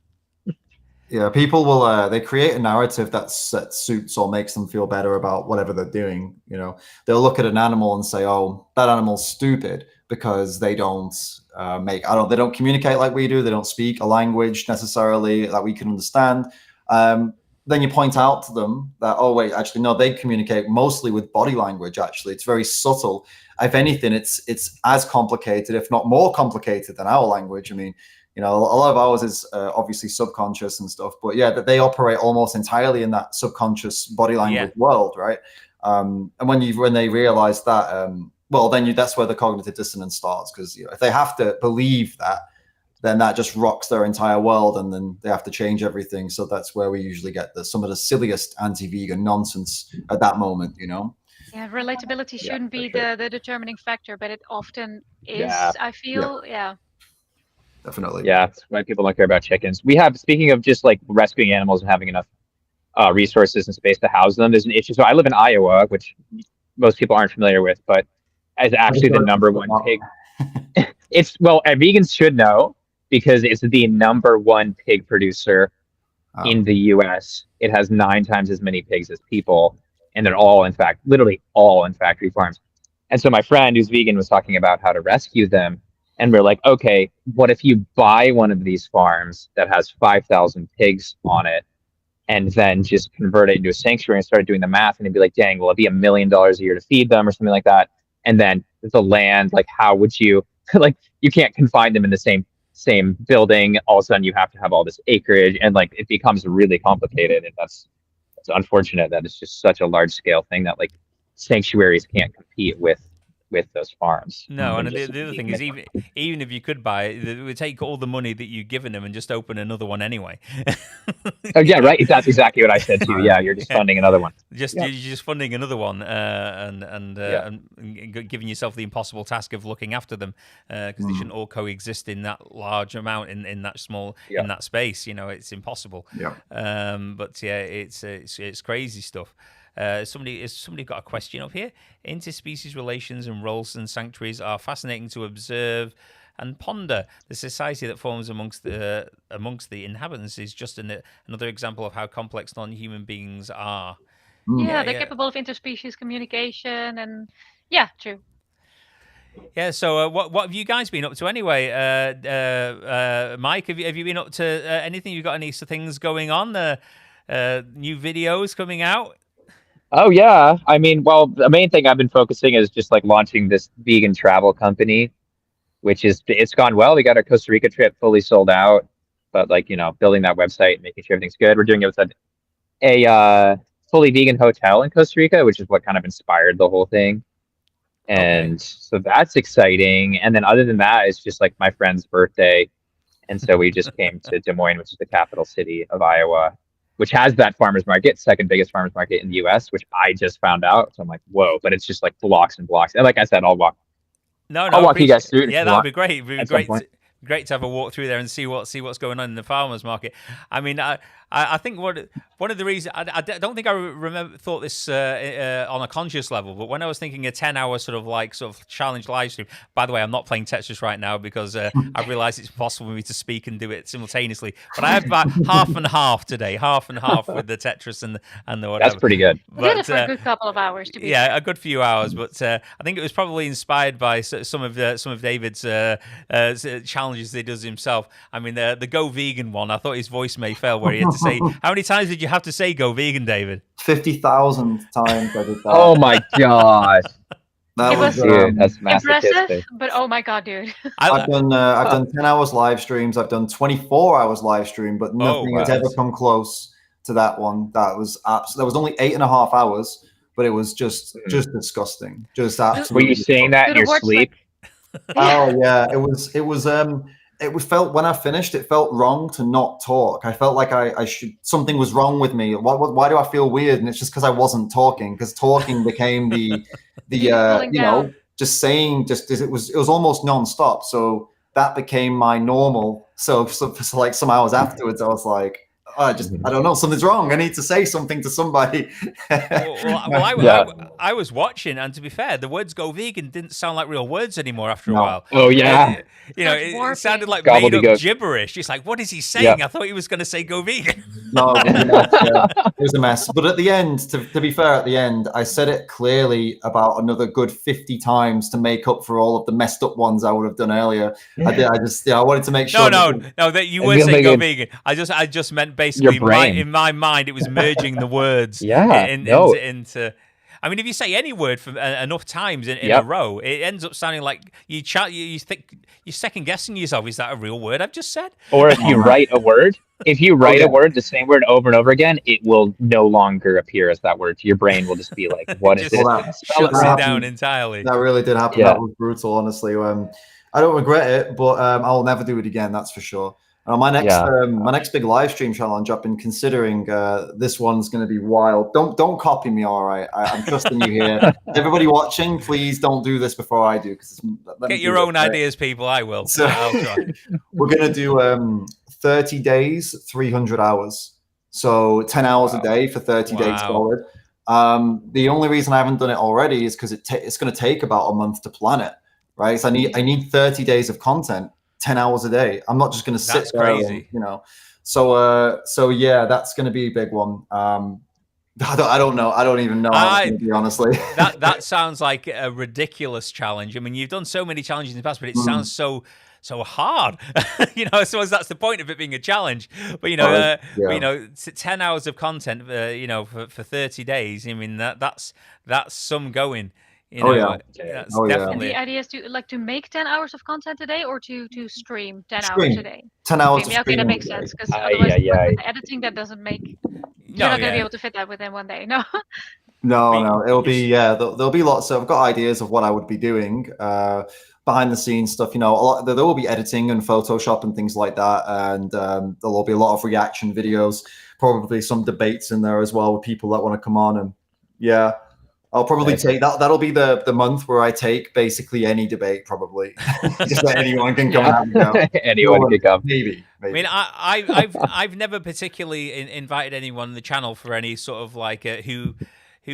Yeah, people will they create a narrative that suits or makes them feel better about whatever they're doing. They'll look at an animal and say, "Oh, that animal's stupid because they don't they don't communicate like we do. They don't speak a language necessarily that we can understand." then you point out to them that, oh wait, actually no, they communicate mostly with body language. Actually, it's very subtle. If anything, it's as complicated, if not more complicated, than our language. I mean, you know, a lot of ours is obviously subconscious and stuff, but yeah, that they operate almost entirely in that subconscious body language world, right? And when they realize that, well, then that's where the cognitive dissonance starts, because, you know, if they have to believe that, then that just rocks their entire world, and then they have to change everything. So that's where we usually get some of the silliest anti-vegan nonsense at that moment, you know. Yeah, relatability shouldn't be the determining factor, but it often is. I feel, Definitely. Yeah, that's why people don't care about chickens. We have, speaking of just like rescuing animals and having enough resources and space to house them, there's an issue. So I live in Iowa, which most people aren't familiar with, but as actually the number one pig. It's, well, vegans should know, because it's the number one pig producer in the US. It has 9 times as many pigs as people, and they're all, in fact, literally all in factory farms. And so my friend who's vegan was talking about how to rescue them. And we're like, okay, what if you buy one of these farms that has 5,000 pigs on it, and then just convert it into a sanctuary and start doing the math, and it'd be like, dang, will it be $1 million a year to feed them or something like that? And then the land, like, how would you, like, you can't confine them in the same building. All of a sudden you have to have all this acreage, and like, it becomes really complicated. And that's unfortunate that it's just such a large scale thing that like sanctuaries can't compete with those farms. No, and the other thing is, even if you could buy it, it would take all the money that you've given them and just open another one anyway. Oh yeah, right. That's exactly what I said to you. Yeah, you're just funding another one. You're just funding another one, and giving yourself the impossible task of looking after them, because they shouldn't all coexist in that large amount in that small in that space. You know, it's impossible. Yeah. But yeah, it's crazy stuff. Somebody got a question up here. Interspecies relations and roles and sanctuaries are fascinating to observe and ponder. The society that forms amongst the inhabitants is just another example of how complex non-human beings are. Yeah, they're capable of interspecies communication, and true. Yeah, so what have you guys been up to anyway? Mike, have you been up to anything? You got any things going on? New videos coming out? Oh yeah, I mean, well, the main thing I've been focusing is just like launching this vegan travel company, which it's gone well. We got our Costa Rica trip fully sold out, but like, you know, building that website, making sure everything's good. We're doing it with a fully vegan hotel in Costa Rica, which is what kind of inspired the whole thing. And so that's exciting. And then other than that, it's just like my friend's birthday. And so we just came to Des Moines, which is the capital city of Iowa, which has that farmer's market, second biggest farmer's market in the US, which I just found out. So I'm like, whoa, but it's just like blocks and blocks. And like I said, I'll walk you guys through it. Yeah, that would be great. It'd be great to have a walk through there and see what's going on in the farmer's market. I mean, I think one of the reasons I don't think I thought this on a conscious level, but when I was thinking a 10-hour sort of challenge live stream. By the way, I'm not playing Tetris right now because I realised it's impossible for me to speak and do it simultaneousthink I have about half and half today, half and half with the Tetris and the whatever. That's pretty good. We did it for a good couple of hours to be fair. A good few hours, but I think it was probably inspired by some of David's challenges that he does himself. I mean, the Go Vegan one, I thought his voice may fail where he had to say, how many times did you have to say Go Vegan, David? 50,000 times I did that. Oh my gosh. That was that's impressive, but oh my god, dude. I've done 10 hours live streams. I've done 24 hours live stream, but nothing has ever come close to that one. That was only 8.5 hours, but it was just disgusting. Just absolutely. Were you saying that in your sleep? Oh yeah, it felt, when I finished, it felt wrong to not talk. I felt like something was wrong with me. Why do I feel weird? And it's just because I wasn't talking, because talking became the just saying, it was almost nonstop. So that became my normal. So for like some hours afterwards, I was like, I don't know, something's wrong. I need to say something to somebody. I was watching, and to be fair, the words "Go Vegan" didn't sound like real words anymore after a while. Oh yeah, it sounded like made up gibberish. It's like, what is he saying? I thought he was going to say "Go Vegan." No, it was a mess. But at the end, to be fair, at the end, I said it clearly about another good 50 times to make up for all of the messed up ones I would have done earlier. I wanted to make sure. No, that you were saying "Go Vegan." I just meant basically brain. in my mind, it was merging the words into. I mean, if you say any word for enough times in a row, it ends up sounding like you think you're second guessing yourself. Is that a real word I've just said? Or if you write a word, a word, the same word over and over again, it will no longer appear as that word. Your brain will just be like, "What is this?" Shuts it down entirely. That really did happen. Yeah. That was brutal, honestly. I don't regret it, but I'll never do it again. That's for sure. My next big live stream challenge, I've been considering. This one's going to be wild. Don't copy me, all right? I'm trusting you here. Everybody watching, please don't do this before I do. Get your own ideas, people. I will. So, I'll try. We're going to do 30 days, 300 hours. So 10 hours a day for 30 days solid. The only reason I haven't done it already is because it's going to take about a month to plan it, right? So I need 30 days of content. 10 hours a day. I'm not just going to sit there. That's crazy. So yeah, that's going to be a big one. I don't know. I don't even know how it's going to be, honestly. that sounds like a ridiculous challenge. I mean, you've done so many challenges in the past, but it sounds so hard. I suppose that's the point of it being a challenge. But 10 hours of content, for 30 days. I mean, that's some going. That's definitely. And the idea is to make 10 hours of content a day, or to stream 10 hours a day. 10 hours. Okay, that makes sense, because otherwise, with editing, that doesn't make. You're not going to be able to fit that within one day. No. No. It'll be There'll be lots. I've got ideas of what I would be doing behind the scenes stuff. There will be editing and Photoshop and things like that, and there will be a lot of reaction videos. Probably some debates in there as well with people that want to come on, and I'll probably take that. That'll be the month where I take basically any debate, probably. Just that anyone can come out. Anyone can come. Maybe. I mean, I've never particularly invited anyone on the channel for any sort of like who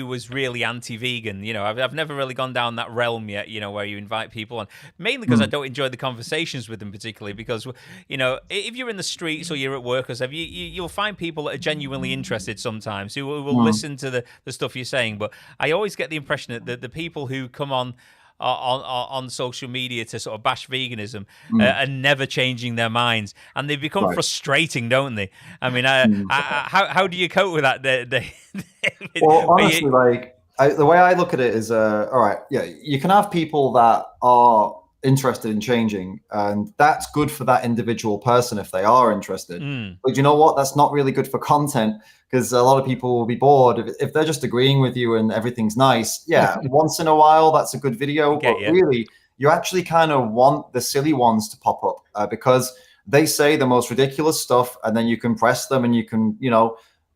was really anti-vegan. I've never really gone down that realm yet, where you invite people on, mainly because I don't enjoy the conversations with them particularly, because, if you're in the streets or you're at work or something, you'll find people that are genuinely interested sometimes who will listen to the stuff you're saying. But I always get the impression that the people who come on social media to sort of bash veganism are never changing their minds, and they become frustrating, don't they? I mean, how do you cope with that? Well, honestly, the way I look at it is, all right, you can have people that are interested in changing, and that's good for that individual person if they are interested. But you know what? That's not really good for content, because a lot of people will be bored if they're just agreeing with you and everything's nice. Yeah, once in a while, that's a good video. But really, you actually kind of want the silly ones to pop up because they say the most ridiculous stuff, and then you can press them and you can,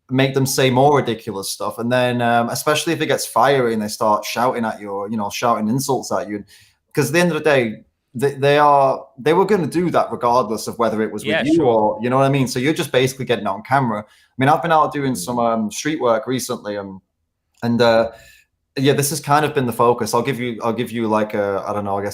make them say more ridiculous stuff. And then, especially if it gets fiery and they start shouting at you or, shouting insults at you, because at the end of the day, they were going to do that regardless of whether it was with you or, you know what I mean? So you're just basically getting it on camera. I mean, I've been out doing some street work recently, and this has kind of been the focus. I'll give you like a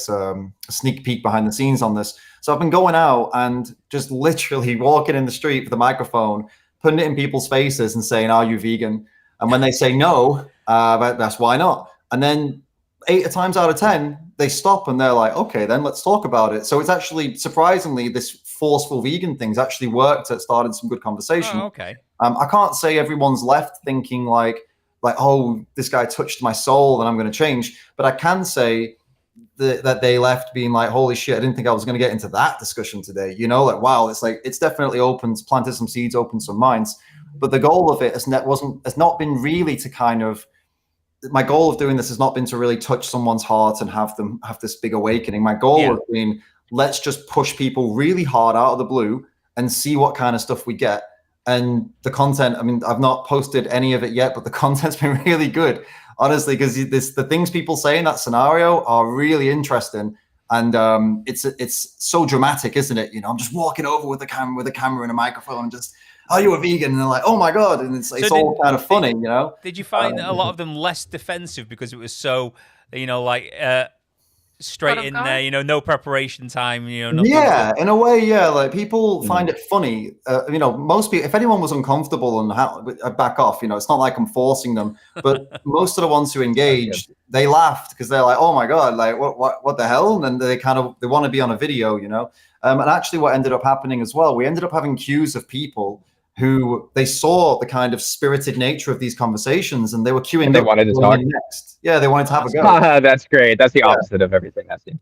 sneak peek behind the scenes on this. So I've been going out and just literally walking in the street with the microphone, putting it in people's faces and saying, "Are you vegan?" And when they say no, that's why not. And then 8 times out of 10, they stop and they're like, "Okay, then let's talk about it." So it's actually, surprisingly, this forceful vegan thing's actually worked. It started some good conversation. Oh, okay. I can't say everyone's left thinking like, oh, this guy touched my soul and I'm going to change. But I can say that they left being like, holy shit, I didn't think I was going to get into that discussion today. Wow, it's definitely planted some seeds, opened some minds. But the goal of it has not been really to kind of, my goal of doing this has not been to really touch someone's heart and have them have this big awakening. My goal has been, let's just push people really hard out of the blue and see what kind of stuff we get. And the content, I mean, I've not posted any of it yet, but the content's been really good, honestly, because the things people say in that scenario are really interesting. And it's so dramatic, isn't it? I'm just walking over with a camera and a microphone and just, "Are you a vegan?" And they're like, "Oh my God." And it's all kind of funny, Did you find a lot of them less defensive because it was so, straight in there, no preparation time, Yeah, in a way, yeah. Like, people find it funny. Most people, if anyone was uncomfortable and back off, it's not like I'm forcing them. But most of the ones who engaged, they laughed because they're like, "Oh my God, like what the hell?" And they want to be on a video, And actually, what ended up happening as well, we ended up having queues of people who they saw the kind of spirited nature of these conversations, and they were queuing And they up wanted to talk next. Yeah, they wanted to have a go. That's great. That's the opposite of everything I've seen.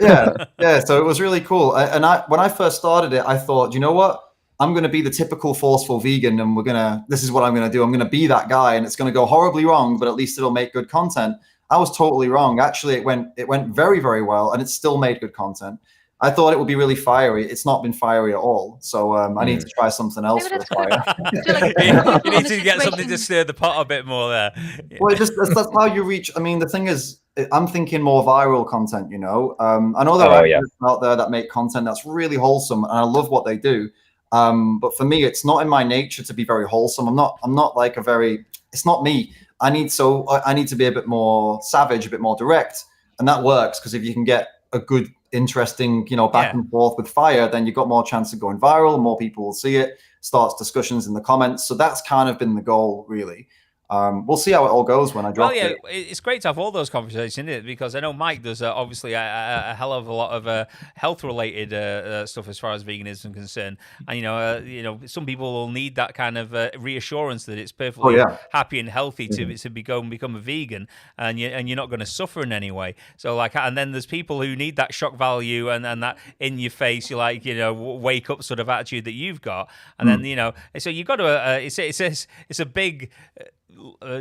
Yeah. So it was really cool. And when I first started it, I thought, you know what? I'm going to be the typical forceful vegan, and this is what I'm going to do. I'm going to be that guy, and it's going to go horribly wrong, but at least it'll make good content. I was totally wrong. Actually, it went very, very well, and it still made good content. I thought it would be really fiery. It's not been fiery at all. So I need to try something else for the fire. You need to get something to stir the pot a bit more there. Well, that's how you reach. I mean, the thing is, I'm thinking more viral content, you know. I know there are actors out there that make content that's really wholesome, and I love what they do. But for me, it's not in my nature to be very wholesome. I'm not like it's not me. I need to be a bit more savage, a bit more direct. And that works because if you can get a good, interesting, you know, back and forth with fire, then you've got more chance of going viral. More people will see it, starts discussions in the comments. So that's kind of been the goal, really. We'll see how it all goes when I drop it. It's great to have all those conversations, isn't it? Because I know Mike does obviously a hell of a lot of health-related stuff as far as veganism is concerned, and you know, some people will need that kind of reassurance that it's perfectly happy and healthy to become a vegan, and you're not going to suffer in any way. So and then there's people who need that shock value and that in your face, you like, you know, wake up sort of attitude that you've got, and then you know, so you've got to. It's a big.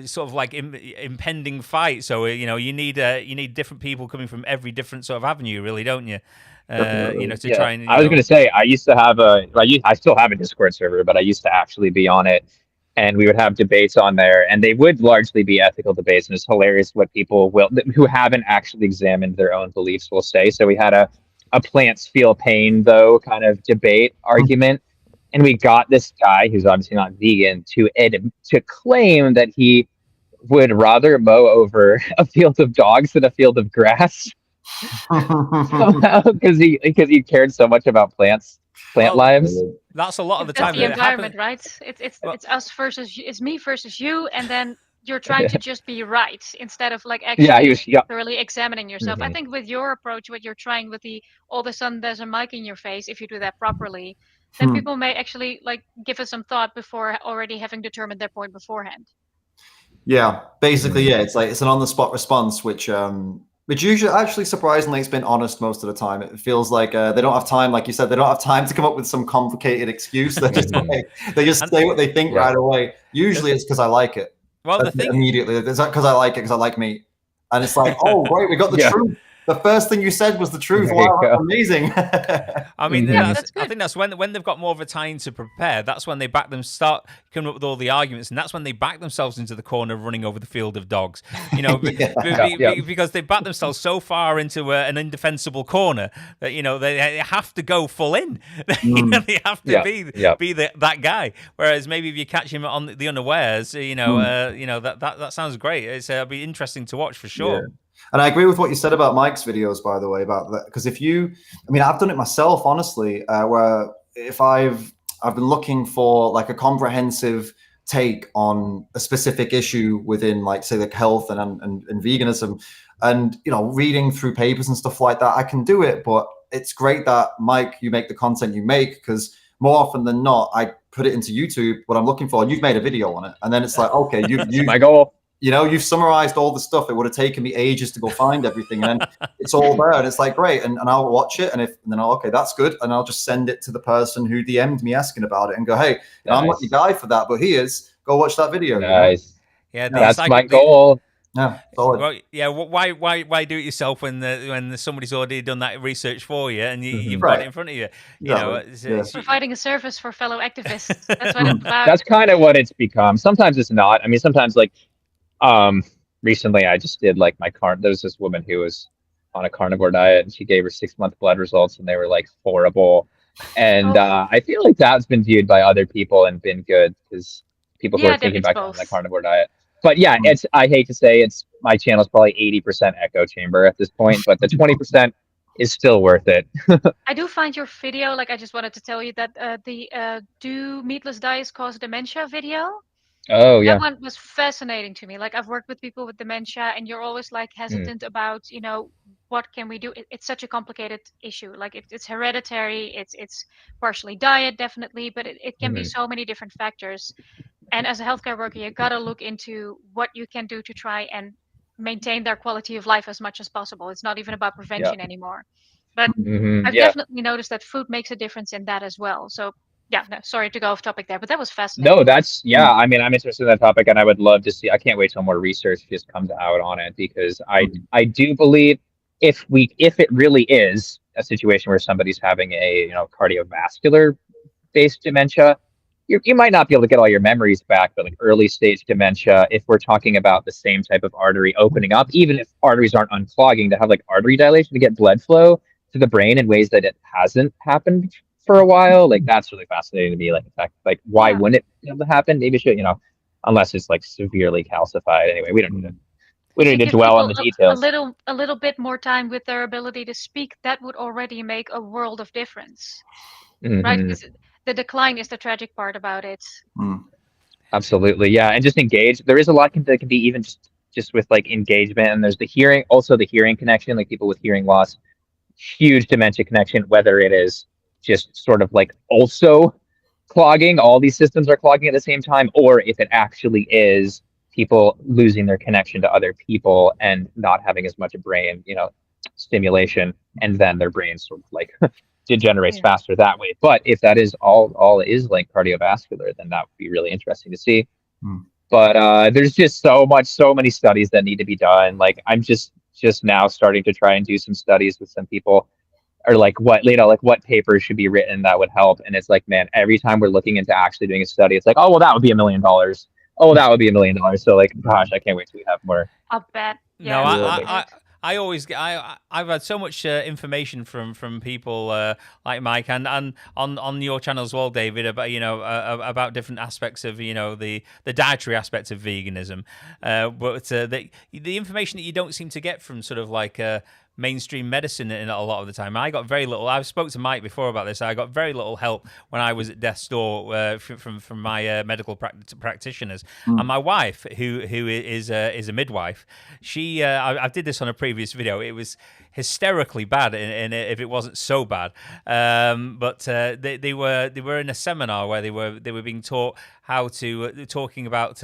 Sort of like impending fight, so you know you need different people coming from every different sort of avenue, really, don't you? You know, to try and. I was going to say I used to have I still have a Discord server, but I used to actually be on it, and we would have debates on there, and they would largely be ethical debates, and it's hilarious what people who haven't actually examined their own beliefs will say. So we had a plants feel pain though kind of debate argument. And we got this guy who's obviously not vegan to claim that he would rather mow over a field of dogs than a field of grass. Because he cared so much about plant lives. That's a lot of the time. The environment, right? It's us versus it's me versus you, and then you're trying to just be right instead of like actually thoroughly examining yourself. I think with your approach, what you're trying with all of a sudden there's a mic in your face, if you do that properly, then people may actually like give it some thought before already having determined their point beforehand. Yeah, basically, it's like it's an on-the-spot response, which usually, actually, surprisingly, it's been honest most of the time. It feels like they don't have time, like you said, they don't have time to come up with some complicated excuse. They just say what they think right away. Usually, it's because I like it. Well, the thing immediately, it's because I like it because I like meat, and it's like, oh, great, we got the truth. The first thing you said was the truth. Wow, that's amazing. I mean, I think that's when they've got more of a time to prepare. That's when they start coming up with all the arguments, and that's when they back themselves into the corner, running over the field of dogs. You know, because they back themselves so far into an indefensible corner that you know they have to go full in. They have to be that guy. Whereas maybe if you catch him on the unawares, you know, that sounds great. It'll be interesting to watch for sure. Yeah. And I agree with what you said about Mike's videos, by the way, about that. Because I've done it myself, honestly, where if I've been looking for like a comprehensive take on a specific issue within, like, say, like health and veganism, and, you know, reading through papers and stuff like that, I can do it. But it's great that, Mike, you make the content you make, because more often than not, I put it into YouTube, what I'm looking for, and you've made a video on it. And then it's like, okay, you've my goal. You know, you've summarized all the stuff. It would have taken me ages to go find everything, and then it's all there, and it's like great. And I'll watch it, and then okay, that's good, and I'll just send it to the person who DM'd me asking about it, and go, hey, I'm not your guy for that, but he is. Go watch that video. Nice. Yeah, that's my goal. Yeah, solid. Well, yeah. Why do it yourself when somebody's already done that research for you and you've got it in front of you? You know, it's providing a service for fellow activists. That's what it's about. That's kind of what it's become. Sometimes it's not. I mean, sometimes like. Recently I just did like there was this woman who was on a carnivore diet, and she gave her 6-month blood results, and they were like horrible. And I feel like that's been viewed by other people and been good, because people who are thinking about on the carnivore diet. But yeah, I hate to say my channel's probably 80% echo chamber at this point, but the 20% is still worth it. I do find your video, like I just wanted to tell you that the Do Meatless Diets Cause Dementia video? Oh yeah, that one was fascinating to me. Like, I've worked with people with dementia, and you're always like hesitant about, you know, what can we do? It's such a complicated issue. Like it's hereditary, it's partially diet, definitely, but it can be so many different factors. And as a healthcare worker, you got to look into what you can do to try and maintain their quality of life as much as possible. It's not even about prevention anymore. But I've definitely noticed that food makes a difference in that as well. So yeah, no, sorry to go off topic there, but that was fascinating. No, that's I mean, I'm interested in that topic, and I would love to see. I can't wait till more research just comes out on it, because I do believe if it really is a situation where somebody's having a cardiovascular based dementia, you might not be able to get all your memories back, but like early stage dementia, if we're talking about the same type of artery opening up, even if arteries aren't unclogging, to have like artery dilation to get blood flow to the brain in ways that it hasn't happened for a while, like that's really fascinating to me. Like, in fact, like why wouldn't it be able to happen? Maybe it should, unless it's like severely calcified. Anyway, we don't need to dwell on the details. A little bit more time with their ability to speak, that would already make a world of difference, right? Because the decline is the tragic part about it. Absolutely, yeah, and just engage. There is a lot that can be even just with like engagement, and there's the hearing connection, like people with hearing loss, huge dementia connection, whether it is just sort of like also clogging, all these systems are clogging at the same time, or if it actually is people losing their connection to other people and not having as much brain, stimulation, and then their brain sort of like degenerates faster that way. But if that is all it is, like cardiovascular, then that would be really interesting to see. But there's just so many studies that need to be done. Like I'm just now starting to try and do some studies with some people, or like what papers should be written that would help. And it's like, man, every time we're looking into actually doing a study, it's like, oh well, that would be $1 million. Oh, that would be $1 million. So like, gosh, I can't wait till we have more. I'll bet. No, I always I've had so much information from people like Mike and on your channel as well, David, about about different aspects of the dietary aspects of veganism, but the information that you don't seem to get from sort of like mainstream medicine in a lot of the time. I got very little. I've spoke to Mike before about this. I got very little help when I was at death's door from my medical practitioners. And my wife, who is a midwife, she I did this on a previous video. It was hysterically bad, if it wasn't so bad. But they were in a seminar where they were being taught how to talking about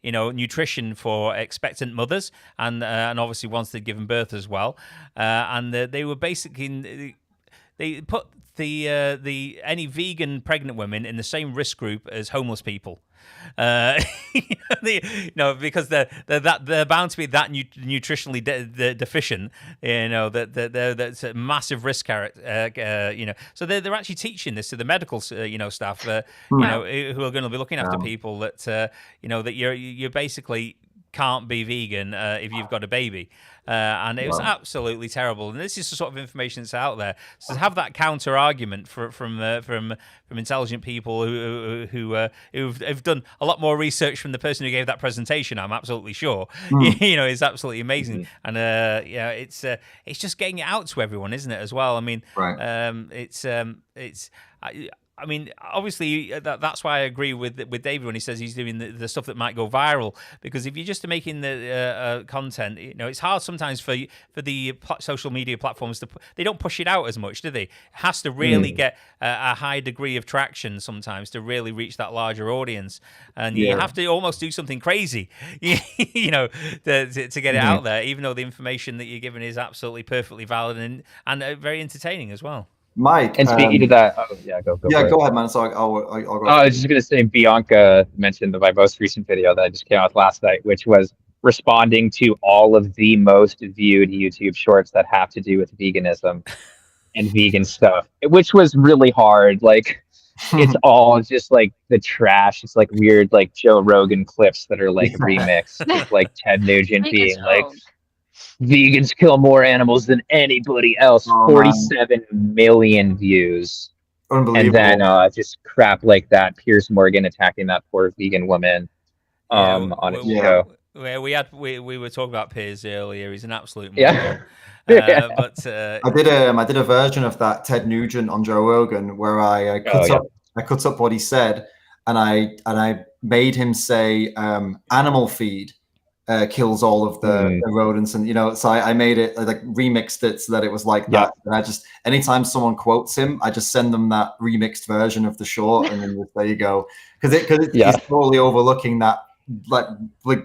nutrition for expectant mothers and obviously once they'd given birth as well. And they were basically they put the any vegan pregnant women in the same risk group as homeless people. Because they're bound to be that nutritionally deficient. That's a massive risk character. So they're actually teaching this to the medical staff. Who are going to be looking after people that that you basically can't be vegan if you've got a baby. And it was absolutely terrible. And this is the sort of information that's out there. So to have that counter argument from intelligent people who've done a lot more research from the person who gave that presentation, I'm absolutely sure. Is absolutely amazing. And it's just getting it out to everyone, isn't it? As well. I mean, I mean, obviously, that's why I agree with David when he says he's doing the stuff that might go viral. Because if you're just making the content, it's hard sometimes for the social media platforms they don't push it out as much, do they? It has to really get a high degree of traction sometimes to really reach that larger audience, and you have to almost do something crazy, to get it out there. Even though the information that you're giving is absolutely perfectly valid and very entertaining as well. Mike, and speaking to that, go ahead, man. So I'll go. I was just going to say, Bianca mentioned my most recent video that I just came out last night, which was responding to all of the most viewed YouTube shorts that have to do with veganism and vegan stuff, which was really hard. Like, it's all just like the trash. It's like weird, like Joe Rogan clips that are like remixed with like Ted Nugent being like, vegans kill more animals than anybody else. 47 million views. Unbelievable. And then just crap like that. Piers Morgan attacking that poor vegan woman on his show. We were talking about Piers earlier. He's an absolute moron. But I did a version of that Ted Nugent on Joe Rogan where I cut up what he said, and I made him say animal feed kills all of the rodents, and so I made it, like remixed it so that it was like that. And I just, anytime someone quotes him, I just send them that remixed version of the short, and then there you go, because it's totally overlooking that like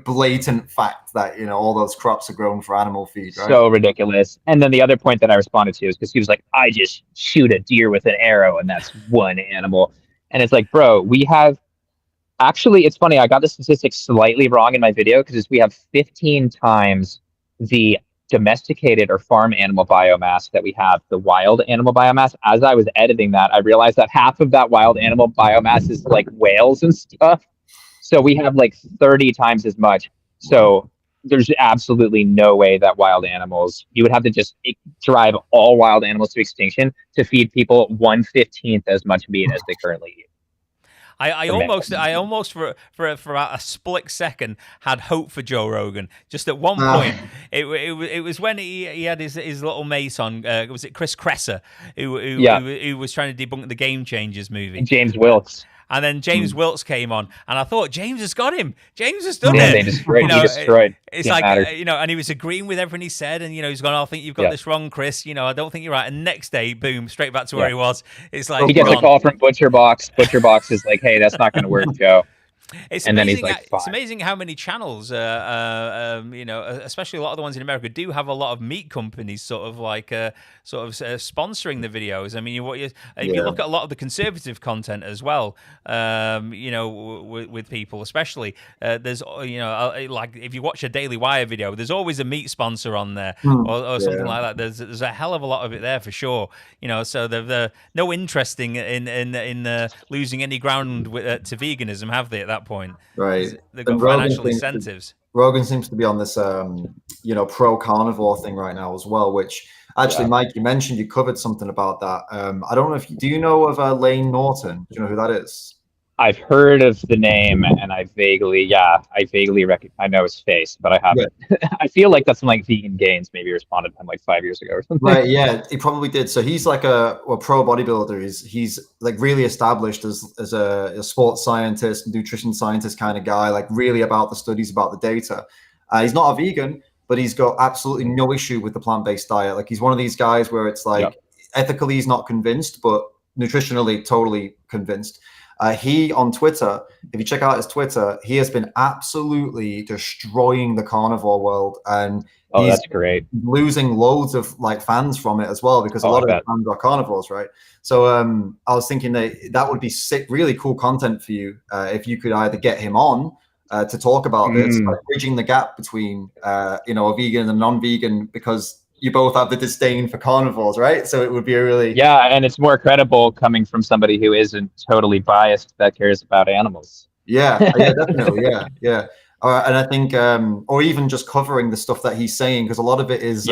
blatant fact that all those crops are grown for animal feed, right? So ridiculous. And then the other point that I responded to is because he was like, I just shoot a deer with an arrow and that's one animal. And it's like, bro, we have actually, it's funny, I got the statistics slightly wrong in my video, because we have 15 times the domesticated or farm animal biomass that we have the wild animal biomass. As I was editing that, I realized that half of that wild animal biomass is like whales and stuff. So we have like 30 times as much. So there's absolutely no way that wild animals, you would have to just drive all wild animals to extinction to feed people 1/15 as much meat as they currently eat. I almost for about a split second had hope for Joe Rogan. Just at one point, it was when he had his little mate on. Was it Chris Kresser who was trying to debunk the Game Changers movie? James Wilkes. And then James Wilkes came on, and I thought James has got him. James has done it. They destroyed. He destroyed. It's like and he was agreeing with everything he said, and he's gone, I think you've got this wrong, Chris. I don't think you're right. And next day, boom, straight back to where he was. It's like he gets a call from Butcher Box. Butcher Box is like, hey, that's not going to work, Joe. It's and amazing. Then he's like, it's amazing how many channels, especially a lot of the ones in America, do have a lot of meat companies sponsoring the videos. I mean, if you look at a lot of the conservative content as well, with people, especially there's like if you watch a Daily Wire video, there's always a meat sponsor on there or something like that. There's a hell of a lot of it there for sure. So they're no interest in losing any ground to veganism, have they? At that point, right? They've got financial incentives. Rogan seems to be on this, pro carnivore thing right now as well. Which actually, Mike, you mentioned you covered something about that. I don't know if do you know of Lane Norton? Do you know who that is? I've heard of the name, and I vaguely I know his face, but I haven't. Yeah. I feel like that's some like Vegan Gains maybe responded to him like 5 years ago or something. Right, yeah, he probably did. So he's like a pro bodybuilder. He's like really established as a sports scientist, nutrition scientist kind of guy, like really about the studies, about the data. He's not a vegan, but he's got absolutely no issue with the plant-based diet. Like he's one of these guys where it's like ethically he's not convinced, but nutritionally totally convinced. He on Twitter, if you check out his Twitter, he has been absolutely destroying the carnivore world, and he's that's great. Losing loads of like fans from it as well, because a lot of the fans are carnivores, right? So I was thinking that would be sick, really cool content for you if you could either get him on to talk about this, like bridging the gap between a vegan and a non-vegan, because you both have the disdain for carnivores, right? So it would be a really and it's more credible coming from somebody who isn't totally biased that cares about animals. Yeah, definitely, yeah. And I think, or even just covering the stuff that he's saying, because a lot of it is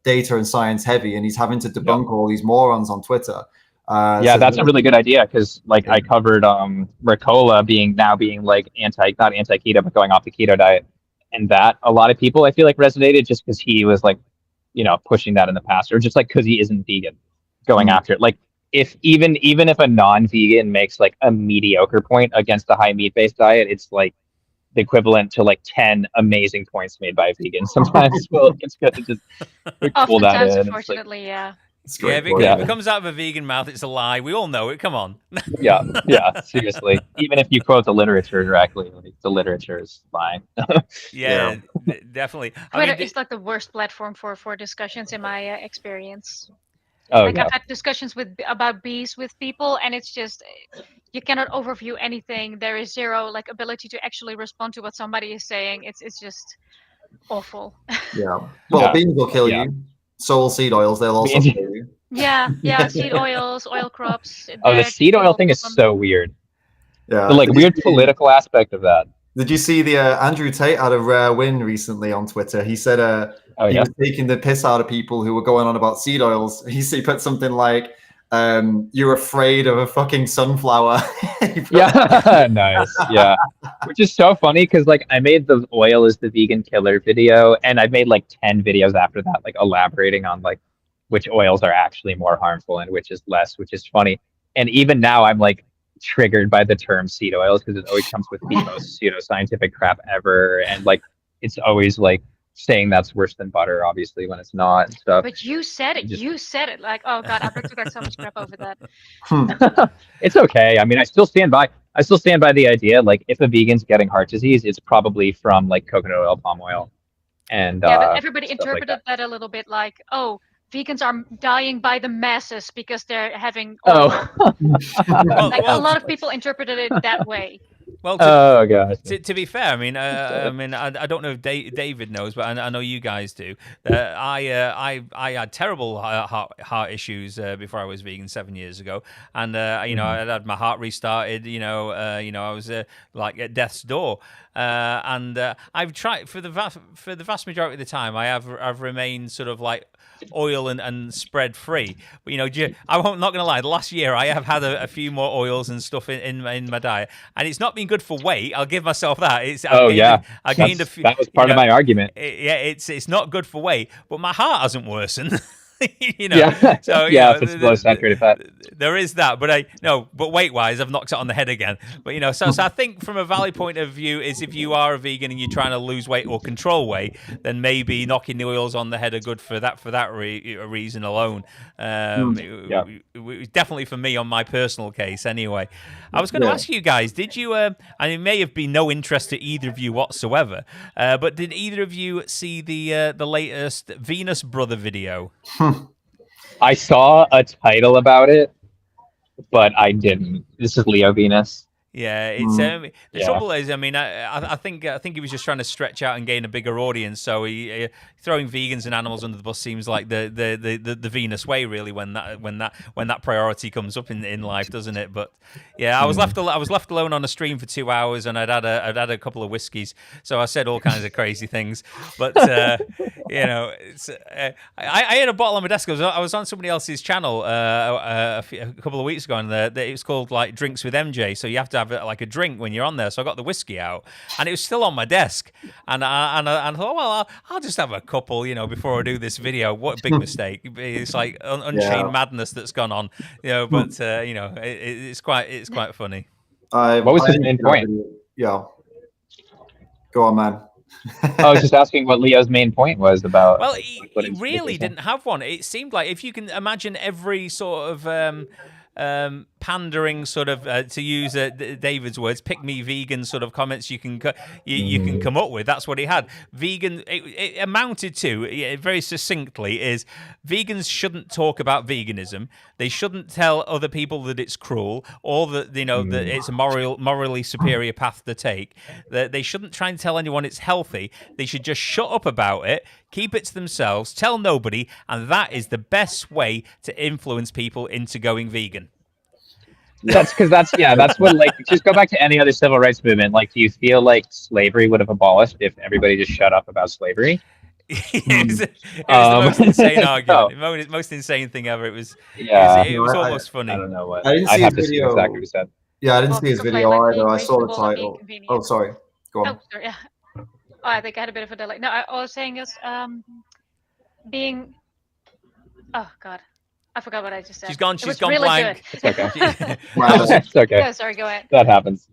data and science heavy, and he's having to debunk all these morons on Twitter. So that's a really good idea, because like I covered Ricola being like not anti-keto, but going off the keto diet, and that a lot of people I feel like resonated just because he was like, pushing that in the past, or just like because he isn't vegan, going after it. Like if even if a non-vegan makes like a mediocre point against the high meat-based diet, it's like the equivalent to like 10 amazing points made by a vegan. Sometimes it's good to just pull that in. Unfortunately, if it comes out of a vegan mouth, it's a lie. We all know it. Come on. yeah, seriously. Even if you quote the literature directly, like, the literature is lying. Definitely. Twitter is like the worst platform for discussions in my experience. I've had discussions about bees with people, and it's just you cannot overview anything. There is zero like ability to actually respond to what somebody is saying. It's just awful. Yeah. Well, beans will kill you. So will seed oils. They'll also kill you. Yeah. Seed oils, oil crops. The seed oil thing is so weird. Yeah. The weird political aspect of that. Did you see the Andrew Tate had a rare win recently on Twitter? He said he was taking the piss out of people who were going on about seed oils. He put something like, you're afraid of a fucking sunflower. Nice. Yeah. Which is so funny, because like I made the oil is the vegan killer video, and I've made like 10 videos after that, like elaborating on like which oils are actually more harmful and which is less, which is funny. And even now I'm like triggered by the term seed oils, because it always comes with the most pseudoscientific crap ever. And like it's always like saying that's worse than butter, obviously, when it's not and stuff. But you said it. You said it. Like, oh god, I bet you got so much crap over that. It's okay. I mean, I still stand by the idea. Like, if a vegan's getting heart disease, it's probably from like coconut oil, palm oil, and yeah. But everybody interpreted that a little bit like, oh, vegans are dying by the masses because they're having. Oh. Like a lot of people interpreted it that way. Well, to be fair, I mean, I don't know if David knows, but I know you guys do. I had terrible heart issues before I was vegan 7 years ago, and you know, I had my heart restarted. You know, I was like at death's door, and I've tried for the vast majority of the time. I've remained sort of like oil and spread free. But, you know, I'm not going to lie. The last year, I have had a few more oils and stuff in my diet, and it's not been good for weight. I'll give myself that. I gained a few. That was part of my argument. It's not good for weight, but my heart hasn't worsened. You know, yeah. So yeah, if it's low saturated fat. There is that, but weight-wise, I've knocked it on the head again. But you know, so I think from a valid point of view is if you are a vegan and you're trying to lose weight or control weight, then maybe knocking the oils on the head are good for that reason alone. Definitely for me on my personal case, anyway. I was going to ask you guys, did you? And it may have been no interest to either of you whatsoever, but did either of you see the latest Venus Brother video? I saw a title about it, but I didn't. This is Leo Venus. Yeah, it's the trouble is, I mean, I think he was just trying to stretch out and gain a bigger audience. So he throwing vegans and animals under the bus seems like the Venus way, really, when that priority comes up in life, doesn't it? But yeah, I was left alone on a stream for 2 hours, and I'd had a couple of whiskeys, so I said all kinds of crazy things. But you know, I had a bottle on my desk. I was on somebody else's channel a couple of weeks ago, and it was called like Drinks with MJ. So you have to have like a drink when you're on there. So I got the whiskey out, and it was still on my desk. And I thought, well, I'll just have a couple, you know, before I do this video. What a big mistake! It's like Unchained Madness that's gone on, you know. But you know, it's quite funny. What was his main point? Yeah, go on, man. I was just asking what Leo's main point was about. Well, he really didn't have one. It seemed like, if you can imagine every sort of pandering sort of, to use David's words, pick me vegan sort of comments you can come up with. That's what he had. Vegan, it amounted to, very succinctly, is vegans shouldn't talk about veganism. They shouldn't tell other people that it's cruel or that, you know, that it's a morally superior path to take. That they shouldn't try and tell anyone it's healthy. They should just shut up about it, keep it to themselves, tell nobody, and that is the best way to influence people into going vegan. That's what, like, just go back to any other civil rights movement. Like, do you feel like slavery would have abolished if everybody just shut up about slavery? It was the most insane argument. Most insane thing ever. It was almost funny. I don't know what. I didn't see have his to see video. exactly what he said. Yeah, I didn't see his video either. I saw the title. Oh, sorry. Go on. Oh, sorry. Yeah. Oh, I think I had a bit of a delay. No, I was saying is being. Oh God, I forgot what I just said. She's gone really blank. It's okay. It's okay. Yeah, sorry, go ahead. That happens.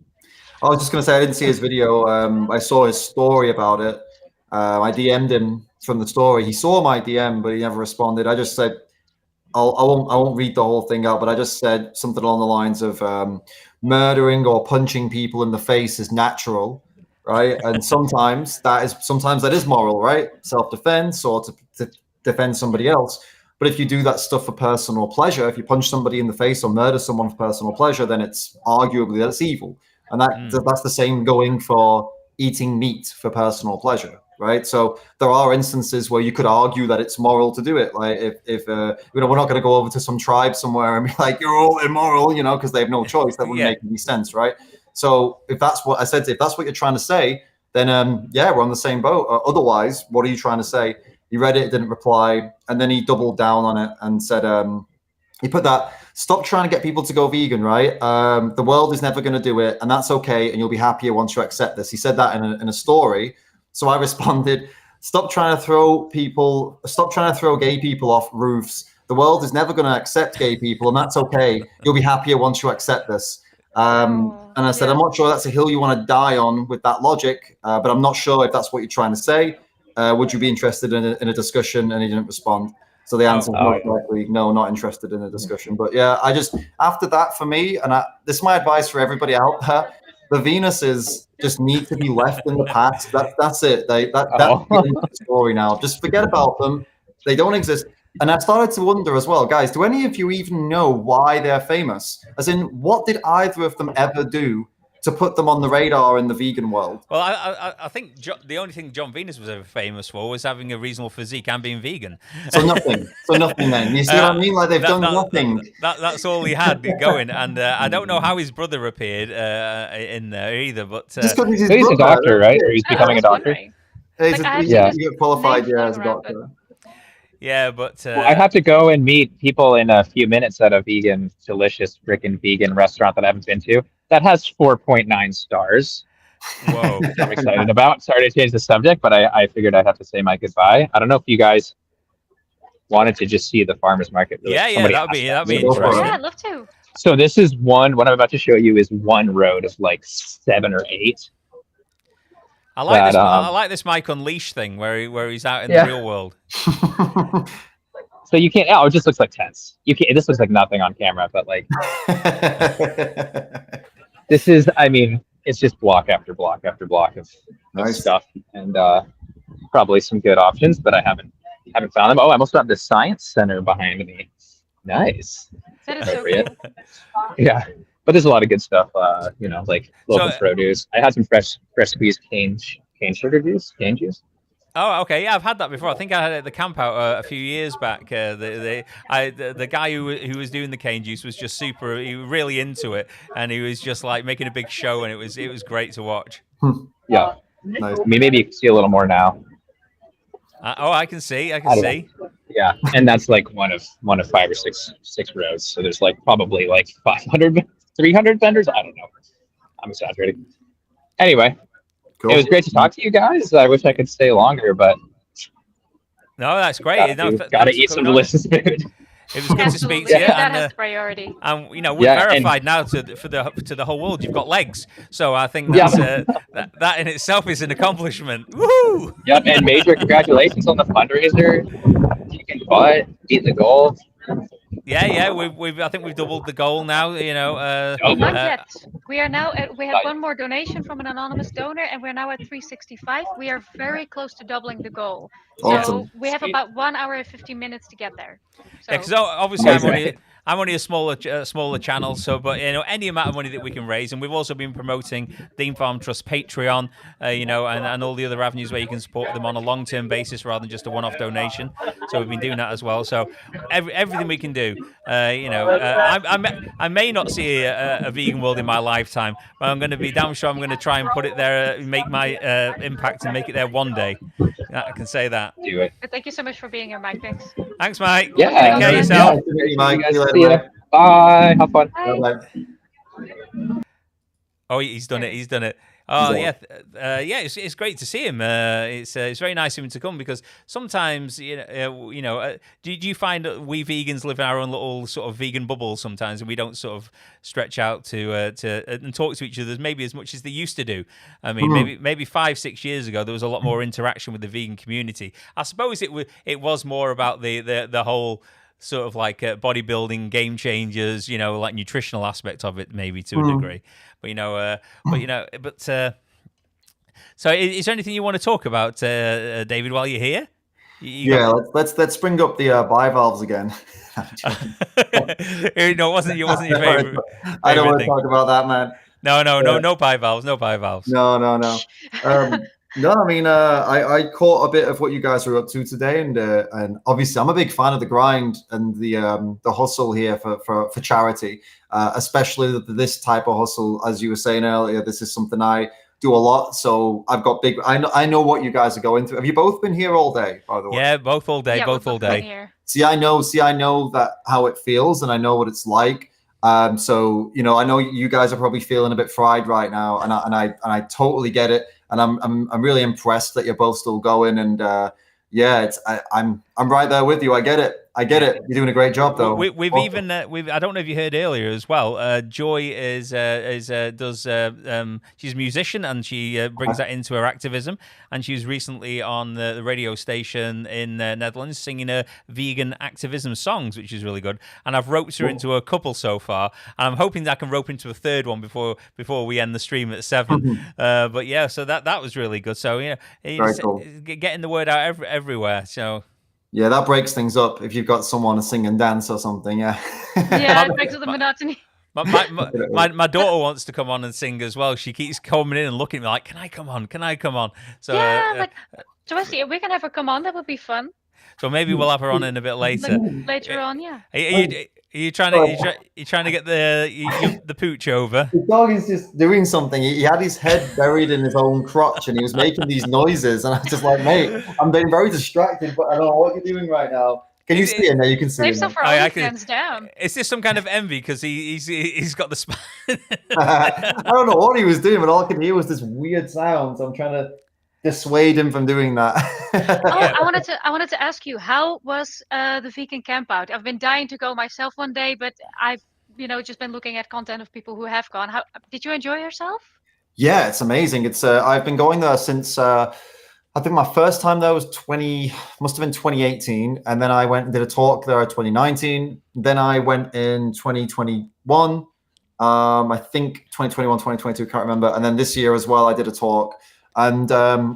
I was just going to say I didn't see his video. I saw his story about it. I DM'd him from the story. He saw my DM, but he never responded. I just said, I won't read the whole thing out, but I just said something along the lines of murdering or punching people in the face is natural, right? And sometimes that is moral, right? Self-defense or to defend somebody else. But if you do that stuff for personal pleasure, if you punch somebody in the face or murder someone for personal pleasure, then it's arguably that's evil. And that's the same going for eating meat for personal pleasure, right? So there are instances where you could argue that it's moral to do it. Like if we're not going to go over to some tribe somewhere and be like, you're all immoral, you know, because they have no choice. That wouldn't make any sense, right? So if that's what I said, if that's what you're trying to say, then we're on the same boat. Otherwise, what are you trying to say? He read it, didn't reply, and then he doubled down on it and said, he put that, stop trying to get people to go vegan, right? The world is never going to do it, and that's okay, and you'll be happier once you accept this. He said that in a story. So I responded, stop trying to throw gay people off roofs. The world is never going to accept gay people, and that's okay. You'll be happier once you accept this. And And I said, I'm not sure that's a hill you want to die on with that logic, but I'm not sure if that's what you're trying to say. Would you be interested in a discussion? And he didn't respond. So the answer is most likely no, not interested in a discussion. But yeah, after that for me, and this is my advice for everybody out there, the Venuses just need to be left in the past. That's it. That's the story now. Just forget about them. They don't exist. And I started to wonder as well, guys, do any of you even know why they're famous? As in, what did either of them ever do to put them on the radar in the vegan world? Well, I think the only thing John Venus was ever famous for was having a reasonable physique and being vegan. So nothing. Then. You see what I mean? Like they've done nothing. That's all he had going. And I don't know how his brother appeared in there either. But just because he's a doctor, right? Or he's becoming a doctor. He's qualified, as a doctor. Yeah, but I have to go and meet people in a few minutes at a delicious freaking vegan restaurant that I haven't been to. That has 4.9 stars. Whoa. I'm excited about. Sorry to change the subject, but I figured I'd have to say my goodbye. I don't know if you guys wanted to just see the farmer's market. Yeah, that'd be interesting. Yeah, I'd love to. So this is what I'm about to show you is one road of like 7 or 8. I like this Mike Unleashed thing where he's out in the real world. So you can't. Oh, it just looks like tents. You can't. This looks like nothing on camera, but like this is. I mean, it's just block after block after block of stuff, and probably some good options, but I haven't found them. Oh, I almost got the Science Center behind me. Nice. That is so cool. Yeah. But there's a lot of good stuff, like local produce. I had some fresh squeezed cane sugar juice, cane juice. Oh, okay. Yeah, I've had that before. I think I had it at the camp out a few years back. The guy who was doing the cane juice was just he was really into it, and he was just like making a big show, and it was great to watch. Yeah, nice. I mean, maybe you can see a little more now. I can see. Yeah, and that's like one of 5 or 6 rows. So there's like probably like 500. 300 vendors? I don't know. I'm exaggerating. Anyway, It was great to talk to you guys. I wish I could stay longer, but no, that's great. Gotta eat some delicious food. It was good to speak to you. That has priority. And we're verified now to the whole world. You've got legs, so I think that's, that in itself is an accomplishment. Woo! Yep, and major congratulations on the fundraiser. You can beat the goal. Yeah, I think we've doubled the goal now. Not yet. We are now we have one more donation from an anonymous donor, and we're now at 365. We are very close to doubling the goal. Awesome. So we have about 1 hour and 15 minutes to get there. So, because obviously I'm only a smaller channel, but any amount of money that we can raise, and we've also been promoting Dean Farm Trust Patreon, and all the other avenues where you can support them on a long-term basis rather than just a one-off donation. So we've been doing that as well. So everything we can do, I may not see a vegan world in my lifetime, but I'm going to be damn sure I'm going to try and put it there, make my impact, and make it there one day. I can say that. Do it. But thank you so much for being here, Mike. Thanks. Thanks, Mike. Yeah. Take care of yourself. Mike. See you. Bye. Have fun. Bye. Oh, he's done it. Oh, yeah. It's great to see him. It's very nice of him to come, because sometimes, do you find that we vegans live in our own little sort of vegan bubble sometimes, and we don't sort of stretch out to and talk to each other maybe as much as they used to do? I mean, maybe 5-6 years ago there was a lot more interaction with the vegan community. I suppose it was more about the whole sort of like bodybuilding game changers, like nutritional aspect of it, maybe to a degree. But so is there anything you want to talk about, David, while you're here? Let's bring up the bivalves again. No, it wasn't your favorite. I don't want to talk about that, man. No bivalves, no bivalves. No. No, I mean, I caught a bit of what you guys were up to today, and obviously, I'm a big fan of the grind and the hustle here for charity, especially this type of hustle. As you were saying earlier, this is something I do a lot, so I've got big. I know what you guys are going through. Have you both been here all day, by the way? Yeah, both all day. Here. See, I know that how it feels, and I know what it's like. So I know you guys are probably feeling a bit fried right now, and I totally get it. And I'm really impressed that you're both still going. And I'm right there with you. I get it. I get it. You're doing a great job, though. We've even I don't know if you heard earlier as well. Joy she's a musician, and she brings that into her activism. And she was recently on the radio station in Netherlands singing her vegan activism songs, which is really good. And I've roped her into a couple so far, and I'm hoping that I can rope into a third one before we end the stream at 7. But yeah, so that was really good. So yeah, cool. Getting the word out everywhere. So. Yeah, that breaks things up if you've got someone to sing and dance or something. Yeah. Yeah, it breaks up the monotony. My daughter wants to come on and sing as well. She keeps coming in and looking at me like, "Can I come on? Can I come on?" So yeah, Joyce, we can have her come on. That would be fun. So maybe we'll have her on in a bit later. Later on, yeah. Are you trying to get the pooch over? The dog is just doing something. He had his head buried in his own crotch, and he was making these noises. And I was just like, mate, I'm being very distracted, but I don't know what you're doing right now. Can you see it now? You can see it. Hands down. Is this some kind of envy because he's got the spine? I don't know what he was doing, but all I could hear was this weird sound. So I'm trying to dissuade him from doing that. I wanted to ask you, how was the vegan camp out? I've been dying to go myself one day, but I've just been looking at content of people who have gone. How did you enjoy yourself? Yeah, it's amazing. It's I've been going there since I think my first time there was must have been 2018, and then I went and did a talk there in 2019. Then I went in 2021. I think 2021, 2022, can't remember. And then this year as well, I did a talk. And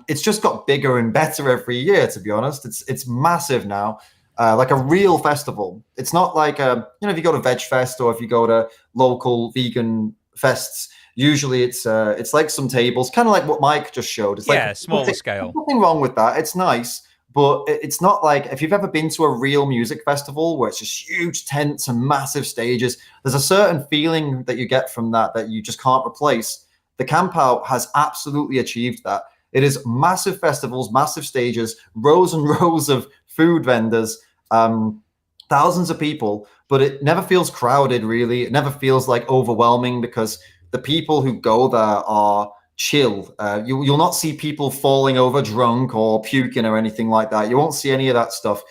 it's just got bigger and better every year, to be honest. It's massive now, like a real festival. It's not like, if you go to Veg Fest or if you go to local vegan fests, usually it's like some tables, kind of like what Mike just showed. It's like smaller scale. Nothing wrong with that. It's nice, but it's not like if you've ever been to a real music festival where it's just huge tents and massive stages, there's a certain feeling that you get from that you just can't replace. The Camp Out has absolutely achieved that. It is massive festivals, massive stages, rows and rows of food vendors, thousands of people, but it never feels crowded, really. It never feels like overwhelming because the people who go there are chill. You'll not see people falling over drunk or puking or anything like that. You won't see any of that stuff.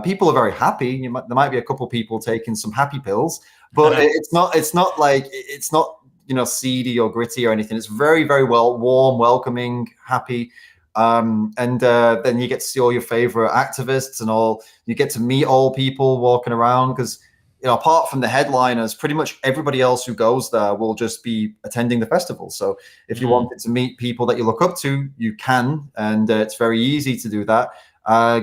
People are very happy. There might be a couple people taking some happy pills, but it's not seedy or gritty or anything. It's very, very warm, welcoming, happy. And then you get to see all your favorite activists and all. You get to meet all people walking around because, apart from the headliners, pretty much everybody else who goes there will just be attending the festival. So if you wanted to meet people that you look up to, you can, and it's very easy to do that.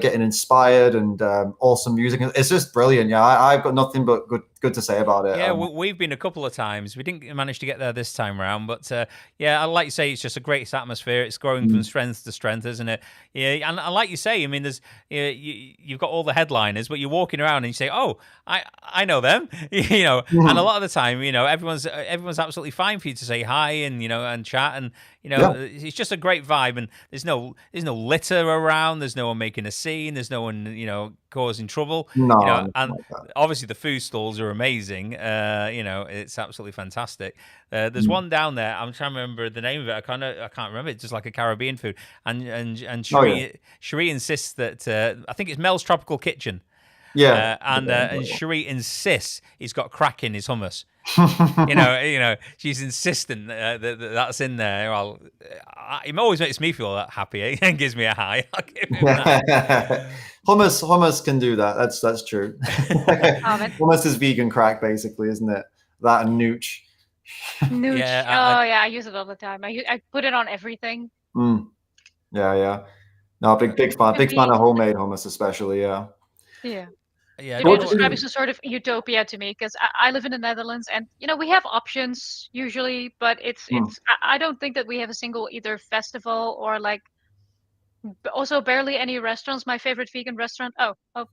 Getting inspired and awesome music. It's just brilliant. Yeah, I've got nothing but good to say about it. Yeah, we've been a couple of times. We didn't manage to get there this time around, but I like you say, it's just a great atmosphere. It's growing from strength to strength, isn't it? Yeah, and like you say, I mean, there's you've got all the headliners, but you're walking around and you say, "Oh, I know them," And a lot of the time, everyone's absolutely fine for you to say hi and and chat, and it's just a great vibe. And there's no litter around. There's no one making a scene. There's no one causing trouble. No, and obviously the food stalls are amazing. It's absolutely fantastic. There's one down there. I'm trying to remember the name of it. I can't remember. It's just like a Caribbean food. And Cherie insists that I think it's Mel's Tropical Kitchen. Yeah. And Cherie insists he's got crack in his hummus. She's insistent that's in there. Well, it always makes me feel happy and gives me a high. I'll give him that. Hummus can do that. That's true. Hummus is vegan crack, basically, isn't it? That and nooch. Nooch. I use it all the time. I put it on everything. Yeah. No, big fan of homemade hummus, especially. Yeah. You're describing some sort of utopia to me because I live in the Netherlands and we have options usually, but it's I don't think that we have a single either festival or also barely any restaurants. My favorite vegan restaurant,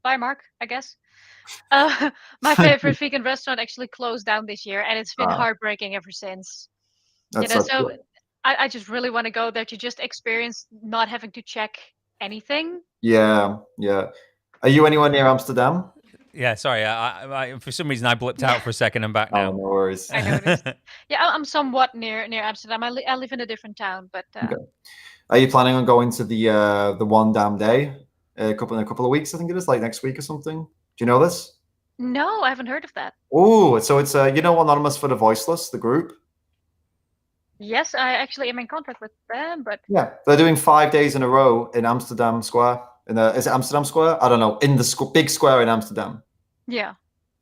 bye Mark, I guess. My favorite vegan restaurant actually closed down this year, and it's been heartbreaking ever since. So I just really want to go there to just experience not having to check anything. Yeah. Are you anywhere near Amsterdam? Yeah, sorry. I for some reason I blipped out for a second. I'm back now. Oh, no worries. I noticed. Yeah, I'm somewhat near Amsterdam. I live in a different town, but. Okay. Are you planning on going to the one damn day? In a couple of weeks, I think it is, like next week or something. Do you know this? No, I haven't heard of that. Oh, so it's Anonymous for the Voiceless, the group. Yes, I actually am in contact with them, but yeah, they're doing 5 days in a row in Amsterdam Square. Is it Amsterdam Square? I don't know. In the big square in Amsterdam. Yeah.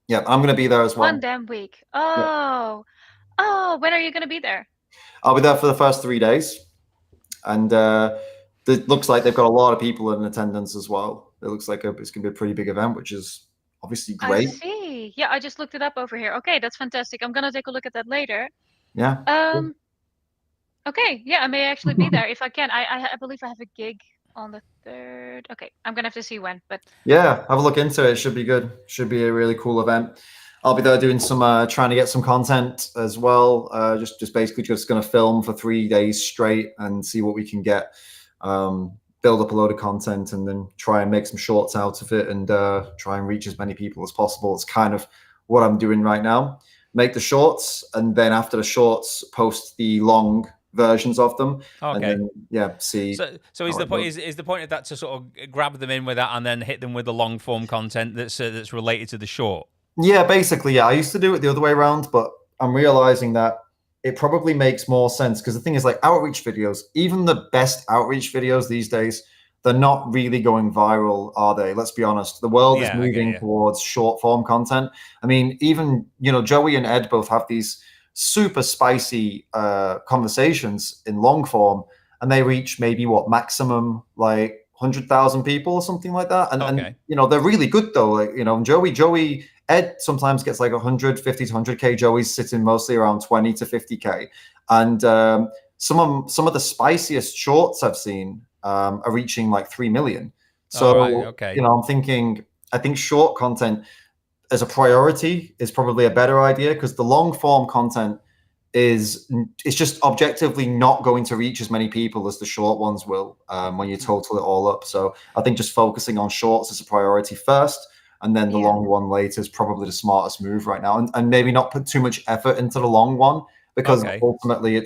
Yeah, I'm going to be there as well. One damn week. Oh, oh, when are you going to be there? I'll be there for the first 3 days, and it looks like they've got a lot of people in attendance as well. It looks like it's going to be a pretty big event, which is obviously great. I see. Yeah, I just looked it up over here. Okay, that's fantastic. I'm going to take a look at that later. Yeah. Okay, yeah, I may actually be there if I can. I believe I have a gig on the 3rd. Okay, I'm gonna have to see when, but yeah, have a look into it. It should be good. Should be a really cool event. I'll be there doing some trying to get some content as well. Just basically just going to film for 3 days straight and see what we can get. Build up a load of content and then try and make some shorts out of it and try and reach as many people as possible. It's kind of what I'm doing right now. Make the shorts and then after the shorts, post the long versions of them. Okay. And then, see. So is the point is the point of that to sort of grab them in with that and then hit them with the long form content that's related to the short? Yeah, basically, yeah. I used to do it the other way around, but I'm realizing that it probably makes more sense because the thing is, like outreach videos, even the best outreach videos these days, they're not really going viral, are they? Let's be honest. The world is moving towards short form content. I mean, even Joey and Ed both have these super spicy conversations in long form, and they reach maybe maximum like 100,000 people or something like that. And they're really good though. Like Joey Ed sometimes gets like 150 to 100k. Joey's sitting mostly around 20 to 50k. And some of the spiciest shorts I've seen are reaching like 3 million. So I'm thinking, I think short content as a priority is probably a better idea because the long form content is just objectively not going to reach as many people as the short ones will when you total it all up. So I think just focusing on shorts as a priority first and then the long one later is probably the smartest move right now. And maybe not put too much effort into the long one because ultimately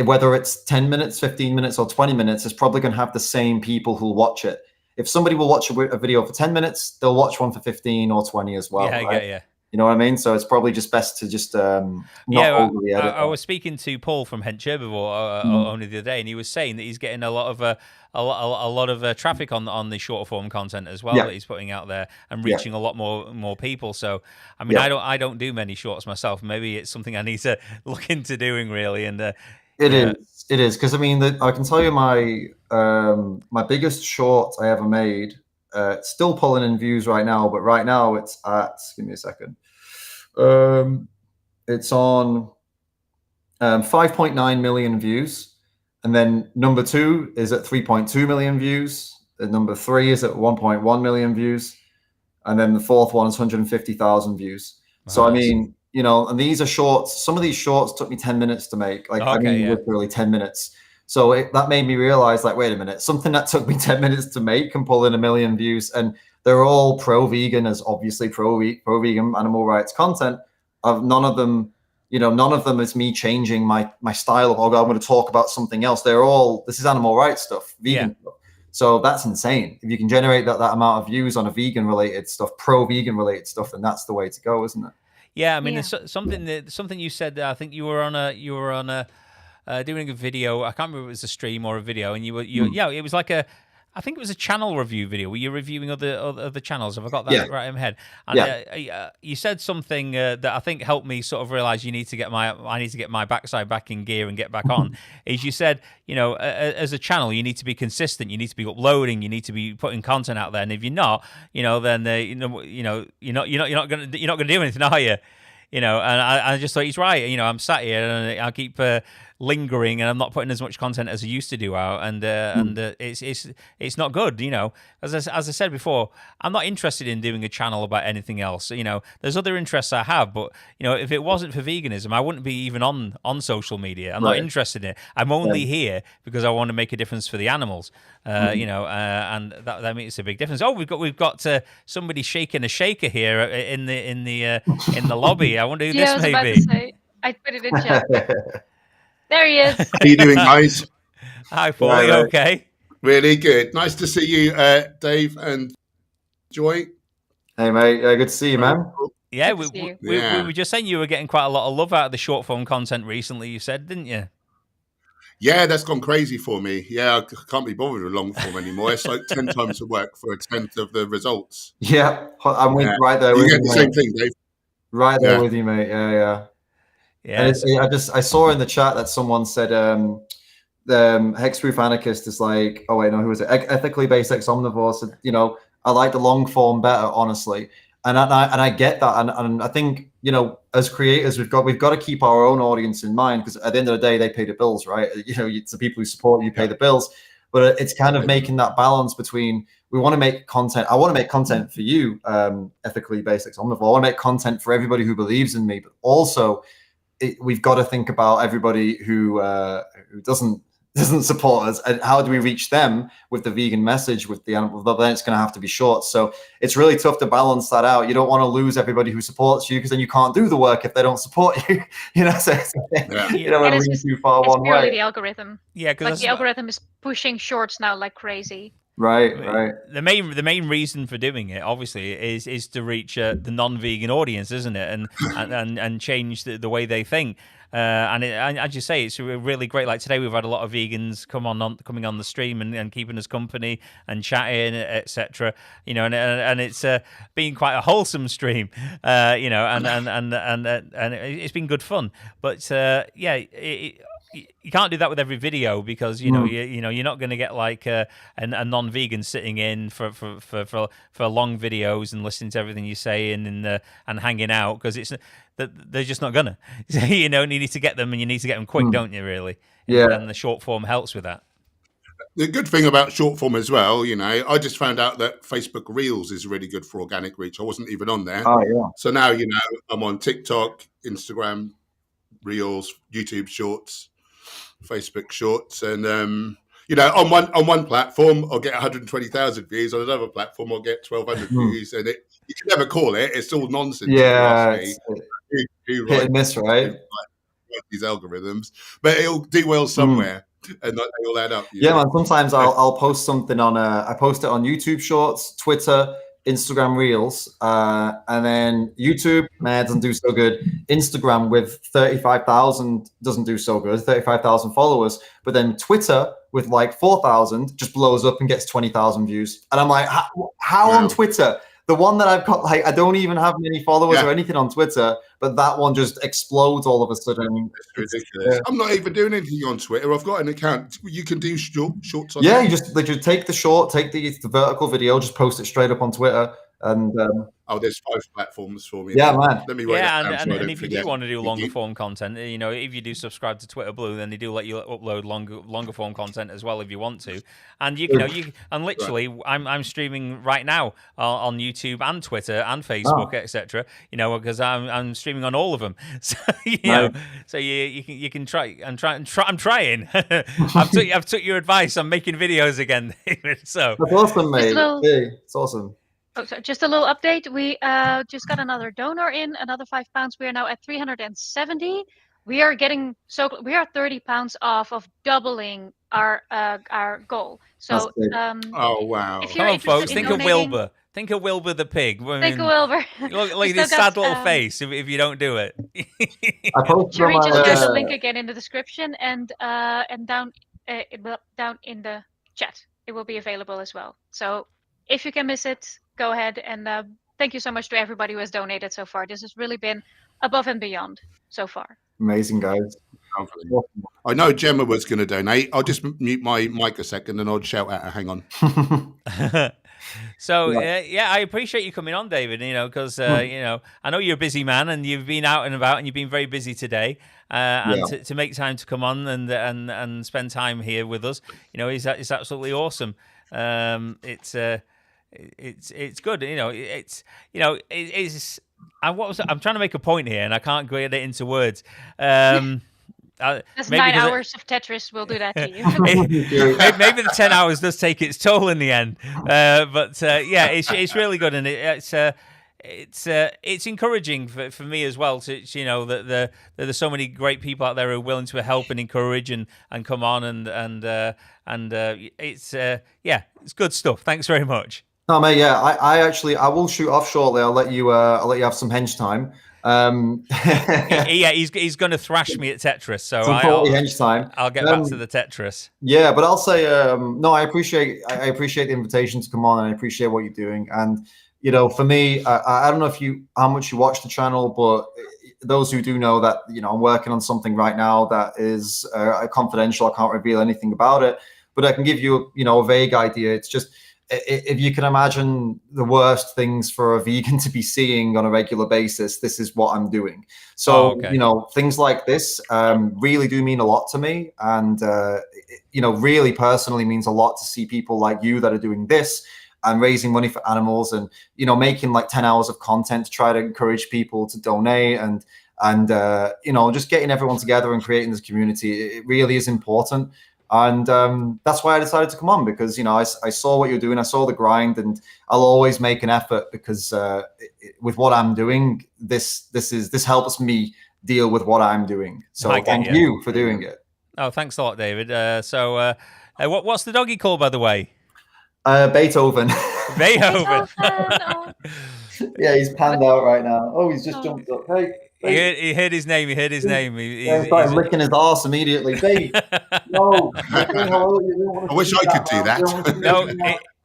whether it's 10 minutes, 15 minutes or 20 minutes, it's probably going to have the same people who'll watch it. If somebody will watch a video for 10 minutes, they'll watch one for 15 or 20 as well. Yeah. You know what I mean? So it's probably just best to just not overly edit. I was speaking to Paul from Hench Herbivore only the other day, and he was saying that he's getting a lot of traffic on the shorter form content as well that he's putting out there and reaching a lot more people. So I mean, I don't do many shorts myself. Maybe it's something I need to look into doing really. And It is because I mean I can tell you my biggest short I ever made. It's still pulling in views right now, but right now it's at, give me a second. It's on 5.9 million views. And then number 2 is at 3.2 million views. And number 3 is at 1.1 million views. And then the 4th one is 150,000 views. So, I mean, and these are shorts. Some of these shorts took me 10 minutes to make. Literally 10 minutes. So that made me realize, like, wait a minute, something that took me 10 minutes to make can pull in 1 million views. And they're all pro-vegan, as obviously pro-vegan animal rights content. None of them is me changing my style of, I'm going to talk about something else. This is animal rights stuff, vegan stuff. So that's insane. If you can generate that amount of views on a vegan related stuff, pro-vegan related stuff, then that's the way to go, isn't it? Yeah, I mean, there's something you said. I think you were on a doing a video. I can't remember if it was a stream or a video, and it was like I think it was a channel review video where you're reviewing other channels. Have I got that right in my head? And you said something that I think helped me sort of realize I need to get my backside back in gear and get back on. Is you said, as a channel, you need to be consistent. You need to be uploading. You need to be putting content out there. And if you're not, then you're not going to do anything, are you? And I just thought he's right. I'm sat here and I keep lingering, and I'm not putting as much content as I used to do out, and it's not good. As I said before, I'm not interested in doing a channel about anything else. There's other interests I have, but if it wasn't for veganism, I wouldn't be even on social media. I'm not interested in it. I'm only here because I want to make a difference for the animals. And that makes a big difference. Oh, we've got somebody shaking a shaker here in the lobby. I wonder who this may be. I put it in chat. There he is. How are you doing, guys? Hi, Paul. Are you okay? Really good. Nice to see you, Dave and Joy. Hey, mate. Good to see you, man. Yeah, we were just saying you were getting quite a lot of love out of the short form content recently, you said, didn't you? Yeah, that's gone crazy for me. Yeah, I can't be bothered with long form anymore. It's like 10 times the work for a tenth of the results. Yeah, I'm right there you with get you, the mate. same thing, Dave. Right there with you, mate. Yeah. And I saw in the chat that someone said the Hexproof Anarchist is like, oh wait, no, who was it? Ethically based ex-omnivore said, I like the long form better, honestly. And I get that, and I think as creators we've got to keep our own audience in mind, because at the end of the day they pay the bills, right? It's the people who support you pay the bills, but it's kind of making that balance between we want to make content. I want to make content for you, ethically based ex-omnivore. I want to make content for everybody who believes in me, but also we've got to think about everybody who doesn't support us, and how do we reach them with the vegan message, with the animal? Then it's going to have to be short. So it's really tough to balance that out. You don't want to lose everybody who supports you, because then you can't do the work if they don't support you. You don't want to lean too far one purely way. the algorithm. Yeah, because the algorithm is pushing shorts now like crazy. Right. The main reason for doing it, obviously, is to reach the non-vegan audience, isn't it? And change the way they think. And as you say, it's really great. Like today, we've had a lot of vegans coming on the stream and keeping us company and chatting, etc. And it's been quite a wholesome stream. And it's been good fun. But you can't do that with every video, because you're not going to get like a non-vegan sitting in for long videos and listening to everything you say and hanging out, because they're just not gonna. You need to get them, and you need to get them quick, don't you? Really, and the short form helps with that. The good thing about short form as well, I just found out that Facebook Reels is really good for organic reach. I wasn't even on there. Oh yeah. So now I'm on TikTok, Instagram Reels, YouTube Shorts, Facebook Shorts, and on one platform I'll get 120,000 views, on another platform I'll get 1,200 views, and you can never call it. It's all nonsense. Yeah, who hit and miss, right? These algorithms, but it'll do well somewhere, and they all add up. Yeah, man. Sometimes I'll post something on I post it on YouTube Shorts, Twitter, Instagram Reels, and then YouTube, doesn't do so good. Instagram with 35,000 doesn't do so good, 35,000 followers. But then Twitter with like 4,000 just blows up and gets 20,000 views. And I'm like, how on Twitter? The one that I've got, like, I don't even have many followers or anything on Twitter, but that one just explodes all of a sudden. It's ridiculous. I'm not even doing anything on Twitter. I've got an account. You can do shorts on there. You just take the short, take the vertical video, just post it straight up on Twitter. And there's 5 platforms for me. Yeah, man. Let me write that down. And if you do want to do longer form content, if you do subscribe to Twitter Blue, then they do let you upload longer form content as well if you want to. And literally, I'm streaming right now on YouTube and Twitter and Facebook, etc. Because I'm streaming on all of them. So so you can try. I'm trying. I've took your advice. I'm making videos again, David. So that's awesome, mate. Hey, it's awesome. Oh, so just a little update. We just got another donor in, another £5. We are now at 370. We are 30 pounds off of doubling our goal. So oh wow! If come on, folks, think of Wilbur. Think of Wilbur the pig. Think of Wilbur. Look at his sad little face if you don't do it. Should we just do the link again in the description and down in the chat? It will be available as well. So if you can miss it, go ahead, and thank you so much to everybody who has donated so far. This has really been above and beyond so far. Amazing, guys. I know Gemma was going to donate. I'll just mute my mic a second and I'll shout at her. Hang on. So I appreciate you coming on, David. Because I know you're a busy man and you've been out and about and you've been very busy today. And to make time to come on and spend time here with us, is absolutely awesome. It's good. I'm trying to make a point here and I can't get it into words. That's 9 hours of Tetris will do that to you. Maybe the 10 hours does take its toll in the end. It's really good, and it's encouraging for me as well to that there's so many great people out there who are willing to help and encourage and come on and it's good stuff. Thanks very much. No, mate. Yeah, I will shoot off shortly. I'll let you have some hench time. Yeah, he's going to thrash me at Tetris, so hench time. I'll get back to the Tetris. Yeah, but I'll say no. I appreciate the invitation to come on, and I appreciate what you're doing. And for me, I don't know how much you watch the channel, but those who do know that I'm working on something right now that is confidential. I can't reveal anything about it, but I can give you a vague idea. It's just, if you can imagine the worst things for a vegan to be seeing on a regular basis, this is what I'm doing. So, things like this really do mean a lot to me. And, really personally means a lot to see people like you that are doing this and raising money for animals and, making like 10 hours of content to try to encourage people to donate and just getting everyone together and creating this community. It really is important. And that's why I decided to come on, because I saw what you're doing, I saw the grind, and I'll always make an effort because with what I'm doing, this helps me deal with what I'm doing. So thank you for doing it. Oh, thanks a lot, David. What's the doggy called, by the way? Beethoven. Beethoven. Yeah, he's panned out right now. Oh, he's just jumped up. Hey. He heard his name. He started licking his arse immediately. Babe, no. I wish I could do that. No,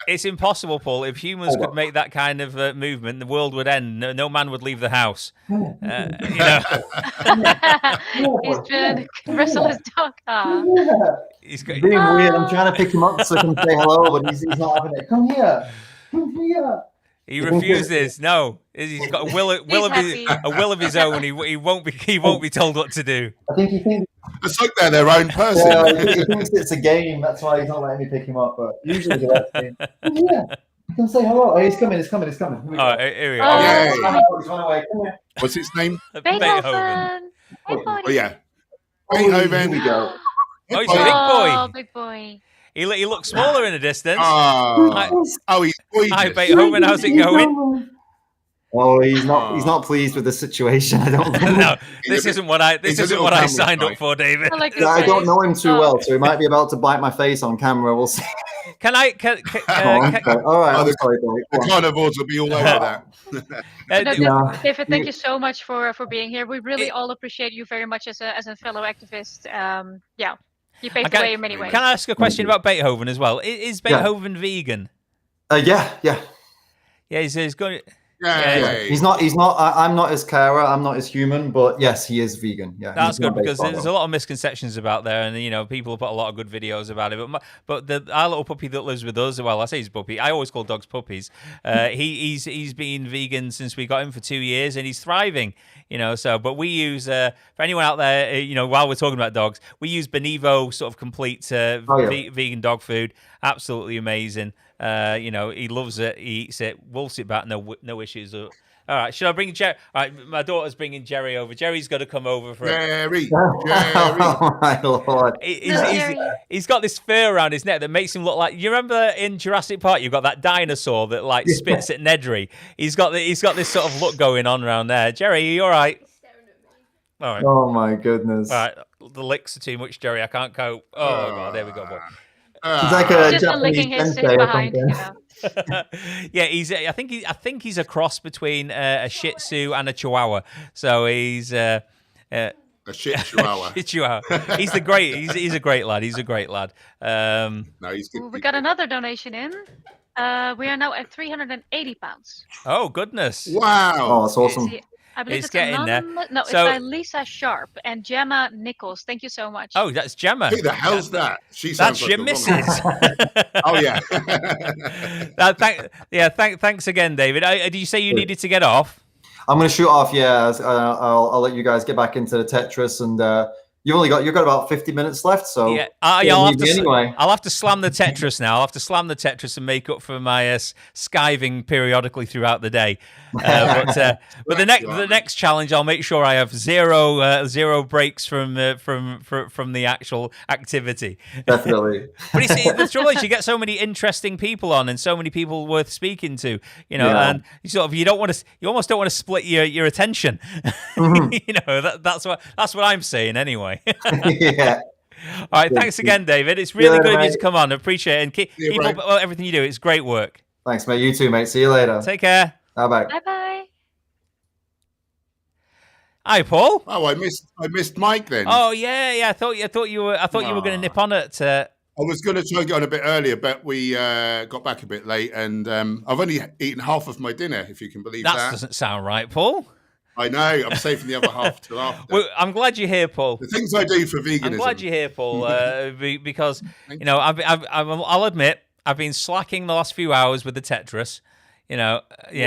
it's impossible, Paul. If humans could make that kind of movement, the world would end. No man would leave the house. He's trying to wrestle his dog. He's being weird. I'm trying to pick him up so I can say hello, but he's not having it. Come here. He refuses. No, he's got a will of his own. He won't be told what to do. I think he thinks it's like they're their own person. He thinks it's a game. That's why he's not letting me pick him up. But usually the last game. Yeah, you can say hello. Oh, he's coming. He's coming. Oh, here we go. He's run away. Come here. What's his name? Beethoven. Oh yeah. Beethoven. Here we go. Oh, he's a big boy. Oh, big boy. He looks smaller in the distance. He's gorgeous. Hi, Beethoven. How's it going? Oh, he's not pleased with the situation. I don't think. No, this isn't what I signed up for, David. I don't know him too well, so he might be about to bite my face on camera. We'll see. Can I? All right. I'm sorry, the carnivores will be all over that. David, thank you so much for being here. We really all appreciate you very much as a fellow activist. You paved the way in many ways. Can I ask a question about Beethoven as well? Is Beethoven vegan? Yeah. Yeah, he's going. Yeah. He's not. I'm not his carer. I'm not his human. But yes, he is vegan. Yeah, that's good, because there's a lot of misconceptions about there, and people put a lot of good videos about it. But our little puppy that lives with us, well, I say he's a puppy. I always call dogs puppies. He's been vegan since we got him for 2 years, and he's thriving. But we use for anyone out there, while we're talking about dogs, we use Benevo sort of complete vegan dog food. Absolutely amazing. He loves it. He eats it. Wolfs it back. No issues. All right. Should I bring Jerry? All right. My daughter's bringing Jerry over. Jerry's got to come over for Jerry. Oh my Lord. He's got this fur around his neck that makes him look like. You remember in Jurassic Park, you've got that dinosaur that like spits at Nedry. He's got this sort of look going on around there. Jerry, are you all right? All right. Oh my goodness. All right. The licks are too much, Jerry. I can't cope. Oh God. There we go, boy. He's like a just Japanese sensei or something. Yeah, I think he's a cross between a Shih Tzu and a Chihuahua. So he's a Shih Chihuahua. He's a great lad. He's a great lad. No, he's good. We got another donation in. We are now at £380. Oh goodness! Wow. Oh, that's awesome. I believe it's getting there. No, it's by Lisa Sharp and Gemma Nichols. Thank you so much. Oh, that's Gemma. Who the hell's that? That's your missus. Oh yeah. Thanks again, David. Did you say you needed to get off? I'm going to shoot off. Yeah, I'll let you guys get back into the Tetris, and you've got about 50 minutes left. So yeah, I'll have to slam the Tetris now. I'll have to slam the Tetris and make up for my skiving periodically throughout the day. But the next challenge, I'll make sure I have zero breaks from the actual activity. Definitely. But you see, the trouble is, you get so many interesting people on and so many people worth speaking to. And you almost don't want to split your attention. Mm-hmm. That's what I'm saying anyway. Yeah. All right. Thanks again, David. It's really good of you to come on. I appreciate it. And keep up everything you do. It's great work. Thanks, mate. You too, mate. See you later. Take care. Bye-bye. Bye-bye. Hi, Paul. Oh, I missed Mike then. Oh yeah. I thought you were going to nip on it. I was going to try and get on a bit earlier, but we got back a bit late, and I've only eaten half of my dinner, if you can believe that. That doesn't sound right, Paul. I know. I'm saving the other half till after. Well, I'm glad you're here, Paul. The things I do for veganism. I'm glad you're here, Paul, because I'll admit I've been slacking the last few hours with the Tetris. Yeah.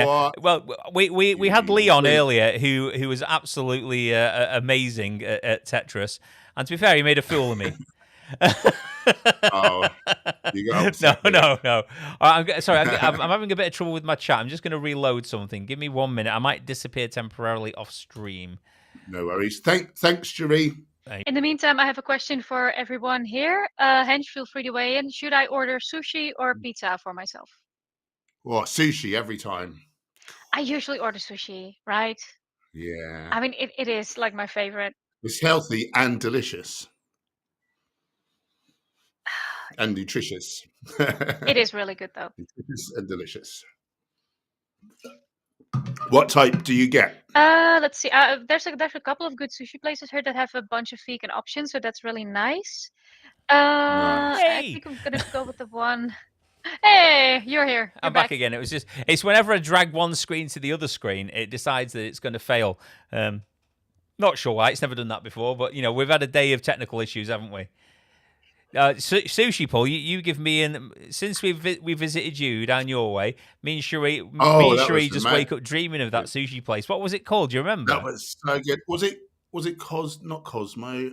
What? Well, we had Lee on earlier, who was absolutely amazing at Tetris, and to be fair, he made a fool of me. Oh, you got upset. No. All right, sorry, I'm having a bit of trouble with my chat. I'm just going to reload something. Give me 1 minute. I might disappear temporarily off stream. No worries. Thanks, Jerry. In the meantime, I have a question for everyone here. Hench, feel free to weigh in. Should I order sushi or pizza for myself? What, sushi every time? I usually order sushi, right? Yeah. I mean, it is like my favorite. It's healthy and delicious. And nutritious. It is really good, though. Nutritious and delicious. What type do you get? Let's see. There's a couple of good sushi places here that have a bunch of vegan options, so that's really nice. Nice. I think I'm gonna go with the one. Hey, you're here. I'm back again. It's whenever I drag one screen to the other screen, it decides that it's going to fail. Not sure why. It's never done that before, but we've had a day of technical issues, haven't we? Sushi, Paul, you give me since we visited you down your way. Me and Cherie just wake up dreaming of that sushi place. What was it called? Do you remember? That was so good. Was it not Cosmo?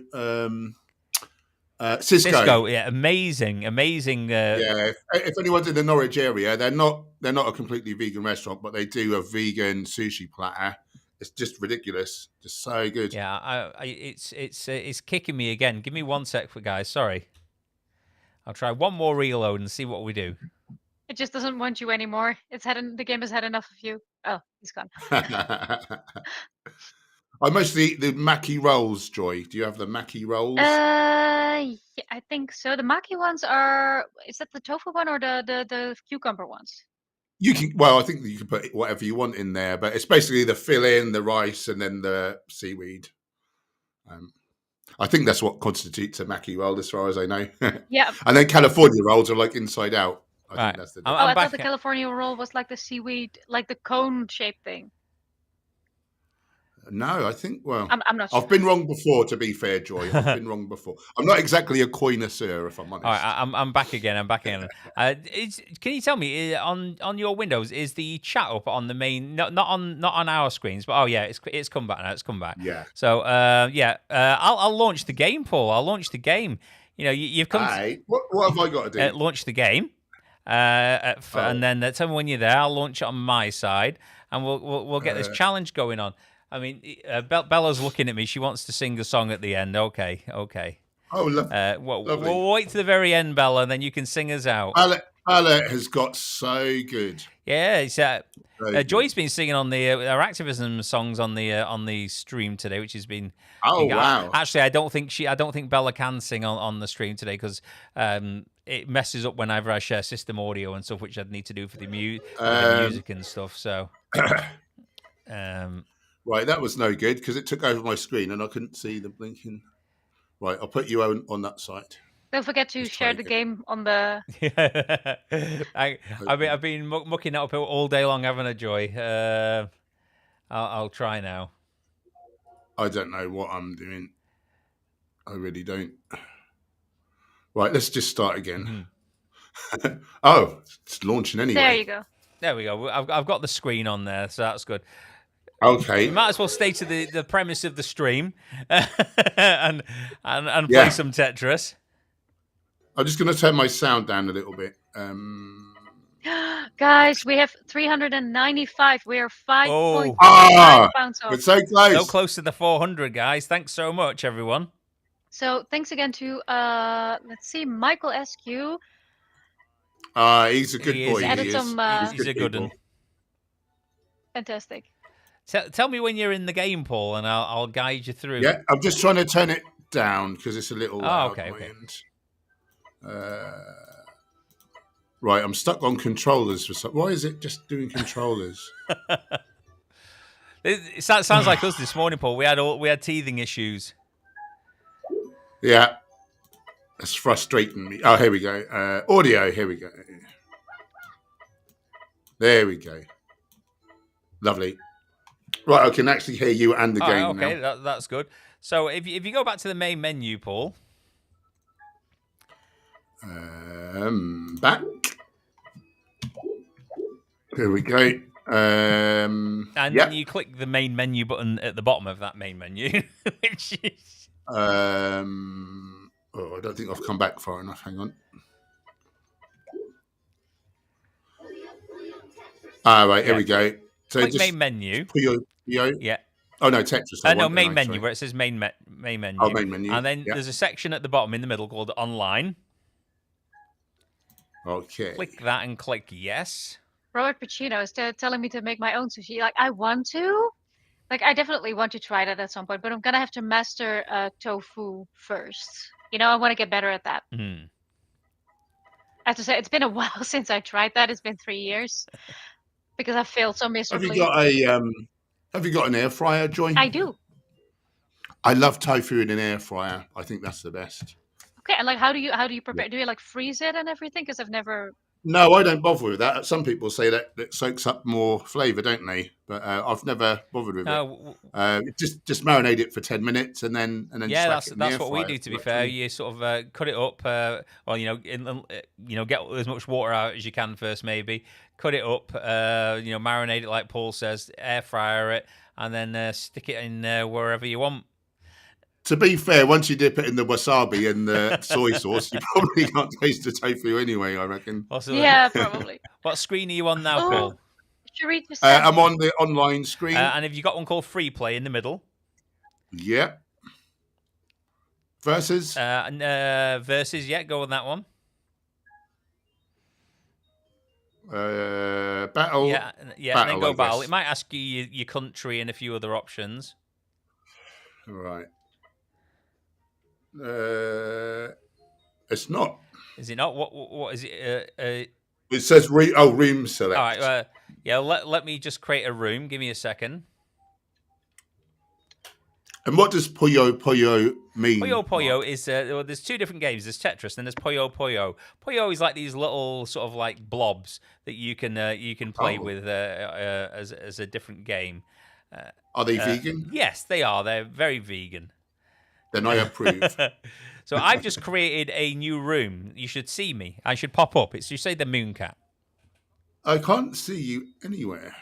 Cisco, yeah, amazing. Yeah, if anyone's in the Norwich area, they're not a completely vegan restaurant, but they do a vegan sushi platter. It's just ridiculous, just so good. Yeah, it's kicking me again. Give me 1 sec, guys. Sorry. I'll try one more reload and see what we do. It just doesn't want you anymore. The game has had enough of you. Oh, he's gone. I mostly the maki rolls, Joy. Do you have the maki rolls? Yeah, I think so. The maki ones is that the tofu one or the cucumber ones? I think you can put whatever you want in there, but it's basically the fill-in, the rice, and then the seaweed. I think that's what constitutes a maki roll, as far as I know. Yeah. And then California rolls are like inside out. I think that's the difference. I thought the California roll was like the seaweed, like the cone-shaped thing. No, I think, I'm not sure. I've been wrong before, to be fair, Joy. I've been wrong before. I'm not exactly a connoisseur, if I'm honest. All right, I'm back again. Can you tell me, on your Windows, is the chat up on the main, not on our screens, but it's come back now. It's come back. Yeah. So, I'll launch the game, Paul. I'll launch the game. You've come what have I got to do? Launch the game. And then tell me when you're there. I'll launch it on my side, and we'll get this challenge going on. I mean, Bella's looking at me. She wants to sing a song at the end. Okay. Oh, lovely. We'll wait to the very end, Bella, and then you can sing us out. Bella has got so good. Yeah, Joy's been singing on our activism songs on the stream today, which has been. Wow! Actually, I don't think Bella can sing on the stream today because it messes up whenever I share system audio and stuff, which I'd need to do for the music and stuff. So. Right, that was no good because it took over my screen and I couldn't see the blinking. Right, I'll put you on that side. Don't forget to share the game on the. I've been mucking it up all day long, haven't I, Joy? I'll try now. I don't know what I'm doing. I really don't. Right, let's just start again. Mm-hmm. Oh, it's launching anyway. There you go. There we go. I've got the screen on there, so that's good. Okay. You might as well stay to the premise of the stream and play some Tetris. I'm just going to turn my sound down a little bit. Guys, we have 395. We are 5.5 pounds off. We're so close. So close to the 400, guys. Thanks so much, everyone. So thanks again to, let's see, Michael SQ. He's a good boy. He's a good one. Fantastic. Tell me when you're in the game, Paul, and I'll guide you through. Yeah, I'm just trying to turn it down because it's a little loud. Okay. Right, I'm stuck on controllers for some. Why is it just doing controllers? It sounds like us this morning, Paul. We had teething issues. Yeah, that's frustrating me. Oh, here we go. Audio. Here we go. There we go. Lovely. Right, I can actually hear you and the game okay, now. that's good. So if you go back to the main menu, Paul. Back. Here we go. And then you click the main menu button at the bottom of that main menu, which is... I don't think I've come back far enough. Hang on. Right, here we go. So click just main menu. Puyo. Yeah. Oh no, Tetris. No, main menu, where it says main menu. Oh, main menu. And then there's a section at the bottom in the middle called online. Okay. Click that and click yes. Robert Pacino is telling me to make my own sushi. Like, I want to. Like, I definitely want to try that at some point, but I'm going to have to master tofu first. You know, I want to get better at that. Mm. I have to say, it's been a while since I tried that. It's been 3 years because I failed so miserably. Have you got an air fryer, Joy? I do. I love tofu in an air fryer. I think that's the best. Okay, and like, how do you prepare? Do you like freeze it and everything? Because I've never. No, I don't bother with that. Some people say that it soaks up more flavour, don't they? But I've never bothered with it. Just marinate it for 10 minutes and then that's it in the air what we fryer. do. To be fair, you sort of cut it up. Get as much water out as you can first. Maybe cut it up. Marinate it like Paul says. Air fryer it, and then stick it in wherever you want. To be fair, once you dip it in the wasabi and the soy sauce, you probably can't taste the tofu anyway, I reckon. Possibly. Yeah, probably. What screen are you on now, Paul? I'm on the online screen. And have you got one called Free Play in the middle? Yeah. Versus? Versus, yeah, go on that one. Battle. Yeah, battle, and then go battle. It might ask you your country and a few other options. Right. It's not. Is it not? What is it? It says room select. All right. Let me just create a room. Give me a second. And what does Puyo Puyo mean? Puyo Puyo is there's two different games. There's Tetris, and there's Puyo Puyo. Puyo is like these little sort of like blobs that you can play with as a different game. Are they vegan? Yes, they are. They're very vegan. Then I approve. So I've just created a new room. You should see me. I should pop up. You say the Mooncat. I can't see you anywhere.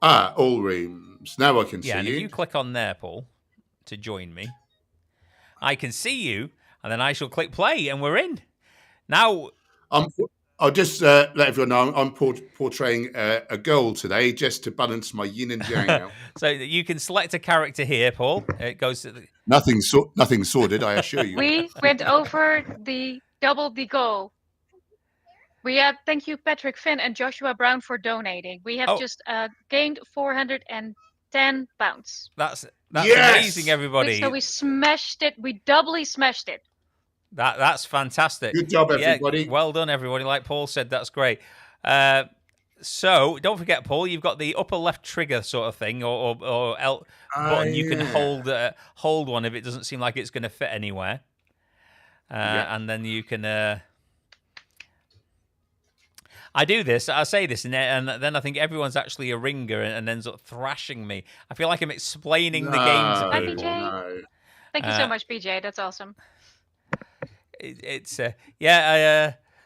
All rooms. Now I can see you. Yeah, and if you click on there, Paul, to join me, I can see you, and then I shall click play, and we're in. Now... I'll just let everyone know I'm portraying a girl today, just to balance my yin and yang out. So you can select a character here, Paul. It goes to the... Nothing sordid, I assure you. We went over double the goal. We have thank you Patrick Finn and Joshua Brown for donating. We have just gained 410 pounds. That's amazing, everybody. So we smashed it. We doubly smashed it. That's fantastic. Good job, everybody. Yeah, well done, everybody. Like Paul said, that's great. So don't forget, Paul, you've got the upper left trigger sort of thing, or L button. You can hold one if it doesn't seem like it's going to fit anywhere, and then you can. I do this. I say this, and then I think everyone's actually a ringer and ends up thrashing me. I feel like I'm explaining the game to people. Hi, BJ. Thank you so much, BJ. That's awesome.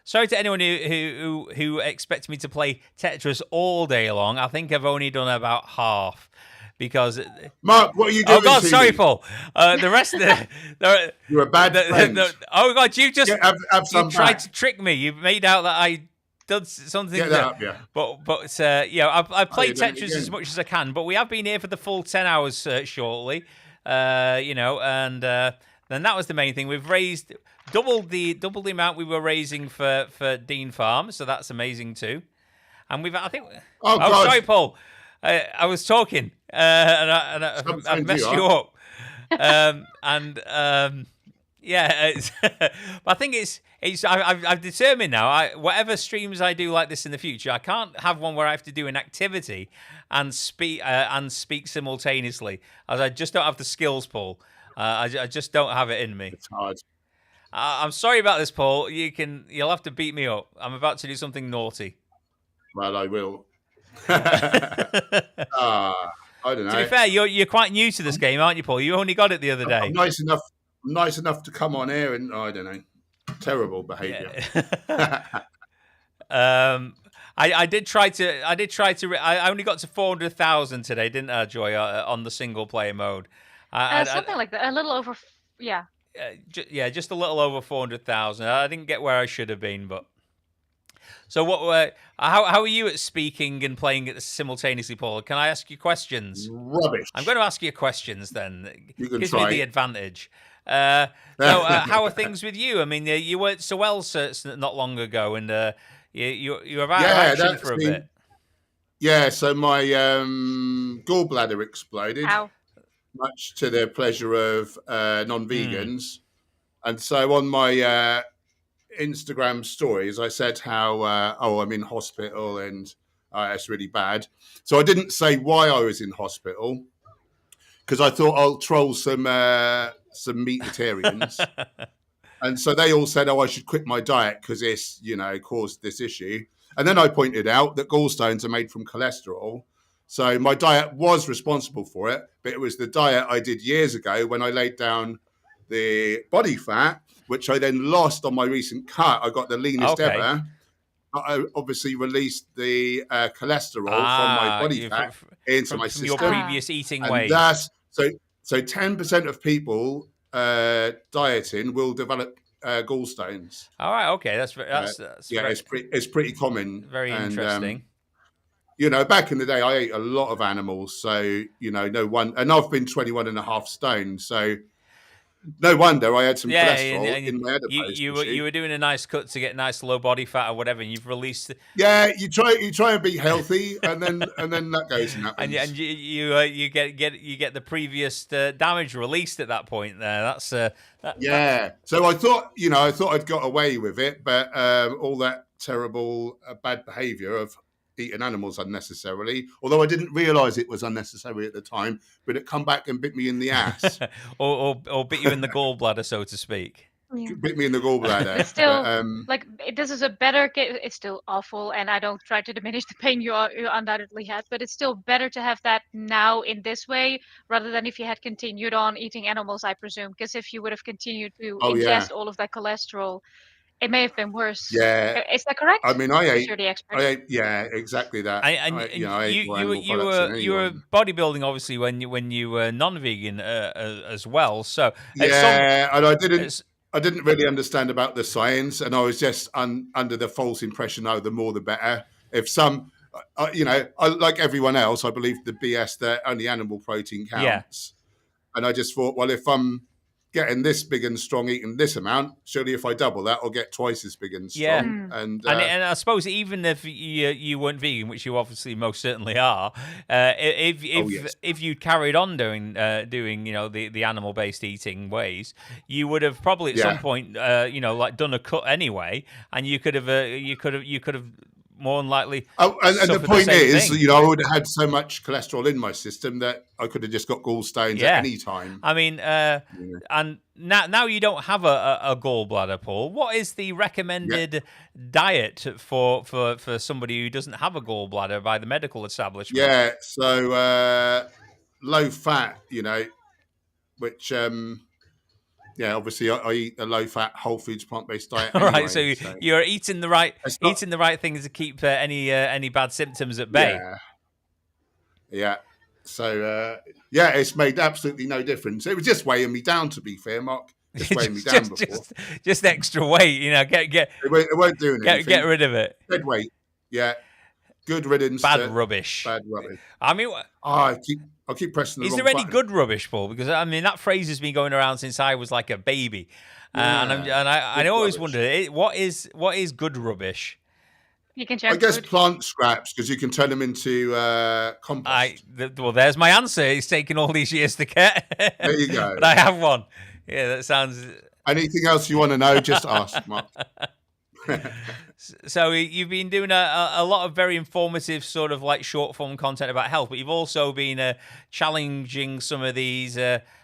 Sorry to anyone who expects me to play Tetris all day long. I think I've only done about half because Mark, what are you doing? Oh God, sorry, Paul. The rest of you're a bad friend. Oh God, you just you tried to trick me. You made out that I did something. Get that up, yeah. But I've played Tetris as much as I can. But we have been here for the full 10 hours shortly. And then that was the main thing. We've raised double the amount we were raising for Dean Farm, so that's amazing too. And I think. Oh sorry, Paul. I was talking and I messed you up. Yeah, but I think I've determined now. Whatever streams I do like this in the future, I can't have one where I have to do an activity and speak simultaneously, as I just don't have the skills, Paul. I just don't have it in me. It's hard. I'm sorry about this, Paul. You'll have to beat me up. I'm about to do something naughty. Well, I will. I don't know. To be fair, you're quite new to this game, aren't you, Paul? You only got it the other day. I'm nice enough to come on here, and I don't know, terrible behaviour. Yeah. I did try to. I only got to 400,000 today, didn't I, Joy? On the single player mode. Something like that. A little over. Yeah. Just a little over 400,000. I didn't get where I should have been, but. So how are you at speaking and playing it simultaneously, Paul? Can I ask you questions? Rubbish. I'm going to ask you questions then. You can Gives try. me the advantage. How are things with you? I mean, you weren't so well not long ago, and you were out of action for a bit. Yeah, so my gallbladder exploded, much to the pleasure of non-vegans. And so on my Instagram stories, I said how I'm in hospital and it's really bad. So I didn't say why I was in hospital because I thought I'll troll some meatitarians. And so they all said, I should quit my diet because this, caused this issue. And then I pointed out that gallstones are made from cholesterol. So my diet was responsible for it, but it was the diet I did years ago when I laid down the body fat, which I then lost on my recent cut. I got the leanest ever. I obviously released the cholesterol from my body fat into my system. Your previous eating ways. So 10% of people dieting will develop gallstones. All right, okay, that's it's pretty common. Very interesting. Back in the day, I ate a lot of animals, so no one, and I've been 21 and a half stone, so. No wonder I had some cholesterol in my adipose tissue. You were doing a nice cut to get nice low body fat or whatever, and you've released. Yeah, you try and be healthy, and then that goes and happens. And you get the previous damage released at that point. There, So I thought I'd got away with it, but all that terrible bad behaviour of eating animals unnecessarily, although I didn't realise it was unnecessary at the time, but it come back and bit me in the ass. or bit you in the gallbladder, so to speak. Yeah. Bit me in the gallbladder. It's still, this is a better case. It's still awful, and I don't try to diminish the pain you undoubtedly had, but it's still better to have that now in this way, rather than if you had continued on eating animals, I presume, because if you would have continued to ingest all of that cholesterol, it may have been worse. Yeah, is that correct? I mean, I ate exactly that. You were bodybuilding obviously when you were non-vegan as well. So and I didn't really understand about the science, and I was just under the false impression, the more the better. If some, like everyone else, I believe the BS that only animal protein counts, and I just thought, well, if I'm getting this big and strong eating this amount, surely if I double that, I'll get twice as big and strong. And I suppose even if you weren't vegan, which you obviously most certainly are, if you carried on doing the animal based eating ways, you would have probably at some point done a cut anyway, and you could have more than likely. And the point is, I would have had so much cholesterol in my system that I could have just got gallstones at any time. I mean, and now you don't have a gallbladder, Paul. What is the recommended diet for somebody who doesn't have a gallbladder by the medical establishment? Yeah, so low fat, which. Obviously, I eat a low-fat, whole foods, plant-based diet. Anyway, right, so you're eating the right things to keep any bad symptoms at bay. Yeah. So it's made absolutely no difference. It was just weighing me down, to be fair, Mark. Just weighing me down before. Just extra weight, Get it won't do anything. Get rid of it. Dead weight. Yeah. Good riddance. Bad rubbish. I mean, I keep pressing the wrong Is there any button. good rubbish, Paul? Because I mean, that phrase has been going around since I was like a baby, and I always wondered what is good rubbish. You can I guess plant scraps, because you can turn them into compost. Well, there's my answer. It's taken all these years to get. There you go. But I have one. Yeah, that sounds. Anything else you want to know, just ask, Mark. So you've been doing a lot of very informative sort of like short form content about health, but you've also been challenging some of these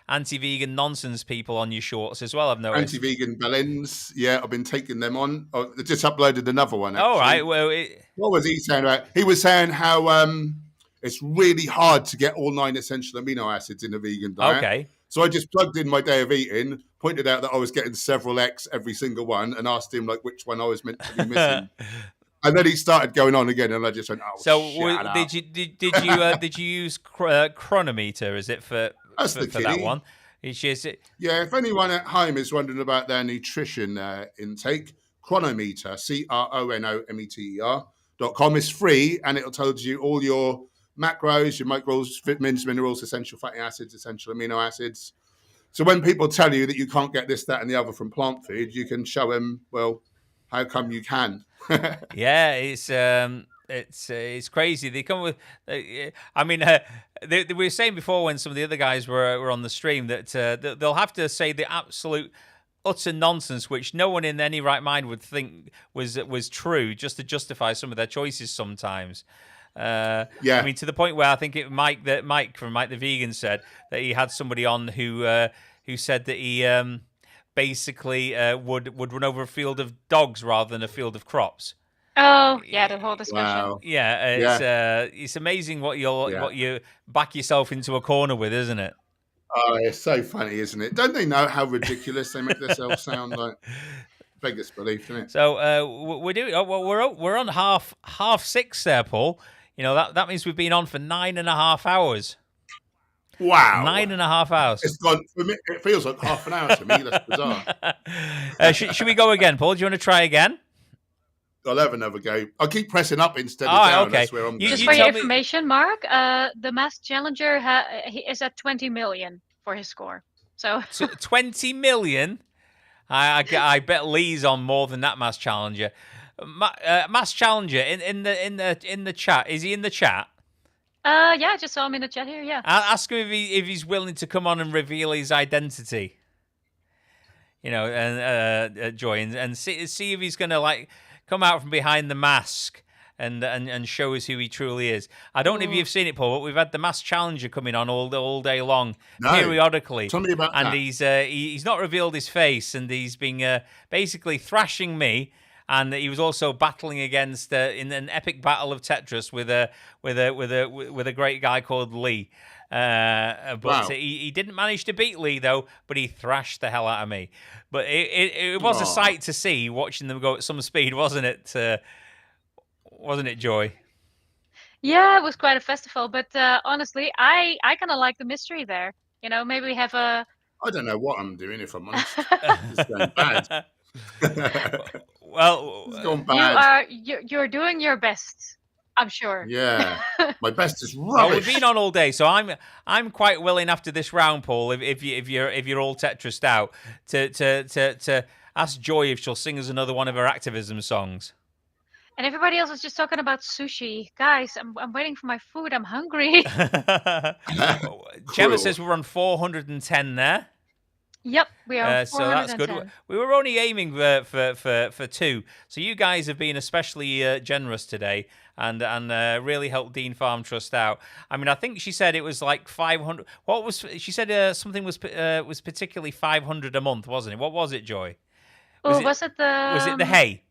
anti-vegan nonsense people on your shorts as well, I've noticed. Anti-vegan Bellins, yeah, I've been taking them on. I just uploaded another one, actually. All right, well... What was he saying about? He was saying how it's really hard to get all 9 essential amino acids in a vegan diet. Okay. So I just plugged in my day of eating, pointed out that I was getting several X every single one, and asked him like which one I was meant to be missing. And then he started going on again, and I just went, "Oh, so did you use Chronometer? Is it for that one? Yeah, if anyone at home is wondering about their nutrition intake, Chronometer, CRONOMETER.com is free, and it'll tell you all your macros, your micros, vitamins, minerals, essential fatty acids, essential amino acids. So when people tell you that you can't get this, that, and the other from plant food, you can show them, well, how come you can? Yeah, it's crazy. They come with, I mean, we were saying before when some of the other guys were on the stream that they'll have to say the absolute utter nonsense, which no one in any right mind would think was true, just to justify some of their choices sometimes. I mean, to the point where I think Mike from Mike the Vegan said that he had somebody on who said that he basically would run over a field of dogs rather than a field of crops. Oh, yeah, the whole discussion. Wow. Yeah, it's amazing what you back yourself into a corner with, isn't it? Oh, it's so funny, isn't it? Don't they know how ridiculous they make themselves sound? Like beggars belief, isn't it? So we're doing. We're on half 6 there, Paul. You know that means we've been on for 9.5 hours. Wow, 9.5 hours. It's gone for me. It feels like half an hour to me. That's bizarre. Should we go again, Paul? Do you want to try again? I'll have another go. I'll keep pressing up instead of down. Okay. That's where I'm going. Just for your information, Mark, the masked challenger he is at 20 million for his score. So 20 million. I bet Lee's on more than that masked challenger. Masked challenger in the chat. Is he in the chat? Yeah, I just saw him in the chat here. Yeah. Ask him if he's willing to come on and reveal his identity. You know, and Joy, and see if he's gonna like come out from behind the mask and show us who he truly is. I don't know if you've seen it, Paul, but we've had the masked challenger coming on all day long, periodically. Tell me about that. And he's not revealed his face, and he's been basically thrashing me. And he was also battling against in an epic battle of Tetris with a great guy called Lee. But he didn't manage to beat Lee though. But he thrashed the hell out of me. But it was a sight to see watching them go at some speed, wasn't it? Wasn't it, Joy? Yeah, it was quite a festival. But honestly, I kind of like the mystery there. You know, maybe we have a. I don't know what I'm doing if I'm honest. It's going bad. Well, it's gone bad. You're doing your best, I'm sure. Yeah, my best is rubbish. Well, we've been on all day, so I'm quite willing after this round, Paul, if you're all Tetrised out, to ask Joy if she'll sing us another one of her activism songs. And everybody else was just talking about sushi, guys. I'm waiting for my food. I'm hungry. Gemma says we're on 410 there. Yep, we are. So that's good. We were only aiming for 2. So you guys have been especially generous today and really helped Dean Farm Trust out. I mean, I think she said it was like 500. What was she said? Something was particularly 500 a month, wasn't it? What was it, Joy? Was it the hay?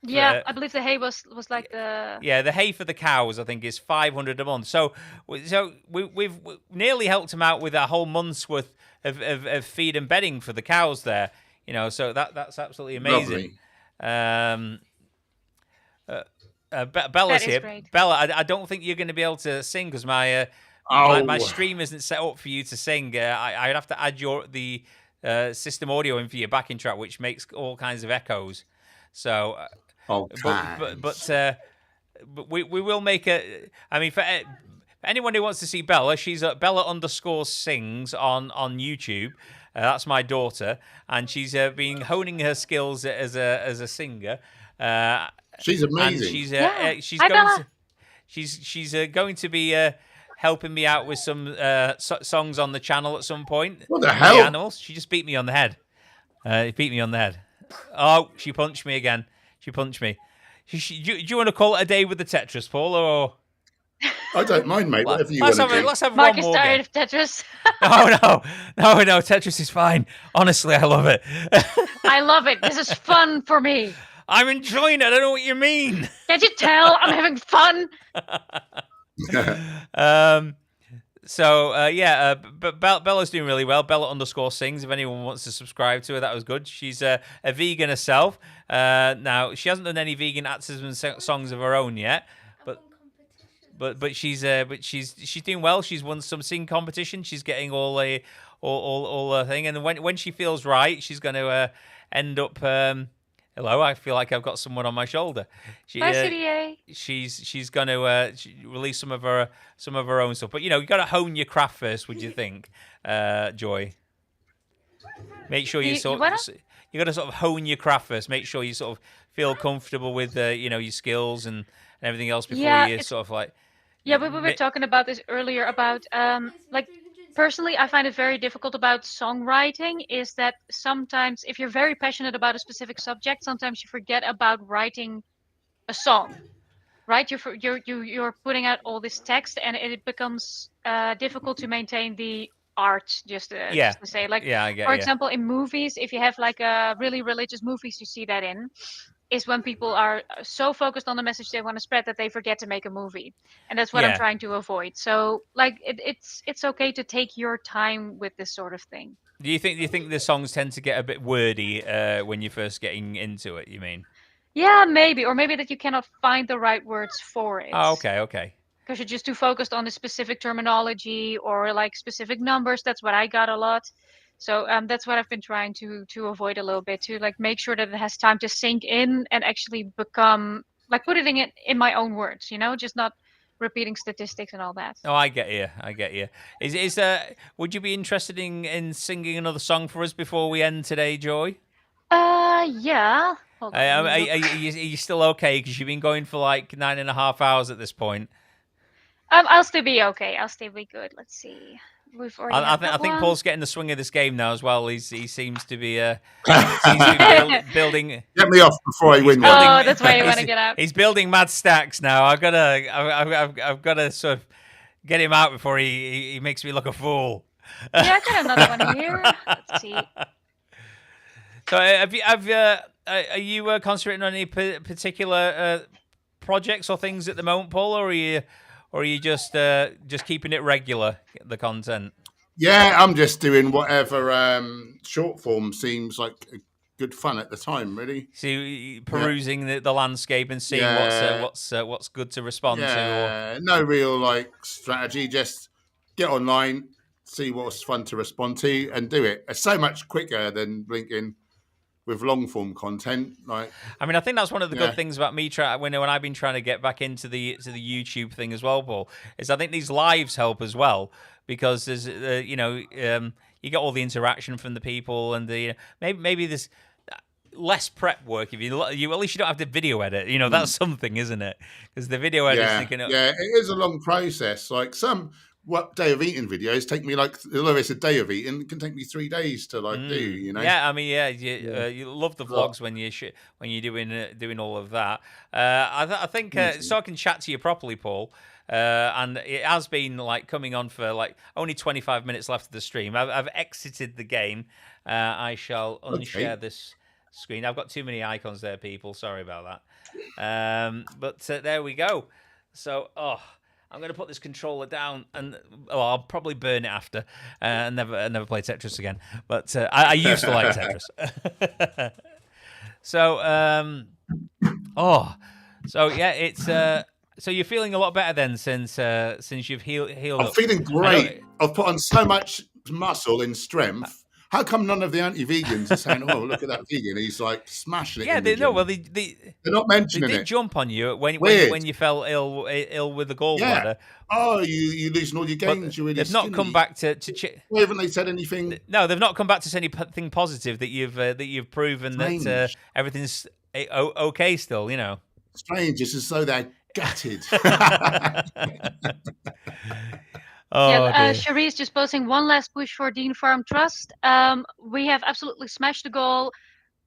Yeah, I believe the hay was like the. Yeah, the hay for the cows, I think, is 500 a month. So we've nearly helped them out with a whole month's worth of feed and bedding for the cows there. You know, so that's absolutely amazing. Bella's here. Great. Bella, I don't think you're going to be able to sing because my stream isn't set up for you to sing. I'd have to add the system audio in for your backing track, which makes all kinds of echoes. So. But we will make a. I mean, for anyone who wants to see Bella, she's at Bella_sings on YouTube. That's my daughter, and she's been honing her skills as a singer. She's amazing. And she's going to be helping me out with some songs on the channel at some point. What the hell? The animals. She just beat me on the head. He beat me on the head. Oh, she punched me again. She punched me. Do you want to call it a day with the Tetris, Paul, or? I don't mind, mate. Whatever you want to do. Let's have Mark one is more tired game. of Tetris. No. Tetris is fine. Honestly, I love it. I love it. This is fun for me. I'm enjoying it. I don't know what you mean. Can't you tell? I'm having fun. But Bella's doing really well. Bella_sings. If anyone wants to subscribe to her, that was good. She's a vegan herself. Now she hasn't done any vegan activism songs of her own yet, but she's doing well. She's won some singing competition. She's getting all her thing, and when she feels right, she's going to end up. Hello, I feel like I've got someone on my shoulder. Bye, CDA. She's going to release some of her own stuff. But you got to hone your craft first. Would you think, Joy? Make sure you got to sort of hone your craft first. Make sure you sort of feel comfortable with your skills and everything else before you sort of like. Yeah, but we were talking about this earlier about personally, I find it very difficult about songwriting is that sometimes if you're very passionate about a specific subject, sometimes you forget about writing a song, right? You're putting out all this text and it becomes difficult to maintain the art, just to say. Like, for example, in movies, if you have like really religious movies, you see that in, is when people are so focused on the message they want to spread that they forget to make a movie, and that's what I'm trying to avoid. So, like, it's okay to take your time with this sort of thing. Do you think the songs tend to get a bit wordy when you're first getting into it? You mean? Yeah, maybe, or maybe that you cannot find the right words for it. Oh, okay. Because you're just too focused on the specific terminology or like specific numbers. That's what I got a lot. So that's what I've been trying to avoid a little bit, to like make sure that it has time to sink in and actually become like putting it in my own words, just not repeating statistics and all that. Oh, I get you. Is would you be interested in singing another song for us before we end today, Joy? Yeah. Hold on, are you still okay? Because you've been going for like 9.5 hours at this point. I'll still be okay. I'll still be good. Let's see. I think Paul's getting the swing of this game now as well. He seems to be building. Get me off before I win. That's why you want to get out. He's building mad stacks now. I've got to sort of get him out before he makes me look a fool. Yeah, I got another one here. Let's see. So are you concentrating on any particular projects or things at the moment, Paul, or are you just keeping it regular, the content? Yeah, I'm just doing whatever short form seems like good fun at the time, really. So perusing the landscape and seeing what's good to respond to. Or... No real like strategy, just get online, see what's fun to respond to, and do it. It's so much quicker than blinking with long form content. Like, I mean, I think that's one of the good things about me when I've been trying to get back into the YouTube thing as well, Paul, is I think these lives help as well, because there's you get all the interaction from the people, and maybe there's less prep work if you at least you don't have to video edit. That's something, isn't it? Because the video edit it is a long process. Like what day of eating videos take me, like, although it's a day of eating, it can take me 3 days to do. Yeah, I mean, you love the vlogs when you're doing all of that. I think so I can chat to you properly, Paul. And it has been like coming on for like only 25 minutes left of the stream. I've exited the game. I shall unshare this screen. I've got too many icons there, people. Sorry about that. But there we go. So, I'm going to put this controller down, and I'll probably burn it after, and never play Tetris again. But I used to like Tetris. So, it's so you're feeling a lot better then since you've healed. I'm feeling great. I've put on so much muscle and strength. How come none of the anti-vegans are saying, "Oh, look at that vegan. He's like smashing it"? Yeah, they're not mentioning it. They did jump on you when you fell ill with the gallbladder. Yeah. Oh, you losing all your gains. You're really they've not come back to. Why haven't they said anything? No, they've not come back to say anything positive that you've proven that everything's okay still. Strange. It's as though they're gutted. Cherie's just posting one last push for Dean Farm Trust. We have absolutely smashed the goal.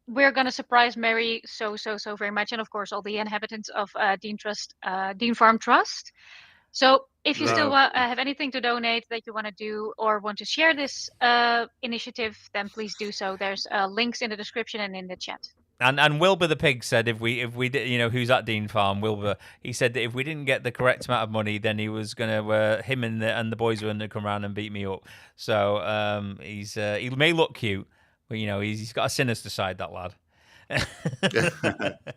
We're going to surprise Mary so very much, and of course all the inhabitants of Dean Farm Trust. So if you still have anything to donate that you want to do or want to share this initiative, then please do so. There's links in the description and in the chat. And Wilbur the pig said if we did, who's at Dean Farm, Wilbur, he said that if we didn't get the correct amount of money, then he was gonna him and the boys were gonna come around and beat me up. So he may look cute, but he's got a sinister side, that lad.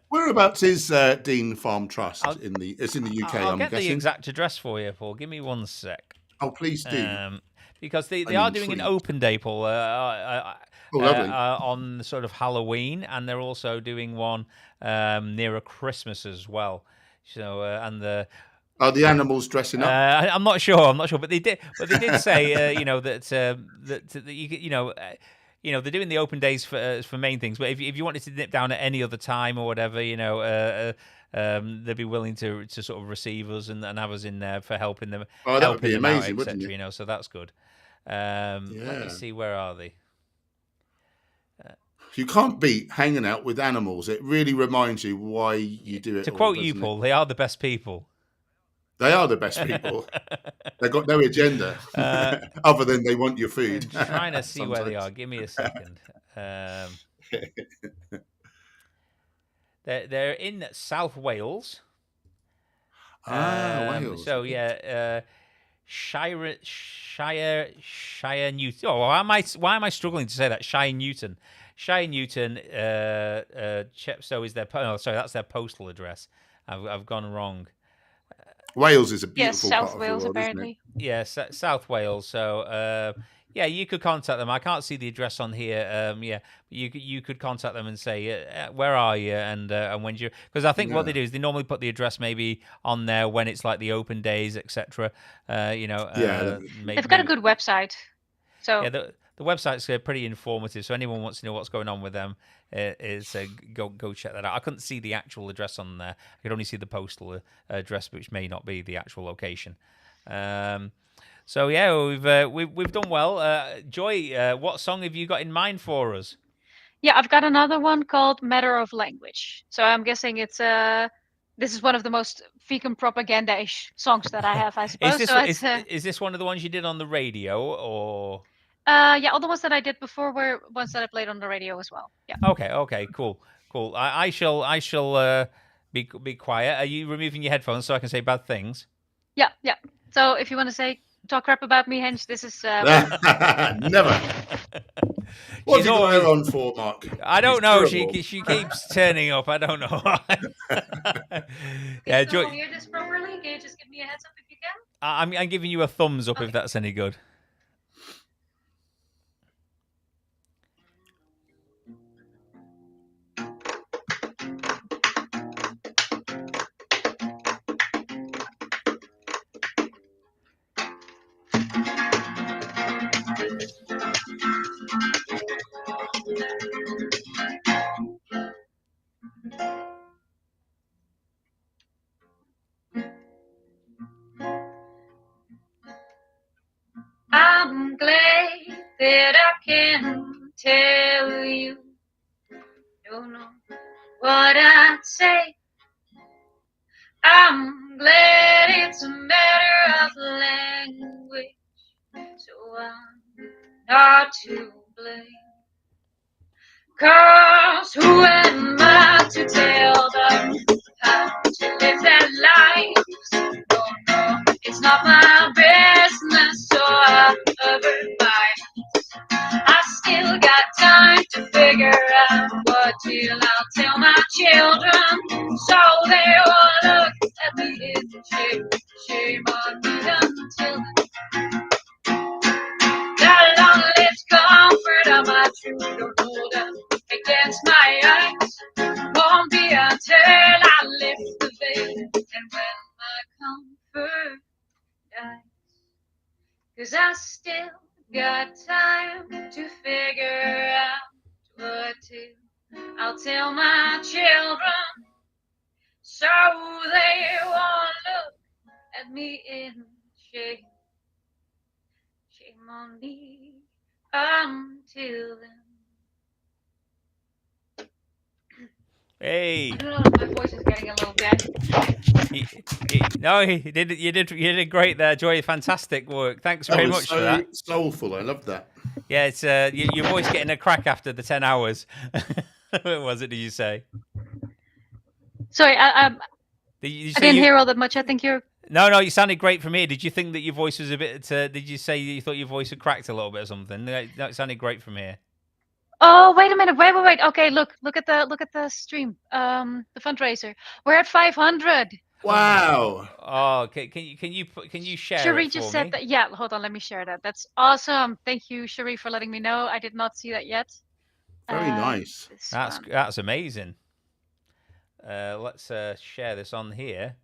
Whereabouts is Dean Farm Trust? It's in the UK. I'll I'm get guessing. the exact address for you, Paul. Give me 1 sec. Oh, please do. Because they are doing an open day, Paul, on sort of Halloween, and they're also doing one nearer Christmas as well. So are the animals dressing up? I'm not sure, but they did say they're doing the open days for main things. But if you wanted to nip down at any other time or whatever, they'd be willing to sort of receive us and have us in there for helping them. Oh, that would be amazing, wouldn't it? So that's good. Let me see, where are they? You can't beat hanging out with animals. It really reminds you why you do it. To quote you, Paul, they are the best people. They are the best people. They've got no agenda other than they want your food. I'm trying to see where they are. Give me a second. They're in South Wales. Wales. So Shire Newton. Oh, why am I struggling to say that? Shire Newton. Chepstow is their. Oh, sorry, that's their postal address. I've gone wrong. Wales is a beautiful South part of Wales, the world, apparently. Isn't it? South Wales. So you could contact them. I can't see the address on here. You could contact them and say where are you and when you, because I think what they do is they normally put the address maybe on there when it's like the open days, etc. They've got a good website. So the website's pretty informative. So anyone wants to know what's going on with them, go check that out. I couldn't see the actual address on there. I could only see the postal address, which may not be the actual location. So we've done well. Joy, what song have you got in mind for us? Yeah, I've got another one called Matter of Language. So I'm guessing it's this is one of the most vegan propaganda-ish songs that I have, I suppose. Is this one of the ones you did on the radio, or? All the ones that I did before were ones that I played on the radio as well. Yeah. Okay, cool. I shall be quiet. Are you removing your headphones so I can say bad things? Yeah. So if you want to talk crap about me, Hench, this is never. What's you got her on for, Mark? I don't know. She keeps turning up. I don't know. Can you hear this properly? Can you just give me a heads up if you can? I'm giving you a thumbs up if that's any good. I'm glad that I can tell you. Don't know what I'd say. I'm glad it's a matter of language, so I'm not to blame. 'Cause who am I to tell them how to live their lives? No, it's not my business, so I avert my eyes. I still got time to figure out what I'll tell my children, so they won't look at me in shame on me until that long-lived comfort of my truth don't hold up against my eyes. Won't be until I lift the veil and when my comfort dies. 'Cause I still got time to figure out what I'll tell my children, so they won't look at me in shame on me until then. Hey. I don't know, my voice is getting a little dead. You did great there, Joy. Fantastic work. Thanks very much for that. Soulful. I love that. Yeah, it's your voice getting a crack after the 10 hours. What was it? Did you say? Sorry, I didn't hear all that much. I think you're. No, you sounded great from here. Did you think that your voice was a bit? Did you say you thought your voice had cracked a little bit or something? No, it sounded great from here. Oh, wait a minute. Wait. Okay, look at the stream. The fundraiser. We're at 500. Wow. Oh, can you share Cherie it just for said me? that. Yeah, hold on. Let me share that. That's awesome. Thank you, Cherie, for letting me know. I did not see that yet. Very nice. That's amazing. Let's share this on here.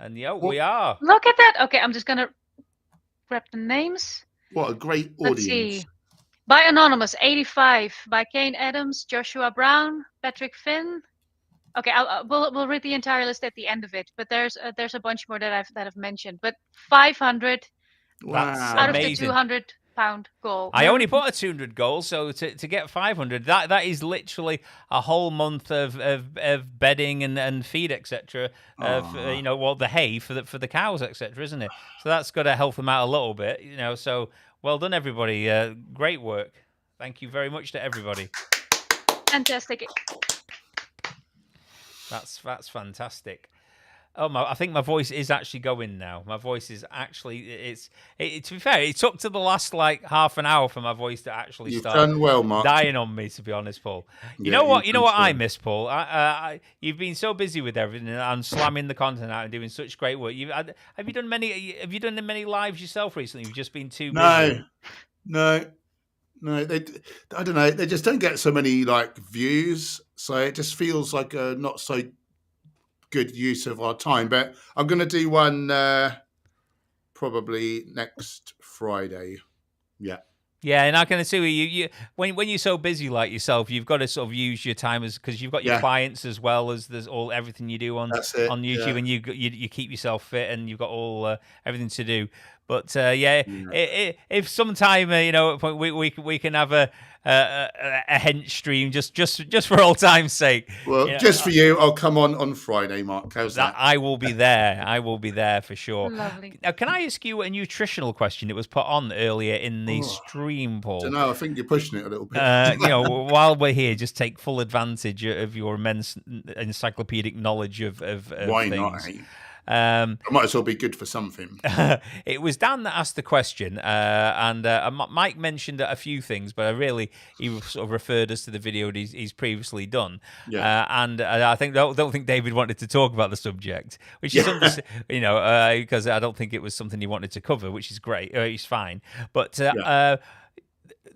And we are. Look at that. Okay, I'm just gonna grab the names. What a great audience. Let's see. By Anonymous, 85. By Kane Adams, Joshua Brown, Patrick Finn. Okay, we'll read the entire list at the end of it. But there's a bunch more that I've mentioned. But 500 out of the 200-pound goal. I only put a 200 goal, so to get 500, that is literally a whole month of bedding and feed, etc. The hay for the cows, etc. Isn't it? So that's got to help them out a little bit, So well done, everybody. Great work. Thank you very much to everybody. Fantastic. That's fantastic. Oh, I think my voice is actually going now. My voice is actually, to be fair, it took to the last half an hour for my voice to actually start done well, Mark. Dying on me, to be honest, Paul. You know what I miss, Paul? You've been so busy with everything and slamming the content out and doing such great work. Have you done many lives yourself recently? You've just been too busy. No. I don't know. They just don't get so many views, so it just feels like a not so good use of our time. But I'm going to do one probably next Friday. Yeah, and I can see you when you're so busy like yourself, you've got to sort of use your time because you've got your clients as well as there's everything you do on YouTube, and you keep yourself fit and you've got everything to do. But if sometime we can have a hench stream just for old time's sake. Well, just for you, I'll come on Friday, Mark. How's that? I will be there. I will be there for sure. Lovely. Now, can I ask you a nutritional question that was put on earlier in the stream, Paul? I don't know. I think you're pushing it a little bit. While we're here, just take full advantage of your immense encyclopedic knowledge of Why things. not? I might as well be good for something. It was Dan that asked the question, and Mike mentioned a few things, but he sort of referred us to the video he's previously done. And I don't think David wanted to talk about the subject, which is because I don't think it was something he wanted to cover, which is great. He's fine, but.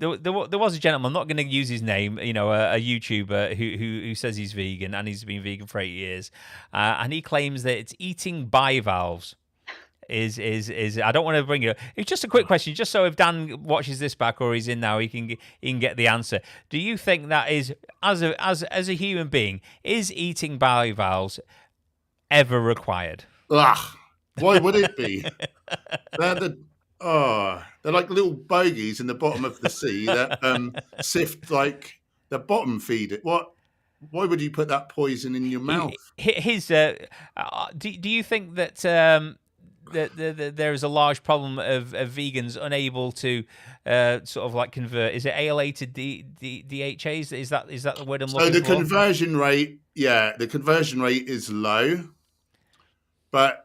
There was a gentleman, I'm not going to use his name, a YouTuber who says he's vegan and he's been vegan for 8 years, and he claims that it's eating bivalves is I don't want to bring it up. It's just a quick question, just so if Dan watches this back or he's in now, he can get the answer. Do you think that is as a human being, is eating bivalves ever required? Ugh, why would it be? They're like little bogies in the bottom of the sea that sift the bottom feed it. Why would you put that poison in your mouth? Do you think that there is a large problem of vegans unable to convert? Is it ALA to DHAs? Is that the word I'm looking for? So the conversion rate is low, but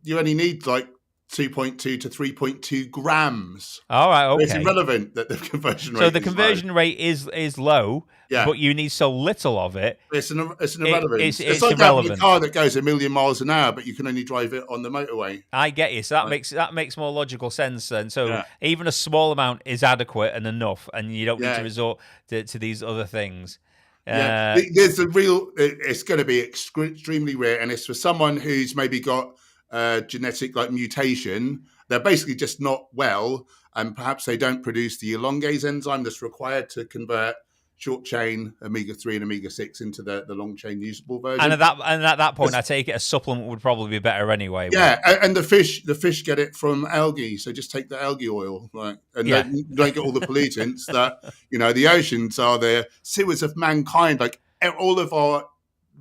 you only need 2.2 to 3.2 grams. All right, okay. It's irrelevant that the conversion rate. So the conversion rate is low, but you need so little of it. It's an irrelevant. It's like irrelevant. having a car that goes 1,000,000 miles an hour, but you can only drive it on the motorway. I get you. So that makes more logical sense then. So even a small amount is adequate and enough, and you don't need to resort to these other things. There's it's going to be extremely rare, and it's for someone who's maybe got genetic mutation. They're basically just not well, and perhaps they don't produce the elongase enzyme that's required to convert short chain omega-3 and omega-6 into the long chain usable version. And at that point, I take it a supplement would probably be better anyway. Yeah, and the fish get it from algae, so just take the algae oil, right? And don't get all the pollutants that the oceans are the sewers of mankind. Like all of our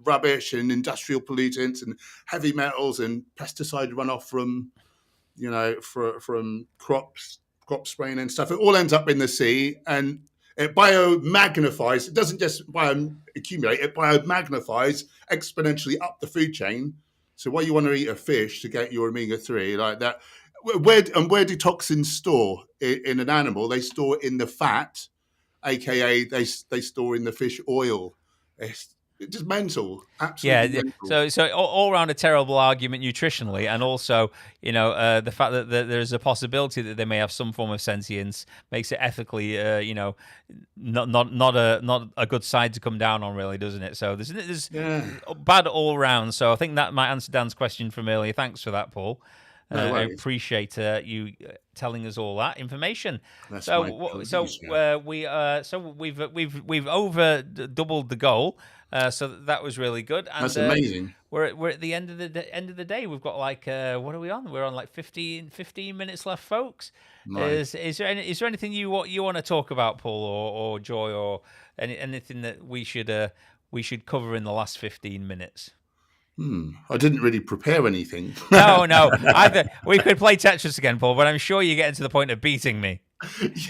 rubbish and industrial pollutants and heavy metals and pesticide runoff from from crop spraying and stuff. It all ends up in the sea, and it biomagnifies. It doesn't just bioaccumulate; it biomagnifies exponentially up the food chain. So why you want to eat a fish to get your omega-3 like that? Where do toxins store in an animal? They store in the fat, aka they store in the fish oil. It's just mental, absolutely mental. So all around a terrible argument nutritionally, and also the fact that there's a possibility that they may have some form of sentience makes it ethically not a good side to come down on, really, doesn't it? So there's bad all round. So I think that might answer Dan's question from earlier. Thanks for that, Paul. I appreciate you telling us all that information. We've over doubled the goal. So that was really good. And, that's amazing. We're at the end of the day. We've got what are we on? We're on 15 minutes left, folks. Nice. Is there anything you want to talk about, Paul or Joy, or anything that we should cover in the last 15 minutes? I didn't really prepare anything. No. We could play Tetris again, Paul, but I'm sure you're getting to the point of beating me.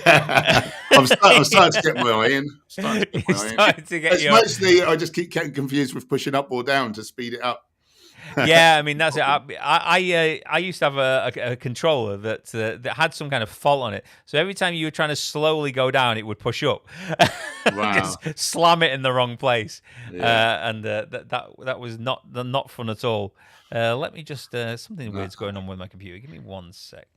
Yeah, I'm starting to get my eye in. Mostly, I just keep getting confused with pushing up or down to speed it up. Yeah, I mean that's it. I used to have a controller that had some kind of fault on it. So every time you were trying to slowly go down, it would push up. Wow! Just slam it in the wrong place, and that was not fun at all. Let me just something weird's going on with my computer. Give me 1 sec.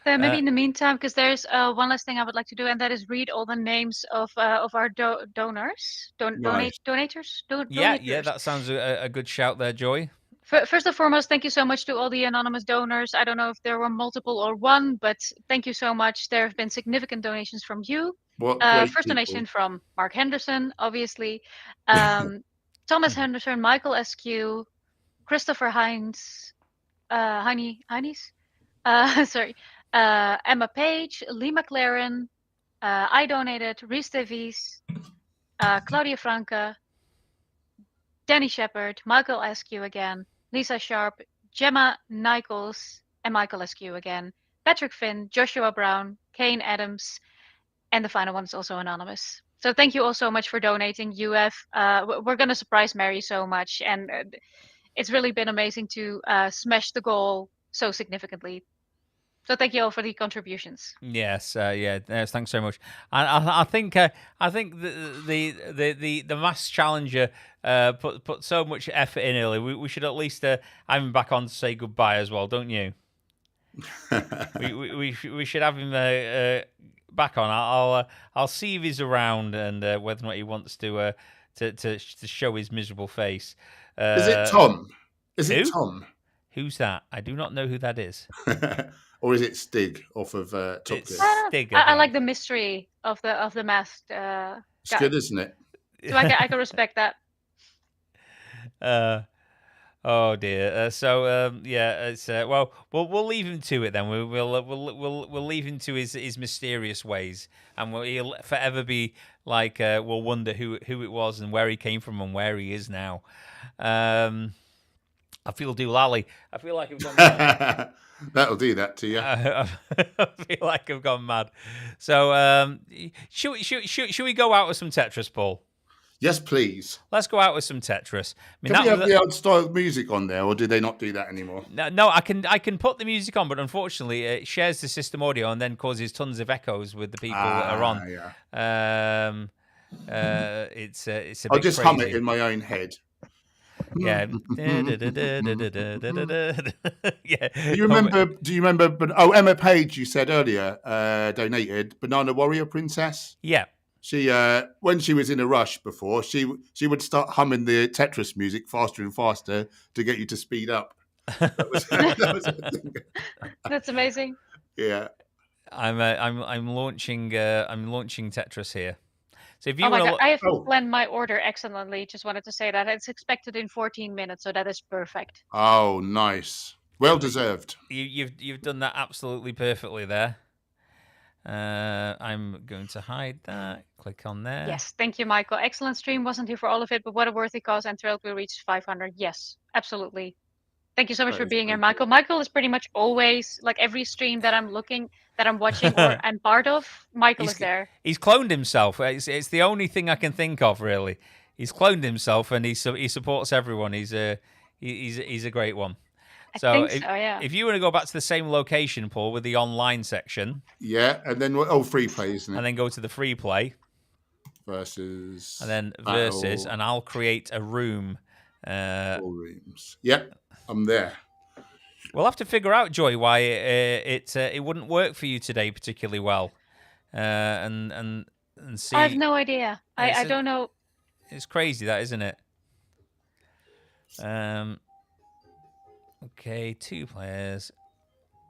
Maybe in the meantime, because there's one last thing I would like to do, and that is read all the names of our donors, donators. Yeah, that sounds a good shout there, Joy. First and foremost, thank you so much to all the anonymous donors. I don't know if there were multiple or one, but thank you so much. There have been significant donations from you. First donation from Mark Henderson, obviously. Thomas Henderson, Michael SQ, Christopher Hines, sorry. Emma Page, Lee McLaren, I donated, Rhys Davies, Claudia Franca, Danny Shepard, Michael Askew again, Lisa Sharp, Gemma Nichols, and Michael Askew again, Patrick Finn, Joshua Brown, Kane Adams, and the final one is also anonymous. So thank you all so much for donating. We're going to surprise Mary so much, and it's really been amazing to smash the goal so significantly. So thank you all for the contributions. Yes, thanks so much. I think the Mass Challenger put so much effort in early. We should at least have him back on to say goodbye as well, don't you? we should have him back on. I'll see if he's around and whether or not he wants to show his miserable face. Is it Tom? It Tom? Who's that? I do not know who that is. Or is it Stig off of Top Gear? Stig. I like the mystery of the masked guy. It's good, isn't it? So I can respect that. Oh dear. It's well, we'll leave him to it then. We'll leave him to his mysterious ways, and he'll forever be like we'll wonder who it was and where he came from and where he is now. I feel doolally. I feel like I've gone mad. That'll do that to you. I feel like I've gone mad. So should we go out with some Tetris, Paul? Yes, please. Let's go out with some Tetris. Can we have the old style music on there, or do they not do that anymore? No, I can put the music on, but unfortunately, it shares the system audio and then causes tons of echoes with the people that are on. Yeah. It's a bit I'll just crazy. hum it in my own head. Yeah. Yeah. Do you remember? But Emma Page, you said earlier, donated Banana Warrior Princess. Yeah. She when she was in a rush before, she would start humming the Tetris music faster and faster to get you to speed up. That's amazing. Yeah. I'm launching Tetris here. So if you Oh my want god, to, I have planned my order excellently. Just wanted to say that it's expected in 14 minutes, so that is perfect. Oh, nice. Well deserved. You've done that absolutely perfectly there. I'm going to hide that. Click on there. Yes, thank you, Michael. Excellent stream. Wasn't here for all of it, but what a worthy cause. I'm thrilled we reached 500. Yes, absolutely. Thank you so much for being here, Michael. Michael is pretty much always, like every stream that I'm watching or I'm part of, Michael is there. He's cloned himself. It's the only thing I can think of, really. He's cloned himself, and he supports everyone. He's a great one. So, if you want to go back to the same location, Paul, with the online section. Yeah, and then free play, isn't it? And then go to the free play. Versus. And then versus, and I'll create a room. All rooms. Yep, I'm there. We'll have to figure out, Joy, why it wouldn't work for you today particularly well, and see. I have no idea. I don't know. It's crazy, that, isn't it? Okay, 2 players.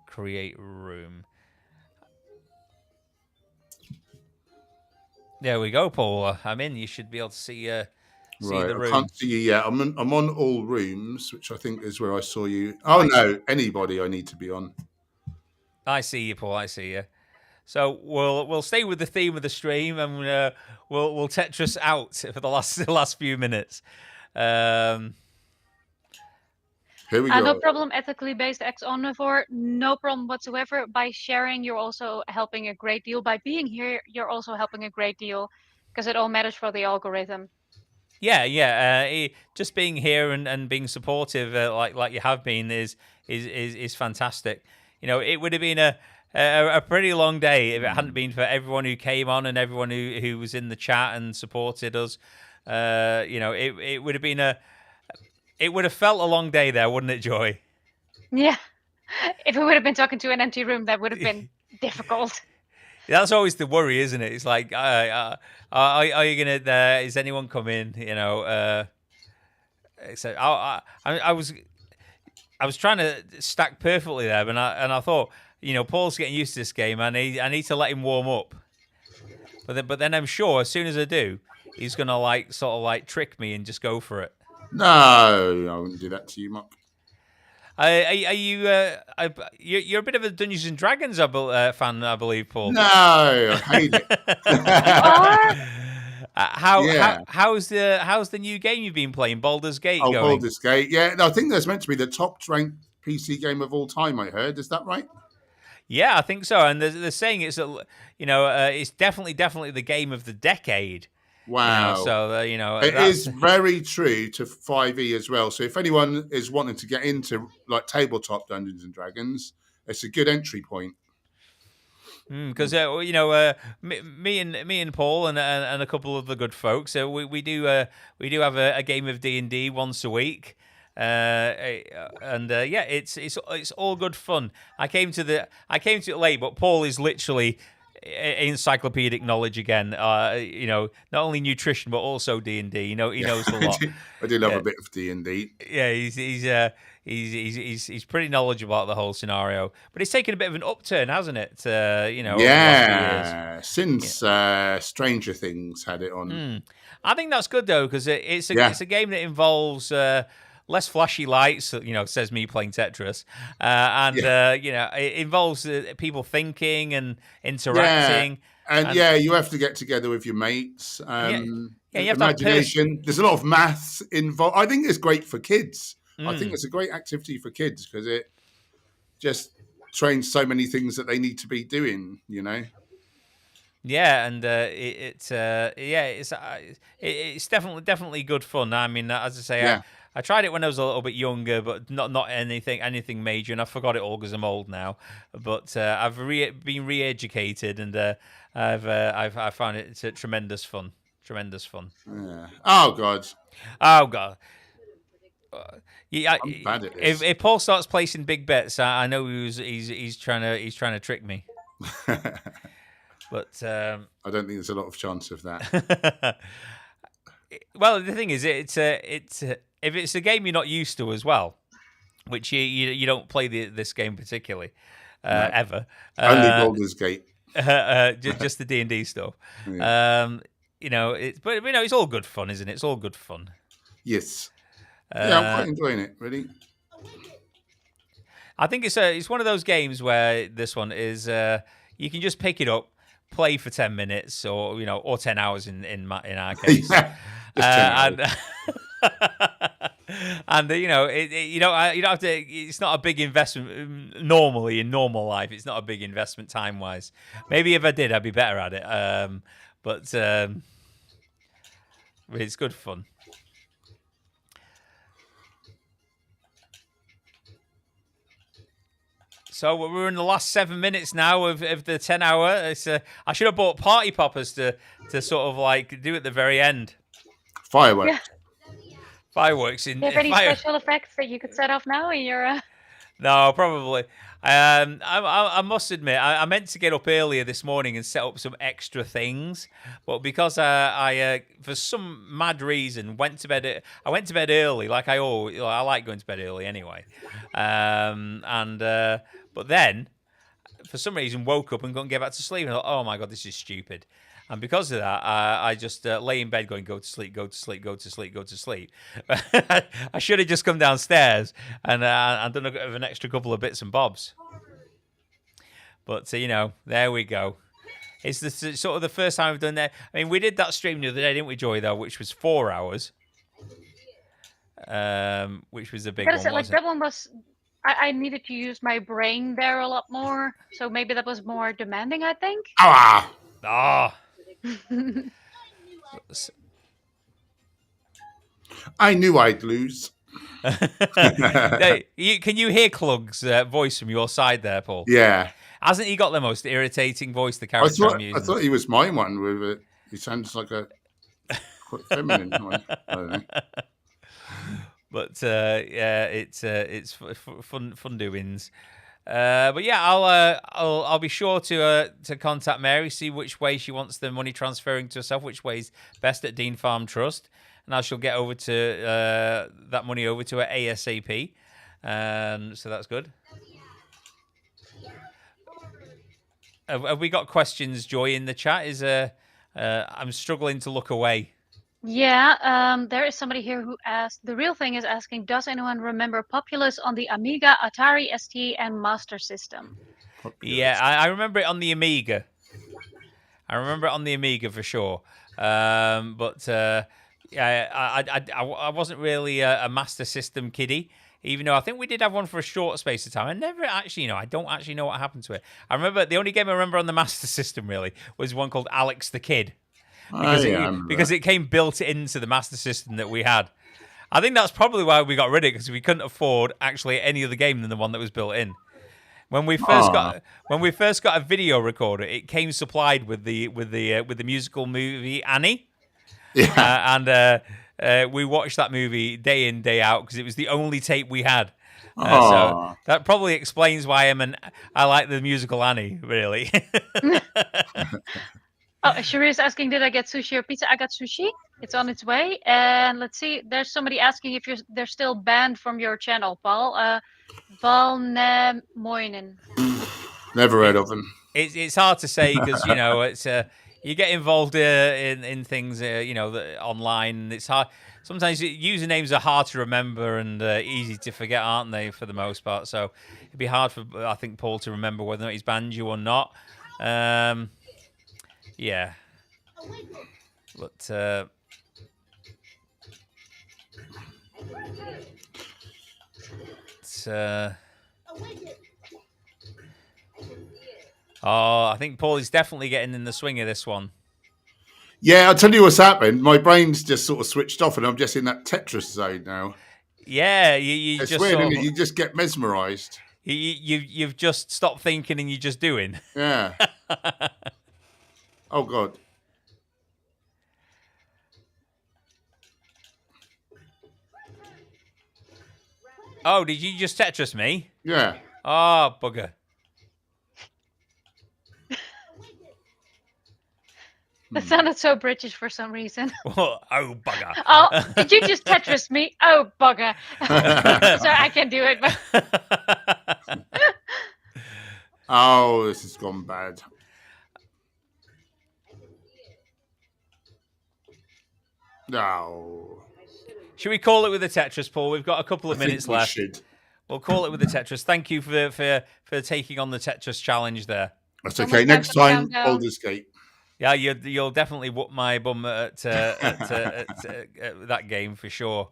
Create room. There we go, Paul. I'm in. You should be able to see the room. I can't see you yet. I'm on all rooms, which I think is where I saw you. Oh no, anybody I need to be on. I see you, Paul. I see you. So we'll stay with the theme of the stream, and we'll Tetris out for the last few minutes. Here we go. No problem. Ethically based ex-omnivore, no problem whatsoever. By sharing, you're also helping a great deal. By being here, you're also helping a great deal, because it all matters for the algorithm. Yeah. Just being here and being supportive, like you have been, is fantastic. You know, it would have been a pretty long day if it hadn't been for everyone who came on and everyone who was in the chat and supported us. It would have been it would have felt a long day there, wouldn't it, Joy? Yeah. If we would have been talking to an empty room, that would have been difficult. That's always the worry, isn't it? It's like, are you gonna? Is anyone coming? You know. So I was trying to stack perfectly there, and I thought, Paul's getting used to this game. I need to let him warm up. But then I'm sure as soon as I do, he's gonna sort of trick me and just go for it. No, I wouldn't do that to you, Mark. Are you? You're a bit of a Dungeons and Dragons fan, I believe, Paul. No, I hate it. How's the new game you've been playing, Baldur's Gate? Oh, going? Baldur's Gate. Yeah, no, I think that's meant to be the top ranked PC game of all time. I heard. Is that right? Yeah, I think so. And they're saying it's it's definitely the game of the decade. Wow. It is very true to 5e as well. So if anyone is wanting to get into tabletop Dungeons and Dragons, it's a good entry point. Because me and Paul and a couple of the good folks, we do have a game of D&D once a week. It's all good fun. I came to it late, but Paul is literally encyclopedic knowledge again. Not only nutrition but also D&D. He knows a lot. I do love a bit of D&D. Yeah, he's pretty knowledgeable about the whole scenario. But it's taken a bit of an upturn, hasn't it? Over the last few years. Since Stranger Things had it on. I think that's good though, because it's a game that involves less flashy lights, says me playing Tetris, it involves people thinking and interacting. And you have to get together with your mates. You have imagination. There's a lot of maths involved. I think it's great for kids. I think it's a great activity for kids because it just trains so many things that they need to be doing. Yeah, and it's definitely good fun. I mean, as I say, I tried it when I was a little bit younger, but not anything major, and I forgot it all because I'm old now. But I've been re-educated, and I've found it tremendous fun. Tremendous fun. Yeah. Oh God. I'm bad at this. If Paul starts placing big bets, I know he's trying to trick me. But I don't think there's a lot of chance of that. Well, the thing is, it's if it's a game you're not used to as well, which you don't play this game particularly ever. Only Baldur's Gate. Just the D&D stuff. Yeah. it's all good fun, isn't it? It's all good fun. Yes. Yeah, I'm quite enjoying it, really. I think it's one of those games where this one is you can just pick it up, play for 10 minutes or 10 hours in our case. And you don't have to. It's not a big investment normally in normal life. It's not a big investment time wise. Maybe if I did, I'd be better at it. But it's good fun. So we're in the last 7 minutes now of the 10 hour. I should have bought party poppers to sort of like do at the very end. Fireworks. Yeah. Fireworks. Do you have any special effects that you could set off now in your? No, probably. I must admit, I meant to get up earlier this morning and set up some extra things, but because I for some mad reason went to bed. I went to bed early, like I like going to bed early anyway, but then for some reason woke up and couldn't get back to sleep. And I thought, oh my god, this is stupid. And because of that, I just lay in bed going, go to sleep, go to sleep, go to sleep, go to sleep. I should have just come downstairs and done an extra couple of bits and bobs. But, there we go. It's sort of the first time we've done that. I mean, we did that stream the other day, didn't we, Joy, though, which was 4 hours. Which was a big one, like that one was... I needed to use my brain there a lot more. So maybe that was more demanding, I think. I knew I'd lose. Can you hear Klug's voice from your side there, Paul? Yeah. Hasn't he got the most irritating voice, the character I'm using? I thought he was my one with it. He sounds like a quite feminine one. I don't know. But it's fun doings. But yeah, I'll be sure to contact Mary, see which way she wants the money transferring to herself, which way is best at Dean Farm Trust, and I shall get over to that money over to her ASAP. So that's good. Have we got questions, Joy, in the chat? I'm struggling to look away. Yeah, there is somebody here who asked, the real thing is asking, does anyone remember Populous on the Amiga, Atari ST, and Master System? Populous. Yeah, I remember it on the Amiga. I remember it on the Amiga for sure. But I wasn't really a Master System kiddie, even though I think we did have one for a short space of time. I never actually, I don't actually know what happened to it. I remember, the only game I remember on the Master System really was one called Alex the Kid. Because it came built into the Master System that we had. I think that's probably why we got rid of it, because we couldn't afford actually any other game than the one that was built in. When we first got a video recorder, it came supplied with the musical movie Annie. Yeah. And we watched that movie day in, day out because it was the only tape we had. So that probably explains why I like the musical Annie, really. Oh, Sheree is asking, did I get sushi or pizza? I got sushi. It's on its way. And let's see, there's somebody asking if they're still banned from your channel, Paul. Valnemoinen. Never heard of them. It's hard to say because, it's you get involved in things, online. It's hard. Sometimes usernames are hard to remember and easy to forget, aren't they, for the most part? So it'd be hard for, I think, Paul to remember whether or not he's banned you or not. Yeah, but I think Paul is definitely getting in the swing of this one. Yeah, I'll tell you what's happened. My brain's just sort of switched off, and I'm just in that Tetris zone now. Yeah, you it's just weird, isn't it? You just get mesmerised. You've just stopped thinking and you're just doing. Yeah. Oh God. Oh, did you just Tetris me? Yeah. Oh, bugger. That sounded so British for some reason. Oh, bugger. Oh, did you just Tetris me? Oh, bugger. Sorry, I can't do it. But... Oh, this has gone bad. No. Should we call it with the Tetris, Paul? We've got a couple of minutes left. Should. We'll call it with the Tetris. Thank you for taking on the Tetris challenge there. That's okay. Next time, Baldur's Gate. Yeah, you'll definitely whoop my bum at that game for sure.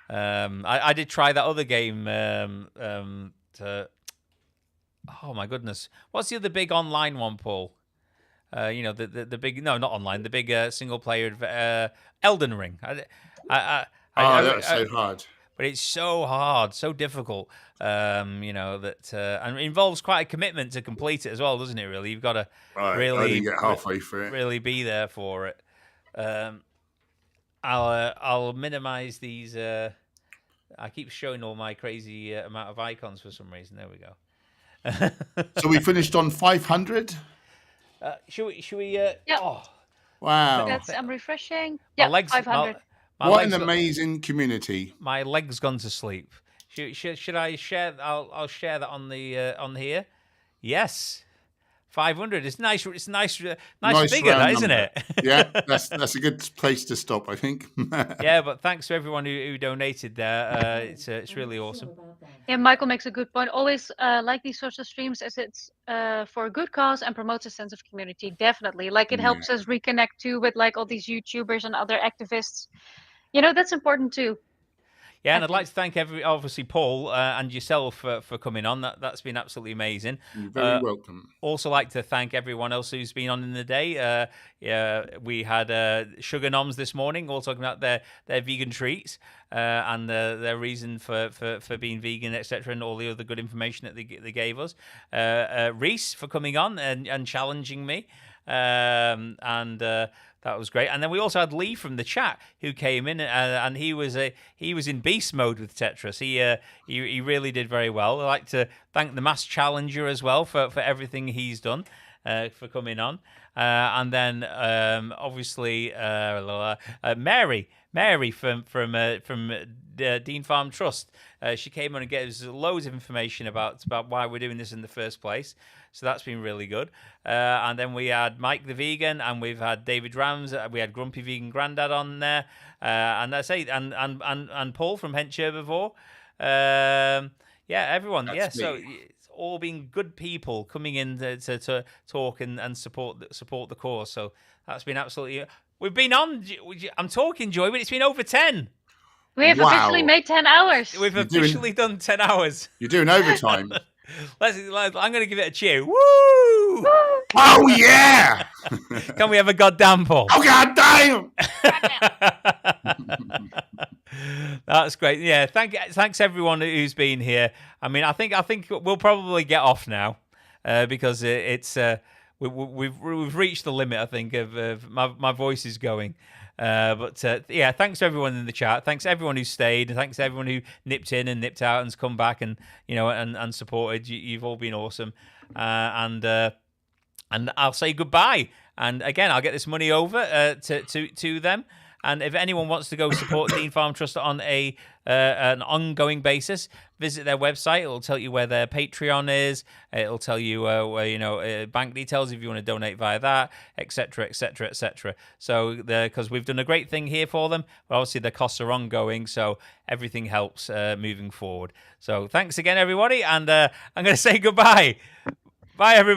I did try that other game. Oh my goodness, what's the other big online one, Paul? The big not online, the big single player Elden Ring. That's so hard. But it's so hard, so difficult. And it involves quite a commitment to complete it as well, doesn't it? Really, you've got to really get halfway through it. Really be there for it. I'll minimize these. I keep showing all my crazy amount of icons for some reason. There we go. So we finished on 500. Should we? Yeah. Oh, wow. I'm refreshing. Yeah, 500. What an amazing community. My leg's gone to sleep. Should I share? I'll share that on the on here. Yes. 500. It's nice. It's nice figure, that, isn't it? Yeah, that's a good place to stop, I think. Yeah, but thanks to everyone who donated there. It's really awesome. Yeah, Michael makes a good point. Always like these sorts of streams as it's for a good cause and promotes a sense of community. Definitely, like it helps us reconnect too with like all these YouTubers and other activists. That's important too. Yeah, and I'd like to thank obviously Paul and yourself for coming on. That's been absolutely amazing. You're very welcome. Also like to thank everyone else who's been on in the day. We had Sugarnoms this morning, all talking about their vegan treats and their reason for being vegan, etc., and all the other good information that they gave us. Rhys for coming on and challenging me. That was great. And then we also had Lee from the chat who came in, and he was in beast mode with Tetris. He really did very well. I'd like to thank the Mass Challenger as well for everything he's done for coming on. And then obviously Mary from Dean Farm Trust. She came on and gave us loads of information about why we're doing this in the first place. So that's been really good. And then we had Mike the Vegan, and we've had David Rams. We had Grumpy Vegan Grandad on there, and that's it. And Paul from Hench Herbivore. Everyone. That's me. So it's all been good people coming in to talk and support the cause. So that's been absolutely. We've been on. I'm talking, Joy, but it's been over 10. We have officially made 10 hours. We've officially done 10 hours. You're doing overtime. I'm going to give it a cheer. Woo! Oh, yeah! Can we have a goddamn, Paul? Oh, goddamn! That's great. Yeah, thanks everyone who's been here. I mean, I think we'll probably get off now because it's we've reached the limit. I think of my voice is going. But thanks to everyone in the chat. Thanks to everyone who stayed. Thanks to everyone who nipped in and nipped out and's come back and and supported. You've all been awesome. And I'll say goodbye. And again, I'll get this money over to them. And if anyone wants to go support Dean Farm Trust on an ongoing basis, visit their website. It'll tell you where their Patreon is. It'll tell you bank details if you want to donate via that, etc., etc., etc. So because we've done a great thing here for them, but obviously the costs are ongoing, so everything helps moving forward. So thanks again, everybody, and I'm going to say goodbye. Bye, everybody.